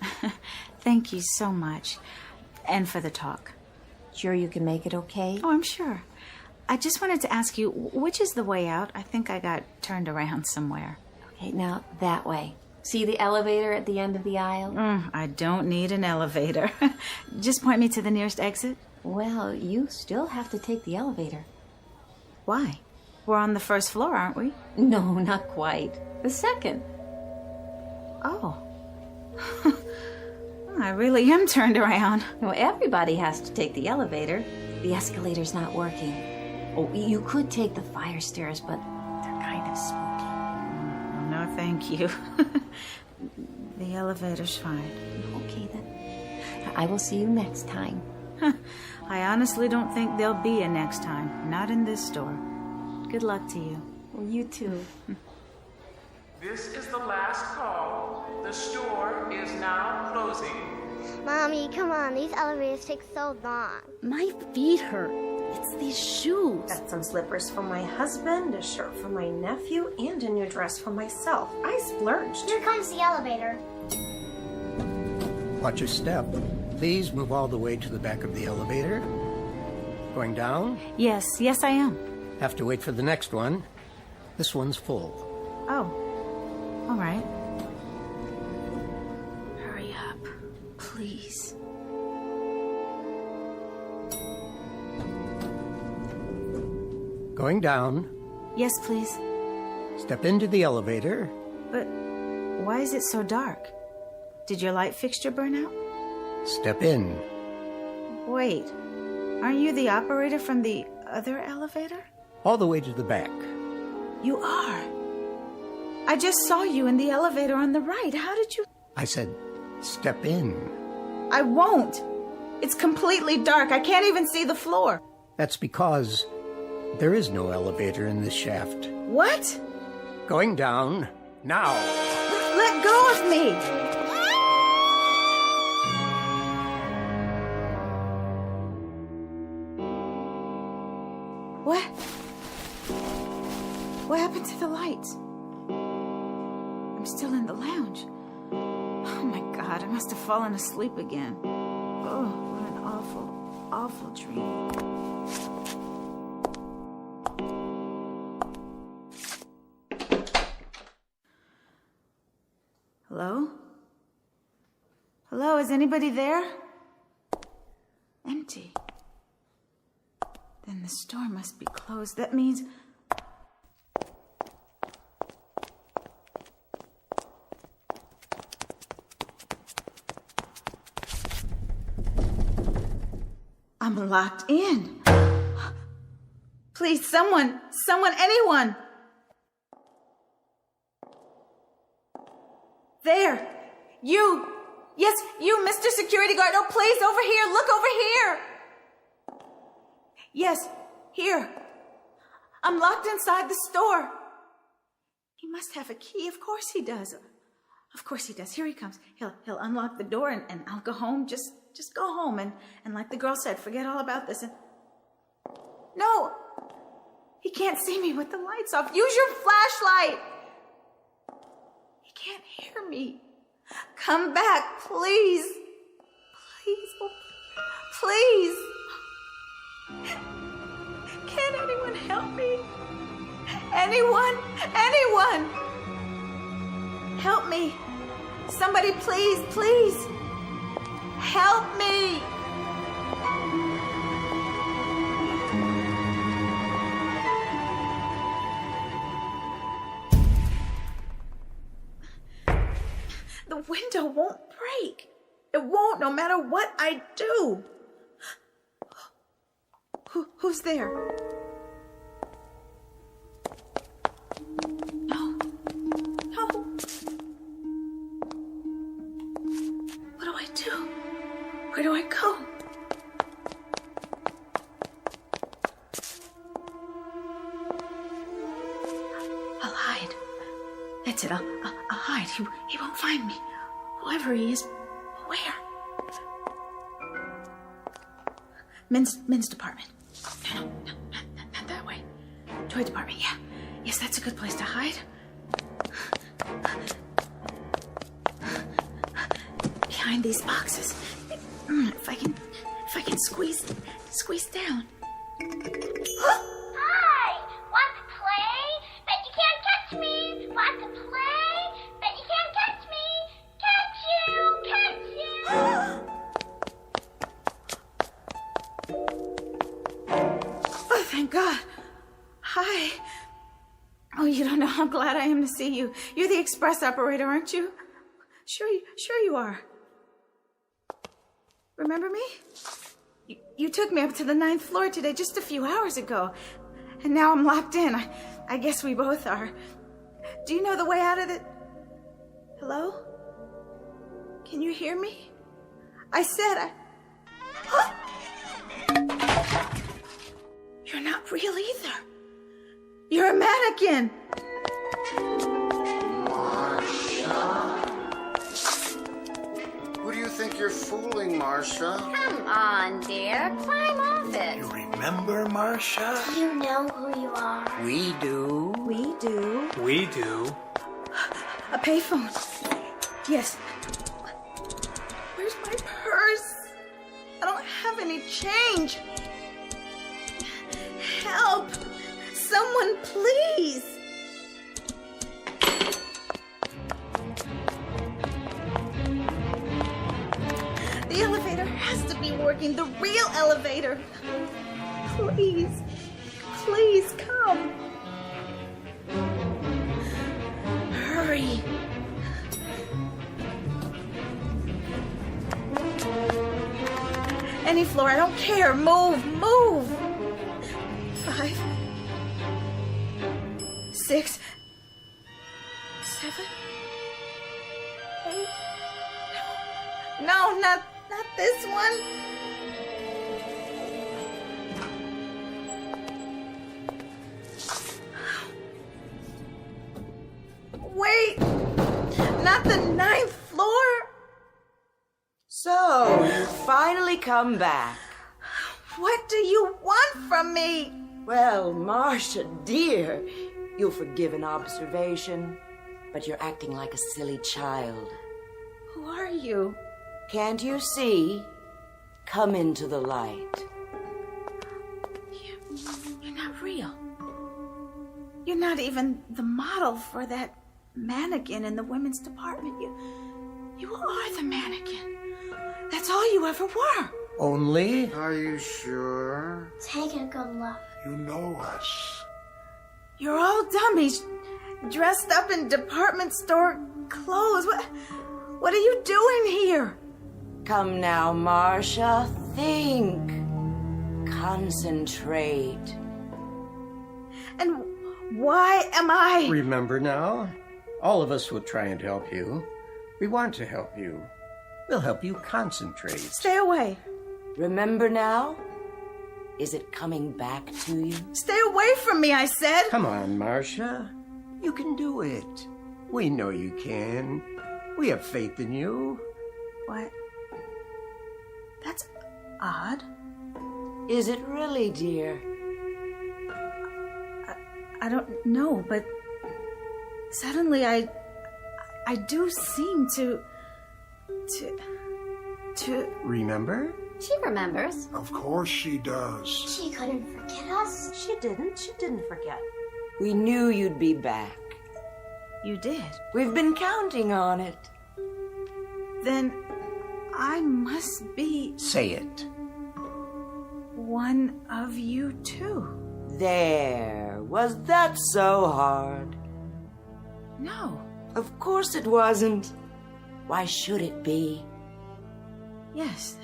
Thank you so much. And for the talk. Sure you can make it okay? Oh, I'm sure. I just wanted to ask you, which is the way out? I think I got turned around somewhere. Okay, now that way. See the elevator at the end of the aisle? I don't need an elevator. Just point me to the nearest exit. Well, you still have to take the elevator. Why? We're on the first floor, aren't we? No, not quite. The second. Oh. I really am turned around. Well, everybody has to take the elevator. The escalator's not working. Oh, you could take the fire stairs, but they're kind of spooky. Oh, no, thank you. The elevator's fine. Okay, then. I will see you next time. I honestly don't think there'll be a next time. Not in this store. Good luck to you. Well, you too. This is the last call. The store is now closing. Mommy, come on. These elevators take so long. My feet hurt. It's these shoes. Got some slippers for my husband, a shirt for my nephew, and a new dress for myself. I splurged. Here comes the elevator. Watch your step. Please move all the way to the back of the elevator. Going down? Yes, I am. Have to wait for the next one. This one's full. Oh, all right. Hurry up, please. Going down. Yes, please. Step into the elevator. But why is it so dark? Did your light fixture burn out? Step in. Wait, aren't you the operator from the other elevator? All the way to the back. You are. I just saw you in the elevator on the right. How did you... I said, step in. I won't. It's completely dark. I can't even see the floor. That's because there is no elevator in this shaft. What? Going down now. Let go of me. What? What happened to the lights? I'm still in the lounge. Oh my God, I must have fallen asleep again. Oh, what an awful, awful dream. Hello? Hello, is anybody there? Empty. Then the store must be closed. That means... I'm locked in. Please, someone, anyone. There. You. Yes, you, Mr. Security Guard. Oh, please, over here. Look over here. Yes, here. I'm locked inside the store. He must have a key. Of course he does. Of course he does. Here he comes. He'll unlock the door and I'll go home. Just go home and like the girl said, forget all about this. And... No! He can't see me with the lights off. Use your flashlight! He can't hear me. Come back, please. Please. Oh, please. Can anyone help me? Anyone? Help me. Somebody, please. Help me. The window won't break. It won't, no matter what I do. Who's there? No. What do I do? Where do I go? I'll hide. That's it. I'll hide. He won't find me. Whoever he is, where? Men's department. No. Toy department, yeah. Yes, that's a good place to hide. Behind these boxes. If I can squeeze down. Hi! Want to play? Bet you can't catch me! Want to play? Bet you can't catch me! Catch you! Catch you! Oh, thank God. Hi. Oh, you don't know how glad I am to see you. You're the express operator, aren't you? Sure you are. Remember me? You took me up to the 9th floor today just a few hours ago. And now I'm locked in. I guess we both are. Do you know the way out of the... Hello? Can you hear me? I said You're not real either. You're a mannequin. Who do you think you're fooling, Marcia? Come on, dear. Climb off it. You remember, Marcia? Do you know who you are? We do. We do. We do. A payphone. Yes. Where's my purse? I don't have any change. Help! Someone, please! The elevator has to be working. The real elevator. Please. Please come. Hurry. Any floor, I don't care. Move. 5, 6, 7, 8. No, not this one. Wait, not the 9th floor. So, you finally come back. What do you want from me? Well, Marcia, dear, you'll forgive an observation, but you're acting like a silly child. Who are you? Can't you see? Come into the light. You're not real. You're not even the model for that mannequin in the women's department. You are the mannequin. That's all you ever were. Only? Are you sure? Take a good look. You know us. You're all dummies, dressed up in department store clothes. What are you doing here? Come now, Marcia. Think. Concentrate. And why am I... Remember now? All of us will try and help you. We want to help you. We'll help you concentrate. Stay away. Remember now? Is it coming back to you? Stay away from me, I said. Come on, Marcia. You can do it. We know you can. We have faith in you. What? That's odd. Is it really, dear? I don't know, but suddenly I do seem to Remember? She remembers. Of course she does. She couldn't forget us. She didn't forget. We knew you'd be back. You did? We've been counting on it. Then I must be... Say it. One of you too. There. Was that so hard? No. Of course it wasn't. Why should it be? Yes.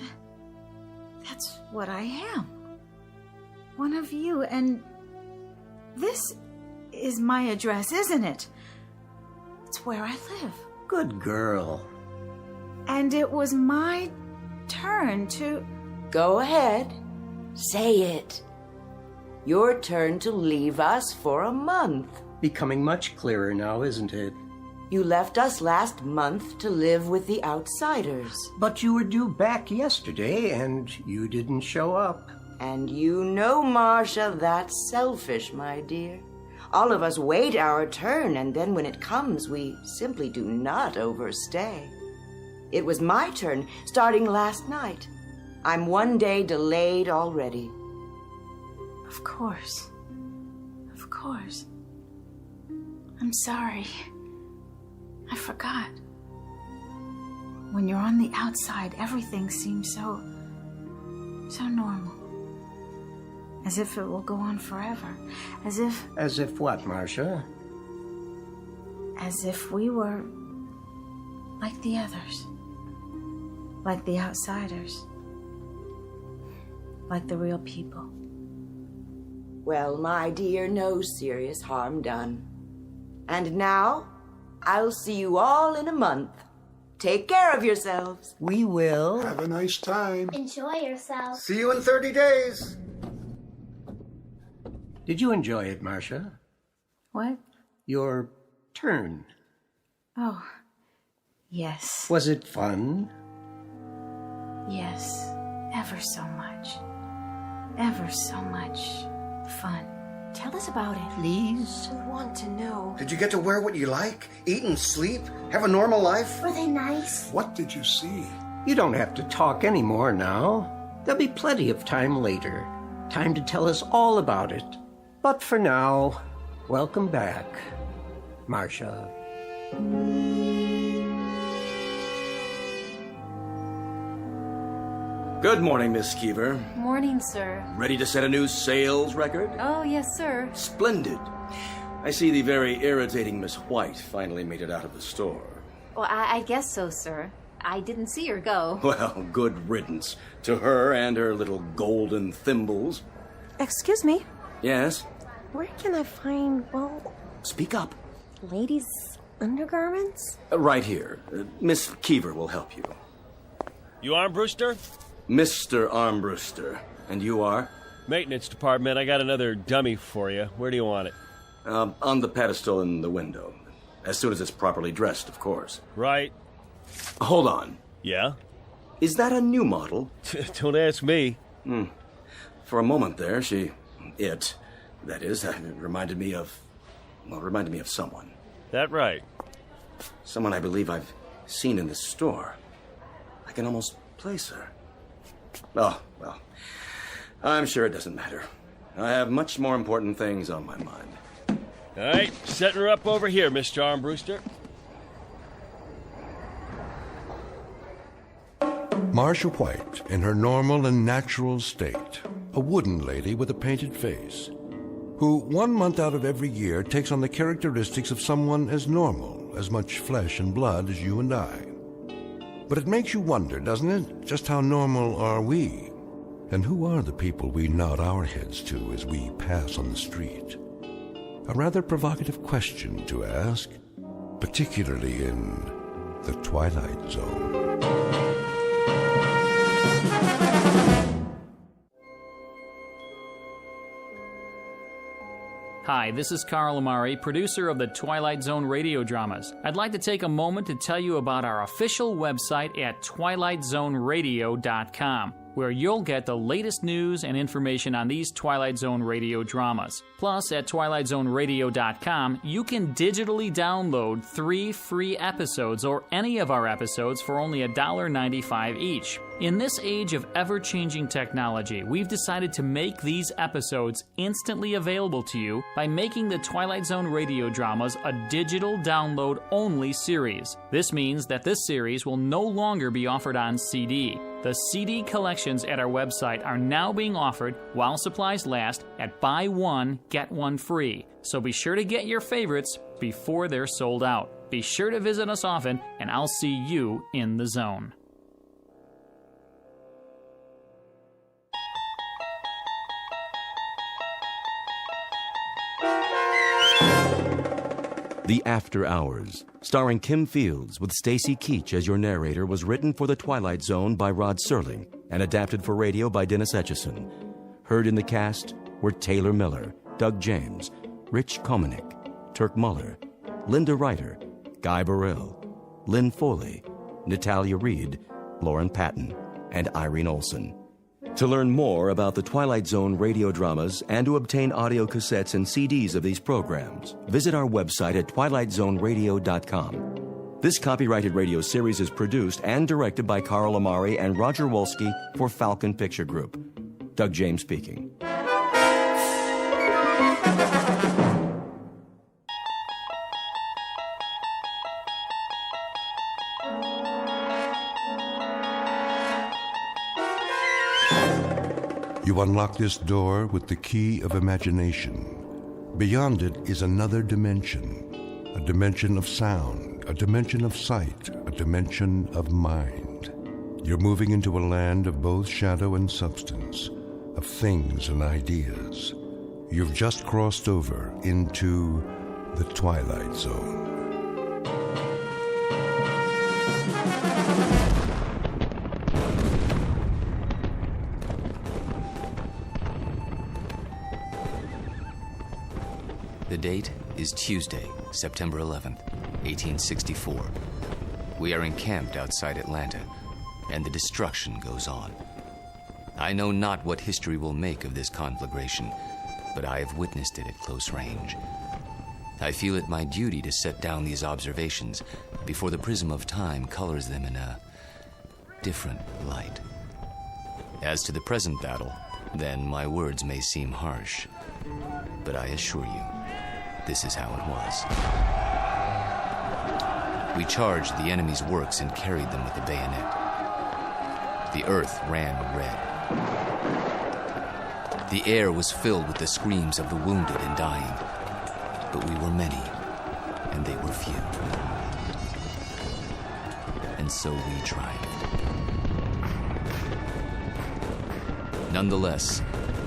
That's what I am. One of you, and this is my address, isn't it? It's where I live. Good girl. And it was my turn to... Go ahead. Say it. Your turn to leave us for a month. Becoming much clearer now, isn't it? You left us last month to live with the outsiders. But you were due back yesterday, and you didn't show up. And you know, Marcia, that's selfish, my dear. All of us wait our turn, and then when it comes, we simply do not overstay. It was my turn, starting last night. I'm one day delayed already. Of course. Of course. I'm sorry. I forgot. When you're on the outside, everything seems so normal. As if it will go on forever. As if... As if what, Marcia? As if we were like the others. Like the outsiders. Like the real people. Well, my dear, no serious harm done. And now, I'll see you all in a month. Take care of yourselves. We will. Have a nice time. Enjoy yourself. See you in 30 days. Did you enjoy it, Marcia? What? Your turn. Oh, yes. Was it fun? Yes, ever so much. Ever so much fun. Tell us about it. Please? We want to know. Did you get to wear what you like? Eat and sleep? Have a normal life? Were they nice? What did you see? You don't have to talk anymore now. There'll be plenty of time later. Time to tell us all about it. But for now, welcome back, Marcia. Good morning, Miss Keever. Morning, sir. Ready to set a new sales record? Oh, yes, sir. Splendid. I see the very irritating Miss White finally made it out of the store. Well, I guess so, sir. I didn't see her go. Well, good riddance to her and her little golden thimbles. Excuse me. Yes? Where can I find, well, Speak up. ladies' undergarments? Right here. Miss Keever will help you. You Armbruster? Mr. Armbruster. And you are? Maintenance department. I got another dummy for you. Where do you want it? On the pedestal in the window. As soon as it's properly dressed, of course. Right. Hold on. Yeah? Is that a new model? Don't ask me. For a moment there, that is, reminded me of someone. That right? Someone I believe I've seen in this store. I can almost place her. Oh, well, I'm sure it doesn't matter. I have much more important things on my mind. All right, setting her up over here, Mr. Armbruster. Marcia White, in her normal and natural state, a wooden lady with a painted face, who 1 month out of every year takes on the characteristics of someone as normal, as much flesh and blood as you and I. But it makes you wonder, doesn't it? Just how normal are we? And who are the people we nod our heads to as we pass on the street? A rather provocative question to ask, particularly in the Twilight Zone. Hi, this is Carl Amari, producer of the Twilight Zone radio dramas. I'd like to take a moment to tell you about our official website at twilightzoneradio.com, where you'll get the latest news and information on these Twilight Zone radio dramas. Plus, at twilightzoneradio.com, you can digitally download 3 free episodes or any of our episodes for only $1.95 each. In this age of ever-changing technology, we've decided to make these episodes instantly available to you by making the Twilight Zone radio dramas a digital download-only series. This means that this series will no longer be offered on CD. The CD collections at our website are now being offered, while supplies last, at buy one, get one free. So be sure to get your favorites before they're sold out. Be sure to visit us often, and I'll see you in the zone. The After Hours, starring Kim Fields with Stacy Keach as your narrator, was written for The Twilight Zone by Rod Serling and adapted for radio by Dennis Etchison. Heard in the cast were Taylor Miller, Doug James, Rich Komanek, Turk Muller, Linda Ryder, Guy Burrell, Lynn Foley, Natalia Reed, Lauren Patton, and Irene Olson. To learn more about the Twilight Zone radio dramas and to obtain audio cassettes and CDs of these programs, visit our website at twilightzoneradio.com. This copyrighted radio series is produced and directed by Carl Amari and Roger Wolski for Falcon Picture Group. Doug James speaking. You unlock this door with the key of imagination. Beyond it is another dimension, a dimension of sound, a dimension of sight, a dimension of mind. You're moving into a land of both shadow and substance, of things and ideas. You've just crossed over into the Twilight Zone. The date is Tuesday, September 11th, 1864. We are encamped outside Atlanta, and the destruction goes on. I know not what history will make of this conflagration, but I have witnessed it at close range. I feel it my duty to set down these observations before the prism of time colors them in a different light. As to the present battle, then my words may seem harsh, but I assure you, this is how it was. We charged the enemy's works and carried them with the bayonet. The earth ran red. The air was filled with the screams of the wounded and dying. But we were many, and they were few. And so we triumphed. Nonetheless,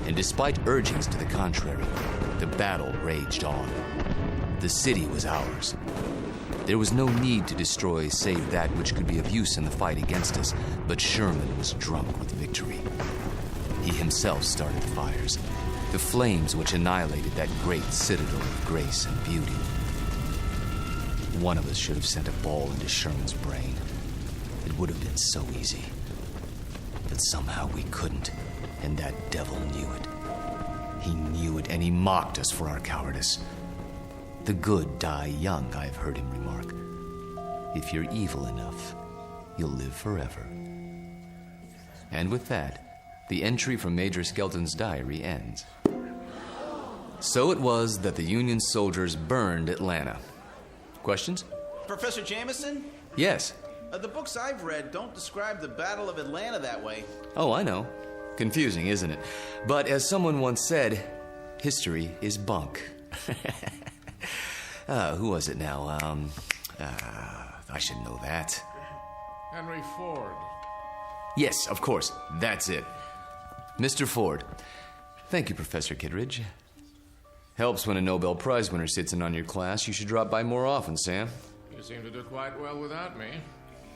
and despite urgings to the contrary, the battle raged on. The city was ours. There was no need to destroy save that which could be of use in the fight against us, but Sherman was drunk with victory. He himself started the fires, the flames which annihilated that great citadel of grace and beauty. One of us should have sent a ball into Sherman's brain. It would have been so easy. But somehow we couldn't, and that devil knew it. He knew it, and he mocked us for our cowardice. The good die young, I've heard him remark. If you're evil enough, you'll live forever. And with that, the entry from Major Skelton's diary ends. So it was that the Union soldiers burned Atlanta. Questions? Professor Jameson? Yes. The books I've read don't describe the Battle of Atlanta that way. Oh, I know. Confusing, isn't it? But as someone once said, history is bunk. Who was it now? I should know that. Henry Ford. Yes, of course. That's it. Mr. Ford. Thank you, Professor Kittredge. Helps when a Nobel Prize winner sits in on your class. You should drop by more often, Sam. You seem to do quite well without me.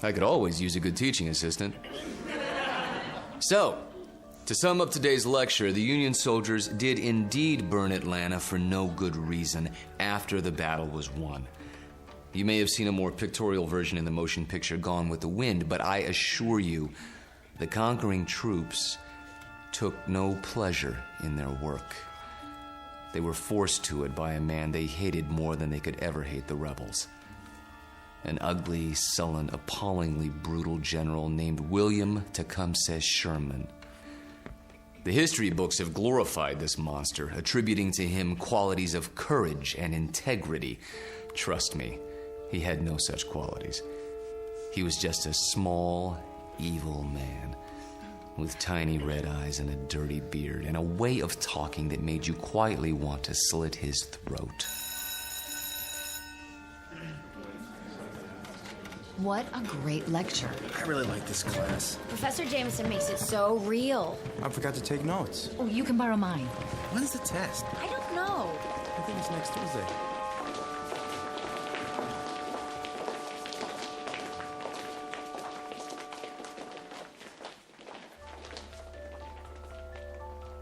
I could always use a good teaching assistant. So, to sum up today's lecture, the Union soldiers did indeed burn Atlanta for no good reason after the battle was won. You may have seen a more pictorial version in the motion picture Gone with the Wind, but I assure you, the conquering troops took no pleasure in their work. They were forced to it by a man they hated more than they could ever hate the rebels. An ugly, sullen, appallingly brutal general named William Tecumseh Sherman. The history books have glorified this monster, attributing to him qualities of courage and integrity. Trust me, he had no such qualities. He was just a small, evil man with tiny red eyes and a dirty beard and a way of talking that made you quietly want to slit his throat. What a great lecture. I really like this class. Professor Jameson makes it so real. I forgot to take notes. Oh, you can borrow mine. When's the test? I don't know. I think it's next Tuesday.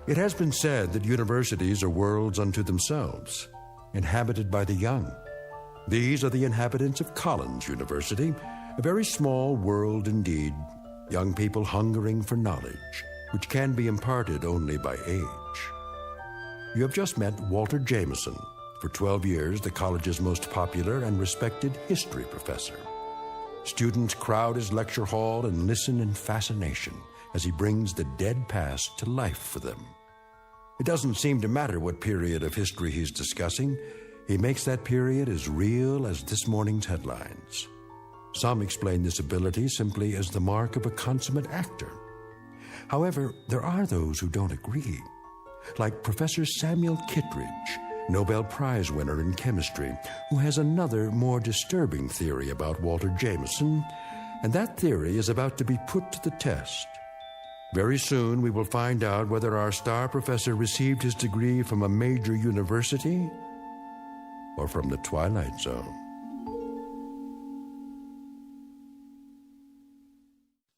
It has been said that universities are worlds unto themselves, inhabited by the young. These are the inhabitants of Collins University, a very small world indeed, young people hungering for knowledge, which can be imparted only by age. You have just met Walter Jameson, for 12 years the college's most popular and respected history professor. Students crowd his lecture hall and listen in fascination as he brings the dead past to life for them. It doesn't seem to matter what period of history he's discussing. He makes that period as real as this morning's headlines. Some explain this ability simply as the mark of a consummate actor. However, there are those who don't agree, like Professor Samuel Kittredge, Nobel Prize winner in chemistry, who has another, more disturbing theory about Walter Jameson, and that theory is about to be put to the test. Very soon we will find out whether our star professor received his degree from a major university or from the Twilight Zone.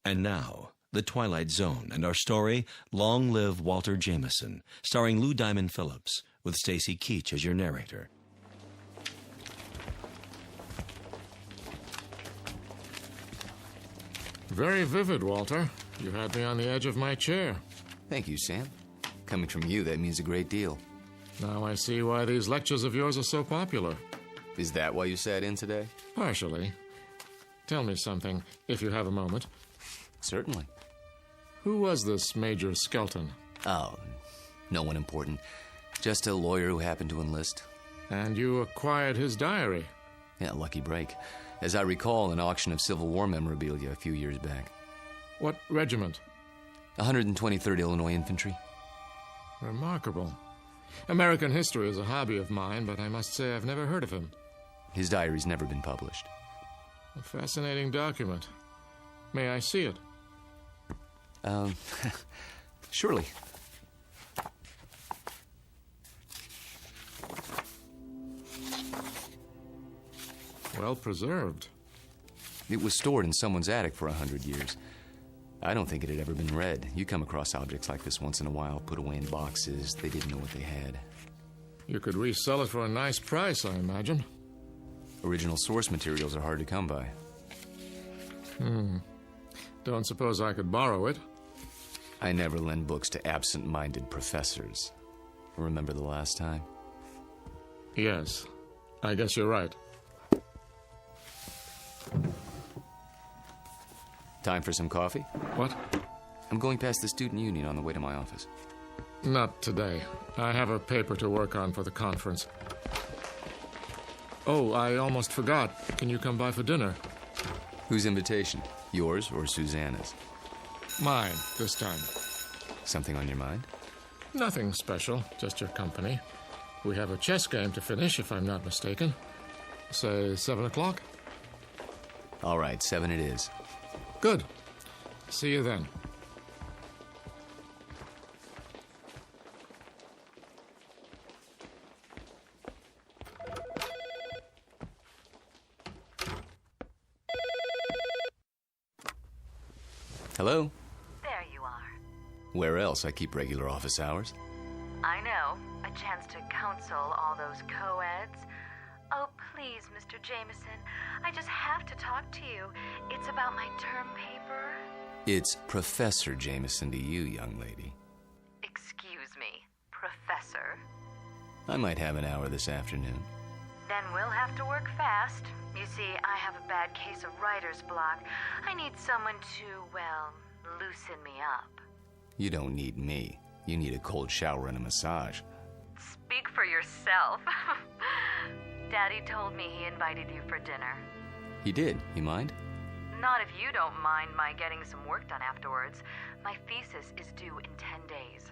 And now, The Twilight Zone and our story, Long Live Walter Jameson, starring Lou Diamond Phillips, with Stacy Keach as your narrator. Very vivid, Walter. You had me on the edge of my chair. Thank you, Sam. Coming from you, that means a great deal. Now I see why these lectures of yours are so popular. Is that why you sat in today? Partially. Tell me something, if you have a moment. Certainly. Who was this Major Skelton? Oh, no one important. Just a lawyer who happened to enlist. And you acquired his diary? Yeah, lucky break. As I recall, an auction of Civil War memorabilia a few years back. What regiment? 123rd Illinois Infantry. Remarkable. American history is a hobby of mine, but I must say I've never heard of him. His diary's never been published. A fascinating document. May I see it? Surely. Well preserved. It was stored in someone's attic for 100 years. I don't think it had ever been read. You come across objects like this once in a while, put away in boxes. They didn't know what they had. You could resell it for a nice price, I imagine. Original source materials are hard to come by. Don't suppose I could borrow it? I never lend books to absent-minded professors. Remember the last time? Yes. I guess you're right. Time for some coffee? What? I'm going past the student union on the way to my office. Not today. I have a paper to work on for the conference. Oh, I almost forgot. Can you come by for dinner? Whose invitation? Yours or Susanna's? Mine, this time. Something on your mind? Nothing special, just your company. We have a chess game to finish, if I'm not mistaken. Say 7 o'clock? All right, 7 it is. Good. See you then. Hello? There you are. Where else? I keep regular office hours. I know. A chance to counsel all those co-eds. Oh, please, Mr. Jameson. I just have to talk to you. It's about my term paper. It's Professor Jameson to you, young lady. Excuse me, Professor. I might have an hour this afternoon. Then we'll have to work fast. You see, I have a bad case of writer's block. I need someone to, well, loosen me up. You don't need me. You need a cold shower and a massage. Speak for yourself. Daddy told me he invited you for dinner. He did. You mind? Not if you don't mind my getting some work done afterwards. My thesis is due in 10 days.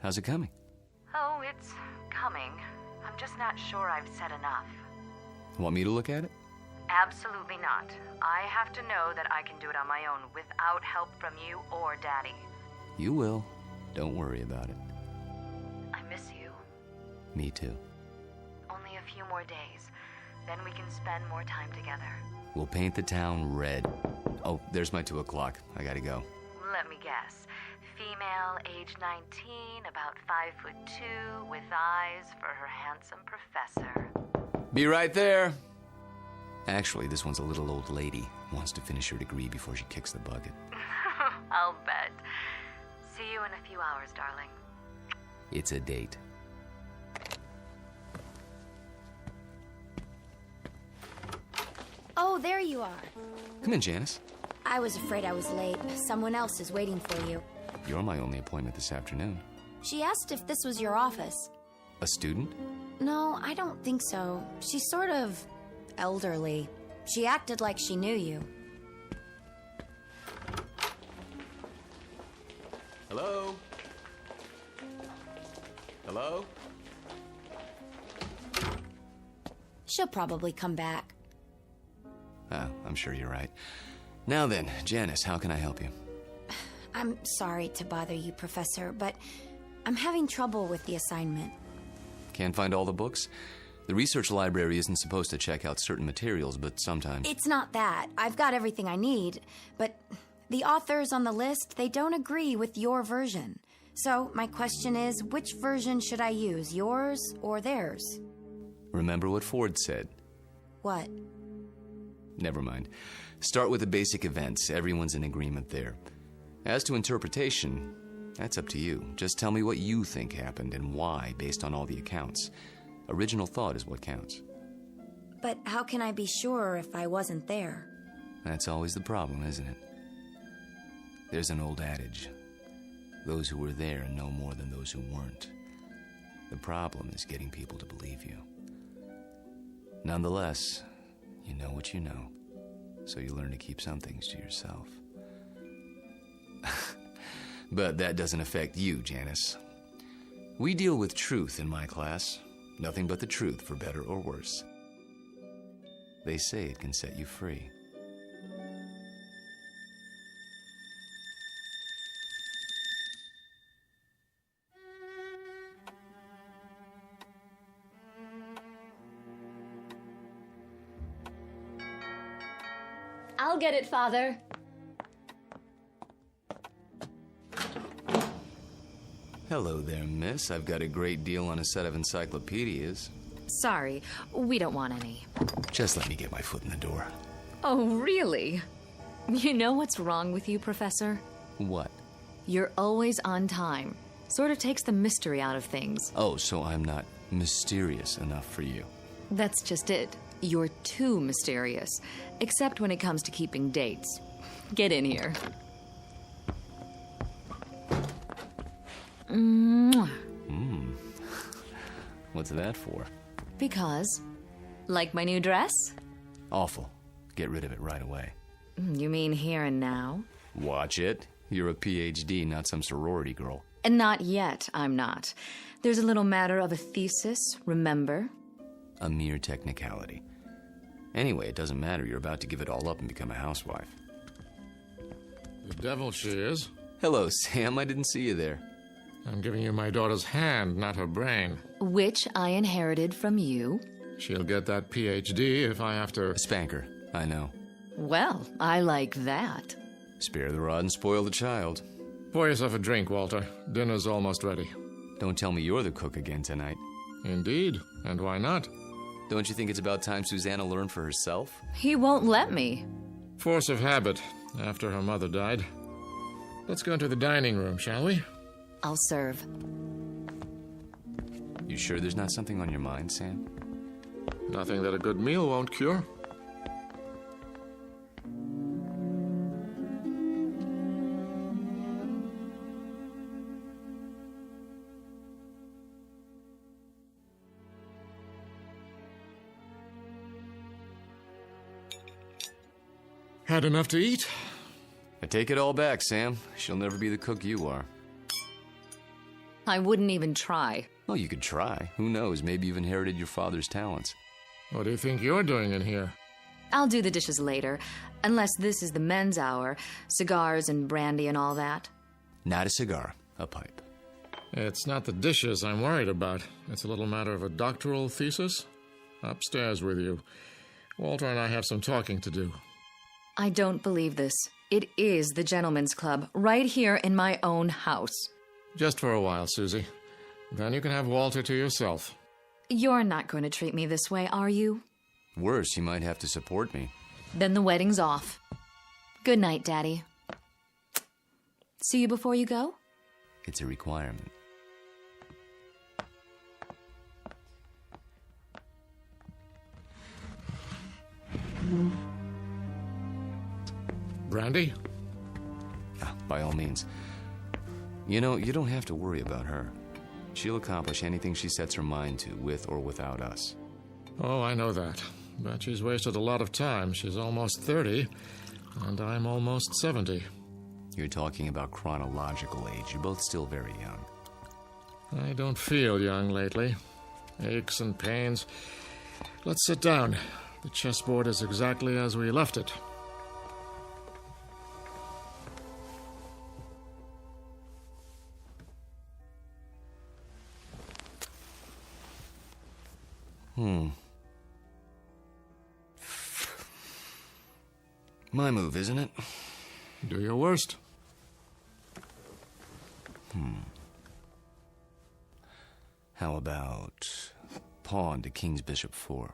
How's it coming? Oh, it's coming. I'm just not sure I've said enough. Want me to look at it? Absolutely not. I have to know that I can do it on my own without help from you or Daddy. You will. Don't worry about it. I miss you. Me too. Only a few more days. Then we can spend more time together. We'll paint the town red. Oh, there's my 2 o'clock. I gotta go. Let me guess. Female, age 19, about 5'2", with eyes for her handsome professor. Be right there. Actually, this one's a little old lady. Wants to finish her degree before she kicks the bucket. I'll bet. See you in a few hours, darling. It's a date. Oh, there you are. Come in, Janice. I was afraid I was late. Someone else is waiting for you. You're my only appointment this afternoon. She asked if this was your office. A student? No, I don't think so. She's sort of elderly. She acted like she knew you. Hello? Hello? She'll probably come back. Oh, I'm sure you're right. Now then, Janice, how can I help you? I'm sorry to bother you, Professor, but I'm having trouble with the assignment. Can't find all the books? The research library isn't supposed to check out certain materials, but sometimes... It's not that. I've got everything I need, but the authors on the list, they don't agree with your version. So my question is, which version should I use, yours or theirs? Remember what Ford said. What? Never mind. Start with the basic events. Everyone's in agreement there. As to interpretation, that's up to you. Just tell me what you think happened and why, based on all the accounts. Original thought is what counts. But how can I be sure if I wasn't there? That's always the problem, isn't it? There's an old adage. Those who were there know more than those who weren't. The problem is getting people to believe you. Nonetheless, you know what you know, so you learn to keep some things to yourself. But that doesn't affect you, Janice. We deal with truth in my class. Nothing but the truth, for better or worse. They say it can set you free. I'll get it, Father. Hello there, miss. I've got a great deal on a set of encyclopedias. Sorry, we don't want any. Just let me get my foot in the door. Oh, really? You know what's wrong with you, Professor? What? You're always on time. Sort of takes the mystery out of things. Oh, so I'm not mysterious enough for you. That's just it. You're too mysterious. Except when it comes to keeping dates. Get in here. Mwah. What's that for? Because, like my new dress? Awful. Get rid of it right away. You mean here and now? Watch it. You're a PhD, not some sorority girl. And not yet, I'm not. There's a little matter of a thesis, remember? A mere technicality. Anyway, it doesn't matter. You're about to give it all up and become a housewife. The devil she is. Hello, Sam. I didn't see you there. I'm giving you my daughter's hand, not her brain. Which I inherited from you. She'll get that PhD if I have to... Spank her. I know. Well, I like that. Spare the rod and spoil the child. Pour yourself a drink, Walter. Dinner's almost ready. Don't tell me you're the cook again tonight. Indeed. And why not? Don't you think it's about time Susanna learned for herself? He won't let me. Force of habit, after her mother died. Let's go into the dining room, shall we? I'll serve. You sure there's not something on your mind, Sam? Nothing that a good meal won't cure. Had enough to eat? I take it all back, Sam. She'll never be the cook you are. I wouldn't even try. Oh, you could try. Who knows? Maybe you've inherited your father's talents. What do you think you're doing in here? I'll do the dishes later, unless this is the men's hour. Cigars and brandy and all that. Not a cigar, a pipe. It's not the dishes I'm worried about. It's a little matter of a doctoral thesis. Upstairs with you. Walter and I have some talking to do. I don't believe this. It is the gentleman's club, right here in my own house. Just for a while, Susie. Then you can have Walter to yourself. You're not going to treat me this way, are you? Worse, you might have to support me. Then the wedding's off. Good night, Daddy. See you before you go? It's a requirement. Brandy? By all means. You know, you don't have to worry about her. She'll accomplish anything she sets her mind to, with or without us. Oh, I know that. But she's wasted a lot of time. She's almost 30, and I'm almost 70. You're talking about chronological age. You're both still very young. I don't feel young lately. Aches and pains. Let's sit down. The chessboard is exactly as we left it. My move, isn't it? Do your worst. How about pawn to king's bishop 4?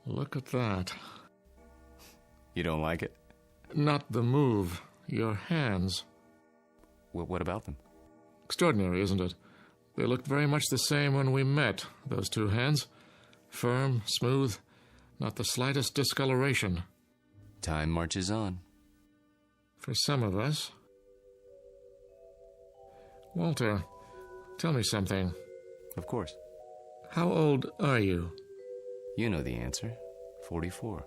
Look at that. You don't like it? Not the move. Your hands. What about them? Extraordinary, isn't it? They looked very much the same when we met, those two hands. Firm, smooth, not the slightest discoloration. Time marches on. For some of us. Walter, tell me something. Of course. How old are you? You know the answer. 44.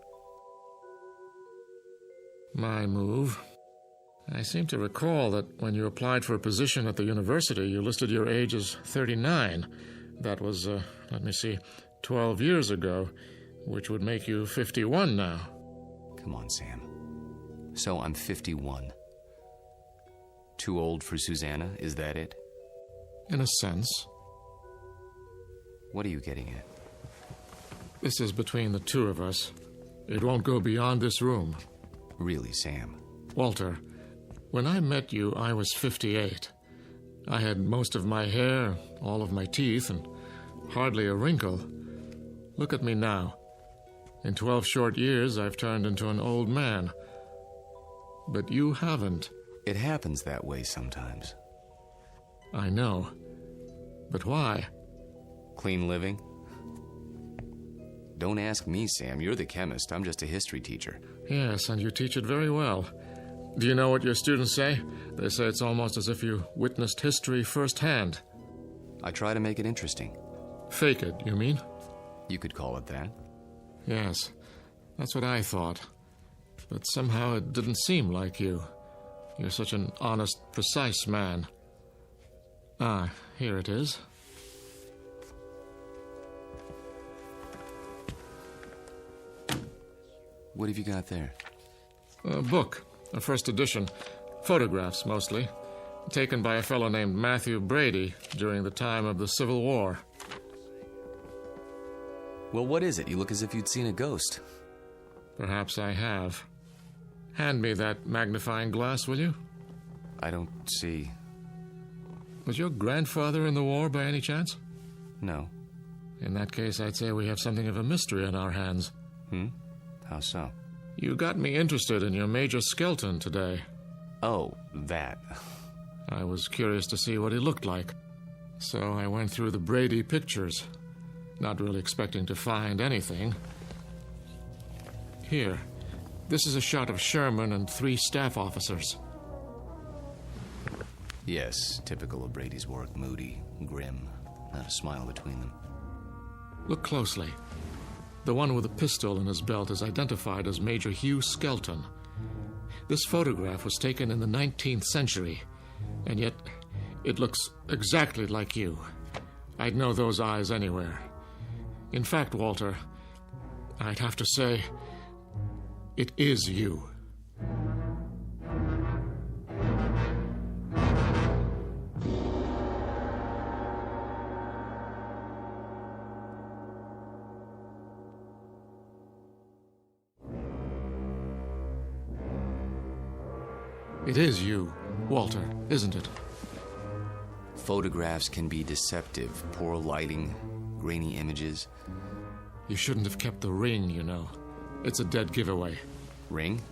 My move. I seem to recall that when you applied for a position at the university, you listed your age as 39. That was, 12 years ago, which would make you 51 now. Come on, Sam. So I'm 51. Too old for Susanna, is that it? In a sense. What are you getting at? This is between the two of us. It won't go beyond this room. Really, Sam? Walter, when I met you, I was 58. I had most of my hair, all of my teeth, and hardly a wrinkle. Look at me now. In 12 short years, I've turned into an old man. But you haven't. It happens that way sometimes. I know. But why? Clean living? Don't ask me, Sam. You're the chemist. I'm just a history teacher. Yes, and you teach it very well. Do you know what your students say? They say it's almost as if you witnessed history firsthand. I try to make it interesting. Fake it, you mean? You could call it that. Yes, that's what I thought. But somehow it didn't seem like you. You're such an honest, precise man. Ah, here it is. What have you got there? A book, a first edition. Photographs, mostly. Taken by a fellow named Matthew Brady during the time of the Civil War. Well, what is it? You look as if you'd seen a ghost. Perhaps I have. Hand me that magnifying glass, will you? I don't see... Was your grandfather in the war by any chance? No. In that case, I'd say we have something of a mystery on our hands. How so? You got me interested in your Major Skelton today. Oh, that. I was curious to see what he looked like. So I went through the Brady pictures, not really expecting to find anything. Here, this is a shot of Sherman and 3 staff officers. Yes, typical of Brady's work. Moody, grim, not a smile between them. Look closely. The one with a pistol in his belt is identified as Major Hugh Skelton. This photograph was taken in the 19th century, and yet it looks exactly like you. I'd know those eyes anywhere. In fact, Walter, I'd have to say, it is you. It is you, Walter, isn't it? Photographs can be deceptive. Poor lighting, grainy images. You shouldn't have kept the ring, you know. It's a dead giveaway. Ring?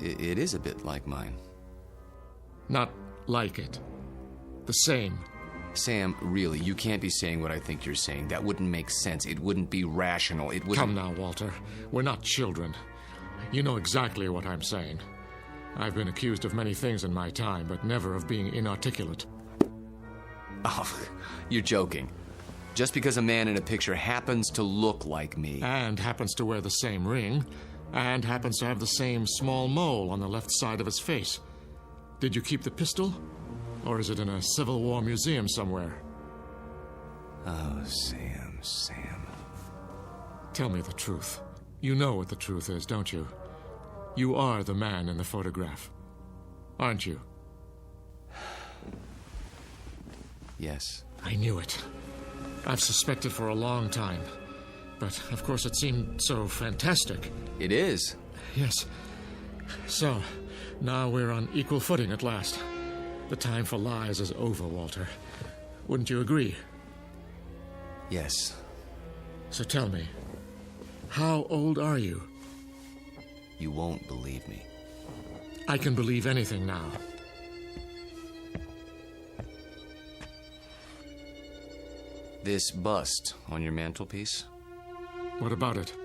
It is a bit like mine. Not like it. The same. Sam, really, you can't be saying what I think you're saying. That wouldn't make sense. It wouldn't be rational. It wouldn't... Come now, Walter. We're not children. You know exactly what I'm saying. I've been accused of many things in my time, but never of being inarticulate. Oh, you're joking. Just because a man in a picture happens to look like me... And happens to wear the same ring, and happens to have the same small mole on the left side of his face. Did you keep the pistol? Or is it in a Civil War museum somewhere? Oh, Sam. Tell me the truth. You know what the truth is, don't you? You are the man in the photograph, aren't you? Yes. I knew it. I've suspected for a long time. But, of course, it seemed so fantastic. It is. Yes. So, now we're on equal footing at last. The time for lies is over, Walter. Wouldn't you agree? Yes. So tell me, how old are you? You won't believe me. I can believe anything now. This bust on your mantelpiece? What about it?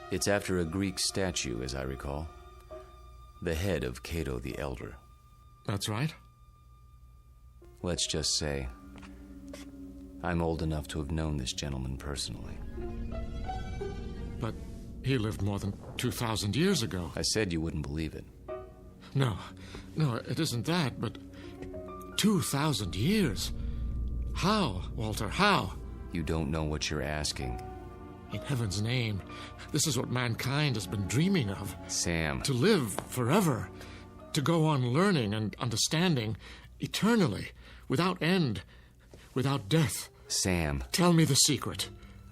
It's after a Greek statue, as I recall. The head of Cato the Elder. That's right. Let's just say I'm old enough to have known this gentleman personally. But he lived more than 2,000 years ago. I said you wouldn't believe it. No, it isn't that, but 2,000 years? How, Walter, how? You don't know what you're asking. In heaven's name, this is what mankind has been dreaming of. Sam. To live forever. To go on learning and understanding eternally, without end, without death. Sam. Tell me the secret.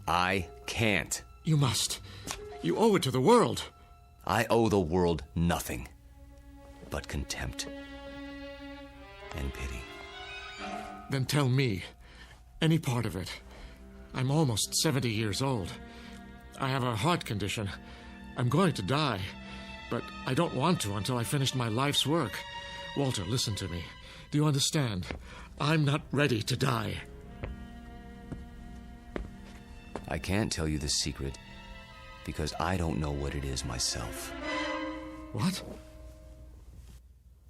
I can't. You must. You owe it to the world. I owe the world nothing but contempt and pity. Then tell me, any part of it. I'm almost 70 years old. I have a heart condition. I'm going to die. But I don't want to until I finish my life's work. Walter, listen to me. Do you understand? I'm not ready to die. I can't tell you the secret because I don't know what it is myself. What?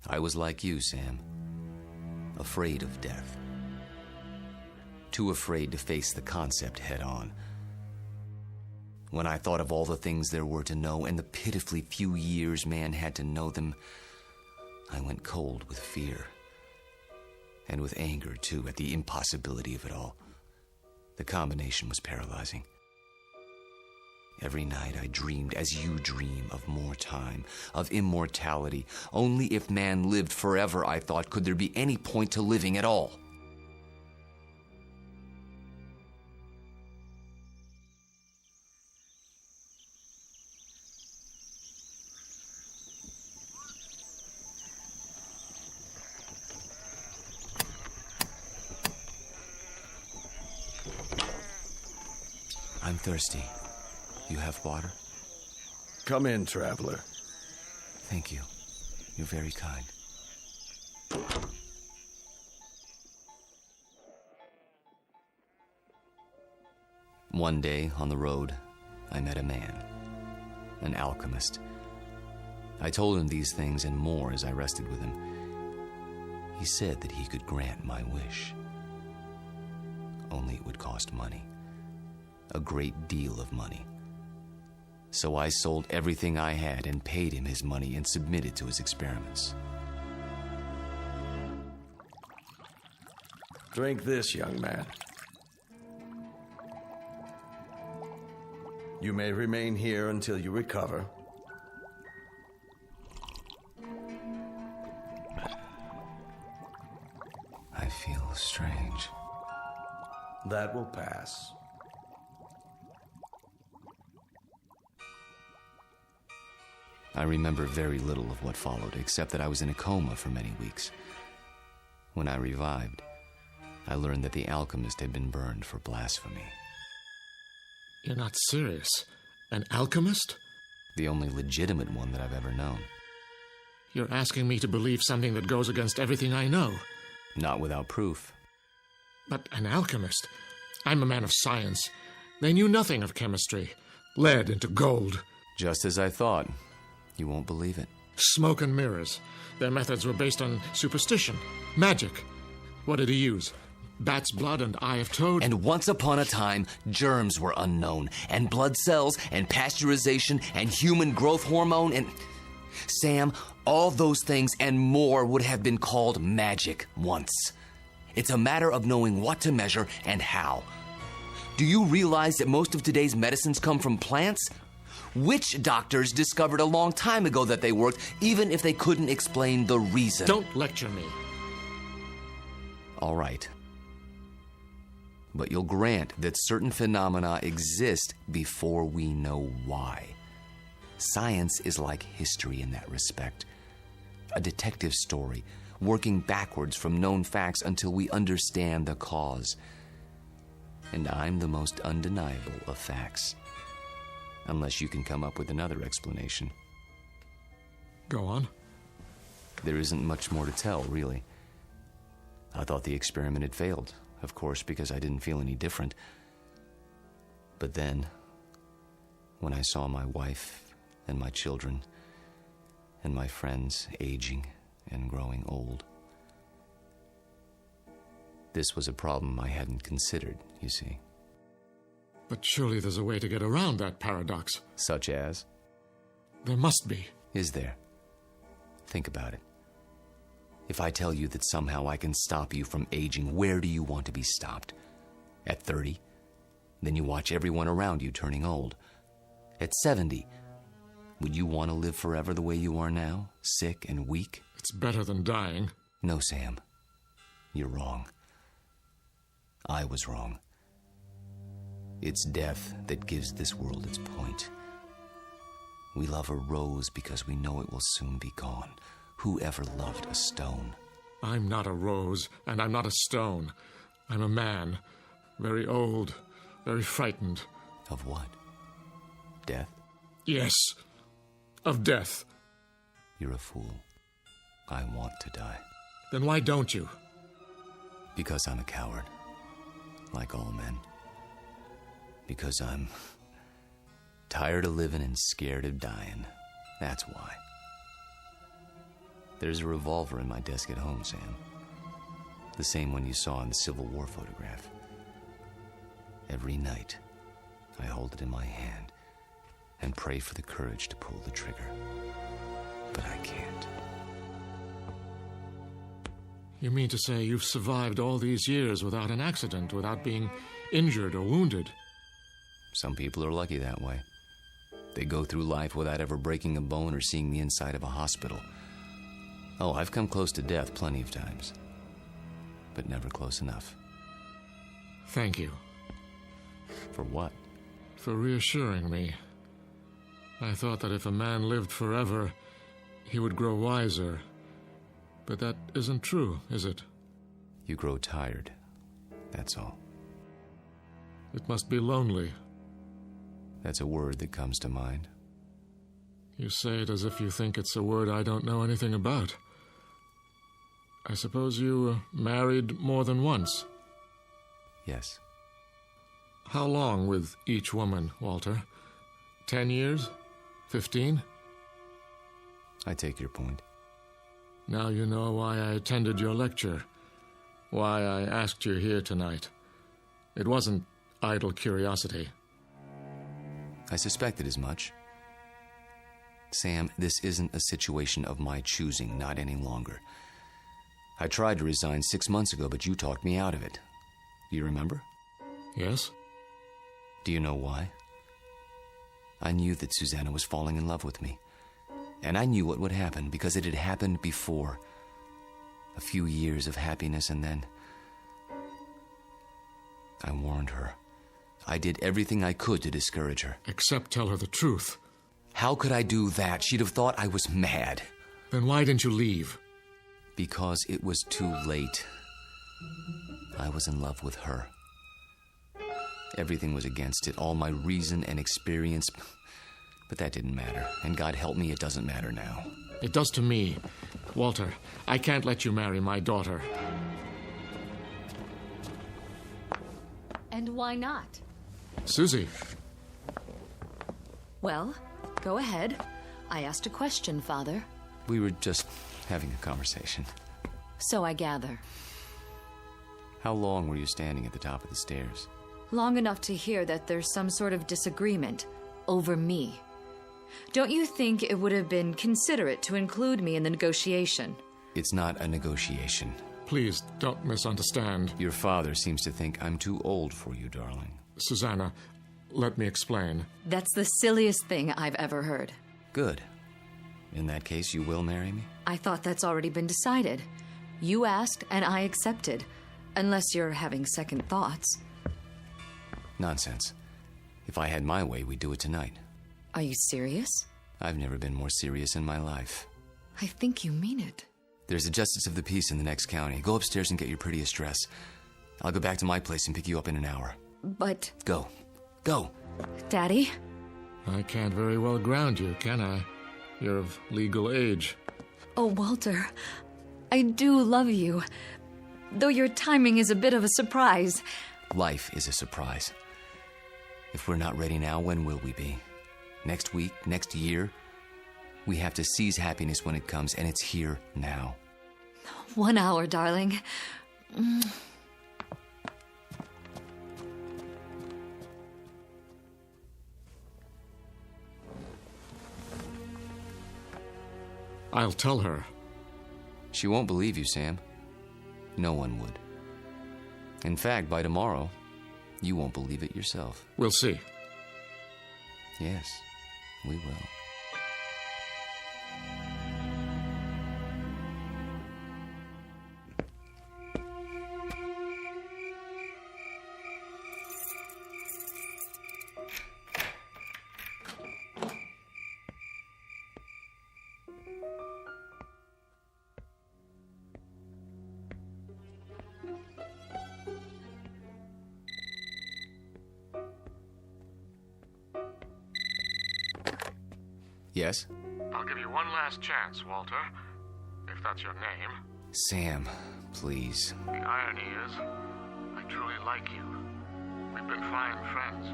I was like you, Sam. Afraid of death. Too afraid to face the concept head on. When I thought of all the things there were to know and the pitifully few years man had to know them, I went cold with fear. And with anger, too, at the impossibility of it all. The combination was paralyzing. Every night I dreamed, as you dream, of more time, of immortality. Only if man lived forever, I thought, could there be any point to living at all. I'm thirsty. You have water? Come in, traveler. Thank you. You're very kind. One day, on the road, I met a man. An alchemist. I told him these things and more as I rested with him. He said that he could grant my wish. Only it would cost money. A great deal of money. So I sold everything I had and paid him his money and submitted to his experiments. Drink this, young man. You may remain here until you recover. I feel strange. That will pass. I remember very little of what followed, except that I was in a coma for many weeks. When I revived, I learned that the alchemist had been burned for blasphemy. You're not serious? An alchemist? The only legitimate one that I've ever known. You're asking me to believe something that goes against everything I know. Not without proof. But an alchemist? I'm a man of science. They knew nothing of chemistry. Lead into gold. Just as I thought. You won't believe it. Smoke and mirrors. Their methods were based on superstition. Magic. What did he use? Bat's blood and eye of toad? And once upon a time, germs were unknown. And blood cells, and pasteurization, and human growth hormone, and... Sam, all those things and more would have been called magic once. It's a matter of knowing what to measure and how. Do you realize that most of today's medicines come from plants? Witch doctors discovered a long time ago that they worked, even if they couldn't explain the reason. Don't lecture me. All right. But you'll grant that certain phenomena exist before we know why. Science is like history in that respect. A detective story, working backwards from known facts until we understand the cause. And I'm the most undeniable of facts. Unless you can come up with another explanation. Go on. There isn't much more to tell, really. I thought the experiment had failed, of course, because I didn't feel any different. But then, when I saw my wife and my children and my friends aging and growing old, this was a problem I hadn't considered, you see. But surely there's a way to get around that paradox. Such as? There must be. Is there? Think about it. If I tell you that somehow I can stop you from aging, where do you want to be stopped? At 30? Then you watch everyone around you turning old. At 70? Would you want to live forever the way you are now? Sick and weak? It's better than dying. No, Sam. You're wrong. I was wrong. It's death that gives this world its point. We love a rose because we know it will soon be gone. Who ever loved a stone? I'm not a rose, and I'm not a stone. I'm a man. Very old, very frightened. Of what? Death? Yes. Of death. You're a fool. I want to die. Then why don't you? Because I'm a coward. Like all men. Because I'm tired of living and scared of dying. That's why. There's a revolver in my desk at home, Sam. The same one you saw in the Civil War photograph. Every night, I hold it in my hand and pray for the courage to pull the trigger. But I can't. You mean to say you've survived all these years without an accident, without being injured or wounded? Some people are lucky that way. They go through life without ever breaking a bone or seeing the inside of a hospital. Oh, I've come close to death plenty of times. But never close enough. Thank you. For what? For reassuring me. I thought that if a man lived forever, he would grow wiser. But that isn't true, is it? You grow tired. That's all. It must be lonely. That's a word that comes to mind. You say it as if you think it's a word I don't know anything about. I suppose you married more than once? Yes. How long with each woman, Walter? 10 years? 15? I take your point. Now you know why I attended your lecture. Why I asked you here tonight. It wasn't idle curiosity. I suspected as much. Sam, this isn't a situation of my choosing, not any longer. I tried to resign 6 months ago, but you talked me out of it. Do you remember? Yes. Do you know why? I knew that Susanna was falling in love with me. And I knew what would happen, because it had happened before. A few years of happiness, and then... I warned her. I did everything I could to discourage her. Except tell her the truth. How could I do that? She'd have thought I was mad. Then why didn't you leave? Because it was too late. I was in love with her. Everything was against it, all my reason and experience. But that didn't matter, and God help me, it doesn't matter now. It does to me. Walter, I can't let you marry my daughter. And why not? Susie. Well, go ahead. I asked a question, Father. We were just having a conversation. So I gather. How long were you standing at the top of the stairs? Long enough to hear that there's some sort of disagreement over me. Don't you think it would have been considerate to include me in the negotiation? It's not a negotiation. Please, don't misunderstand. Your father seems to think I'm too old for you, darling. Susanna, let me explain. That's the silliest thing I've ever heard. Good. In that case, you will marry me? I thought that's already been decided. You asked, and I accepted. Unless you're having second thoughts. Nonsense. If I had my way, we'd do it tonight. Are you serious? I've never been more serious in my life. I think you mean it. There's a justice of the peace in the next county. Go upstairs and get your prettiest dress. I'll go back to my place and pick you up in an hour. But... Go. Go. Daddy? I can't very well ground you, can I? You're of legal age. Oh, Walter, I do love you. Though your timing is a bit of a surprise. Life is a surprise. If we're not ready now, when will we be? Next week? Next year? We have to seize happiness when it comes, and it's here now. 1 hour, darling. I'll tell her. She won't believe you, Sam. No one would. In fact, by tomorrow, you won't believe it yourself. We'll see. Yes, we will. Yes? I'll give you one last chance, Walter, if that's your name. Sam, please. The irony is, I truly like you. We've been fine friends.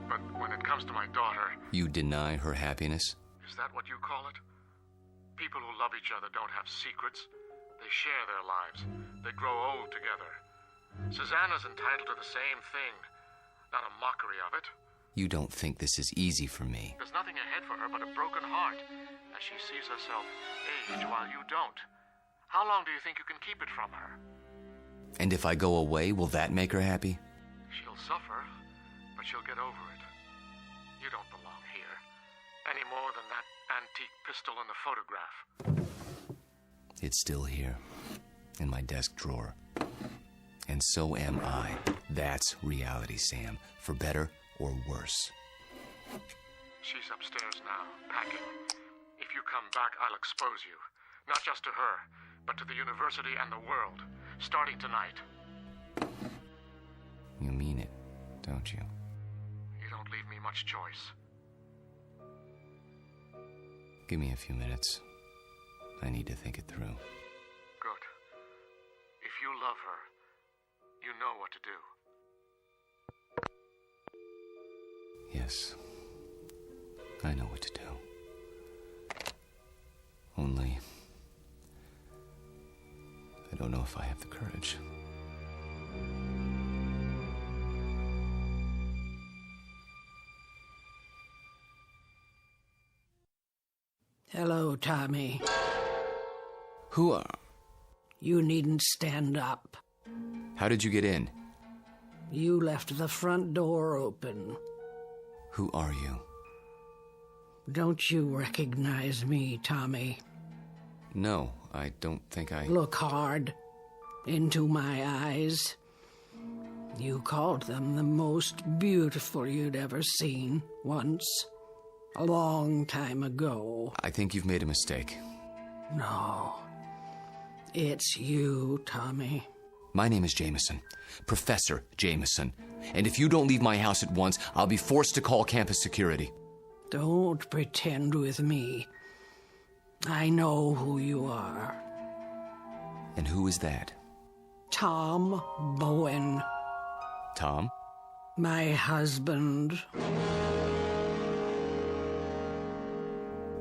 But when it comes to my daughter... You deny her happiness? Is that what you call it? People who love each other don't have secrets. They share their lives. They grow old together. Susanna's entitled to the same thing. Not a mockery of it. You don't think this is easy for me. There's nothing ahead for her but a broken heart, as she sees herself age while you don't. How long do you think you can keep it from her? And if I go away, will that make her happy? She'll suffer, but she'll get over it. You don't belong here, any more than that antique pistol in the photograph. It's still here, in my desk drawer. And so am I. That's reality, Sam, for better or worse. She's upstairs now, packing. If you come back, I'll expose you. Not just to her, but to the university and the world, starting tonight. You mean it, don't you? You don't leave me much choice. Give me a few minutes. I need to think it through. Good. If you love her, you know what to do. Yes, I know what to do. Only, I don't know if I have the courage. Hello, Tommy. Who are... You needn't stand up. How did you get in? You left the front door open. Who are you? Don't you recognize me, Tommy? No, I don't think I... Look hard into my eyes. You called them the most beautiful you'd ever seen once. A long time ago. I think you've made a mistake. No. It's you, Tommy. My name is Jameson. Professor Jameson. And if you don't leave my house at once, I'll be forced to call campus security. Don't pretend with me. I know who you are. And who is that? Tom Bowen. Tom? My husband.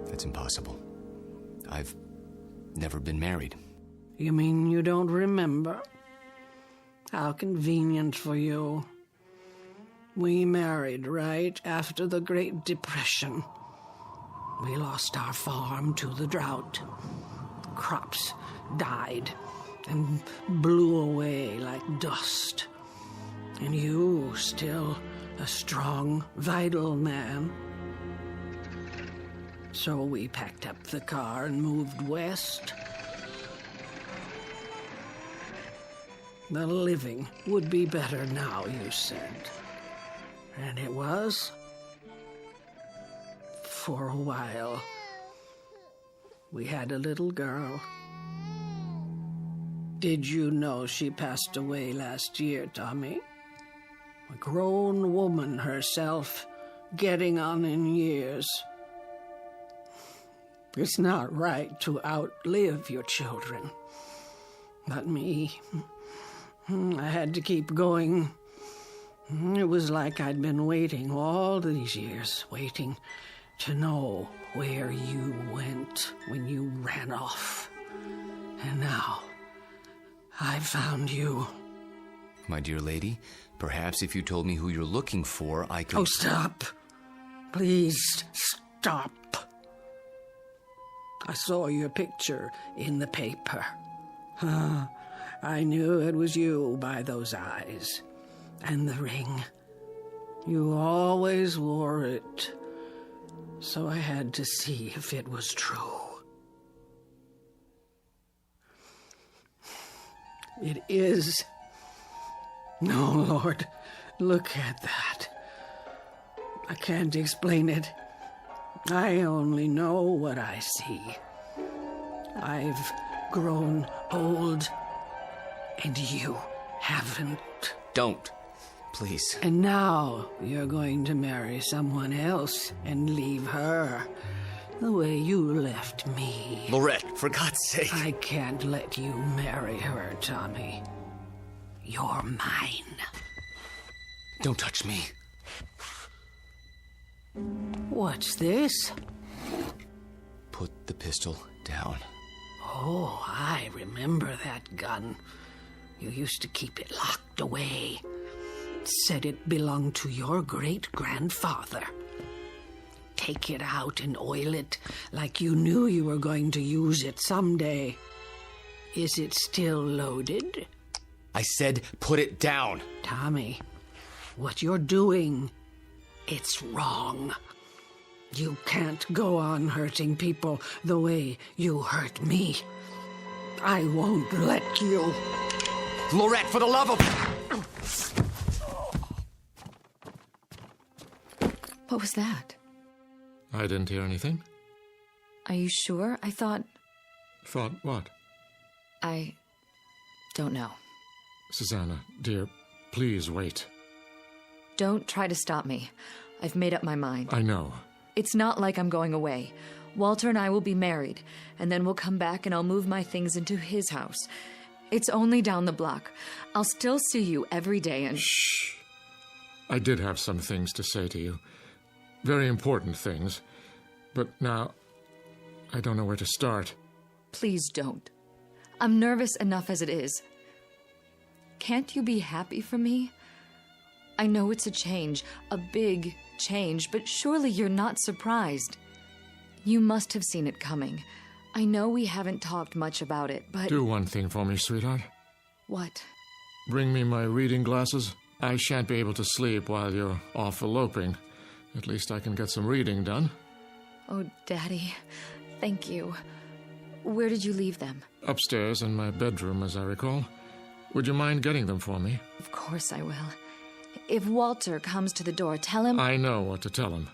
That's impossible. I've never been married. You mean you don't remember? How convenient for you. We married right after the Great Depression. We lost our farm to the drought. Crops died and blew away like dust. And you, still a strong, vital man. So we packed up the car and moved west. The living would be better now, you said. And it was. For a while. We had a little girl. Did you know she passed away last year, Tommy? A grown woman herself, getting on in years. It's not right to outlive your children. But me, I had to keep going. It was like I'd been waiting all these years, waiting to know where you went when you ran off. And now, I found you. My dear lady, perhaps if you told me who you're looking for, I could... Oh, stop. Please, stop. I saw your picture in the paper. I knew it was you by those eyes. And the ring. You always wore it. So I had to see if it was true. It is. No, Lord, look at that. I can't explain it. I only know what I see. I've grown old, and you haven't. Don't. Please. And now you're going to marry someone else and leave her the way you left me. Lorette, for God's sake. I can't let you marry her, Tommy. You're mine. Don't touch me. What's this? Put the pistol down. Oh, I remember that gun. You used to keep it locked away. Said it belonged to your great-grandfather. Take it out and oil it like you knew you were going to use it someday. Is it still loaded? I said put it down. Tommy, what you're doing, it's wrong. You can't go on hurting people the way you hurt me. I won't let you. Lorette, for the love of... What was that? I didn't hear anything. Are you sure? I thought... Thought what? I don't know. Susanna, dear, please wait. Don't try to stop me. I've made up my mind. I know. It's not like I'm going away. Walter and I will be married, and then we'll come back and I'll move my things into his house. It's only down the block. I'll still see you every day and... Shh. I did have some things to say to you. Very important things. But now, I don't know where to start. Please don't. I'm nervous enough as it is. Can't you be happy for me? I know it's a change, a big change, but surely you're not surprised. You must have seen it coming. I know we haven't talked much about it, but... Do one thing for me, sweetheart. What? Bring me my reading glasses. I shan't be able to sleep while you're off eloping. At least I can get some reading done. Oh, Daddy, thank you. Where did you leave them? Upstairs in my bedroom, as I recall. Would you mind getting them for me? Of course I will. If Walter comes to the door, tell him... I know what to tell him.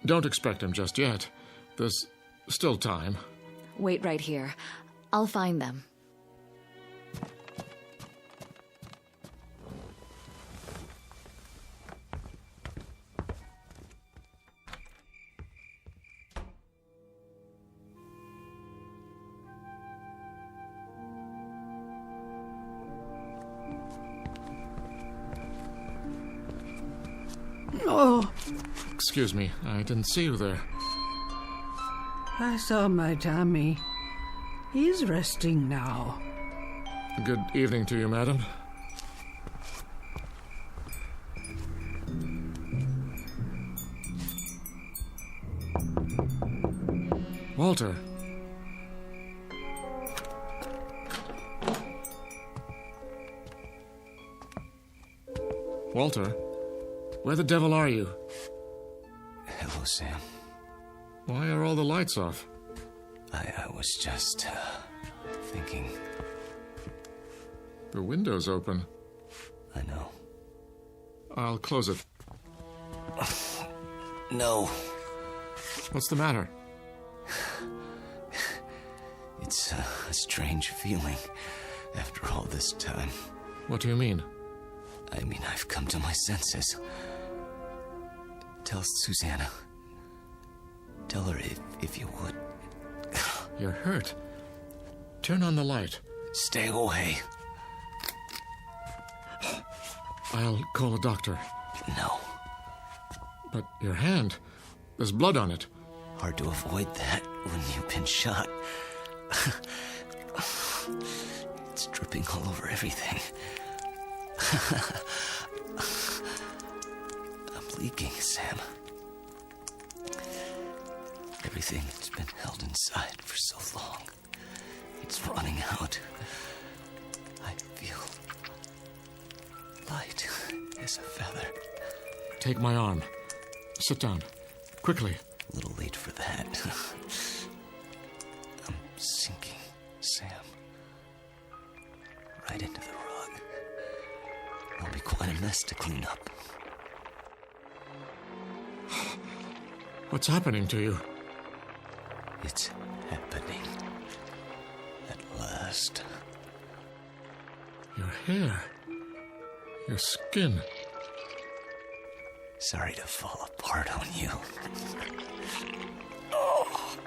Don't expect him just yet. There's still time. Wait right here. I'll find them. Oh, Excuse me, I didn't see you there. I saw my Tommy. He's resting now. Good evening to you, madam. Walter. Walter, where the devil are you? Hello, Sam. Why are all the lights off? I was just, thinking. The window's open. I know. I'll close it. No. What's the matter? It's a strange feeling after all this time. What do you mean? I mean, I've come to my senses. Tell Susanna. Tell her if you would. You're hurt. Turn on the light. Stay away. I'll call a doctor. No. But your hand, there's blood on it. Hard to avoid that when you've been shot. It's dripping all over everything. I'm leaking, Sam. Everything that's been held inside for so long, it's running out. I feel light as a feather. Take my arm. Sit down. Quickly. A little late for that. I'm sinking, Sam. Right into the rug. It'll be quite a mess to clean up. What's happening to you? It's happening. At last. Your hair. Your skin. Sorry to fall apart on you. Oh.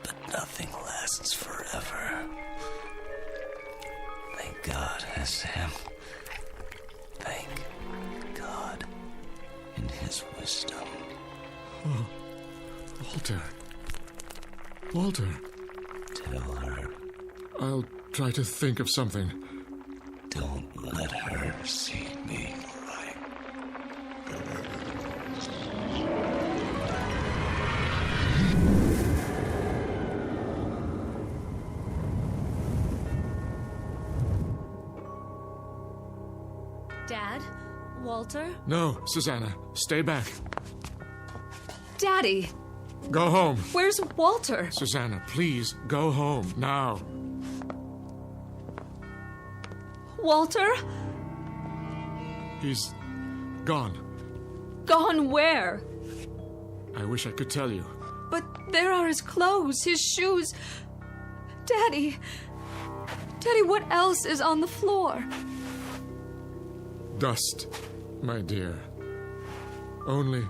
But nothing lasts forever. Thank God, Sam. Thank God in His wisdom. Oh, Walter. Walter. Tell her. I'll try to think of something. Don't let her see me like Dad? Walter? No, Susanna. Stay back. Daddy! Go home. Where's Walter? Susanna, please, go home, now. Walter? He's gone. Gone where? I wish I could tell you. But there are his clothes, his shoes. Daddy! Daddy, what else is on the floor? Dust, my dear. Only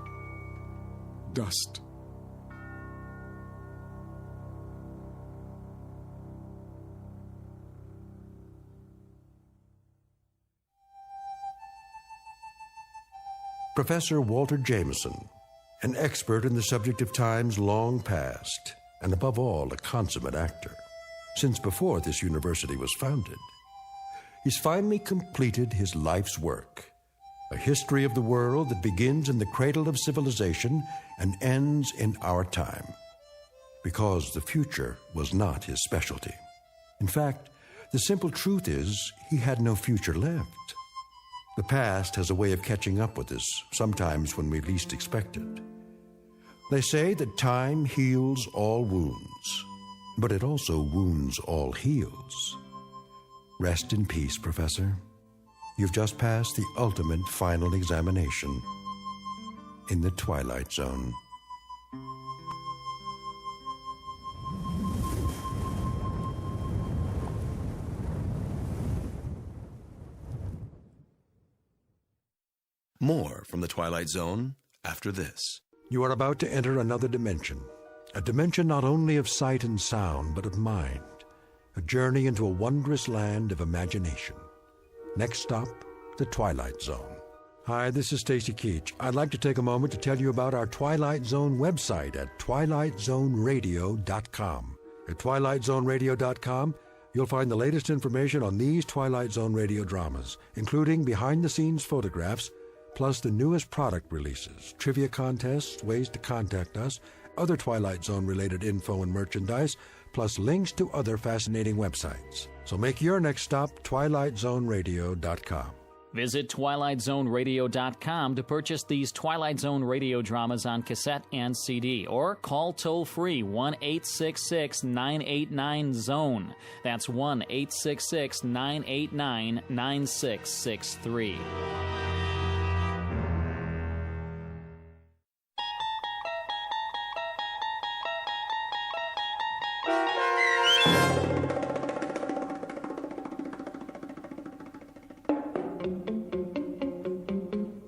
dust. Professor Walter Jameson, an expert in the subject of times long past, and above all, a consummate actor, since before this university was founded. He's finally completed his life's work, a history of the world that begins in the cradle of civilization and ends in our time, because the future was not his specialty. In fact, the simple truth is he had no future left. The past has a way of catching up with us, sometimes when we least expect it. They say that time heals all wounds, but it also wounds all heals. Rest in peace, Professor. You've just passed the ultimate final examination in the Twilight Zone. More from the Twilight Zone after this. You are about to enter another dimension, a dimension not only of sight and sound, but of mind, a journey into a wondrous land of imagination. Next stop, the Twilight Zone. Hi, this is Stacy Keach. I'd like to take a moment to tell you about our Twilight Zone website at twilightzoneradio.com. At twilightzoneradio.com, you'll find the latest information on these Twilight Zone radio dramas, including behind-the-scenes photographs, plus the newest product releases, trivia contests, ways to contact us, other Twilight Zone-related info and merchandise, plus links to other fascinating websites. So make your next stop twilightzoneradio.com. Visit twilightzoneradio.com to purchase these Twilight Zone radio dramas on cassette and CD, or call toll-free 1-866-989-ZONE. That's 1-866-989-9663.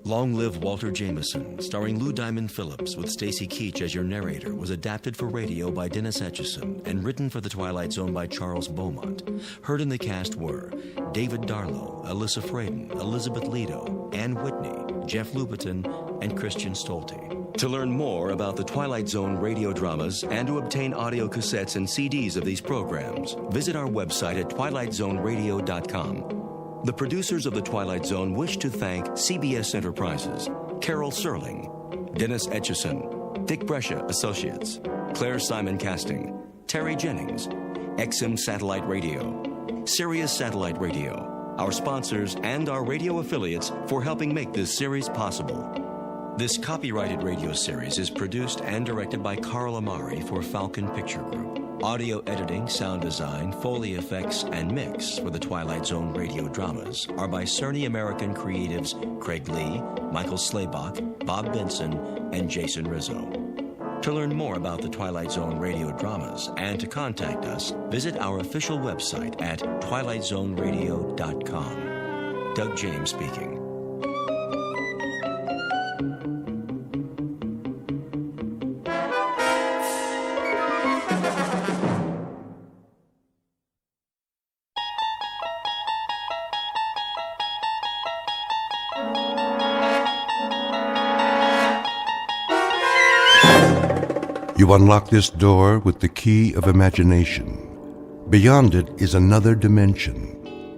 Long Live Walter Jameson, starring Lou Diamond Phillips with Stacy Keach as your narrator, was adapted for radio by Dennis Etchison and written for The Twilight Zone by Charles Beaumont. Heard in the cast were David Darlow, Alyssa Fraden, Elizabeth Lido, Ann Whitney, Jeff Lupetin, and Christian Stolte. To learn more about the Twilight Zone radio dramas and to obtain audio cassettes and CDs of these programs, visit our website at twilightzoneradio.com. The producers of The Twilight Zone wish to thank CBS Enterprises, Carol Serling, Dennis Etchison, Dick Brescia Associates, Claire Simon Casting, Terry Jennings, XM Satellite Radio, Sirius Satellite Radio, our sponsors and our radio affiliates for helping make this series possible. This copyrighted radio series is produced and directed by Carl Amari for Falcon Picture Group. Audio editing, sound design, Foley effects, and mix for the Twilight Zone radio dramas are by Cerny American creatives Craig Lee, Michael Slaybach, Bob Benson, and Jason Rizzo. To learn more about the Twilight Zone radio dramas and to contact us, visit our official website at twilightzoneradio.com. Doug James speaking. You unlock this door with the key of imagination. Beyond it is another dimension,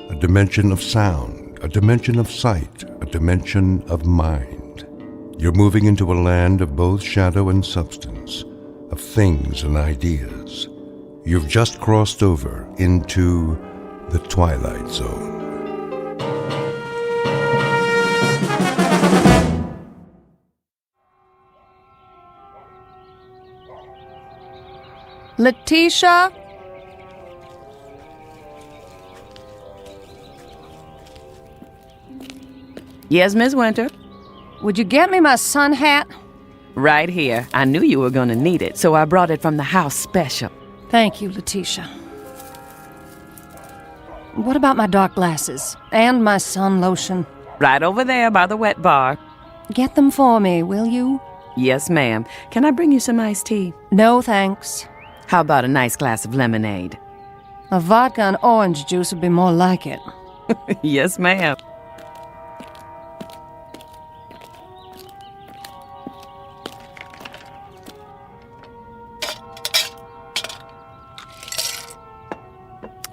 a dimension of sound, a dimension of sight, a dimension of mind. You're moving into a land of both shadow and substance, of things and ideas. You've just crossed over into the Twilight Zone. Letitia? Yes, Miss Winter? Would you get me my sun hat? Right here. I knew you were going to need it, so I brought it from the house special. Thank you, Letitia. What about my dark glasses and my sun lotion? Right over there by the wet bar. Get them for me, will you? Yes, ma'am. Can I bring you some iced tea? No, thanks. How about a nice glass of lemonade? A vodka and orange juice would be more like it. Yes, ma'am.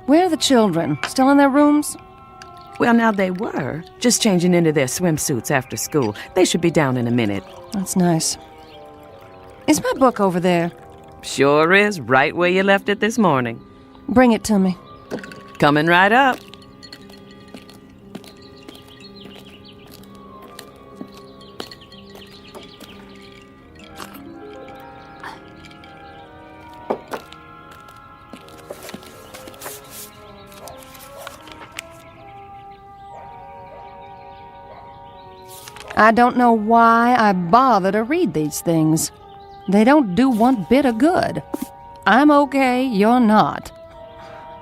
Where are the children? Still in their rooms? Well, now they were. Just changing into their swimsuits after school. They should be down in a minute. That's nice. Is my book over there? Sure is, right where you left it this morning. Bring it to me. Coming right up. I don't know why I bother to read these things. They don't do one bit of good. I'm okay, you're not.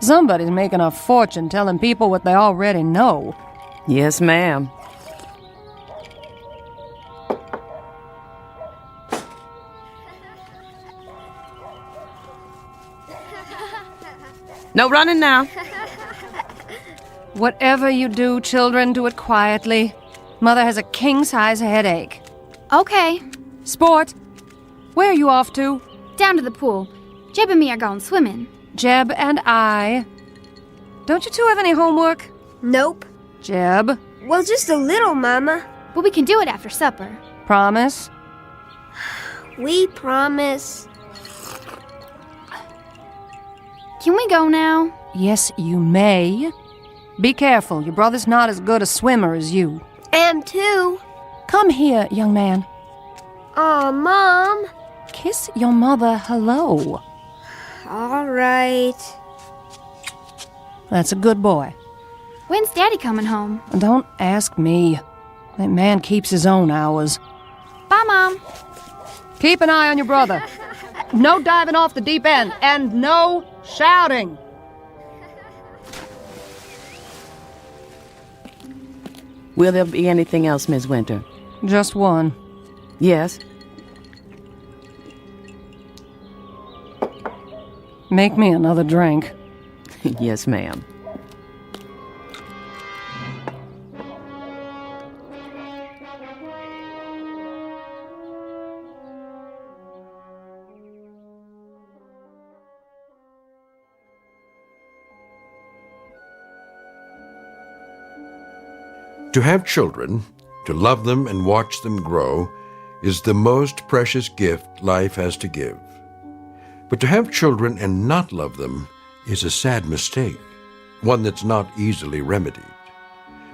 Somebody's making a fortune telling people what they already know. Yes, ma'am. No running now. Whatever you do, children, do it quietly. Mother has a king-size headache. Okay. Sport, where are you off to? Down to the pool. Jeb and me are going swimming. Jeb and I. Don't you two have any homework? Nope. Jeb? Well, just a little, Mama. But we can do it after supper. Promise? We promise. Can we go now? Yes, you may. Be careful. Your brother's not as good a swimmer as you. Am too. Come here, young man. Aw, Mom. Kiss your mother hello. All right. That's a good boy. When's Daddy coming home? Don't ask me. That man keeps his own hours. Bye, Mom. Keep an eye on your brother. No diving off the deep end, and no shouting. Will there be anything else, Miss Winter? Just one. Yes? Make me another drink. Yes, ma'am. To have children, to love them and watch them grow, is the most precious gift life has to give. But to have children and not love them is a sad mistake, one that's not easily remedied.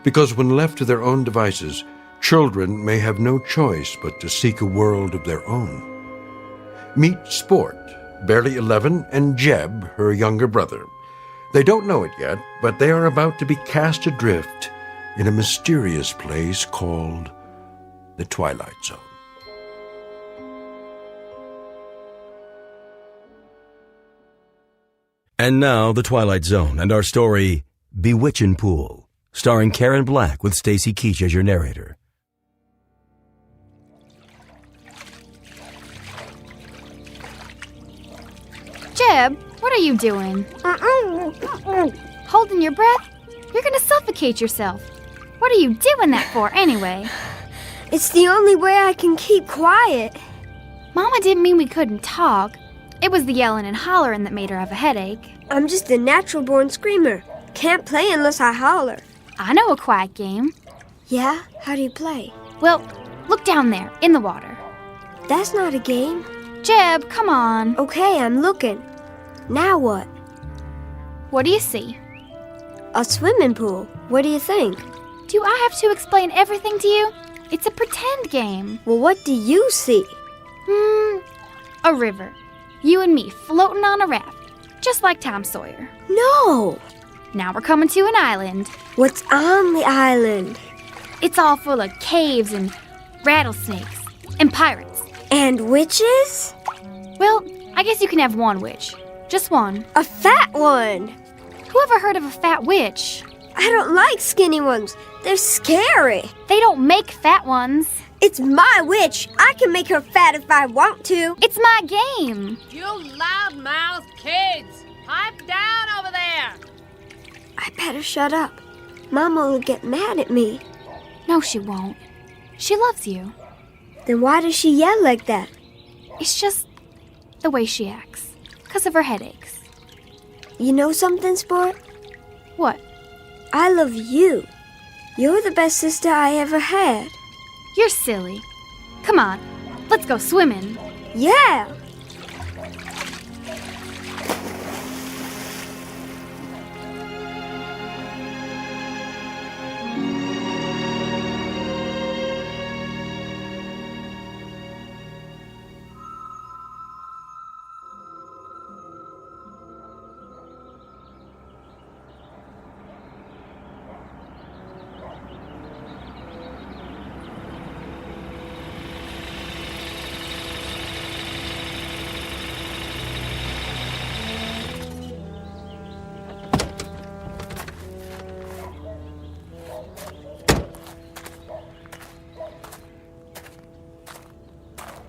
Because when left to their own devices, children may have no choice but to seek a world of their own. Meet Sport, barely 11, and Jeb, her younger brother. They don't know it yet, but they are about to be cast adrift in a mysterious place called the Twilight Zone. And now, The Twilight Zone and our story, Bewitchin' Pool, starring Karen Black with Stacy Keach as your narrator. Jeb, what are you doing? Holding your breath? You're gonna suffocate yourself. What are you doing that for, anyway? It's the only way I can keep quiet. Mama didn't mean we couldn't talk. It was the yelling and hollering that made her have a headache. I'm just a natural-born screamer. Can't play unless I holler. I know a quiet game. Yeah? How do you play? Well, look down there, in the water. That's not a game. Jeb, come on. Okay, I'm looking. Now what? What do you see? A swimming pool. What do you think? Do I have to explain everything to you? It's a pretend game. Well, what do you see? A river. You and me floating on a raft, just like Tom Sawyer. No! Now we're coming to an island. What's on the island? It's all full of caves and rattlesnakes and pirates. And witches? Well, I guess you can have one witch. Just one. A fat one! Who ever heard of a fat witch? I don't like skinny ones. They're scary. They don't make fat ones. It's my witch. I can make her fat if I want to. It's my game. You loud-mouthed kids! Pipe down over there! I better shut up. Mama will get mad at me. No, she won't. She loves you. Then why does she yell like that? It's just the way she acts. 'Cause of her headaches. You know something, Sport? What? I love you. You're the best sister I ever had. You're silly. Come on, let's go swimming. Yeah!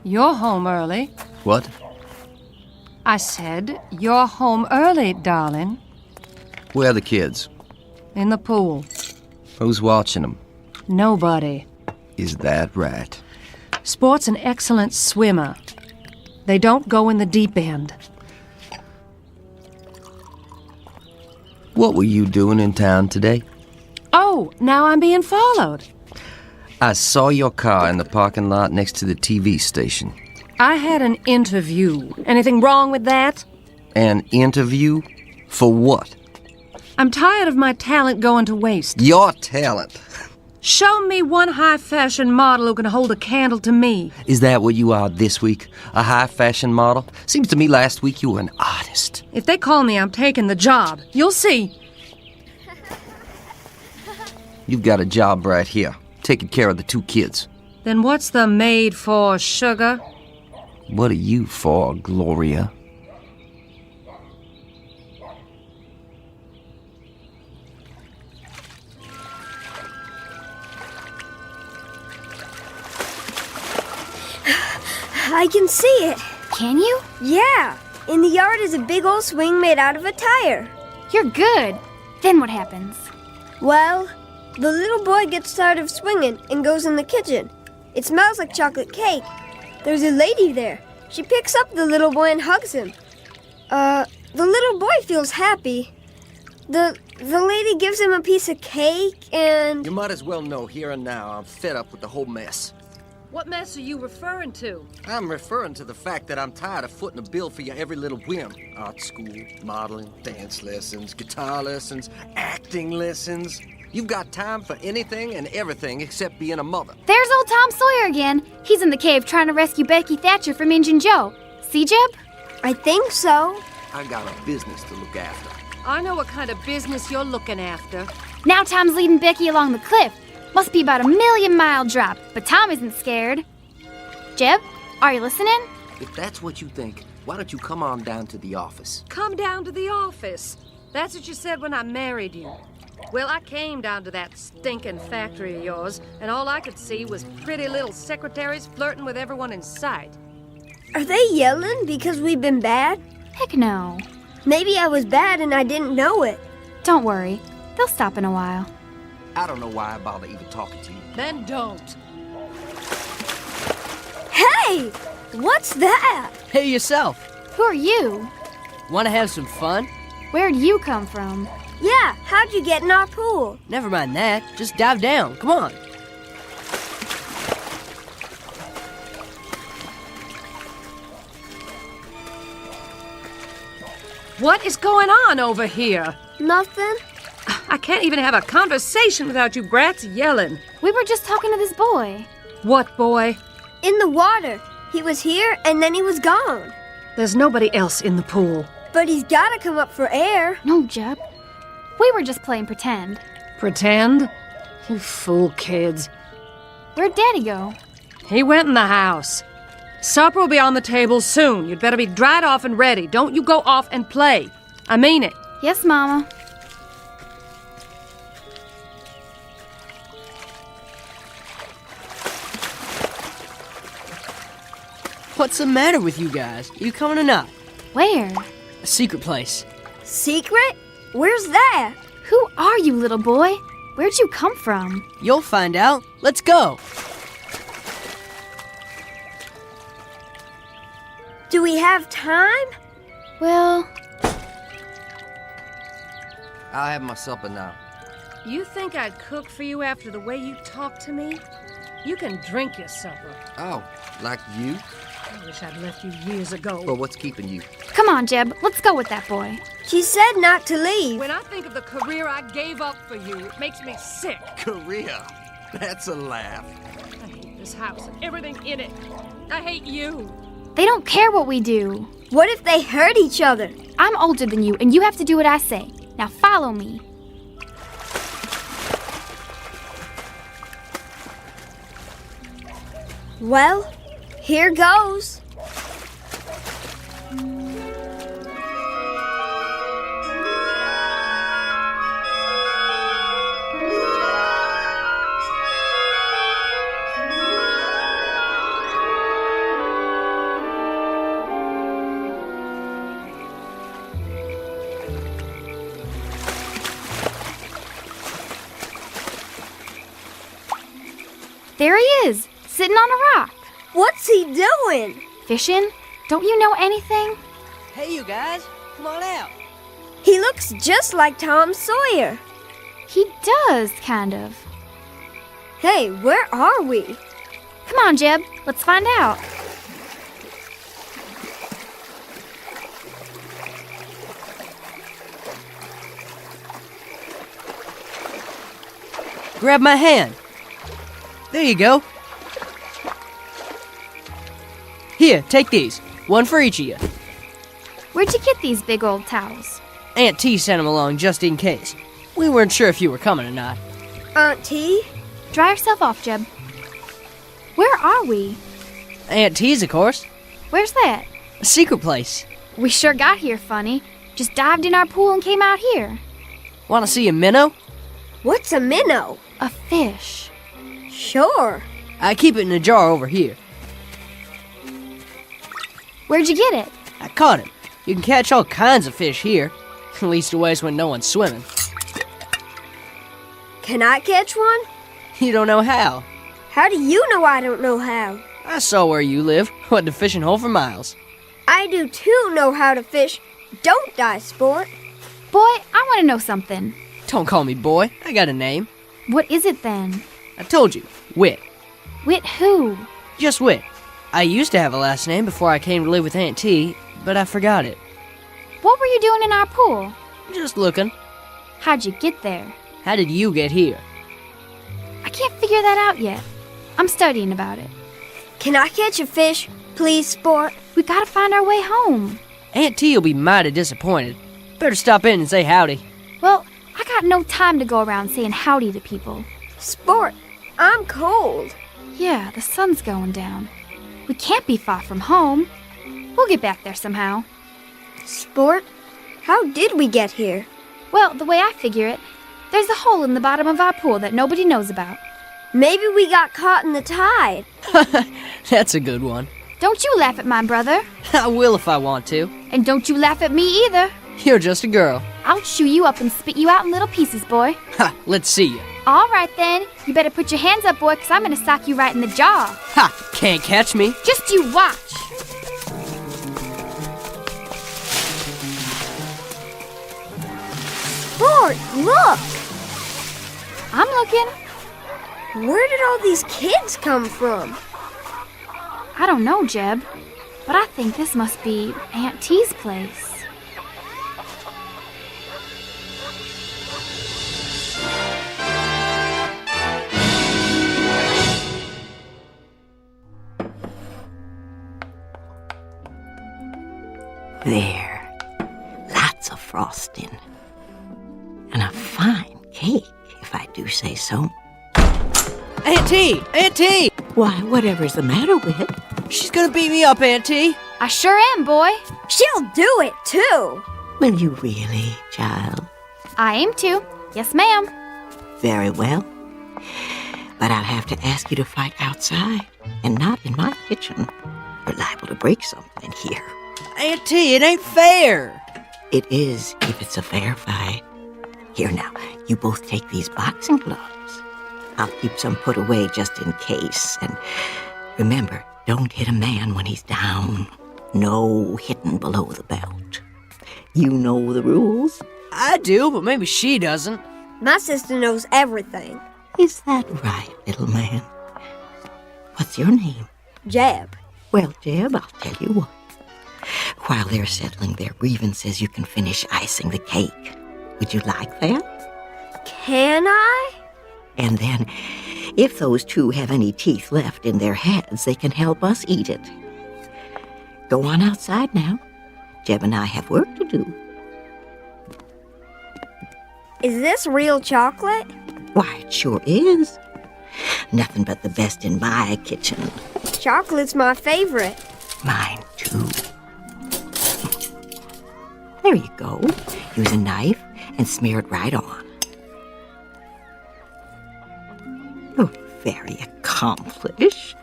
You're home early. What? I said, you're home early, darling. Where are the kids? In the pool. Who's watching them? Nobody. Is that right? Sport's an excellent swimmer. They don't go in the deep end. What were you doing in town today? Oh, now I'm being followed. I saw your car in the parking lot next to the TV station. I had an interview. Anything wrong with that? An interview? For what? I'm tired of my talent going to waste. Your talent? Show me one high-fashion model who can hold a candle to me. Is that what you are this week? A high-fashion model? Seems to me last week you were an artist. If they call me, I'm taking the job. You'll see. You've got a job right here, taking care of the 2 kids. Then what's the maid for, sugar? What are you for, Gloria? I can see it. Can you? Yeah. In the yard is a big old swing made out of a tire. You're good. Then what happens? Well, the little boy gets tired of swinging and goes in the kitchen. It smells like chocolate cake. There's a lady there. She picks up the little boy and hugs him. The little boy feels happy. The lady gives him a piece of cake and... You might as well know here and now I'm fed up with the whole mess. What mess are you referring to? I'm referring to the fact that I'm tired of footing a bill for your every little whim. Art school, modeling, dance lessons, guitar lessons, acting lessons. You've got time for anything and everything except being a mother. There's old Tom Sawyer again. He's in the cave trying to rescue Becky Thatcher from Injun Joe. See, Jeb? I think so. I got a business to look after. I know what kind of business you're looking after. Now Tom's leading Becky along the cliff. Must be about a 1,000,000-mile drop, but Tom isn't scared. Jeb, are you listening? If that's what you think, why don't you come on down to the office? Come down to the office. That's what you said when I married you. Well, I came down to that stinking factory of yours, and all I could see was pretty little secretaries flirting with everyone in sight. Are they yelling because we've been bad? Heck no. Maybe I was bad and I didn't know it. Don't worry. They'll stop in a while. I don't know why I bother even talking to you. Then don't. Hey! What's that? Hey, yourself. Who are you? Want to have some fun? Where'd you come from? Yeah, how'd you get in our pool? Never mind that. Just dive down. Come on. What is going on over here? Nothing. I can't even have a conversation without you brats yelling. We were just talking to this boy. What boy? In the water. He was here and then he was gone. There's nobody else in the pool. But he's gotta come up for air. No, Jeb. We were just playing pretend. Pretend? You fool kids. Where'd Daddy go? He went in the house. Supper will be on the table soon. You'd better be dried off and ready. Don't you go off and play. I mean it. Yes, Mama. What's the matter with you guys? You coming or not? Where? A secret place. Secret? Where's that? Who are you, little boy? Where'd you come from? You'll find out. Let's go. Do we have time? Well... I'll have my supper now. You think I'd cook for you after the way you talk to me? You can drink your supper. Oh, like you? I wish I'd left you years ago. Well, what's keeping you? Come on, Jeb. Let's go with that boy. She said not to leave. When I think of the career I gave up for you, it makes me sick. Career? That's a laugh. I hate this house and everything in it. I hate you. They don't care what we do. What if they hurt each other? I'm older than you, and you have to do what I say. Now follow me. Well, here goes. There he is, sitting on a rock. What's he doing? Fishing? Don't you know anything? Hey, you guys, come on out. He looks just like Tom Sawyer. He does, kind of. Hey, where are we? Come on, Jeb, let's find out. Grab my hand. There you go. Here, take these. One for each of you. Where'd you get these big old towels? Aunt T sent them along just in case. We weren't sure if you were coming or not. Aunt T? Dry yourself off, Jeb. Where are we? Aunt T's, of course. Where's that? A secret place. We sure got here funny. Just dived in our pool and came out here. Want to see a minnow? What's a minnow? A fish. Sure. I keep it in a jar over here. Where'd you get it? I caught it. You can catch all kinds of fish here. At least always when no one's swimming. Can I catch one? You don't know how. How do you know I don't know how? I saw where you live. Went to fishing hole for miles. I do too know how to fish. Don't die, sport. Boy, I want to know something. Don't call me boy. I got a name. What is it then? I told you. Wit. Wit who? Just Wit. I used to have a last name before I came to live with Aunt T, but I forgot it. What were you doing in our pool? Just looking. How'd you get there? How did you get here? I can't figure that out yet. I'm studying about it. Can I catch a fish, please, sport? We gotta find our way home. Aunt T will be mighty disappointed. Better stop in and say howdy. Well, I got no time to go around saying howdy to people. Sport, I'm cold. Yeah, the sun's going down. We can't be far from home. We'll get back there somehow. Sport, how did we get here? Well, the way I figure it, there's a hole in the bottom of our pool that nobody knows about. Maybe we got caught in the tide. That's a good one. Don't you laugh at my brother. I will if I want to. And don't you laugh at me either. You're just a girl. I'll chew you up and spit you out in little pieces, boy. Ha, let's see you. All right, then. You better put your hands up, boy, because I'm going to sock you right in the jaw. Ha, can't catch me. Just you watch. Sport, look. I'm looking. Where did all these kids come from? I don't know, Jeb, but I think this must be Aunt T's place. There. Lots of frosting. And a fine cake, if I do say so. Aunt T! Aunt T! Why, whatever's the matter with it? She's gonna beat me up, Aunt T. I sure am, boy. She'll do it, too. Will you really, child? I aim to. Yes, ma'am. Very well. But I'll have to ask you to fight outside and not in my kitchen. You're liable to break something here. Aunt T, it ain't fair. It is if it's a fair fight. Here now, you both take these boxing gloves. I'll keep some put away just in case. And remember, don't hit a man when he's down. No hitting below the belt. You know the rules? I do, but maybe she doesn't. My sister knows everything. Is that right, little man? What's your name? Jeb. Well, Jeb, I'll tell you what. While they're settling their grievances, you can finish icing the cake. Would you like that? Can I? And then, if those two have any teeth left in their heads, they can help us eat it. Go on outside now. Jeb and I have work to do. Is this real chocolate? Why, it sure is. Nothing but the best in my kitchen. Chocolate's my favorite. Mine, too. There you go. Use a knife and smear it right on. You're very accomplished.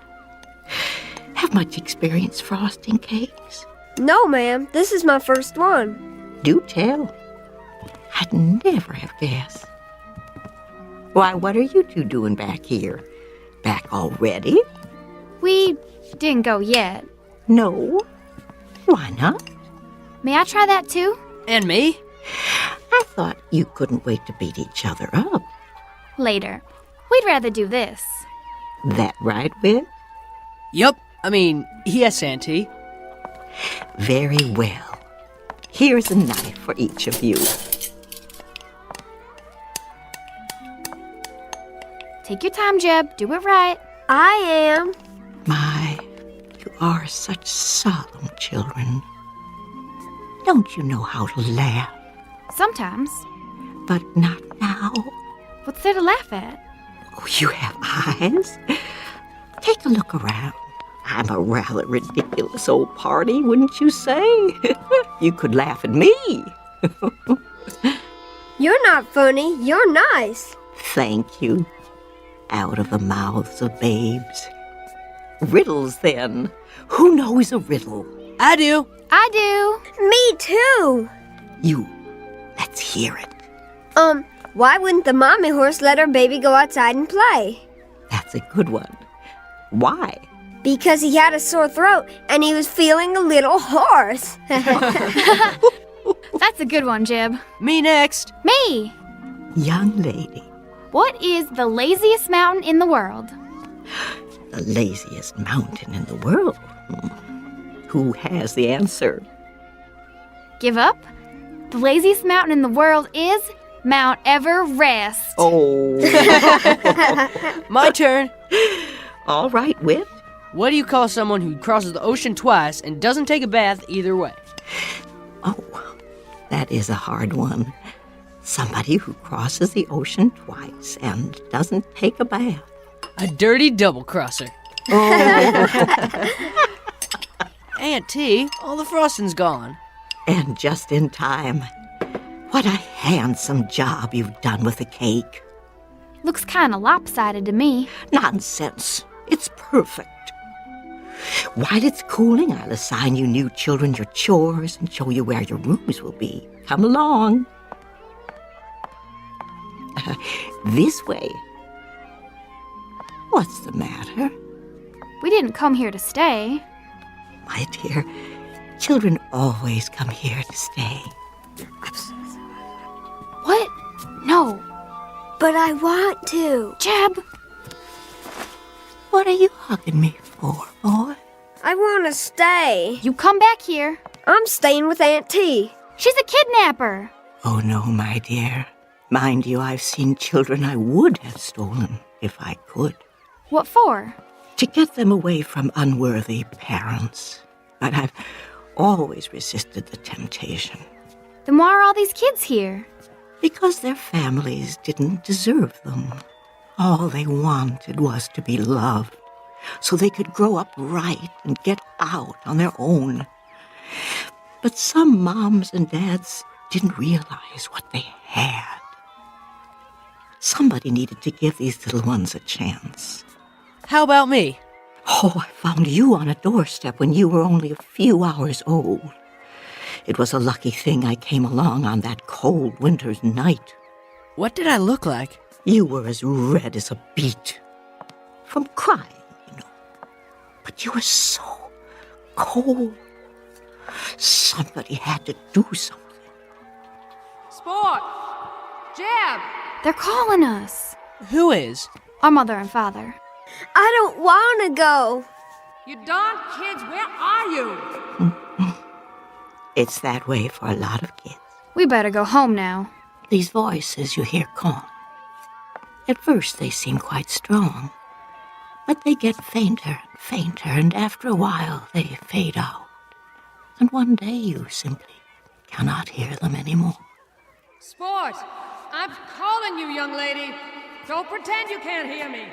Have much experience frosting cakes? No, ma'am. This is my first one. Do tell. I'd never have guessed. Why, what are you two doing back here? back already? We didn't go yet. No. Why not? May I try that too? And me? I thought you couldn't wait to beat each other up. Later. We'd rather do this. That right, Whit? Yup. I mean, yes, Auntie. Very well. Here's a knife for each of you. Take your time, Jeb. Do it right. I am. My, you are such solemn children. Don't you know how to laugh? Sometimes. But not now. What's there to laugh at? Oh, you have eyes? Take a look around. I'm a rather ridiculous old party, wouldn't you say? You could laugh at me. You're not funny. You're nice. Thank you. Out of the mouths of babes. Riddles, then. Who knows a riddle? I do. I do. Me too. You. Let's hear it. Why wouldn't the mommy horse let her baby go outside and play? That's a good one. Why? Because he had a sore throat and he was feeling a little hoarse. That's a good one, Jeb. Me next. Me. Young lady. What is the laziest mountain in the world? The laziest mountain in the world? Who has the answer? Give up? The laziest mountain in the world is Mount Everest. Oh. My turn. All right, Whit. What do you call someone who crosses the ocean twice and doesn't take a bath either way? Oh, that is a hard one. Somebody who crosses the ocean twice and doesn't take a bath. A dirty double-crosser. Oh. Aunt T, all the frosting's gone. And just in time. What a handsome job you've done with the cake. Looks kind of lopsided to me. Nonsense. It's perfect. While it's cooling, I'll assign you new children your chores and show you where your rooms will be. Come along. This way. What's the matter? We didn't come here to stay. My dear, children always come here to stay. What? No. But I want to. Jeb. What are you hugging me for, boy? I want to stay. You come back here. I'm staying with Aunt T. She's a kidnapper. Oh, no, my dear. Mind you, I've seen children I would have stolen if I could. What for? To get them away from unworthy parents. But I've always resisted the temptation. Then why are all these kids here? Because their families didn't deserve them. All they wanted was to be loved, so they could grow up right and get out on their own. But some moms and dads didn't realize what they had. Somebody needed to give these little ones a chance. How about me? Oh, I found you on a doorstep when you were only a few hours old. It was a lucky thing I came along on that cold winter's night. What did I look like? You were as red as a beet. From crying, you know. But you were so cold. Somebody had to do something. Sport! Jeb! They're calling us. Who is? Our mother and father. I don't want to go. You darn kids, where are you? It's that way for a lot of kids. We better go home now. These voices you hear calling. At first they seem quite strong, but they get fainter and fainter, and after a while they fade out. And one day you simply cannot hear them anymore. Sport! I'm calling you, young lady. Don't pretend you can't hear me.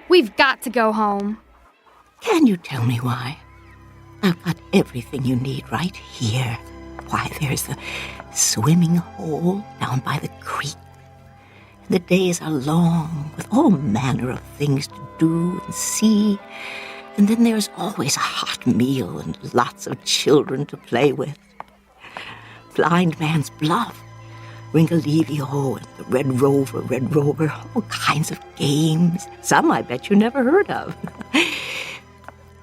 We've got to go home. Can you tell me why? I've got everything you need right here. Why, there's the swimming hole down by the creek. The days are long, with all manner of things to do and see. And then there's always a hot meal and lots of children to play with. Blind Man's Bluff, Ringalevio and the Red Rover, all kinds of games. Some I bet you never heard of.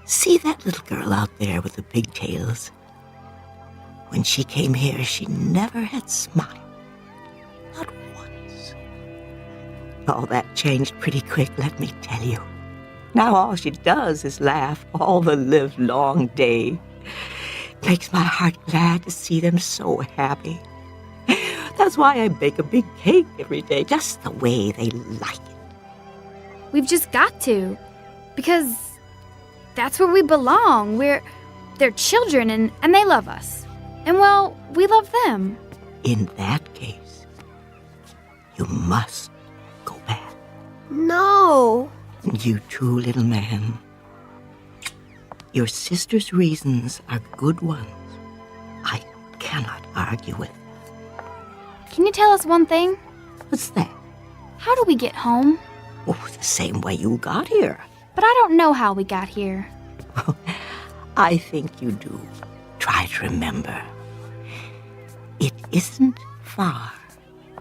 See that little girl out there with the pigtails? When she came here, she never had smiled. Not once. All that changed pretty quick, let me tell you. Now all she does is laugh all the livelong day. Makes my heart glad to see them so happy. That's why I bake a big cake every day, just the way they like it. We've just got to. Because that's where we belong. They're children and they love us. And well, we love them. In that case, you must go back. No. You too, little man. Your sister's reasons are good ones. I cannot argue with. Can you tell us one thing? What's that? How do we get home? Oh, the same way you got here. But I don't know how we got here. I think you do. Try to remember. It isn't far.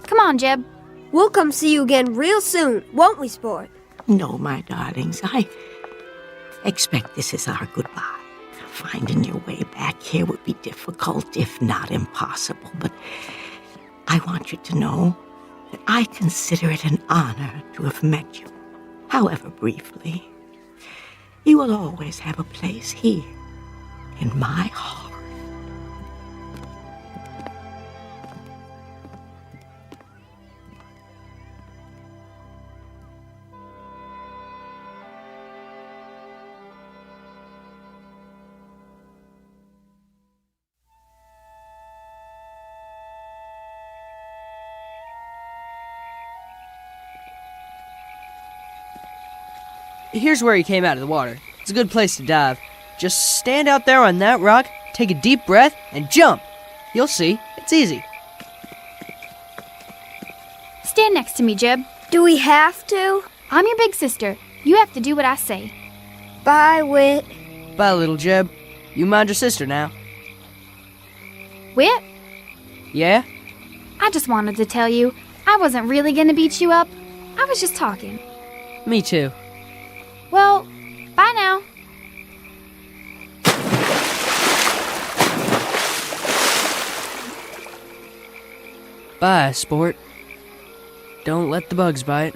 Come on, Jeb. We'll come see you again real soon, won't we, Sport? No, my darlings, I expect this is our goodbye. Finding your way back here would be difficult, if not impossible, but I want you to know that I consider it an honor to have met you, however briefly. You will always have a place here, in my heart. Here's where he came out of the water. It's a good place to dive. Just stand out there on that rock, take a deep breath, and jump. You'll see. It's easy. Stand next to me, Jeb. Do we have to? I'm your big sister. You have to do what I say. Bye, Whit. Bye, little Jeb. You mind your sister now. Whit? Yeah? I just wanted to tell you, I wasn't really gonna beat you up. I was just talking. Me too. Well, bye now. Bye, Sport. Don't let the bugs bite.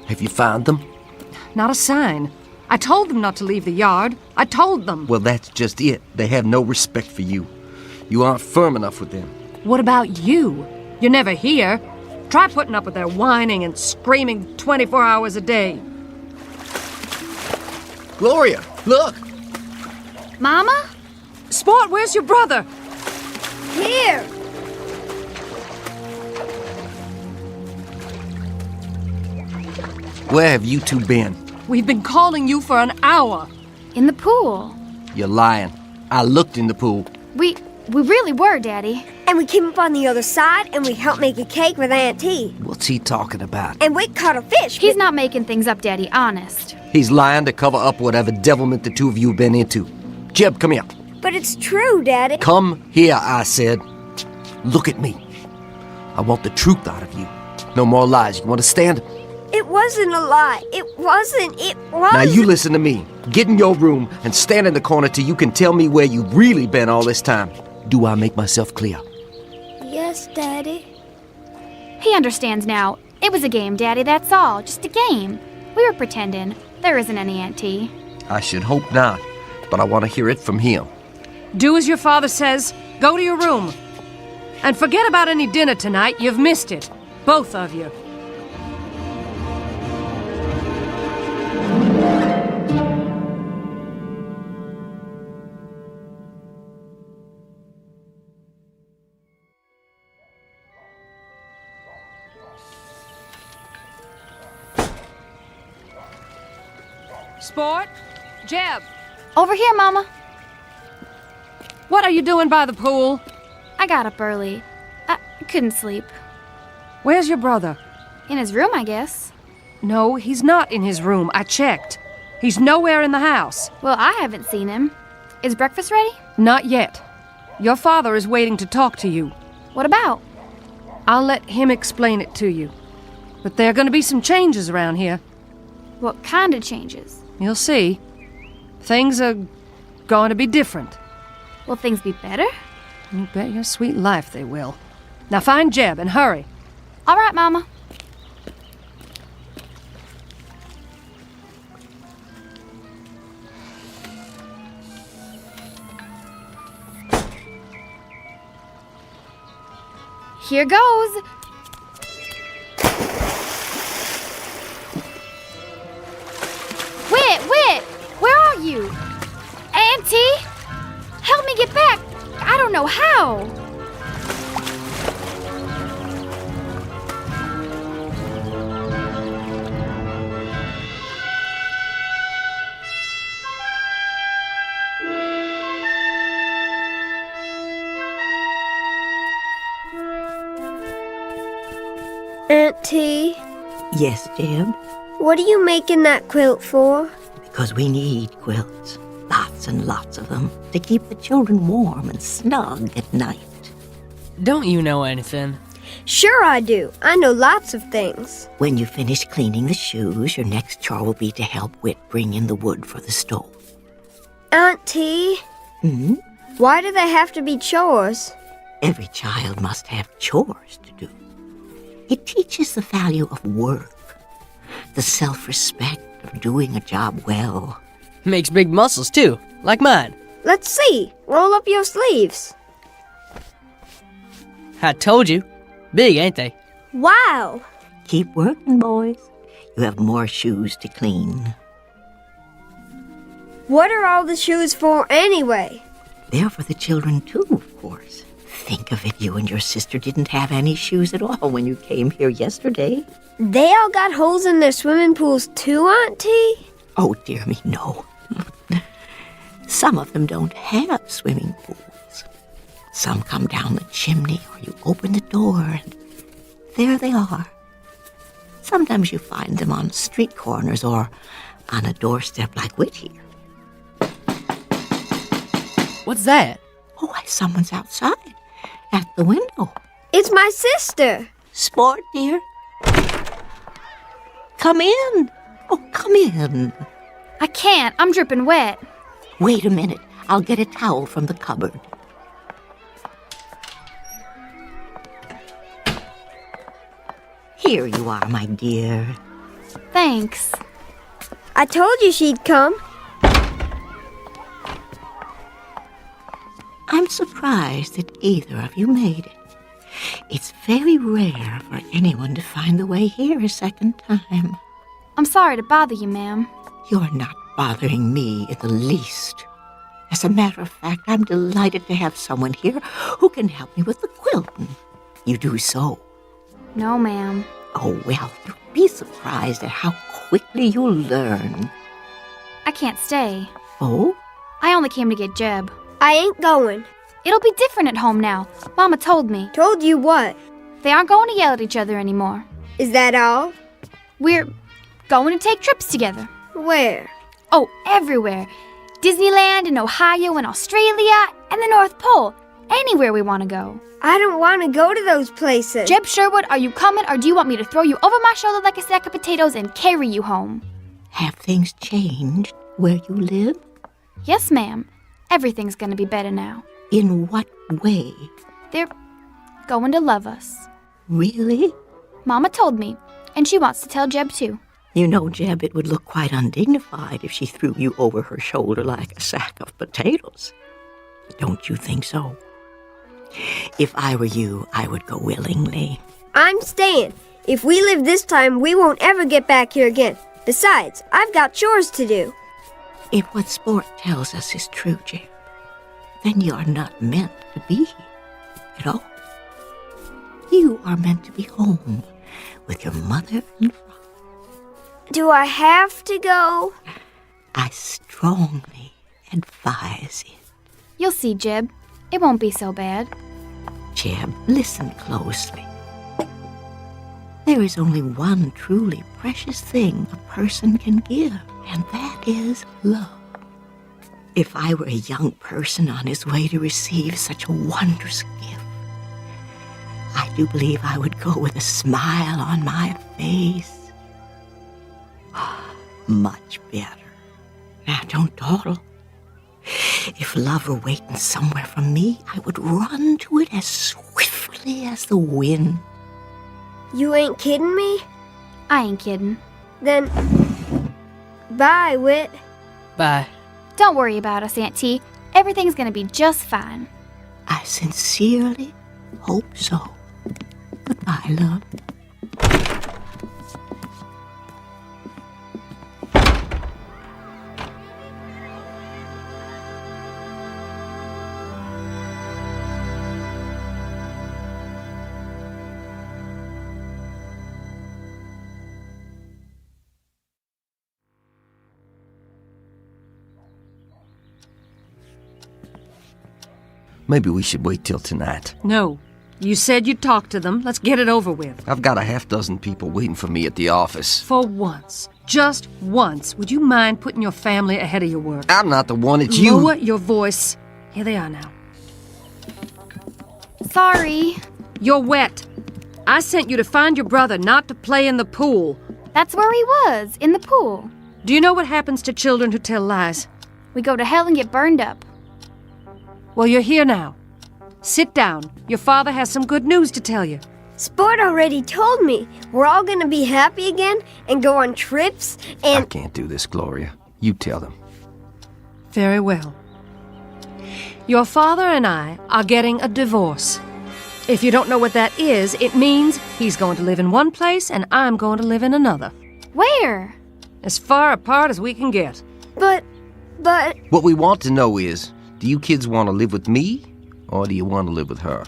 Have you found them? Not a sign. I told them not to leave the yard. I told them. Well, that's just it. They have no respect for you. You aren't firm enough with them. What about you? You're never here. Try putting up with their whining and screaming 24 hours a day. Gloria, look! Mama? Sport, where's your brother? Here. Where have you two been? We've been calling you for an hour. In the pool. You're lying. I looked in the pool. We really were, Daddy. And we came up on the other side and we helped make a cake with Aunt T. What's he talking about? And Whit caught a fish. He's not making things up, Daddy, honest. He's lying to cover up whatever devilment the two of you have been into. Jeb, come here. But it's true, Daddy. Come here, I said. Look at me. I want the truth out of you. No more lies. You understand? It wasn't a lie. It was. Now you listen to me. Get in your room and stand in the corner till you can tell me where you've really been all this time. Do I make myself clear? Yes, Daddy. He understands now. It was a game, Daddy, that's all. Just a game. We were pretending. There isn't any Aunt T. I should hope not, but I want to hear it from him. Do as your father says. Go to your room. And forget about any dinner tonight. You've missed it. Both of you. Sport? Jeb, Over here, Mama. What are you doing by the pool? I got up early. I couldn't sleep. Where's your brother? In his room, I guess. No, he's not in his room. I checked. He's nowhere in the house. Well, I haven't seen him. Is breakfast ready? Not yet. Your father is waiting to talk to you. What about? I'll let him explain it to you. But there are going to be some changes around here. What kind of changes? You'll see. Things are going to be different. Will things be better? You bet your sweet life they will. Now find Jeb and hurry. All right, Mama. Here goes. Whit, where are you? Auntie? Help me get back. I don't know how. Auntie? Yes, Jeb? What are you making that quilt for? Because we need quilts. Lots and lots of them. To keep the children warm and snug at night. Don't you know anything? Sure I do. I know lots of things. When you finish cleaning the shoes, your next chore will be to help Whit bring in the wood for the stove. Auntie? Hmm? Why do they have to be chores? Every child must have chores to do. It teaches the value of work, the self-respect of doing a job well. Makes big muscles, too, like mine. Let's see. Roll up your sleeves. I told you. Big, ain't they? Wow. Keep working, boys. You have more shoes to clean. What are all the shoes for anyway? They're for the children, too, of course. Think of it, you and your sister didn't have any shoes at all when you came here yesterday. They all got holes in their swimming pools too, Auntie? Oh, dear me, no. Some of them don't have swimming pools. Some come down the chimney or you open the door and there they are. Sometimes you find them on street corners or on a doorstep like Whit here. What's that? Oh, why, someone's outside at the window. It's my sister. Sport, dear. Come in. Oh, come in. I can't. I'm dripping wet. Wait a minute. I'll get a towel from the cupboard. Here you are, my dear. Thanks. I told you she'd come. I'm surprised that either of you made it. It's very rare for anyone to find the way here a second time. I'm sorry to bother you, ma'am. You're not bothering me in the least. As a matter of fact, I'm delighted to have someone here who can help me with the quilting. You do so. No, ma'am. Oh, well, you'll be surprised at how quickly you'll learn. I can't stay. Oh? I only came to get Jeb. I ain't going. It'll be different at home now. Mama told me. Told you what? They aren't going to yell at each other anymore. Is that all? We're going to take trips together. Where? Oh, everywhere. Disneyland and Ohio and Australia and the North Pole. Anywhere we want to go. I don't want to go to those places. Jeb Sherwood, are you coming or do you want me to throw you over my shoulder like a sack of potatoes and carry you home? Have things changed where you live? Yes, ma'am. Everything's going to be better now. In what way? They're going to love us. Really? Mama told me, and she wants to tell Jeb too. You know, Jeb, it would look quite undignified if she threw you over her shoulder like a sack of potatoes. Don't you think so? If I were you, I would go willingly. I'm staying. If we live this time, we won't ever get back here again. Besides, I've got chores to do. If what Sport tells us is true, Jeb, then you're not meant to be here at all. You are meant to be home with your mother and father. Do I have to go? I strongly advise it. You'll see, Jeb. It won't be so bad. Jeb, listen closely. There is only one truly precious thing a person can give, and that is love. If I were a young person on his way to receive such a wondrous gift, I do believe I would go with a smile on my face. Much better. Now, don't dawdle. If love were waiting somewhere for me, I would run to it as swiftly as the wind. You ain't kidding me? I ain't kidding. Then, bye, Whit. Bye. Don't worry about us, Aunt T. Everything's gonna be just fine. I sincerely hope so. Goodbye, love. Maybe we should wait till tonight. No. You said you'd talk to them. Let's get it over with. I've got a half-dozen people waiting for me at the office. For once, just once, would you mind putting your family ahead of your work? I'm not the one, it's you. Lower your voice. Here they are now. Sorry. You're wet. I sent you to find your brother, not to play in the pool. That's where he was, in the pool. Do you know what happens to children who tell lies? We go to hell and get burned up. Well, you're here now. Sit down. Your father has some good news to tell you. Sport already told me we're all gonna be happy again and go on trips and... I can't do this, Gloria. You tell them. Very well. Your father and I are getting a divorce. If you don't know what that is, it means he's going to live in one place and I'm going to live in another. Where? As far apart as we can get. But... What we want to know is, do you kids want to live with me, or do you want to live with her?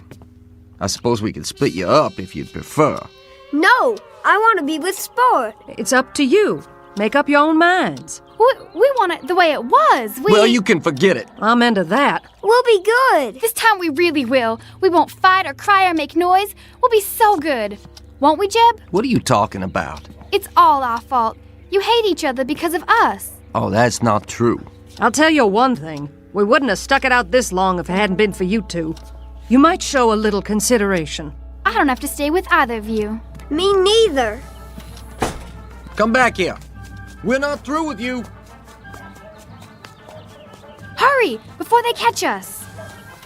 I suppose we could split you up if you'd prefer. No, I want to be with Sport. It's up to you. Make up your own minds. We want it the way it was. Well, you can forget it. I'm into that. We'll be good. This time we really will. We won't fight or cry or make noise. We'll be so good. Won't we, Jeb? What are you talking about? It's all our fault. You hate each other because of us. Oh, that's not true. I'll tell you one thing. We wouldn't have stuck it out this long if it hadn't been for you two. You might show a little consideration. I don't have to stay with either of you. Me neither. Come back here. We're not through with you. Hurry, before they catch us.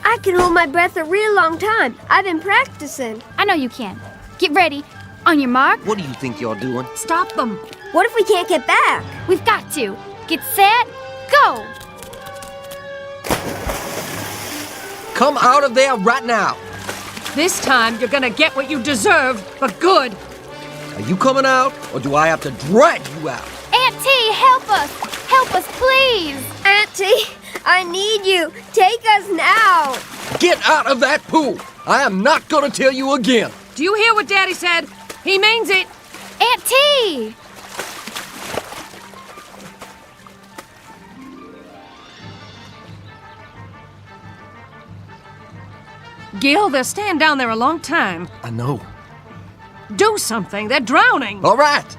I can hold my breath a real long time. I've been practicing. I know you can. Get ready. On your mark. What do you think you're doing? Stop them. What if we can't get back? We've got to. Get set, go. Come out of there right now. This time you're gonna get what you deserve for good. Are you coming out, or do I have to drag you out? Aunt T, help us. Help us, please. Auntie, I need you. Take us now. Get out of that pool. I am not going to tell you again. Do you hear what Daddy said? He means it. Aunt T! Gil, they're staying down there a long time. I know. Do something. They're drowning. All right.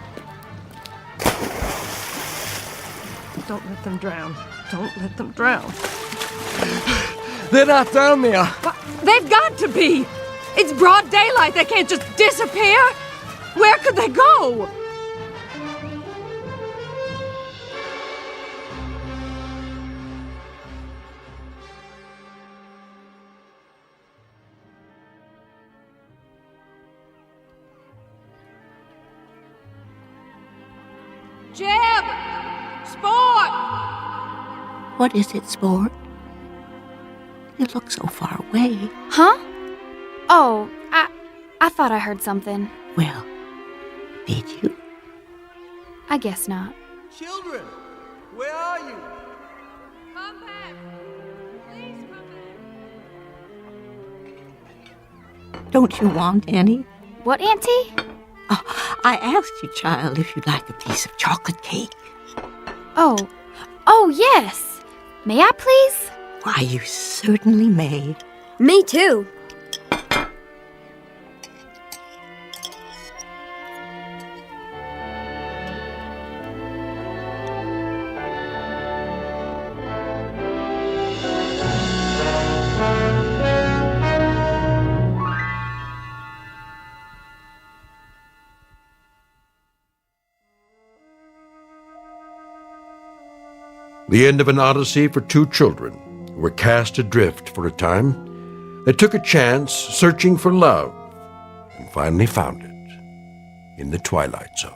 Don't let them drown. Don't let them drown. They're not down there. But they've got to be. It's broad daylight. They can't just disappear. Where could they go? Jeb! Sport! What is it, Sport? You look so far away. Huh? Oh, I thought I heard something. Well, did you? I guess not. Children, where are you? Come back. Please come back. Don't you want any? What, Auntie? Oh, I asked you, child, if you'd like a piece of chocolate cake. Oh, yes. May I please? Why, you certainly may. Me too. The end of an odyssey for two children who were cast adrift for a time. They took a chance searching for love and finally found it in the Twilight Zone.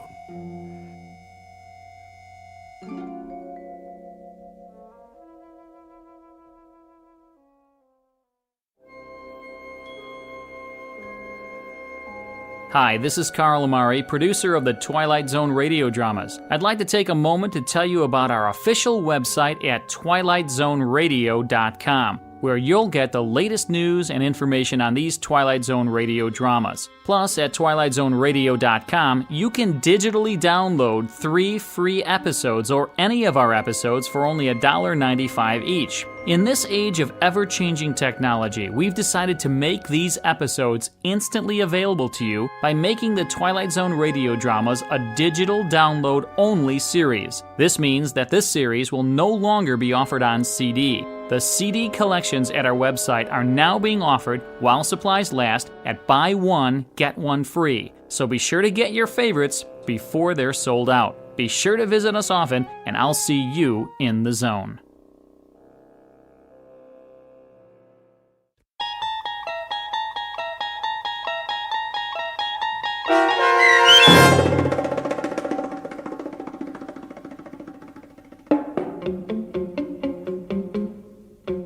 Hi, this is Carl Amari, producer of the Twilight Zone radio dramas. I'd like to take a moment to tell you about our official website at twilightzoneradio.com, where you'll get the latest news and information on these Twilight Zone radio dramas. Plus, at twilightzoneradio.com, you can digitally download 3 free episodes or any of our episodes for only $1.95 each. In this age of ever-changing technology, we've decided to make these episodes instantly available to you by making the Twilight Zone radio dramas a digital download-only series. This means that this series will no longer be offered on CD. The CD collections at our website are now being offered, while supplies last, at buy one, get one free. So be sure to get your favorites before they're sold out. Be sure to visit us often, and I'll see you in the zone.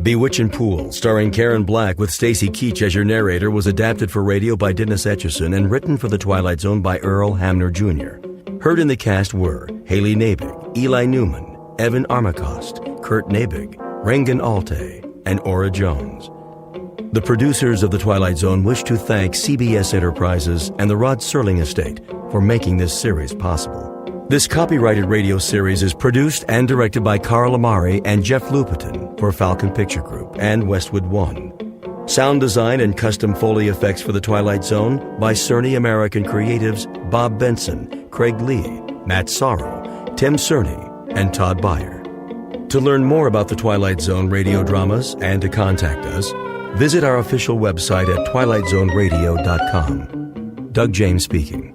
Bewitchin' Pool, starring Karen Black with Stacy Keach as your narrator, was adapted for radio by Dennis Etchison and written for The Twilight Zone by Earl Hamner Jr. Heard in the cast were Haley Nabig, Eli Newman, Evan Armacost, Kurt Nabig, Regan Alte, and Ora Jones. The producers of The Twilight Zone wish to thank CBS Enterprises and the Rod Serling Estate for making this series possible. This copyrighted radio series is produced and directed by Carl Amari and Jeff Lupetin for Falcon Picture Group and Westwood One. Sound design and custom Foley effects for The Twilight Zone by Cerny American Creatives Bob Benson, Craig Lee, Matt Sorrow, Tim Cerny, and Todd Beyer. To learn more about The Twilight Zone radio dramas and to contact us, visit our official website at twilightzoneradio.com. Doug James speaking.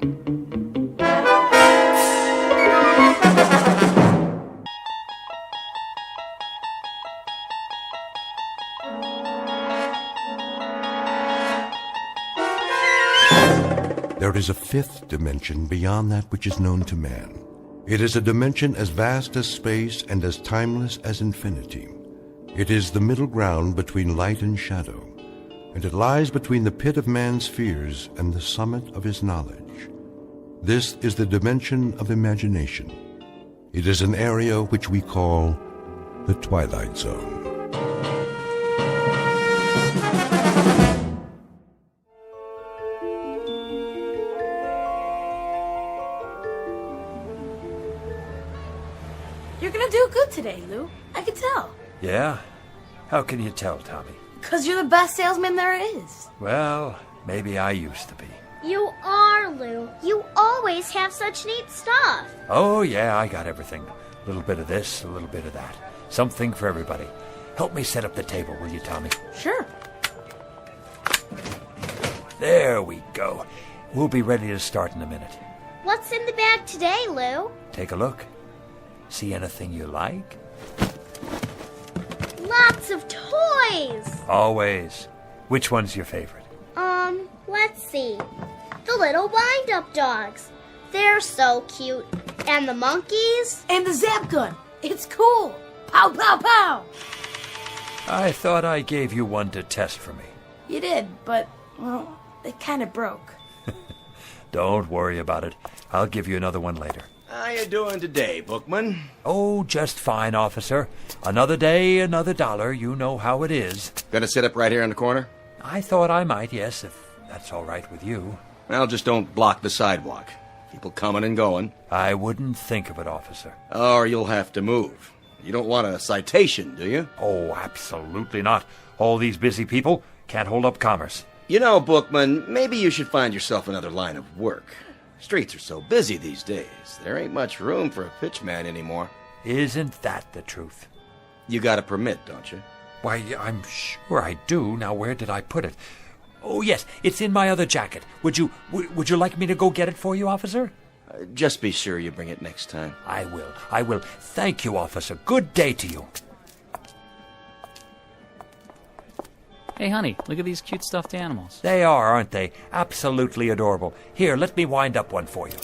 There is a fifth dimension beyond that which is known to man. It is a dimension as vast as space and as timeless as infinity. It is the middle ground between light and shadow, and it lies between the pit of man's fears and the summit of his knowledge. This is the dimension of imagination. It is an area which we call the Twilight Zone. You're gonna do good today, Lou. I can tell. Yeah? How can you tell, Tommy? 'Cause you're the best salesman there is. Well, maybe I used to be. You are, Lou. You always have such neat stuff. Oh, yeah, I got everything. A little bit of this, a little bit of that. Something for everybody. Help me set up the table, will you, Tommy? Sure. There we go. We'll be ready to start in a minute. What's in the bag today, Lou? Take a look. See anything you like? Lots of toys. Always. Which one's your favorite? Let's see. The little wind-up dogs. They're so cute. And the monkeys. And the zap gun. It's cool. Pow, pow, pow. I thought I gave you one to test for me. You did, but, well, it kind of broke. Don't worry about it. I'll give you another one later. How you doing today, Bookman? Oh, just fine, officer. Another day, another dollar. You know how it is. Gonna sit up right here in the corner? I thought I might, yes, if that's all right with you. Well, just don't block the sidewalk. People coming and going. I wouldn't think of it, officer. Or you'll have to move. You don't want a citation, do you? Oh, absolutely not. All these busy people can't hold up commerce. You know, Bookman, maybe you should find yourself another line of work. Streets are so busy these days. There ain't much room for a pitchman anymore. Isn't that the truth? You got a permit, don't you? Why, I'm sure I do. Now, where did I put it? Oh, yes, it's in my other jacket. Would you like me to go get it for you, officer? Just be sure you bring it next time. I will. Thank you, officer. Good day to you. Hey, honey, look at these cute stuffed animals. They are, aren't they? Absolutely adorable. Here, let me wind up one for you.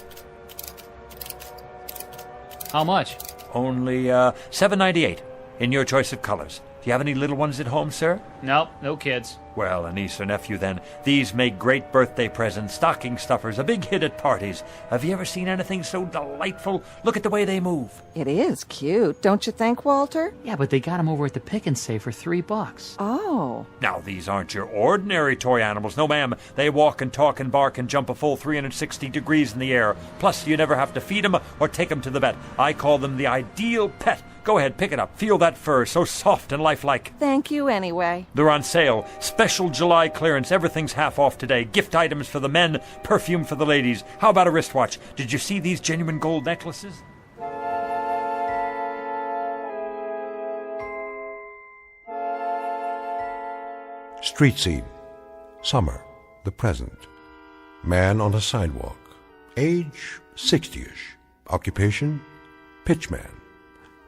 How much? Only $7.98, in your choice of colors. Do you have any little ones at home, sir? Nope, no kids. Well, a niece or nephew, then. These make great birthday presents, stocking stuffers, a big hit at parties. Have you ever seen anything so delightful? Look at the way they move. It is cute, don't you think, Walter? Yeah, but they got them over at the Pick and Save for $3. Oh. Now, these aren't your ordinary toy animals. No, ma'am. They walk and talk and bark and jump a full 360 degrees in the air. Plus, you never have to feed them or take them to the vet. I call them the ideal pet. Go ahead, pick it up. Feel that fur, so soft and lifelike. Thank you anyway. They're on sale. Special July clearance. Everything's half off today. Gift items for the men, perfume for the ladies. How about a wristwatch? Did you see these genuine gold necklaces? Street scene. Summer. The present. Man on a sidewalk. Age 60-ish. Occupation pitchman.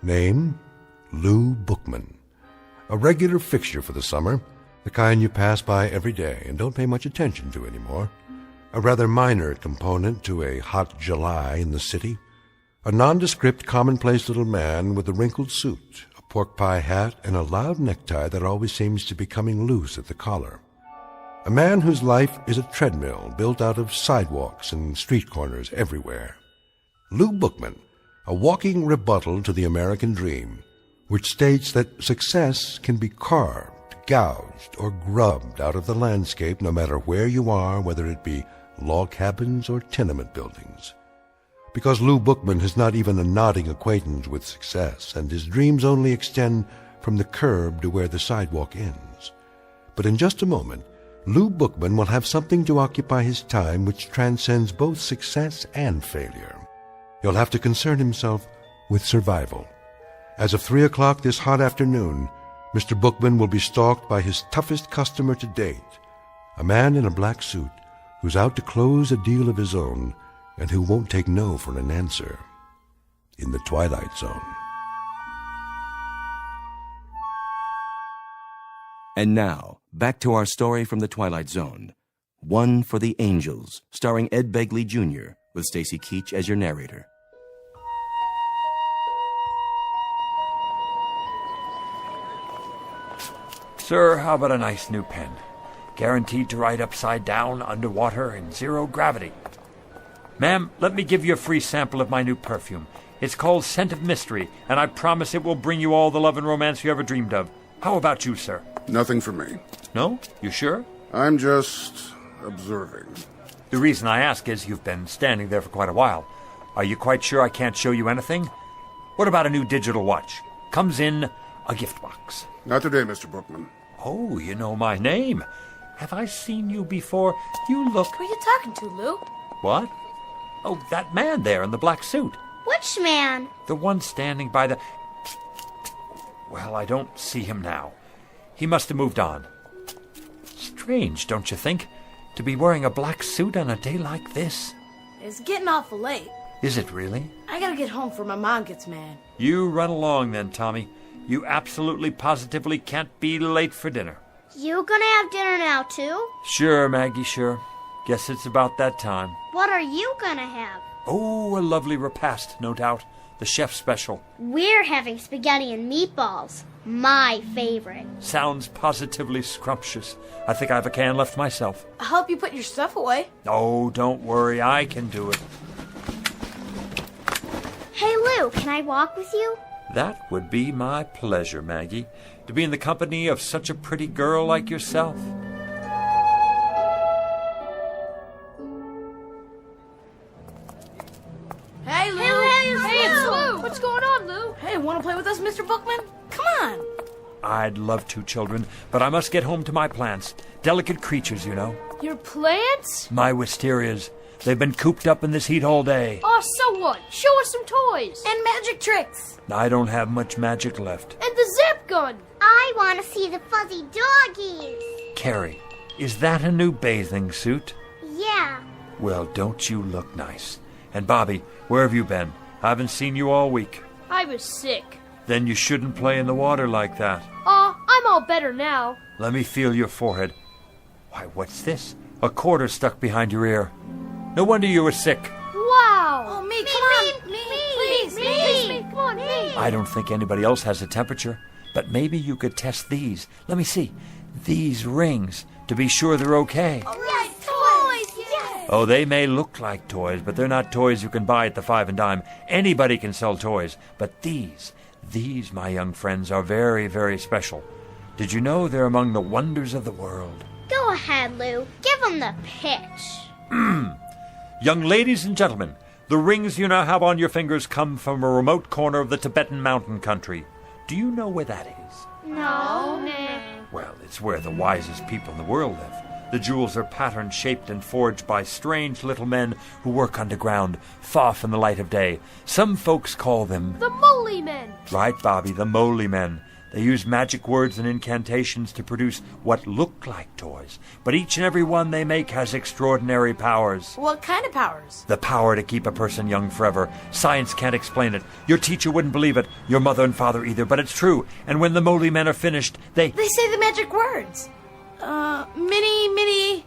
Name Lou Bookman. A regular fixture for the summer, the kind you pass by every day and don't pay much attention to anymore. A rather minor component to a hot July in the city. A nondescript, commonplace little man with a wrinkled suit, a pork pie hat, and a loud necktie that always seems to be coming loose at the collar. A man whose life is a treadmill built out of sidewalks and street corners everywhere. Lou Bookman, a walking rebuttal to the American dream, which states that success can be carved, gouged, or grubbed out of the landscape no matter where you are, whether it be log cabins or tenement buildings. Because Lou Bookman has not even a nodding acquaintance with success, and his dreams only extend from the curb to where the sidewalk ends. But in just a moment, Lou Bookman will have something to occupy his time which transcends both success and failure. He'll have to concern himself with survival. As of 3 o'clock this hot afternoon, Mr. Bookman will be stalked by his toughest customer to date, a man in a black suit who's out to close a deal of his own and who won't take no for an answer. In the Twilight Zone. And now, back to our story from the Twilight Zone. One for the Angels, starring Ed Begley Jr., with Stacy Keach as your narrator. Sir, how about a nice new pen? Guaranteed to write upside down, underwater, in zero gravity. Ma'am, let me give you a free sample of my new perfume. It's called Scent of Mystery, and I promise it will bring you all the love and romance you ever dreamed of. How about you, sir? Nothing for me. No? You sure? I'm just observing. The reason I ask is you've been standing there for quite a while. Are you quite sure I can't show you anything? What about a new digital watch? Comes in a gift box. Not today, Mr. Bookman. Oh, you know my name. Have I seen you before? You look... Who are you talking to, Lou? What? Oh, that man there in the black suit. Which man? The one standing by the... Well, I don't see him now. He must have moved on. Strange, don't you think? To be wearing a black suit on a day like this? It's getting awful late. Is it really? I gotta get home before my mom gets mad. You run along then, Tommy. You absolutely positively can't be late for dinner. You gonna have dinner now, too? Sure, Maggie, sure. Guess it's about that time. What are you gonna have? Oh, a lovely repast, no doubt. The chef's special. We're having spaghetti and meatballs. My favorite. Sounds positively scrumptious. I think I have a can left myself. I'll help you put your stuff away. Oh, don't worry. I can do it. Hey, Lou, can I walk with you? That would be my pleasure, Maggie, to be in the company of such a pretty girl like yourself. Hey, Lou! Hey, it's Lou! What's going on, Lou? Hey, wanna play with us? us, Mr. Bookman? Come on. I'd love to, children, but I must get home to my plants. Delicate creatures, you know. Your plants? My wisterias. They've been cooped up in this heat all day. Oh, so what? Show us some toys. And magic tricks. I don't have much magic left. And the zip gun. I want to see the fuzzy doggies. Carrie, is that a new bathing suit? Yeah. Well, don't you look nice? And Bobby, where have you been? I haven't seen you all week. I was sick. Then you shouldn't play in the water like that. I'm all better now. Let me feel your forehead. Why, what's this? A quarter stuck behind your ear. No wonder you were sick. Wow. Oh, me, come on. Me. Come on, me. I don't think anybody else has a temperature, but maybe you could test these. Let me see. These rings, to be sure they're okay. Oh, yes, toys. Yes. Oh, they may look like toys, but they're not toys you can buy at the 5 and dime. Anybody can sell toys, but these, my young friends, are very, very special. Did you know they're among the wonders of the world? Go ahead, Lou. Give them the pitch. Young ladies and gentlemen, the rings you now have on your fingers come from a remote corner of the Tibetan mountain country. Do you know where that is? No. Well, it's where the wisest people in the world live. The jewels are pattern-shaped and forged by strange little men who work underground, far from the light of day. Some folks call them... The Moly Men. Right, Bobby, the Moly Men. They use magic words and incantations to produce what look like toys. But each and every one they make has extraordinary powers. What kind of powers? The power to keep a person young forever. Science can't explain it. Your teacher wouldn't believe it. Your mother and father either. But it's true. And when the Moly Men are finished, They say the magic words.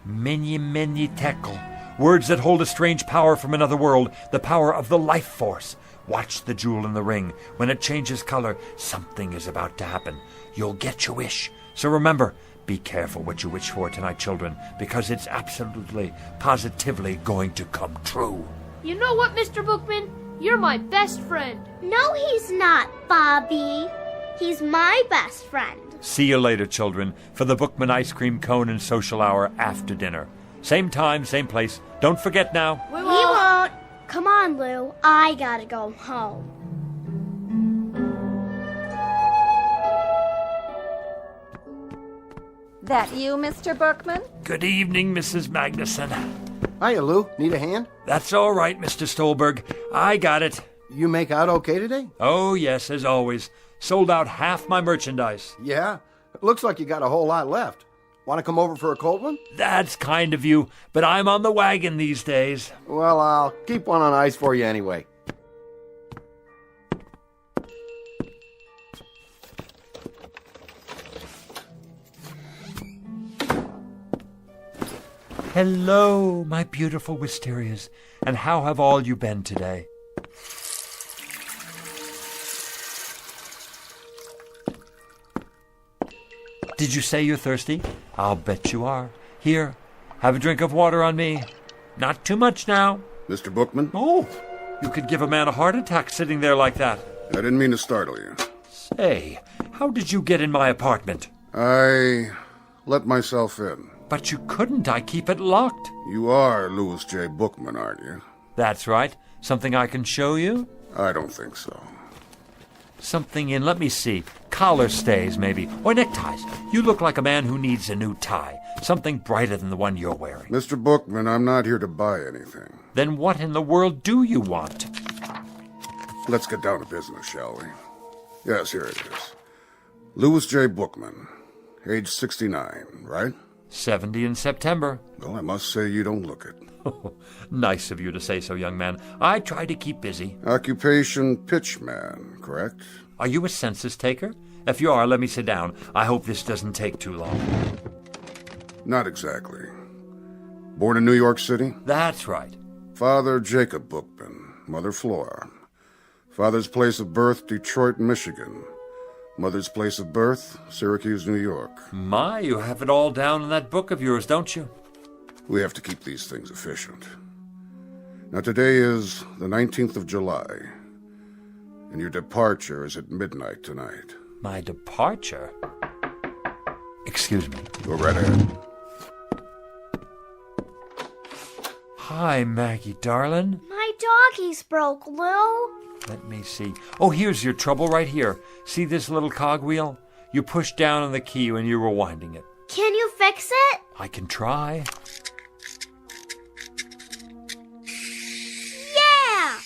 Mini tekel. Words that hold a strange power from another world. The power of the life force. Watch the jewel in the ring. When it changes color, something is about to happen. You'll get your wish. So remember, be careful what you wish for tonight, children, because it's absolutely, positively going to come true. You know what, Mr. Bookman? You're my best friend. No, he's not, Bobby. He's my best friend. See you later, children, for the Bookman ice cream cone and social hour after dinner. Same time, same place. Don't forget now. We won't. Come on, Lou. I gotta go home. That you, Mr. Bookman? Good evening, Mrs. Magnuson. Hiya, Lou. Need a hand? That's all right, Mr. Stolberg. I got it. You make out okay today? Oh, yes, as always. Sold out half my merchandise. Yeah? Looks like you got a whole lot left. Want to come over for a cold one? That's kind of you, but I'm on the wagon these days. Well, I'll keep one on ice for you anyway. Hello, my beautiful wisterias, and how have all you been today? Did you say you're thirsty? I'll bet you are. Here, have a drink of water on me. Not too much now. Mr. Bookman? Oh, you could give a man a heart attack sitting there like that. I didn't mean to startle you. Say, how did you get in my apartment? I let myself in. But you couldn't. I keep it locked. You are Louis J. Bookman, aren't you? That's right. Something I can show you? I don't think so. Something in, let me see, collar stays maybe, or neckties. You look like a man who needs a new tie, something brighter than the one you're wearing. Mr. Bookman, I'm not here to buy anything. Then what in the world do you want? Let's get down to business, shall we? Yes, here it is. Louis J. Bookman, age 69, right? 70 in September. Well, I must say you don't look it. Nice of you to say so, young man. I try to keep busy. Occupation pitchman, correct? Are you a census taker? If you are, let me sit down. I hope this doesn't take too long. Not exactly. Born in New York City? That's right. Father Jacob Bookman, Mother Flora. Father's place of birth, Detroit, Michigan. Mother's place of birth, Syracuse, New York. My, you have it all down in that book of yours, don't you? We have to keep these things efficient. Now, today is the 19th of July, and your departure is at midnight tonight. My departure? Excuse me. Go right ahead. Hi, Maggie, darling. My doggies broke, Lou. Let me see. Oh, here's your trouble right here. See this little cogwheel? You push down on the key when you're rewinding it. Can you fix it? I can try. Yeah!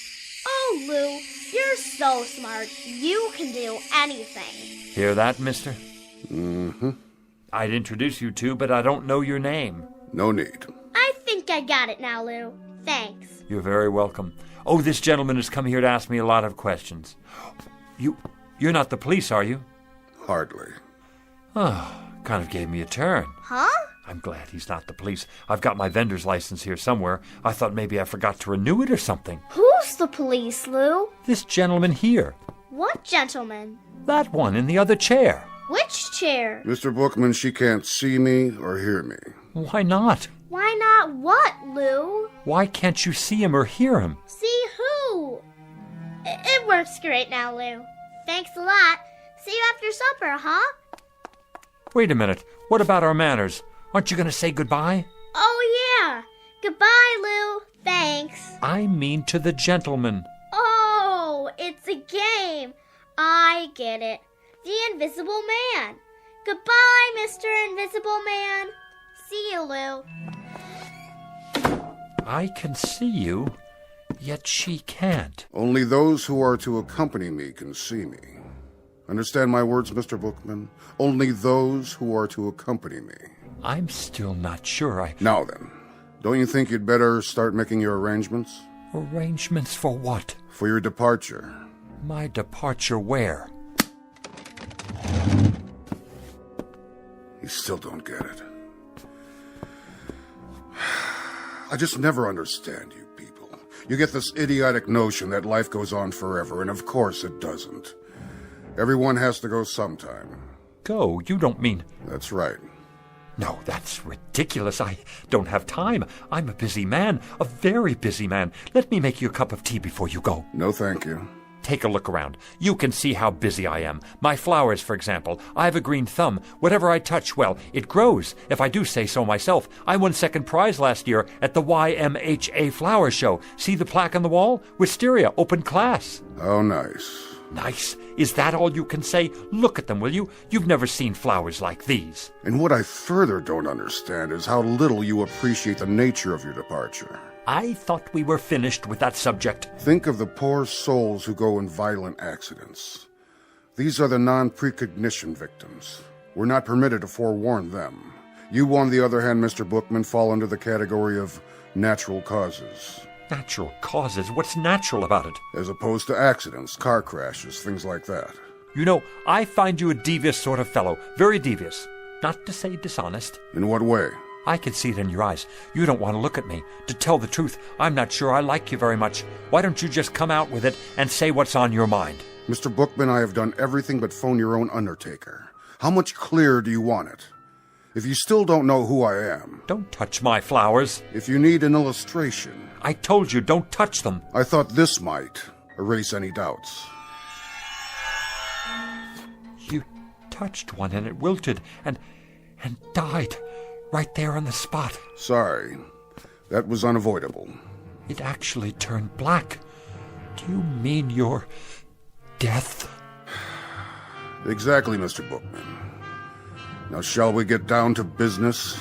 Oh, Lou, you're so smart. You can do anything. Hear that, mister? Mm-hmm. I'd introduce you to, but I don't know your name. No need. I think I got it now, Lou. Thanks. You're very welcome. Oh, this gentleman has come here to ask me a lot of questions. You're not the police, are you? Hardly. Oh, kind of gave me a turn. Huh? I'm glad he's not the police. I've got my vendor's license here somewhere. I thought maybe I forgot to renew it or something. Who's the police, Lou? This gentleman here. What gentleman? That one in the other chair. Which chair? Mr. Bookman, she can't see me or hear me. Why not? Why not what, Lou? Why can't you see him or hear him? See who? It works great now, Lou. Thanks a lot. See you after supper, huh? Wait a minute. What about our manners? Aren't you going to say goodbye? Oh, yeah. Goodbye, Lou. Thanks. I mean to the gentleman. Oh, it's a game. I get it. The Invisible Man. Goodbye, Mr. Invisible Man. See you, Lou. I can see you, yet she can't. Only those who are to accompany me can see me. Understand my words, Mr. Bookman? Only those who are to accompany me. I'm still not sure Now then, don't you think you'd better start making your arrangements? Arrangements for what? For your departure. My departure where? You still don't get it. I just never understand you people. You get this idiotic notion that life goes on forever, and of course it doesn't. Everyone has to go sometime. Go? You don't mean... That's right. No, that's ridiculous. I don't have time. I'm a busy man, a very busy man. Let me make you a cup of tea before you go. No, thank you. Take a look around. You can see how busy I am. My flowers, for example. I have a green thumb. Whatever I touch, well, it grows, if I do say so myself. I won second prize last year at the YMHA Flower Show. See the plaque on the wall? Wisteria, open class. Oh, nice. Nice? Is that all you can say? Look at them, will you? You've never seen flowers like these. And what I further don't understand is how little you appreciate the nature of your departure. I thought we were finished with that subject. Think of the poor souls who go in violent accidents. These are the non-precognition victims. We're not permitted to forewarn them. You, on the other hand, Mr. Bookman, fall under the category of natural causes. Natural causes? What's natural about it? As opposed to accidents, car crashes, things like that. You know, I find you a devious sort of fellow. Very devious. Not to say dishonest. In what way? I can see it in your eyes. You don't want to look at me. To tell the truth, I'm not sure I like you very much. Why don't you just come out with it and say what's on your mind? Mr. Bookman, I have done everything but phone your own undertaker. How much clearer do you want it? If you still don't know who I am... Don't touch my flowers. If you need an illustration... I told you, don't touch them. I thought this might erase any doubts. You touched one and it wilted and died right there on the spot. Sorry. That was unavoidable. It actually turned black. Do you mean your death? Exactly, Mr. Bookman. Now shall we get down to business?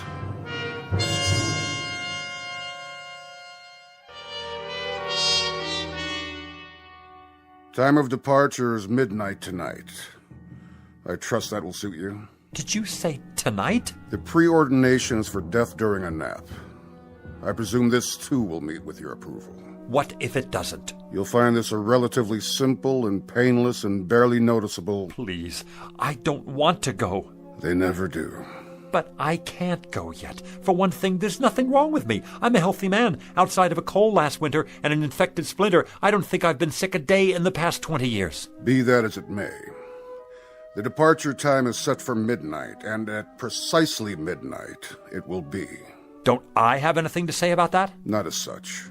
Time of departure is midnight tonight. I trust that will suit you. Did you say tonight? The preordination is for death during a nap. I presume this, too, will meet with your approval. What if it doesn't? You'll find this a relatively simple and painless and barely noticeable... Please, I don't want to go. They never do. But I can't go yet. For one thing, there's nothing wrong with me. I'm a healthy man. Outside of a cold last winter and an infected splinter, I don't think I've been sick a day in the past 20 years. Be that as it may. The departure time is set for midnight, and at precisely midnight it will be. Don't I have anything to say about that? Not as such.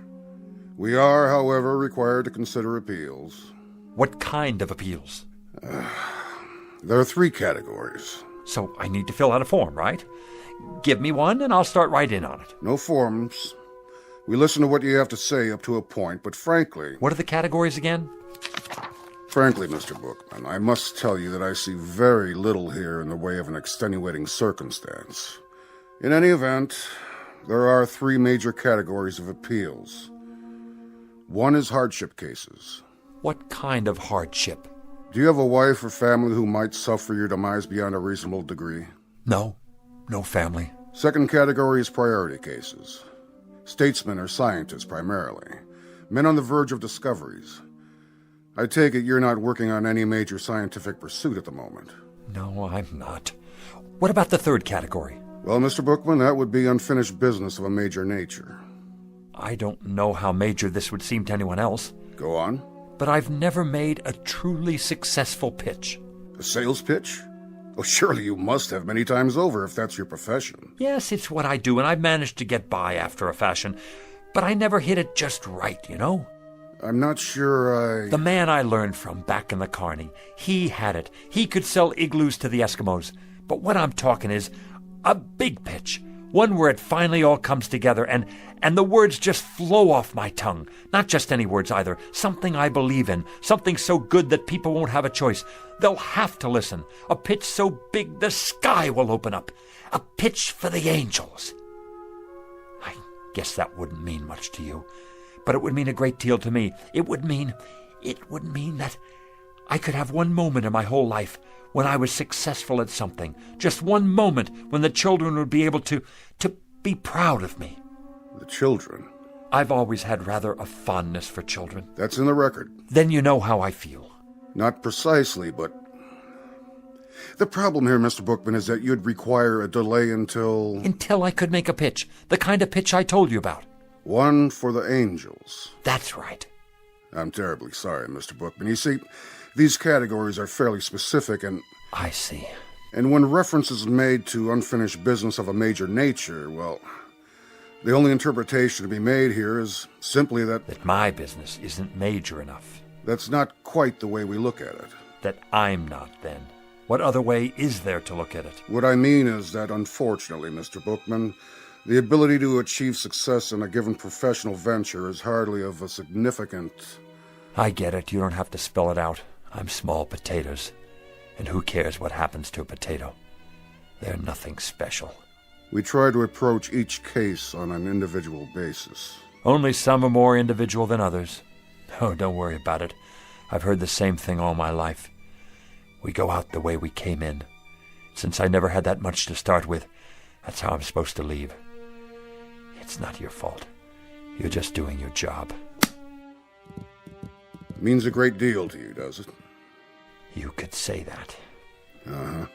We are, however, required to consider appeals. What kind of appeals? There are 3 categories. So I need to fill out a form, right? Give me one and I'll start right in on it. No forms. We listen to what you have to say up to a point, but frankly... What are the categories again? Frankly, Mr. Bookman, I must tell you that I see very little here in the way of an extenuating circumstance. In any event, there are 3 major categories of appeals. One is hardship cases. What kind of hardship? Do you have a wife or family who might suffer your demise beyond a reasonable degree? No. No family. Second category is priority cases. Statesmen or scientists, primarily. Men on the verge of discoveries. I take it you're not working on any major scientific pursuit at the moment. No, I'm not. What about the third category? Well, Mr. Bookman, that would be unfinished business of a major nature. I don't know how major this would seem to anyone else. Go on. But I've never made a truly successful pitch. A sales pitch? Oh, surely you must have many times over if that's your profession. Yes, it's what I do, and I've managed to get by after a fashion. But I never hit it just right, you know? I'm not sure The man I learned from back in the Carney, he had it. He could sell igloos to the Eskimos. But what I'm talking is a big pitch. One where it finally all comes together and the words just flow off my tongue. Not just any words either. Something I believe in. Something so good that people won't have a choice. They'll have to listen. A pitch so big the sky will open up. A pitch for the angels. I guess that wouldn't mean much to you. But it would mean a great deal to me. It would mean that I could have one moment in my whole life when I was successful at something. Just one moment when the children would be able to be proud of me. The children? I've always had rather a fondness for children. That's in the record. Then you know how I feel. Not precisely, but... The problem here, Mr. Bookman, is that you'd require a delay until... Until I could make a pitch. The kind of pitch I told you about. One for the angels. That's right. I'm terribly sorry, Mr. Bookman. You see, these categories are fairly specific and... I see. And when reference is made to unfinished business of a major nature, well, the only interpretation to be made here is simply that... That my business isn't major enough. That's not quite the way we look at it. That I'm not, then. What other way is there to look at it? What I mean is that, unfortunately, Mr. Bookman, the ability to achieve success in a given professional venture is hardly of a significant... I get it. You don't have to spell it out. I'm small potatoes. And who cares what happens to a potato? They're nothing special. We try to approach each case on an individual basis. Only some are more individual than others. Oh, don't worry about it. I've heard the same thing all my life. We go out the way we came in. Since I never had that much to start with, that's how I'm supposed to leave. It's not your fault. You're just doing your job. Means a great deal to you, does it? You could say that. Uh-huh.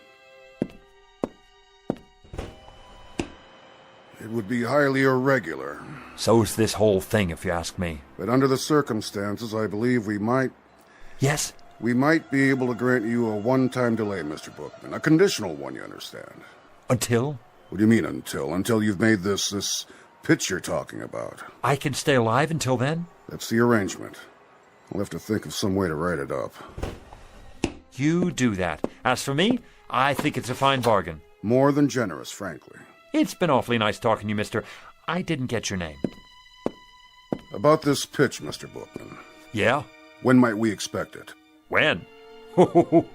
It would be highly irregular. So's this whole thing, if you ask me. But under the circumstances, I believe we might... Yes? We might be able to grant you a one-time delay, Mr. Bookman. A conditional one, you understand. Until? What do you mean, until? Until you've made this pitch you're talking about. I can stay alive until then? That's the arrangement. I'll have to think of some way to write it up. You do that. As for me, I think it's a fine bargain. More than generous, frankly. It's been awfully nice talking to you, mister. I didn't get your name. About this pitch, Mr. Bookman. Yeah? When might we expect it? When?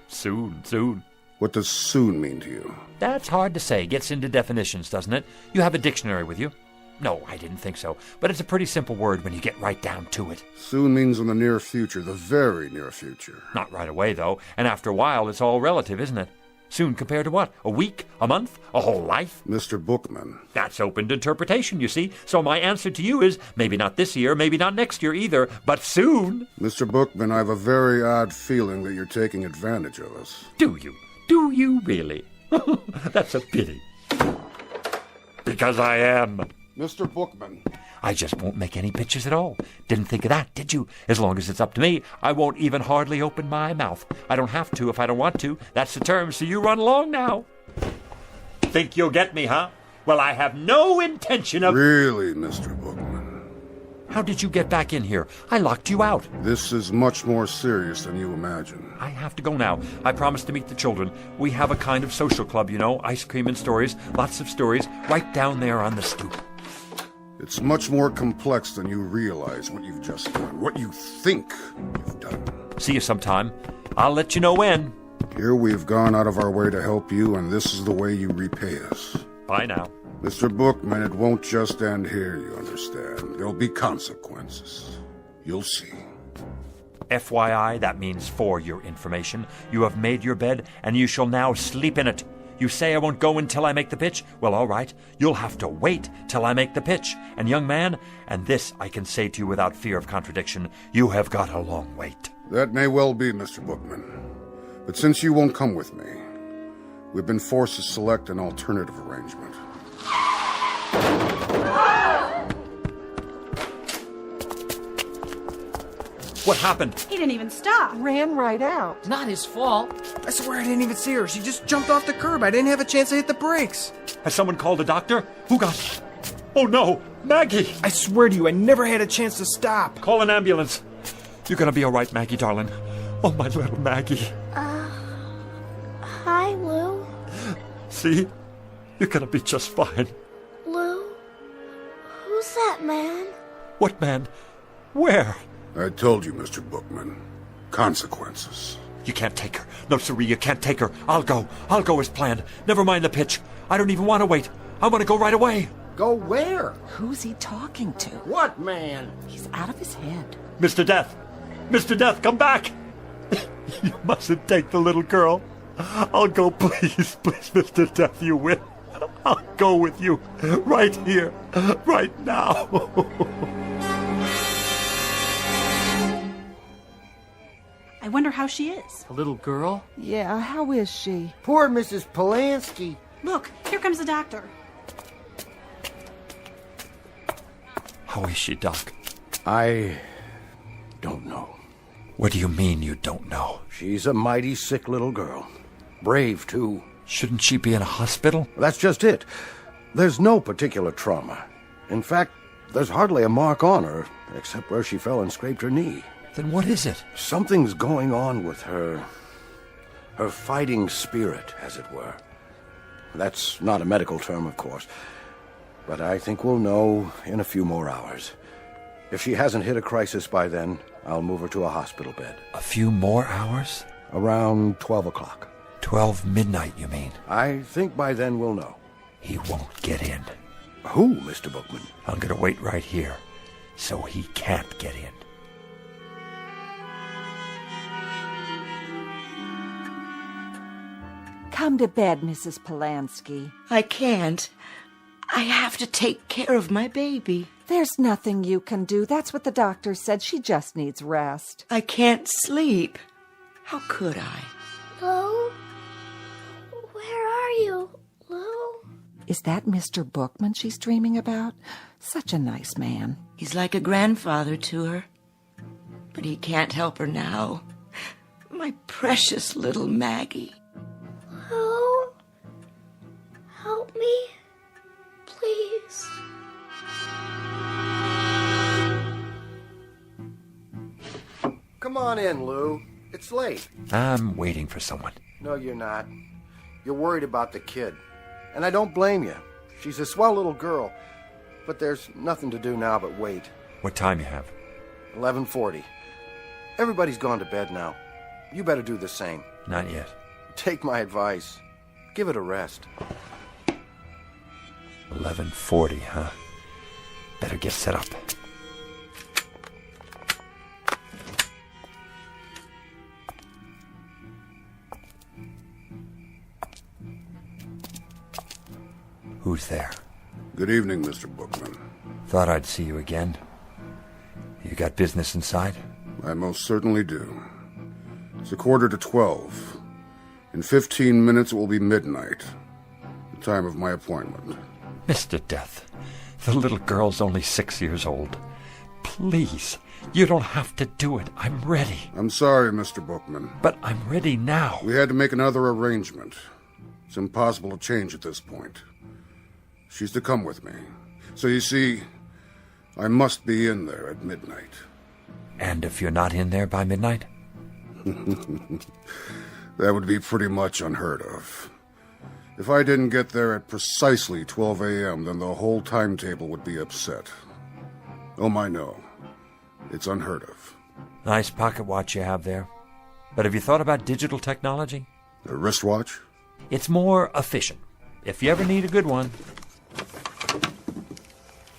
Soon. What does soon mean to you? That's hard to say. Gets into definitions, doesn't it? You have a dictionary with you? No, I didn't think so. But it's a pretty simple word when you get right down to it. Soon means in the near future, the very near future. Not right away, though. And after a while, it's all relative, isn't it? Soon compared to what? A week? A month? A whole life? Mr. Bookman. That's open to interpretation, you see. So my answer to you is, maybe not this year, maybe not next year either, but soon. Mr. Bookman, I have a very odd feeling that you're taking advantage of us. Do you? Do you really? That's a pity. Because I am. Mr. Bookman. I just won't make any pitches at all. Didn't think of that, did you? As long as it's up to me, I won't even hardly open my mouth. I don't have to if I don't want to. That's the term, so you run along now. Think you'll get me, huh? Well, I have no intention of... Really, Mr. Bookman? How did you get back in here? I locked you out. This is much more serious than you imagine. I have to go now. I promised to meet the children. We have a kind of social club, you know. Ice cream and stories. Lots of stories. Right down there on the stoop. It's much more complex than you realize what you've just done, what you think you've done. See you sometime. I'll let you know when. Here we've gone out of our way to help you, and this is the way you repay us. Bye now. Mr. Bookman, it won't just end here, you understand. There'll be consequences. You'll see. FYI, that means for your information. You have made your bed, and you shall now sleep in it. You say I won't go until I make the pitch? Well, all right. You'll have to wait till I make the pitch. And young man, and this I can say to you without fear of contradiction, you have got a long wait. That may well be, Mr. Bookman. But since you won't come with me, we've been forced to select an alternative arrangement. What happened? He didn't even stop. Ran right out. Not his fault. I swear I didn't even see her. She just jumped off the curb. I didn't have a chance to hit the brakes. Has someone called a doctor? Who got... Oh, no! Maggie! I swear to you, I never had a chance to stop. Call an ambulance. You're gonna be all right, Maggie, darling. Oh, my little Maggie. Hi, Lou. See? You're gonna be just fine. Lou? Who's that man? What man? Where? I told you, Mr. Bookman. Consequences. You can't take her. No, siree, you can't take her. I'll go. I'll go as planned. Never mind the pitch. I don't even want to wait. I want to go right away. Go where? Who's he talking to? What man? He's out of his head. Mr. Death! Mr. Death, come back! You mustn't take the little girl. I'll go, please, please, Mr. Death, you will. I'll go with you. Right here. Right now. I wonder how she is. The little girl? Yeah, how is she? Poor Mrs. Polanski. Look, here comes the doctor. How is she, Doc? I don't know. What do you mean you don't know? She's a mighty sick little girl. Brave, too. Shouldn't she be in a hospital? That's just it. There's no particular trauma. In fact, there's hardly a mark on her, except where she fell and scraped her knee. Then what is it? Something's going on with her. Her fighting spirit, as it were. That's not a medical term, of course. But I think we'll know in a few more hours. If she hasn't hit a crisis by then, I'll move her to a hospital bed. A few more hours? Around 12 o'clock. 12 midnight, you mean? I think by then we'll know. He won't get in. Who, Mr. Bookman? I'm gonna wait right here, so he can't get in. Come to bed, Mrs. Polanski. I can't. I have to take care of my baby. There's nothing you can do. That's what the doctor said. She just needs rest. I can't sleep. How could I? Lou? Where are you, Lou? Is that Mr. Bookman she's dreaming about? Such a nice man. He's like a grandfather to her. But he can't help her now. My precious little Maggie. Lou? Help me, please. Come on in, Lou. It's late. I'm waiting for someone. No, you're not. You're worried about the kid. And I don't blame you. She's a swell little girl. But there's nothing to do now but wait. What time you have? 11:40. Everybody's gone to bed now. You better do the same. Not yet. Take my advice. Give it a rest. 11:40, huh? Better get set up. Who's there? Good evening, Mr. Bookman. Thought I'd see you again. You got business inside? I most certainly do. It's 11:45. In 15 minutes it will be midnight, the time of my appointment. Mr. Death, the little girl's only 6 years old. Please, you don't have to do it. I'm ready. I'm sorry, Mr. Bookman. But I'm ready now. We had to make another arrangement. It's impossible to change at this point. She's to come with me. So you see, I must be in there at midnight. And if you're not in there by midnight? That would be pretty much unheard of. If I didn't get there at precisely 12 a.m., then the whole timetable would be upset. Oh, my, no. It's unheard of. Nice pocket watch you have there. But have you thought about digital technology? A wristwatch? It's more efficient, if you ever need a good one.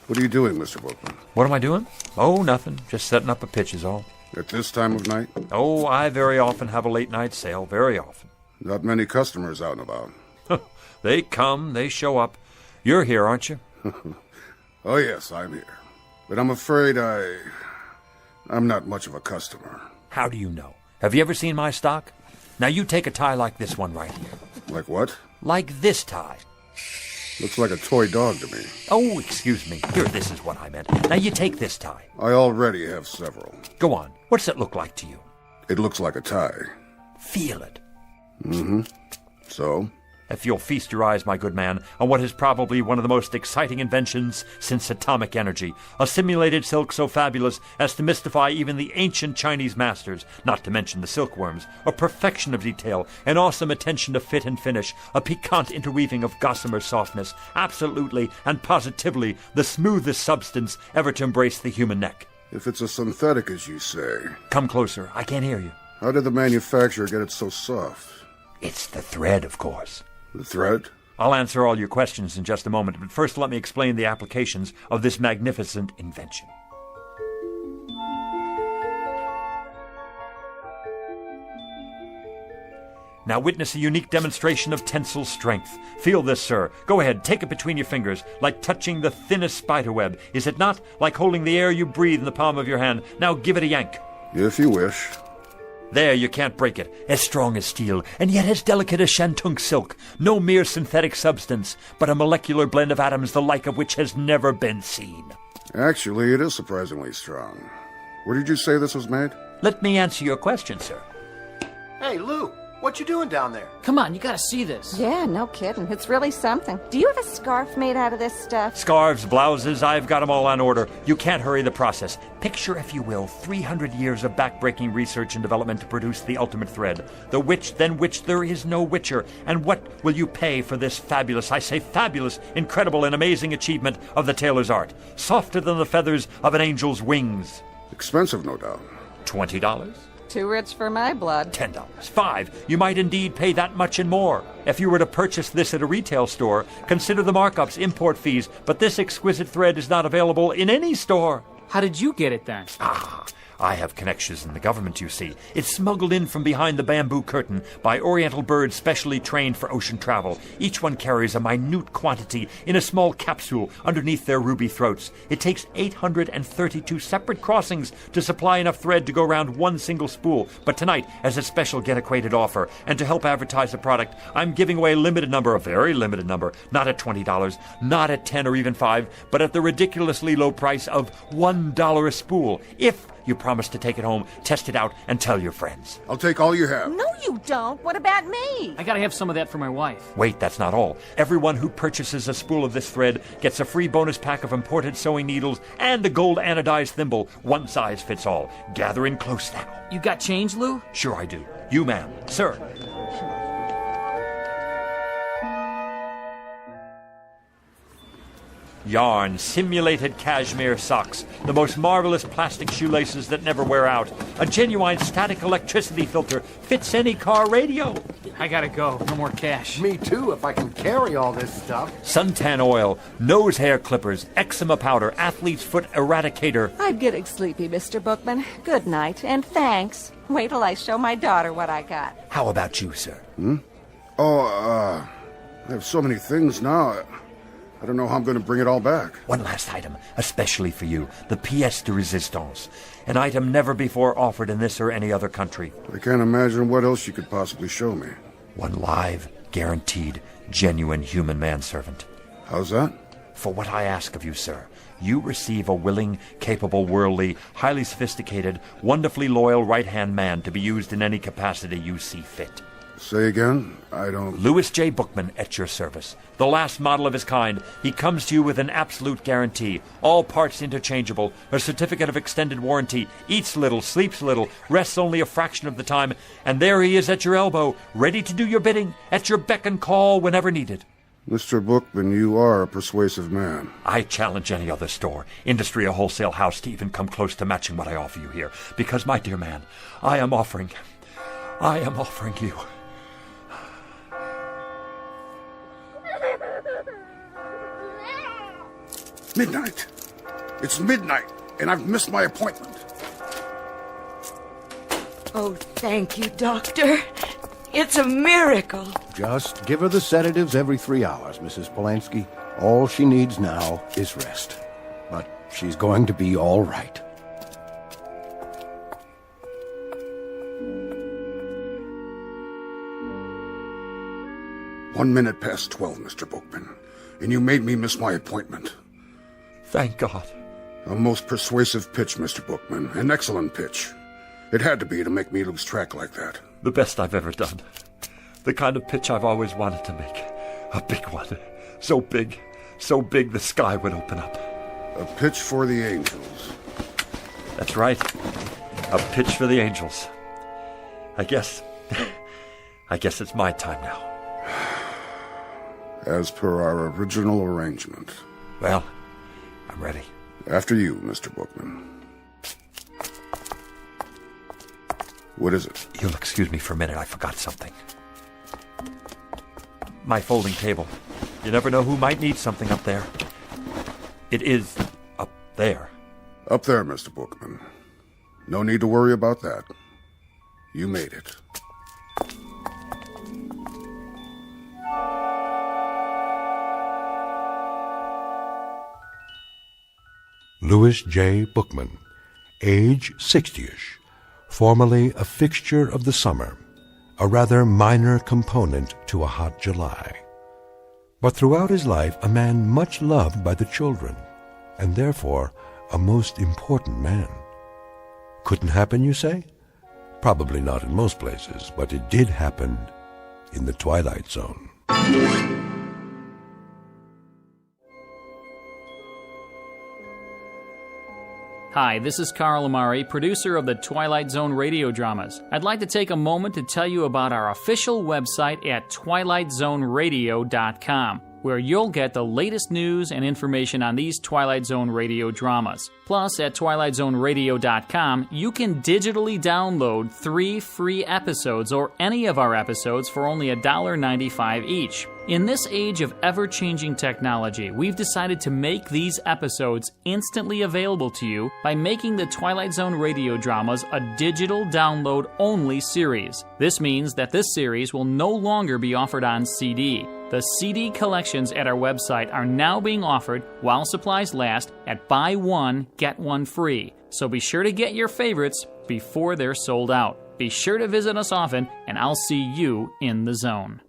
What are you doing, Mr. Bookman? What am I doing? Oh, nothing. Just setting up a pitch is all. At this time of night? Oh, I very often have a late-night sale. Very often. Not many customers out and about. They come, they show up. You're here, aren't you? Oh, yes, I'm here. But I'm afraid I'm not much of a customer. How do you know? Have you ever seen my stock? Now you take a tie like this one right here. Like what? Like this tie. Looks like a toy dog to me. Oh, excuse me. Here, this is what I meant. Now you take this tie. I already have several. Go on. What's it look like to you? It looks like a tie. Feel it. Mm-hmm. So? If you'll feast your eyes, my good man, on what is probably one of the most exciting inventions since atomic energy, a simulated silk so fabulous as to mystify even the ancient Chinese masters, not to mention the silkworms, a perfection of detail, an awesome attention to fit and finish, a piquant interweaving of gossamer softness, absolutely and positively the smoothest substance ever to embrace the human neck. If it's a synthetic, as you say... Come closer, I can't hear you. How did the manufacturer get it so soft? It's the thread, of course. The thread? I'll answer all your questions in just a moment, but first let me explain the applications of this magnificent invention. Now witness a unique demonstration of tensile strength. Feel this, sir. Go ahead, take it between your fingers, like touching the thinnest spiderweb. Is it not? Like holding the air you breathe in the palm of your hand. Now give it a yank. If you wish. There, you can't break it. As strong as steel, and yet as delicate as shantung silk. No mere synthetic substance, but a molecular blend of atoms the like of which has never been seen. Actually, it is surprisingly strong. Where did you say this was made? Let me answer your question, sir. Hey, Lou, what you doing down there? Come on, you gotta see this. Yeah, no kidding. It's really something. Do you have a scarf made out of this stuff? Scarves, blouses, I've got them all on order. You can't hurry the process. Picture, if you will, 300 years of backbreaking research and development to produce the ultimate thread. The which, than which there is no witcher. And what will you pay for this fabulous, I say fabulous, incredible and amazing achievement of the tailor's art? Softer than the feathers of an angel's wings. Expensive, no doubt. $20? Too rich for my blood. $10. $5. You might indeed pay that much and more. If you were to purchase this at a retail store, consider the markups, import fees, but this exquisite thread is not available in any store. How did you get it then? I have connections in the government, you see. It's smuggled in from behind the bamboo curtain by Oriental birds specially trained for ocean travel. Each one carries a minute quantity in a small capsule underneath their ruby throats. It takes 832 separate crossings to supply enough thread to go around one single spool. But tonight, as a special get-acquainted offer, and to help advertise the product, I'm giving away a limited number, a very limited number, not at $20, not at $10 or even $5, but at the ridiculously low price of $1 a spool. If you promise to take it home, test it out, and tell your friends. I'll take all you have. No, you don't. What about me? I gotta have some of that for my wife. Wait, that's not all. Everyone who purchases a spool of this thread gets a free bonus pack of imported sewing needles and a gold anodized thimble. One size fits all. Gather in close now. You got change, Lou? Sure I do. You, ma'am. Sir. Yarn, simulated cashmere socks, the most marvelous plastic shoelaces that never wear out, a genuine static electricity filter, fits any car radio. I gotta go. No more cash. Me too, if I can carry all this stuff. Suntan oil, nose hair clippers, eczema powder, athlete's foot eradicator. I'm getting sleepy, Mr. Bookman. Good night, and thanks. Wait till I show my daughter what I got. How about you, sir? I have so many things now. I don't know how I'm going to bring it all back. One last item, especially for you, the pièce de résistance, an item never before offered in this or any other country. I can't imagine what else you could possibly show me. One live, guaranteed, genuine human manservant. How's that? For what I ask of you, sir, you receive a willing, capable, worldly, highly sophisticated, wonderfully loyal right-hand man to be used in any capacity you see fit. Say again? I don't... Louis J. Bookman at your service. The last model of his kind. He comes to you with an absolute guarantee. All parts interchangeable. A certificate of extended warranty. Eats little, sleeps little, rests only a fraction of the time. And there he is at your elbow, ready to do your bidding, at your beck and call whenever needed. Mr. Bookman, you are a persuasive man. I challenge any other store, industry or wholesale house to even come close to matching what I offer you here. Because, my dear man, I am offering you... Midnight. It's midnight, and I've missed my appointment. Oh, thank you, Doctor. It's a miracle. Just give her the sedatives every 3 hours, Mrs. Polanski. All she needs now is rest. But she's going to be all right. One minute past 12, Mr. Bookman, and you made me miss my appointment. Thank God. A most persuasive pitch, Mr. Bookman. An excellent pitch. It had to be to make me lose track like that. The best I've ever done. The kind of pitch I've always wanted to make. A big one. So big the sky would open up. A pitch for the angels. That's right. A pitch for the angels. I guess it's my time now. As per our original arrangement. Well, I'm ready. After you, Mr. Bookman. What is it? You'll excuse me for a minute. I forgot something. My folding table. You never know who might need something up there. It is up there. Up there, Mr. Bookman. No need to worry about that. You made it. Louis J. Bookman, age 60-ish, formerly a fixture of the summer, a rather minor component to a hot July. But throughout his life, a man much loved by the children, and therefore a most important man. Couldn't happen, you say? Probably not in most places, but it did happen in the Twilight Zone. Hi, this is Carl Amari, producer of the Twilight Zone radio dramas. I'd like to take a moment to tell you about our official website at twilightzoneradio.com, where you'll get the latest news and information on these Twilight Zone radio dramas. Plus, at twilightzoneradio.com, you can digitally download 3 free episodes or any of our episodes for only $1.95 each. In this age of ever-changing technology, we've decided to make these episodes instantly available to you by making the Twilight Zone radio dramas a digital download-only series. This means that this series will no longer be offered on CD. The CD collections at our website are now being offered while supplies last at buy one, get one free. So be sure to get your favorites before they're sold out. Be sure to visit us often, and I'll see you in the zone.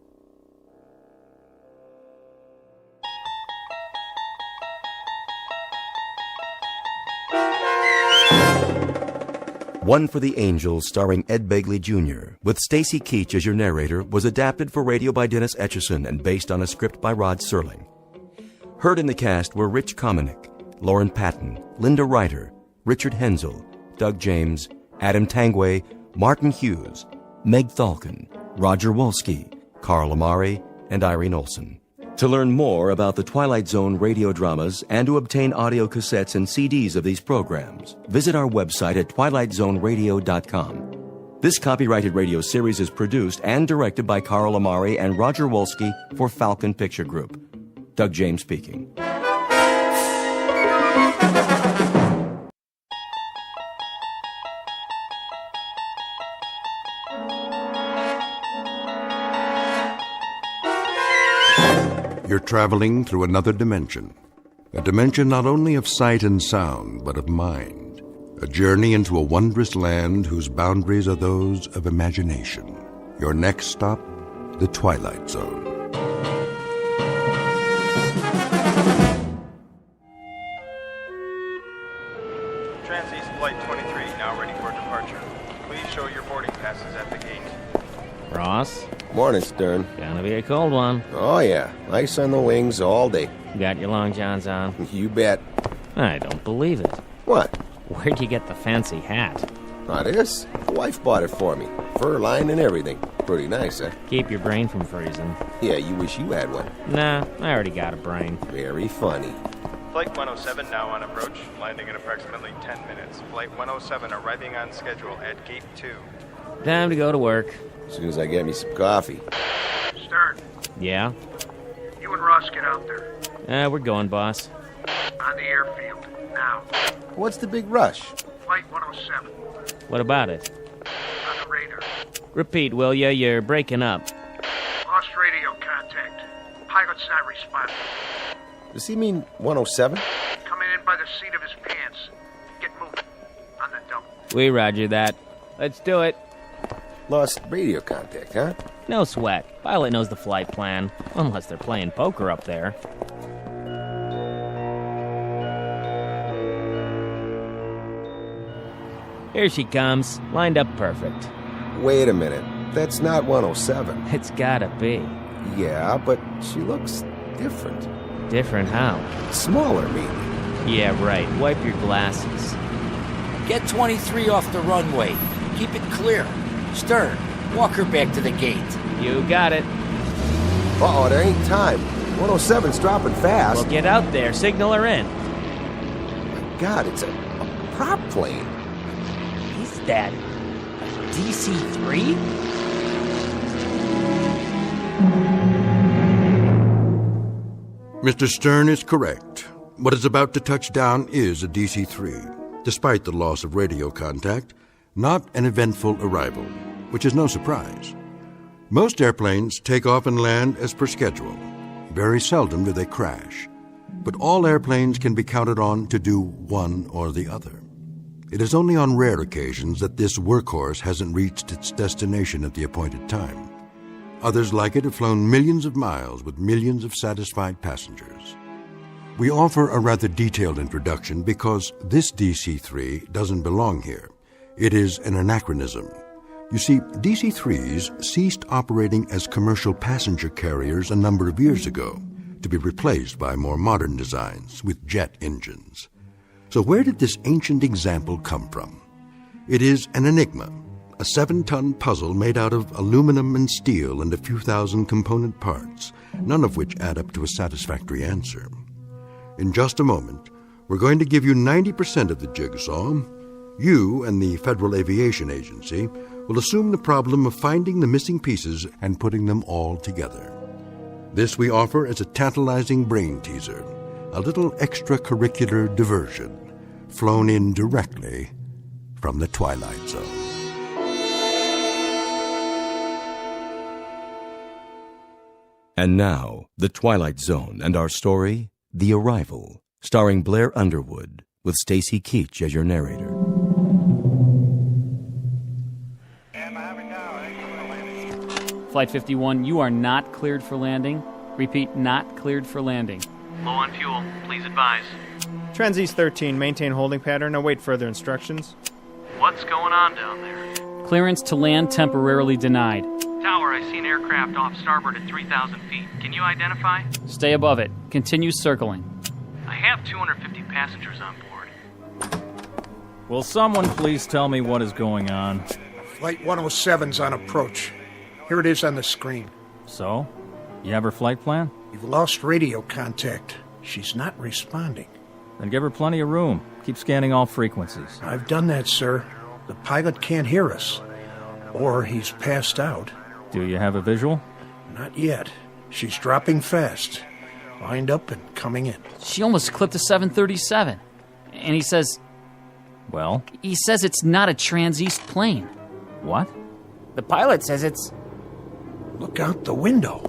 One for the Angels, starring Ed Begley Jr., with Stacy Keach as your narrator, was adapted for radio by Dennis Etchison and based on a script by Rod Serling. Heard in the cast were Rich Kominick, Lauren Patton, Linda Ryder, Richard Hensel, Doug James, Adam Tangway, Martin Hughes, Meg Thalken, Roger Wolski, Carl Amari, and Irene Olson. To learn more about the Twilight Zone radio dramas and to obtain audio cassettes and CDs of these programs, visit our website at twilightzoneradio.com. This copyrighted radio series is produced and directed by Carl Amari and Roger Wolski for Falcon Picture Group. Doug James speaking. You're traveling through another dimension. A dimension not only of sight and sound, but of mind. A journey into a wondrous land whose boundaries are those of imagination. Your next stop, the Twilight Zone. Transeast Flight 23, now ready for departure. Please show your boarding passes at the gate. Ross? Morning, Stern. Gonna be a cold one. Oh, yeah. Ice on the wings all day. Got your long johns on? You bet. I don't believe it. What? Where'd you get the fancy hat? Not this. The wife bought it for me. Fur line and everything. Pretty nice, eh? Keep your brain from freezing. Yeah, you wish you had one. Nah, I already got a brain. Very funny. Flight 107 now on approach, landing in approximately 10 minutes. Flight 107 arriving on schedule at Gate 2. Time to go to work. As soon as I get me some coffee. Stern, Yeah? you and Ross get out there. We're going, boss. On the airfield, now. What's the big rush? Flight 107. What about it? On the radar. Repeat, will ya? You're breaking up. Lost radio contact. Pilot's not responding. Does he mean 107? Coming in by the seat of his pants. Get moving. On the dump. We roger that. Let's do it. Lost radio contact, huh? No sweat. Pilot knows the flight plan. Unless they're playing poker up there. Here she comes. Lined up perfect. Wait a minute. That's not 107. It's gotta be. Yeah, but she looks different. Different how? Smaller, maybe. Yeah, right. Wipe your glasses. Get 23 off the runway. Keep it clear. Stern, walk her back to the gate. You got it. Uh-oh, there ain't time. 107's dropping fast. Well, get out there. Signal her in. My God, it's a prop plane. Is that a DC-3? Mr. Stern is correct. What is about to touch down is a DC-3. Despite the loss of radio contact, not an eventful arrival, which is no surprise. Most airplanes take off and land as per schedule. Very seldom do they crash. But all airplanes can be counted on to do one or the other. It is only on rare occasions that this workhorse hasn't reached its destination at the appointed time. Others like it have flown millions of miles with millions of satisfied passengers. We offer a rather detailed introduction because this DC-3 doesn't belong here. It is an anachronism. You see, DC-3s ceased operating as commercial passenger carriers a number of years ago, to be replaced by more modern designs with jet engines. So where did this ancient example come from? It is an enigma, a 7-ton puzzle made out of aluminum and steel and a few thousand component parts, none of which add up to a satisfactory answer. In just a moment, we're going to give you 90% of the jigsaw. You and the Federal Aviation Agency will assume the problem of finding the missing pieces and putting them all together. This we offer as a tantalizing brain teaser, a little extracurricular diversion, flown in directly from the Twilight Zone. And now, The Twilight Zone and our story, The Arrival, starring Blair Underwood, with Stacy Keach as your narrator. Flight 51, you are not cleared for landing. Repeat, not cleared for landing. Low on fuel. Please advise. Trans-East 13, maintain holding pattern. Await further instructions. What's going on down there? Clearance to land temporarily denied. Tower, I see an aircraft off starboard at 3,000 feet. Can you identify? Stay above it. Continue circling. I have 250 passengers on board. Will someone please tell me what is going on? Flight 107's on approach. Here it is on the screen. So? You have her flight plan? You've lost radio contact. She's not responding. Then give her plenty of room. Keep scanning all frequencies. I've done that, sir. The pilot can't hear us. Or he's passed out. Do you have a visual? Not yet. She's dropping fast. Lined up and coming in. She almost clipped a 737. And he says... Well? He says it's not a Trans-East plane. What? The pilot says it's... Look out the window.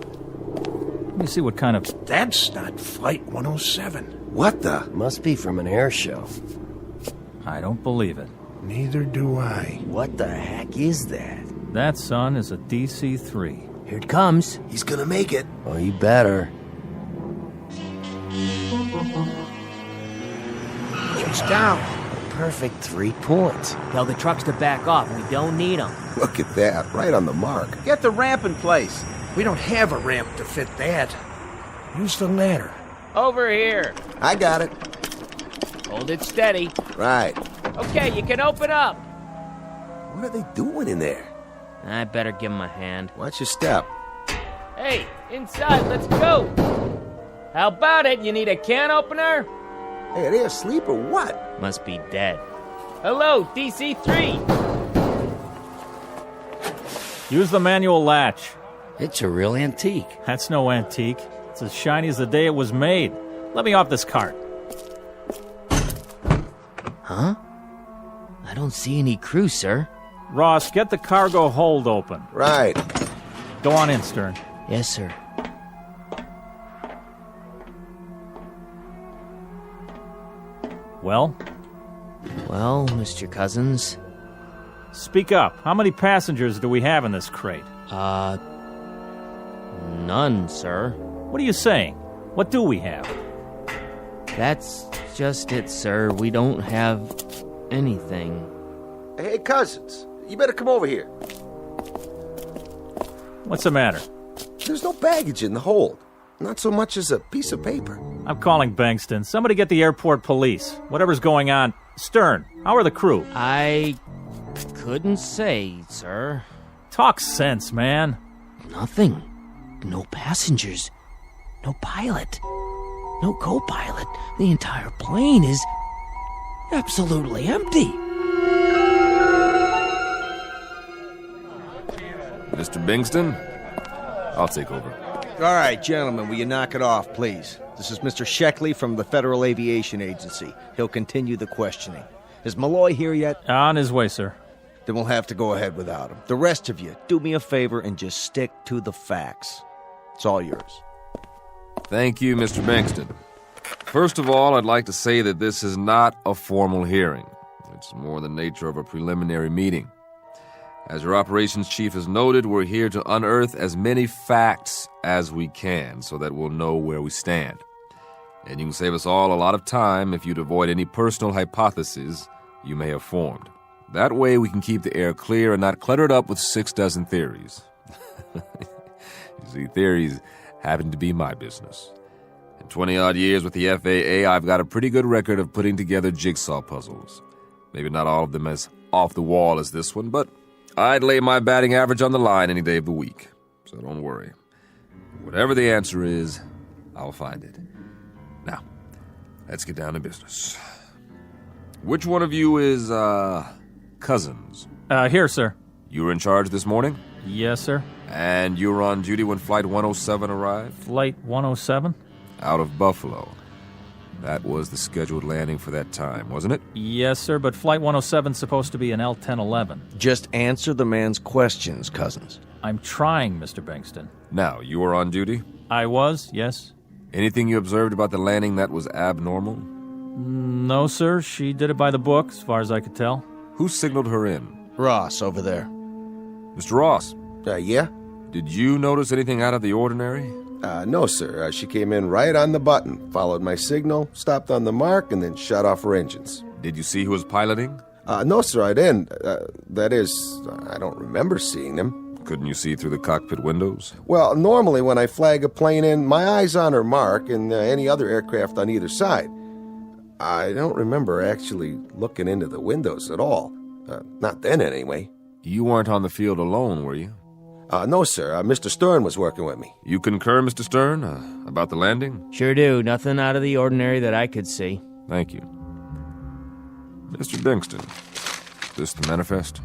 Let me see what kind of... That's not Flight 107. What the? Must be from an air show. I don't believe it. Neither do I. What the heck is that? That, son, is a DC-3. Here it comes. He's gonna make it. Oh, you better. She's down. perfect 3 points. Tell the trucks to back off. We don't need them. Look at that, right on the mark. Get the ramp in place. We don't have a ramp to fit that. Use the ladder. Over here. I got it. Hold it steady. Right. Okay, you can open up. What are they doing in there? I better give him a hand. Watch your step. Hey, inside, let's go. How about it? You need a can opener? Hey, are they asleep or what? Must be dead. Hello, DC-3. Use the manual latch. It's a real antique. That's no antique. It's as shiny as the day it was made. Let me off this cart. Huh? I don't see any crew, sir. Ross, get the cargo hold open. Right. Go on in, Stern. Yes, sir. Well? Well, Mr. Cousins. Speak up. How many passengers do we have in this crate? None, sir. What are you saying? What do we have? That's just it, sir. We don't have anything. Hey, Cousins, you better come over here. What's the matter? There's no baggage in the hold. Not so much as a piece of paper. I'm calling Bankston. Somebody get the airport police. Whatever's going on. Stern, how are the crew? I couldn't say, sir. Talk sense, man. Nothing. No passengers. No pilot. No co-pilot. The entire plane is absolutely empty. Mr. Bingston, I'll take over. All right, gentlemen, will you knock it off, please? This is Mr. Sheckley from the Federal Aviation Agency. He'll continue the questioning. Is Malloy here yet? On his way, sir. Then we'll have to go ahead without him. The rest of you, do me a favor and just stick to the facts. It's all yours. Thank you, Mr. Bingston. First of all, I'd like to say that this is not a formal hearing. It's more the nature of a preliminary meeting. As your operations chief has noted, we're here to unearth as many facts as we can so that we'll know where we stand. And you can save us all a lot of time if you'd avoid any personal hypotheses you may have formed. That way we can keep the air clear and not clutter it up with 6 dozen theories. You see, theories happen to be my business. In 20-odd years with the FAA, I've got a pretty good record of putting together jigsaw puzzles. Maybe not all of them as off the wall as this one, but I'd lay my batting average on the line any day of the week. So don't worry. Whatever the answer is, I'll find it. Now, let's get down to business. Which one of you is, Cousins? Here, sir. You were in charge this morning? Yes, sir. And you were on duty when Flight 107 arrived? Flight 107? Out of Buffalo. That was the scheduled landing for that time, wasn't it? Yes, sir, but Flight 107's supposed to be an L-1011. Just answer the man's questions, Cousins. I'm trying, Mr. Bankston. Now, you were on duty? I was, yes. Anything you observed about the landing that was abnormal? No, sir. She did it by the book, as far as I could tell. Who signaled her in? Ross, over there. Mr. Ross? Yeah? Did you notice anything out of the ordinary? No, sir. She came in right on the button, followed my signal, stopped on the mark, and then shut off her engines. Did you see who was piloting? No, sir, I didn't. That is, I don't remember seeing them. Couldn't you see through the cockpit windows? Well, normally when I flag a plane in, my eye's on her mark and any other aircraft on either side. I don't remember actually looking into the windows at all. Not then, anyway. You weren't on the field alone, were you? No, sir. Mr. Stern was working with me. You concur, Mr. Stern, about the landing? Sure do. Nothing out of the ordinary that I could see. Thank you. Mr. Bingston, this the manifest?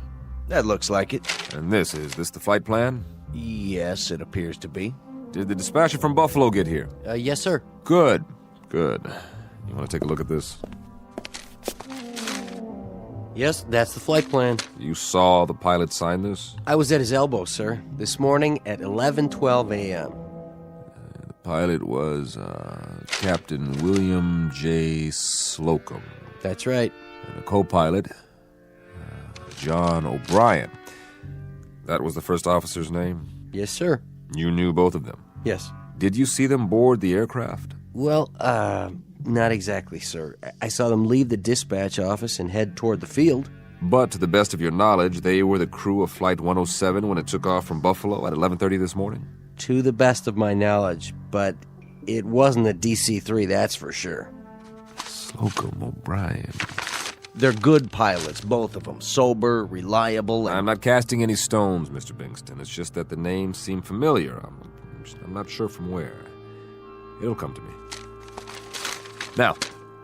That looks like it. And is this the flight plan? Yes, it appears to be. Did the dispatcher from Buffalo get here? Yes, sir. Good. You want to take a look at this? Yes, that's the flight plan. You saw the pilot sign this? I was at his elbow, sir, this morning at 11:12 a.m. The pilot was Captain William J. Slocum. That's right. And the co-pilot, John O'Brien. That was the first officer's name? Yes, sir. You knew both of them? Yes. Did you see them board the aircraft? Well, Not exactly, sir. I saw them leave the dispatch office and head toward the field. But to the best of your knowledge, they were the crew of Flight 107 when it took off from Buffalo at 11:30 this morning? To the best of my knowledge, but it wasn't a DC-3, that's for sure. Slocum O'Brien. They're good pilots, both of them. Sober, reliable, and... I'm not casting any stones, Mr. Bingston. It's just that the names seem familiar. I'm not sure from where. It'll come to me. Now,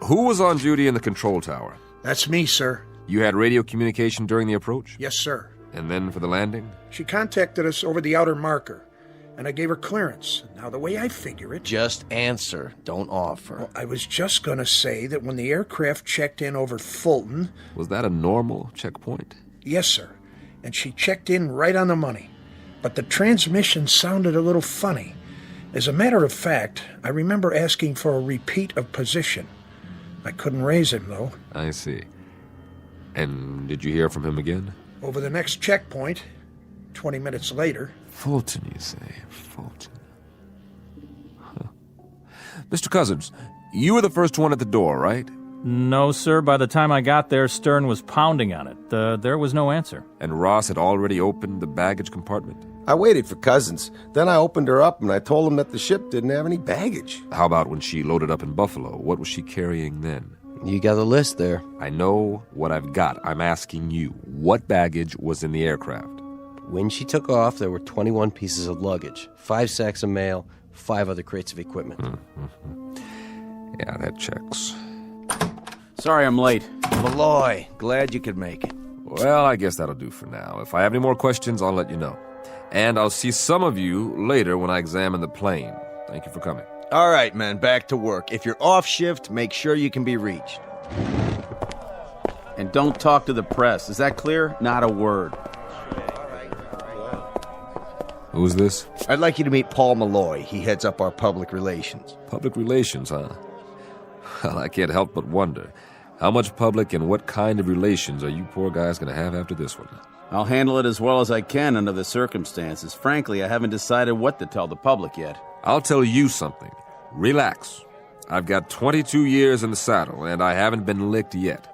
who was on duty in the control tower? That's me, sir. You had radio communication during the approach? Yes, sir. And then for the landing? She contacted us over the outer marker, and I gave her clearance. Now, the way I figure it... Just answer. Don't offer. Well, I was just going to say that when the aircraft checked in over Fulton... Was that a normal checkpoint? Yes, sir. And she checked in right on the money. But the transmission sounded a little funny. As a matter of fact, I remember asking for a repeat of position. I couldn't raise him, though. I see. And did you hear from him again? Over the next checkpoint, 20 minutes later... Fulton, you say? Fulton. Huh. Mr. Cousins, you were the first one at the door, right? No, sir. By the time I got there, Stern was pounding on it. There was no answer. And Ross had already opened the baggage compartment? I waited for Cousins. Then I opened her up and I told him that the ship didn't have any baggage. How about when she loaded up in Buffalo? What was she carrying then? You got the list there. I know what I've got. I'm asking you, what baggage was in the aircraft? When she took off, there were 21 pieces of luggage, 5 sacks of mail, 5 other crates of equipment. Mm-hmm. Yeah, that checks. Sorry I'm late. Malloy, glad you could make it. Well, I guess that'll do for now. If I have any more questions, I'll let you know. And I'll see some of you later when I examine the plane. Thank you for coming. All right, man, back to work. If you're off shift, make sure you can be reached. And don't talk to the press. Is that clear? Not a word. Who's this? I'd like you to meet Paul Malloy. He heads up our public relations. Public relations, huh? Well, I can't help but wonder. How much public and what kind of relations are you poor guys going to have after this one? I'll handle it as well as I can under the circumstances. Frankly, I haven't decided what to tell the public yet. I'll tell you something. Relax. I've got 22 years in the saddle, and I haven't been licked yet.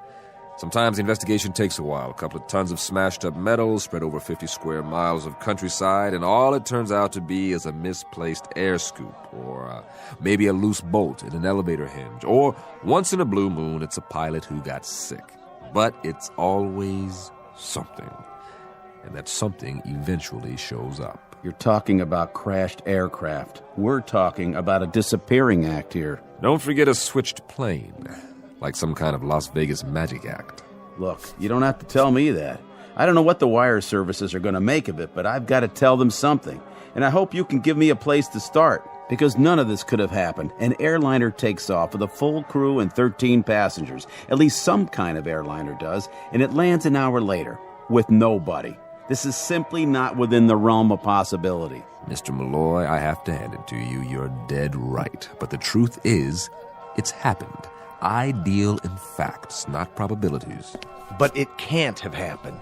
Sometimes the investigation takes a while. A couple of tons of smashed-up metal spread over 50 square miles of countryside, and all it turns out to be is a misplaced air scoop, or maybe a loose bolt in an elevator hinge, or once in a blue moon, it's a pilot who got sick. But it's always something, and that something eventually shows up. You're talking about crashed aircraft. We're talking about a disappearing act here. Don't forget a switched plane. Like some kind of Las Vegas magic act. Look, you don't have to tell me that. I don't know what the wire services are going to make of it, but I've got to tell them something. And I hope you can give me a place to start. Because none of this could have happened. An airliner takes off with a full crew and 13 passengers. At least some kind of airliner does. And it lands an hour later. With nobody. This is simply not within the realm of possibility. Mr. Malloy, I have to hand it to you. You're dead right. But the truth is, it's happened. I deal in facts, not probabilities. But it can't have happened.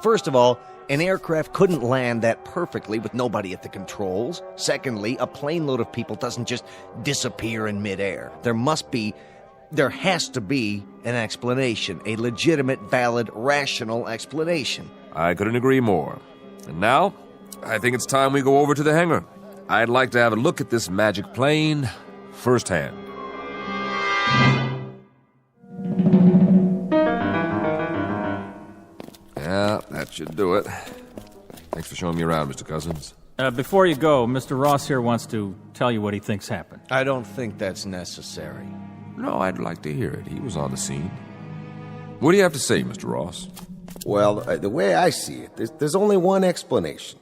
First of all, an aircraft couldn't land that perfectly with nobody at the controls. Secondly, a plane load of people doesn't just disappear in midair. There has to be an explanation, a legitimate, valid, rational explanation. I couldn't agree more. And now, I think it's time we go over to the hangar. I'd like to have a look at this magic plane firsthand. Yeah, that should do it. Thanks for showing me around, Mr. Cousins. Before you go, Mr. Ross here wants to tell you what he thinks happened. I don't think that's necessary. No, I'd like to hear it. He was on the scene. What do you have to say, Mr. Ross? Well, the way I see it, there's only one explanation.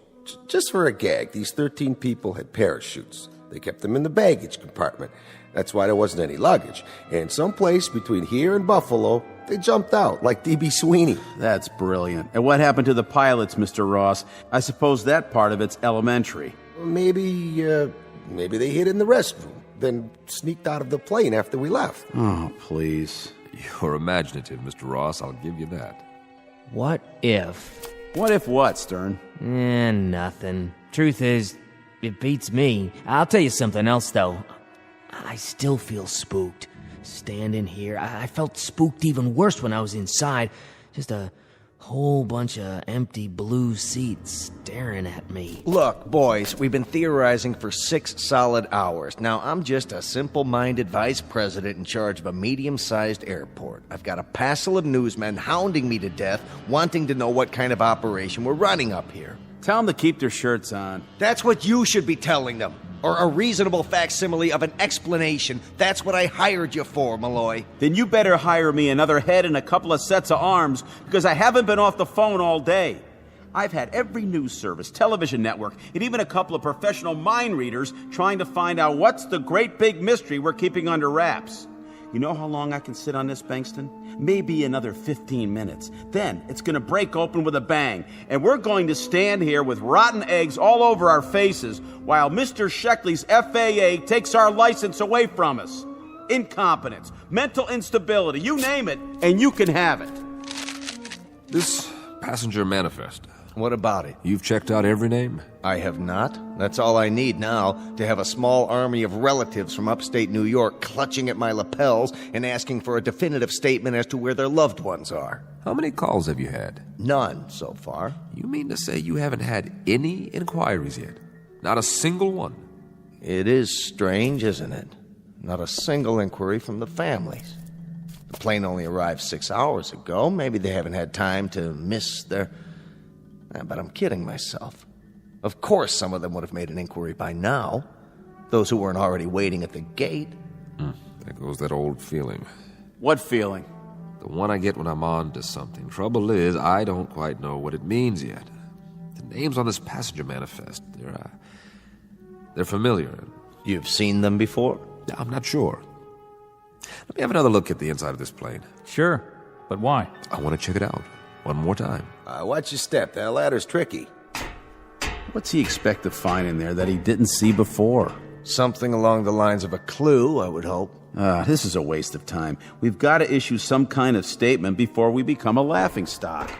Just for a gag, these 13 people had parachutes. They kept them in the baggage compartment. That's why there wasn't any luggage. And someplace between here and Buffalo, they jumped out, like D.B. Sweeney. That's brilliant. And what happened to the pilots, Mr. Ross? I suppose that part of it's elementary. Maybe they hid in the restroom, then sneaked out of the plane after we left. Oh, please. You're imaginative, Mr. Ross. I'll give you that. What if? What if what, Stern? Nothing. Truth is, it beats me. I'll tell you something else, though. I still feel spooked. Standing here, I felt spooked even worse when I was inside. Just a whole bunch of empty blue seats staring at me. Look, boys, we've been theorizing for 6 solid hours. Now, I'm just a simple-minded vice president in charge of a medium-sized airport. I've got a passel of newsmen hounding me to death, wanting to know what kind of operation we're running up here. Tell them to keep their shirts on. That's what you should be telling them. Or a reasonable facsimile of an explanation. That's what I hired you for, Malloy. Then you better hire me another head and a couple of sets of arms, because I haven't been off the phone all day. I've had every news service, television network, and even a couple of professional mind readers trying to find out what's the great big mystery we're keeping under wraps. You know how long I can sit on this, Bankston? Maybe another 15 minutes. Then it's going to break open with a bang, and we're going to stand here with rotten eggs all over our faces while Mr. Sheckley's FAA takes our license away from us. Incompetence, mental instability, you name it, and you can have it. This passenger manifest. What about it? You've checked out every name? I have not. That's all I need now, to have a small army of relatives from upstate New York clutching at my lapels and asking for a definitive statement as to where their loved ones are. How many calls have you had? None so far. You mean to say you haven't had any inquiries yet? Not a single one? It is strange, isn't it? Not a single inquiry from the families. The plane only arrived 6 hours ago. Maybe they haven't had time to miss their... But I'm kidding myself. Of course some of them would have made an inquiry by now. Those who weren't already waiting at the gate. There goes that old feeling. What feeling? The one I get when I'm on to something. Trouble is, I don't quite know what it means yet. The names on this passenger manifest, they're familiar. You've seen them before? I'm not sure. Let me have another look at the inside of this plane. Sure, but why? I want to check it out. One more time. Watch your step. That ladder's tricky. What's he expect to find in there that he didn't see before? Something along the lines of a clue, I would hope. This is a waste of time. We've got to issue some kind of statement before we become a laughingstock.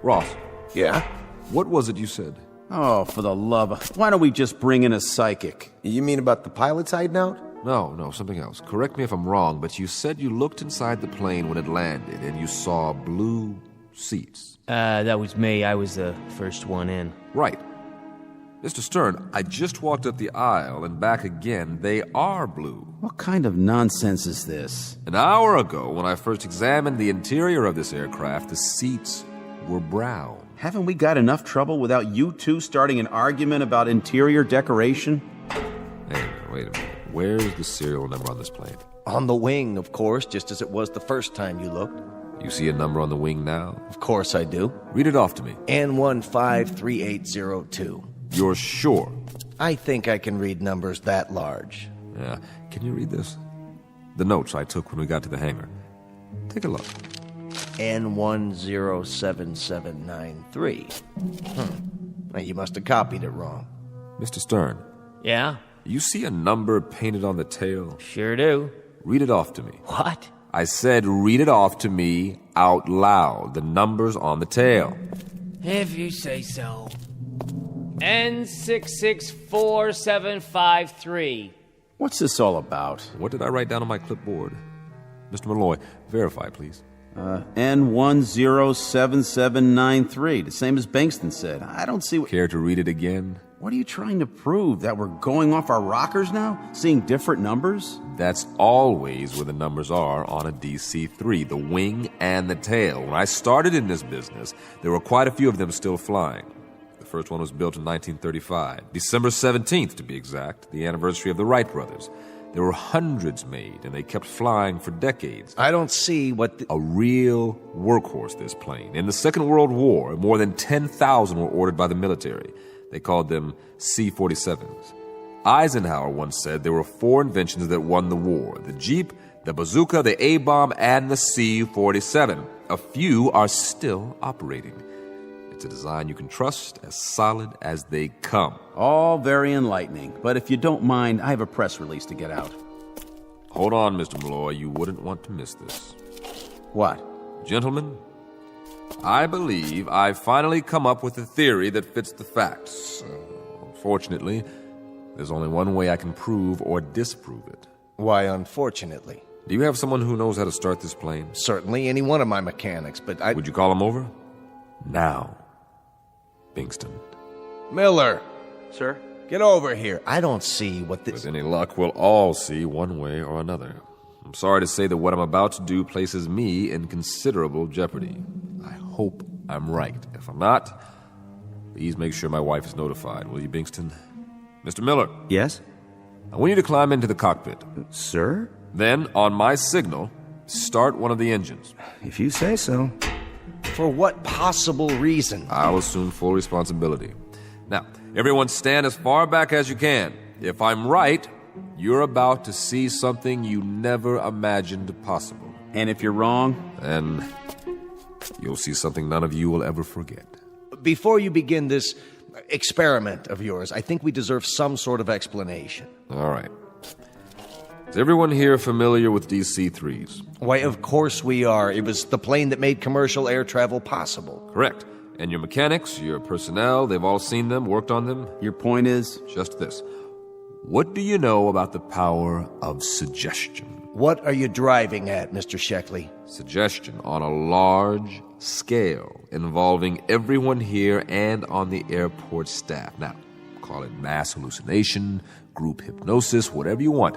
Ross. Yeah? What was it you said? Oh, for the love of... Why don't we just bring in a psychic? You mean about the pilot's hiding out? No, something else. Correct me if I'm wrong, but you said you looked inside the plane when it landed and you saw blue seats. That was me. I was the first one in. Right. Mr. Stern, I just walked up the aisle and back again. They are blue. What kind of nonsense is this? An hour ago, when I first examined the interior of this aircraft, the seats were brown. Haven't we got enough trouble without you two starting an argument about interior decoration? Hey, wait a minute. Where's the serial number on this plane? On the wing, of course, just as it was the first time you looked. You see a number on the wing now? Of course I do. Read it off to me. N153802. You're sure? I think I can read numbers that large. Yeah. Can you read this? The notes I took when we got to the hangar. Take a look. N107793. Now, you must have copied it wrong. Mr. Stern. Yeah? You see a number painted on the tail? Sure do. Read it off to me. What? I said read it off to me out loud. The numbers on the tail. If you say so. N664753. What's this all about? What did I write down on my clipboard? Mr. Malloy, verify, please. N107793, the same as Bankston said. I don't see what... Care to read it again? What are you trying to prove? That we're going off our rockers now? Seeing different numbers? That's always where the numbers are on a DC-3, the wing and the tail. When I started in this business, there were quite a few of them still flying. The first one was built in 1935, December 17th to be exact, the anniversary of the Wright brothers. There were hundreds made, and they kept flying for decades. I don't see what... A real workhorse, this plane. In the Second World War, more than 10,000 were ordered by the military. They called them C-47s. Eisenhower once said there were 4 inventions that won the war: the Jeep, the bazooka, the A-bomb, and the C-47. A few are still operating. It's a design you can trust, as solid as they come. All very enlightening, but if you don't mind, I have a press release to get out. Hold on, Mr. Malloy. You wouldn't want to miss this. What? Gentlemen, I believe I've finally come up with a theory that fits the facts. Unfortunately, there's only one way I can prove or disprove it. Why, unfortunately? Do you have someone who knows how to start this plane? Certainly any one of my mechanics, but I... Would you call him over? Now, Bingston. Miller! Sir? Get over here. I don't see what this... With any luck, we'll all see one way or another. I'm sorry to say that what I'm about to do places me in considerable jeopardy. I hope I'm right. If I'm not, please make sure my wife is notified, will you, Bingston? Mr. Miller. Yes? I want you to climb into the cockpit. Sir? Then, on my signal, start one of the engines. If you say so. For what possible reason? I'll assume full responsibility. Now, everyone stand as far back as you can. If I'm right, you're about to see something you never imagined possible. And if you're wrong? Then you'll see something none of you will ever forget. Before you begin this experiment of yours, I think we deserve some sort of explanation. All right. Is everyone here familiar with DC-3s? Why, of course we are. It was the plane that made commercial air travel possible. Correct. And your mechanics, your personnel, they've all seen them, worked on them? Your point is? Just this. What do you know about the power of suggestion? What are you driving at, Mr. Sheckley? Suggestion on a large scale involving everyone here and on the airport staff. Now, call it mass hallucination, group hypnosis, whatever you want.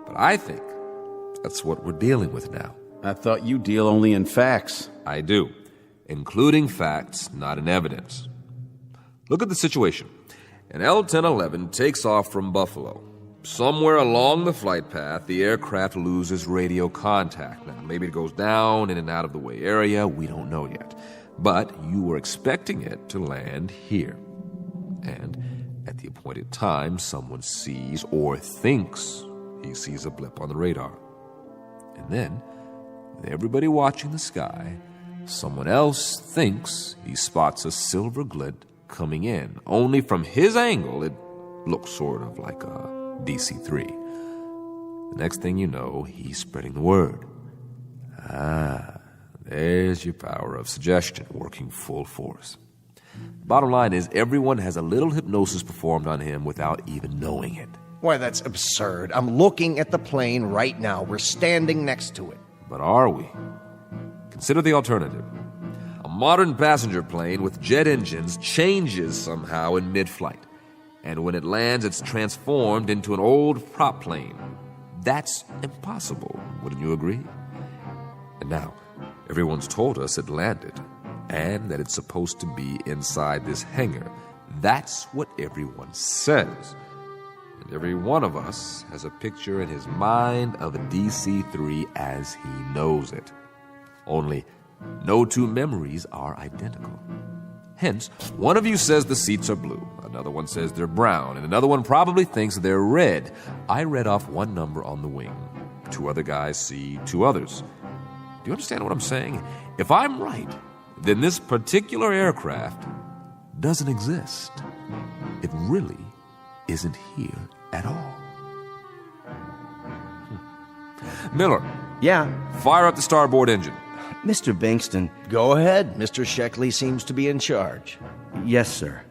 But I think that's what we're dealing with now. I thought you deal only in facts. I do, including facts, not in evidence. Look at the situation. An L-1011 takes off from Buffalo. Somewhere along the flight path, the aircraft loses radio contact. Now, maybe it goes down in an out-of-the-way area. We don't know yet. But you were expecting it to land here. And at the appointed time, someone sees or thinks he sees a blip on the radar. And then, with everybody watching the sky, someone else thinks he spots a silver glint coming in. Only from his angle, it looks sort of like a DC-3. The next thing you know, he's spreading the word. There's your power of suggestion working full force. Bottom line is, everyone has a little hypnosis performed on him without even knowing it. Why, that's absurd. I'm looking at the plane right now. We're standing next to it. But are we? Consider the alternative. A modern passenger plane with jet engines changes somehow in mid-flight. And when it lands, it's transformed into an old prop plane. That's impossible, wouldn't you agree? And now, everyone's told us it landed, and that it's supposed to be inside this hangar. That's what everyone says. And every one of us has a picture in his mind of a DC-3 as he knows it. Only, no two memories are identical. Hence, one of you says the seats are blue, another one says they're brown, and another one probably thinks they're red. I read off one number on the wing. Two other guys see two others. Do you understand what I'm saying? If I'm right, then this particular aircraft doesn't exist. It really isn't here at all. Miller. Yeah? Fire up the starboard engine. Mr. Bingston. Go ahead. Mr. Sheckley seems to be in charge. Yes, sir.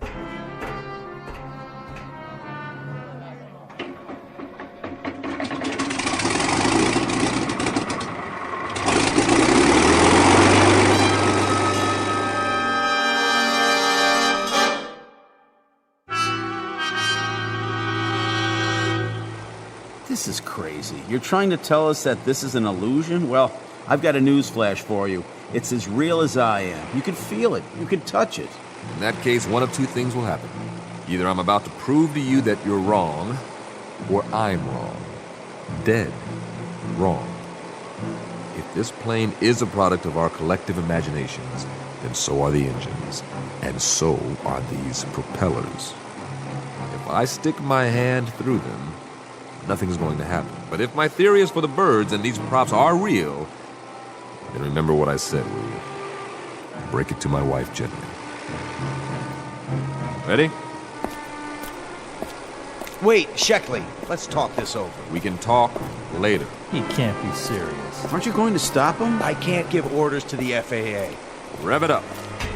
This is crazy. You're trying to tell us that this is an illusion? Well, I've got a news flash for you. It's as real as I am. You can feel it. You can touch it. In that case, one of two things will happen. Either I'm about to prove to you that you're wrong, or I'm wrong. Dead wrong. If this plane is a product of our collective imaginations, then so are the engines, and so are these propellers. If I stick my hand through them, nothing's going to happen. But if my theory is for the birds and these props are real, then remember what I said, will you? Break it to my wife gently. Ready? Wait, Sheckley, let's talk this over. We can talk later. He can't be serious. Aren't you going to stop him? I can't give orders to the FAA. Rev it up.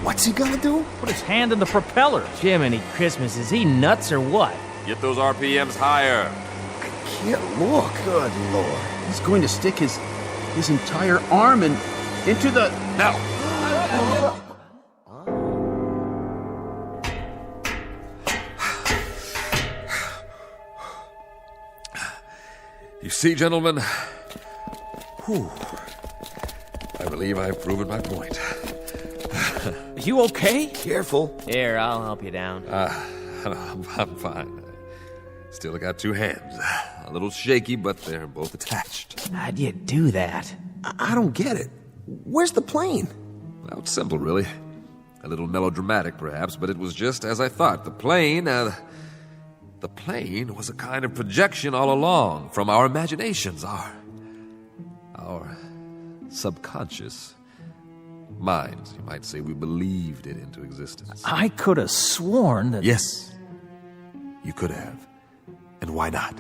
What's he gonna do? Put his hand in the propeller. Jiminy Christmas, is he nuts or what? Get those RPMs higher. Can't look. Good Lord. He's going to stick his entire arm into the... Now! You see, gentlemen, I believe I've proven my point. You okay? Careful. Here, I'll help you down. I'm fine. Still got two hands. A little shaky, but they're both attached. How'd you do that? I don't get it. Where's the plane? Well, it's simple, really. A little melodramatic, perhaps, but it was just as I thought. The plane was a kind of projection all along from our imaginations, our subconscious minds. You might say we believed it into existence. I could have sworn that... Yes, you could have. And why not?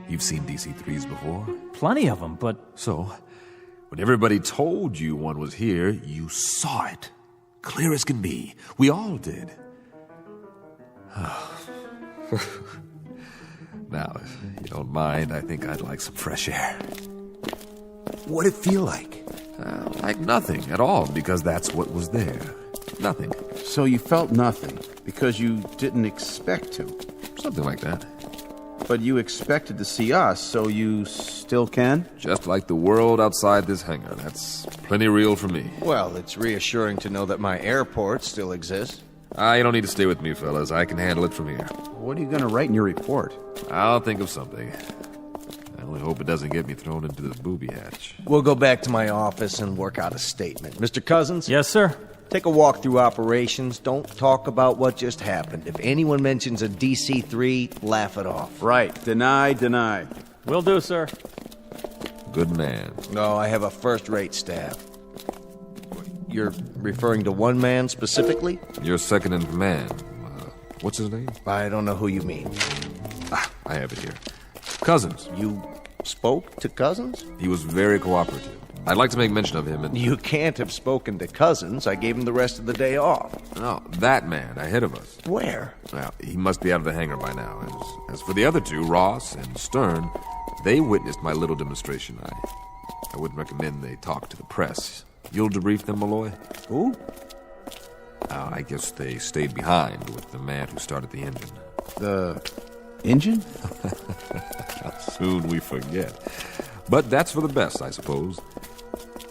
You've seen DC-3s before? Plenty of them, but... So, when everybody told you one was here, you saw it. Clear as can be. We all did. Now, if you don't mind, I think I'd like some fresh air. What'd it feel like? Like nothing at all, because that's what was there. Nothing. So you felt nothing because you didn't expect to. Something like that. But you expected to see us, so you still can? Just like the world outside this hangar. That's plenty real for me. Well, it's reassuring to know that my airport still exists. You don't need to stay with me, fellas. I can handle it from here. What are you going to write in your report? I'll think of something. I only hope it doesn't get me thrown into this booby hatch. We'll go back to my office and work out a statement. Mr. Cousins? Yes, sir? Take a walk through operations. Don't talk about what just happened. If anyone mentions a DC-3, laugh it off. Right. Deny. Will do, sir. Good man. No, I have a first-rate staff. You're referring to one man specifically? Your second in command. What's his name? I don't know who you mean. I have it here. Cousins. You spoke to Cousins? He was very cooperative. I'd like to make mention of him. And you can't have spoken to Cousins. I gave him the rest of the day off. No, that man ahead of us. Where? Well, he must be out of the hangar by now. As for the other two, Ross and Stern, they witnessed my little demonstration. I wouldn't recommend they talk to the press. You'll debrief them, Malloy? Who? I guess they stayed behind with the man who started the engine. The engine? Soon we forget. But that's for the best, I suppose.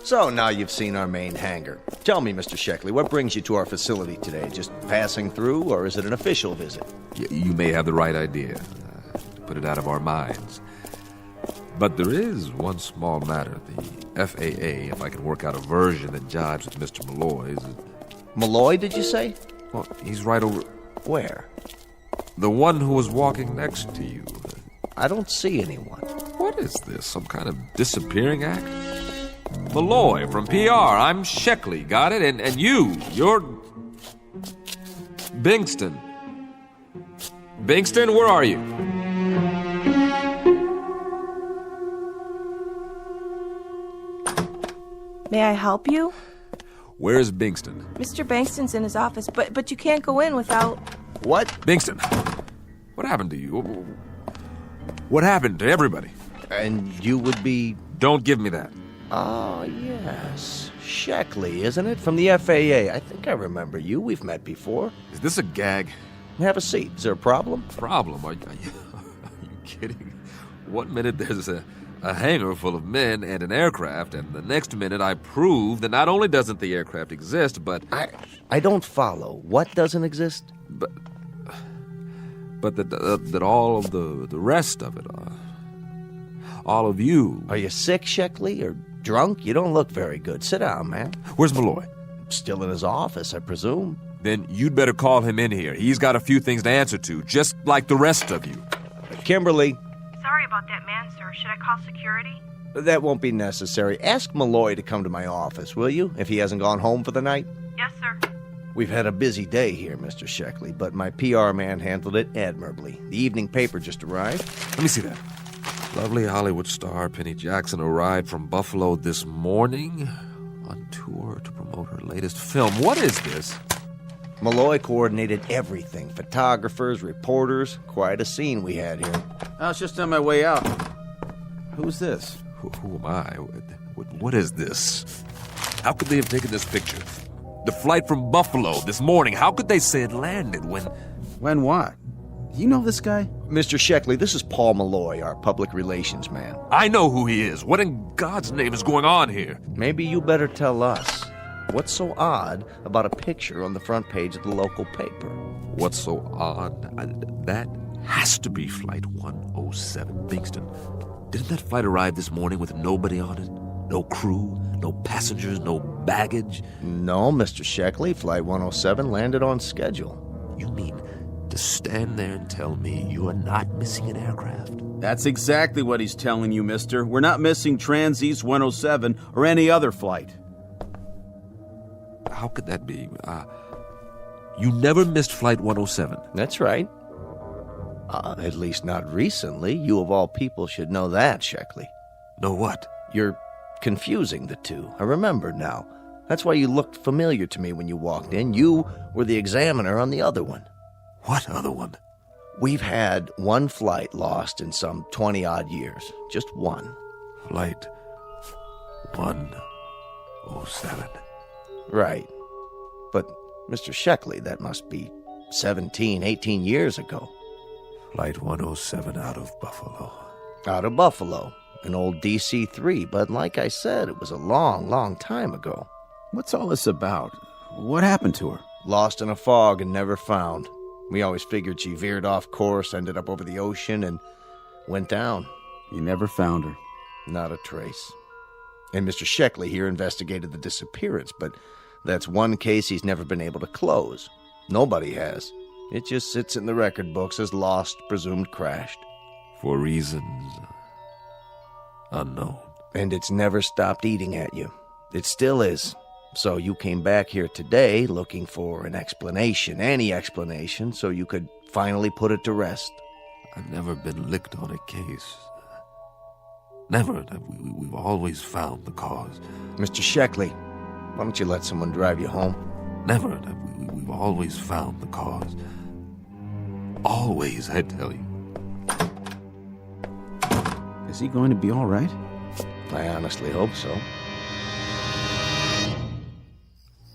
So now you've seen our main hangar. Tell me, Mr. Sheckley, what brings you to our facility today? Just passing through, or is it an official visit? You may have the right idea. To put it out of our minds. But there is one small matter. The FAA, if I can work out a version that jives with Mr. Malloy's... Malloy, did you say? Well, he's right over... Where? The one who was walking next to you. I don't see anyone. What is this? Some kind of disappearing act? Malloy from PR. I'm Sheckley. Got it? And you're... Bingston. Bingston, where are you? May I help you? Where's Bingston? Mr. Bankston's in his office, but you can't go in without... What? Bingston, what happened to you? What happened to everybody? And you would be... Don't give me that. Oh, yes. Sheckley, isn't it? From the FAA. I think I remember you. We've met before. Is this a gag? Have a seat. Is there a problem? Problem? Are you kidding? One minute there's a hangar full of men and an aircraft, and the next minute I prove that not only doesn't the aircraft exist, but... I don't follow. What doesn't exist? But that all of the rest of it, all of you... Are you sick, Sheckley, or drunk? You don't look very good. Sit down, man. Where's Malloy? Still in his office, I presume. Then you'd better call him in here. He's got a few things to answer to, just like the rest of you. Kimberly. Sorry about that man, sir. Should I call security? That won't be necessary. Ask Malloy to come to my office, will you, if he hasn't gone home for the night? Yes, sir. We've had a busy day here, Mr. Sheckley, but my PR man handled it admirably. The evening paper just arrived. Let me see that. Lovely Hollywood star Penny Jackson arrived from Buffalo this morning on tour to promote her latest film. What is this? Malloy coordinated everything. Photographers, reporters. Quite a scene we had here. I was just on my way out. Who's this? Who am I? What is this? How could they have taken this picture? The flight from Buffalo this morning, how could they say it landed when... When what? You know this guy? Mr. Sheckley, this is Paul Malloy, our public relations man. I know who he is. What in God's name is going on here? Maybe you better tell us. What's so odd about a picture on the front page of the local paper? What's so odd? That has to be Flight 107, Bingston. Didn't that flight arrive this morning with nobody on it? No crew, no passengers, no baggage? No, Mr. Sheckley. Flight 107 landed on schedule. You mean to stand there and tell me you are not missing an aircraft? That's exactly what he's telling you, mister. We're not missing Trans-East 107 or any other flight. How could that be? You never missed Flight 107. That's right. At least not recently. You of all people should know that, Sheckley. Know what? You're confusing the two. I remember now. That's why you looked familiar to me when you walked in. You were the examiner on the other one. What other one? We've had one flight lost in some 20-odd years. Just one. Flight 107. Right. But, Mr. Sheckley, that must be 17, 18 years ago. Flight 107 out of Buffalo. Out of Buffalo. An old DC-3, but like I said, it was a long, long time ago. What's all this about? What happened to her? Lost in a fog and never found. We always figured she veered off course, ended up over the ocean, and went down. You never found her? Not a trace. And Mr. Sheckley here investigated the disappearance, but that's one case he's never been able to close. Nobody has. It just sits in the record books as lost, presumed crashed. For reasons unknown. And it's never stopped eating at you. It still is. So you came back here today looking for an explanation, any explanation, so you could finally put it to rest. I've never been licked on a case. Never. We've always found the cause. Mr. Sheckley, why don't you let someone drive you home? Never. We've always found the cause. Always, I tell you. Is he going to be all right? I honestly hope so.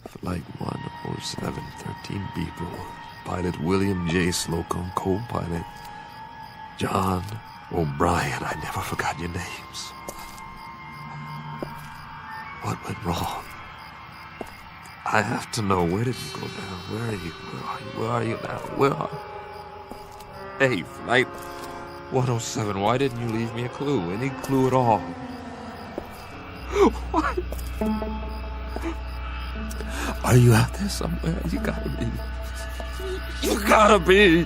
Flight 107, 13 people. Pilot William J. Slocum, co-pilot John O'Brien. I never forgot your names. What went wrong? I have to know. Where did you go now? Where are you? Where are you now? Where are you? Hey, Flight 107, why didn't you leave me a clue? Any clue at all? What? Are you out there somewhere? You gotta be. You gotta be.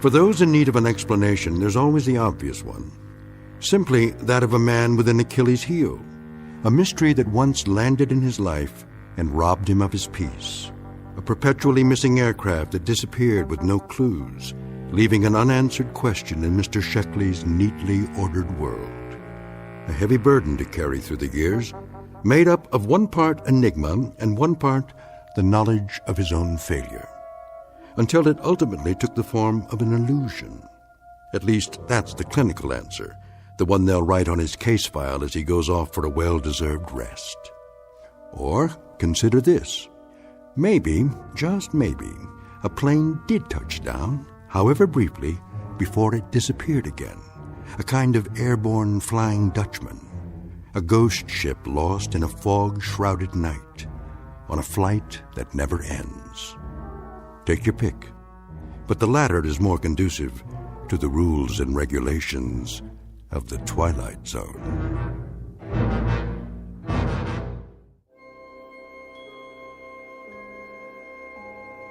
For those in need of an explanation, there's always the obvious one. Simply that of a man with an Achilles heel. A mystery that once landed in his life and robbed him of his peace. A perpetually missing aircraft that disappeared with no clues, leaving an unanswered question in Mr. Sheckley's neatly ordered world. A heavy burden to carry through the years, made up of one part enigma and one part the knowledge of his own failure. Until it ultimately took the form of an illusion. At least that's the clinical answer, the one they'll write on his case file as he goes off for a well-deserved rest. Or consider this. Maybe, just maybe, a plane did touch down, however briefly, before it disappeared again. A kind of airborne Flying Dutchman. A ghost ship lost in a fog-shrouded night, on a flight that never ends. Take your pick. But the latter is more conducive to the rules and regulations of the Twilight Zone.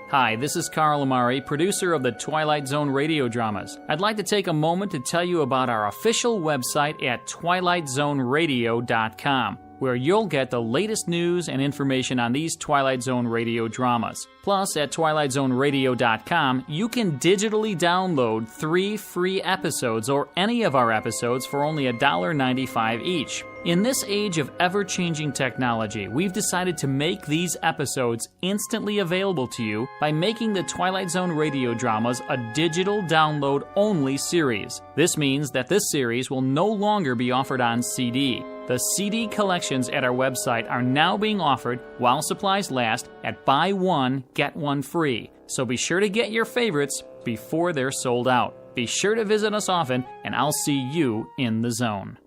Hi, this is Carl Amari, producer of the Twilight Zone radio dramas. I'd like to take a moment to tell you about our official website at twilightzoneradio.com. where you'll get the latest news and information on these Twilight Zone radio dramas. Plus, at twilightzoneradio.com, you can digitally download 3 free episodes or any of our episodes for only $1.95 each. In this age of ever-changing technology, we've decided to make these episodes instantly available to you by making the Twilight Zone radio dramas a digital download-only series. This means that this series will no longer be offered on CD. The CD collections at our website are now being offered, while supplies last, at buy one, get one free. So be sure to get your favorites before they're sold out. Be sure to visit us often, and I'll see you in the zone.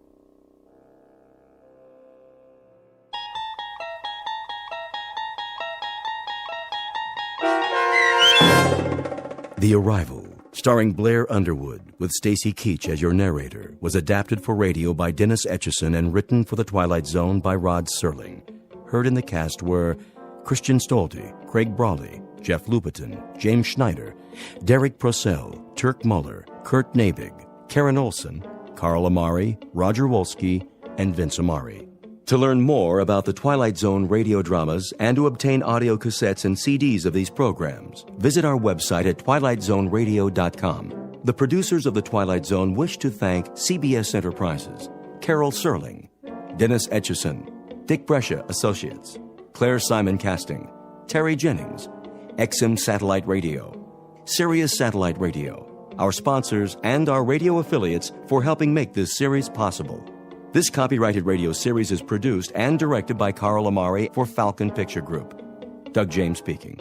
The Arrival, starring Blair Underwood, with Stacy Keach as your narrator, was adapted for radio by Dennis Etchison and written for The Twilight Zone by Rod Serling. Heard in the cast were Christian Stolte, Craig Brawley, Jeff Lupetin, James Schneider, Derek Procell, Turk Muller, Kurt Nabig, Karen Olson, Carl Amari, Roger Wolski, and Vince Amari. To learn more about the Twilight Zone radio dramas and to obtain audio cassettes and CDs of these programs, visit our website at twilightzoneradio.com. The producers of The Twilight Zone wish to thank CBS Enterprises, Carol Serling, Dennis Etchison, Dick Brescia Associates, Claire Simon Casting, Terry Jennings, XM Satellite Radio, Sirius Satellite Radio, our sponsors, and our radio affiliates for helping make this series possible. This copyrighted radio series is produced and directed by Carl Amari for Falcon Picture Group. Doug James speaking.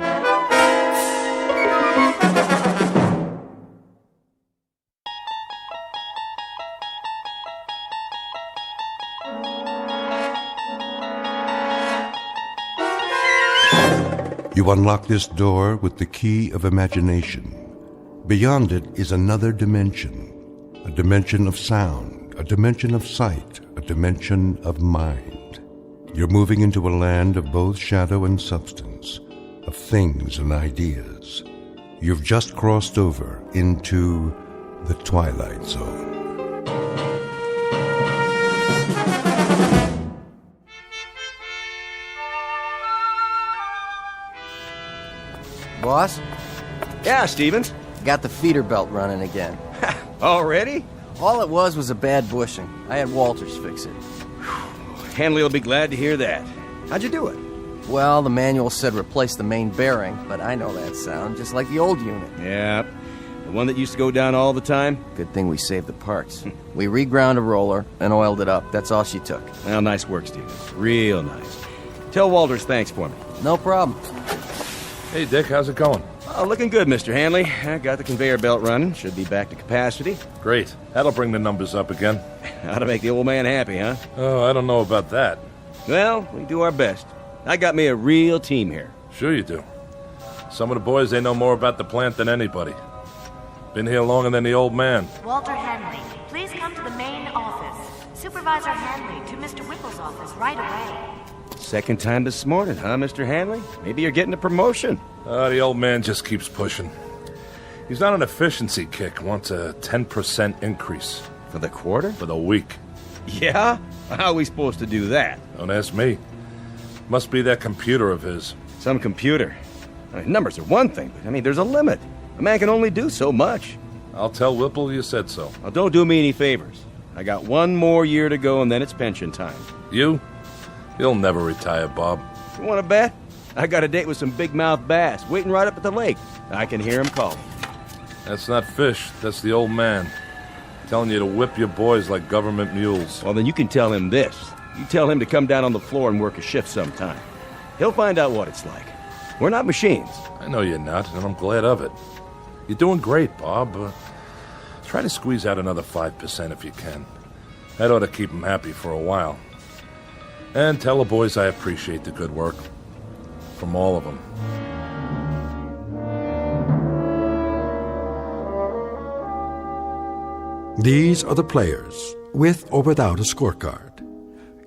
You unlock this door with the key of imagination. Beyond it is another dimension, a dimension of sound, a dimension of sight, a dimension of mind. You're moving into a land of both shadow and substance, of things and ideas. You've just crossed over into the Twilight Zone. Boss? Yeah, Stevens? Got the feeder belt running again. Already? All it was a bad bushing. I had Walters fix it. Hanley will be glad to hear that. How'd you do it? Well, the manual said replace the main bearing, but I know that sound, just like the old unit. Yeah, the one that used to go down all the time? Good thing we saved the parts. We reground a roller and oiled it up. That's all she took. Well, nice work, Stevens. Real nice. Tell Walters thanks for me. No problem. Hey, Dick, how's it going? Oh, looking good, Mr. Hanley. I got the conveyor belt running. Should be back to capacity. Great. That'll bring the numbers up again. How to make the old man happy, huh? Oh, I don't know about that. Well, we do our best. I got me a real team here. Sure you do. Some of the boys, they know more about the plant than anybody. Been here longer than the old man. Walter Hanley, please come to the main office. Supervisor Hanley to Mr. Whipple's office right away. Second time this morning, huh, Mr. Hanley? Maybe you're getting a promotion. The old man just keeps pushing. He's on an efficiency kick, wants a 10% increase. For the quarter? For the week. Yeah? How are we supposed to do that? Don't ask me. Must be that computer of his. Some computer. I mean, numbers are one thing, but there's a limit. A man can only do so much. I'll tell Whipple you said so. Well, don't do me any favors. I got one more year to go, and then it's pension time. You? You'll never retire, Bob. You want to bet? I got a date with some big-mouth bass waiting right up at the lake. I can hear him calling. That's not fish. That's the old man. Telling you to whip your boys like government mules. Well, then you can tell him this. You tell him to come down on the floor and work a shift sometime. He'll find out what it's like. We're not machines. I know you're not, and I'm glad of it. You're doing great, Bob. Try to squeeze out another 5% if you can. That ought to keep him happy for a while. And tell the boys I appreciate the good work. From all of them. These are the players, with or without a scorecard.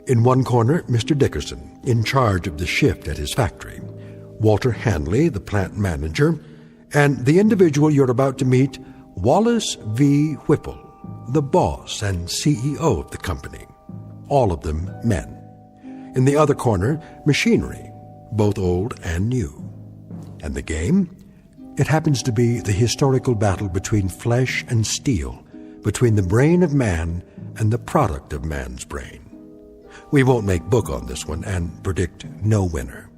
In one corner, Mr. Dickerson, in charge of the shift at his factory. Walter Hanley, the plant manager. And the individual you're about to meet, Wallace V. Whipple, the boss and CEO of the company. All of them men. In the other corner, machinery, both old and new. And the game? It happens to be the historical battle between flesh and steel, between the brain of man and the product of man's brain. We won't make book on this one and predict no winner.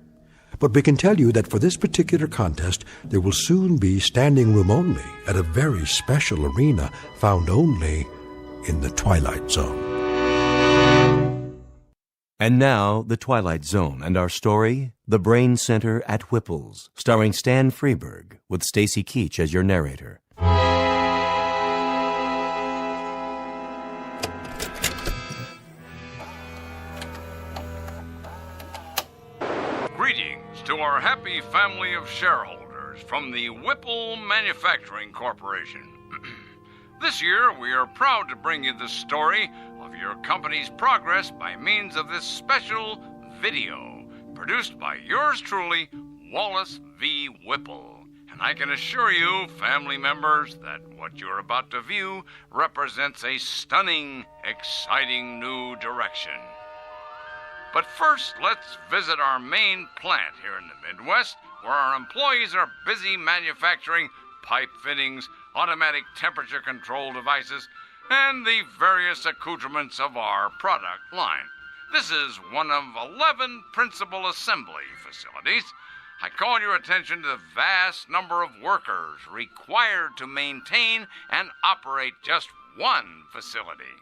But we can tell you that for this particular contest, there will soon be standing room only at a very special arena found only in the Twilight Zone. And now, The Twilight Zone and our story, The Brain Center at Whipple's, starring Stan Freberg, with Stacy Keach as your narrator. Greetings to our happy family of shareholders from the Whipple Manufacturing Corporation. This year, we are proud to bring you the story of your company's progress by means of this special video produced by yours truly, Wallace V. Whipple. And I can assure you, family members, that what you're about to view represents a stunning, exciting new direction. But first, let's visit our main plant here in the Midwest, where our employees are busy manufacturing pipe fittings, automatic temperature control devices, and the various accoutrements of our product line. This is one of 11 principal assembly facilities. I call your attention to the vast number of workers required to maintain and operate just one facility.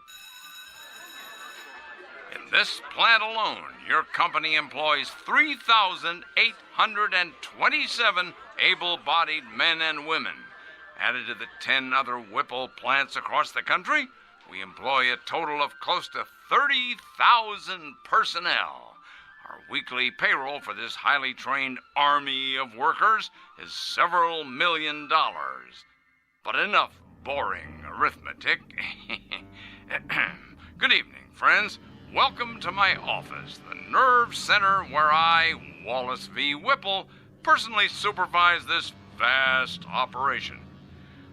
In this plant alone, your company employs 3,827 able-bodied men and women. Added to the 10 other Whipple plants across the country, we employ a total of close to 30,000 personnel. Our weekly payroll for this highly trained army of workers is several $1 million. But enough boring arithmetic. Good evening, friends. Welcome to my office, the nerve center where I, Wallace V. Whipple, personally supervise this vast operation.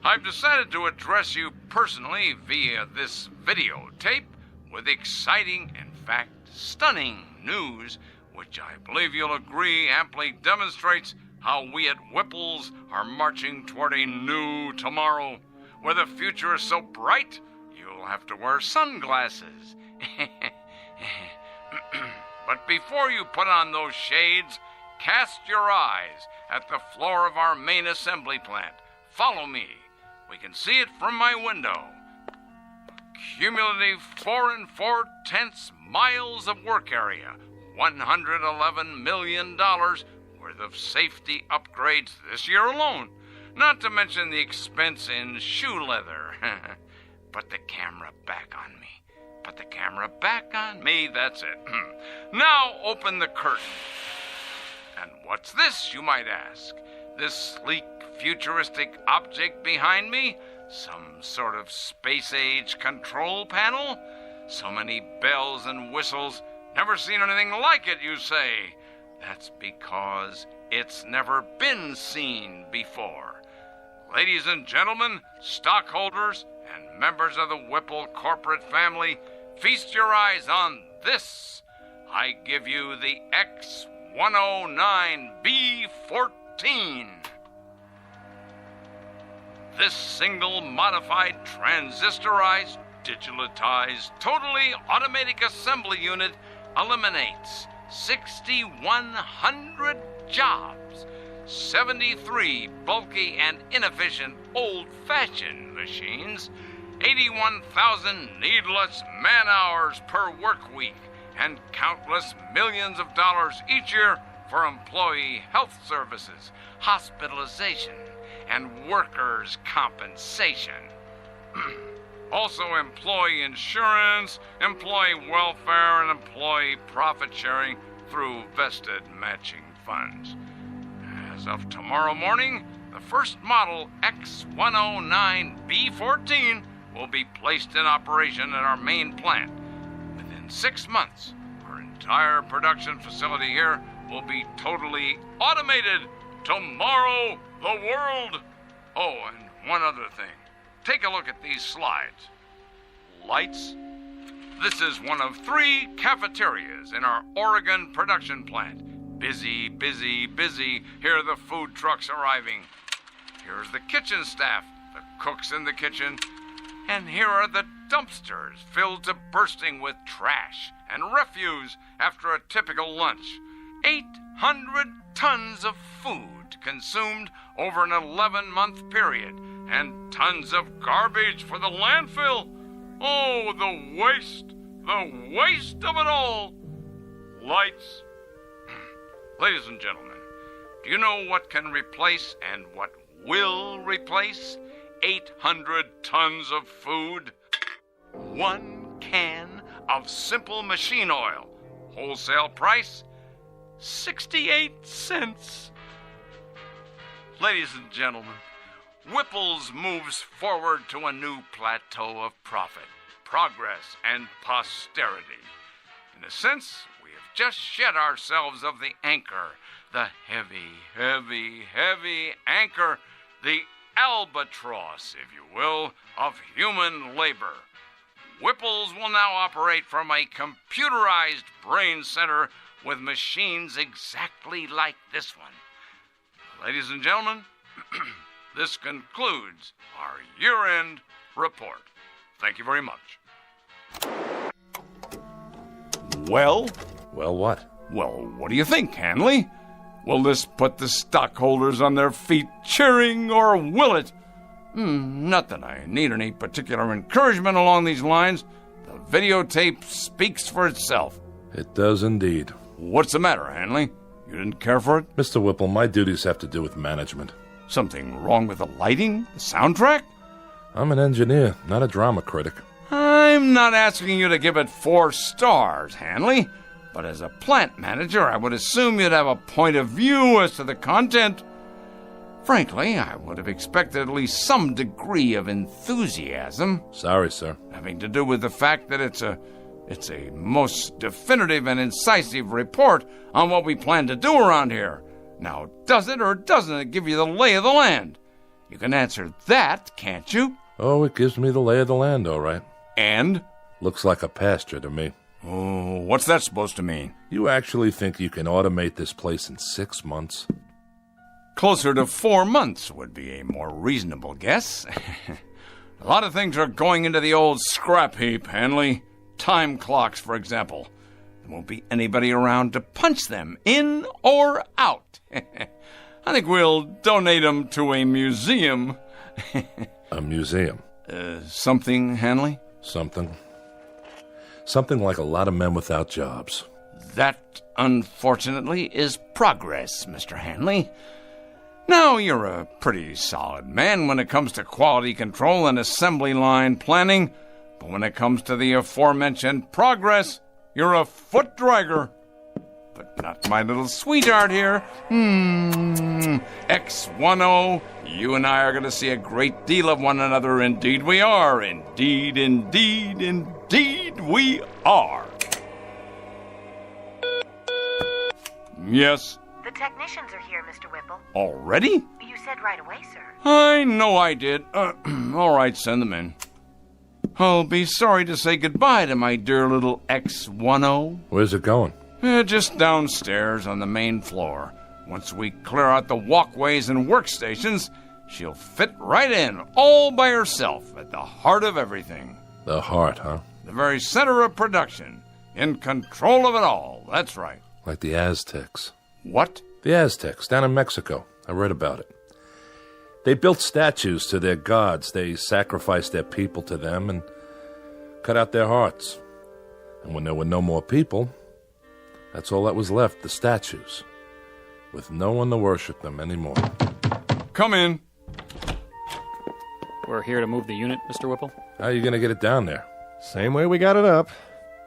I've decided to address you personally via this videotape with exciting, in fact, stunning news, which I believe you'll agree amply demonstrates how we at Whipple's are marching toward a new tomorrow, where the future is so bright you'll have to wear sunglasses. But before you put on those shades, cast your eyes at the floor of our main assembly plant. Follow me. We can see it from my window. Cumulative 4 4/10 miles of work area, $111 million worth of safety upgrades this year alone, not to mention the expense in shoe leather. Put the camera back on me. Put the camera back on me, that's it. Now open the curtain. And what's this, you might ask? This sleek, futuristic object behind me? Some sort of space-age control panel? So many bells and whistles. Never seen anything like it, you say? That's because it's never been seen before. Ladies and gentlemen, stockholders, and members of the Whipple corporate family, feast your eyes on this. I give you the X109B14. This single modified, transistorized, digitalized, totally automatic assembly unit eliminates 6,100 jobs, 73 bulky and inefficient old-fashioned machines, 81,000 needless man-hours per work week, and countless millions of dollars each year for employee health services, hospitalization, and workers' compensation. Also employee insurance, employee welfare, and employee profit sharing through vested matching funds. As of tomorrow morning, the first model X109B14 will be placed in operation at our main plant. Within 6 months, our entire production facility here will be totally automated. Tomorrow, the world. Oh, and one other thing. Take a look at these slides. Lights, This is one of 3 cafeterias in our Oregon production plant. Busy, busy, busy. Here are the food trucks arriving. Here's the kitchen staff, the cooks in the kitchen. And here are the dumpsters filled to bursting with trash and refuse after a typical lunch. 800 tons of food consumed over an 11-month period, and tons of garbage for the landfill. Oh, the waste of it all. Lights. Ladies and gentlemen, do you know what can replace and what will replace 800 tons of food? 1 can of simple machine oil. Wholesale price, 68 cents. Ladies and gentlemen, Whipple's moves forward to a new plateau of profit, progress, and posterity. In a sense, we have just shed ourselves of the anchor, the heavy, heavy, heavy anchor, the albatross, if you will, of human labor. Whipple's will now operate from a computerized brain center with machines exactly like this one. Ladies and gentlemen, this concludes our year-end report. Thank you very much. Well? Well, what? Well, what do you think, Hanley? Will this put the stockholders on their feet cheering, or will it? Not that I need any particular encouragement along these lines. The videotape speaks for itself. It does indeed. What's the matter, Hanley? You didn't care for it? Mr. Whipple, my duties have to do with management. Something wrong with the lighting? The soundtrack? I'm an engineer, not a drama critic. I'm not asking you to give it 4 stars, Hanley. But as a plant manager, I would assume you'd have a point of view as to the content. Frankly, I would have expected at least some degree of enthusiasm. Sorry, sir. Having to do with the fact that it's a most definitive and incisive report on what we plan to do around here. Now, does it or doesn't it give you the lay of the land? You can answer that, can't you? Oh, it gives me the lay of the land, all right. And? Looks like a pasture to me. Oh, what's that supposed to mean? You actually think you can automate this place in 6 months? Closer to 4 months would be a more reasonable guess. A lot of things are going into the old scrap heap, Hanley. Time clocks, for example. There won't be anybody around to punch them in or out. I think we'll donate them to a museum. A museum? Something, Hanley? Something. Something like a lot of men without jobs. That, unfortunately, is progress, Mr. Hanley. Now, you're a pretty solid man when it comes to quality control and assembly line planning, but when it comes to the aforementioned progress, you're a foot dragger. But not my little sweetheart here. X10, you and I are going to see a great deal of one another. Indeed we are. Indeed, indeed, indeed we are. Yes? The technicians are here, Mr. Whipple. Already? You said right away, sir. I know I did. All right, send them in. I'll be sorry to say goodbye to my dear little X10. Where's it going? Just downstairs on the main floor. Once we clear out the walkways and workstations, she'll fit right in, all by herself, at the heart of everything. The heart, huh? The very center of production. In control of it all, that's right. Like the Aztecs. What? The Aztecs, down in Mexico. I read about it. They built statues to their gods. They sacrificed their people to them and cut out their hearts. And when there were no more people, that's all that was left, the statues, with no one to worship them anymore. Come in. We're here to move the unit, Mr. Whipple. How are you going to get it down there? Same way we got it up,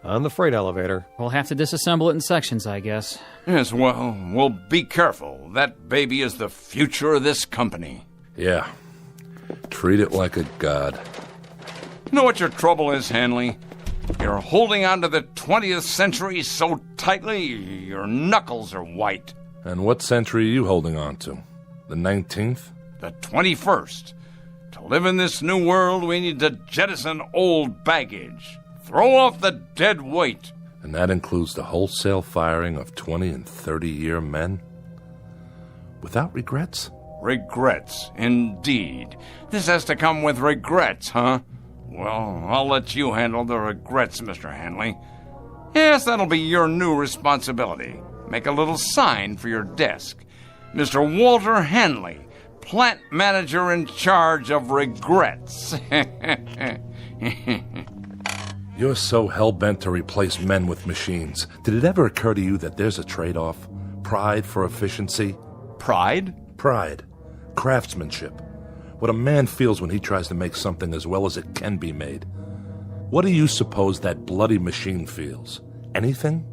on the freight elevator. We'll have to disassemble it in sections, I guess. Yes, well, be careful. That baby is the future of this company. Yeah. Treat it like a god. You know what your trouble is, Hanley? You're holding on to the 20th century so tightly, your knuckles are white. And what century are you holding on to? The 19th? The 21st. To live in this new world, we need to jettison old baggage. Throw off the dead weight. And that includes the wholesale firing of 20 and 30-year men? Without regrets? Regrets, indeed. This has to come with regrets, huh? Well, I'll let you handle the regrets, Mr. Hanley. Yes, that'll be your new responsibility. Make a little sign for your desk. Mr. Walter Hanley, plant manager in charge of regrets. You're so hell-bent to replace men with machines. Did it ever occur to you that there's a trade-off? Pride for efficiency? Pride? Pride. Craftsmanship. What a man feels when he tries to make something as well as it can be made. What do you suppose that bloody machine feels? Anything?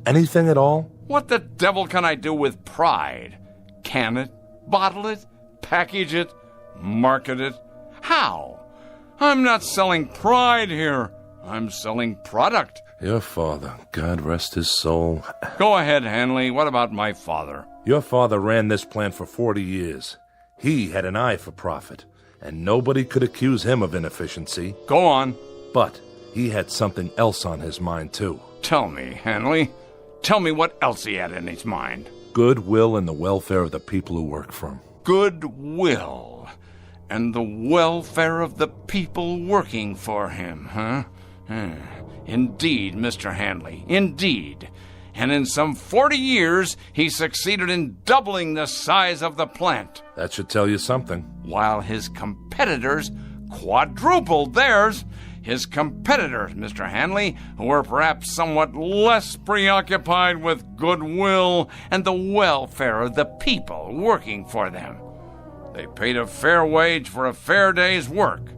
Anything at all? What the devil can I do with pride? Can it? Bottle it? Package it? Market it? How? I'm not selling pride here. I'm selling product. Your father, God rest his soul. Go ahead, Hanley. What about my father? Your father ran this plant for 40 years. He had an eye for profit, and nobody could accuse him of inefficiency. Go on. But he had something else on his mind, too. Tell me, Hanley. Tell me what else he had in his mind. Goodwill and the welfare of the people who work for him. Goodwill and the welfare of the people working for him, huh? Indeed, Mr. Hanley, indeed. And in some 40 years, he succeeded in doubling the size of the plant. That should tell you something. While his competitors quadrupled theirs. His competitors, Mr. Hanley, who were perhaps somewhat less preoccupied with goodwill and the welfare of the people working for them. They paid a fair wage for a fair day's work.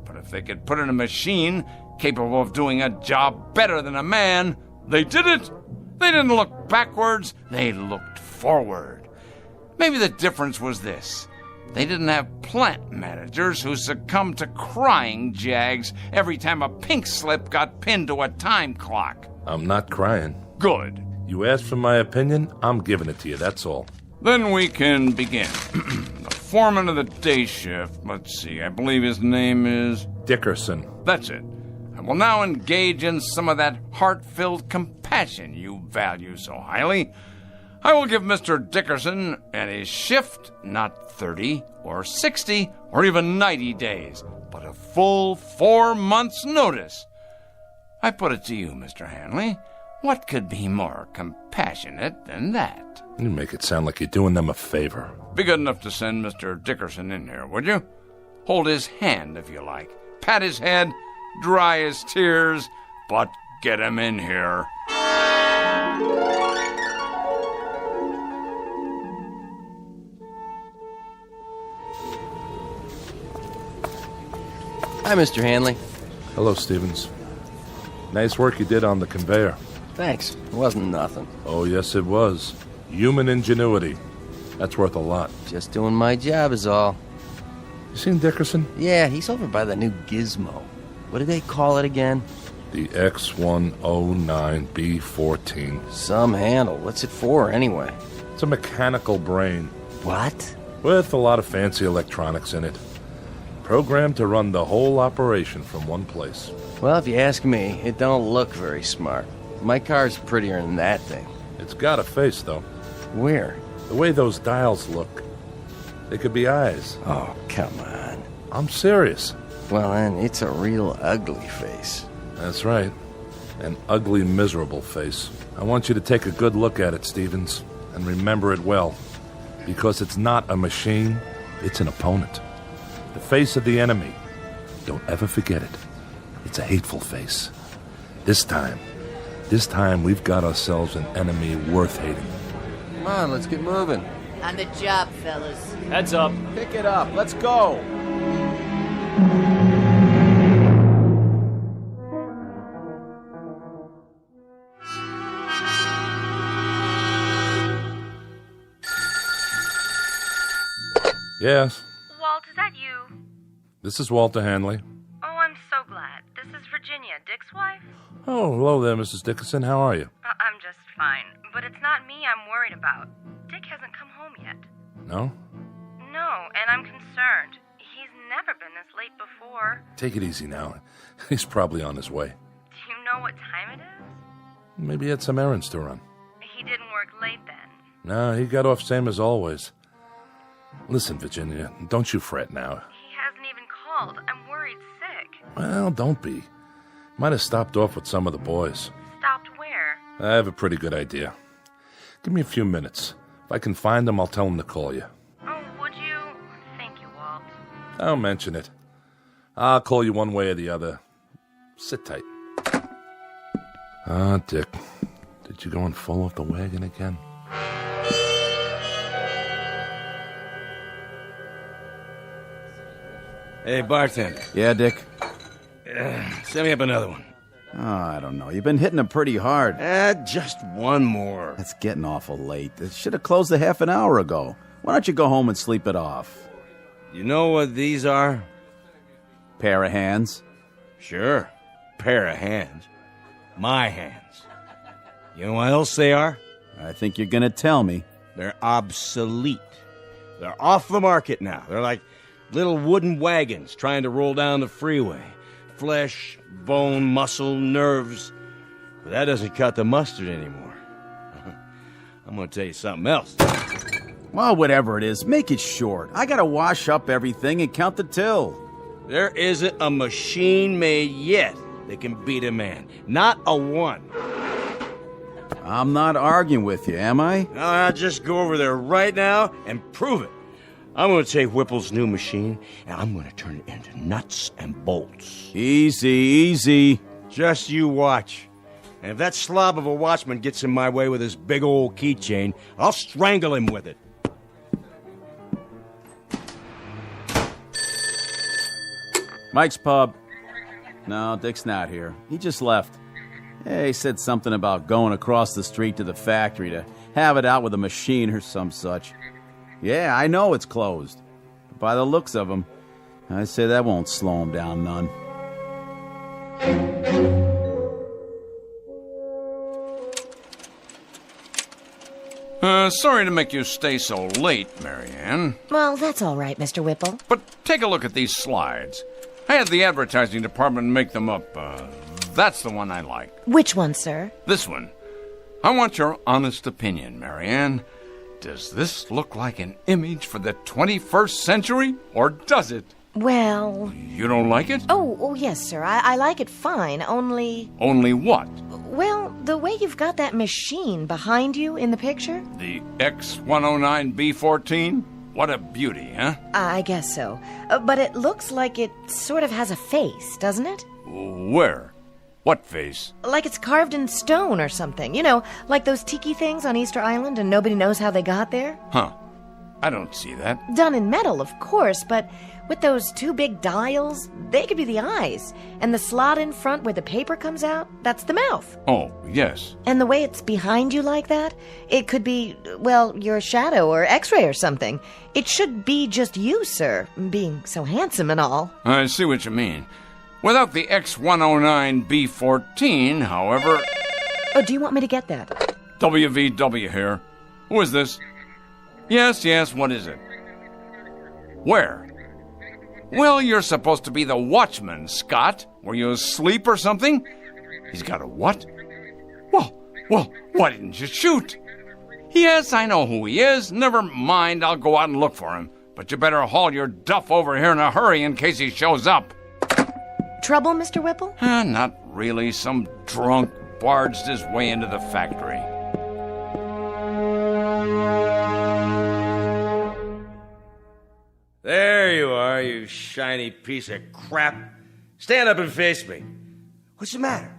But if they could put in a machine capable of doing a job better than a man, they did it. They didn't look backwards, they looked forward. Maybe the difference was this. They didn't have plant managers who succumbed to crying jags every time a pink slip got pinned to a time clock. I'm not crying. Good. You asked for my opinion, I'm giving it to you, that's all. Then we can begin. The foreman of the day shift, let's see, I believe his name is... Dickerson. That's it. I will now engage in some of that heart-filled compassion you value so highly. I will give Mr. Dickerson and his shift not 30 or 60 or even 90 days, but a full 4 months' notice. I put it to you, Mr. Hanley, what could be more compassionate than that? You make it sound like you're doing them a favor. Be good enough to send Mr. Dickerson in here, would you? Hold his hand, if you like. Pat his head, dry his tears, but get him in here. Hi, Mr. Hanley. Hello, Stevens. Nice work you did on the conveyor. Thanks. It wasn't nothing. Oh, yes, it was. Human ingenuity. That's worth a lot. Just doing my job is all. You seen Dickerson? Yeah, he's over by that new gizmo. What do they call it again? The X109B14. Some handle. What's it for, anyway? It's a mechanical brain. What? With a lot of fancy electronics in it. Programmed to run the whole operation from one place. Well, if you ask me, it don't look very smart. My car's prettier than that thing. It's got a face, though. Where? The way those dials look. They could be eyes. Oh, come on. I'm serious. Well, then, it's a real ugly face. That's right. An ugly, miserable face. I want you to take a good look at it, Stevens, and remember it well. Because it's not a machine, it's an opponent. The face of the enemy. Don't ever forget it. It's a hateful face. This time we've got ourselves an enemy worth hating. Come on, let's get moving. On the job, fellas. Heads up. Pick it up. Let's go. Yes. Walt, is that you? This is Walter Hanley. Oh, I'm so glad. This is Virginia, Dick's wife. Oh, hello there, Mrs. Dickerson. How are you? I'm just fine, but it's not me I'm worried about. Dick hasn't come home yet. No? No, and I'm concerned. He's never been this late before. Take it easy now. He's probably on his way. know what time it is? Maybe he had some errands to run. He didn't work late then. No, he got off same as always. Listen, Virginia, don't you fret now. He hasn't even called. I'm worried sick. Well, don't be. Might have stopped off with some of the boys. Stopped where? I have a pretty good idea. Give me a few minutes. If I can find him, I'll tell him to call you. Oh, would you? Thank you, Walt. Don't mention it. I'll call you one way or the other. Sit tight. Ah, Dick. Did you go and fall off the wagon again? Hey, bartender. Yeah, Dick? Send me up another one. Oh, I don't know. You've been hitting them pretty hard. Just one more. It's getting awful late. It should have closed a half an hour ago. Why don't you go home and sleep it off? You know what these are? Pair of hands? Sure. Pair of hands. My hands. You know what else they are? I think you're gonna tell me. They're obsolete. They're off the market now. They're like little wooden wagons trying to roll down the freeway. Flesh, bone, muscle, nerves. But that doesn't cut the mustard anymore. I'm gonna tell you something else. Well, whatever it is, make it short. I gotta wash up everything and count the till. There isn't a machine made yet that can beat a man. Not a one. I'm not arguing with you, am I? I'll just go over there right now and prove it. I'm going to take Whipple's new machine, and I'm going to turn it into nuts and bolts. Easy, easy. Just you watch. And if that slob of a watchman gets in my way with his big old keychain, I'll strangle him with it. Mike's Pub. No, Dick's not here. He just left. Yeah, he said something about going across the street to the factory to have it out with a machine or some such. Yeah, I know it's closed. But by the looks of him, I say that won't slow him down none. Sorry to make you stay so late, Marianne. Well, that's all right, Mr. Whipple. But take a look at these slides. I had the advertising department make them up. That's the one I like. Which one, sir? This one. I want your honest opinion, Marianne. Does this look like an image for the 21st century, or does it? Well... You don't like it? Oh, yes, sir. I like it fine, only... Only what? Well, the way you've got that machine behind you in the picture. The X-109B14? What a beauty, huh? I guess so. But it looks like it sort of has a face, doesn't it? Where? What face? Like it's carved in stone or something. You know, like those tiki things on Easter Island and nobody knows how they got there. Huh. I don't see that. Done in metal, of course, but with those two big dials, they could be the eyes. And the slot in front where the paper comes out, that's the mouth. Oh, yes. And the way it's behind you like that, it could be, well, your shadow or x-ray or something. It should be just you, sir, being so handsome and all. I see what you mean. Without the X-109B14, however... Oh, do you want me to get that? WVW here. Who is this? Yes, what is it? Where? Well, you're supposed to be the watchman, Scott. Were you asleep or something? He's got a what? Well, why didn't you shoot? Yes, I know who he is. Never mind, I'll go out and look for him. But you better haul your duff over here in a hurry in case he shows up. Trouble, Mr. Whipple? Not really. Some drunk barged his way into the factory. There you are, you shiny piece of crap. Stand up and face me. What's the matter?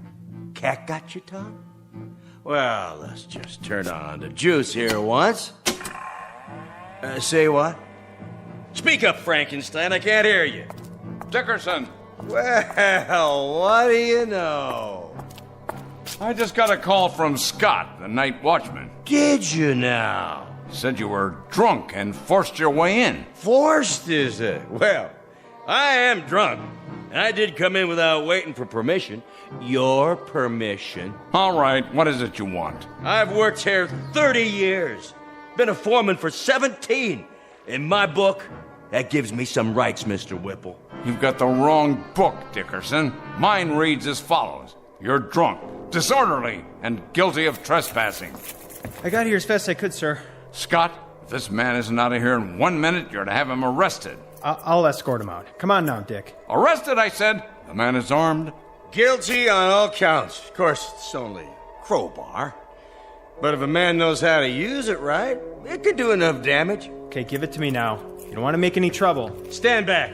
Cat got your tongue? Well, let's just turn on the juice here once. Say what? Speak up, Frankenstein. I can't hear you. Dickerson. Well, what do you know? I just got a call from Scott, the night watchman. Did you now? He said you were drunk and forced your way in. Forced, is it? Well, I am drunk. And I did come in without waiting for permission. Your permission. All right, what is it you want? I've worked here 30 years. Been a foreman for 17. In my book, that gives me some rights, Mr. Whipple. You've got the wrong book, Dickerson. Mine reads as follows. You're drunk, disorderly, and guilty of trespassing. I got here as fast as I could, sir. Scott, if this man isn't out of here in 1 minute, you're to have him arrested. I'll escort him out. Come on now, Dick. Arrested, I said. The man is armed. Guilty on all counts. Of course, it's only a crowbar. But if a man knows how to use it right, it could do enough damage. Okay, give it to me now. You don't want to make any trouble. Stand back.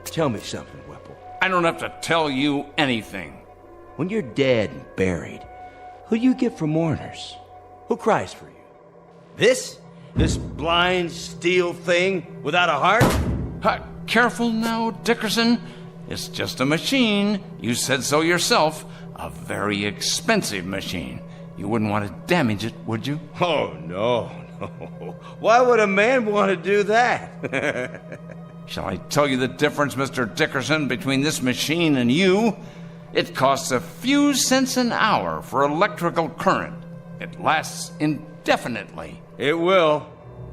Tell me something, Whipple. I don't have to tell you anything. When you're dead and buried, who do you get for mourners? Who cries for you? This blind steel thing without a heart? Careful now, Dickerson. It's just a machine. You said so yourself. A very expensive machine. You wouldn't want to damage it, would you? Oh, no. Why would a man want to do that? Shall I tell you the difference, Mr. Dickerson, between this machine and you? It costs a few cents an hour for electrical current. It lasts indefinitely. It will.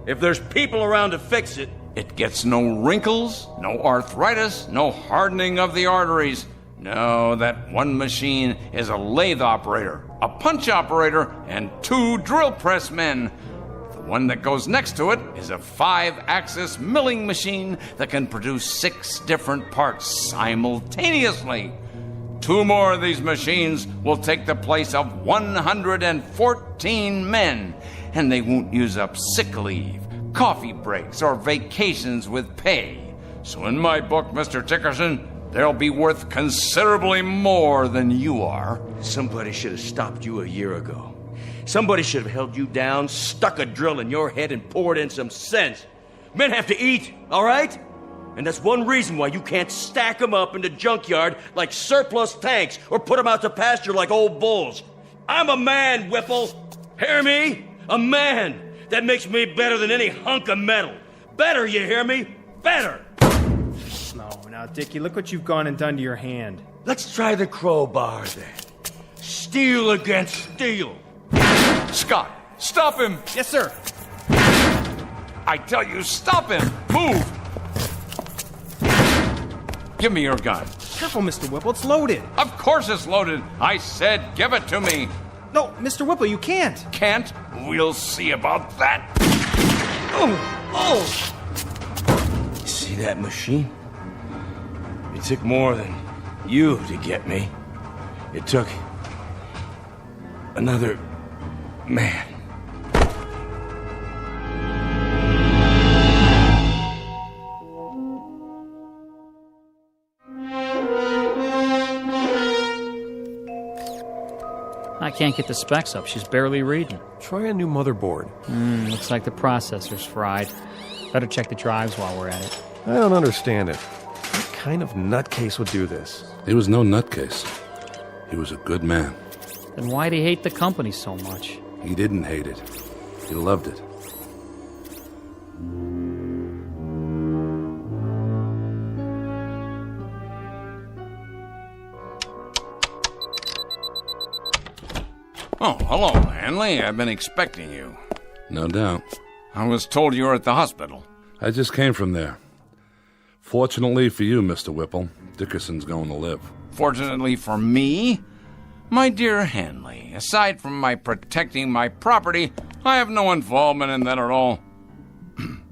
If there's people around to fix it. It gets no wrinkles, no arthritis, no hardening of the arteries. No, that one machine is a lathe operator, a punch operator, and 2 drill press men. The one that goes next to it is a 5-axis milling machine that can produce 6 different parts simultaneously. 2 more of these machines will take the place of 114 men, and they won't use up sick leave, coffee breaks, or vacations with pay. So in my book, Mr. Dickerson, they'll be worth considerably more than you are. Somebody should have stopped you a year ago. Somebody should have held you down, stuck a drill in your head, and poured in some sense. Men have to eat, all right? And that's one reason why you can't stack them up in the junkyard like surplus tanks or put them out to pasture like old bulls. I'm a man, Whipple. Hear me? A man. That makes me better than any hunk of metal. Better, you hear me? Better. No, now, Dickie, look what you've gone and done to your hand. Let's try the crowbar, then. Steel against steel. Scott, stop him! Yes, sir. I tell you, stop him! Move! Give me your gun. Careful, Mr. Whipple, it's loaded. Of course it's loaded. I said give it to me. No, Mr. Whipple, you can't. Can't? We'll see about that. Oh! See that machine? It took more than you to get me. It took another man. I can't get the specs up. She's barely reading. Try a new motherboard. Looks like the processor's fried. Better check the drives while we're at it. I don't understand it. What kind of nutcase would do this? He was no nutcase. He was a good man. Then why'd he hate the company so much? He didn't hate it. He loved it. Oh, hello, Hanley. I've been expecting you. No doubt. I was told you were at the hospital. I just came from there. Fortunately for you, Mr. Whipple, Dickerson's going to live. Fortunately for me? My dear Hanley, aside from my protecting my property, I have no involvement in that at all.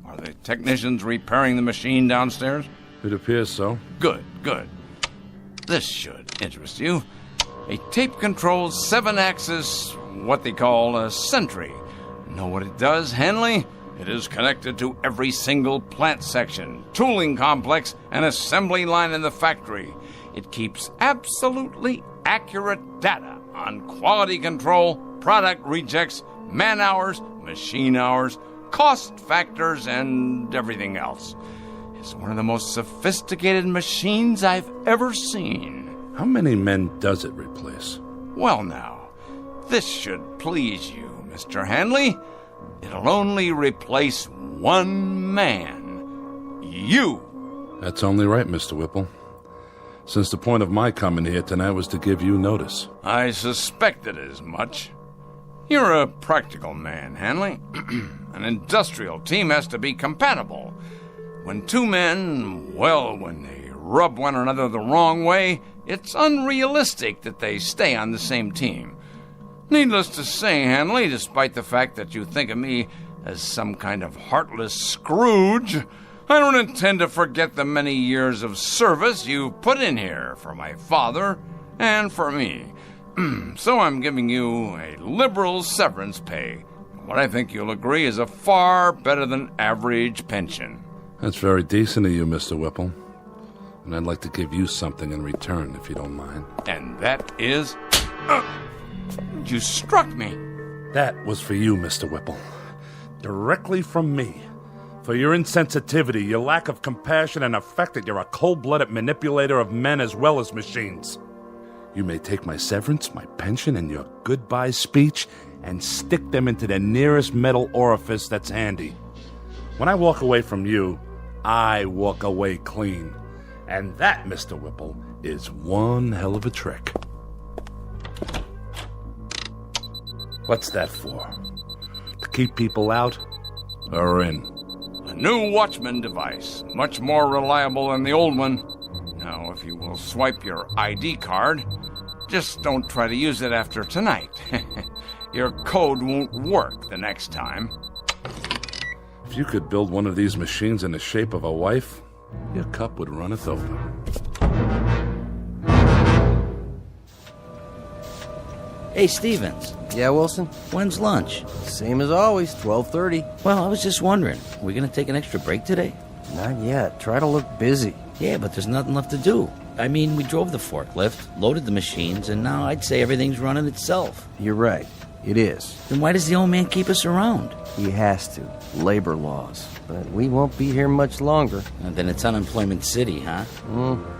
Are the technicians repairing the machine downstairs? It appears so. Good, good. This should interest you. A tape-controlled 7-axis, what they call a sentry. Know what it does, Hanley? It is connected to every single plant section, tooling complex, and assembly line in the factory. It keeps absolutely accurate data on quality control, product rejects, man hours, machine hours, cost factors, and everything else. It's one of the most sophisticated machines I've ever seen. How many men does it replace? Well now, this should please you, Mr. Hanley. It'll only replace one man. You. That's only right, Mr. Whipple. Since the point of my coming here tonight was to give you notice. I suspected as much. You're a practical man, Hanley. An industrial team has to be compatible. When 2 men, well, when they rub one another the wrong way, It's unrealistic that they stay on the same team. Needless to say, Hanley, despite the fact that you think of me as some kind of heartless Scrooge, I don't intend to forget the many years of service you put in here for my father and for me. So I'm giving you a liberal severance pay. What I think you'll agree is a far better than average pension. That's very decent of you, Mr. Whipple. And I'd like to give you something in return, if you don't mind. And that is... you struck me. That was for you, Mr. Whipple. Directly from me. For your insensitivity, your lack of compassion, and the fact that you're a cold-blooded manipulator of men as well as machines. You may take my severance, my pension, and your goodbye speech and stick them into the nearest metal orifice that's handy. When I walk away from you, I walk away clean. And that, Mr. Whipple, is one hell of a trick. What's that for? To keep people out or in? A new Watchman device, much more reliable than the old one. Now, if you will swipe your ID card, just don't try to use it after tonight. Your code won't work the next time. If you could build one of these machines in the shape of a wife, your cup would runneth over. Hey, Stevens. Yeah, Wilson? When's lunch? Same as always, 12:30. Well, I was just wondering, are we going to take an extra break today? Not yet. Try to look busy. Yeah, but there's nothing left to do. I mean, we drove the forklift, loaded the machines, and now I'd say everything's running itself. You're right. It is. Then why does the old man keep us around? He has to. Labor laws. But we won't be here much longer. And then it's Unemployment City, huh?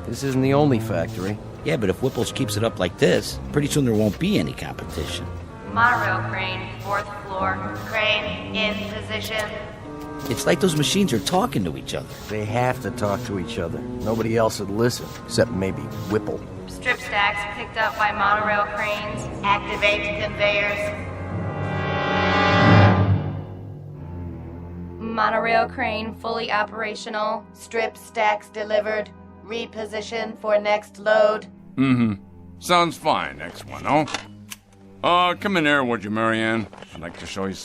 This isn't the only factory. Yeah, but if Whipple's keeps it up like this, pretty soon there won't be any competition. Monorail crane, 4th floor. Crane in position. It's like those machines are talking to each other. They have to talk to each other. Nobody else would listen, except maybe Whipple. Strip stacks picked up by monorail cranes. Activate conveyors. Monorail crane fully operational. Strip stacks delivered. Reposition for next load. Sounds fine. Next one, oh? Come in here, would you, Marianne? I'd like to show you some